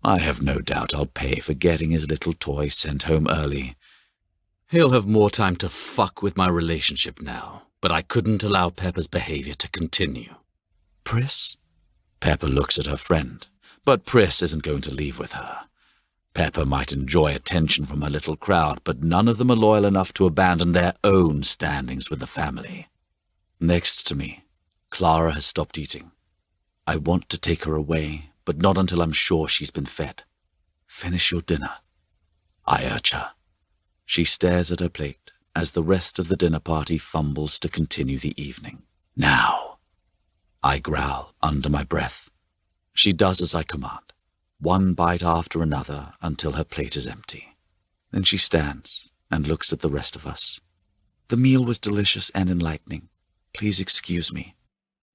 I have no doubt I'll pay for getting his little toy sent home early. He'll have more time to fuck with my relationship now, but I couldn't allow Pepper's behavior to continue. Pris? Pepper looks at her friend, but Pris isn't going to leave with her. Pepper might enjoy attention from her little crowd, but none of them are loyal enough to abandon their own standings with the family. Next to me, Clara has stopped eating. I want to take her away, but not until I'm sure she's been fed. Finish your dinner, I urge her. She stares at her plate as the rest of the dinner party fumbles to continue the evening. Now, I growl under my breath. She does as I command, one bite after another until her plate is empty. Then she stands and looks at the rest of us. The meal was delicious and enlightening. Please excuse me.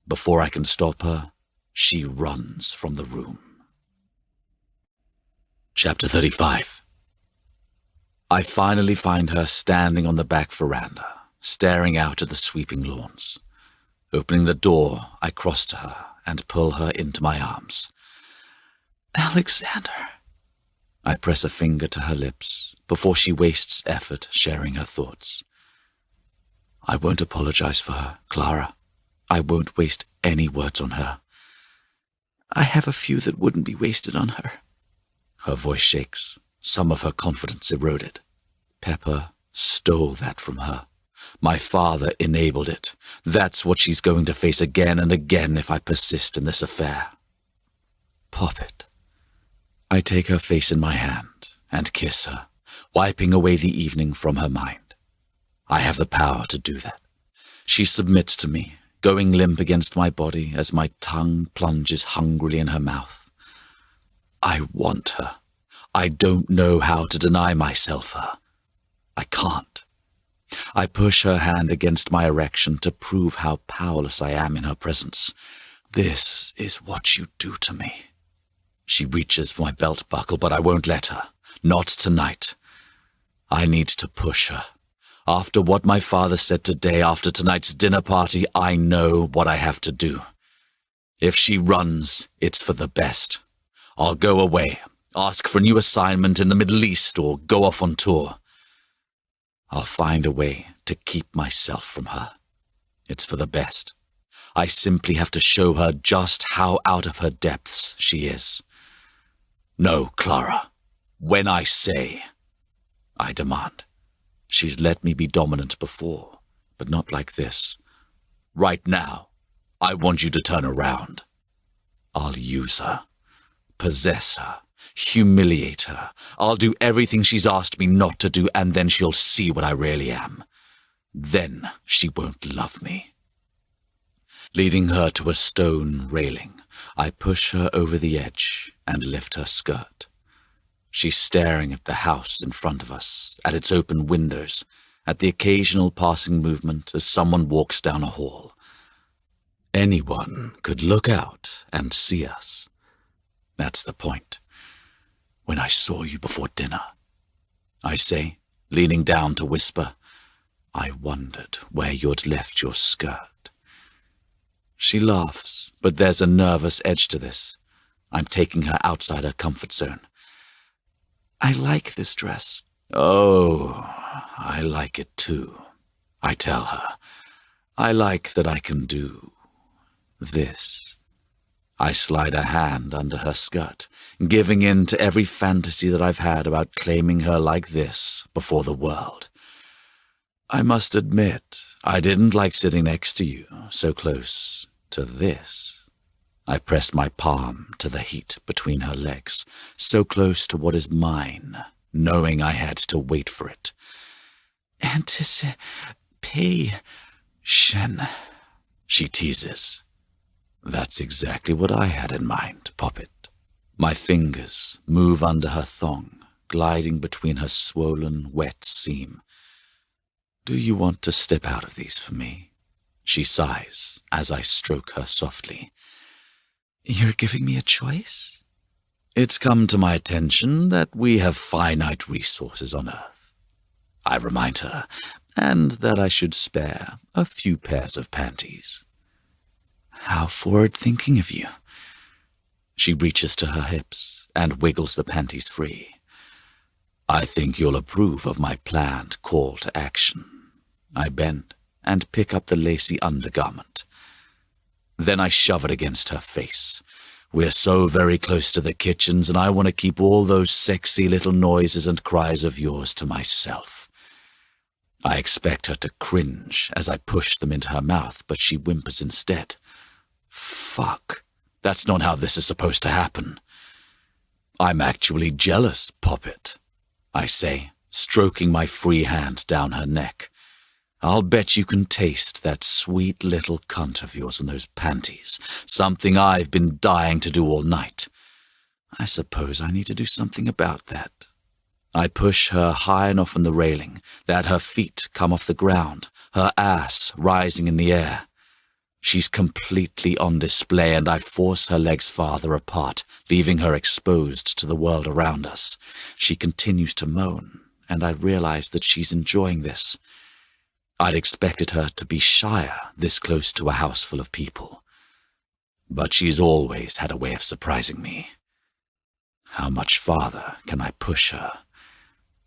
Before I can stop her, she runs from the room. Chapter 35. I finally find her standing on the back veranda, staring out at the sweeping lawns. Opening the door, I cross to her and pull her into my arms. Alexander. I press a finger to her lips before she wastes effort sharing her thoughts. I won't apologize for her, Clara. I won't waste any words on her. I have a few that wouldn't be wasted on her. Her voice shakes, some of her confidence eroded. Pepper stole that from her. My father enabled it. That's what she's going to face again and again if I persist in this affair. Poppet. I take her face in my hand and kiss her, wiping away the evening from her mind. I have the power to do that. She submits to me, going limp against my body as my tongue plunges hungrily in her mouth. I want her. I don't know how to deny myself her. I can't. I push her hand against my erection to prove how powerless I am in her presence. This is what you do to me. She reaches for my belt buckle, but I won't let her. Not tonight. I need to push her. After what my father said today, after tonight's dinner party, I know what I have to do. If she runs, it's for the best. I'll go away, ask for a new assignment in the Middle East, or go off on tour. I'll find a way to keep myself from her. It's for the best. I simply have to show her just how out of her depths she is. No, Clara. When I say, I demand. She's let me be dominant before, but not like this. Right now, I want you to turn around. I'll use her, possess her, humiliate her. I'll do everything she's asked me not to do, and then she'll see what I really am. Then she won't love me. Leading her to a stone railing, I push her over the edge and lift her skirt. She's staring at the house in front of us, at its open windows, at the occasional passing movement as someone walks down a hall. Anyone could look out and see us. That's the point. When I saw you before dinner, I say, leaning down to whisper, I wondered where you'd left your skirt. She laughs, but there's a nervous edge to this. I'm taking her outside her comfort zone. I like this dress. Oh, I like it too, I tell her. I like that I can do this. I slide a hand under her skirt, giving in to every fantasy that I've had about claiming her like this before the world. I must admit, I didn't like sitting next to you, so close to this. I pressed my palm to the heat between her legs, so close to what is mine, knowing I had to wait for it. Anticipation, she teases. That's exactly what I had in mind, Poppet. My fingers move under her thong, gliding between her swollen, wet seam. Do you want to step out of these for me? She sighs as I stroke her softly. You're giving me a choice? It's come to my attention that we have finite resources on Earth. I remind her, and that I should spare a few pairs of panties. How forward-thinking of you. She reaches to her hips and wiggles the panties free. I think you'll approve of my planned call to action. I bend and pick up the lacy undergarment. Then I shove it against her face. We're so very close to the kitchens, and I want to keep all those sexy little noises and cries of yours to myself. I expect her to cringe as I push them into her mouth, but she whimpers instead. Fuck. That's not how this is supposed to happen. I'm actually jealous, Poppet, I say, stroking my free hand down her neck. I'll bet you can taste that sweet little cunt of yours in those panties, something I've been dying to do all night. I suppose I need to do something about that. I push her high enough on the railing that her feet come off the ground, her ass rising in the air. She's completely on display, and I force her legs farther apart, leaving her exposed to the world around us. She continues to moan, and I realize that she's enjoying this. I'd expected her to be shyer this close to a house full of people. But she's always had a way of surprising me. How much farther can I push her?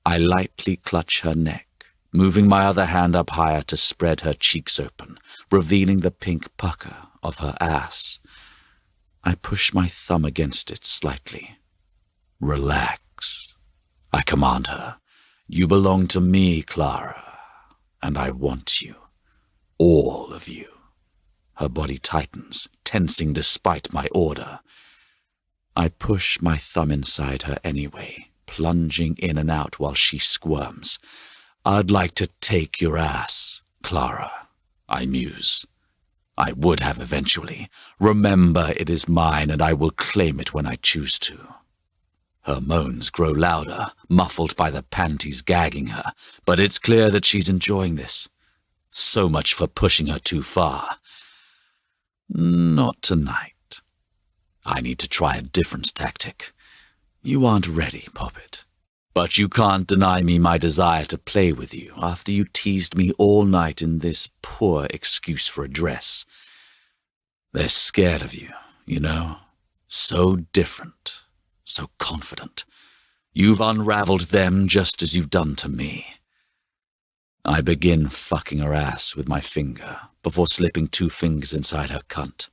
I lightly clutch her neck, moving my other hand up higher to spread her cheeks open, revealing the pink pucker of her ass. I push my thumb against it slightly. Relax, I command her. You belong to me, Clara, and I want you. All of you. Her body tightens, tensing despite my order. I push my thumb inside her anyway, plunging in and out while she squirms. I'd like to take your ass, Clara, I muse. I would have eventually. Remember, it is mine, and I will claim it when I choose to. Her moans grow louder, muffled by the panties gagging her, but it's clear that she's enjoying this. So much for pushing her too far. Not tonight. I need to try a different tactic. You aren't ready, Poppet. But you can't deny me my desire to play with you after you teased me all night in this poor excuse for a dress. They're scared of you, you know? So different, so confident. You've unraveled them just as you've done to me. I begin fucking her ass with my finger before slipping 2 fingers inside her cunt.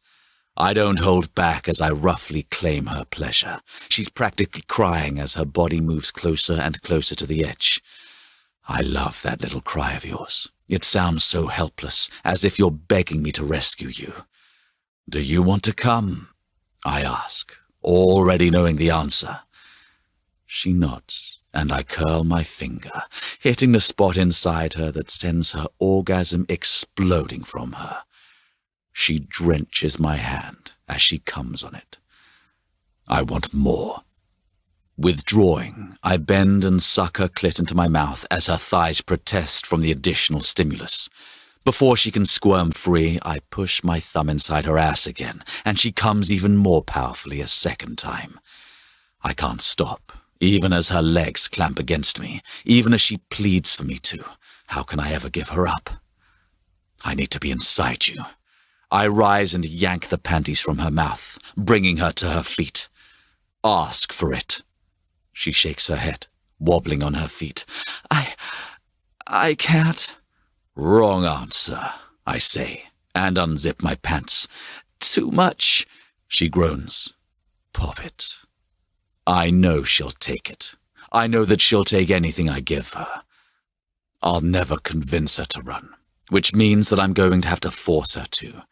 I don't hold back as I roughly claim her pleasure. She's practically crying as her body moves closer and closer to the edge. I love that little cry of yours. It sounds so helpless, as if you're begging me to rescue you. Do you want to come? I ask, already knowing the answer. She nods, and I curl my finger, hitting the spot inside her that sends her orgasm exploding from her. She drenches my hand as she comes on it. I want more. Withdrawing, I bend and suck her clit into my mouth as her thighs protest from the additional stimulus. Before she can squirm free, I push my thumb inside her ass again, and she comes even more powerfully a second time. I can't stop, even as her legs clamp against me, even as she pleads for me to. How can I ever give her up? I need to be inside you. I rise and yank the panties from her mouth, bringing her to her feet. Ask for it. She shakes her head, wobbling on her feet. I can't. Wrong answer, I say, and unzip my pants. Too much, she groans. Poppet. I know she'll take it. I know that she'll take anything I give her. I'll never convince her to run, which means that I'm going to have to force her to.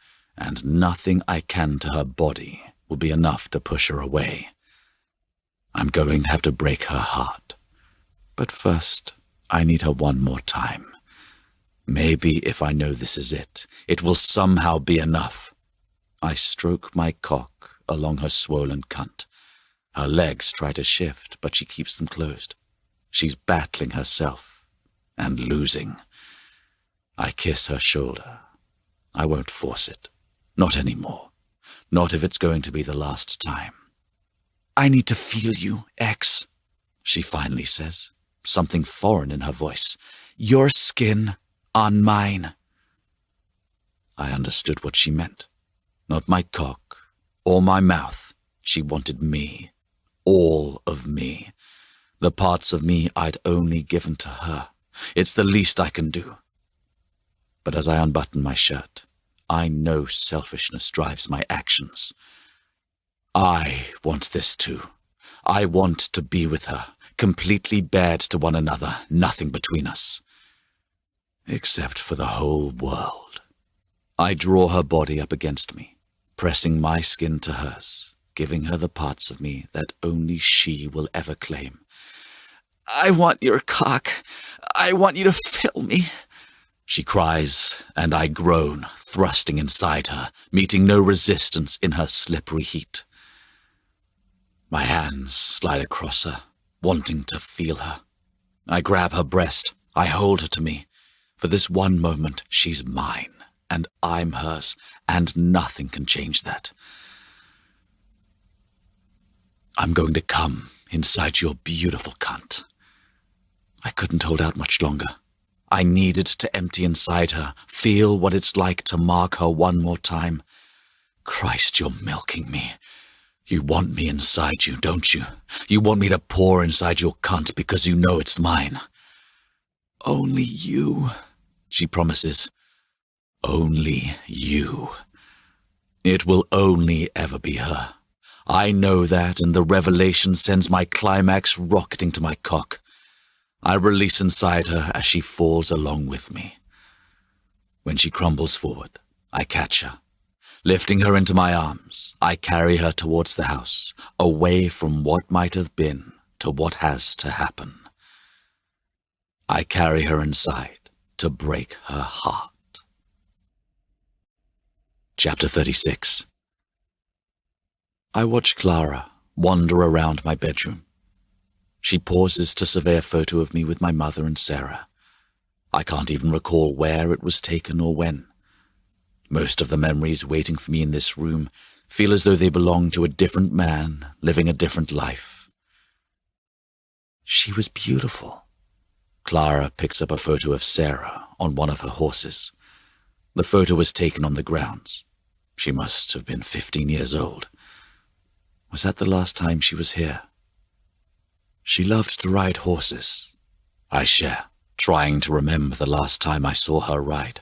And nothing I can to her body will be enough to push her away. I'm going to have to break her heart. But first, I need her one more time. Maybe if I know this is it, it will somehow be enough. I stroke my cock along her swollen cunt. Her legs try to shift, but she keeps them closed. She's battling herself and losing. I kiss her shoulder. I won't force it. Not anymore. Not if it's going to be the last time. I need to feel you, X, she finally says, something foreign in her voice. Your skin on mine. I understood what she meant. Not my cock or my mouth. She wanted me. All of me. The parts of me I'd only given to her. It's the least I can do. But as I unbutton my shirt, I know selfishness drives my actions. I want this too. I want to be with her, completely bared to one another, nothing between us. Except for the whole world. I draw her body up against me, pressing my skin to hers, giving her the parts of me that only she will ever claim. I want your cock. I want you to fill me. She cries, and I groan, thrusting inside her, meeting no resistance in her slippery heat. My hands slide across her, wanting to feel her, I grab her breast. I hold her to me. For this one moment, she's mine, and I'm hers, and nothing can change that. I'm going to come inside your beautiful cunt. I couldn't hold out much longer. I needed to empty inside her, feel what it's like to mark her one more time. Christ, you're milking me. You want me inside you, don't you? You want me to pour inside your cunt because you know it's mine. Only you, she promises. Only you. It will only ever be her. I know that, and the revelation sends my climax rocketing to my cock. I release inside her as she falls along with me. When she crumbles forward, I catch her. Lifting her into my arms, I carry her towards the house, away from what might have been to what has to happen. I carry her inside to break her heart. Chapter 36. I watch Clara wander around my bedroom. She pauses to survey a photo of me with my mother and Sarah. I can't even recall where it was taken or when. Most of the memories waiting for me in this room feel as though they belong to a different man living a different life. She was beautiful. Clara picks up a photo of Sarah on one of her horses. The photo was taken on the grounds. She must have been 15 years old. Was that the last time she was here? She loved to ride horses. I share, trying to remember the last time I saw her ride.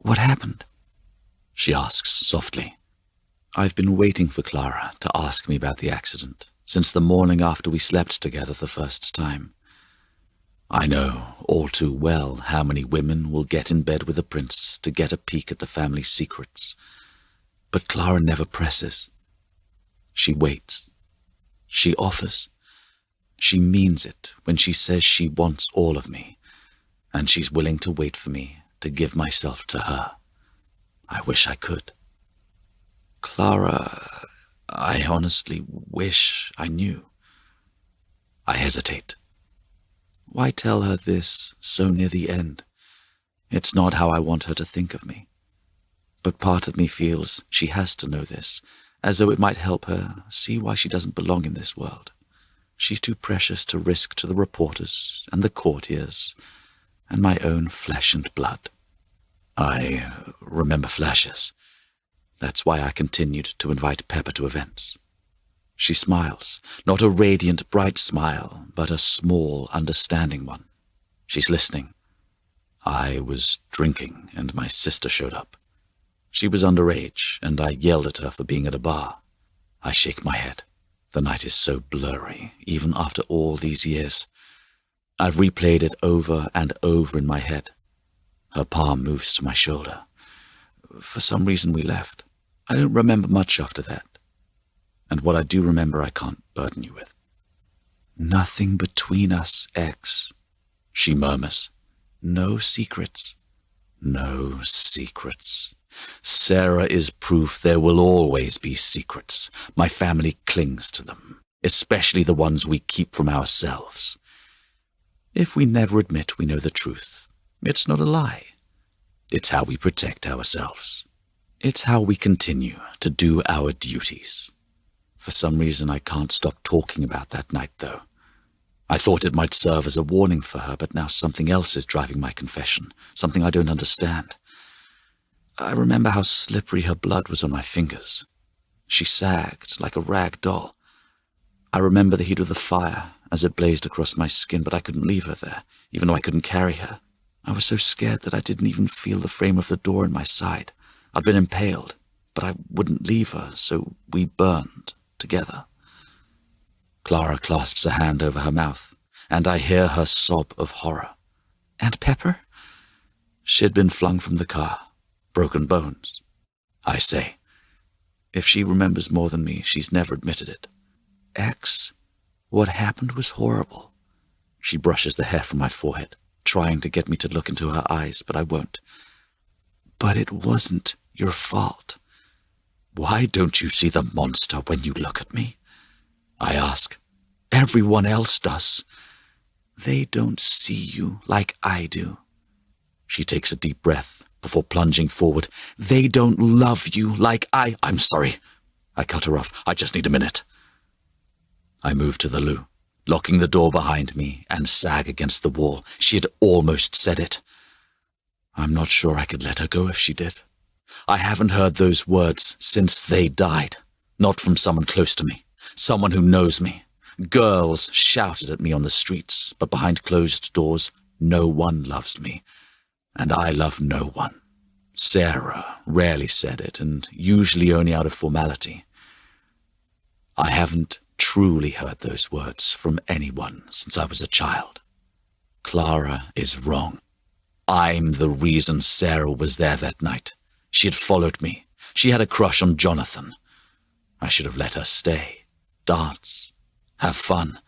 What happened? She asks softly. I've been waiting for Clara to ask me about the accident since the morning after we slept together the first time. I know all too well how many women will get in bed with a prince to get a peek at the family's secrets. But Clara never presses. She waits. She offers. She means it when she says she wants all of me, and she's willing to wait for me to give myself to her. I wish I could. Clara, I honestly wish I knew. I hesitate. Why tell her this so near the end? It's not how I want her to think of me. But part of me feels she has to know this, as though it might help her see why she doesn't belong in this world. She's too precious to risk to the reporters and the courtiers and my own flesh and blood. I remember flashes. That's why I continued to invite Pepper to events. She smiles, not a radiant, bright smile, but a small, understanding one. She's listening. I was drinking, and my sister showed up. She was underage, and I yelled at her for being at a bar. I shake my head. The night is so blurry, even after all these years. I've replayed it over and over in my head. Her palm moves to my shoulder. For some reason we left. I don't remember much after that. And what I do remember I can't burden you with. Nothing between us, X, she murmurs. No secrets. No secrets. Sarah is proof there will always be secrets. My family clings to them, especially the ones we keep from ourselves. If we never admit we know the truth, it's not a lie. It's how we protect ourselves. It's how we continue to do our duties. For some reason, I can't stop talking about that night, though. I thought it might serve as a warning for her, but now something else is driving my confession, something I don't understand. I remember how slippery her blood was on my fingers. She sagged like a rag doll. I remember the heat of the fire as it blazed across my skin, but I couldn't leave her there, even though I couldn't carry her. I was so scared that I didn't even feel the frame of the door in my side. I'd been impaled, but I wouldn't leave her, so we burned together. Clara clasps a hand over her mouth, and I hear her sob of horror. Aunt Pepper? She'd been flung from the car, broken bones. I say, if she remembers more than me, she's never admitted it. X, what happened was horrible. She brushes the hair from my forehead, trying to get me to look into her eyes, but I won't. But it wasn't your fault. Why don't you see the monster when you look at me? I ask. Everyone else does. They don't see you like I do. She takes a deep breath before plunging forward. They don't love you like I'm sorry. I cut her off. I just need a minute. I move to the loo, locking the door behind me, and sag against the wall. She had almost said it. I'm not sure I could let her go if she did. I haven't heard those words since they died. Not from someone close to me, someone who knows me. Girls shouted at me on the streets, but behind closed doors, no one loves me. And I love no one. Sarah rarely said it, and usually only out of formality. I haven't truly heard those words from anyone since I was a child. Clara is wrong. I'm the reason Sarah was there that night. She had followed me. She had a crush on Jonathan. I should have let her stay, dance, have fun.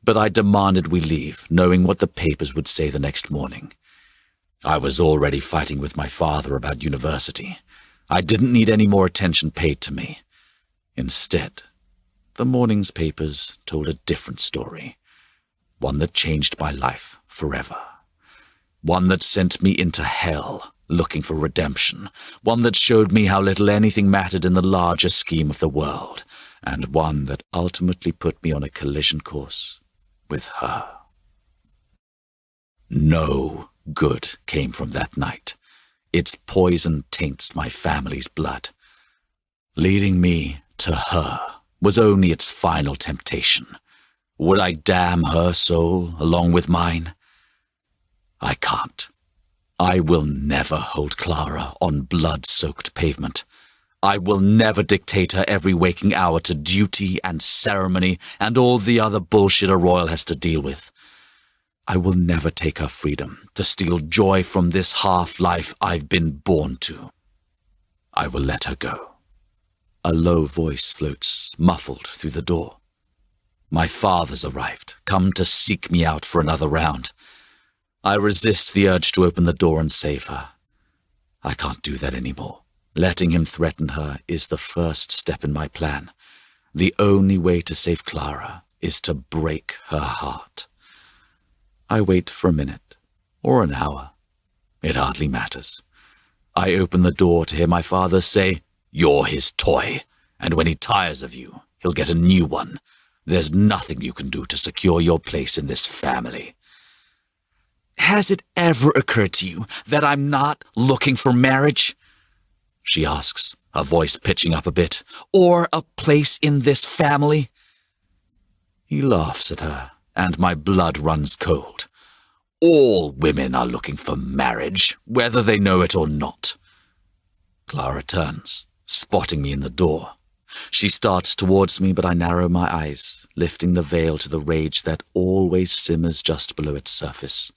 But I demanded we leave, knowing what the papers would say the next morning. I was already fighting with my father about university. I didn't need any more attention paid to me. Instead, the morning's papers told a different story. One that changed my life forever. One that sent me into hell, looking for redemption. One that showed me how little anything mattered in the larger scheme of the world. And one that ultimately put me on a collision course with her. No good came from that night. Its poison taints my family's blood. Leading me to her was only its final temptation. Would I damn her soul along with mine? I can't. I will never hold Clara on blood-soaked pavement. I will never dictate her every waking hour to duty and ceremony and all the other bullshit a royal has to deal with. I will never take her freedom to steal joy from this half-life I've been born to. I will let her go. A low voice floats, muffled, through the door. My father's arrived, come to seek me out for another round. I resist the urge to open the door and save her. I can't do that anymore. Letting him threaten her is the first step in my plan. The only way to save Clara is to break her heart. I wait for a minute, or an hour. It hardly matters. I open the door to hear my father say, "You're his toy, and when he tires of you, he'll get a new one. There's nothing you can do to secure your place in this family." Has it ever occurred to you that I'm not looking for marriage? She asks, her voice pitching up a bit. Or a place in this family? He laughs at her, and my blood runs cold. All women are looking for marriage, whether they know it or not. Clara turns, spotting me in the door. She starts towards me, but I narrow my eyes, lifting the veil to the rage that always simmers just below its surface.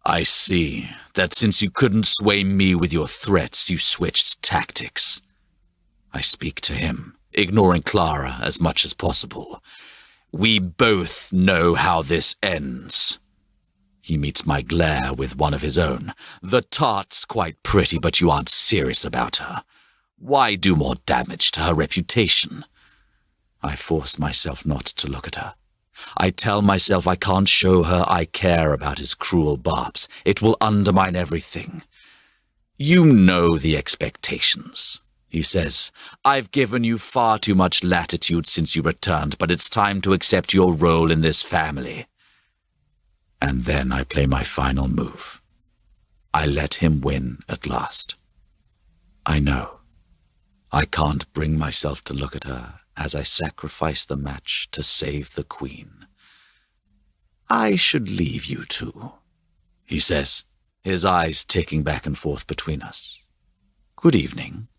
I see that since you couldn't sway me with your threats, you switched tactics. I speak to him, ignoring Clara as much as possible. We both know how this ends. He meets my glare with one of his own. The tart's quite pretty, but you aren't serious about her. Why do more damage to her reputation? I force myself not to look at her. I tell myself I can't show her I care about his cruel barbs. It will undermine everything. You know the expectations, he says. I've given you far too much latitude since you returned, but it's time to accept your role in this family. And then I play my final move. I let him win at last. I know. I can't bring myself to look at her as I sacrifice the match to save the queen. I should leave you two, he says, his eyes ticking back and forth between us. Good evening.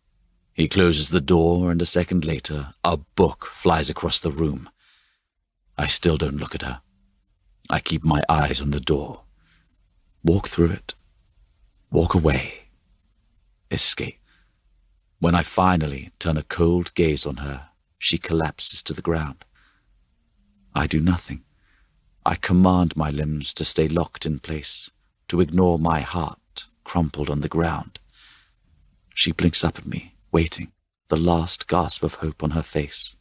He closes the door, and a second later, a book flies across the room. I still don't look at her. I keep my eyes on the door. Walk through it. Walk away. Escape. When I finally turn a cold gaze on her, she collapses to the ground. I do nothing. I command my limbs to stay locked in place, to ignore my heart crumpled on the ground. She blinks up at me, waiting, the last gasp of hope on her face.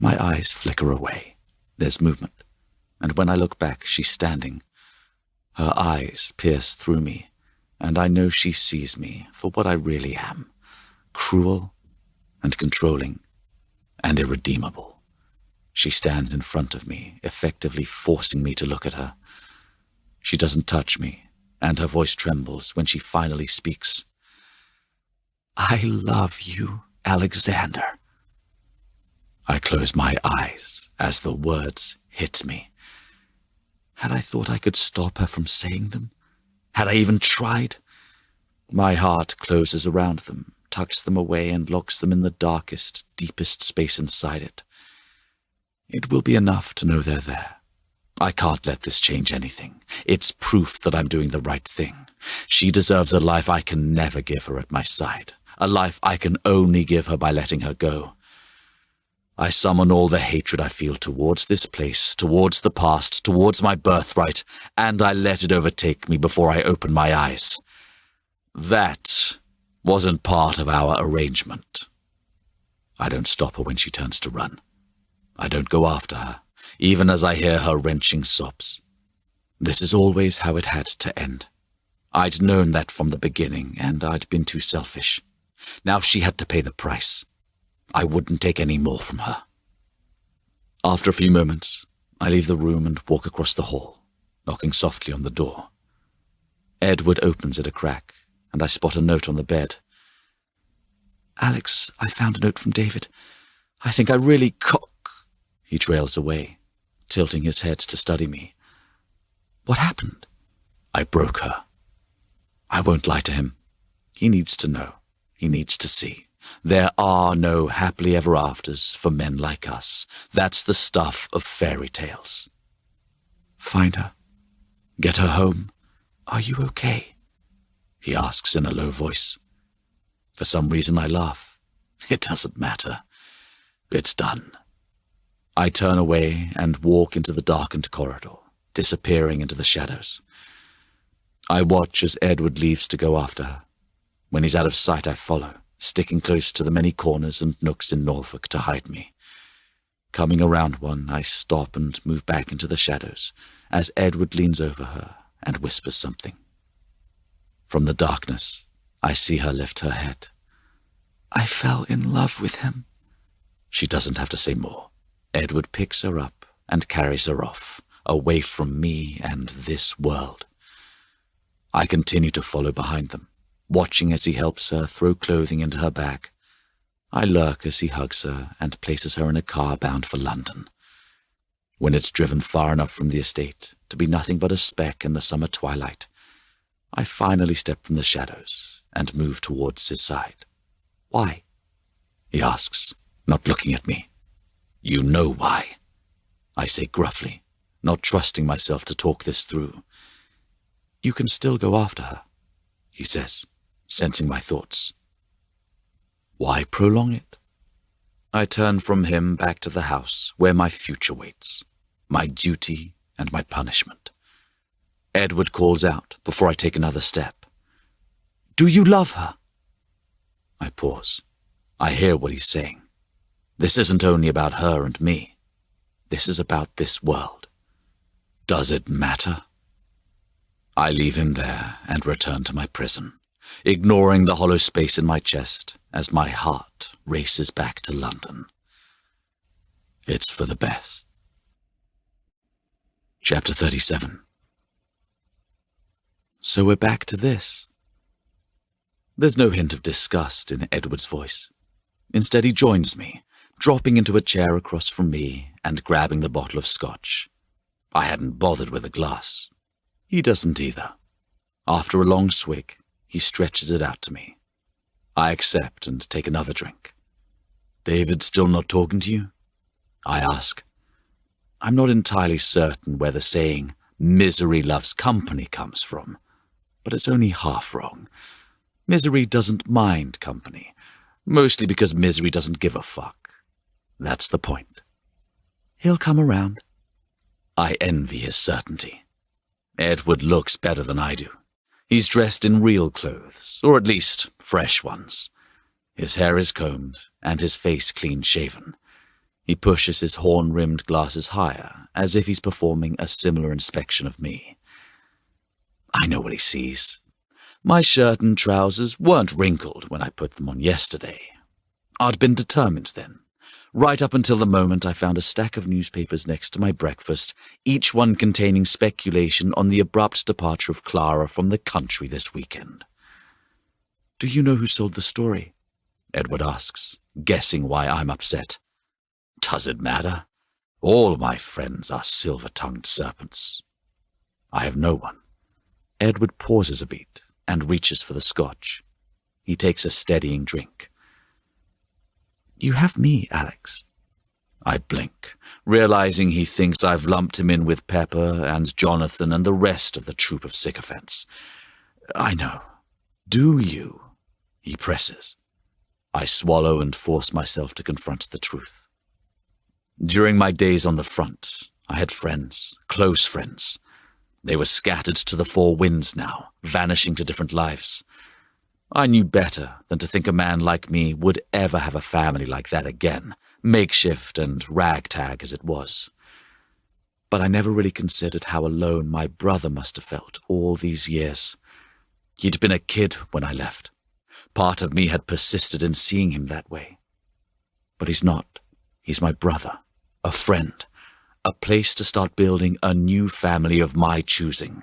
My eyes flicker away. There's movement. and when I look back, she's standing. Her eyes pierce through me, and I know she sees me for what I really am, cruel and controlling and irredeemable. She stands in front of me, effectively forcing me to look at her. She doesn't touch me, and her voice trembles when she finally speaks. "I love you, Alexander." I close my eyes as the words hit me. Had I thought I could stop her from saying them? Had I even tried? My heart closes around them, tucks them away, and locks them in the darkest, deepest space inside it. It will be enough to know they're there. I can't let this change anything. It's proof that I'm doing the right thing. She deserves a life I can never give her at my side, a life I can only give her by letting her go. I summon all the hatred I feel towards this place, towards the past, towards my birthright, and I let it overtake me before I open my eyes. That wasn't part of our arrangement. I don't stop her when she turns to run. I don't go after her, even as I hear her wrenching sobs. This is always how it had to end. I'd known that from the beginning, and I'd been too selfish. Now she had to pay the price. I wouldn't take any more from her. After a few moments, I leave the room and walk across the hall, knocking softly on the door. Edward opens at a crack, and I spot a note on the bed. "Alex, I found a note from David. I think I really He trails away, tilting his head to study me. "What happened?" I broke her. I won't lie to him. He needs to know. He needs to see. There are no happily ever afters for men like us. That's the stuff of fairy tales. "Find her. Get her home. Are you okay?" he asks in a low voice. For some reason I laugh. It doesn't matter. It's done. I turn away and walk into the darkened corridor, disappearing into the shadows. I watch as Edward leaves to go after her. When he's out of sight, I follow, sticking close to the many corners and nooks in Norfolk to hide me. Coming around one, I stop and move back into the shadows as Edward leans over her and whispers something. From the darkness, I see her lift her head. "I fell in love with him." She doesn't have to say more. Edward picks her up and carries her off, away from me and this world. I continue to follow behind them, watching as he helps her throw clothing into her bag. I lurk as he hugs her and places her in a car bound for London. When it's driven far enough from the estate to be nothing but a speck in the summer twilight, I finally step from the shadows and move towards his side. "Why?" he asks, not looking at me. "You know why," I say gruffly, not trusting myself to talk this through. "You can still go after her," he says, sensing my thoughts. Why prolong it? I turn from him back to the house where my future waits, my duty and my punishment. Edward calls out before I take another step. "Do you love her?" I pause. I hear what he's saying. This isn't only about her and me. This is about this world. Does it matter? I leave him there and return to my prison, ignoring the hollow space in my chest as my heart races back to London. It's for the best. Chapter 37. So we're back to this. There's no hint of disgust in Edward's voice. Instead, he joins me, dropping into a chair across from me and grabbing the bottle of scotch. I hadn't bothered with a glass. He doesn't either. After a long swig, he stretches it out to me. I accept and take another drink. "David's still not talking to you?" I ask. I'm not entirely certain where the saying, "misery loves company" comes from, but it's only half wrong. Misery doesn't mind company, mostly because misery doesn't give a fuck. That's the point. He'll come around. I envy his certainty. Edward looks better than I do. He's dressed in real clothes, or at least fresh ones. His hair is combed, and his face clean-shaven. He pushes his horn-rimmed glasses higher as if he's performing a similar inspection of me. I know what he sees. My shirt and trousers weren't wrinkled when I put them on yesterday. I'd been determined then, right up until the moment I found a stack of newspapers next to my breakfast, each one containing speculation on the abrupt departure of Clara from the country this weekend. "Do you know who sold the story?" Edward asks, guessing why I'm upset. "Does it matter? All my friends are silver-tongued serpents." I have no one. Edward pauses a beat and reaches for the scotch. He takes a steadying drink. "You have me, Alex." I blink, realizing he thinks I've lumped him in with Pepper and Jonathan and the rest of the troop of sycophants. "I know. Do you?" he presses. I swallow and force myself to confront the truth. During my days on the front, I had friends, close friends. They were scattered to the four winds now, vanishing to different lives. I knew better than to think a man like me would ever have a family like that again, makeshift and ragtag as it was. But I never really considered how alone my brother must have felt all these years. He'd been a kid when I left. Part of me had persisted in seeing him that way. But he's not. He's my brother, a friend, a place to start building a new family of my choosing.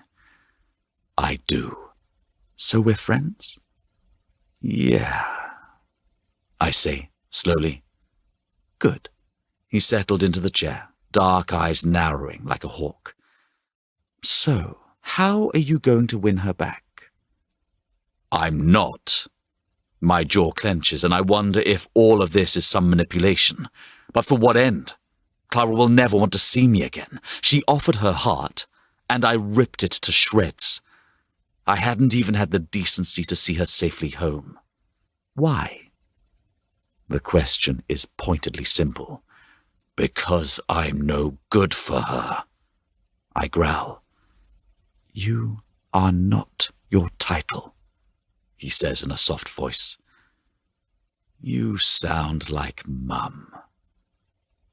I do. "So we're friends?" "Yeah," I say, slowly. "Good." He settled into the chair, dark eyes narrowing like a hawk. "So, how are you going to win her back?" "I'm not." My jaw clenches, and I wonder if all of this is some manipulation. But for what end? Clara will never want to see me again. She offered her heart, and I ripped it to shreds. I hadn't even had the decency to see her safely home. Why? The question is pointedly simple. Because I'm no good for her. I growl. "You are not your title," he says in a soft voice. "You sound like Mum,"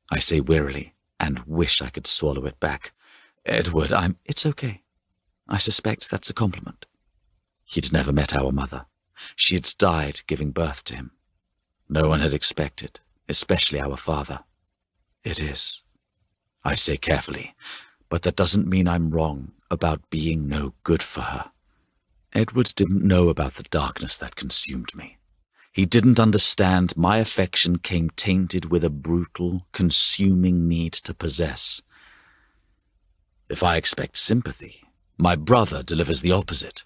I say wearily, and wish I could swallow it back. "Edward, It's okay. I suspect that's a compliment." He'd never met our mother. She had died giving birth to him. No one had expected, especially our father. "It is," I say carefully, but that doesn't mean I'm wrong about being no good for her. Edward didn't know about the darkness that consumed me. He didn't understand my affection came tainted with a brutal, consuming need to possess. If I expect sympathy, my brother delivers the opposite.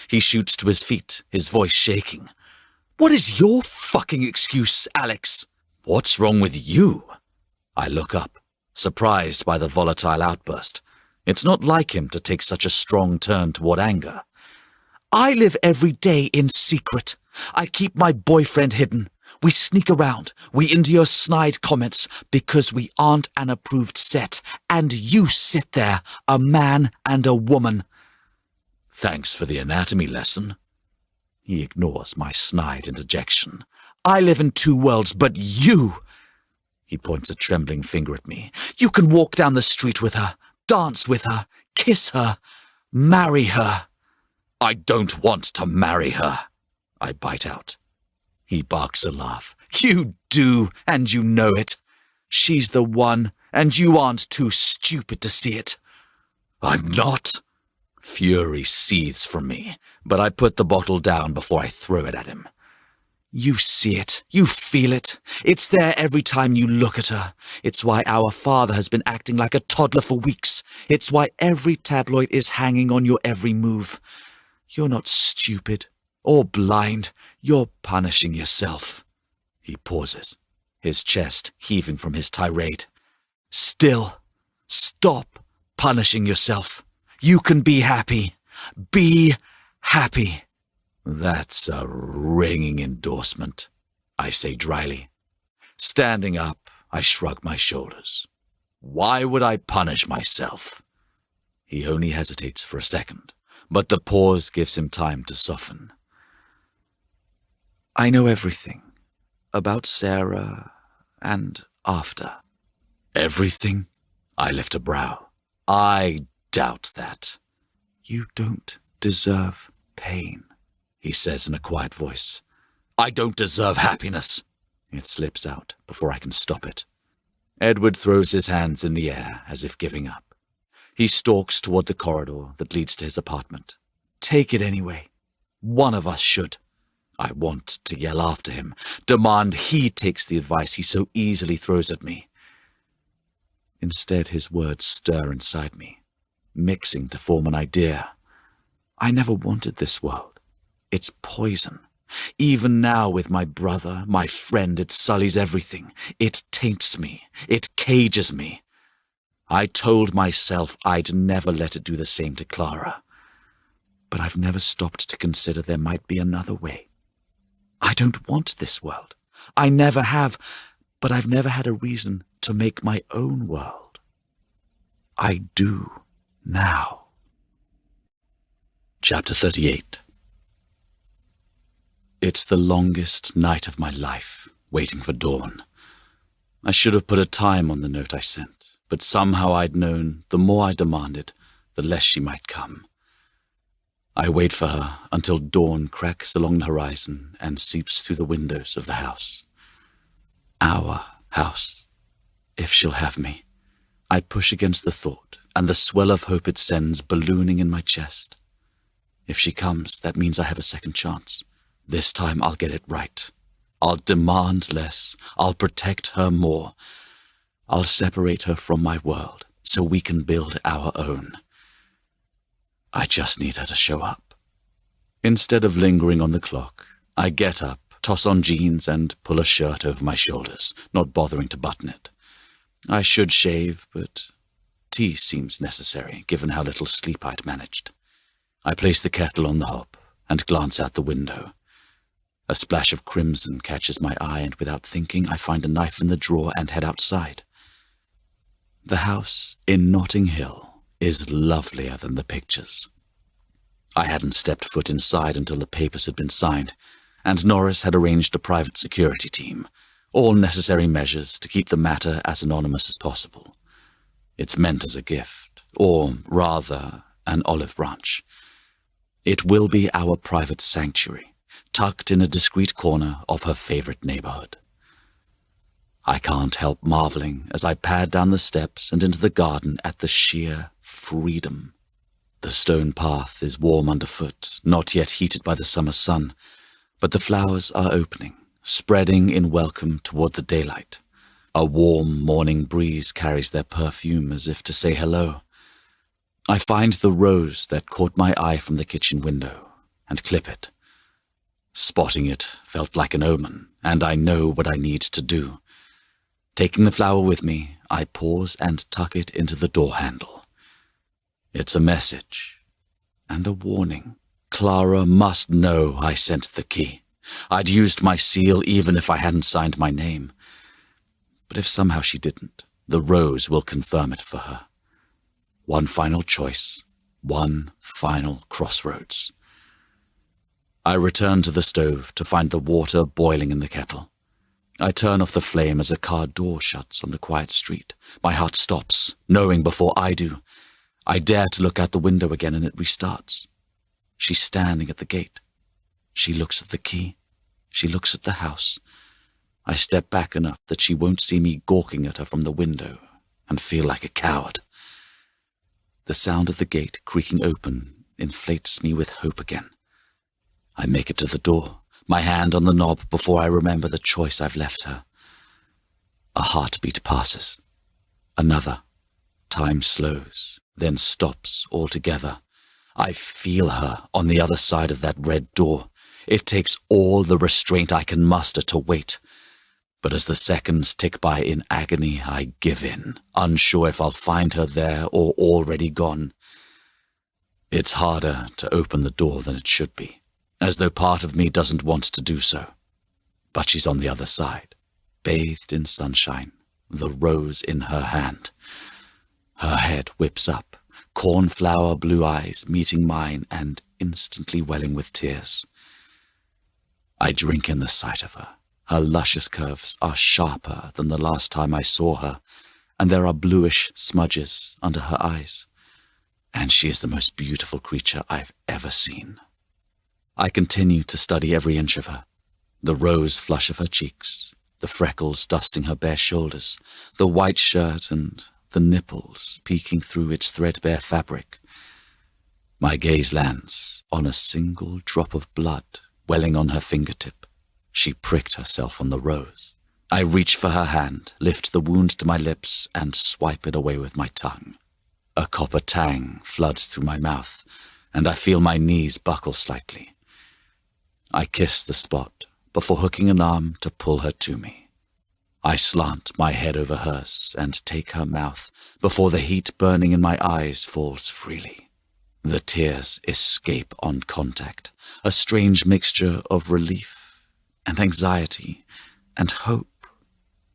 He shoots to his feet, his voice shaking. "What is your fucking excuse, Alex?" "What's wrong with you?" I look up, surprised by the volatile outburst. It's not like him to take such a strong turn toward anger. "I live every day in secret. I keep my boyfriend hidden. We sneak around. We endure snide comments because we aren't an approved set. And you sit there, a man and a woman." "Thanks for the anatomy lesson." He ignores my snide interjection. "I live in two worlds, but you..." He points a trembling finger at me. "You can walk down the street with her, dance with her, kiss her, marry her." "I don't want to marry her," I bite out. He barks a laugh. "You do, and you know it. She's the one, and you aren't too stupid to see it." "I'm not." Fury seethes from me, but I put the bottle down before I throw it at him. "You see it. You feel it. It's there every time you look at her. It's why our father has been acting like a toddler for weeks. It's why every tabloid is hanging on your every move. You're not stupid or blind. You're punishing yourself." He pauses, his chest heaving from his tirade. "Still, stop punishing yourself. You can be happy. Be happy." That's a ringing endorsement, I say dryly. Standing up, I shrug my shoulders. Why would I punish myself? He only hesitates for a second, but the pause gives him time to soften. "I know everything about Sarah and after." "Everything?" I lift a brow. I doubt that. You don't deserve pain, he says in a quiet voice. I don't deserve happiness. It slips out before I can stop it. Edward throws his hands in the air as if giving up. He stalks toward the corridor that leads to his apartment. Take it anyway. One of us should. I want to yell after him, demand he takes the advice he so easily throws at me. Instead, his words stir inside me, mixing to form an idea. I never wanted this world. It's poison. Even now with my brother, my friend, it sullies everything. It taints me. It cages me. I told myself I'd never let it do the same to Clara. But I've never stopped to consider there might be another way. I don't want this world. I never have, but I've never had a reason to make my own world. I do now. Chapter 38. It's the longest night of my life, waiting for dawn. I should have put a time on the note I sent, but somehow I'd known the more I demanded, the less she might come. I wait for her until dawn cracks along the horizon and seeps through the windows of the house. Our house, if she'll have me. I push against the thought, and the swell of hope it sends ballooning in my chest. If she comes, that means I have a second chance. This time I'll get it right. I'll demand less. I'll protect her more. I'll separate her from my world so we can build our own. I just need her to show up. Instead of lingering on the clock, I get up, toss on jeans, and pull a shirt over my shoulders, not bothering to button it. I should shave, but tea seems necessary, given how little sleep I'd managed. I place the kettle on the hob and glance out the window. A splash of crimson catches my eye, and without thinking, I find a knife in the drawer and head outside. The house in Notting Hill is lovelier than the pictures. I hadn't stepped foot inside until the papers had been signed, and Norris had arranged a private security team, all necessary measures to keep the matter as anonymous as possible. It's meant as a gift, or rather, an olive branch. It will be our private sanctuary, tucked in a discreet corner of her favorite neighborhood. I can't help marveling as I pad down the steps and into the garden at the sheer freedom. The stone path is warm underfoot, not yet heated by the summer sun, but the flowers are opening, spreading in welcome toward the daylight. A warm morning breeze carries their perfume as if to say hello. I find the rose that caught my eye from the kitchen window and clip it. Spotting it felt like an omen, and I know what I need to do. Taking the flower with me, I pause and tuck it into the door handle. It's a message and a warning. Clara must know I sent the key. I'd used my seal even if I hadn't signed my name. But if somehow she didn't, the rose will confirm it for her. One final choice, one final crossroads. I return to the stove to find the water boiling in the kettle. I turn off the flame as a car door shuts on the quiet street. My heart stops, knowing before I do. I dare to look out the window again and it restarts. She's standing at the gate. She looks at the key. She looks at the house. I step back enough that she won't see me gawking at her from the window and feel like a coward. The sound of the gate creaking open inflates me with hope again. I make it to the door, my hand on the knob before I remember the choice I've left her. A heartbeat passes. Another. Time slows, then stops altogether. I feel her on the other side of that red door. It takes all the restraint I can muster to wait. But as the seconds tick by in agony, I give in, unsure if I'll find her there or already gone. It's harder to open the door than it should be, as though part of me doesn't want to do so. But she's on the other side, bathed in sunshine, the rose in her hand. Her head whips up, cornflower blue eyes meeting mine and instantly welling with tears. I drink in the sight of her. Her luscious curves are sharper than the last time I saw her, and there are bluish smudges under her eyes. And she is the most beautiful creature I've ever seen. I continue to study every inch of her, the rose flush of her cheeks, the freckles dusting her bare shoulders, the white shirt and the nipples peeking through its threadbare fabric. My gaze lands on a single drop of blood welling on her fingertip. She pricked herself on the rose. I reach for her hand, lift the wound to my lips, and swipe it away with my tongue. A copper tang floods through my mouth, and I feel my knees buckle slightly. I kiss the spot before hooking an arm to pull her to me. I slant my head over hers and take her mouth before the heat burning in my eyes falls freely. The tears escape on contact, a strange mixture of relief and anxiety and hope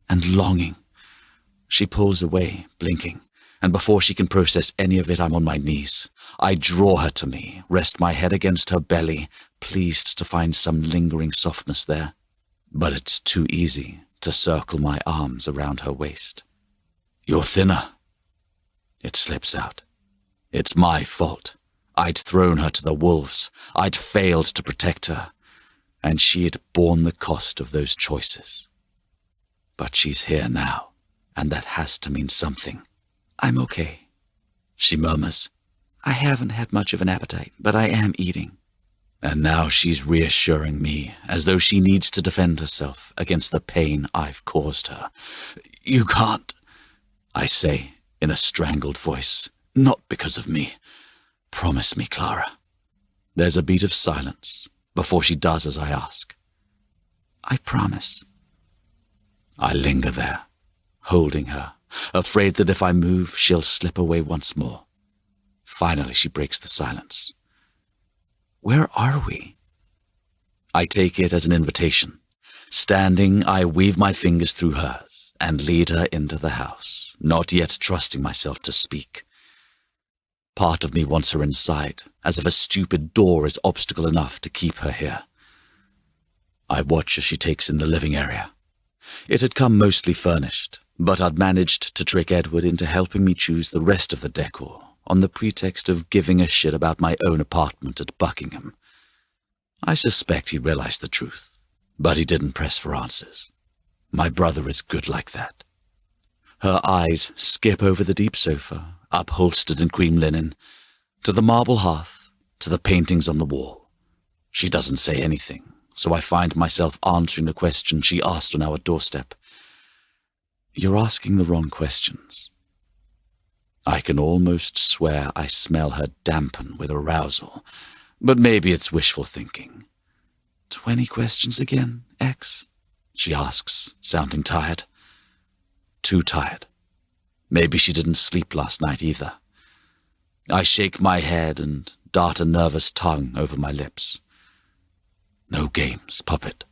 and longing. She pulls away, blinking, and before she can process any of it, I'm on my knees. I draw her to me, rest my head against her belly, pleased to find some lingering softness there. But it's too easy to circle my arms around her waist. "You're thinner." It slips out. It's my fault. I'd thrown her to the wolves. I'd failed to protect her, and she had borne the cost of those choices. But she's here now, and that has to mean something. "I'm okay," she murmurs. "I haven't had much of an appetite, but I am eating." And now she's reassuring me, as though she needs to defend herself against the pain I've caused her. "You can't," I say in a strangled voice. "Not because of me. Promise me, Clara." There's a beat of silence before she does as I ask. "I promise." I linger there, holding her, afraid that if I move, she'll slip away once more. Finally, she breaks the silence. "Where are we?" I take it as an invitation. Standing, I weave my fingers through hers and lead her into the house, not yet trusting myself to speak. Part of me wants her inside, as if a stupid door is obstacle enough to keep her here. I watch as she takes in the living area. It had come mostly furnished, but I'd managed to trick Edward into helping me choose the rest of the decor on the pretext of giving a shit about my own apartment at Buckingham. I suspect he realized the truth, but he didn't press for answers. My brother is good like that. Her eyes skip over the deep sofa, upholstered in cream linen, to the marble hearth, to the paintings on the wall. She doesn't say anything, so I find myself answering a question she asked on our doorstep. "You're asking the wrong questions." I can almost swear I smell her dampen with arousal, but maybe it's wishful thinking. 20 questions again, X?" she asks, sounding tired. Too tired. Maybe she didn't sleep last night either. I shake my head and dart a nervous tongue over my lips. "No games, puppet."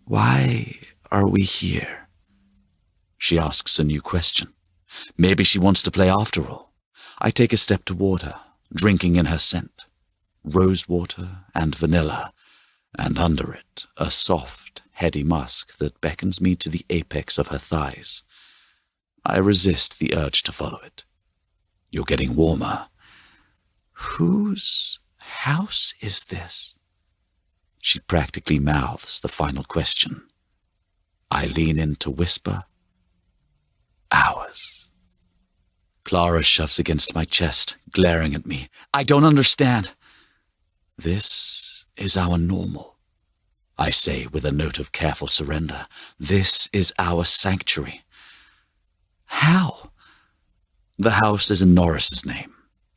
"Why are we here?" She asks a new question. Maybe she wants to play after all. I take a step toward her, drinking in her scent. Rose water and vanilla, and under it, a soft, heady musk that beckons me to the apex of her thighs. I resist the urge to follow it. "You're getting warmer." "Whose house is this?" She practically mouths the final question. I lean in to whisper, "Ours." Clara shoves against my chest, glaring at me. "I don't understand." "This is our normal," I say with a note of careful surrender. "This is our sanctuary." "How?" "The house is in Norris's name,"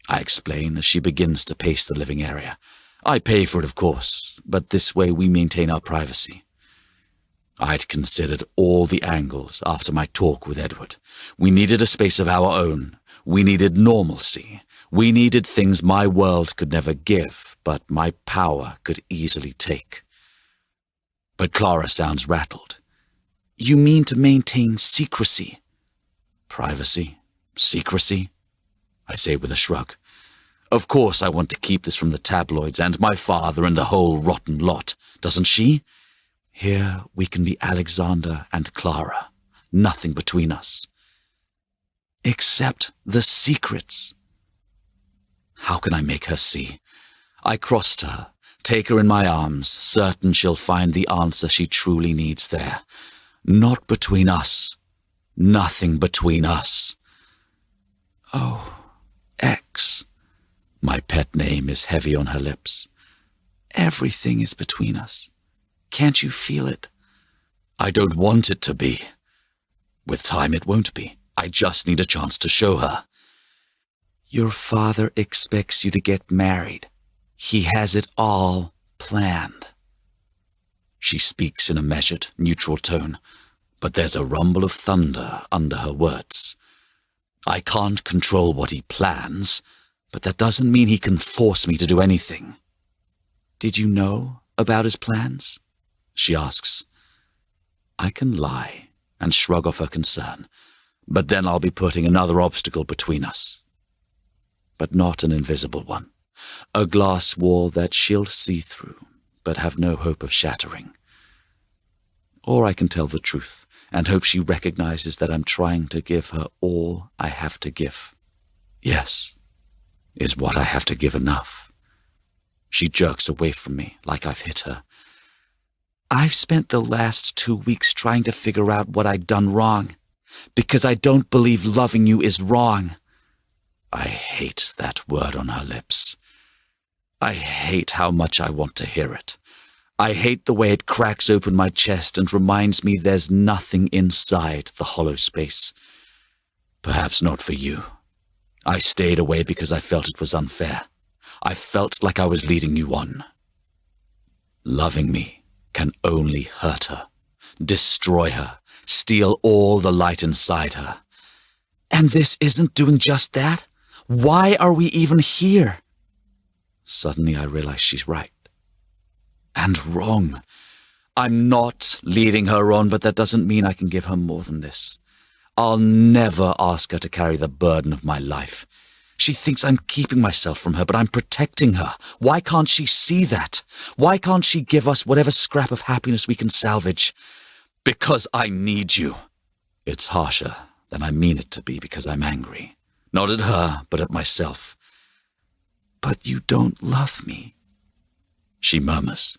I explain as she begins to pace the living area. "I pay for it, of course, but this way we maintain our privacy." I'd considered all the angles after my talk with Edward. We needed a space of our own. We needed normalcy. We needed things my world could never give, but my power could easily take. But Clara sounds rattled. "You mean to maintain secrecy?" "Privacy? Secrecy?" I say with a shrug. "Of course I want to keep this from the tabloids and my father and the whole rotten lot, doesn't she? Here we can be Alexander and Clara, nothing between us." except the secrets. How can I make her see? I cross to her, take her in my arms, certain she'll find the answer she truly needs there. Not between us. Nothing between us. Oh, X. My pet name is heavy on her lips. Everything is between us. Can't you feel it? I don't want it to be. With time it won't be. I just need a chance to show her. Your father expects you to get married. He has it all planned. She speaks in a measured, neutral tone, but there's a rumble of thunder under her words. I can't control what he plans, but that doesn't mean he can force me to do anything. Did you know about his plans? She asks. I can lie and shrug off her concern, but then I'll be putting another obstacle between us. But not an invisible one. A glass wall that she'll see through, but have no hope of shattering. Or I can tell the truth and hope she recognizes that I'm trying to give her all I have to give. Yes, is what I have to give enough? She jerks away from me like I've hit her. I've spent the last 2 weeks trying to figure out what I'd done wrong, because I don't believe loving you is wrong. I hate that word on her lips. I hate how much I want to hear it. I hate the way it cracks open my chest and reminds me there's nothing inside the hollow space. Perhaps not for you. I stayed away because I felt it was unfair. I felt like I was leading you on. Loving me can only hurt her, destroy her, steal all the light inside her. And this isn't doing just that? Why are we even here? Suddenly I realize she's right. And wrong. I'm not leading her on, but that doesn't mean I can give her more than this. I'll never ask her to carry the burden of my life. She thinks I'm keeping myself from her, but I'm protecting her. Why can't she see that? Why can't she give us whatever scrap of happiness we can salvage? Because I need you. It's harsher than I mean it to be because I'm angry. Not at her, but at myself. But you don't love me, she murmurs.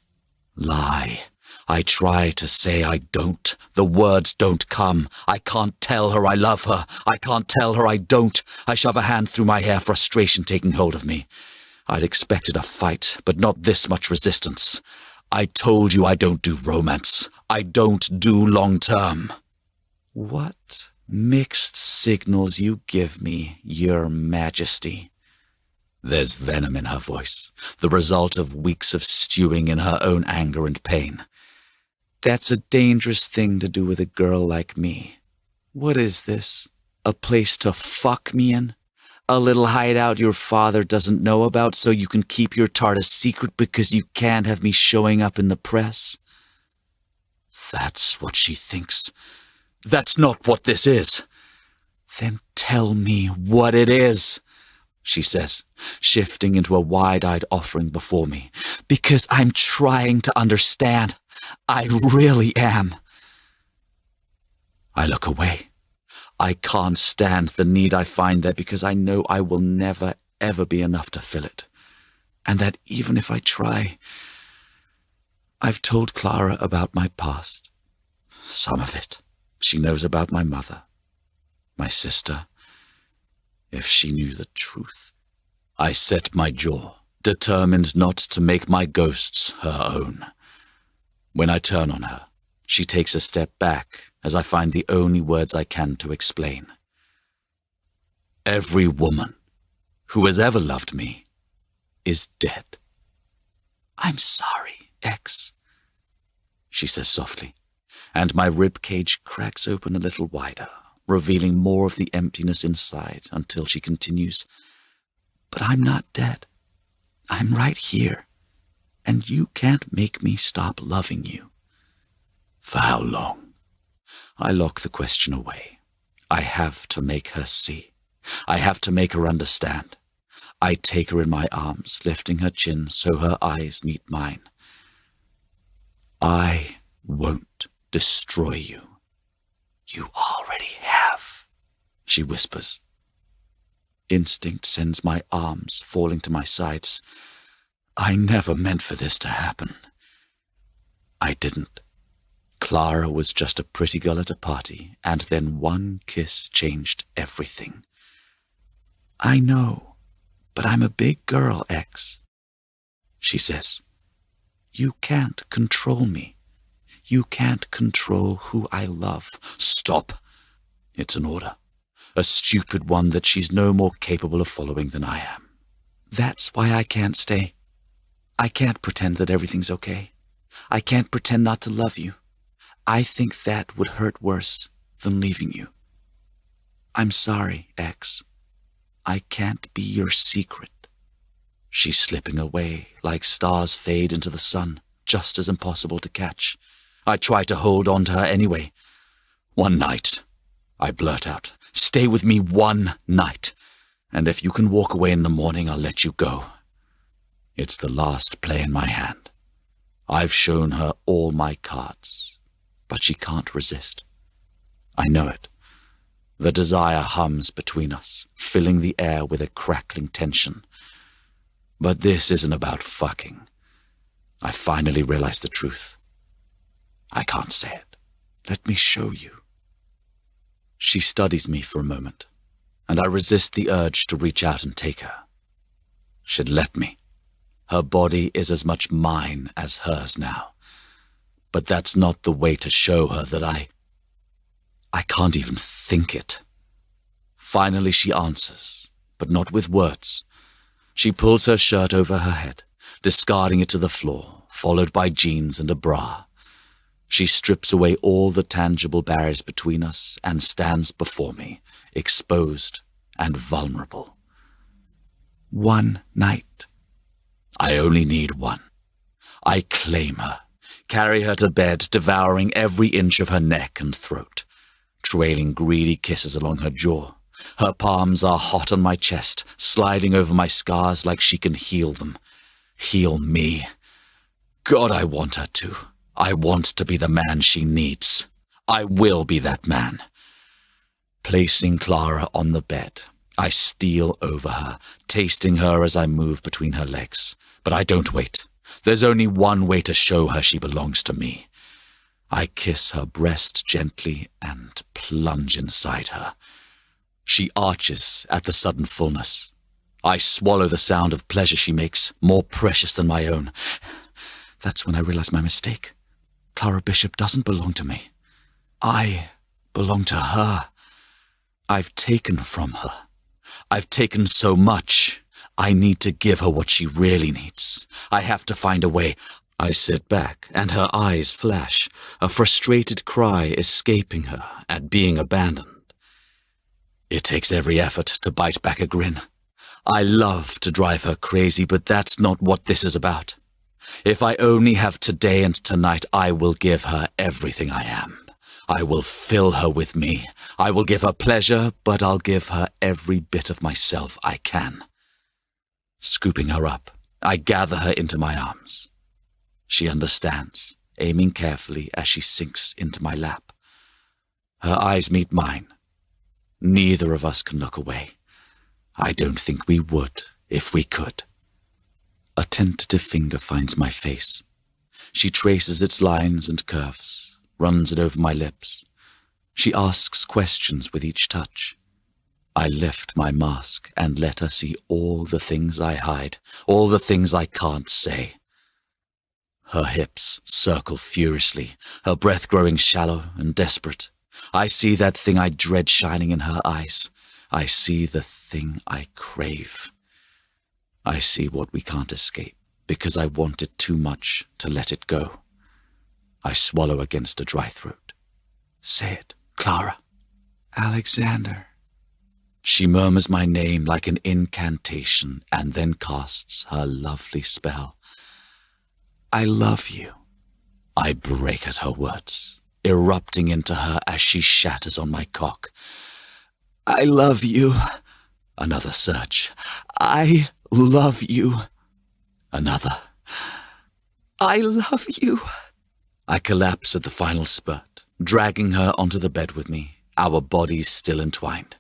Lie. I try to say I don't. The words don't come. I can't tell her I love her. I can't tell her I don't. I shove a hand through my hair, frustration taking hold of me. I'd expected a fight, but not this much resistance. I told you I don't do romance. I don't do long-term. What mixed signals you give me, Your Majesty. There's venom in her voice, the result of weeks of stewing in her own anger and pain. That's a dangerous thing to do with a girl like me. What is this? A place to fuck me in? A little hideout your father doesn't know about so you can keep your tart a secret because you can't have me showing up in the press? That's what she thinks. That's not what this is. Then tell me what it is, she says, shifting into a wide-eyed offering before me. Because I'm trying to understand. I really am. I look away. I can't stand the need I find there because I know I will never, ever be enough to fill it. And that even if I try, I've told Clara about my past. Some of it. She knows about my mother, my sister. If she knew the truth. I set my jaw, determined not to make my ghosts her own. When I turn on her, she takes a step back as I find the only words I can to explain. Every woman who has ever loved me is dead. I'm sorry, X, she says softly, and my rib cage cracks open a little wider, revealing more of the emptiness inside until she continues, but I'm not dead. I'm right here, and you can't make me stop loving you. For how long? I lock the question away. I have to make her see. I have to make her understand. I take her in my arms, lifting her chin so her eyes meet mine. I won't destroy you. You already have, she whispers. Instinct sends my arms falling to my sides. I never meant for this to happen. I didn't. Clara was just a pretty girl at a party, and then one kiss changed everything. I know, but I'm a big girl, X. She says, you can't control me. You can't control who I love. Stop! It's an order. A stupid one that she's no more capable of following than I am. That's why I can't stay. I can't pretend that everything's okay. I can't pretend not to love you. I think that would hurt worse than leaving you. I'm sorry, X. I can't be your secret. She's slipping away like stars fade into the sun, just as impossible to catch. I try to hold on to her anyway. One night, I blurt out, stay with me one night, and if you can walk away in the morning, I'll let you go. It's the last play in my hand. I've shown her all my cards, but she can't resist. I know it. The desire hums between us, filling the air with a crackling tension. But this isn't about fucking. I finally realize the truth. I can't say it. Let me show you. She studies me for a moment, and I resist the urge to reach out and take her. She'd let me. Her body is as much mine as hers now. But that's not the way to show her that I can't even think it. Finally she answers, but not with words. She pulls her shirt over her head, discarding it to the floor, followed by jeans and a bra. She strips away all the tangible barriers between us and stands before me, exposed and vulnerable. One night. I only need one. I claim her, carry her to bed, devouring every inch of her neck and throat, trailing greedy kisses along her jaw. Her palms are hot on my chest, sliding over my scars like she can heal them. Heal me. God, I want her to. I want to be the man she needs. I will be that man. Placing Clara on the bed, I steal over her, tasting her as I move between her legs. But I don't wait. There's only one way to show her she belongs to me. I kiss her breast gently and plunge inside her. She arches at the sudden fullness. I swallow the sound of pleasure she makes, more precious than my own. That's when I realize my mistake. Clara Bishop doesn't belong to me. I belong to her. I've taken from her. I've taken so much. I need to give her what she really needs. I have to find a way. I sit back, and her eyes flash, a frustrated cry escaping her at being abandoned. It takes every effort to bite back a grin. I love to drive her crazy, but that's not what this is about. If I only have today and tonight, I will give her everything I am. I will fill her with me. I will give her pleasure, but I'll give her every bit of myself I can. Scooping her up, I gather her into my arms. She understands, aiming carefully as she sinks into my lap. Her eyes meet mine. Neither of us can look away. I don't think we would if we could. A tentative finger finds my face. She traces its lines and curves, runs it over my lips. She asks questions with each touch. I lift my mask and let her see all the things I hide, all the things I can't say. Her hips circle furiously, her breath growing shallow and desperate. I see that thing I dread shining in her eyes. I see the thing I crave. I see what we can't escape because I want it too much to let it go. I swallow against a dry throat. Say it, Clara. Alexander. She murmurs my name like an incantation and then casts her lovely spell. I love you. I break at her words, erupting into her as she shatters on my cock. I love you. Another surge. I love you. Another. I love you. I collapse at the final spurt, dragging her onto the bed with me, our bodies still entwined.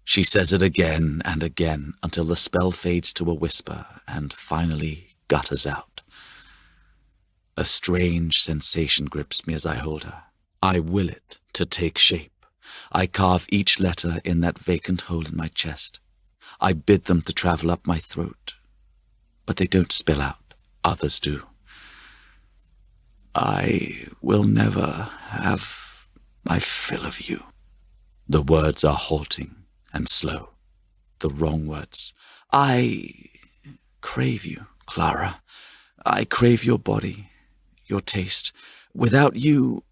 She says it again and again until the spell fades to a whisper and finally gutters out. A strange sensation grips me as I hold her. I will it to take shape. I carve each letter in that vacant hole in my chest. I bid them to travel up my throat, but they don't spill out. Others do. I will never have my fill of you. The words are halting and slow. The wrong words. I crave you, Clara. I crave your body, your taste. Without you,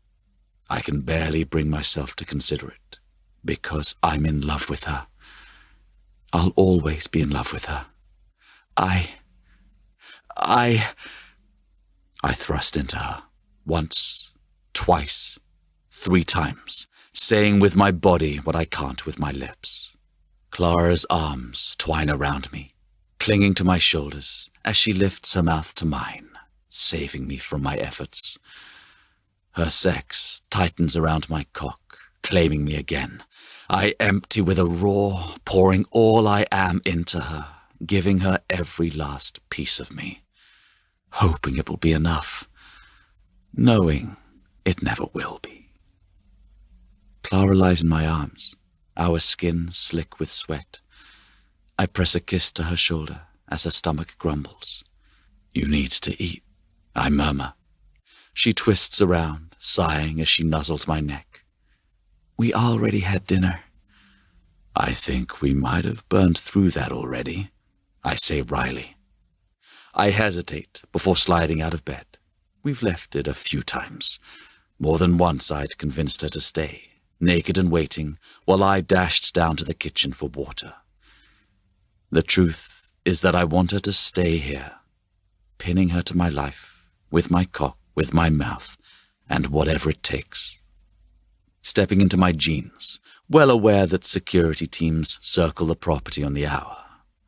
I can barely bring myself to consider it, because I'm in love with her. I'll always be in love with her. I thrust into her, once, twice, 3 times, saying with my body what I can't with my lips. Clara's arms twine around me, clinging to my shoulders as she lifts her mouth to mine, saving me from my efforts. Her sex tightens around my cock, claiming me again. I empty with a roar, pouring all I am into her, giving her every last piece of me, hoping it will be enough, knowing it never will be. Clara lies in my arms, our skin slick with sweat. I press a kiss to her shoulder as her stomach grumbles. You need to eat, I murmur. She twists around, sighing as she nuzzles my neck. We already had dinner. I think we might have burned through that already, I say wryly. I hesitate before sliding out of bed. We've left it a few times. More than once I'd convinced her to stay, naked and waiting, while I dashed down to the kitchen for water. The truth is that I want her to stay here, pinning her to my life, with my cock, with my mouth, and whatever it takes. Stepping into my jeans, well aware that security teams circle the property on the hour,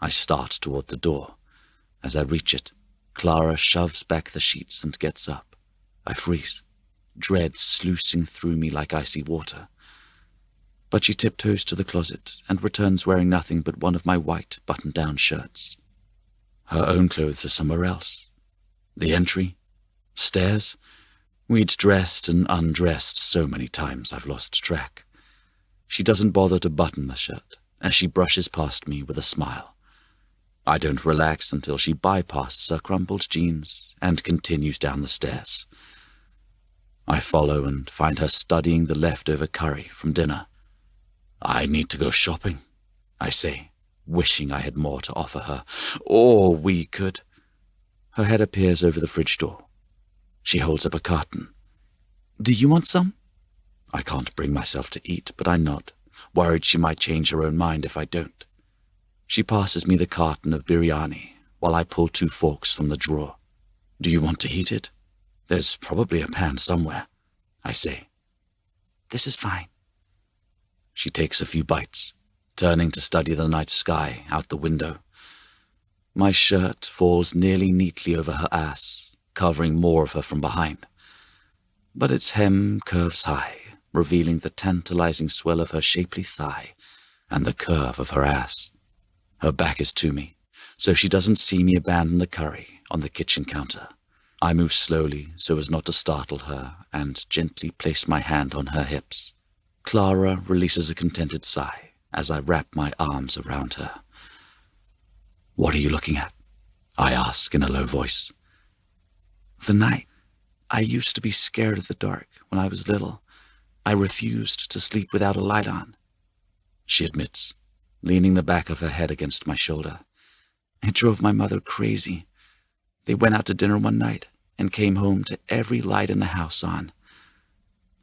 I start toward the door. As I reach it, Clara shoves back the sheets and gets up. I freeze, dread sluicing through me like icy water. But she tiptoes to the closet and returns wearing nothing but one of my white button-down shirts. Her own clothes are somewhere else. The entry? Stairs? We'd dressed and undressed so many times I've lost track. She doesn't bother to button the shirt as she brushes past me with a smile. I don't relax until she bypasses her crumpled jeans and continues down the stairs. I follow and find her studying the leftover curry from dinner. I need to go shopping, I say, wishing I had more to offer her. Or we could. Her head appears over the fridge door. She holds up a carton. Do you want some? I can't bring myself to eat, but I nod, worried she might change her own mind if I don't. She passes me the carton of biryani while I pull 2 forks from the drawer. Do you want to heat it? There's probably a pan somewhere, I say. This is fine. She takes a few bites, turning to study the night sky out the window. My shirt falls nearly neatly over her ass, covering more of her from behind. But its hem curves high, revealing the tantalizing swell of her shapely thigh and the curve of her ass. Her back is to me, so she doesn't see me abandon the curry on the kitchen counter. I move slowly so as not to startle her and gently place my hand on her hips. Clara releases a contented sigh as I wrap my arms around her. What are you looking at? I ask in a low voice. The night. I used to be scared of the dark when I was little. I refused to sleep without a light on. She admits, leaning the back of her head against my shoulder. It drove my mother crazy. They went out to dinner one night and came home to every light in the house on.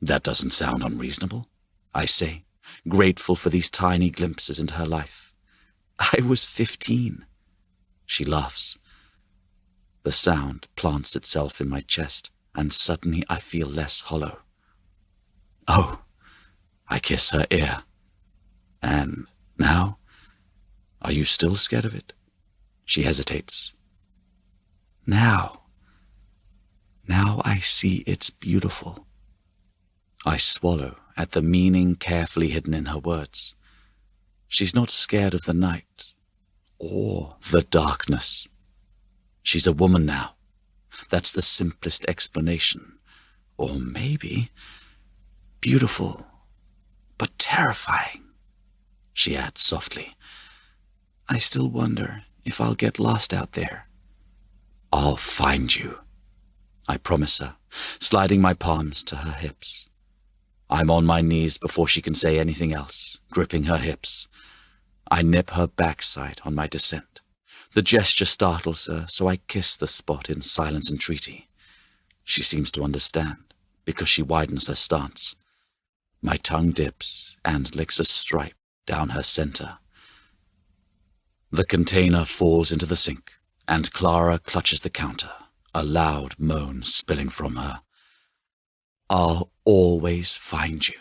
That doesn't sound unreasonable, I say, grateful for these tiny glimpses into her life. I was 15. She laughs. The sound plants itself in my chest, and suddenly I feel less hollow. Oh, I kiss her ear. And now? Are you still scared of it? She hesitates. Now I see it's beautiful. I swallow at the meaning carefully hidden in her words. She's not scared of the night or the darkness. She's a woman now. That's the simplest explanation. Or maybe beautiful, but terrifying, she adds softly. I still wonder if I'll get lost out there. I'll find you, I promise her, sliding my palms to her hips. I'm on my knees before she can say anything else, gripping her hips. I nip her backside on my descent. The gesture startles her, so I kiss the spot in silent entreaty. She seems to understand, because she widens her stance. My tongue dips and licks a stripe down her center. The container falls into the sink, and Clara clutches the counter, a loud moan spilling from her. I'll always find you,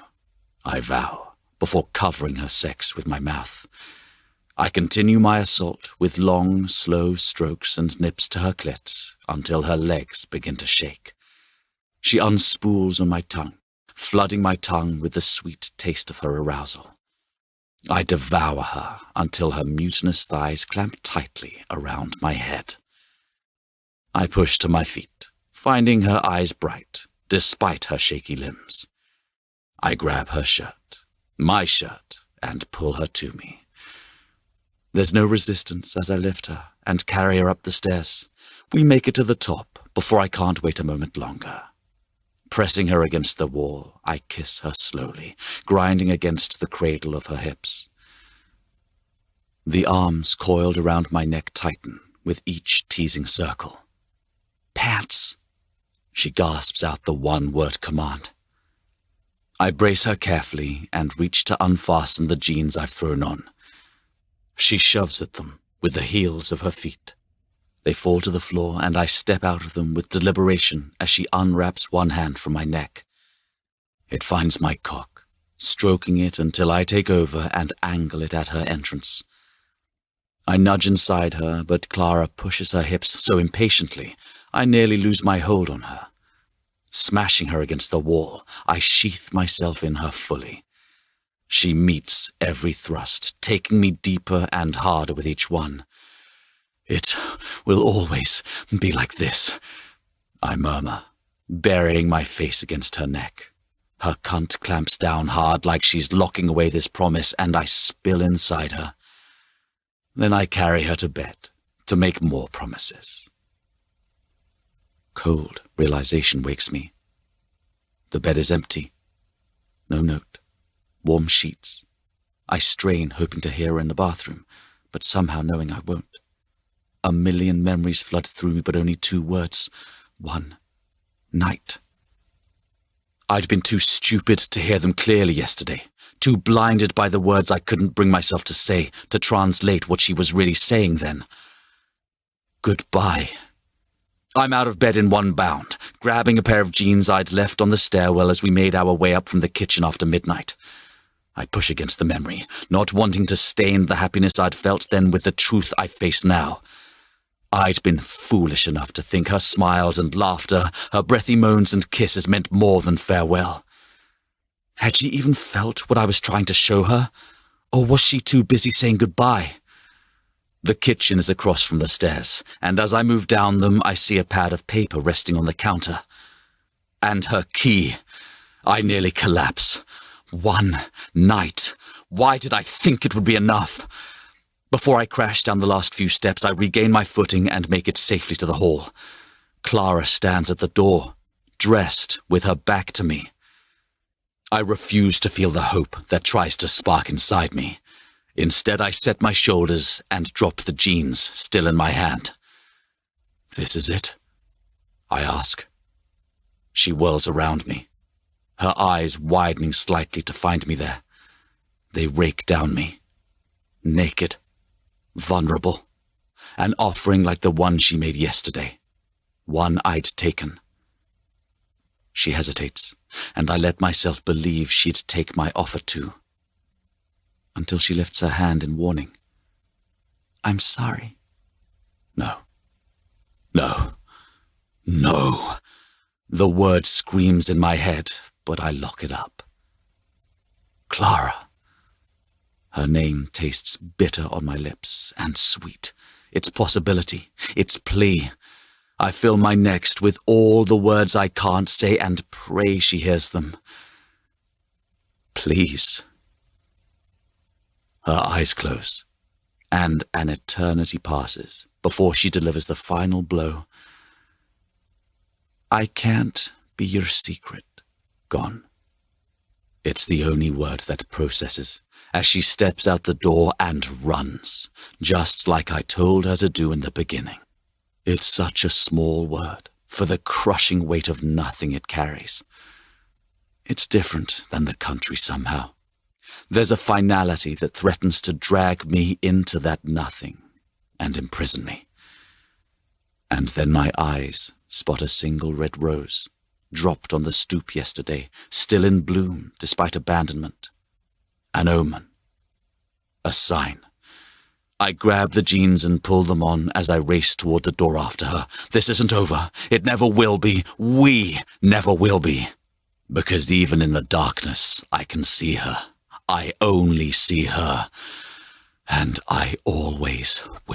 I vow, before covering her sex with my mouth. I continue my assault with long, slow strokes and nips to her clit until her legs begin to shake. She unspools on my tongue, flooding my tongue with the sweet taste of her arousal. I devour her until her mutinous thighs clamp tightly around my head. I push to my feet, finding her eyes bright, despite her shaky limbs. I grab her shirt, my shirt, and pull her to me. There's no resistance as I lift her and carry her up the stairs. We make it to the top before I can't wait a moment longer. Pressing her against the wall, I kiss her slowly, grinding against the cradle of her hips. The arms coiled around my neck tighten with each teasing circle. Pants! She gasps out the one-word command. I brace her carefully and reach to unfasten the jeans I've thrown on. She shoves at them with the heels of her feet. They fall to the floor, and I step out of them with deliberation as she unwraps one hand from my neck. It finds my cock, stroking it until I take over and angle it at her entrance. I nudge inside her, but Clara pushes her hips so impatiently, I nearly lose my hold on her. Smashing her against the wall, I sheath myself in her fully. She meets every thrust, taking me deeper and harder with each one. It will always be like this, I murmur, burying my face against her neck. Her cunt clamps down hard like she's locking away this promise, and I spill inside her. Then I carry her to bed to make more promises. Cold realization wakes me. The bed is empty. No note. Warm sheets. I strain, hoping to hear her in the bathroom, but somehow knowing I won't. A million memories flood through me, but only 2 words. One night. I'd been too stupid to hear them clearly yesterday, too blinded by the words I couldn't bring myself to say, to translate what she was really saying then. Goodbye. I'm out of bed in one bound, grabbing a pair of jeans I'd left on the stairwell as we made our way up from the kitchen after midnight. I push against the memory, not wanting to stain the happiness I'd felt then with the truth I face now. I'd been foolish enough to think her smiles and laughter, her breathy moans and kisses meant more than farewell. Had she even felt what I was trying to show her? Or was she too busy saying goodbye? The kitchen is across from the stairs, and as I move down them, I see a pad of paper resting on the counter. And her key. I nearly collapse. One night. Why did I think it would be enough? Before I crash down the last few steps, I regain my footing and make it safely to the hall. Clara stands at the door, dressed with her back to me. I refuse to feel the hope that tries to spark inside me. Instead, I set my shoulders and drop the jeans still in my hand. This is it? I ask. She whirls around me, her eyes widening slightly to find me there. They rake down me, naked, vulnerable, an offering like the one she made yesterday, one I'd taken. She hesitates, and I let myself believe she'd take my offer too, until she lifts her hand in warning. I'm sorry. No. No. No. The word screams in my head, but I lock it up. Clara. Her name tastes bitter on my lips and sweet. Its possibility, its plea. I fill my next with all the words I can't say and pray she hears them. Please. Her eyes close, and an eternity passes before she delivers the final blow. I can't be your secret. Gone. It's the only word that processes as she steps out the door and runs, just like I told her to do in the beginning. It's such a small word for the crushing weight of nothing it carries. It's different than the country somehow. There's a finality that threatens to drag me into that nothing and imprison me. And then my eyes spot a single red rose, dropped on the stoop yesterday, still in bloom despite abandonment. An omen. A sign. I grab the jeans and pull them on as I race toward the door after her. This isn't over. It never will be. We never will be. Because even in the darkness, I can see her. I only see her. And I always will.